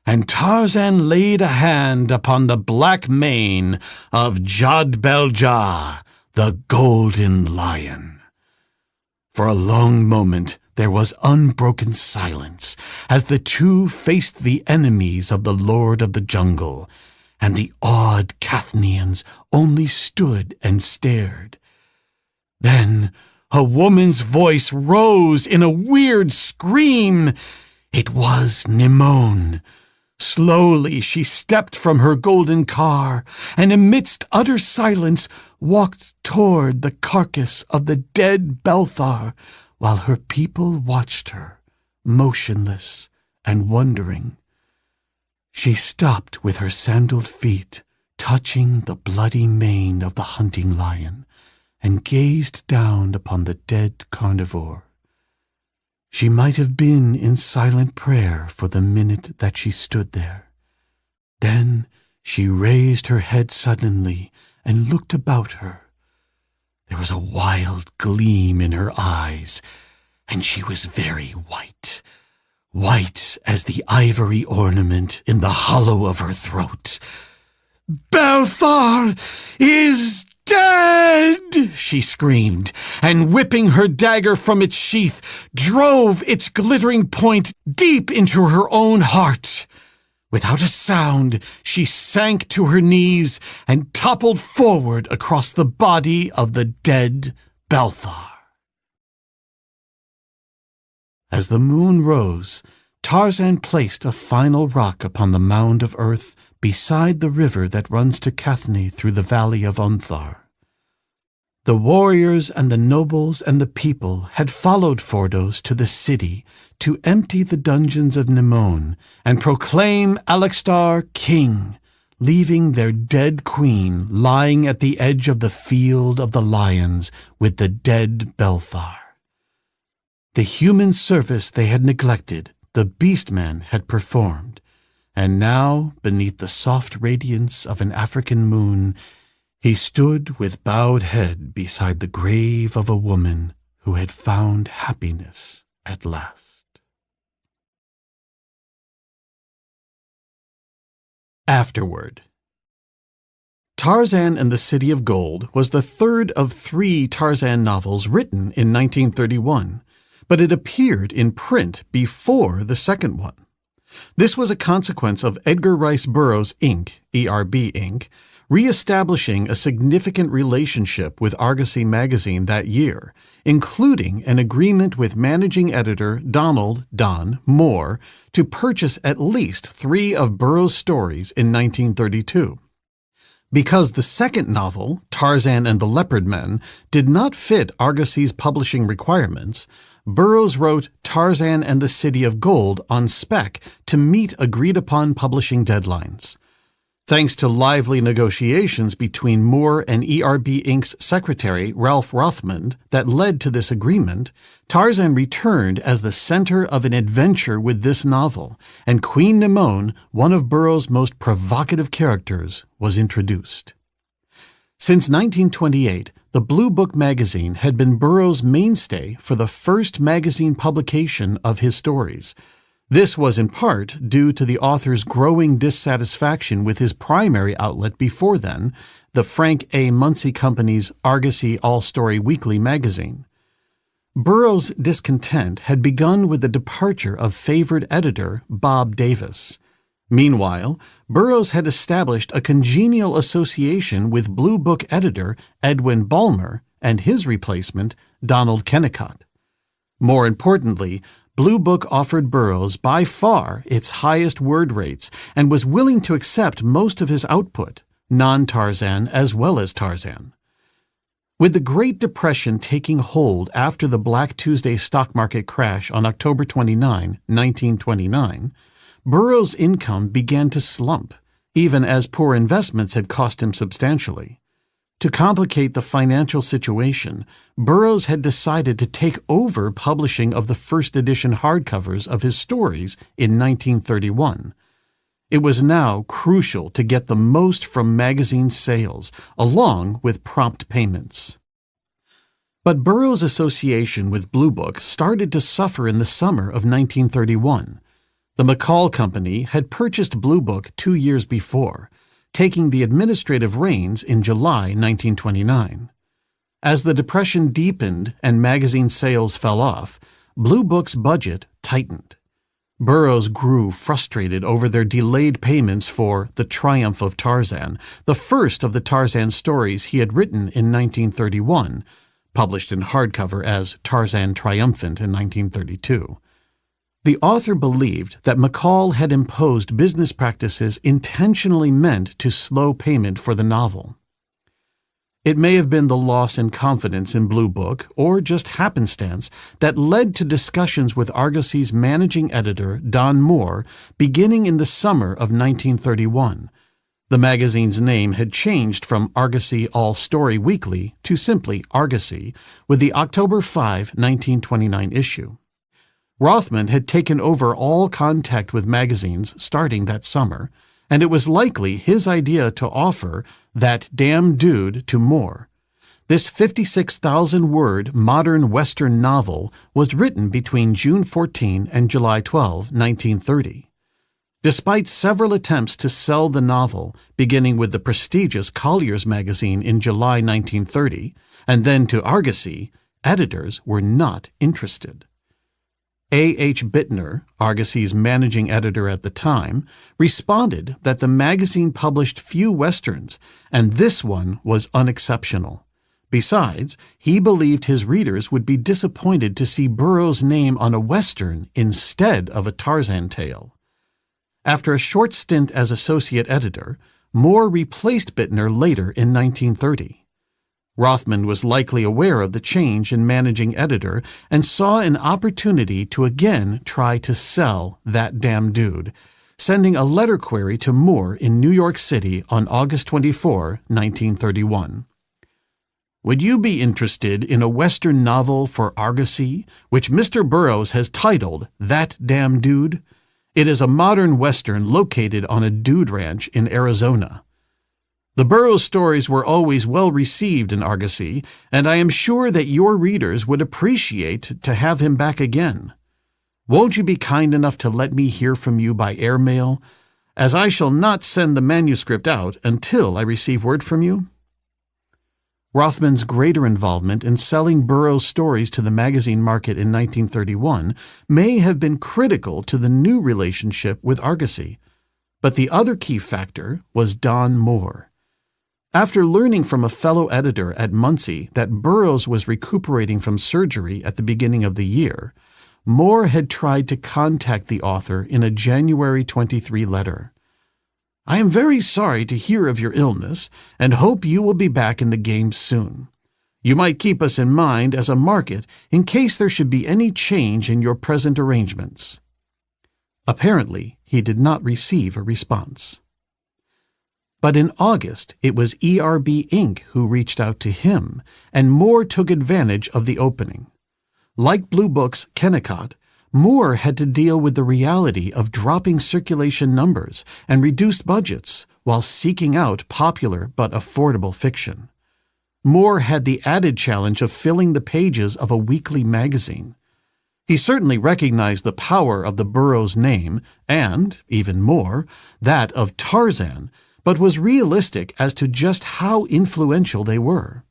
And Tarzan laid a hand upon the black mane of Jad-Belja, the golden lion. For a long moment, there was unbroken silence as the two faced the enemies of the Lord of the Jungle, and the awed Cathnians only stood and stared. Then a woman's voice rose in a weird scream. It was Nimon. Slowly she stepped from her golden car, and amidst utter silence walked toward the carcass of the dead Belthar, while her people watched her, motionless and wondering. She stopped with her sandaled feet, touching the bloody mane of the hunting lion, and gazed down upon the dead carnivore. She might have been in silent prayer for the minute that she stood there. Then she raised her head suddenly and looked about her. There was a wild gleam in her eyes, and she was very white, white as the ivory ornament in the hollow of her throat. "Belthar is dead!" she screamed, and whipping her dagger from its sheath, drove its glittering point deep into her own heart. Without a sound, she sank to her knees and toppled forward across the body of the dead Belthar. As the moon rose, Tarzan placed a final rock upon the mound of earth beside the river that runs to Cathni through the valley of Unthar. The warriors and the nobles and the people had followed Fordos to the city to empty the dungeons of Nimon and proclaim Alexstar king, leaving their dead queen lying at the edge of the field of the lions with the dead Belthar. The human service they had neglected, the beastman had performed, and now, beneath the soft radiance of an African moon, he stood with bowed head beside the grave of a woman who had found happiness at last. Afterward. Tarzan and the City of Gold was the third of 3 Tarzan novels written in 1931, but it appeared in print before the second one. This was a consequence of Edgar Rice Burroughs, Inc., ERB, Inc., re-establishing a significant relationship with Argosy magazine that year, including an agreement with managing editor Donald "Don" Moore to purchase at least 3 of Burroughs' stories in 1932. Because the second novel, Tarzan and the Leopard Men, did not fit Argosy's publishing requirements, Burroughs wrote Tarzan and the City of Gold on spec to meet agreed-upon publishing deadlines. Thanks to lively negotiations between Moore and ERB Inc.'s secretary, Ralph Rothman, that led to this agreement, Tarzan returned as the center of an adventure with this novel, and Queen Nimon, one of Burroughs' most provocative characters, was introduced. Since 1928, the Blue Book magazine had been Burroughs' mainstay for the first magazine publication of his stories. This was in part due to the author's growing dissatisfaction with his primary outlet before then, the Frank A. Munsey Company's Argosy All-Story Weekly magazine. Burroughs' discontent had begun with the departure of favored editor Bob Davis. Meanwhile, Burroughs had established a congenial association with Blue Book editor Edwin Ballmer and his replacement, Donald Kennicott. More importantly, Blue Book offered Burroughs by far its highest word rates and was willing to accept most of his output, non-Tarzan as well as Tarzan. With the Great Depression taking hold after the Black Tuesday stock market crash on October 29, 1929, Burroughs' income began to slump, even as poor investments had cost him substantially. To complicate the financial situation, Burroughs had decided to take over publishing of the first edition hardcovers of his stories in 1931. It was now crucial to get the most from magazine sales, along with prompt payments. But Burroughs' association with Blue Book started to suffer in the summer of 1931. The McCall Company had purchased Blue Book 2 years before, taking the administrative reins in July 1929. As the Depression deepened and magazine sales fell off, Blue Book's budget tightened. Burroughs grew frustrated over their delayed payments for The Triumph of Tarzan, the first of the Tarzan stories he had written in 1931, published in hardcover as Tarzan Triumphant in 1932. The author believed that McCall had imposed business practices intentionally meant to slow payment for the novel. It may have been the loss in confidence in Blue Book, or just happenstance, that led to discussions with Argosy's managing editor, Don Moore, beginning in the summer of 1931. The magazine's name had changed from Argosy All Story Weekly to simply Argosy, with the October 5, 1929 issue. Rothman had taken over all contact with magazines starting that summer, and it was likely his idea to offer That Damn Dude to Moore. This 56,000-word modern Western novel was written between June 14 and July 12, 1930. Despite several attempts to sell the novel, beginning with the prestigious Collier's magazine in July 1930, and then to Argosy, editors were not interested. A.H. Bittner, Argosy's managing editor at the time, responded that the magazine published few Westerns, and this one was unexceptional. Besides, he believed his readers would be disappointed to see Burroughs' name on a Western instead of a Tarzan tale. After a short stint as associate editor, Moore replaced Bittner later in 1930. Rothman was likely aware of the change in managing editor and saw an opportunity to again try to sell That Damn Dude, sending a letter query to Moore in New York City on August 24, 1931. Would you be interested in a Western novel for Argosy, which Mr. Burroughs has titled That Damn Dude? It is a modern Western located on a dude ranch in Arizona. The Burroughs stories were always well received in Argosy, and I am sure that your readers would appreciate to have him back again. Won't you be kind enough to let me hear from you by airmail, as I shall not send the manuscript out until I receive word from you? Rothman's greater involvement in selling Burroughs' stories to the magazine market in 1931 may have been critical to the new relationship with Argosy, but the other key factor was Don Moore. After learning from a fellow editor at Muncie that Burroughs was recuperating from surgery at the beginning of the year, Moore had tried to contact the author in a January 23 letter. I am very sorry to hear of your illness and hope you will be back in the game soon. You might keep us in mind as a market in case there should be any change in your present arrangements. Apparently, he did not receive a response. But in August, it was ERB Inc. who reached out to him, and Moore took advantage of the opening. Like Blue Book's Kennicott, Moore had to deal with the reality of dropping circulation numbers and reduced budgets while seeking out popular but affordable fiction. Moore had the added challenge of filling the pages of a weekly magazine. He certainly recognized the power of the Burroughs name and, even more, that of Tarzan, but was realistic as to just how influential they were.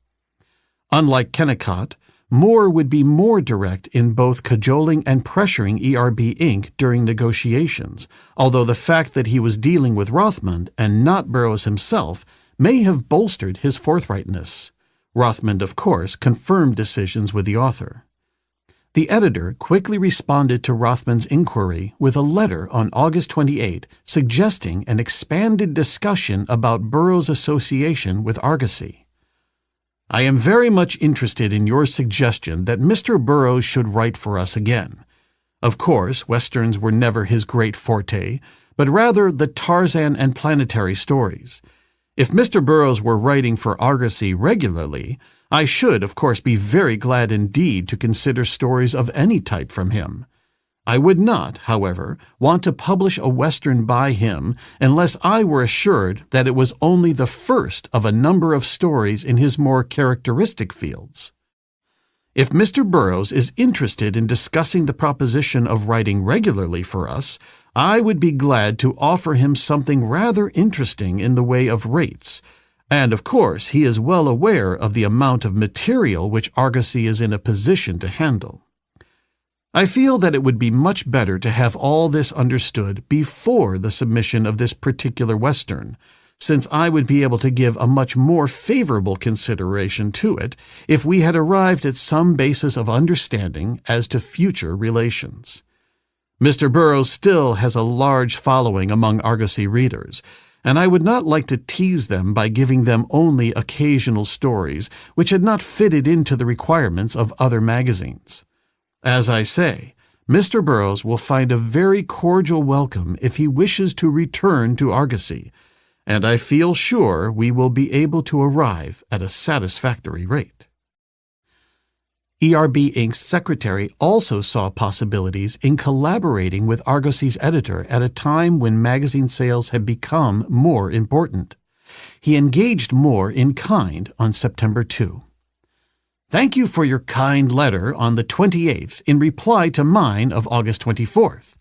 Unlike Kennicott, Moore would be more direct in both cajoling and pressuring ERB Inc. during negotiations, although the fact that he was dealing with Rothman and not Burroughs himself may have bolstered his forthrightness. Rothman, of course, confirmed decisions with the author. The editor quickly responded to Rothman's inquiry with a letter on August 28 suggesting an expanded discussion about Burroughs' association with Argosy. I am very much interested in your suggestion that Mr. Burroughs should write for us again. Of course, Westerns were never his great forte, but rather the Tarzan and planetary stories. If Mr. Burroughs were writing for Argosy regularly, I should, of course, be very glad indeed to consider stories of any type from him. I would not, however, want to publish a Western by him unless I were assured that it was only the first of a number of stories in his more characteristic fields. If Mr. Burroughs is interested in discussing the proposition of writing regularly for us, I would be glad to offer him something rather interesting in the way of rates, and of course he is well aware of the amount of material which Argosy is in a position to handle. I feel that it would be much better to have all this understood before the submission of this particular Western, since I would be able to give a much more favorable consideration to it if we had arrived at some basis of understanding as to future relations. Mr. Burroughs still has a large following among Argosy readers, and I would not like to tease them by giving them only occasional stories which had not fitted into the requirements of other magazines. As I say, Mr. Burroughs will find a very cordial welcome if he wishes to return to Argosy, and I feel sure we will be able to arrive at a satisfactory rate. ERB Inc.'s secretary also saw possibilities in collaborating with Argosy's editor at a time when magazine sales had become more important. He engaged more in kind on September 2. Thank you for your kind letter on the 28th in reply to mine of August 24th.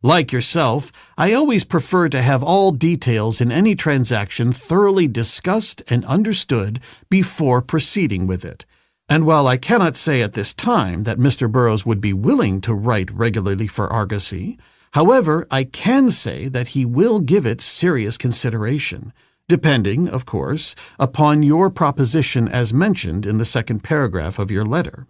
Like yourself, I always prefer to have all details in any transaction thoroughly discussed and understood before proceeding with it. And while I cannot say at this time that Mr. Burroughs would be willing to write regularly for Argosy, however, I can say that he will give it serious consideration, depending, of course, upon your proposition as mentioned in the second paragraph of your letter.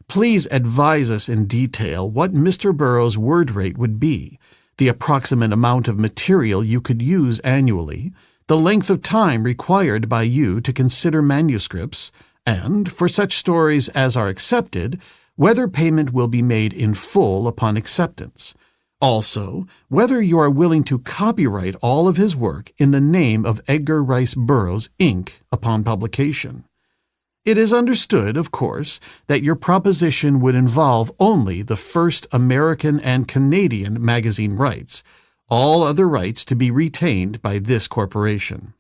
Please advise us in detail what Mr. Burroughs' word rate would be, the approximate amount of material you could use annually, the length of time required by you to consider manuscripts, and, for such stories as are accepted, whether payment will be made in full upon acceptance. Also, whether you are willing to copyright all of his work in the name of Edgar Rice Burroughs, Inc. upon publication. It is understood, of course, that your proposition would involve only the first American and Canadian magazine rights, all other rights to be retained by this corporation.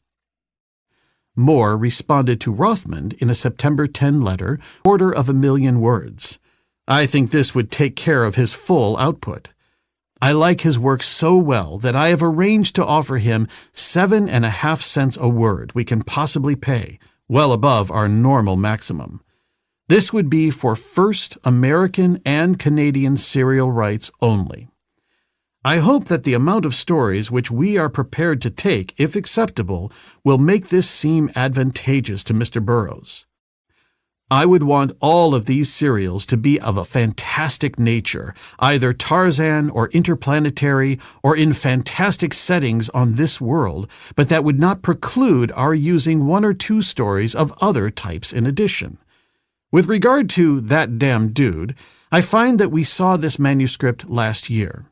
Moore responded to Rothman in a September 10 letter, 250,000 words. I think this would take care of his full output. I like his work so well that I have arranged to offer him 7.5 cents a word we can possibly pay, well above our normal maximum. This would be for first American and Canadian serial rights only. I hope that the amount of stories which we are prepared to take, if acceptable, will make this seem advantageous to Mr. Burroughs. I would want all of these serials to be of a fantastic nature, either Tarzan or interplanetary or in fantastic settings on this world, but that would not preclude our using 1 or 2 stories of other types in addition. With regard to That Damn Dude, I find that we saw this manuscript last year.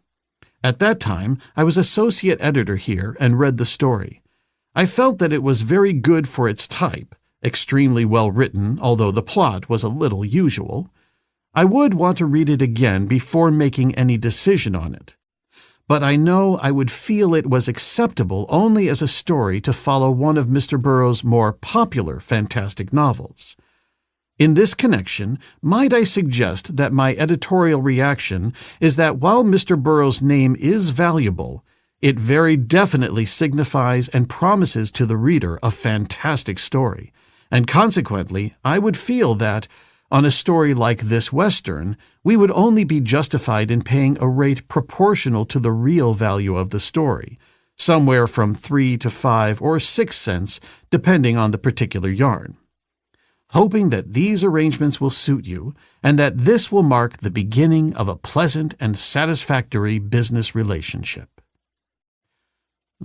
At that time, I was associate editor here and read the story. I felt that it was very good for its type, extremely well written, although the plot was a little usual. I would want to read it again before making any decision on it. But I know I would feel it was acceptable only as a story to follow one of Mr. Burroughs' more popular fantastic novels. In this connection, might I suggest that my editorial reaction is that while Mr. Burroughs' name is valuable, it very definitely signifies and promises to the reader a fantastic story, and consequently, I would feel that, on a story like this Western, we would only be justified in paying a rate proportional to the real value of the story, somewhere from 3 to 5 or 6 cents, depending on the particular yarn. hoping that these arrangements will suit you and that this will mark the beginning of a pleasant and satisfactory business relationship.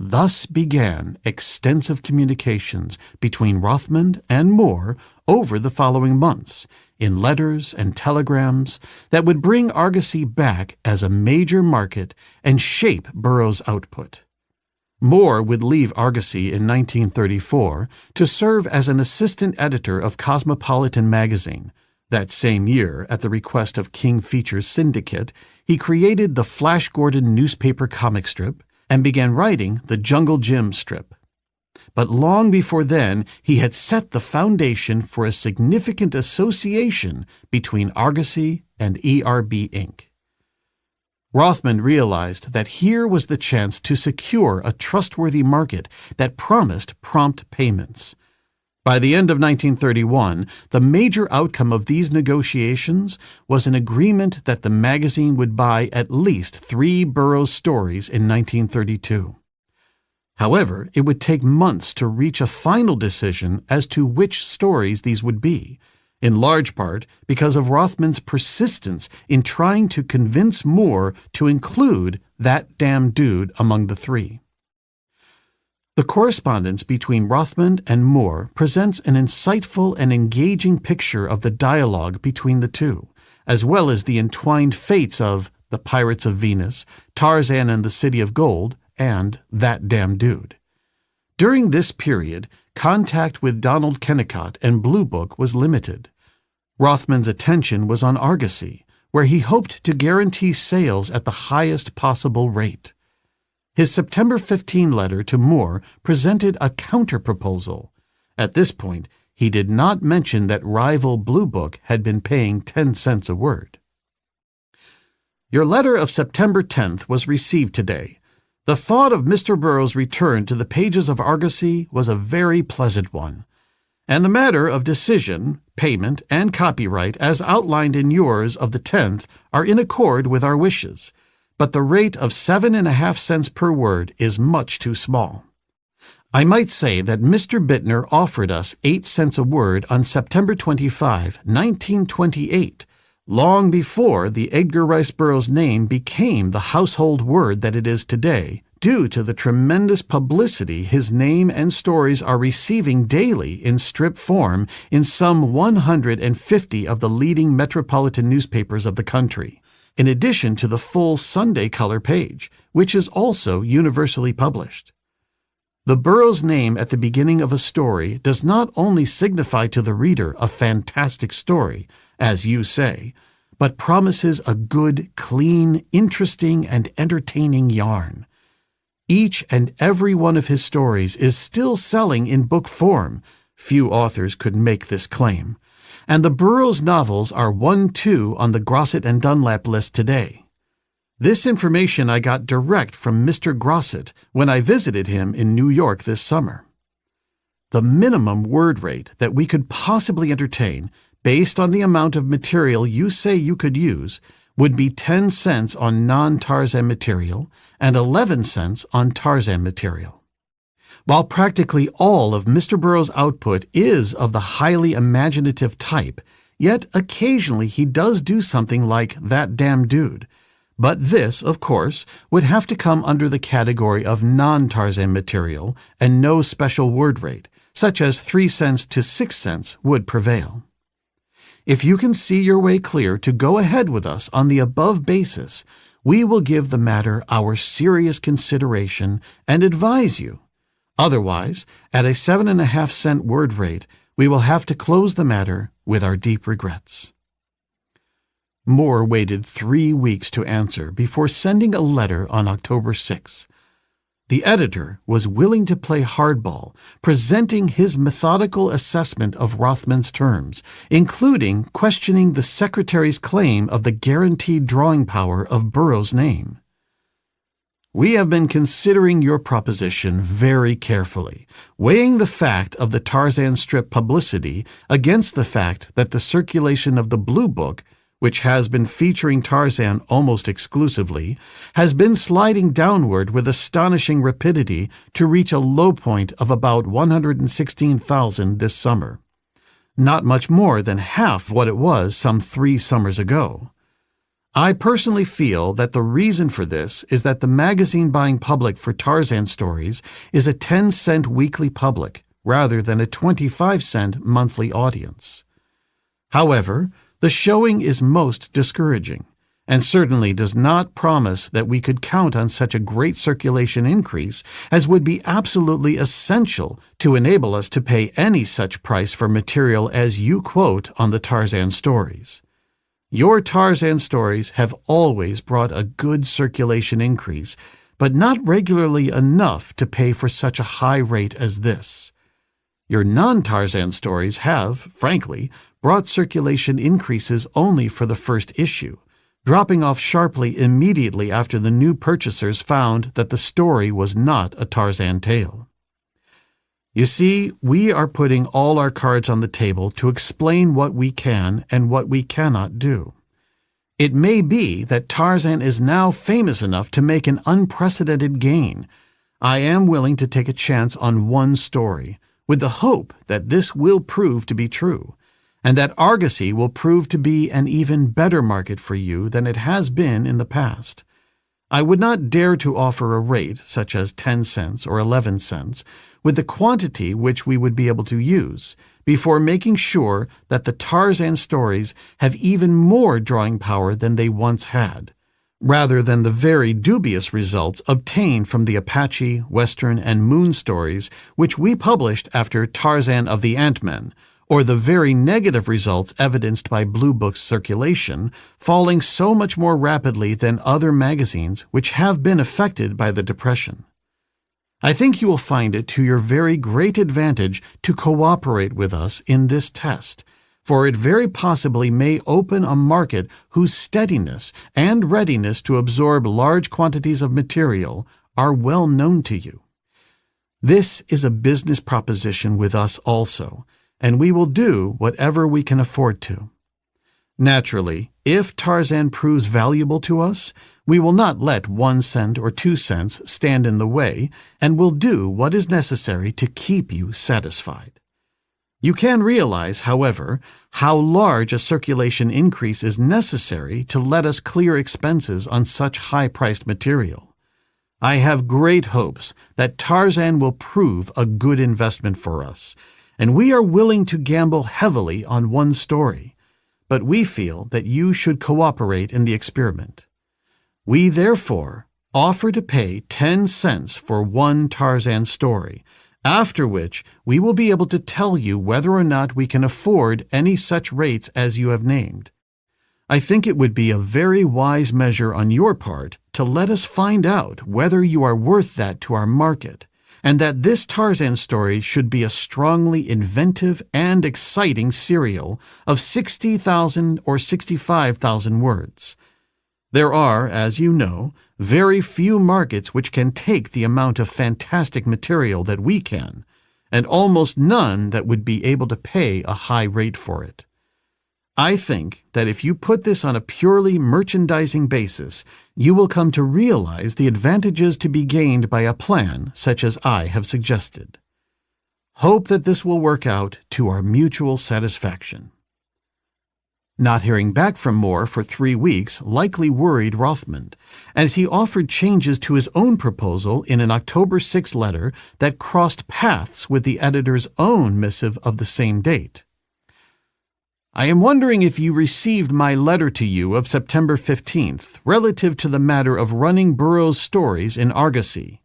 Thus began extensive communications between Rothman and Moore over the following months, in letters and telegrams that would bring Argosy back as a major market and shape Burroughs' output. Moore would leave Argosy in 1934 to serve as an assistant editor of Cosmopolitan magazine. That same year, at the request of King Features Syndicate, he created the Flash Gordon newspaper comic strip and began writing the Jungle Jim strip. But long before then, he had set the foundation for a significant association between Argosy and ERB Inc. Rothman realized that here was the chance to secure a trustworthy market that promised prompt payments. By the end of 1931, the major outcome of these negotiations was an agreement that the magazine would buy at least 3 Burroughs stories in 1932. However, it would take months to reach a final decision as to which stories these would be, in large part because of Rothman's persistence in trying to convince Moore to include That Damn Dude among the 3. The correspondence between Rothman and Moore presents an insightful and engaging picture of the dialogue between the two, as well as the entwined fates of The Pirates of Venus, Tarzan and the City of Gold, and That Damn Dude. During this period, contact with Donald Kennicott and Blue Book was limited. Rothman's attention was on Argosy, where he hoped to guarantee sales at the highest possible rate. His September 15 letter to Moore presented a counter-proposal. At this point, he did not mention that rival Blue Book had been paying 10 cents a word. Your letter of September 10th was received today. The thought of Mr. Burroughs' return to the pages of Argosy was a very pleasant one, and the matter of decision, payment, and copyright as outlined in yours of the 10th are in accord with our wishes. But the rate of 7.5 cents per word is much too small. I might say that Mr. Bittner offered us 8 cents a word on September 25, 1928, long before the Edgar Rice Burroughs name became the household word that it is today, due to the tremendous publicity his name and stories are receiving daily in strip form in some 150 of the leading metropolitan newspapers of the country, in addition to the full Sunday color page, which is also universally published. The Burroughs name at the beginning of a story does not only signify to the reader a fantastic story, as you say, but promises a good, clean, interesting, and entertaining yarn. Each and every one of his stories is still selling in book form. Few authors could make this claim. And the Burroughs novels are 1-2 on the Grosset and Dunlap list today. This information I got direct from Mr. Grosset when I visited him in New York this summer. The minimum word rate that we could possibly entertain, based on the amount of material you say you could use, would be 10 cents on non-Tarzan material and 11 cents on Tarzan material. While practically all of Mr. Burroughs' output is of the highly imaginative type, yet occasionally he does do something like That Damn Dude. But this, of course, would have to come under the category of non-Tarzan material, and no special word rate, such as 3 cents to 6 cents, would prevail. If you can see your way clear to go ahead with us on the above basis, we will give the matter our serious consideration and advise you. Otherwise, at a 7.5 cent word rate, we will have to close the matter with our deep regrets. Moore waited 3 weeks to answer before sending a letter on October 6. The editor was willing to play hardball, presenting his methodical assessment of Rothman's terms, including questioning the secretary's claim of the guaranteed drawing power of Burroughs' name. We have been considering your proposition very carefully, weighing the fact of the Tarzan strip publicity against the fact that the circulation of the Blue Book, which has been featuring Tarzan almost exclusively, has been sliding downward with astonishing rapidity to reach a low point of about 116,000 this summer. not much more than half what it was some 3 summers ago. I personally feel that the reason for this is that the magazine-buying public for Tarzan stories is a 10-cent weekly public rather than a 25-cent monthly audience. However, the showing is most discouraging, and certainly does not promise that we could count on such a great circulation increase as would be absolutely essential to enable us to pay any such price for material as you quote on the Tarzan stories. Your Tarzan stories have always brought a good circulation increase, but not regularly enough to pay for such a high rate as this. Your non-Tarzan stories have, frankly, brought circulation increases only for the first issue, dropping off sharply immediately after the new purchasers found that the story was not a Tarzan tale. You see, we are putting all our cards on the table to explain what we can and what we cannot do. It may be that Tarzan is now famous enough to make an unprecedented gain. I am willing to take a chance on one story, with the hope that this will prove to be true, and that Argosy will prove to be an even better market for you than it has been in the past. I would not dare to offer a rate, such as 10 cents or 11 cents, with the quantity which we would be able to use, before making sure that the Tarzan stories have even more drawing power than they once had, rather than the very dubious results obtained from the Apache, Western, and Moon stories which we published after Tarzan of the Ant-Men, or the very negative results evidenced by Blue Book's circulation falling so much more rapidly than other magazines which have been affected by the Depression. I think you will find it to your very great advantage to cooperate with us in this test, for it very possibly may open a market whose steadiness and readiness to absorb large quantities of material are well known to you. This is a business proposition with us also, and we will do whatever we can afford to. Naturally, if Tarzan proves valuable to us, we will not let 1 cent or 2 cents stand in the way, and will do what is necessary to keep you satisfied. You can realize, however, how large a circulation increase is necessary to let us clear expenses on such high-priced material. I have great hopes that Tarzan will prove a good investment for us, and we are willing to gamble heavily on one story, but we feel that you should cooperate in the experiment. We therefore offer to pay 10 cents for one Tarzan story, after which we will be able to tell you whether or not we can afford any such rates as you have named. I think it would be a very wise measure on your part to let us find out whether you are worth that to our market, and that this Tarzan story should be a strongly inventive and exciting serial of 60,000 or 65,000 words. There are, as you know, very few markets which can take the amount of fantastic material that we can, and almost none that would be able to pay a high rate for it. I think that if you put this on a purely merchandising basis, you will come to realize the advantages to be gained by a plan such as I have suggested. Hope that this will work out to our mutual satisfaction. Not hearing back from Moore for 3 weeks likely worried Rothman, as he offered changes to his own proposal in an October 6 letter that crossed paths with the editor's own missive of the same date. I am wondering if you received my letter to you of September 15th relative to the matter of running Burroughs' stories in Argosy.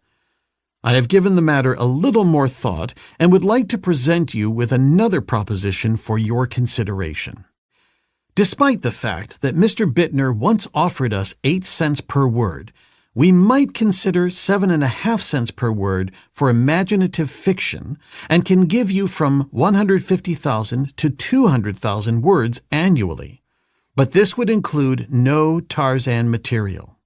I have given the matter a little more thought and would like to present you with another proposition for your consideration. Despite the fact that Mr. Bittner once offered us 8 cents per word, we might consider 7.5 cents per word for imaginative fiction and can give you from 150,000 to 200,000 words annually. But this would include no Tarzan material.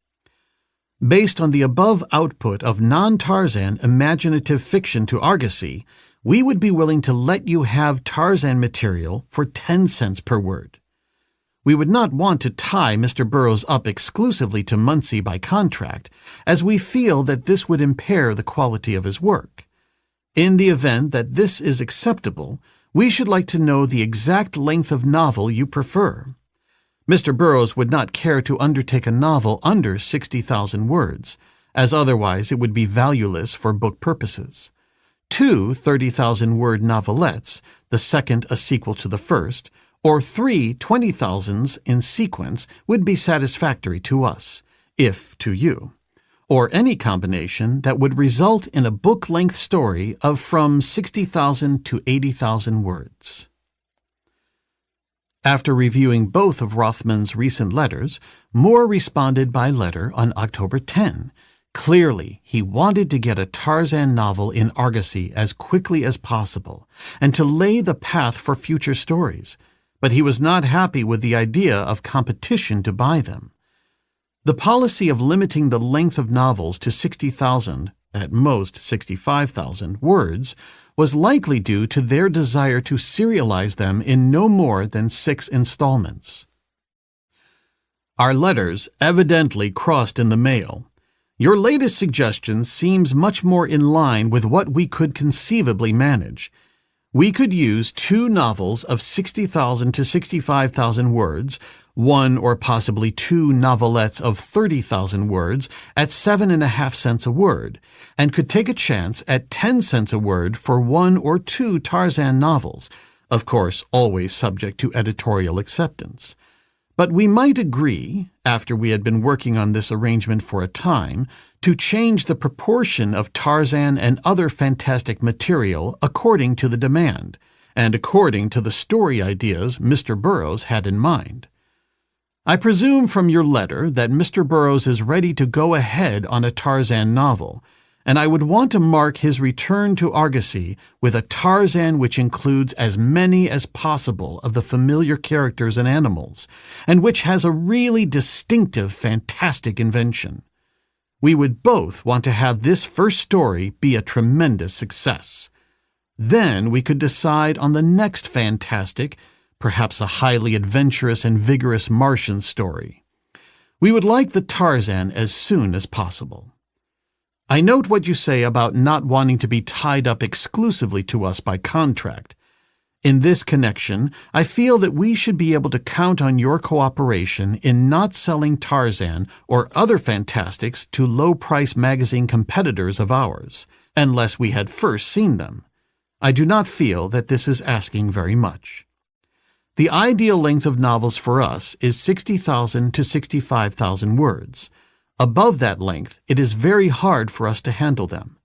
Based on the above output of non-Tarzan imaginative fiction to Argosy, we would be willing to let you have Tarzan material for 10 cents per word. We would not want to tie Mr. Burroughs up exclusively to Muncie by contract, as we feel that this would impair the quality of his work. In the event that this is acceptable, We should like to know the exact length of novel you prefer. Mr. Burroughs would not care to undertake a novel under 60,000 words, as otherwise it would be valueless for book purposes. 2 30,000-word novelettes, the second a sequel to the first, or 3 20,000s in sequence would be satisfactory to us, if to you, or any combination that would result in a book-length story of from 60,000 to 80,000 words. After reviewing both of Rothman's recent letters, Moore responded by letter on October 10. Clearly, he wanted to get a Tarzan novel in Argosy as quickly as possible and to lay the path for future stories, but he was not happy with the idea of competition to buy them. The policy of limiting the length of novels to 60,000, at most 65,000, words was likely due to their desire to serialize them in no more than 6 installments. Our letters evidently crossed in the mail. Your latest suggestion seems much more in line with what we could conceivably manage. We could use 2 novels of 60,000 to 65,000 words, 1 or possibly 2 novelettes of 30,000 words at 7.5 cents a word, and could take a chance at 10 cents a word for 1 or 2 Tarzan novels, of course always subject to editorial acceptance. But we might agree, after we had been working on this arrangement for a time, to change the proportion of Tarzan and other fantastic material according to the demand, and according to the story ideas Mr. Burroughs had in mind. I presume from your letter that Mr. Burroughs is ready to go ahead on a Tarzan novel, and I would want to mark his return to Argosy with a Tarzan which includes as many as possible of the familiar characters and animals, and which has a really distinctive, fantastic invention. We would both want to have this first story be a tremendous success. Then we could decide on the next fantastic, perhaps a highly adventurous and vigorous Martian story. We would like the Tarzan as soon as possible. I note what you say about not wanting to be tied up exclusively to us by contract. In this connection, I feel that we should be able to count on your cooperation in not selling Tarzan or other fantastics to low-price magazine competitors of ours, unless we had first seen them. I do not feel that this is asking very much. The ideal length of novels for us is 60,000 to 65,000 words. Above that length, it is very hard for us to handle them.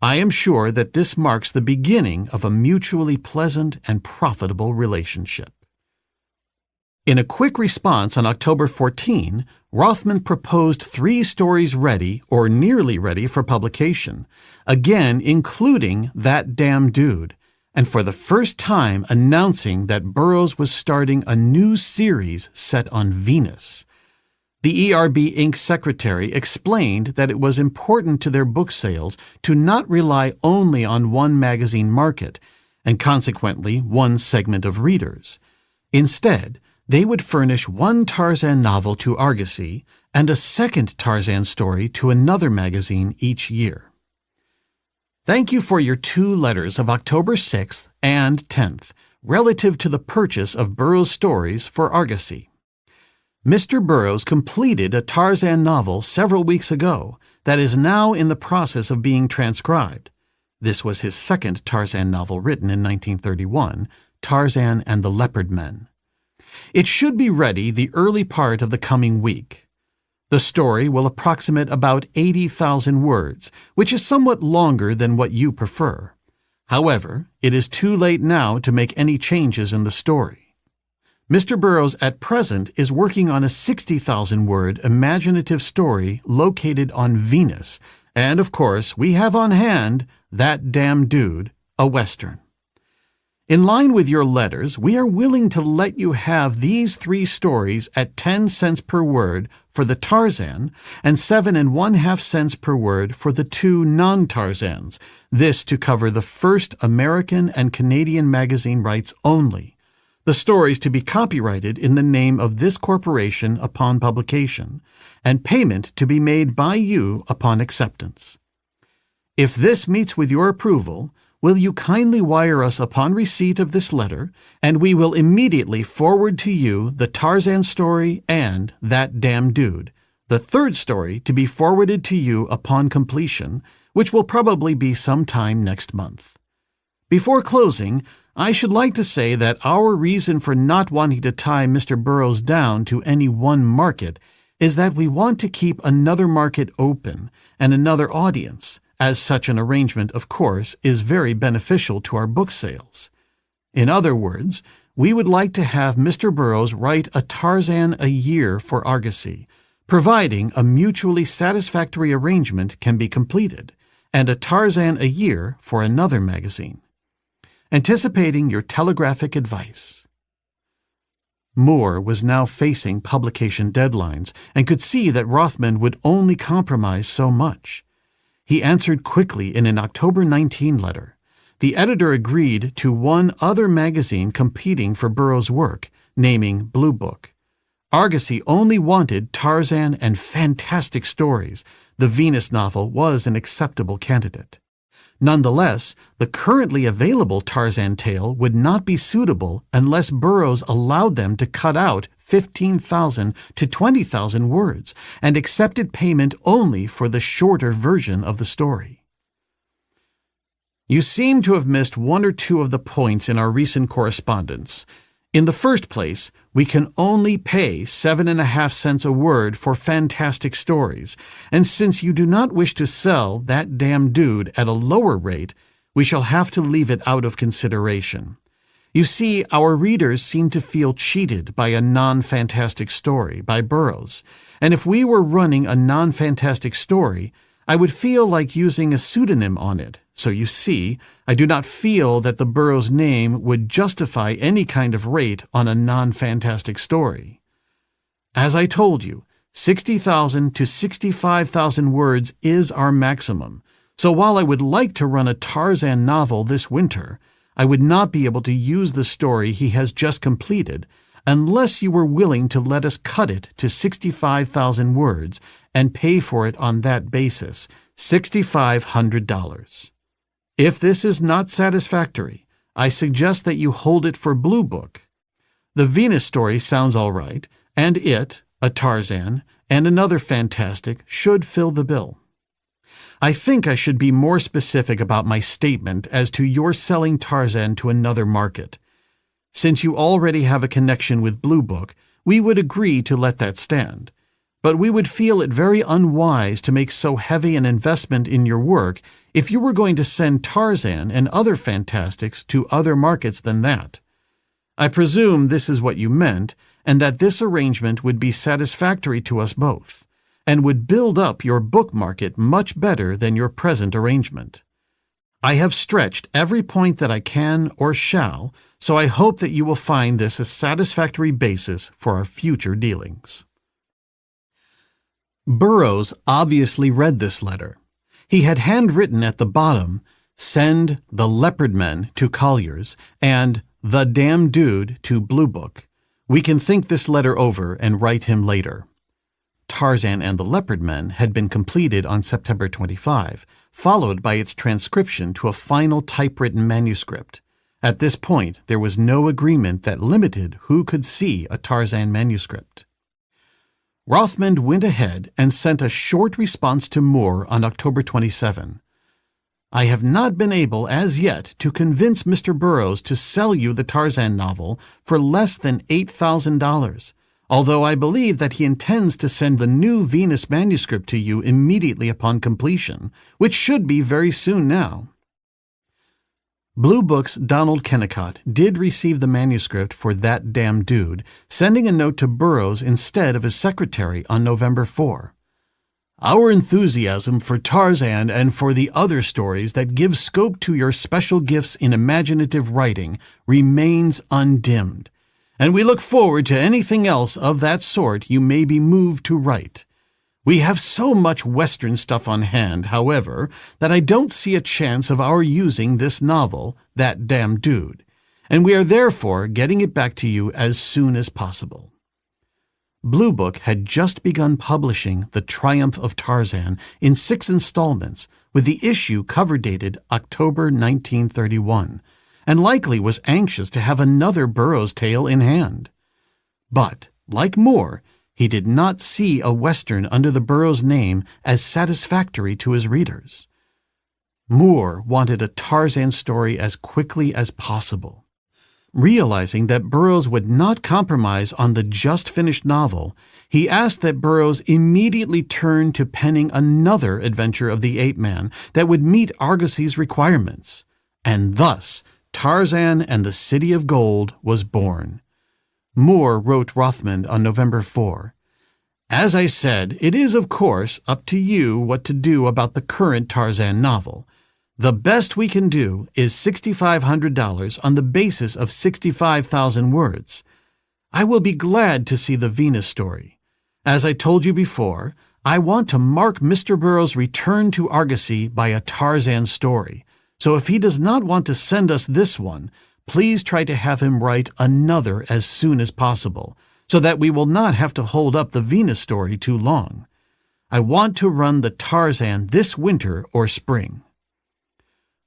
I am sure that this marks the beginning of a mutually pleasant and profitable relationship. In a quick response on October 14, Rothman proposed 3 stories ready or nearly ready for publication, again including That Damn Dude, and for the first time announcing that Burroughs was starting a new series set on Venus. The ERB Inc. secretary explained that it was important to their book sales to not rely only on one magazine market, and consequently one segment of readers. Instead, they would furnish one Tarzan novel to Argosy and a second Tarzan story to another magazine each year. Thank you for your 2 letters of October 6th and 10th relative to the purchase of Burroughs' stories for Argosy. Mr. Burroughs completed a Tarzan novel several weeks ago that is now in the process of being transcribed. This was his second Tarzan novel written in 1931, Tarzan and the Leopard Men. It should be ready the early part of the coming week. The story will approximate about 80,000 words, which is somewhat longer than what you prefer. However, it is too late now to make any changes in the story. Mr. Burroughs at present is working on a 60,000-word imaginative story located on Venus, and of course we have on hand That Damn Dude, a Western. In line with your letters, we are willing to let you have these 3 stories at 10 cents per word for the Tarzan and 7.5 cents per word for the 2 non-Tarzans, this to cover the first American and Canadian magazine rights only. The stories to be copyrighted in the name of this corporation upon publication, and payment to be made by you upon acceptance. If this meets with your approval, will you kindly wire us upon receipt of this letter, and we will immediately forward to you the Tarzan story and That Damn Dude, the third story to be forwarded to you upon completion, which will probably be sometime next month. Before closing, I should like to say that our reason for not wanting to tie Mr. Burroughs down to any one market is that we want to keep another market open and another audience, as such an arrangement, of course, is very beneficial to our book sales. In other words, we would like to have Mr. Burroughs write a Tarzan a year for Argosy, providing a mutually satisfactory arrangement can be completed, and a Tarzan a year for another magazine. Anticipating your telegraphic advice. Moore was now facing publication deadlines and could see that Rothman would only compromise so much. He answered quickly in an October 19 letter. The editor agreed to one other magazine competing for Burroughs' work, naming Blue Book. Argosy only wanted Tarzan and fantastic stories. The Venus novel was an acceptable candidate. Nonetheless, the currently available Tarzan tale would not be suitable unless Burroughs allowed them to cut out 15,000 to 20,000 words and accepted payment only for the shorter version of the story. You seem to have missed one or two of the points in our recent correspondence. In the first place, we can only pay 7.5 cents a word for fantastic stories, and since you do not wish to sell That Damn Dude at a lower rate, we shall have to leave it out of consideration. You see, our readers seem to feel cheated by a non-fantastic story by Burroughs, and if we were running a non-fantastic story, I would feel like using a pseudonym on it. So you see, I do not feel that the Burroughs name would justify any kind of rate on a non-fantastic story. As I told you, 60,000 to 65,000 words is our maximum, so while I would like to run a Tarzan novel this winter, I would not be able to use the story he has just completed unless you were willing to let us cut it to 65,000 words and pay for it on that basis, $6,500. If this is not satisfactory, I suggest that you hold it for Blue Book. The Venus story sounds all right, and it, a Tarzan, and another fantastic should fill the bill. I think I should be more specific about my statement as to your selling Tarzan to another market. Since you already have a connection with Blue Book, we would agree to let that stand. But we would feel it very unwise to make so heavy an investment in your work if you were going to send Tarzan and other fantastics to other markets than that. I presume this is what you meant, and that this arrangement would be satisfactory to us both, and would build up your book market much better than your present arrangement. I have stretched every point that I can or shall, so I hope that you will find this a satisfactory basis for our future dealings. Burroughs obviously read this letter. He had handwritten at the bottom, "Send the Leopard Men to Collier's" and "The Damn Dude" to Blue Book. We can think this letter over and write him later. Tarzan and the Leopard Men had been completed on September 25, followed by its transcription to a final typewritten manuscript. At this point, there was no agreement that limited who could see a Tarzan manuscript. Rothman went ahead and sent a short response to Moore on October 27. I have not been able as yet to convince Mr. Burroughs to sell you the Tarzan novel for less than $8,000, although I believe that he intends to send the new Venus manuscript to you immediately upon completion, which should be very soon now. Blue Book's Donald Kennicott did receive the manuscript for That Damn Dude, sending a note to Burroughs instead of his secretary on November 4. Our enthusiasm for Tarzan and for the other stories that give scope to your special gifts in imaginative writing remains undimmed, and we look forward to anything else of that sort you may be moved to write. We have so much Western stuff on hand, however, that I don't see a chance of our using this novel, That Damn Dude, and we are therefore getting it back to you as soon as possible. Blue Book had just begun publishing The Triumph of Tarzan in 6 installments with the issue cover dated October 1931, and likely was anxious to have another Burroughs tale in hand. But, like Moore, he did not see a Western under the Burroughs name as satisfactory to his readers. Moore wanted a Tarzan story as quickly as possible. Realizing that Burroughs would not compromise on the just-finished novel, he asked that Burroughs immediately turn to penning another adventure of the ape-man that would meet Argosy's requirements. And thus, Tarzan and the City of Gold was born. Moore wrote Rothman on November 4, "As I said, it is, of course, up to you what to do about the current Tarzan novel. The best we can do is $6,500 on the basis of 65,000 words. I will be glad to see the Venus story. As I told you before, I want to mark Mr. Burroughs' return to Argosy by a Tarzan story, so if he does not want to send us this one, please try to have him write another as soon as possible, so that we will not have to hold up the Venus story too long. I want to run the Tarzan this winter or spring."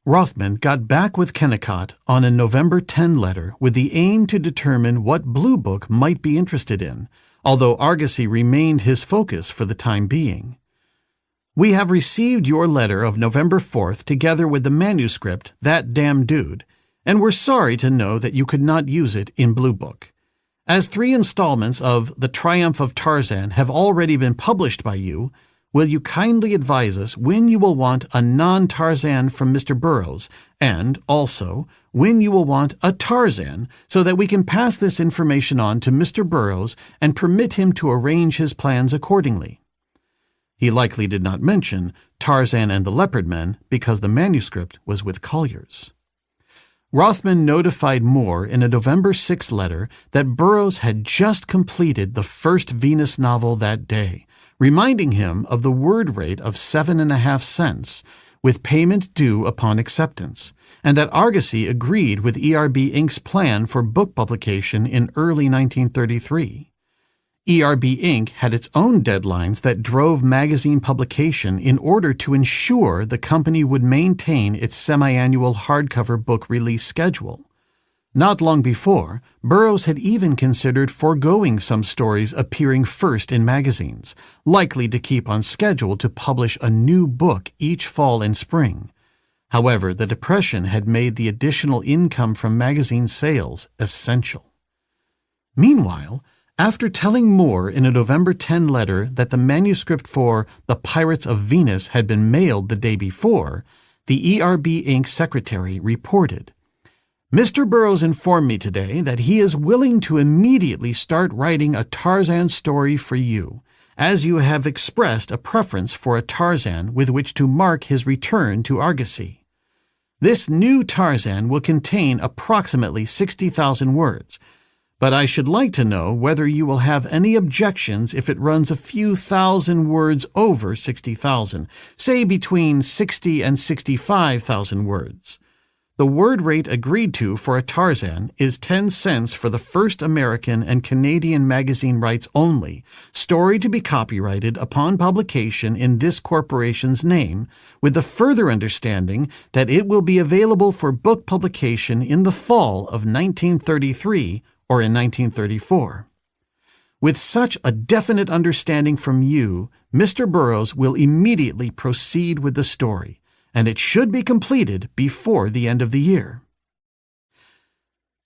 Rothman got back with Kennicott on a November 10 letter with the aim to determine what Blue Book might be interested in, although Argosy remained his focus for the time being. "We have received your letter of November 4th together with the manuscript, That Damn Dude, and we're sorry to know that you could not use it in Blue Book. As 3 installments of The Triumph of Tarzan have already been published by you, will you kindly advise us when you will want a non-Tarzan from Mr. Burroughs, and, also, when you will want a Tarzan, so that we can pass this information on to Mr. Burroughs and permit him to arrange his plans accordingly?" He likely did not mention Tarzan and the Leopard Men because the manuscript was with Collier's. Rothman notified Moore in a November 6 letter that Burroughs had just completed the first Venus novel that day, reminding him of the word rate of 7.5 cents, with payment due upon acceptance, and that Argosy agreed with ERB Inc.'s plan for book publication in early 1933. ERB Inc. had its own deadlines that drove magazine publication in order to ensure the company would maintain its semi-annual hardcover book release schedule. Not long before, Burroughs had even considered foregoing some stories appearing first in magazines, likely to keep on schedule to publish a new book each fall and spring. However, the Depression had made the additional income from magazine sales essential. Meanwhile, after telling Moore in a November 10 letter that the manuscript for The Pirates of Venus had been mailed the day before, the ERB Inc. secretary reported, "Mr. Burroughs informed me today that he is willing to immediately start writing a Tarzan story for you, as you have expressed a preference for a Tarzan with which to mark his return to Argosy. This new Tarzan will contain approximately 60,000 words, but I should like to know whether you will have any objections if it runs a few thousand words over 60,000, say between 60 and 65,000 words. The word rate agreed to for a Tarzan is 10 cents for the first American and Canadian magazine rights only, story to be copyrighted upon publication in this corporation's name, with the further understanding that it will be available for book publication in the fall of 1933 or in 1934. With such a definite understanding from you, Mr. Burroughs will immediately proceed with the story, and it should be completed before the end of the year."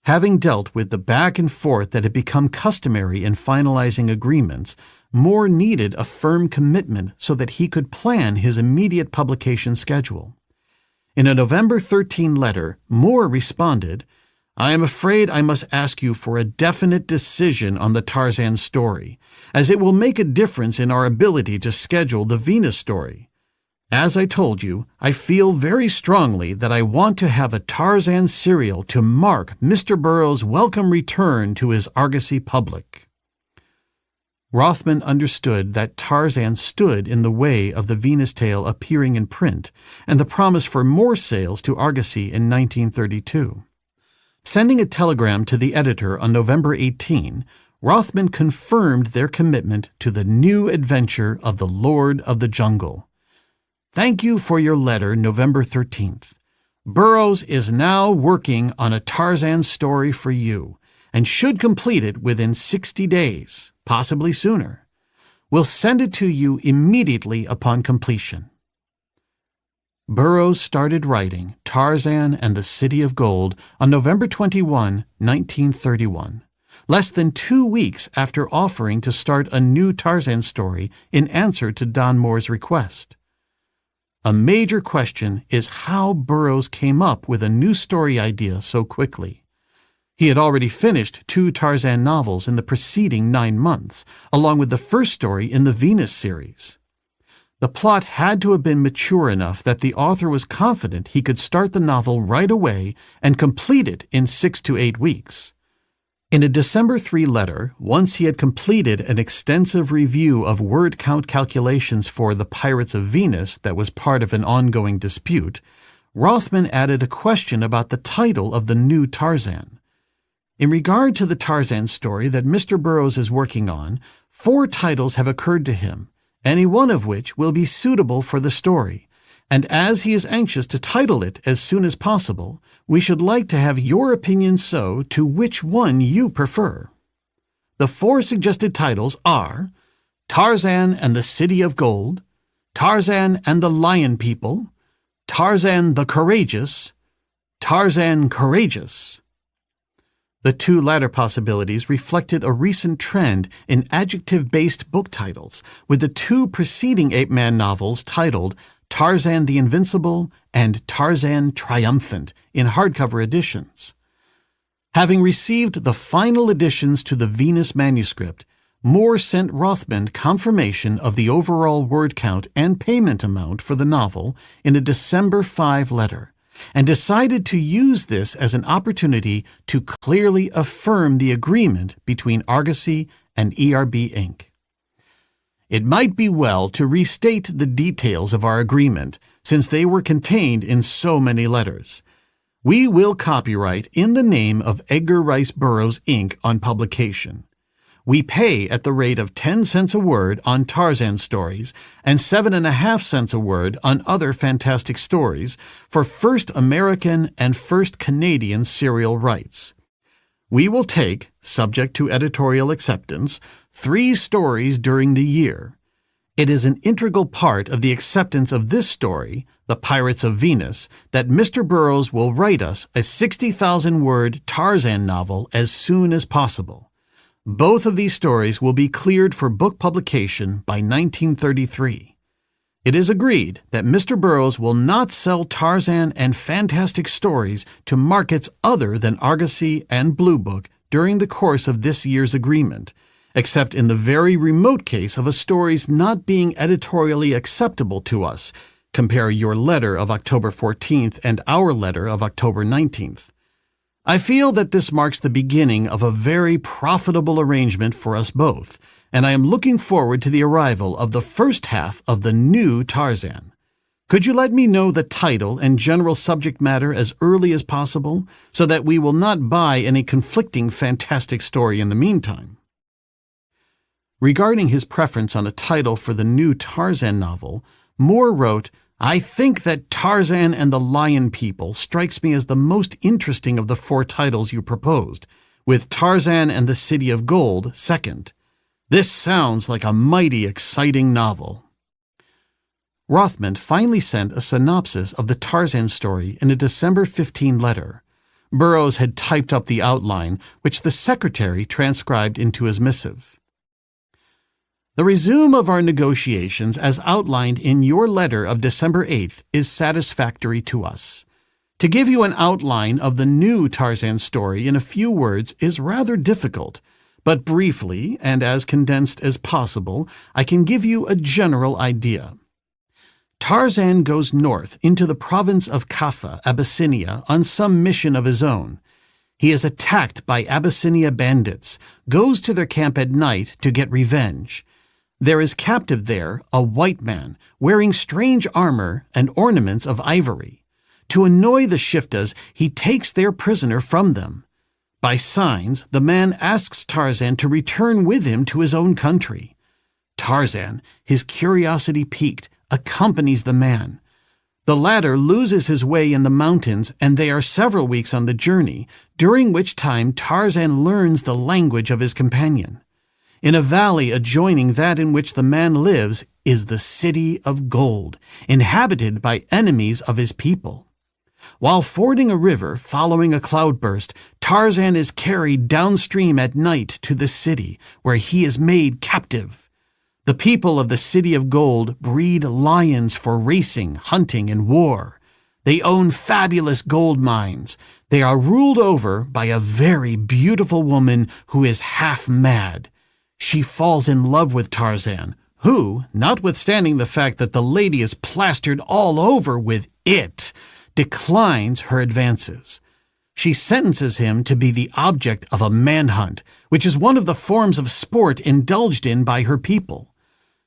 Having dealt with the back and forth that had become customary in finalizing agreements, Moore needed a firm commitment so that he could plan his immediate publication schedule. In a November 13 letter, Moore responded, "I am afraid I must ask you for a definite decision on the Tarzan story, as it will make a difference in our ability to schedule the Venus story. As I told you, I feel very strongly that I want to have a Tarzan serial to mark Mr. Burroughs' welcome return to his Argosy public." Rothman understood that Tarzan stood in the way of the Venus tale appearing in print and the promise for more sales to Argosy in 1932. Sending a telegram to the editor on November 18, Rothman confirmed their commitment to the new adventure of the Lord of the Jungle. Thank you for your letter, November 13th. Burroughs is now working on a Tarzan story for you and should complete it within 60 days, possibly sooner. We'll send it to you immediately upon completion. Burroughs started writing Tarzan and the City of Gold on November 21, 1931, less than 2 weeks after offering to start a new Tarzan story in answer to Don Moore's request. A major question is how Burroughs came up with a new story idea so quickly. He had already finished 2 Tarzan novels in the preceding 9 months, along with the first story in the Venus series. The plot had to have been mature enough that the author was confident he could start the novel right away and complete it in 6 to 8 weeks. In a December 3 letter, once he had completed an extensive review of word count calculations for The Pirates of Venus that was part of an ongoing dispute, Rothman added a question about the title of the new Tarzan. In regard to the Tarzan story that Mr. Burroughs is working on, 4 titles have occurred to him, any one of which will be suitable for the story, and as he is anxious to title it as soon as possible, we should like to have your opinion to which one you prefer. The 4 suggested titles are Tarzan and the City of Gold, Tarzan and the Lion People, Tarzan the Courageous, Tarzan Courageous. The 2 latter possibilities reflected a recent trend in adjective-based book titles, with the 2 preceding Ape Man novels titled Tarzan the Invincible and Tarzan Triumphant in hardcover editions. Having received the final additions to the Venus manuscript, Moore sent Rothman confirmation of the overall word count and payment amount for the novel in a December 5 letter, and decided to use this as an opportunity to clearly affirm the agreement between Argosy and ERB Inc. It might be well to restate the details of our agreement, since they were contained in so many letters. We will copyright in the name of Edgar Rice Burroughs, Inc. on publication. We pay at the rate of 10 cents a word on Tarzan stories and 7.5 cents a word on other fantastic stories for first American and first Canadian serial rights. We will take, subject to editorial acceptance, 3 stories during the year. It is an integral part of the acceptance of this story, The Pirates of Venus, that Mr. Burroughs will write us a 60,000-word Tarzan novel as soon as possible. Both of these stories will be cleared for book publication by 1933. It is agreed that Mr. Burroughs will not sell Tarzan and fantastic stories to markets other than Argosy and Blue Book during the course of this year's agreement, except in the very remote case of a story's not being editorially acceptable to us. Compare your letter of October 14th and our letter of October 19th. I feel that this marks the beginning of a very profitable arrangement for us both, and I am looking forward to the arrival of the first half of the new Tarzan. Could you let me know the title and general subject matter as early as possible, so that we will not buy any conflicting fantastic story in the meantime? Regarding his preference on a title for the new Tarzan novel, Moore wrote, I think that Tarzan and the Lion People strikes me as the most interesting of the 4 titles you proposed, with Tarzan and the City of Gold second. This sounds like a mighty exciting novel. Rothman finally sent a synopsis of the Tarzan story in a December 15 letter. Burroughs had typed up the outline, which the secretary transcribed into his missive. The resume of our negotiations as outlined in your letter of December 8th is satisfactory to us. To give you an outline of the new Tarzan story in a few words is rather difficult, but briefly and as condensed as possible, I can give you a general idea. Tarzan goes north into the province of Kaffa, Abyssinia, on some mission of his own. He is attacked by Abyssinia bandits, goes to their camp at night to get revenge. There is captive there a white man, wearing strange armor and ornaments of ivory. To annoy the Shiftas, he takes their prisoner from them. By signs, the man asks Tarzan to return with him to his own country. Tarzan, his curiosity piqued, accompanies the man. The latter loses his way in the mountains, and they are several weeks on the journey, during which time Tarzan learns the language of his companion. In a valley adjoining that in which the man lives is the City of Gold, inhabited by enemies of his people. While fording a river following a cloudburst, Tarzan is carried downstream at night to the city, where he is made captive. The people of the City of Gold breed lions for racing, hunting, and war. They own fabulous gold mines. They are ruled over by a very beautiful woman who is half mad. She falls in love with Tarzan, who, notwithstanding the fact that the lady is plastered all over with it, declines her advances. She sentences him to be the object of a manhunt, which is one of the forms of sport indulged in by her people.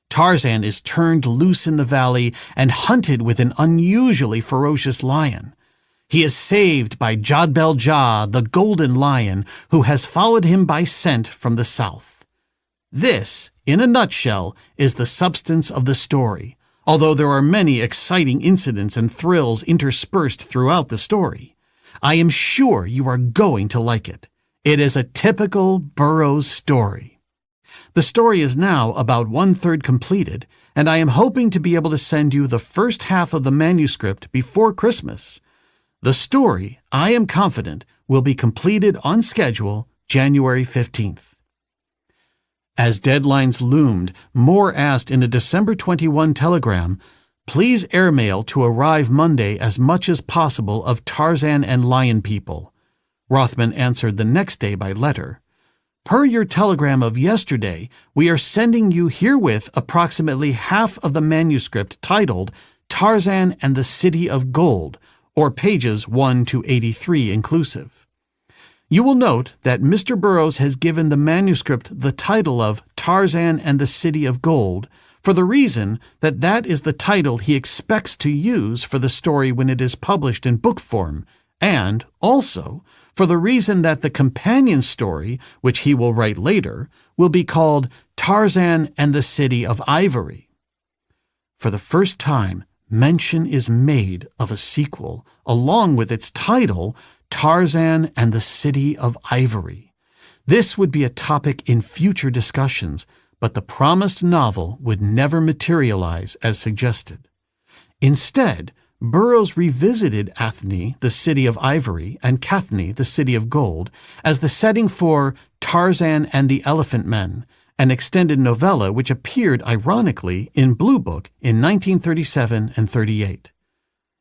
Tarzan is turned loose in the valley and hunted with an unusually ferocious lion. He is saved by Jodbel Jah, the golden lion, who has followed him by scent from the south. This, in a nutshell, is the substance of the story, although there are many exciting incidents and thrills interspersed throughout the story. I am sure you are going to like it. It is a typical Burroughs story. The story is now about 1/3 completed, and I am hoping to be able to send you the first half of the manuscript before Christmas. The story, I am confident, will be completed on schedule January 15th. As deadlines loomed, Moore asked in a December 21 telegram, "Please airmail to arrive Monday as much as possible of Tarzan and Lion People." Rothman answered the next day by letter. "Per your telegram of yesterday, we are sending you herewith approximately half of the manuscript titled Tarzan and the City of Gold, or pages 1 to 83 inclusive. You will note that Mr. Burroughs has given the manuscript the title of Tarzan and the City of Gold for the reason that that is the title he expects to use for the story when it is published in book form, and also for the reason that the companion story, which he will write later, will be called Tarzan and the City of Ivory. For the first time, mention is made of a sequel, along with its title, Tarzan and the City of Ivory. This would be a topic in future discussions, but the promised novel would never materialize as suggested. Instead, Burroughs revisited Athene, the City of Ivory, and Cathne, the City of Gold, as the setting for Tarzan and the Elephant Men, an extended novella which appeared ironically in Blue Book in 1937 and 38.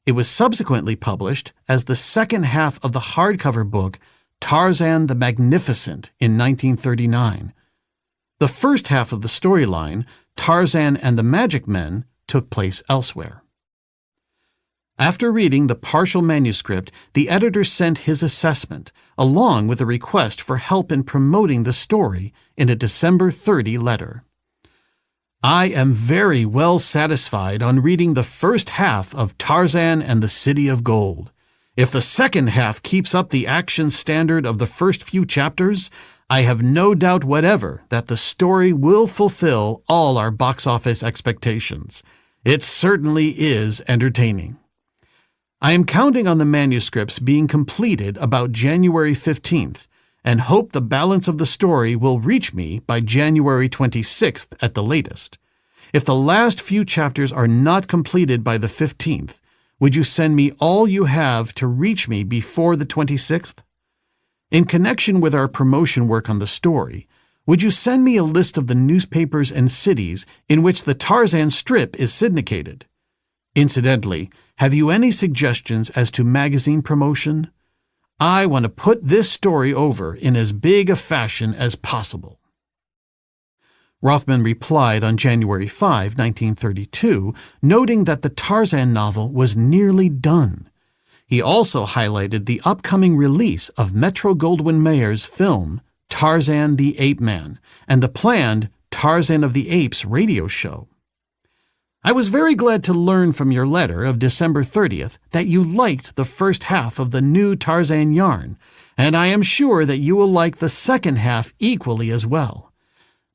It was subsequently published as the second half of the hardcover book Tarzan the Magnificent in 1939. The first half of the storyline, Tarzan and the Magic Men, took place elsewhere. After reading the partial manuscript, the editor sent his assessment, along with a request for help in promoting the story, in a December 30 letter. I am very well satisfied on reading the first half of Tarzan and the City of Gold. If the second half keeps up the action standard of the first few chapters, I have no doubt whatever that the story will fulfill all our box office expectations. It certainly is entertaining. I am counting on the manuscripts being completed about January 15th and hope the balance of the story will reach me by January 26th at the latest. If the last few chapters are not completed by the 15th, would you send me all you have to reach me before the 26th? In connection with our promotion work on the story, would you send me a list of the newspapers and cities in which the Tarzan strip is syndicated? Incidentally, have you any suggestions as to magazine promotion? I want to put this story over in as big a fashion as possible. Rothman replied on January 5, 1932, noting that the Tarzan novel was nearly done. He also highlighted the upcoming release of Metro-Goldwyn-Mayer's film Tarzan the Ape Man and the planned Tarzan of the Apes radio show. I was very glad to learn from your letter of December 30th that you liked the first half of the new Tarzan yarn, and I am sure that you will like the second half equally as well.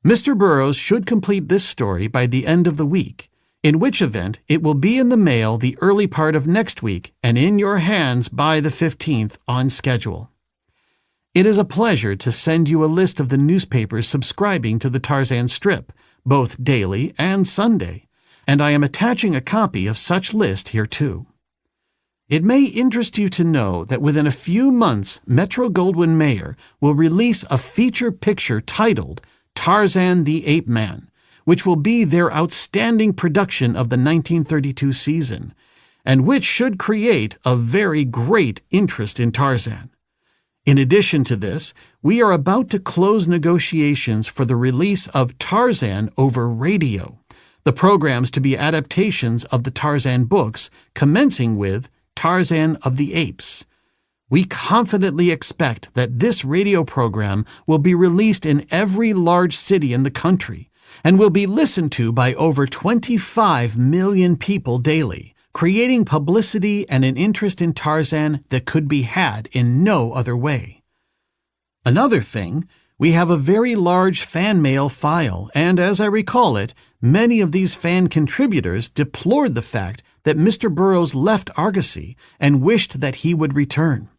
Mr. Burroughs should complete this story by the end of the week. in which event it will be in the mail the early part of next week and in your hands by the 15th on schedule. It is a pleasure to send you a list of the newspapers subscribing to the Tarzan strip, both daily and Sunday, and I am attaching a copy of such list here too. It may interest you to know that within a few months, Metro-Goldwyn-Mayer will release a feature picture titled Tarzan the Ape Man, which will be their outstanding production of the 1932 season, and which should create a very great interest in Tarzan. In addition to this, we are about to close negotiations for the release of Tarzan over radio, the programs to be adaptations of the Tarzan books, commencing with Tarzan of the Apes. We confidently expect that this radio program will be released in every large city in the country and will be listened to by over 25 million people daily, creating publicity and an interest in Tarzan that could be had in no other way. Another thing, we have a very large fan mail file, and as I recall it, many of these fan contributors deplored the fact that Mr. Burroughs left Argosy and wished that he would return.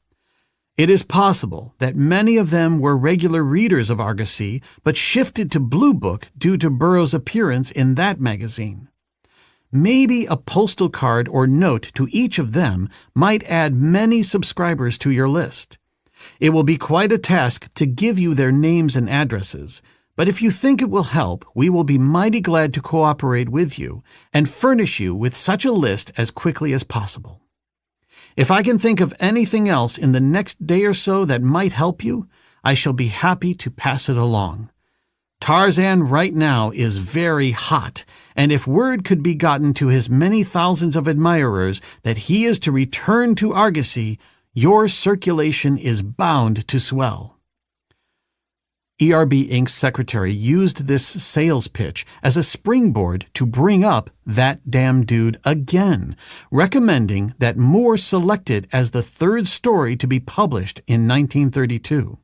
It is possible that many of them were regular readers of Argosy but shifted to Blue Book due to Burroughs' appearance in that magazine. Maybe a postal card or note to each of them might add many subscribers to your list. It will be quite a task to give you their names and addresses, but if you think it will help, we will be mighty glad to cooperate with you and furnish you with such a list as quickly as possible. If I can think of anything else in the next day or so that might help you, I shall be happy to pass it along. Tarzan right now is very hot, and if word could be gotten to his many thousands of admirers that he is to return to Argosy, your circulation is bound to swell. ERB Inc.'s secretary used this sales pitch as a springboard to bring up That Damn Dude again, recommending that Moore select it as the third story to be published in 1932.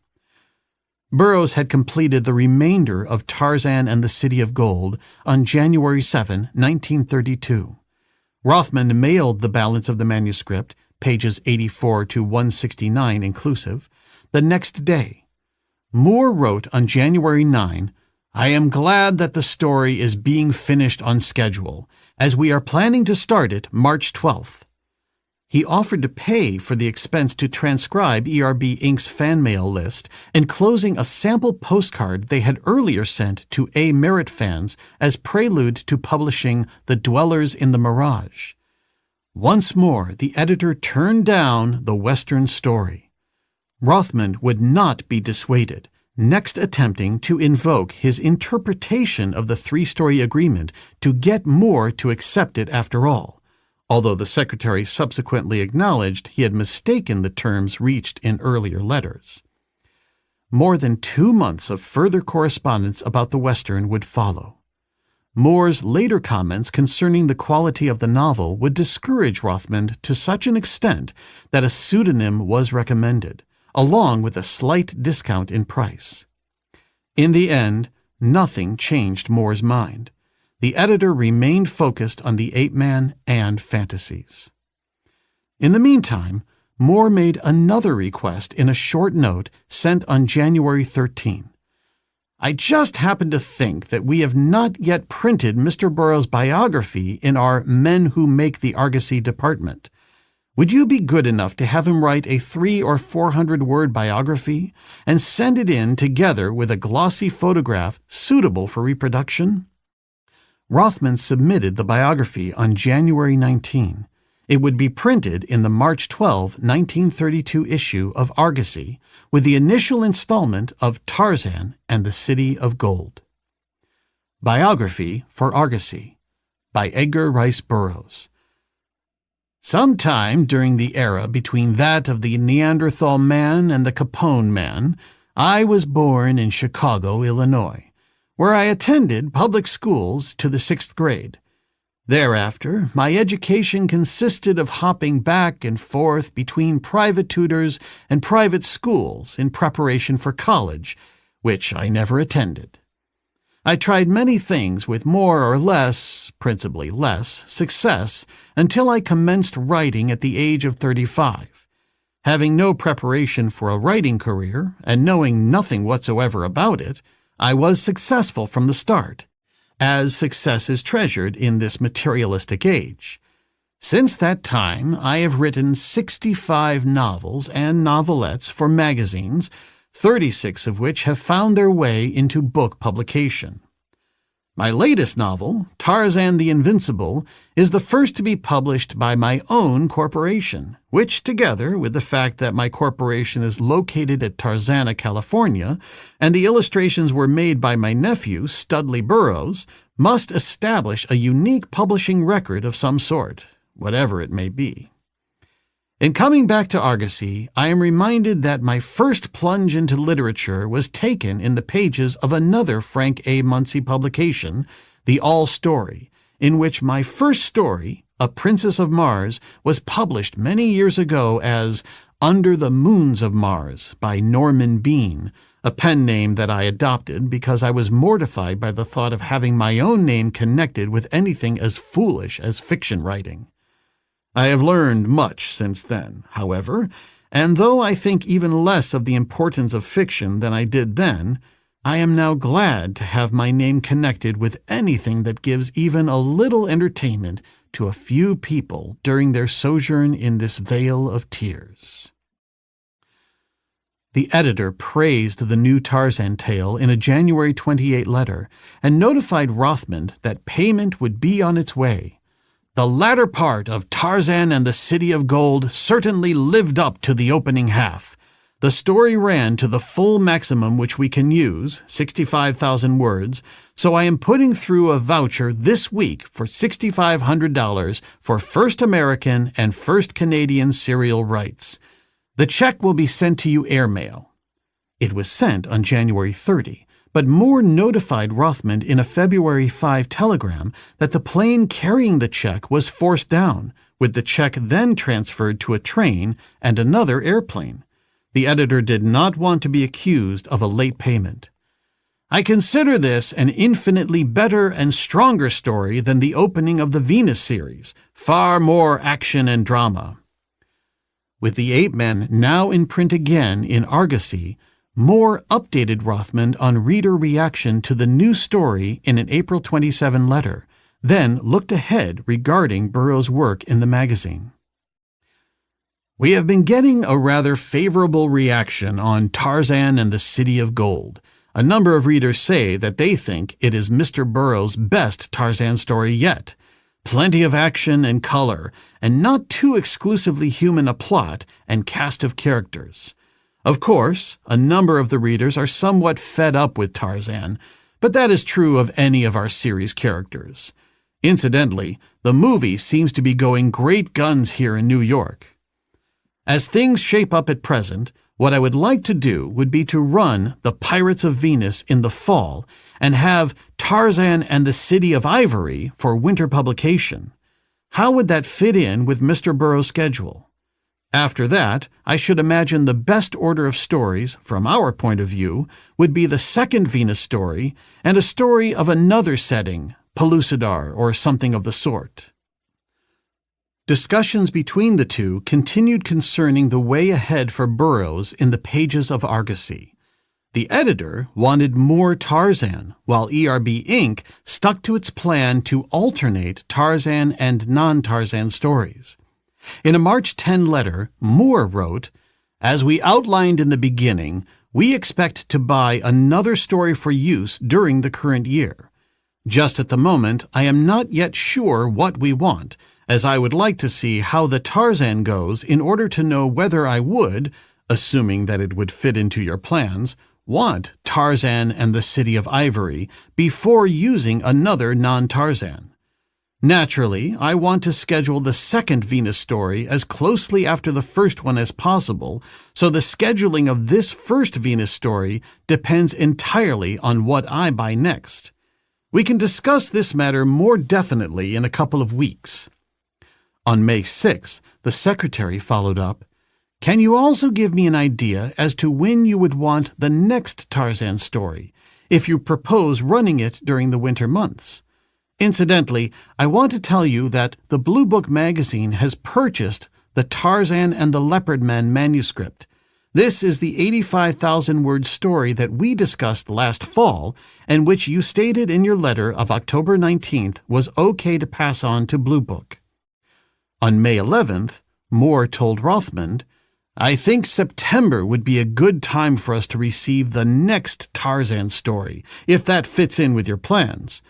Burroughs had completed the remainder of Tarzan and the City of Gold on January 7, 1932. Rothman mailed the balance of the manuscript, pages 84 to 169 inclusive, the next day. Moore wrote on January 9, "I am glad that the story is being finished on schedule, as we are planning to start it March 12th. He offered to pay for the expense to transcribe ERB Inc.'s fan mail list, enclosing a sample postcard they had earlier sent to A. Merritt fans as prelude to publishing The Dwellers in the Mirage. Once more, the editor turned down the Western story. Rothman would not be dissuaded, next attempting to invoke his interpretation of the three-story agreement to get Moore to accept it after all, although the secretary subsequently acknowledged he had mistaken the terms reached in earlier letters. More than 2 months of further correspondence about the Western would follow. Moore's later comments concerning the quality of the novel would discourage Rothman to such an extent that a pseudonym was recommended, along with a slight discount in price. In the end, nothing changed Moore's mind. The editor remained focused on the ape-man and fantasies. In the meantime, Moore made another request in a short note sent on January 13. "I just happen to think that we have not yet printed Mr. Burroughs' biography in our Men Who Make the Argosy department. Would you be good enough to have him write a 300 or 400-word biography and send it in together with a glossy photograph suitable for reproduction?" Rothman submitted the biography on January 19. It would be printed in the March 12, 1932 issue of Argosy with the initial installment of Tarzan and the City of Gold. Biography for Argosy by Edgar Rice Burroughs. Sometime during the era between that of the Neanderthal man and the Capone man, I was born in Chicago, Illinois, where I attended public schools to the 6th grade. Thereafter, my education consisted of hopping back and forth between private tutors and private schools in preparation for college, which I never attended. I tried many things with more or less, principally less, success until I commenced writing at the age of 35. Having no preparation for a writing career and knowing nothing whatsoever about it, I was successful from the start, as success is treasured in this materialistic age. Since that time, I have written 65 novels and novelettes for magazines, 36 of which have found their way into book publication. My latest novel, Tarzan the Invincible, is the first to be published by my own corporation, which, together with the fact that my corporation is located at Tarzana, California, and the illustrations were made by my nephew, Studley Burroughs, must establish a unique publishing record of some sort, whatever it may be. In coming back to Argosy, I am reminded that my first plunge into literature was taken in the pages of another Frank A. Munsey publication, The All Story, in which my first story, A Princess of Mars, was published many years ago as Under the Moons of Mars by Norman Bean, a pen name that I adopted because I was mortified by the thought of having my own name connected with anything as foolish as fiction writing. I have learned much since then, however, and though I think even less of the importance of fiction than I did then, I am now glad to have my name connected with anything that gives even a little entertainment to a few people during their sojourn in this vale of tears. The editor praised the new Tarzan tale in a January 28 letter and notified Rothman that payment would be on its way. The latter part of Tarzan and the City of Gold certainly lived up to the opening half. The story ran to the full maximum which we can use, 65,000 words, so I am putting through a voucher this week for $6,500 for First American and First Canadian serial rights. The check will be sent to you airmail. It was sent on January 30. But Moore notified Rothman in a February 5 telegram that the plane carrying the check was forced down, with the check then transferred to a train and another airplane. The editor did not want to be accused of a late payment. I consider this an infinitely better and stronger story than the opening of the Venus series, far more action and drama. With the Ape Men now in print again in Argosy, Moore updated Rothman on reader reaction to the new story in an April 27 letter, then looked ahead regarding Burroughs' work in the magazine. We have been getting a rather favorable reaction on Tarzan and the City of Gold. A number of readers say that they think it is Mr. Burroughs' best Tarzan story yet. Plenty of action and color, and not too exclusively human a plot and cast of characters. Of course, a number of the readers are somewhat fed up with Tarzan, but that is true of any of our series characters. Incidentally, the movie seems to be going great guns here in New York. As things shape up at present, what I would like to do would be to run The Pirates of Venus in the fall and have Tarzan and the City of Ivory for winter publication. How would that fit in with Mr. Burroughs' schedule? After that, I should imagine the best order of stories, from our point of view, would be the second Venus story and a story of another setting, Pellucidar or something of the sort. Discussions between the two continued concerning the way ahead for Burroughs in the pages of Argosy. The editor wanted more Tarzan, while ERB Inc. stuck to its plan to alternate Tarzan and non-Tarzan stories. In a March 10 letter, Moore wrote, "As we outlined in the beginning, we expect to buy another story for use during the current year. Just at the moment, I am not yet sure what we want, as I would like to see how the Tarzan goes in order to know whether I would, assuming that it would fit into your plans, want Tarzan and the City of Ivory before using another non-Tarzan. Naturally, I want to schedule the second Venus story as closely after the first one as possible, so the scheduling of this first Venus story depends entirely on what I buy next. We can discuss this matter more definitely in a couple of weeks." On May 6, the secretary followed up, "Can you also give me an idea as to when you would want the next Tarzan story? if you propose running it during the winter months. Incidentally, I want to tell you that the Blue Book magazine has purchased the Tarzan and the Leopard Man manuscript. This is the 85,000-word story that we discussed last fall and which you stated in your letter of October 19th was okay to pass on to Blue Book. On May 11th, Moore told Rothman, "I think September would be a good time for us to receive the next Tarzan story, if that fits in with your plans.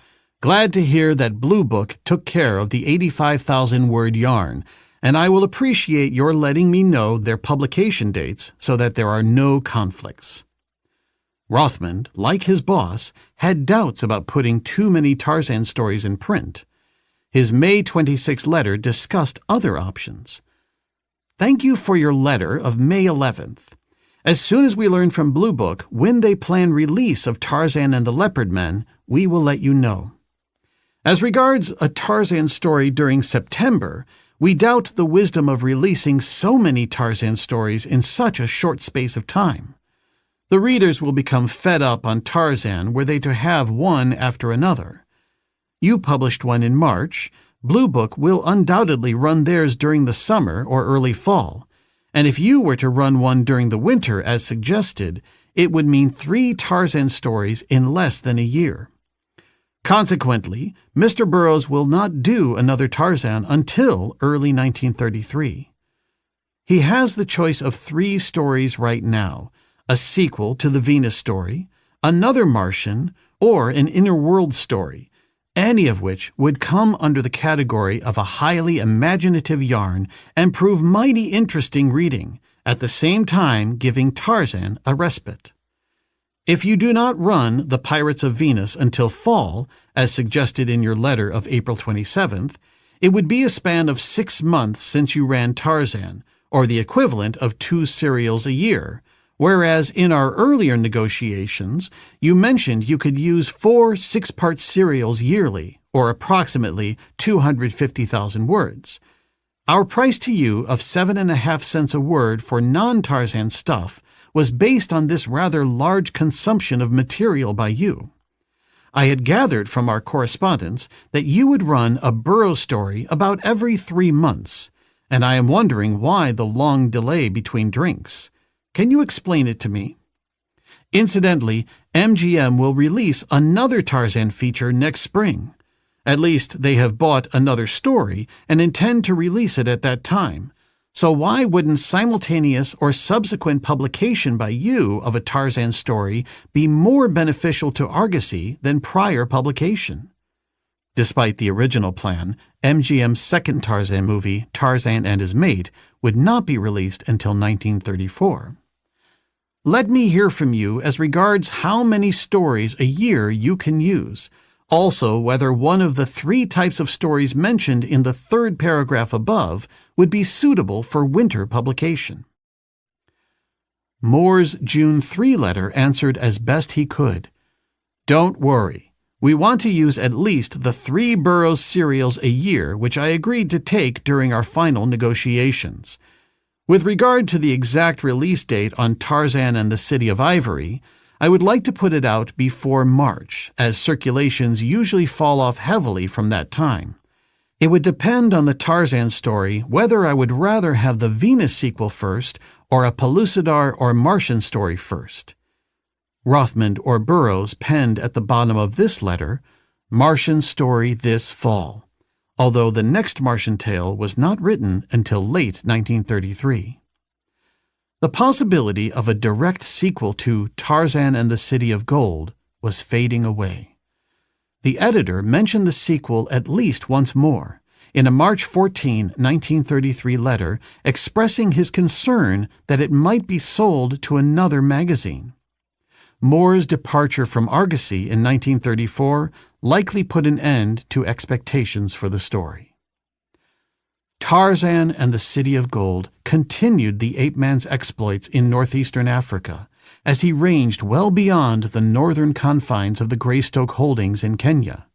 Glad to hear that Blue Book took care of the 85,000-word yarn, and I will appreciate your letting me know their publication dates so that there are no conflicts." Rothman, like his boss, had doubts about putting too many Tarzan stories in print. His May 26 letter discussed other options. "Thank you for your letter of May 11th. As soon as we learn from Blue Book when they plan release of Tarzan and the Leopard Men, we will let you know. As regards a Tarzan story during September, we doubt the wisdom of releasing so many Tarzan stories in such a short space of time. The readers will become fed up on Tarzan were they to have one after another. You published one in March. Blue Book will undoubtedly run theirs during the summer or early fall, and if you were to run one during the winter as suggested, it would mean 3 Tarzan stories in less than a year. Consequently, Mr. Burroughs will not do another Tarzan until early 1933. He has the choice of 3 stories right now, a sequel to the Venus story, another Martian, or an Inner World story, any of which would come under the category of a highly imaginative yarn and prove mighty interesting reading, at the same time giving Tarzan a respite. If you do not run The Pirates of Venus until fall, as suggested in your letter of April 27th, it would be a span of 6 months since you ran Tarzan, or the equivalent of 2 serials a year, whereas in our earlier negotiations, you mentioned you could use 4 6-part serials yearly, or approximately 250,000 words. Our price to you of 7.5 cents a word for non-Tarzan stuff was based on this rather large consumption of material by you. I had gathered from our correspondence that you would run a Burroughs story about every 3 months, and I am wondering why the long delay between drinks. Can you explain it to me? Incidentally, MGM will release another Tarzan feature next spring. At least they have bought another story and intend to release it at that time. So why wouldn't simultaneous or subsequent publication by you of a Tarzan story be more beneficial to Argosy than prior publication? Despite the original plan, MGM's second Tarzan movie, Tarzan and His Mate, would not be released until 1934. Let me hear from you as regards how many stories a year you can use. Also, whether one of the 3 types of stories mentioned in the 3rd paragraph above would be suitable for winter publication. Moore's June 3 letter answered as best he could. Don't worry. We want to use at least the 3 Burroughs serials a year, which I agreed to take during our final negotiations. With regard to the exact release date on Tarzan and the City of Ivory, I would like to put it out before March, as circulations usually fall off heavily from that time. It would depend on the Tarzan story whether I would rather have the Venus sequel first or a Pellucidar or Martian story first. Rothman or Burroughs penned at the bottom of this letter, Martian story this fall, although the next Martian tale was not written until late 1933. The possibility of a direct sequel to Tarzan and the City of Gold was fading away. The editor mentioned the sequel at least once more, in a March 14, 1933 letter expressing his concern that it might be sold to another magazine. Moore's departure from Argosy in 1934 likely put an end to expectations for the story. Tarzan and the City of Gold continued the ape-man's exploits in northeastern Africa as he ranged well beyond the northern confines of the Greystoke holdings in Kenya.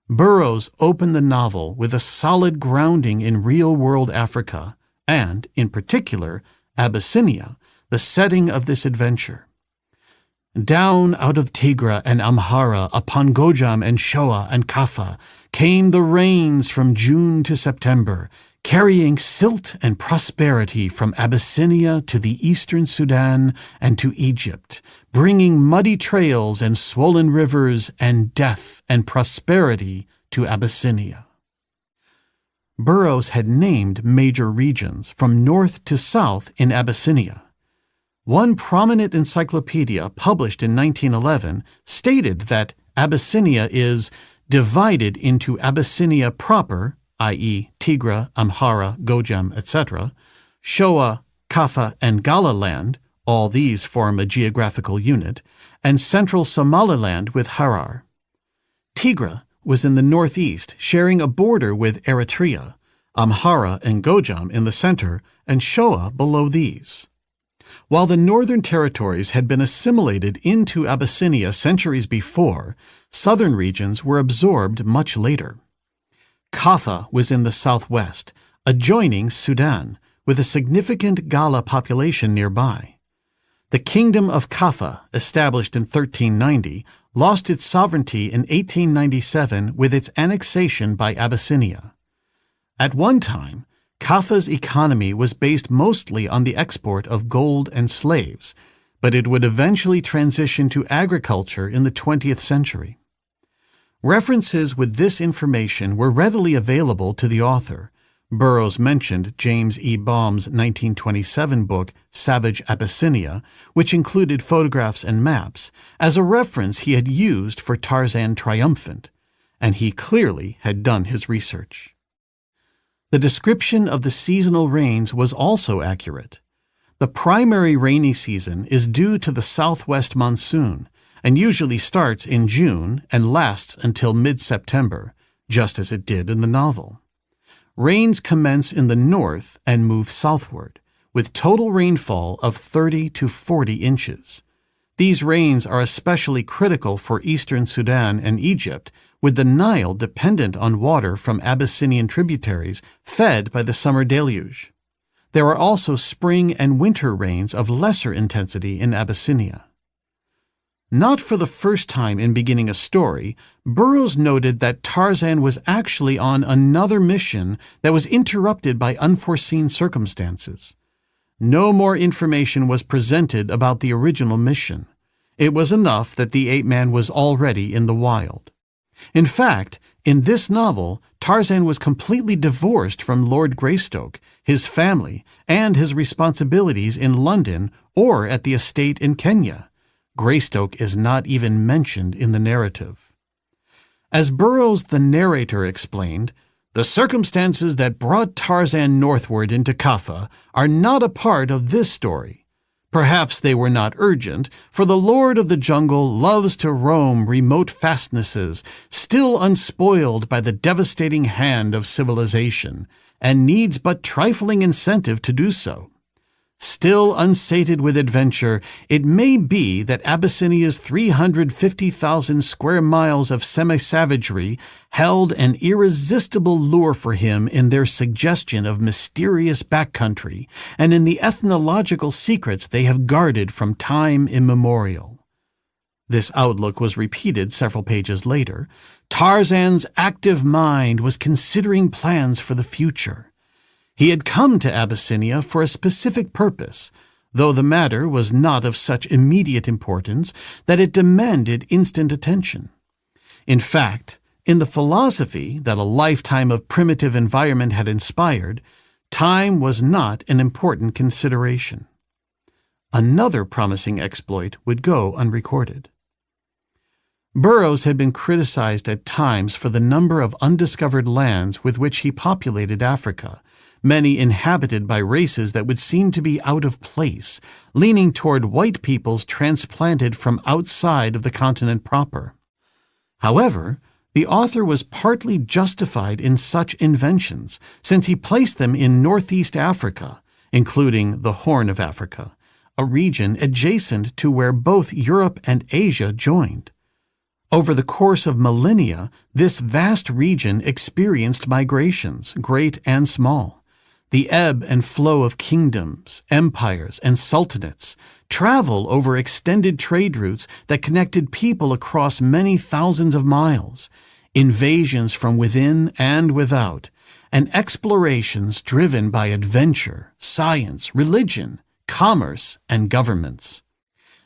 Burroughs opened the novel with a solid grounding in real-world Africa and, in particular, Abyssinia, the setting of this adventure. Down out of Tigra and Amhara, upon Gojam and Shoa and Kaffa, came the rains from June to September, carrying silt and prosperity from Abyssinia to the eastern Sudan and to Egypt, bringing muddy trails and swollen rivers and death and prosperity to Abyssinia. Burroughs had named major regions from north to south in Abyssinia. One prominent encyclopedia published in 1911 stated that Abyssinia is divided into Abyssinia proper, i.e. Tigra, Amhara, Gojam, etc., Shoa, Kaffa, and Galaland, all these form a geographical unit, and central Somaliland with Harar. Tigra was in the northeast, sharing a border with Eritrea, Amhara and Gojam in the center, and Shoa below these. While the northern territories had been assimilated into Abyssinia centuries before, southern regions were absorbed much later. Kaffa was in the southwest, adjoining Sudan, with a significant Gala population nearby. The Kingdom of Kaffa, established in 1390, lost its sovereignty in 1897 with its annexation by Abyssinia. At one time, Kaffa's economy was based mostly on the export of gold and slaves, but it would eventually transition to agriculture in the 20th century. References with this information were readily available to the author. Burroughs mentioned James E. Baum's 1927 book, Savage Abyssinia, which included photographs and maps, as a reference he had used for Tarzan Triumphant, and he clearly had done his research. The description of the seasonal rains was also accurate. The primary rainy season is due to the southwest monsoon, and usually starts in June and lasts until mid-September, just as it did in the novel. Rains commence in the north and move southward, with total rainfall of 30 to 40 inches. These rains are especially critical for eastern Sudan and Egypt, with the Nile dependent on water from Abyssinian tributaries fed by the summer deluge. There are also spring and winter rains of lesser intensity in Abyssinia. Not for the first time in beginning a story, Burroughs noted that Tarzan was actually on another mission that was interrupted by unforeseen circumstances. No more information was presented about the original mission. It was enough that the ape-man was already in the wild. In fact, in this novel, Tarzan was completely divorced from Lord Greystoke, his family, and his responsibilities in London or at the estate in Kenya. Greystoke is not even mentioned in the narrative. As Burroughs the narrator explained, the circumstances that brought Tarzan northward into Kaffa are not a part of this story. Perhaps they were not urgent, for the Lord of the Jungle loves to roam remote fastnesses, still unspoiled by the devastating hand of civilization, and needs but trifling incentive to do so. Still unsated with adventure, it may be that Abyssinia's 350,000 square miles of semi-savagery held an irresistible lure for him in their suggestion of mysterious backcountry and in the ethnological secrets they have guarded from time immemorial. This outlook was repeated several pages later. Tarzan's active mind was considering plans for the future. He had come to Abyssinia for a specific purpose, though the matter was not of such immediate importance that it demanded instant attention. In fact, in the philosophy that a lifetime of primitive environment had inspired, time was not an important consideration. Another promising exploit would go unrecorded. Burroughs had been criticized at times for the number of undiscovered lands with which he populated Africa, many inhabited by races that would seem to be out of place, leaning toward white peoples transplanted from outside of the continent proper. However, the author was partly justified in such inventions, since he placed them in northeast Africa, including the Horn of Africa, a region adjacent to where both Europe and Asia joined. Over the course of millennia, this vast region experienced migrations, great and small. The ebb and flow of kingdoms, empires, and sultanates, travel over extended trade routes that connected people across many thousands of miles, invasions from within and without, and explorations driven by adventure, science, religion, commerce, and governments.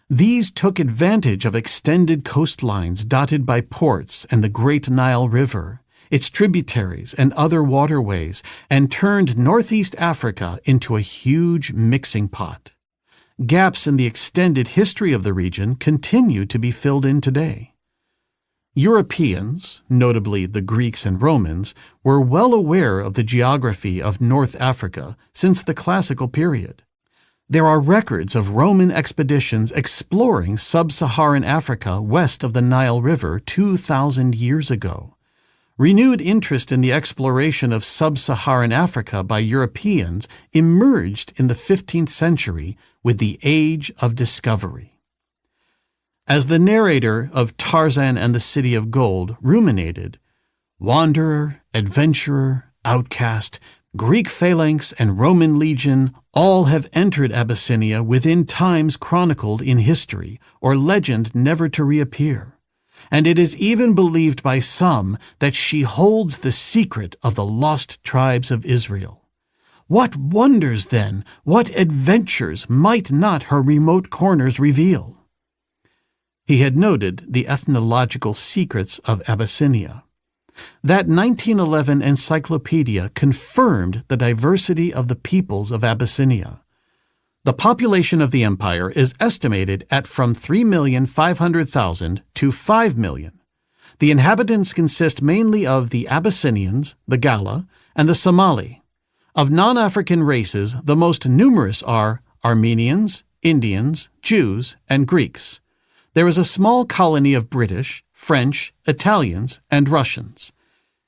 These took advantage of extended coastlines dotted by ports and the Great Nile River, its tributaries and other waterways, and turned Northeast Africa into a huge mixing pot. Gaps in the extended history of the region continue to be filled in today. Europeans, notably the Greeks and Romans, were well aware of the geography of North Africa since the classical period. There are records of Roman expeditions exploring sub-Saharan Africa west of the Nile River 2,000 years ago. Renewed interest in the exploration of sub-Saharan Africa by Europeans emerged in the 15th century with the Age of Discovery. As the narrator of Tarzan and the City of Gold ruminated, wanderer, adventurer, outcast, Greek phalanx, and Roman legion all have entered Abyssinia within times chronicled in history or legend never to reappear, and it is even believed by some that she holds the secret of the lost tribes of Israel. What wonders, then, what adventures might not her remote corners reveal? He had noted the ethnological secrets of Abyssinia. That 1911 encyclopedia confirmed the diversity of the peoples of Abyssinia. The population of the empire is estimated at from 3,500,000 to 5 million. The inhabitants consist mainly of the Abyssinians, the Gala, and the Somali. Of non-African races, the most numerous are Armenians, Indians, Jews, and Greeks. There is a small colony of British, French, Italians, and Russians.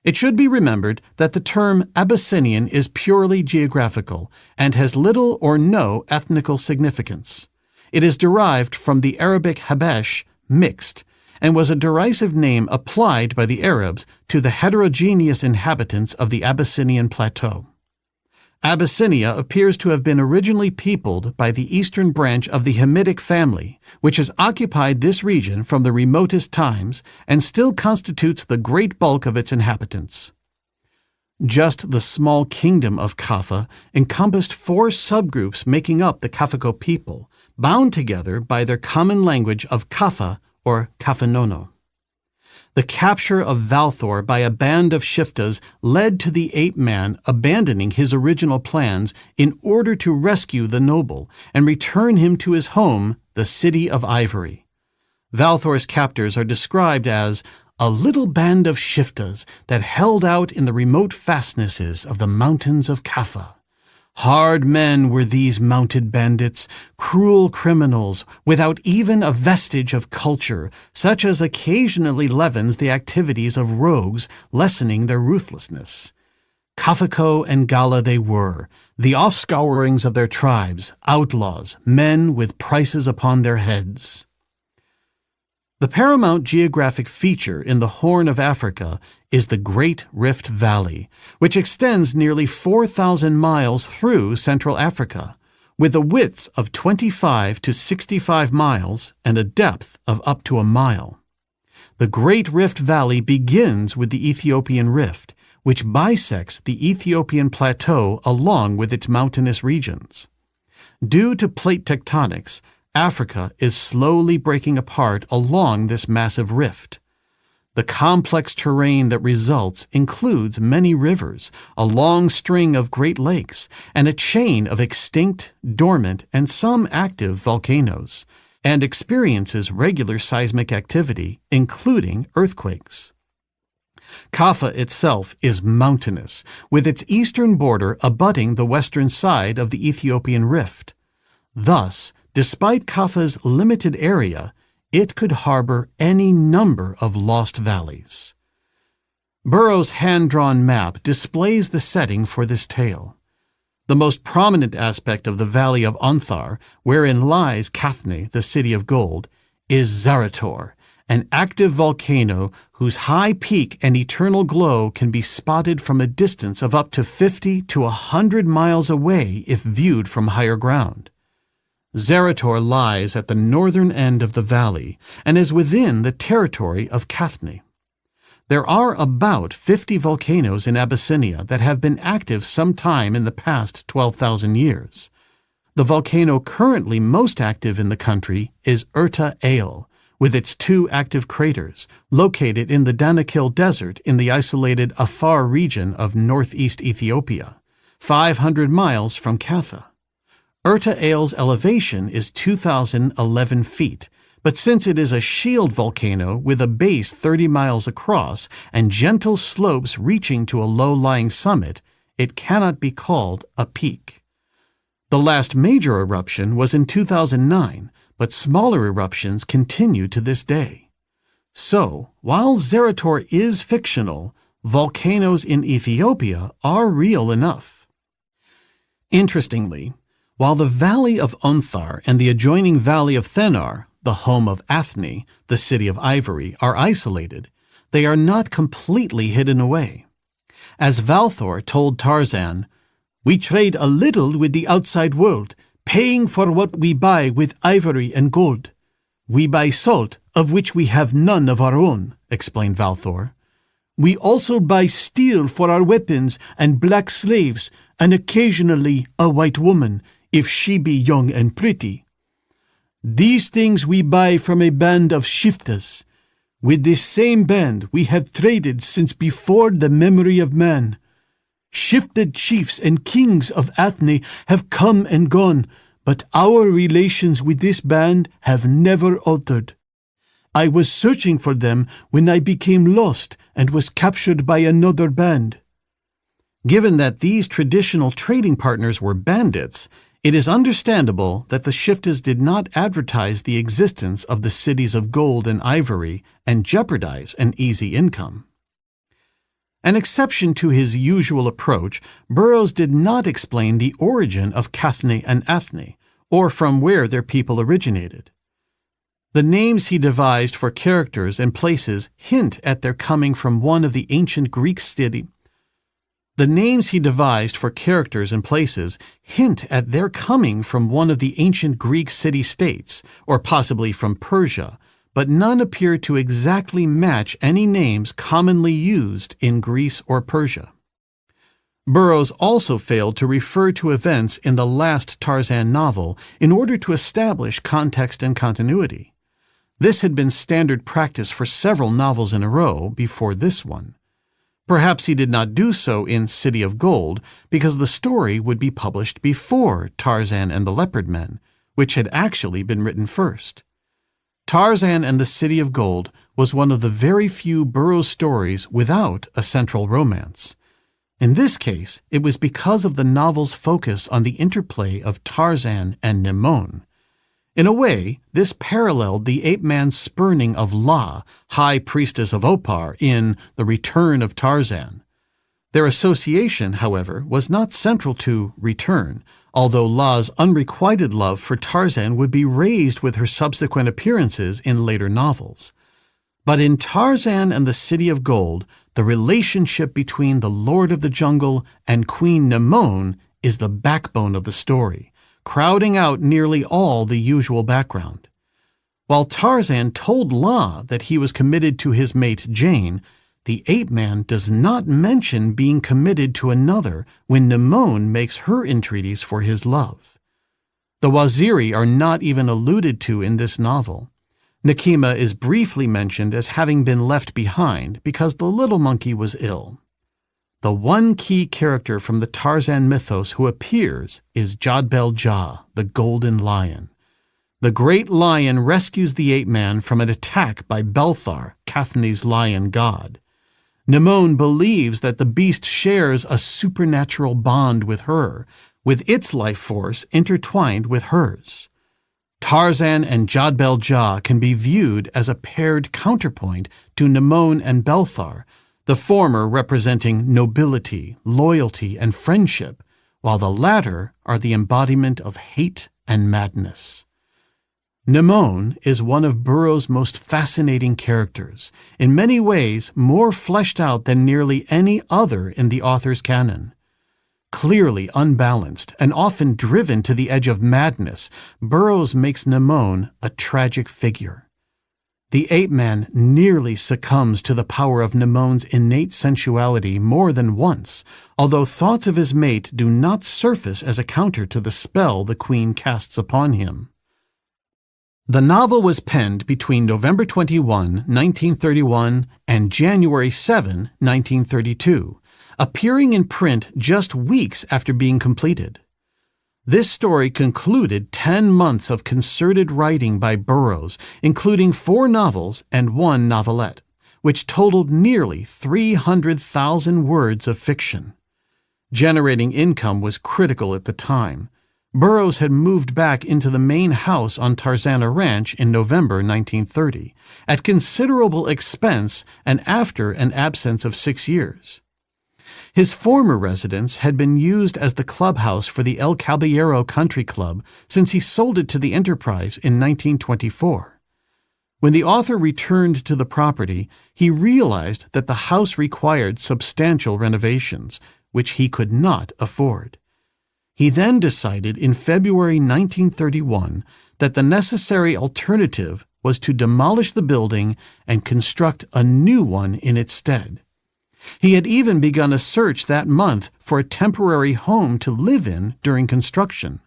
It should be remembered that the term Abyssinian is purely geographical and has little or no ethnical significance. It is derived from the Arabic Habesh, mixed, and was a derisive name applied by the Arabs to the heterogeneous inhabitants of the Abyssinian plateau. Abyssinia appears to have been originally peopled by the eastern branch of the Hamitic family, which has occupied this region from the remotest times and still constitutes the great bulk of its inhabitants. Just the small kingdom of Kaffa encompassed 4 subgroups making up the Kafako people, bound together by their common language of Kaffa or Kafanono. The capture of Valthor by a band of Shiftas led to the ape-man abandoning his original plans in order to rescue the noble and return him to his home, the City of Ivory. Valthor's captors are described as a little band of Shiftas that held out in the remote fastnesses of the mountains of Kaffa. Hard men were these mounted bandits, cruel criminals without even a vestige of culture, such as occasionally leavens the activities of rogues, lessening their ruthlessness. Kafako and Gala they were, the offscourings of their tribes, outlaws, men with prices upon their heads. The paramount geographic feature in the Horn of Africa is the Great Rift Valley, which extends nearly 4,000 miles through Central Africa, with a width of 25 to 65 miles and a depth of up to a mile. The Great Rift Valley begins with the Ethiopian Rift, which bisects the Ethiopian Plateau along with its mountainous regions. Due to plate tectonics, Africa is slowly breaking apart along this massive rift. The complex terrain that results includes many rivers, a long string of Great Lakes, and a chain of extinct, dormant, and some active volcanoes, and experiences regular seismic activity, including earthquakes. Kaffa itself is mountainous, with its eastern border abutting the western side of the Ethiopian Rift. Thus, despite Kaffa's limited area, it could harbor any number of lost valleys. Burroughs' hand-drawn map displays the setting for this tale. The most prominent aspect of the valley of Onthar, wherein lies Kathne, the City of Gold, is Zarator, an active volcano whose high peak and eternal glow can be spotted from a distance of up to 50 to 100 miles away if viewed from higher ground. Zerator lies at the northern end of the valley and is within the territory of Kathni. There are about 50 volcanoes in Abyssinia that have been active sometime in the past 12,000 years. The volcano currently most active in the country is Urta Ale, with its 2 active craters, located in the Danakil Desert in the isolated Afar region of northeast Ethiopia, 500 miles from Katha. Urta Ale's elevation is 2,011 feet, but since it is a shield volcano with a base 30 miles across and gentle slopes reaching to a low-lying summit, it cannot be called a peak. The last major eruption was in 2009, but smaller eruptions continue to this day. So, while Zerator is fictional, volcanoes in Ethiopia are real enough. Interestingly, while the valley of Unthar and the adjoining valley of Thenar, the home of Athni, the city of ivory, are isolated, they are not completely hidden away. As Valthor told Tarzan, "We trade a little with the outside world, paying for what we buy with ivory and gold. We buy salt, of which we have none of our own," explained Valthor. "We also buy steel for our weapons and black slaves, and occasionally a white woman, if she be young and pretty. These things we buy from a band of shiftas. With this same band we have traded since before the memory of man. Shifted chiefs and kings of Athni have come and gone, but our relations with this band have never altered. I was searching for them when I became lost and was captured by another band." Given that these traditional trading partners were bandits, it is understandable that the Shiftas did not advertise the existence of the cities of gold and ivory and jeopardize an easy income. An exception to his usual approach, Burroughs did not explain the origin of Kathni and Athni, or from where their people originated. The names he devised for characters and places hint at their coming from one of the ancient Greek cities. The names he devised for characters and places hint at their coming from one of the ancient Greek city-states, or possibly from Persia, but none appear to exactly match any names commonly used in Greece or Persia. Burroughs also failed to refer to events in the last Tarzan novel in order to establish context and continuity. This had been standard practice for several novels in a row before this one. Perhaps he did not do so in City of Gold because the story would be published before Tarzan and the Leopard Men, which had actually been written first. Tarzan and the City of Gold was one of the very few Burroughs stories without a central romance. In this case, it was because of the novel's focus on the interplay of Tarzan and Nimon. In a way, this paralleled the ape-man's spurning of La, high priestess of Opar, in The Return of Tarzan. Their association, however, was not central to Return, although La's unrequited love for Tarzan would be raised with her subsequent appearances in later novels. But in Tarzan and the City of Gold, the relationship between the Lord of the Jungle and Queen Nimon is the backbone of the story, crowding out nearly all the usual background. While Tarzan told La that he was committed to his mate Jane, the ape-man does not mention being committed to another when Nimon makes her entreaties for his love. The Waziri are not even alluded to in this novel. Nekima is briefly mentioned as having been left behind because the little monkey was ill. The one key character from the Tarzan mythos who appears is Jadbel Jah, the Golden Lion. The great lion rescues the ape-man from an attack by Belthar, Kathni's lion god. Nimon believes that the beast shares a supernatural bond with her, with its life force intertwined with hers. Tarzan and Jadbel Jah can be viewed as a paired counterpoint to Nimon and Belthar, the former representing nobility, loyalty, and friendship, while the latter are the embodiment of hate and madness. Nemone is one of Burroughs' most fascinating characters, in many ways more fleshed out than nearly any other in the author's canon. Clearly unbalanced and often driven to the edge of madness, Burroughs makes Nemone a tragic figure. The ape-man nearly succumbs to the power of Nemone's innate sensuality more than once, although thoughts of his mate do not surface as a counter to the spell the queen casts upon him. The novel was penned between November 21, 1931 and January 7, 1932, appearing in print just weeks after being completed. This story concluded 10 months of concerted writing by Burroughs, including 4 novels and 1 novelette, which totaled nearly 300,000 words of fiction. Generating income was critical at the time. Burroughs had moved back into the main house on Tarzan Ranch in November 1930, at considerable expense and after an absence of 6 years. His former residence had been used as the clubhouse for the El Caballero Country Club since he sold it to the enterprise in 1924. When the author returned to the property, he realized that the house required substantial renovations, which he could not afford. He then decided in February 1931 that the necessary alternative was to demolish the building and construct a new one in its stead. He had even begun a search that month for a temporary home to live in during construction.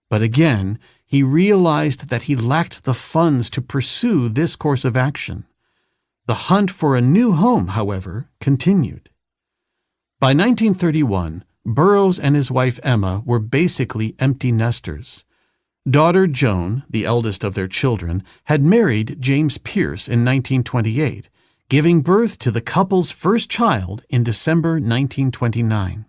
But again, he realized that he lacked the funds to pursue this course of action. The hunt for a new home, however, continued. By 1931, Burroughs and his wife Emma were basically empty nesters. Daughter Joan, the eldest of their children, had married James Pierce in 1928, giving birth to the couple's first child in December 1929.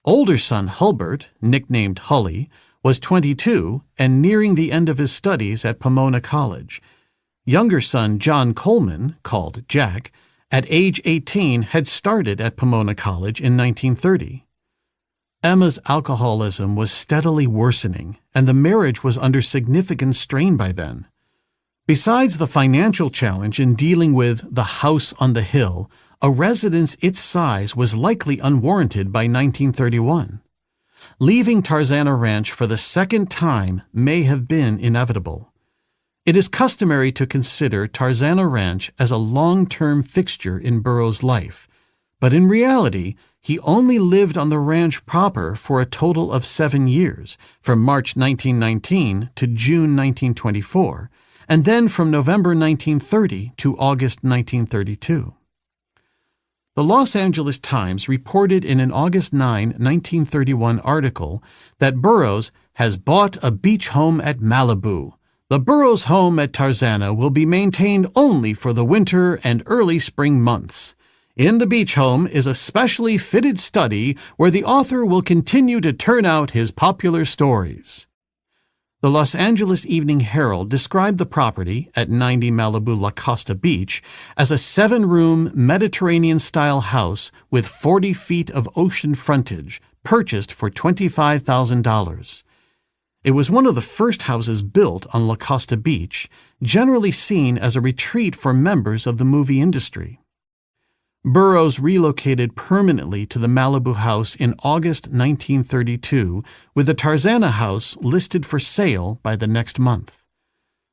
Older son Hulbert, nicknamed Hully, was 22 and nearing the end of his studies at Pomona College. Younger son John Coleman, called Jack, at age 18 had started at Pomona College in 1930. Emma's alcoholism was steadily worsening, and the marriage was under significant strain by then. Besides the financial challenge in dealing with the house on the hill, a residence its size was likely unwarranted by 1931. Leaving Tarzan Ranch for the second time may have been inevitable. It is customary to consider Tarzan Ranch as a long-term fixture in Burroughs' life, but in reality, he only lived on the ranch proper for a total of 7 years, from March 1919 to June 1924, and then from November 1930 to August 1932. The Los Angeles Times reported in an August 9, 1931 article that Burroughs has bought a beach home at Malibu. The Burroughs home at Tarzana will be maintained only for the winter and early spring months. In the beach home is a specially fitted study where the author will continue to turn out his popular stories. The Los Angeles Evening Herald described the property at 90 Malibu La Costa Beach as a 7-room Mediterranean-style house with 40 feet of ocean frontage, purchased for $25,000. It was one of the first houses built on La Costa Beach, generally seen as a retreat for members of the movie industry. Burroughs relocated permanently to the Malibu house in August 1932, with the Tarzana house listed for sale by the next month.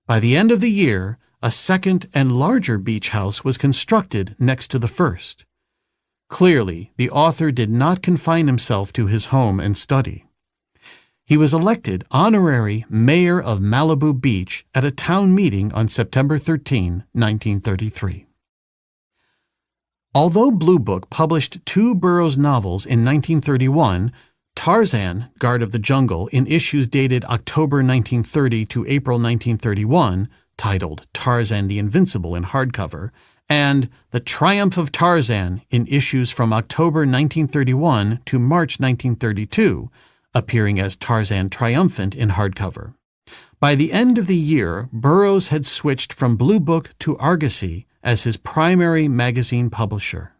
By the end of the year, a second and larger beach house was constructed next to the first. Clearly, the author did not confine himself to his home and study. He was elected honorary mayor of Malibu Beach at a town meeting on September 13, 1933. Although Blue Book published 2 Burroughs novels in 1931, Tarzan, Guard of the Jungle, in issues dated October 1930 to April 1931, titled Tarzan the Invincible in hardcover, and The Triumph of Tarzan in issues from October 1931 to March 1932, appearing as Tarzan Triumphant in hardcover. By the end of the year, Burroughs had switched from Blue Book to Argosy as his primary magazine publisher.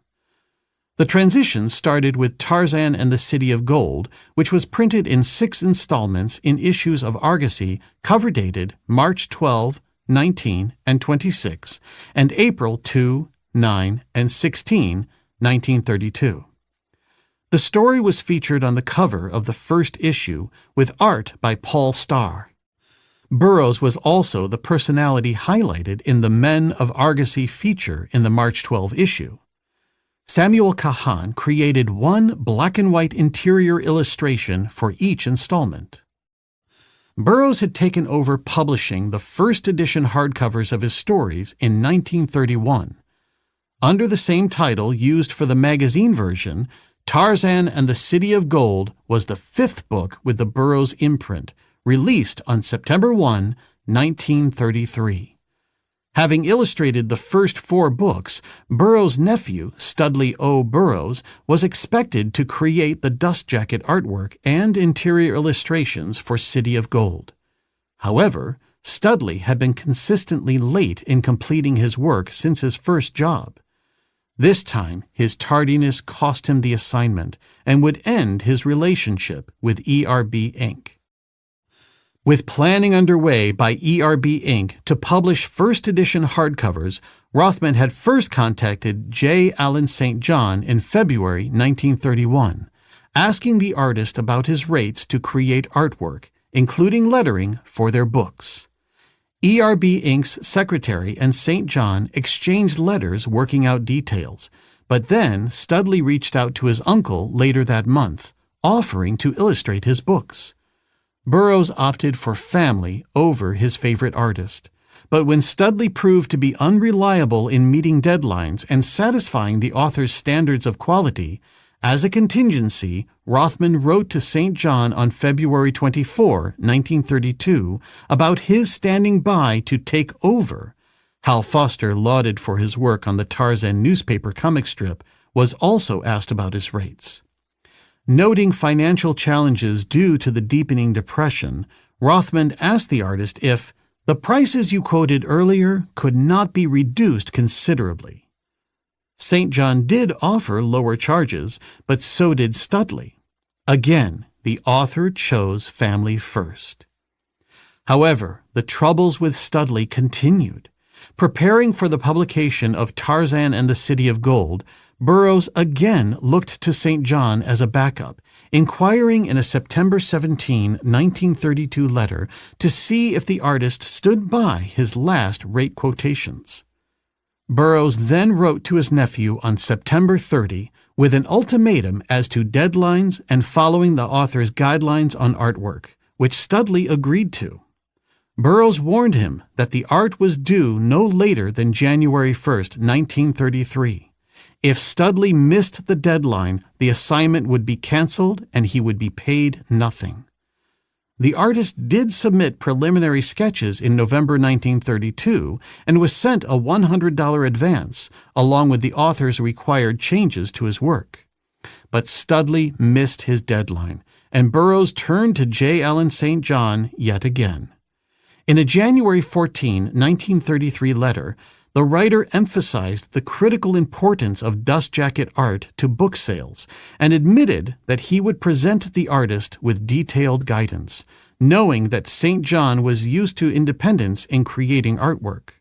The transition started with Tarzan and the City of Gold, which was printed in 6 installments in issues of Argosy cover dated March 12, 19, and 26, and April 2, 9, and 16, 1932. The story was featured on the cover of the first issue with art by Paul Starr. Burroughs was also the personality highlighted in the Men of Argosy feature in the March 12 issue. Samuel Kahan created one black-and-white interior illustration for each installment. Burroughs had taken over publishing the first edition hardcovers of his stories in 1931. Under the same title used for the magazine version, Tarzan and the City of Gold was the 5th book with the Burroughs imprint, released on September 1, 1933. Having illustrated the first 4 books, Burroughs' nephew, Studley O. Burroughs, was expected to create the dust jacket artwork and interior illustrations for City of Gold. However, Studley had been consistently late in completing his work since his first job. This time, his tardiness cost him the assignment and would end his relationship with ERB Inc. With planning underway by ERB Inc. to publish first edition hardcovers, Rothman had first contacted J. Allen St. John in February 1931, asking the artist about his rates to create artwork, including lettering, for their books. ERB Inc.'s secretary and St. John exchanged letters working out details, but then Studley reached out to his uncle later that month, offering to illustrate his books. Burroughs opted for family over his favorite artist, but when Studley proved to be unreliable in meeting deadlines and satisfying the author's standards of quality, as a contingency, Rothman wrote to St. John on February 24, 1932, about his standing by to take over. Hal Foster, lauded for his work on the Tarzan newspaper comic strip, was also asked about his rates. Noting financial challenges due to the deepening depression, Rothman asked the artist if the prices you quoted earlier could not be reduced considerably. St. John did offer lower charges, but so did Studley. Again, the author chose family first. However, the troubles with Studley continued. Preparing for the publication of Tarzan and the City of Gold, Burroughs again looked to St. John as a backup, inquiring in a September 17, 1932 letter to see if the artist stood by his last rate quotations. Burroughs then wrote to his nephew on September 30 with an ultimatum as to deadlines and following the author's guidelines on artwork, which Studley agreed to. Burroughs warned him that the art was due no later than January 1, 1933. If Studley missed the deadline, the assignment would be canceled and he would be paid nothing. The artist did submit preliminary sketches in November 1932 and was sent a $100 advance, along with the author's required changes to his work. But Studley missed his deadline, and Burroughs turned to J. Allen St. John yet again. In a January 14, 1933 letter, the writer emphasized the critical importance of dust jacket art to book sales and admitted that he would present the artist with detailed guidance, knowing that St. John was used to independence in creating artwork.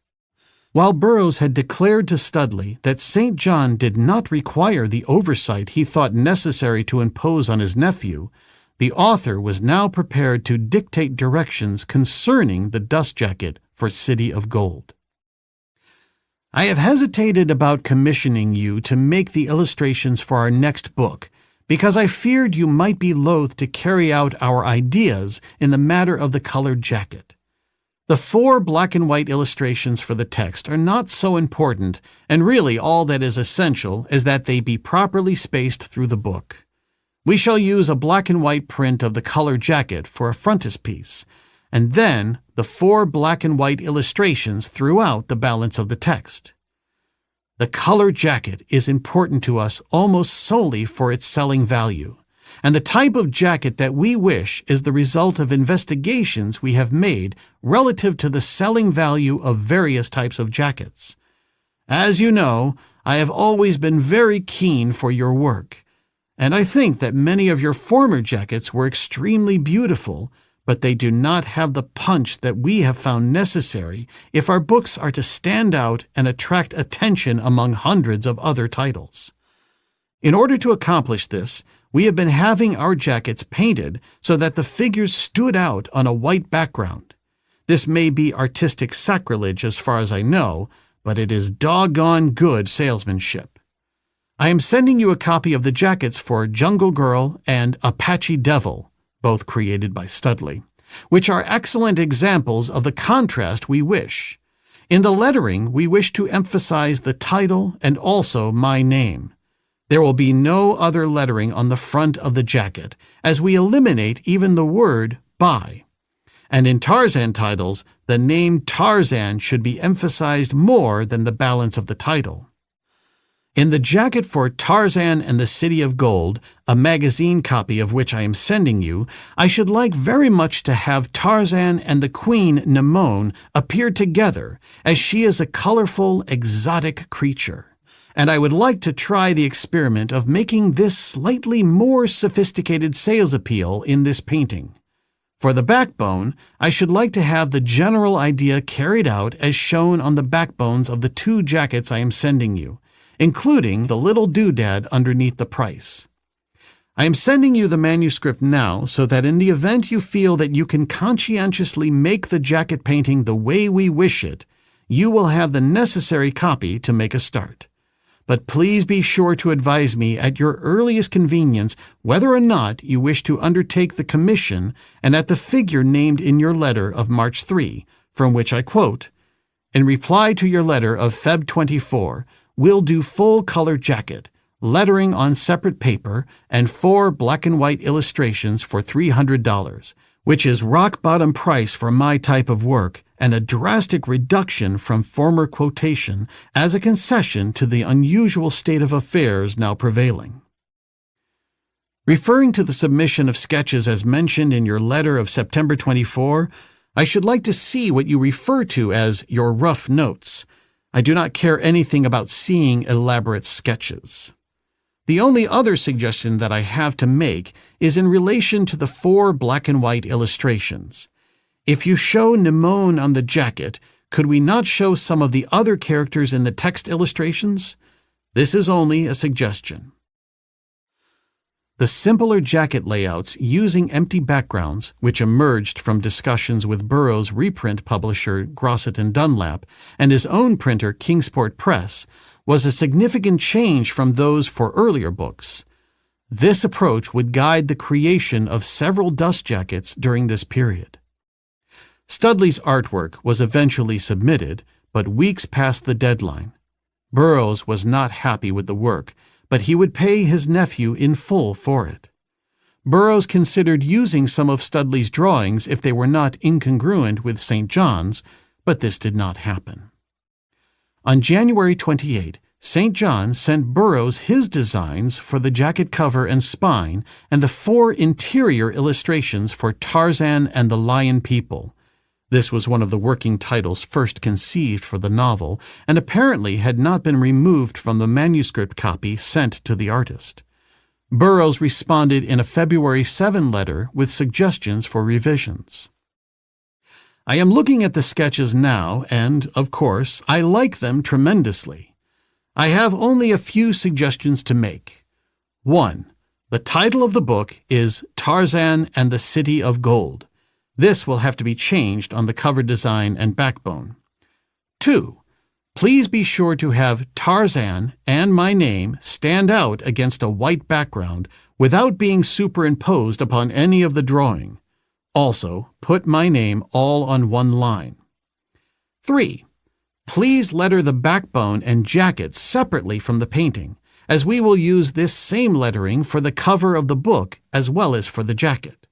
While Burroughs had declared to Studley that St. John did not require the oversight he thought necessary to impose on his nephew, the author was now prepared to dictate directions concerning the dust jacket for City of Gold. I have hesitated about commissioning you to make the illustrations for our next book because I feared you might be loath to carry out our ideas in the matter of the colored jacket. The 4 black and white illustrations for the text are not so important, and really all that is essential is that they be properly spaced through the book. We shall use a black and white print of the colored jacket for a frontispiece, and then the 4 black and white illustrations throughout the balance of the text. The color jacket is important to us almost solely for its selling value, and the type of jacket that we wish is the result of investigations we have made relative to the selling value of various types of jackets. As you know, I have always been very keen for your work, and I think that many of your former jackets were extremely beautiful, but they do not have the punch that we have found necessary if our books are to stand out and attract attention among hundreds of other titles. In order to accomplish this, we have been having our jackets painted so that the figures stood out on a white background. This may be artistic sacrilege as far as I know, but it is doggone good salesmanship. I am sending you a copy of the jackets for Jungle Girl and Apache Devil, both created by Studley, which are excellent examples of the contrast we wish. In the lettering, we wish to emphasize the title and also my name. There will be no other lettering on the front of the jacket, as we eliminate even the word by. And in Tarzan titles, the name Tarzan should be emphasized more than the balance of the title. In the jacket for Tarzan and the City of Gold, a magazine copy of which I am sending you, I should like very much to have Tarzan and the Queen Nimone appear together, as she is a colorful, exotic creature. And I would like to try the experiment of making this slightly more sophisticated sales appeal in this painting. For the backbone, I should like to have the general idea carried out as shown on the backbones of the 2 jackets I am sending you, including the little doodad underneath the price. I am sending you the manuscript now so that in the event you feel that you can conscientiously make the jacket painting the way we wish it, you will have the necessary copy to make a start. But please be sure to advise me at your earliest convenience whether or not you wish to undertake the commission and at the figure named in your letter of March 3, from which I quote, "In reply to your letter of Feb 24, we'll do full-color jacket, lettering on separate paper, and 4 black and white illustrations for $300, which is rock-bottom price for my type of work and a drastic reduction from former quotation as a concession to the unusual state of affairs now prevailing." Referring to the submission of sketches as mentioned in your letter of September 24, I should like to see what you refer to as your rough notes. I do not care anything about seeing elaborate sketches. The only other suggestion that I have to make is in relation to the 4 black and white illustrations. If you show Nimone on the jacket, could we not show some of the other characters in the text illustrations? This is only a suggestion. The simpler jacket layouts using empty backgrounds, which emerged from discussions with Burroughs' reprint publisher Grosset & Dunlap and his own printer Kingsport Press, was a significant change from those for earlier books. This approach would guide the creation of several dust jackets during this period. Studley's artwork was eventually submitted, but weeks past the deadline. Burroughs was not happy with the work, but he would pay his nephew in full for it. Burroughs considered using some of Studley's drawings if they were not incongruent with St. John's, but this did not happen. On January 28, St. John sent Burroughs his designs for the jacket cover and spine and the 4 interior illustrations for Tarzan and the Lion People. This was one of the working titles first conceived for the novel and apparently had not been removed from the manuscript copy sent to the artist. Burroughs responded in a February 7 letter with suggestions for revisions. I am looking at the sketches now and, of course, I like them tremendously. I have only a few suggestions to make. 1. The title of the book is Tarzan and the City of Gold. This will have to be changed on the cover design and backbone. 2. Please be sure to have Tarzan and my name stand out against a white background without being superimposed upon any of the drawing. Also, put my name all on one line. 3. Please letter the backbone and jacket separately from the painting, as we will use this same lettering for the cover of the book as well as for the jacket.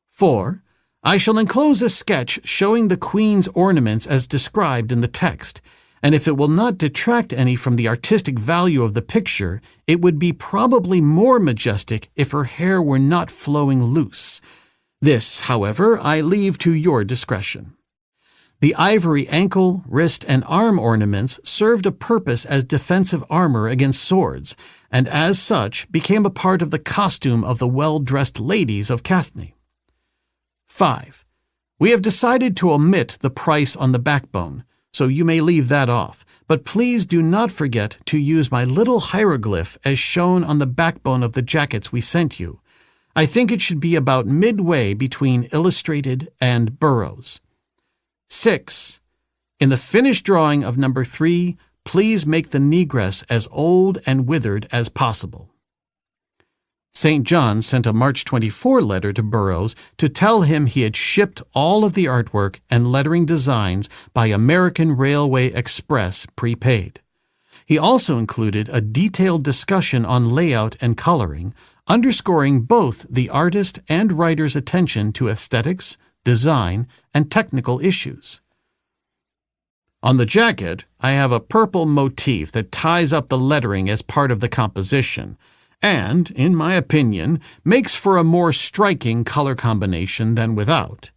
4. I shall enclose a sketch showing the Queen's ornaments as described in the text, and if it will not detract any from the artistic value of the picture, it would be probably more majestic if her hair were not flowing loose. This, however, I leave to your discretion. The ivory ankle, wrist, and arm ornaments served a purpose as defensive armor against swords, and as such became a part of the costume of the well-dressed ladies of Cathny. 5. We have decided to omit the price on the backbone, so you may leave that off, but please do not forget to use my little hieroglyph as shown on the backbone of the jackets we sent you. I think it should be about midway between Illustrated and Burroughs. 6. In the finished drawing of number 3, please make the negress as old and withered as possible. St. John sent a March 24 letter to Burroughs to tell him he had shipped all of the artwork and lettering designs by American Railway Express prepaid. He also included a detailed discussion on layout and coloring, underscoring both the artist and writer's attention to aesthetics, design, and technical issues. On the jacket, I have a purple motif that ties up the lettering as part of the composition, and, in my opinion, makes for a more striking color combination than without.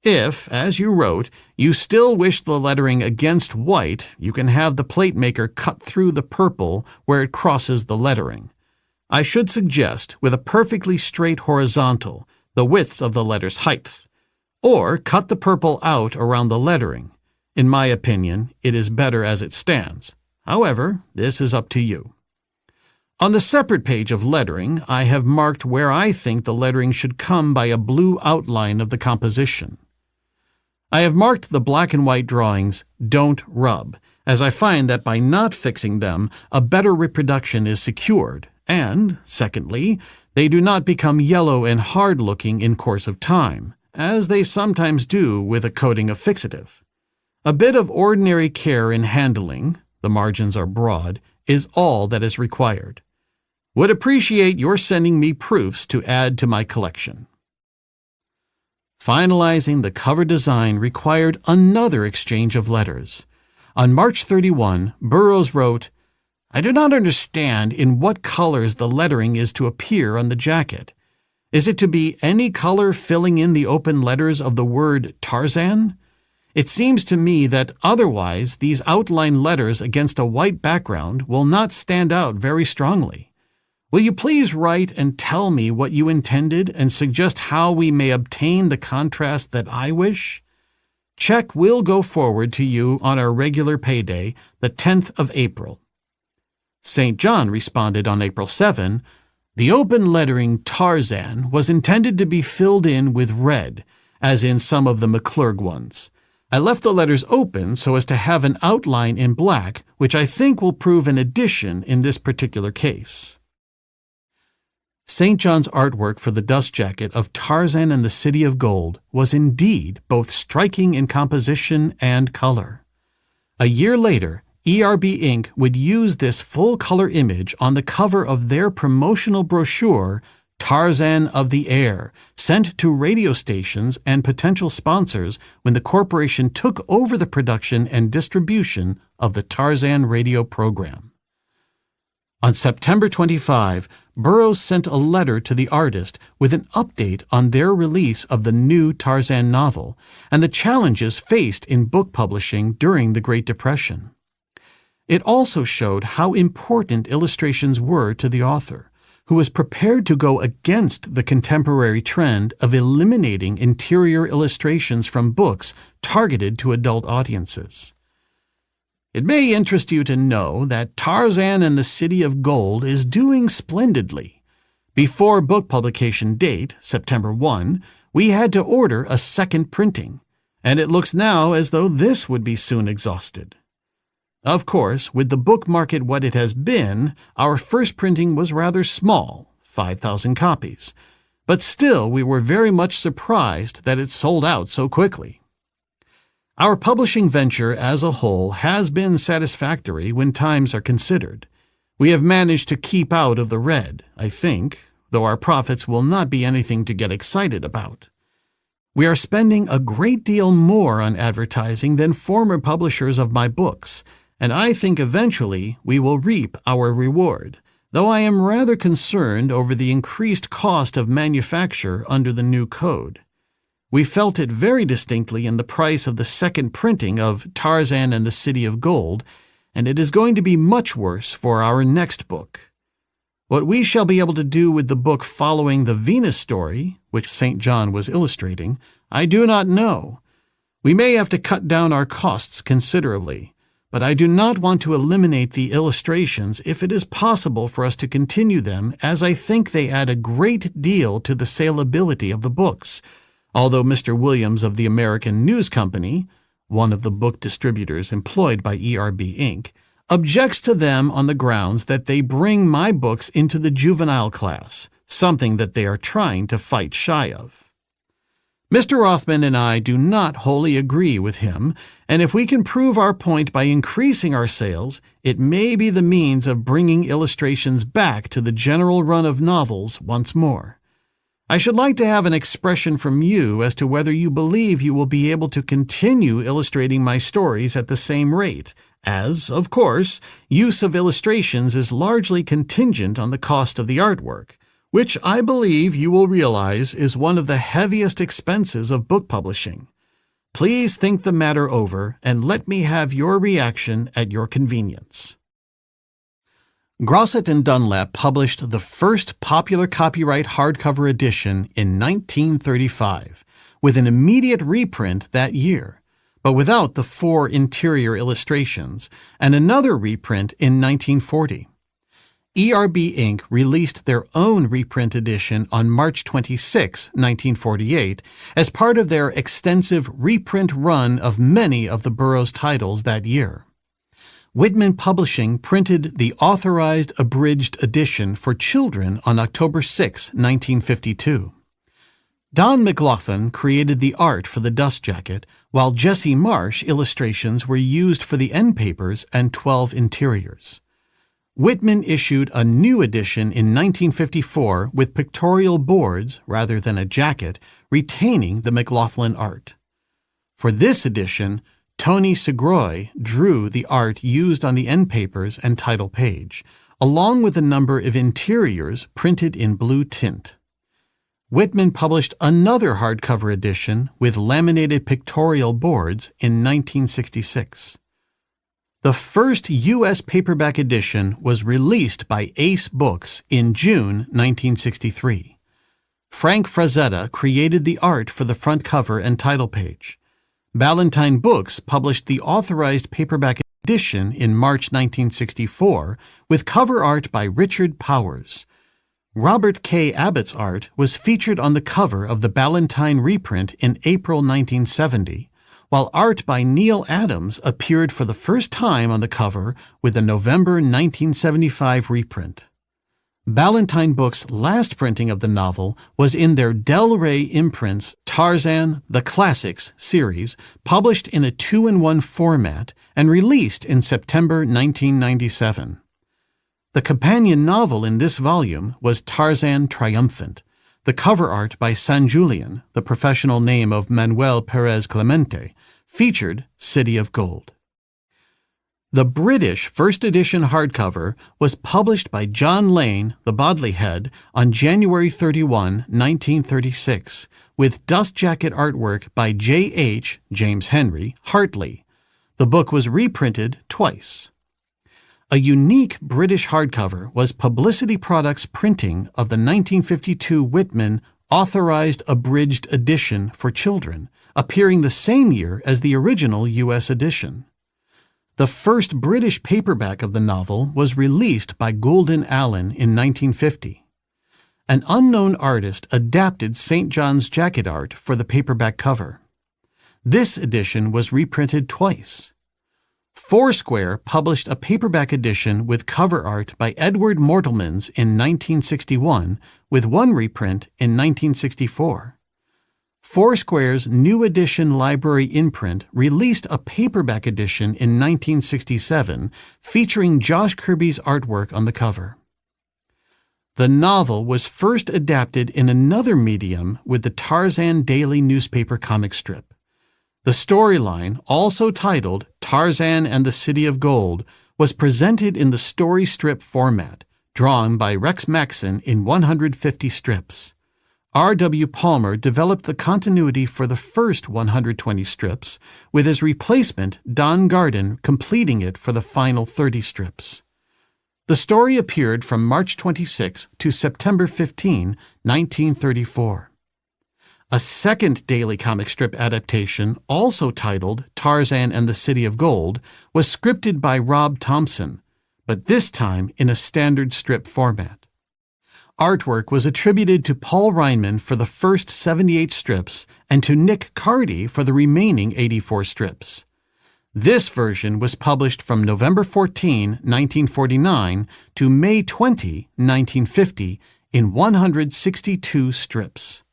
If, as you wrote, you still wish the lettering against white, you can have the plate maker cut through the purple where it crosses the lettering. I should suggest with a perfectly straight horizontal, the width of the letter's height, or cut the purple out around the lettering. In my opinion, it is better as it stands. However, this is up to you. On the separate page of lettering, I have marked where I think the lettering should come by a blue outline of the composition. I have marked the black and white drawings "Don't Rub," as I find that by not fixing them, a better reproduction is secured, and, secondly, they do not become yellow and hard-looking in course of time, as they sometimes do with a coating of fixative. A bit of ordinary care in handling, the margins are broad, is all that is required. Would appreciate your sending me proofs to add to my collection. Finalizing the cover design required another exchange of letters. On March 31, Burroughs wrote, "I do not understand in what colors the lettering is to appear on the jacket. Is it to be any color filling in the open letters of the word Tarzan? It seems to me that otherwise these outline letters against a white background will not stand out very strongly. Will you please write and tell me what you intended and suggest how we may obtain the contrast that I wish? Check will go forward to you on our regular payday, the 10th of April." St. John responded on April 7, "The open lettering Tarzan was intended to be filled in with red, as in some of the McClurg ones. I left the letters open so as to have an outline in black, which I think will prove an addition in this particular case." St. John's artwork for the dust jacket of Tarzan and the City of Gold was indeed both striking in composition and color. A year later, ERB Inc. would use this full-color image on the cover of their promotional brochure, Tarzan of the Air, sent to radio stations and potential sponsors when the corporation took over the production and distribution of the Tarzan radio program. On September 25, Burroughs sent a letter to the artist with an update on their release of the new Tarzan novel and the challenges faced in book publishing during the Great Depression. It also showed how important illustrations were to the author, who was prepared to go against the contemporary trend of eliminating interior illustrations from books targeted to adult audiences. It may interest you to know that Tarzan and the City of Gold is doing splendidly. Before book publication date, September 1, we had to order a second printing, and it looks now as though this would be soon exhausted. Of course, with the book market what it has been, our first printing was rather small, 5,000 copies, but still we were very much surprised that it sold out so quickly. Our publishing venture as a whole has been satisfactory when times are considered. We have managed to keep out of the red, I think, though our profits will not be anything to get excited about. We are spending a great deal more on advertising than former publishers of my books, and I think eventually we will reap our reward, though I am rather concerned over the increased cost of manufacture under the new code. We felt it very distinctly in the price of the second printing of Tarzan and the City of Gold, and it is going to be much worse for our next book. What we shall be able to do with the book following the Venus story, which St. John was illustrating, I do not know. We may have to cut down our costs considerably, but I do not want to eliminate the illustrations if it is possible for us to continue them, as I think they add a great deal to the salability of the books, although Mr. Williams of the American News Company, one of the book distributors employed by ERB Inc., objects to them on the grounds that they bring my books into the juvenile class, something that they are trying to fight shy of. Mr. Rothman and I do not wholly agree with him, and if we can prove our point by increasing our sales, it may be the means of bringing illustrations back to the general run of novels once more. I should like to have an expression from you as to whether you believe you will be able to continue illustrating my stories at the same rate, as, of course, use of illustrations is largely contingent on the cost of the artwork, which I believe you will realize is one of the heaviest expenses of book publishing. Please think the matter over and let me have your reaction at your convenience. Grosset and Dunlap published the first popular copyright hardcover edition in 1935, with an immediate reprint that year, but without the 4 interior illustrations, and another reprint in 1940. ERB Inc. released their own reprint edition on March 26, 1948, as part of their extensive reprint run of many of the Burroughs titles that year. Whitman Publishing printed the authorized abridged edition for children on October 6, 1952. Don McLaughlin created the art for the dust jacket, while Jesse Marsh illustrations were used for the end papers and 12 interiors. Whitman issued a new edition in 1954 with pictorial boards rather than a jacket, retaining the McLaughlin art. For this edition, Tony Segroy drew the art used on the end papers and title page, along with a number of interiors printed in blue tint. Whitman published another hardcover edition with laminated pictorial boards in 1966. The first U.S. paperback edition was released by Ace Books in June 1963. Frank Frazetta created the art for the front cover and title page. Ballantine Books published the authorized paperback edition in March 1964 with cover art by Richard Powers. Robert K. Abbott's art was featured on the cover of the Ballantine reprint in April 1970, while art by Neil Adams appeared for the first time on the cover with the November 1975 reprint. Ballantine Books' last printing of the novel was in their Del Rey imprints Tarzan, The Classics series, published in a 2-in-1 format and released in September 1997. The companion novel in this volume was Tarzan Triumphant, the cover art by San Julian, the professional name of Manuel Perez Clemente, featured City of Gold. The British first edition hardcover was published by John Lane, the Bodley Head, on January 31, 1936, with dust jacket artwork by J.H. James Henry Hartley. The book was reprinted twice. A unique British hardcover was Publicity Products' printing of the 1952 Whitman Authorized Abridged Edition for children, appearing the same year as the original U.S. edition. The first British paperback of the novel was released by Goulden Allen in 1950. An unknown artist adapted St. John's jacket art for the paperback cover. This edition was reprinted twice. Foursquare published a paperback edition with cover art by Edward Mortelmans in 1961, with one reprint in 1964. Foursquare's New Edition Library imprint released a paperback edition in 1967 featuring Josh Kirby's artwork on the cover. The novel was first adapted in another medium with the Tarzan Daily newspaper comic strip. The storyline, also titled Tarzan and the City of Gold, was presented in the story strip format, drawn by Rex Maxson in 150 strips. R.W. Palmer developed the continuity for the first 120 strips, with his replacement, Don Garden, completing it for the final 30 strips. The story appeared from March 26 to September 15, 1934. A second daily comic strip adaptation, also titled Tarzan and the City of Gold, was scripted by Rob Thompson, but this time in a standard strip format. Artwork was attributed to Paul Reinman for the first 78 strips and to Nick Cardy for the remaining 84 strips. This version was published from November 14, 1949 to May 20, 1950 in 162 strips.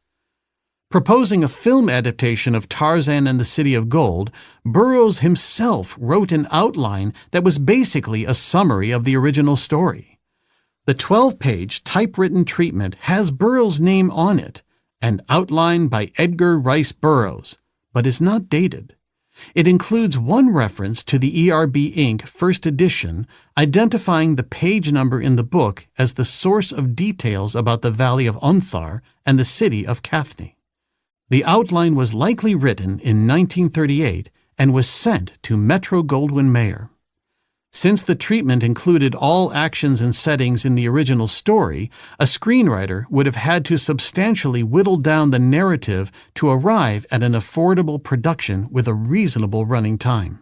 Proposing a film adaptation of Tarzan and the City of Gold, Burroughs himself wrote an outline that was basically a summary of the original story. The 12-page typewritten treatment has Burroughs' name on it, and outlined by Edgar Rice Burroughs, but is not dated. It includes one reference to the ERB Inc. first edition, identifying the page number in the book as the source of details about the Valley of Onthar and the city of Cathni. The outline was likely written in 1938 and was sent to Metro-Goldwyn-Mayer. Since the treatment included all actions and settings in the original story, a screenwriter would have had to substantially whittle down the narrative to arrive at an affordable production with a reasonable running time.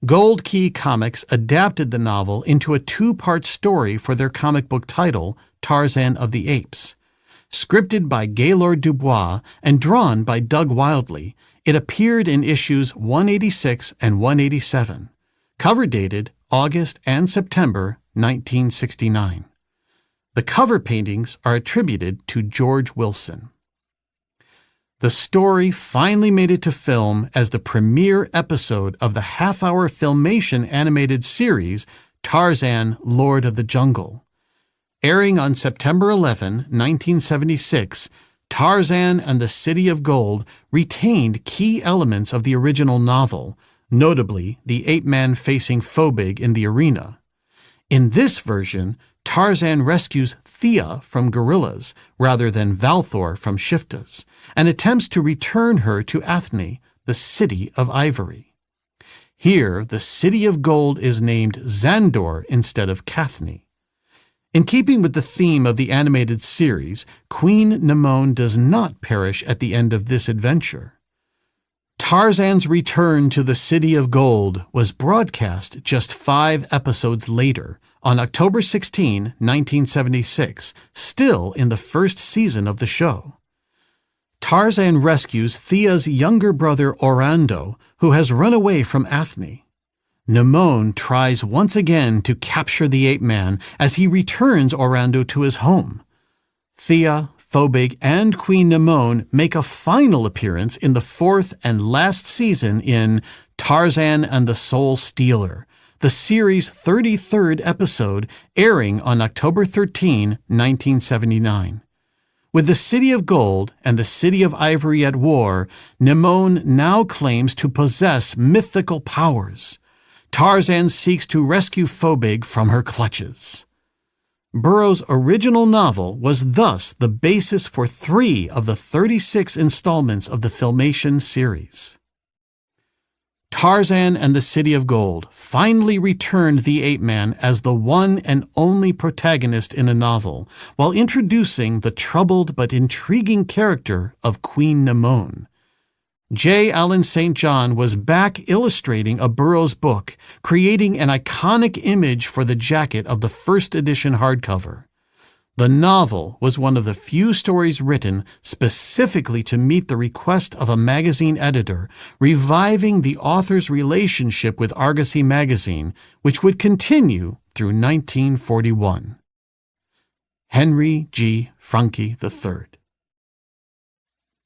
Gold Key Comics adapted the novel into a two-part story for their comic book title, Tarzan of the Apes. Scripted by Gaylord Dubois and drawn by Doug Wildley, it appeared in issues 186 and 187. Cover dated August and September 1969. The cover paintings are attributed to George Wilson. The story finally made it to film as the premiere episode of the half-hour Filmation animated series Tarzan, Lord of the Jungle. Airing on September 11, 1976, Tarzan and the City of Gold retained key elements of the original novel, notably the ape-man facing Phobig in the arena. In this version, Tarzan rescues Thea from gorillas rather than Valthor from Shiftas, and attempts to return her to Athni, the City of Ivory. Here, the City of Gold is named Zandor instead of Cathni. In keeping with the theme of the animated series, Queen Nemone does not perish at the end of this adventure. Tarzan's return to the City of Gold was broadcast just 5 episodes later, on October 16, 1976, still in the first season of the show. Tarzan rescues Thea's younger brother Orando, who has run away from Athni. Nemone tries once again to capture the ape-man as he returns Orando to his home. Thea, Phobig, and Queen Nemone make a final appearance in the 4th and last season in Tarzan and the Soul Stealer, the series' 33rd episode, airing on October 13, 1979. With the City of Gold and the City of Ivory at war, Nemone now claims to possess mythical powers. Tarzan seeks to rescue Phobig from her clutches. Burroughs' original novel was thus the basis for 3 of the 36 installments of the Filmation series. Tarzan and the City of Gold finally returned the ape-man as the one and only protagonist in a novel, while introducing the troubled but intriguing character of Queen Nemone. J. Allen St. John was back illustrating a Burroughs book, creating an iconic image for the jacket of the first edition hardcover. The novel was one of the few stories written specifically to meet the request of a magazine editor, reviving the author's relationship with Argosy magazine, which would continue through 1941. Henry G. Franke III.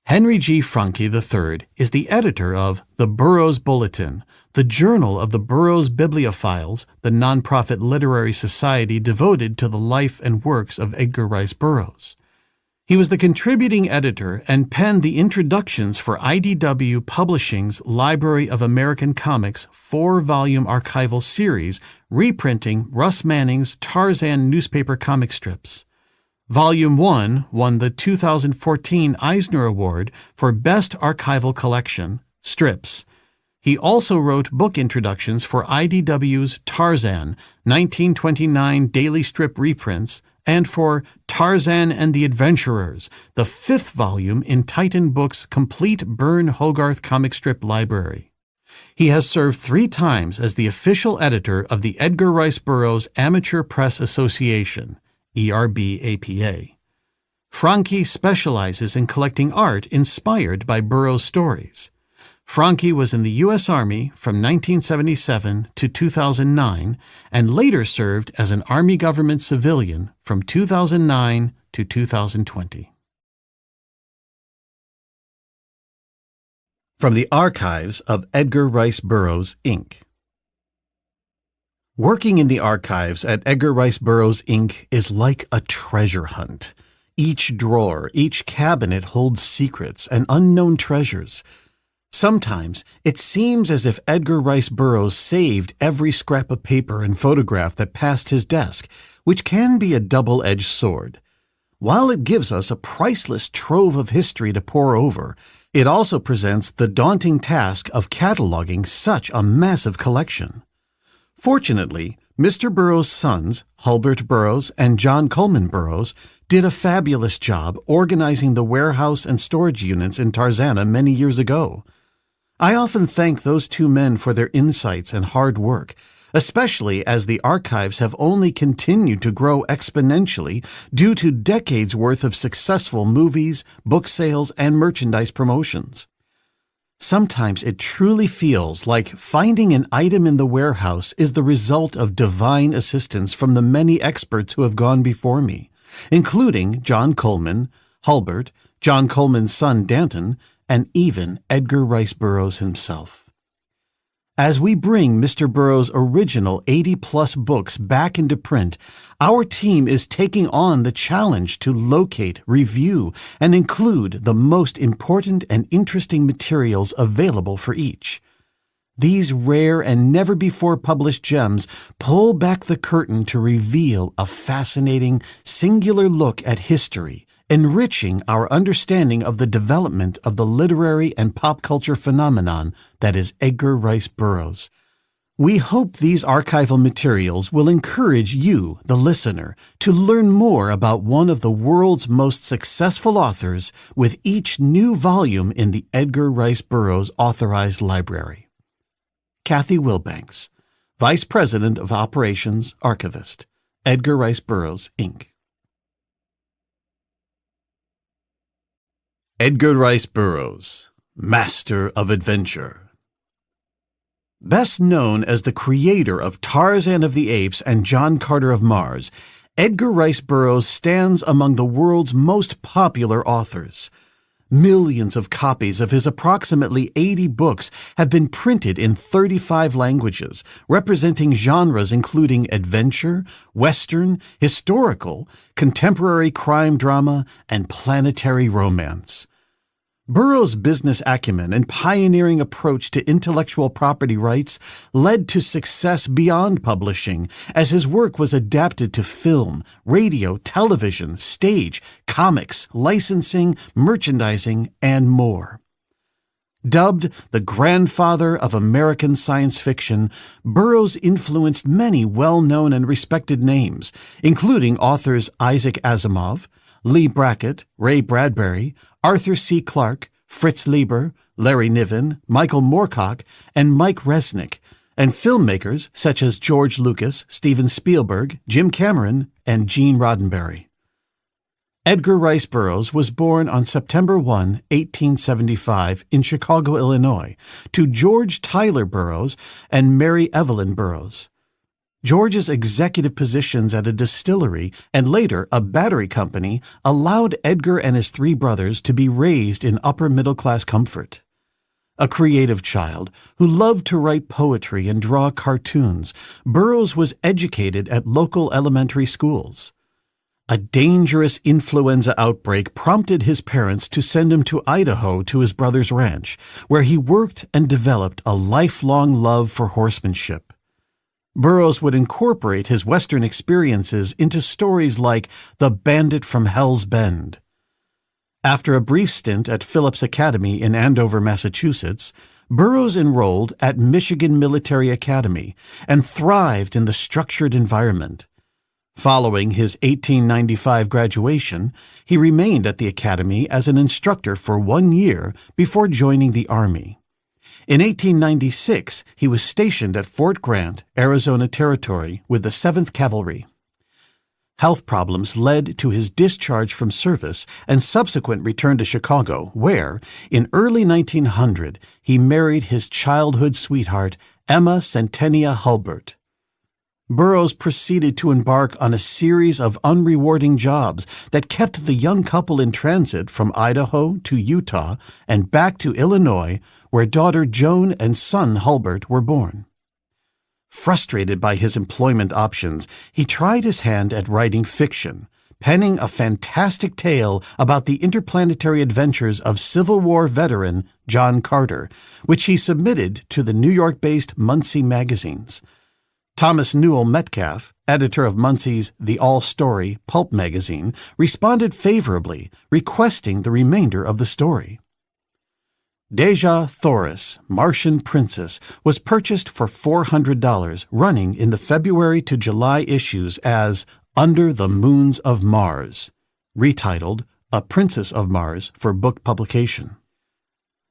Henry G. Franke III is the editor of The Burroughs Bulletin, the journal of the Burroughs Bibliophiles, the nonprofit literary society devoted to the life and works of Edgar Rice Burroughs. He was the contributing editor and penned the introductions for IDW Publishing's Library of American Comics 4-volume archival series, reprinting Russ Manning's Tarzan newspaper comic strips. Volume 1 won the 2014 Eisner Award for Best Archival Collection, Strips. He also wrote book introductions for IDW's Tarzan, 1929 daily strip reprints, and for Tarzan and the Adventurers, the 5th volume in Titan Books' complete Byrne Hogarth comic strip library. He has served 3 times as the official editor of the Edgar Rice Burroughs Amateur Press Association, ERB-APA. Franke specializes in collecting art inspired by Burroughs' stories. Franke was in the U.S. Army from 1977 to 2009 and later served as an Army government civilian from 2009 to 2020. From the archives of Edgar Rice Burroughs, Inc. Working in the archives at Edgar Rice Burroughs, Inc. is like a treasure hunt. Each drawer, each cabinet holds secrets and unknown treasures. Sometimes it seems as if Edgar Rice Burroughs saved every scrap of paper and photograph that passed his desk, which can be a double-edged sword. While it gives us a priceless trove of history to pore over, it also presents the daunting task of cataloging such a massive collection. Fortunately, Mr. Burroughs' sons, Hulbert Burroughs and John Coleman Burroughs, did a fabulous job organizing the warehouse and storage units in Tarzana many years ago. I often thank those 2 men for their insights and hard work, especially as the archives have only continued to grow exponentially due to decades' worth of successful movies, book sales, and merchandise promotions. Sometimes it truly feels like finding an item in the warehouse is the result of divine assistance from the many experts who have gone before me, including John Coleman, Hulbert, John Coleman's son Danton, and even Edgar Rice Burroughs himself. As we bring Mr. Burroughs' original 80-plus books back into print, our team is taking on the challenge to locate, review, and include the most important and interesting materials available for each. These rare and never-before-published gems pull back the curtain to reveal a fascinating, singular look at history, enriching our understanding of the development of the literary and pop culture phenomenon that is Edgar Rice Burroughs. We hope these archival materials will encourage you, the listener, to learn more about one of the world's most successful authors with each new volume in the Edgar Rice Burroughs Authorized Library. Kathy Wilbanks, Vice President of Operations, Archivist, Edgar Rice Burroughs, Inc. Edgar Rice Burroughs, Master of Adventure. Best known as the creator of Tarzan of the Apes and John Carter of Mars, Edgar Rice Burroughs stands among the world's most popular authors. Millions of copies of his approximately 80 books have been printed in 35 languages, representing genres including adventure, western, historical, contemporary crime drama, and planetary romance. Burroughs' business acumen and pioneering approach to intellectual property rights led to success beyond publishing, as his work was adapted to film, radio, television, stage, comics, licensing, merchandising, and more. Dubbed the grandfather of American science fiction, Burroughs influenced many well-known and respected names, including authors Isaac Asimov, Lee Brackett, Ray Bradbury, Arthur C. Clarke, Fritz Leiber, Larry Niven, Michael Moorcock, and Mike Resnick, and filmmakers such as George Lucas, Steven Spielberg, Jim Cameron, and Gene Roddenberry. Edgar Rice Burroughs was born on September 1, 1875, in Chicago, Illinois, to George Tyler Burroughs and Mary Evelyn Burroughs. George's executive positions at a distillery and later a battery company allowed Edgar and his 3 brothers to be raised in upper-middle-class comfort. A creative child who loved to write poetry and draw cartoons, Burroughs was educated at local elementary schools. A dangerous influenza outbreak prompted his parents to send him to Idaho to his brother's ranch, where he worked and developed a lifelong love for horsemanship. Burroughs would incorporate his Western experiences into stories like The Bandit from Hell's Bend. After a brief stint at Phillips Academy in Andover, Massachusetts, Burroughs enrolled at Michigan Military Academy and thrived in the structured environment. Following his 1895 graduation, he remained at the academy as an instructor for 1 year before joining the Army. In 1896, he was stationed at Fort Grant, Arizona Territory, with the 7th Cavalry. Health problems led to his discharge from service and subsequent return to Chicago, where, in early 1900, he married his childhood sweetheart, Emma Centenia Hulbert. Burroughs proceeded to embark on a series of unrewarding jobs that kept the young couple in transit from Idaho to Utah and back to Illinois, where daughter Joan and son Hulbert were born. Frustrated by his employment options, he tried his hand at writing fiction, penning a fantastic tale about the interplanetary adventures of Civil War veteran John Carter, which he submitted to the New York-based Muncie magazines. Thomas Newell Metcalf, editor of Muncie's The All-Story pulp magazine, responded favorably, requesting the remainder of the story. Dejah Thoris, Martian Princess, was purchased for $400, running in the February to July issues as Under the Moons of Mars, retitled A Princess of Mars for book publication.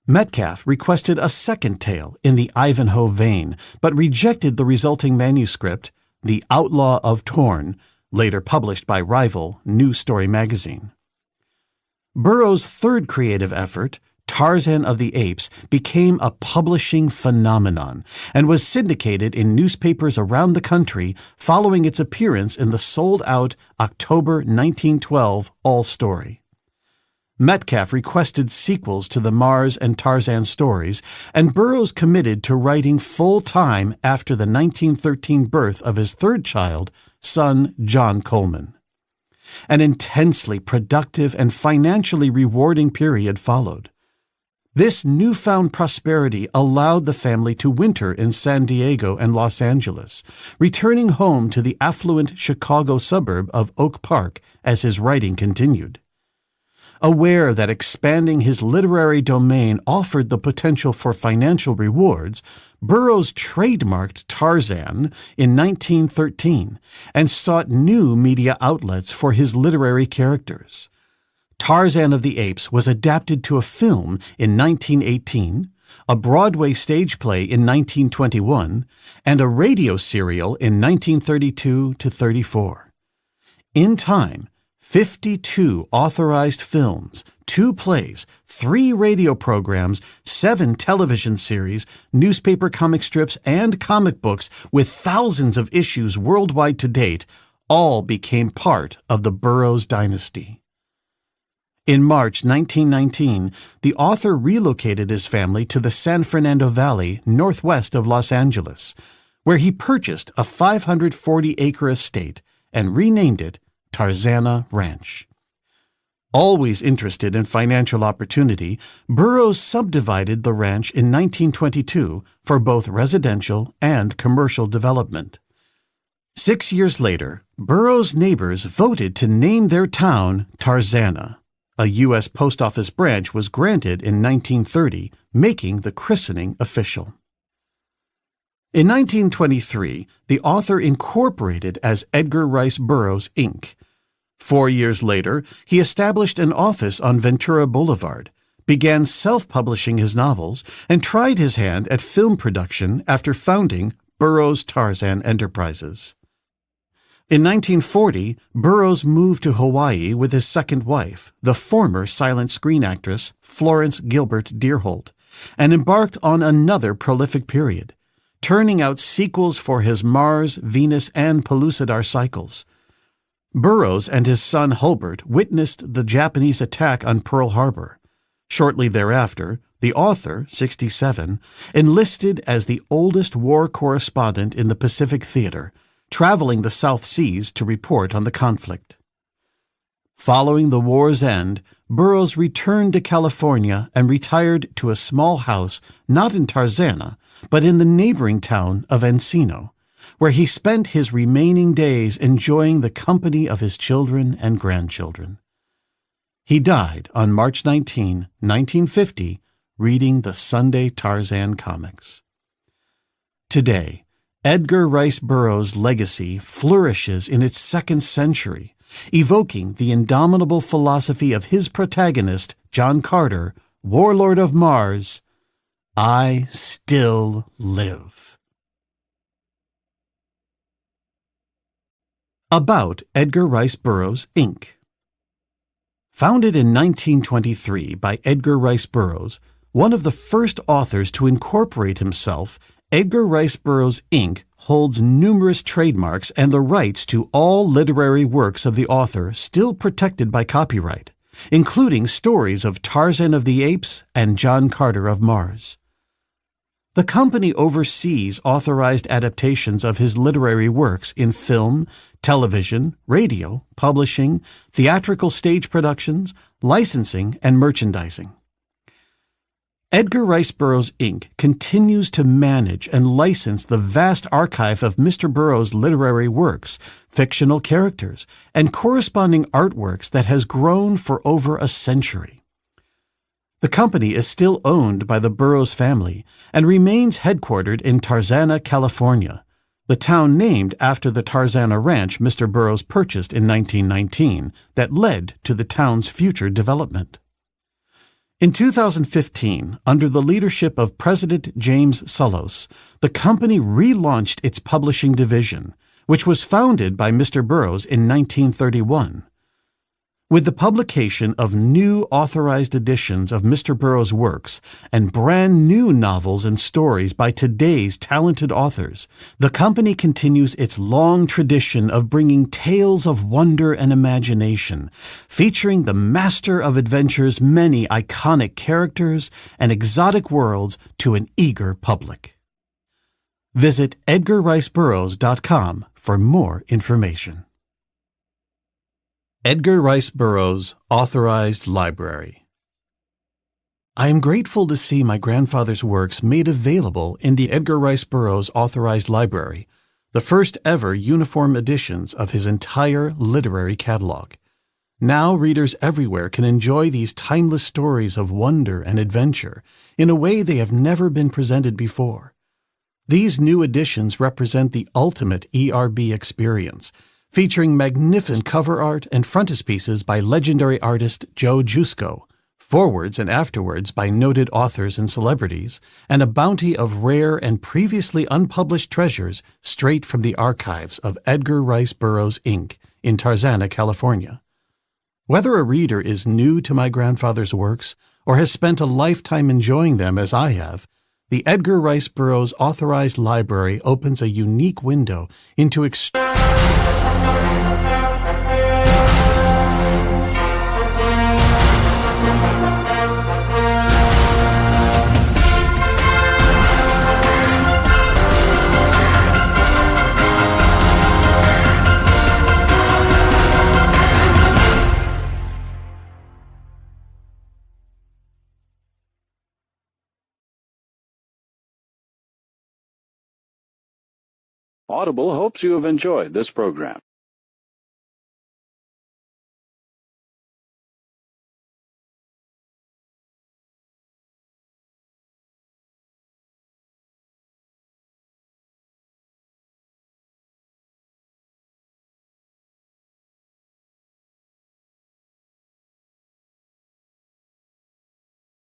Metcalf requested a second tale in the Ivanhoe vein, but rejected the resulting manuscript, The Outlaw of Torn, later published by rival New Story magazine. Burroughs' third creative effort, Tarzan of the Apes, became a publishing phenomenon and was syndicated in newspapers around the country following its appearance in the sold-out October 1912 All-Story. Metcalf requested sequels to the Mars and Tarzan stories, and Burroughs committed to writing full-time after the 1913 birth of his third child, son John Coleman. An intensely productive and financially rewarding period followed. This newfound prosperity allowed the family to winter in San Diego and Los Angeles, returning home to the affluent Chicago suburb of Oak Park as his writing continued. Aware that expanding his literary domain offered the potential for financial rewards, Burroughs trademarked Tarzan in 1913 and sought new media outlets for his literary characters. Tarzan of the Apes was adapted to a film in 1918, a Broadway stage play in 1921, and a radio serial in 1932-34. In time, 52 authorized films, 2 plays, 3 radio programs, 7 television series, newspaper comic strips, and comic books with thousands of issues worldwide to date all became part of the Burroughs dynasty. In March 1919, the author relocated his family to the San Fernando Valley northwest of Los Angeles, where he purchased a 540-acre estate and renamed it Tarzana Ranch. Always interested in financial opportunity, Burroughs subdivided the ranch in 1922 for both residential and commercial development. 6 years later, Burroughs' neighbors voted to name their town Tarzana. A U.S. Post Office branch was granted in 1930, making the christening official. In 1923, the author incorporated as Edgar Rice Burroughs, Inc. 4 years later, he established an office on Ventura Boulevard, began self-publishing his novels, and tried his hand at film production after founding Burroughs Tarzan Enterprises. In 1940, Burroughs moved to Hawaii with his second wife, the former silent screen actress Florence Gilbert Deerholt, and embarked on another prolific period, turning out sequels for his Mars, Venus, and Pellucidar cycles. Burroughs and his son Hulbert witnessed the Japanese attack on Pearl Harbor. Shortly thereafter, the author, 67, enlisted as the oldest war correspondent in the Pacific Theater, traveling the South Seas to report on the conflict. Following the war's end, Burroughs returned to California and retired to a small house not in Tarzana, but in the neighboring town of Encino, where he spent his remaining days enjoying the company of his children and grandchildren. He died on March 19, 1950, reading the Sunday Tarzan comics. Today, Edgar Rice Burroughs' legacy flourishes in its second century, evoking the indomitable philosophy of his protagonist, John Carter, warlord of Mars, I still live. About Edgar Rice Burroughs, Inc. Founded in 1923 by Edgar Rice Burroughs, one of the first authors to incorporate himself, Edgar Rice Burroughs, Inc. holds numerous trademarks and the rights to all literary works of the author still protected by copyright, including stories of Tarzan of the Apes and John Carter of Mars. The company oversees authorized adaptations of his literary works in film, television, radio, publishing, theatrical stage productions, licensing, and merchandising. Edgar Rice Burroughs, Inc. continues to manage and license the vast archive of Mr. Burroughs' literary works, fictional characters, and corresponding artworks that has grown for over a century. The company is still owned by the Burroughs family and remains headquartered in Tarzan, California, the town named after the Tarzana ranch Mr. Burroughs purchased in 1919 that led to the town's future development. In 2015, under the leadership of President James Sullos, the company relaunched its publishing division, which was founded by Mr. Burroughs in 1931. With the publication of new authorized editions of Mr. Burroughs' works and brand new novels and stories by today's talented authors, the company continues its long tradition of bringing tales of wonder and imagination, featuring the master of adventure's many iconic characters and exotic worlds to an eager public. Visit EdgarRiceBurroughs.com for more information. Edgar Rice Burroughs' Authorized Library. I am grateful to see my grandfather's works made available in the Edgar Rice Burroughs Authorized Library, the first ever uniform editions of his entire literary catalog. Now readers everywhere can enjoy these timeless stories of wonder and adventure in a way they have never been presented before. These new editions represent the ultimate ERB experience, featuring magnificent cover art and frontispieces by legendary artist Joe Jusko, forewords and afterwords by noted authors and celebrities, and a bounty of rare and previously unpublished treasures straight from the archives of Edgar Rice Burroughs, Inc. in Tarzan, California. Whether a reader is new to my grandfather's works or has spent a lifetime enjoying them as I have, the Edgar Rice Burroughs Authorized Library opens a unique window into Audible hopes you have enjoyed this program.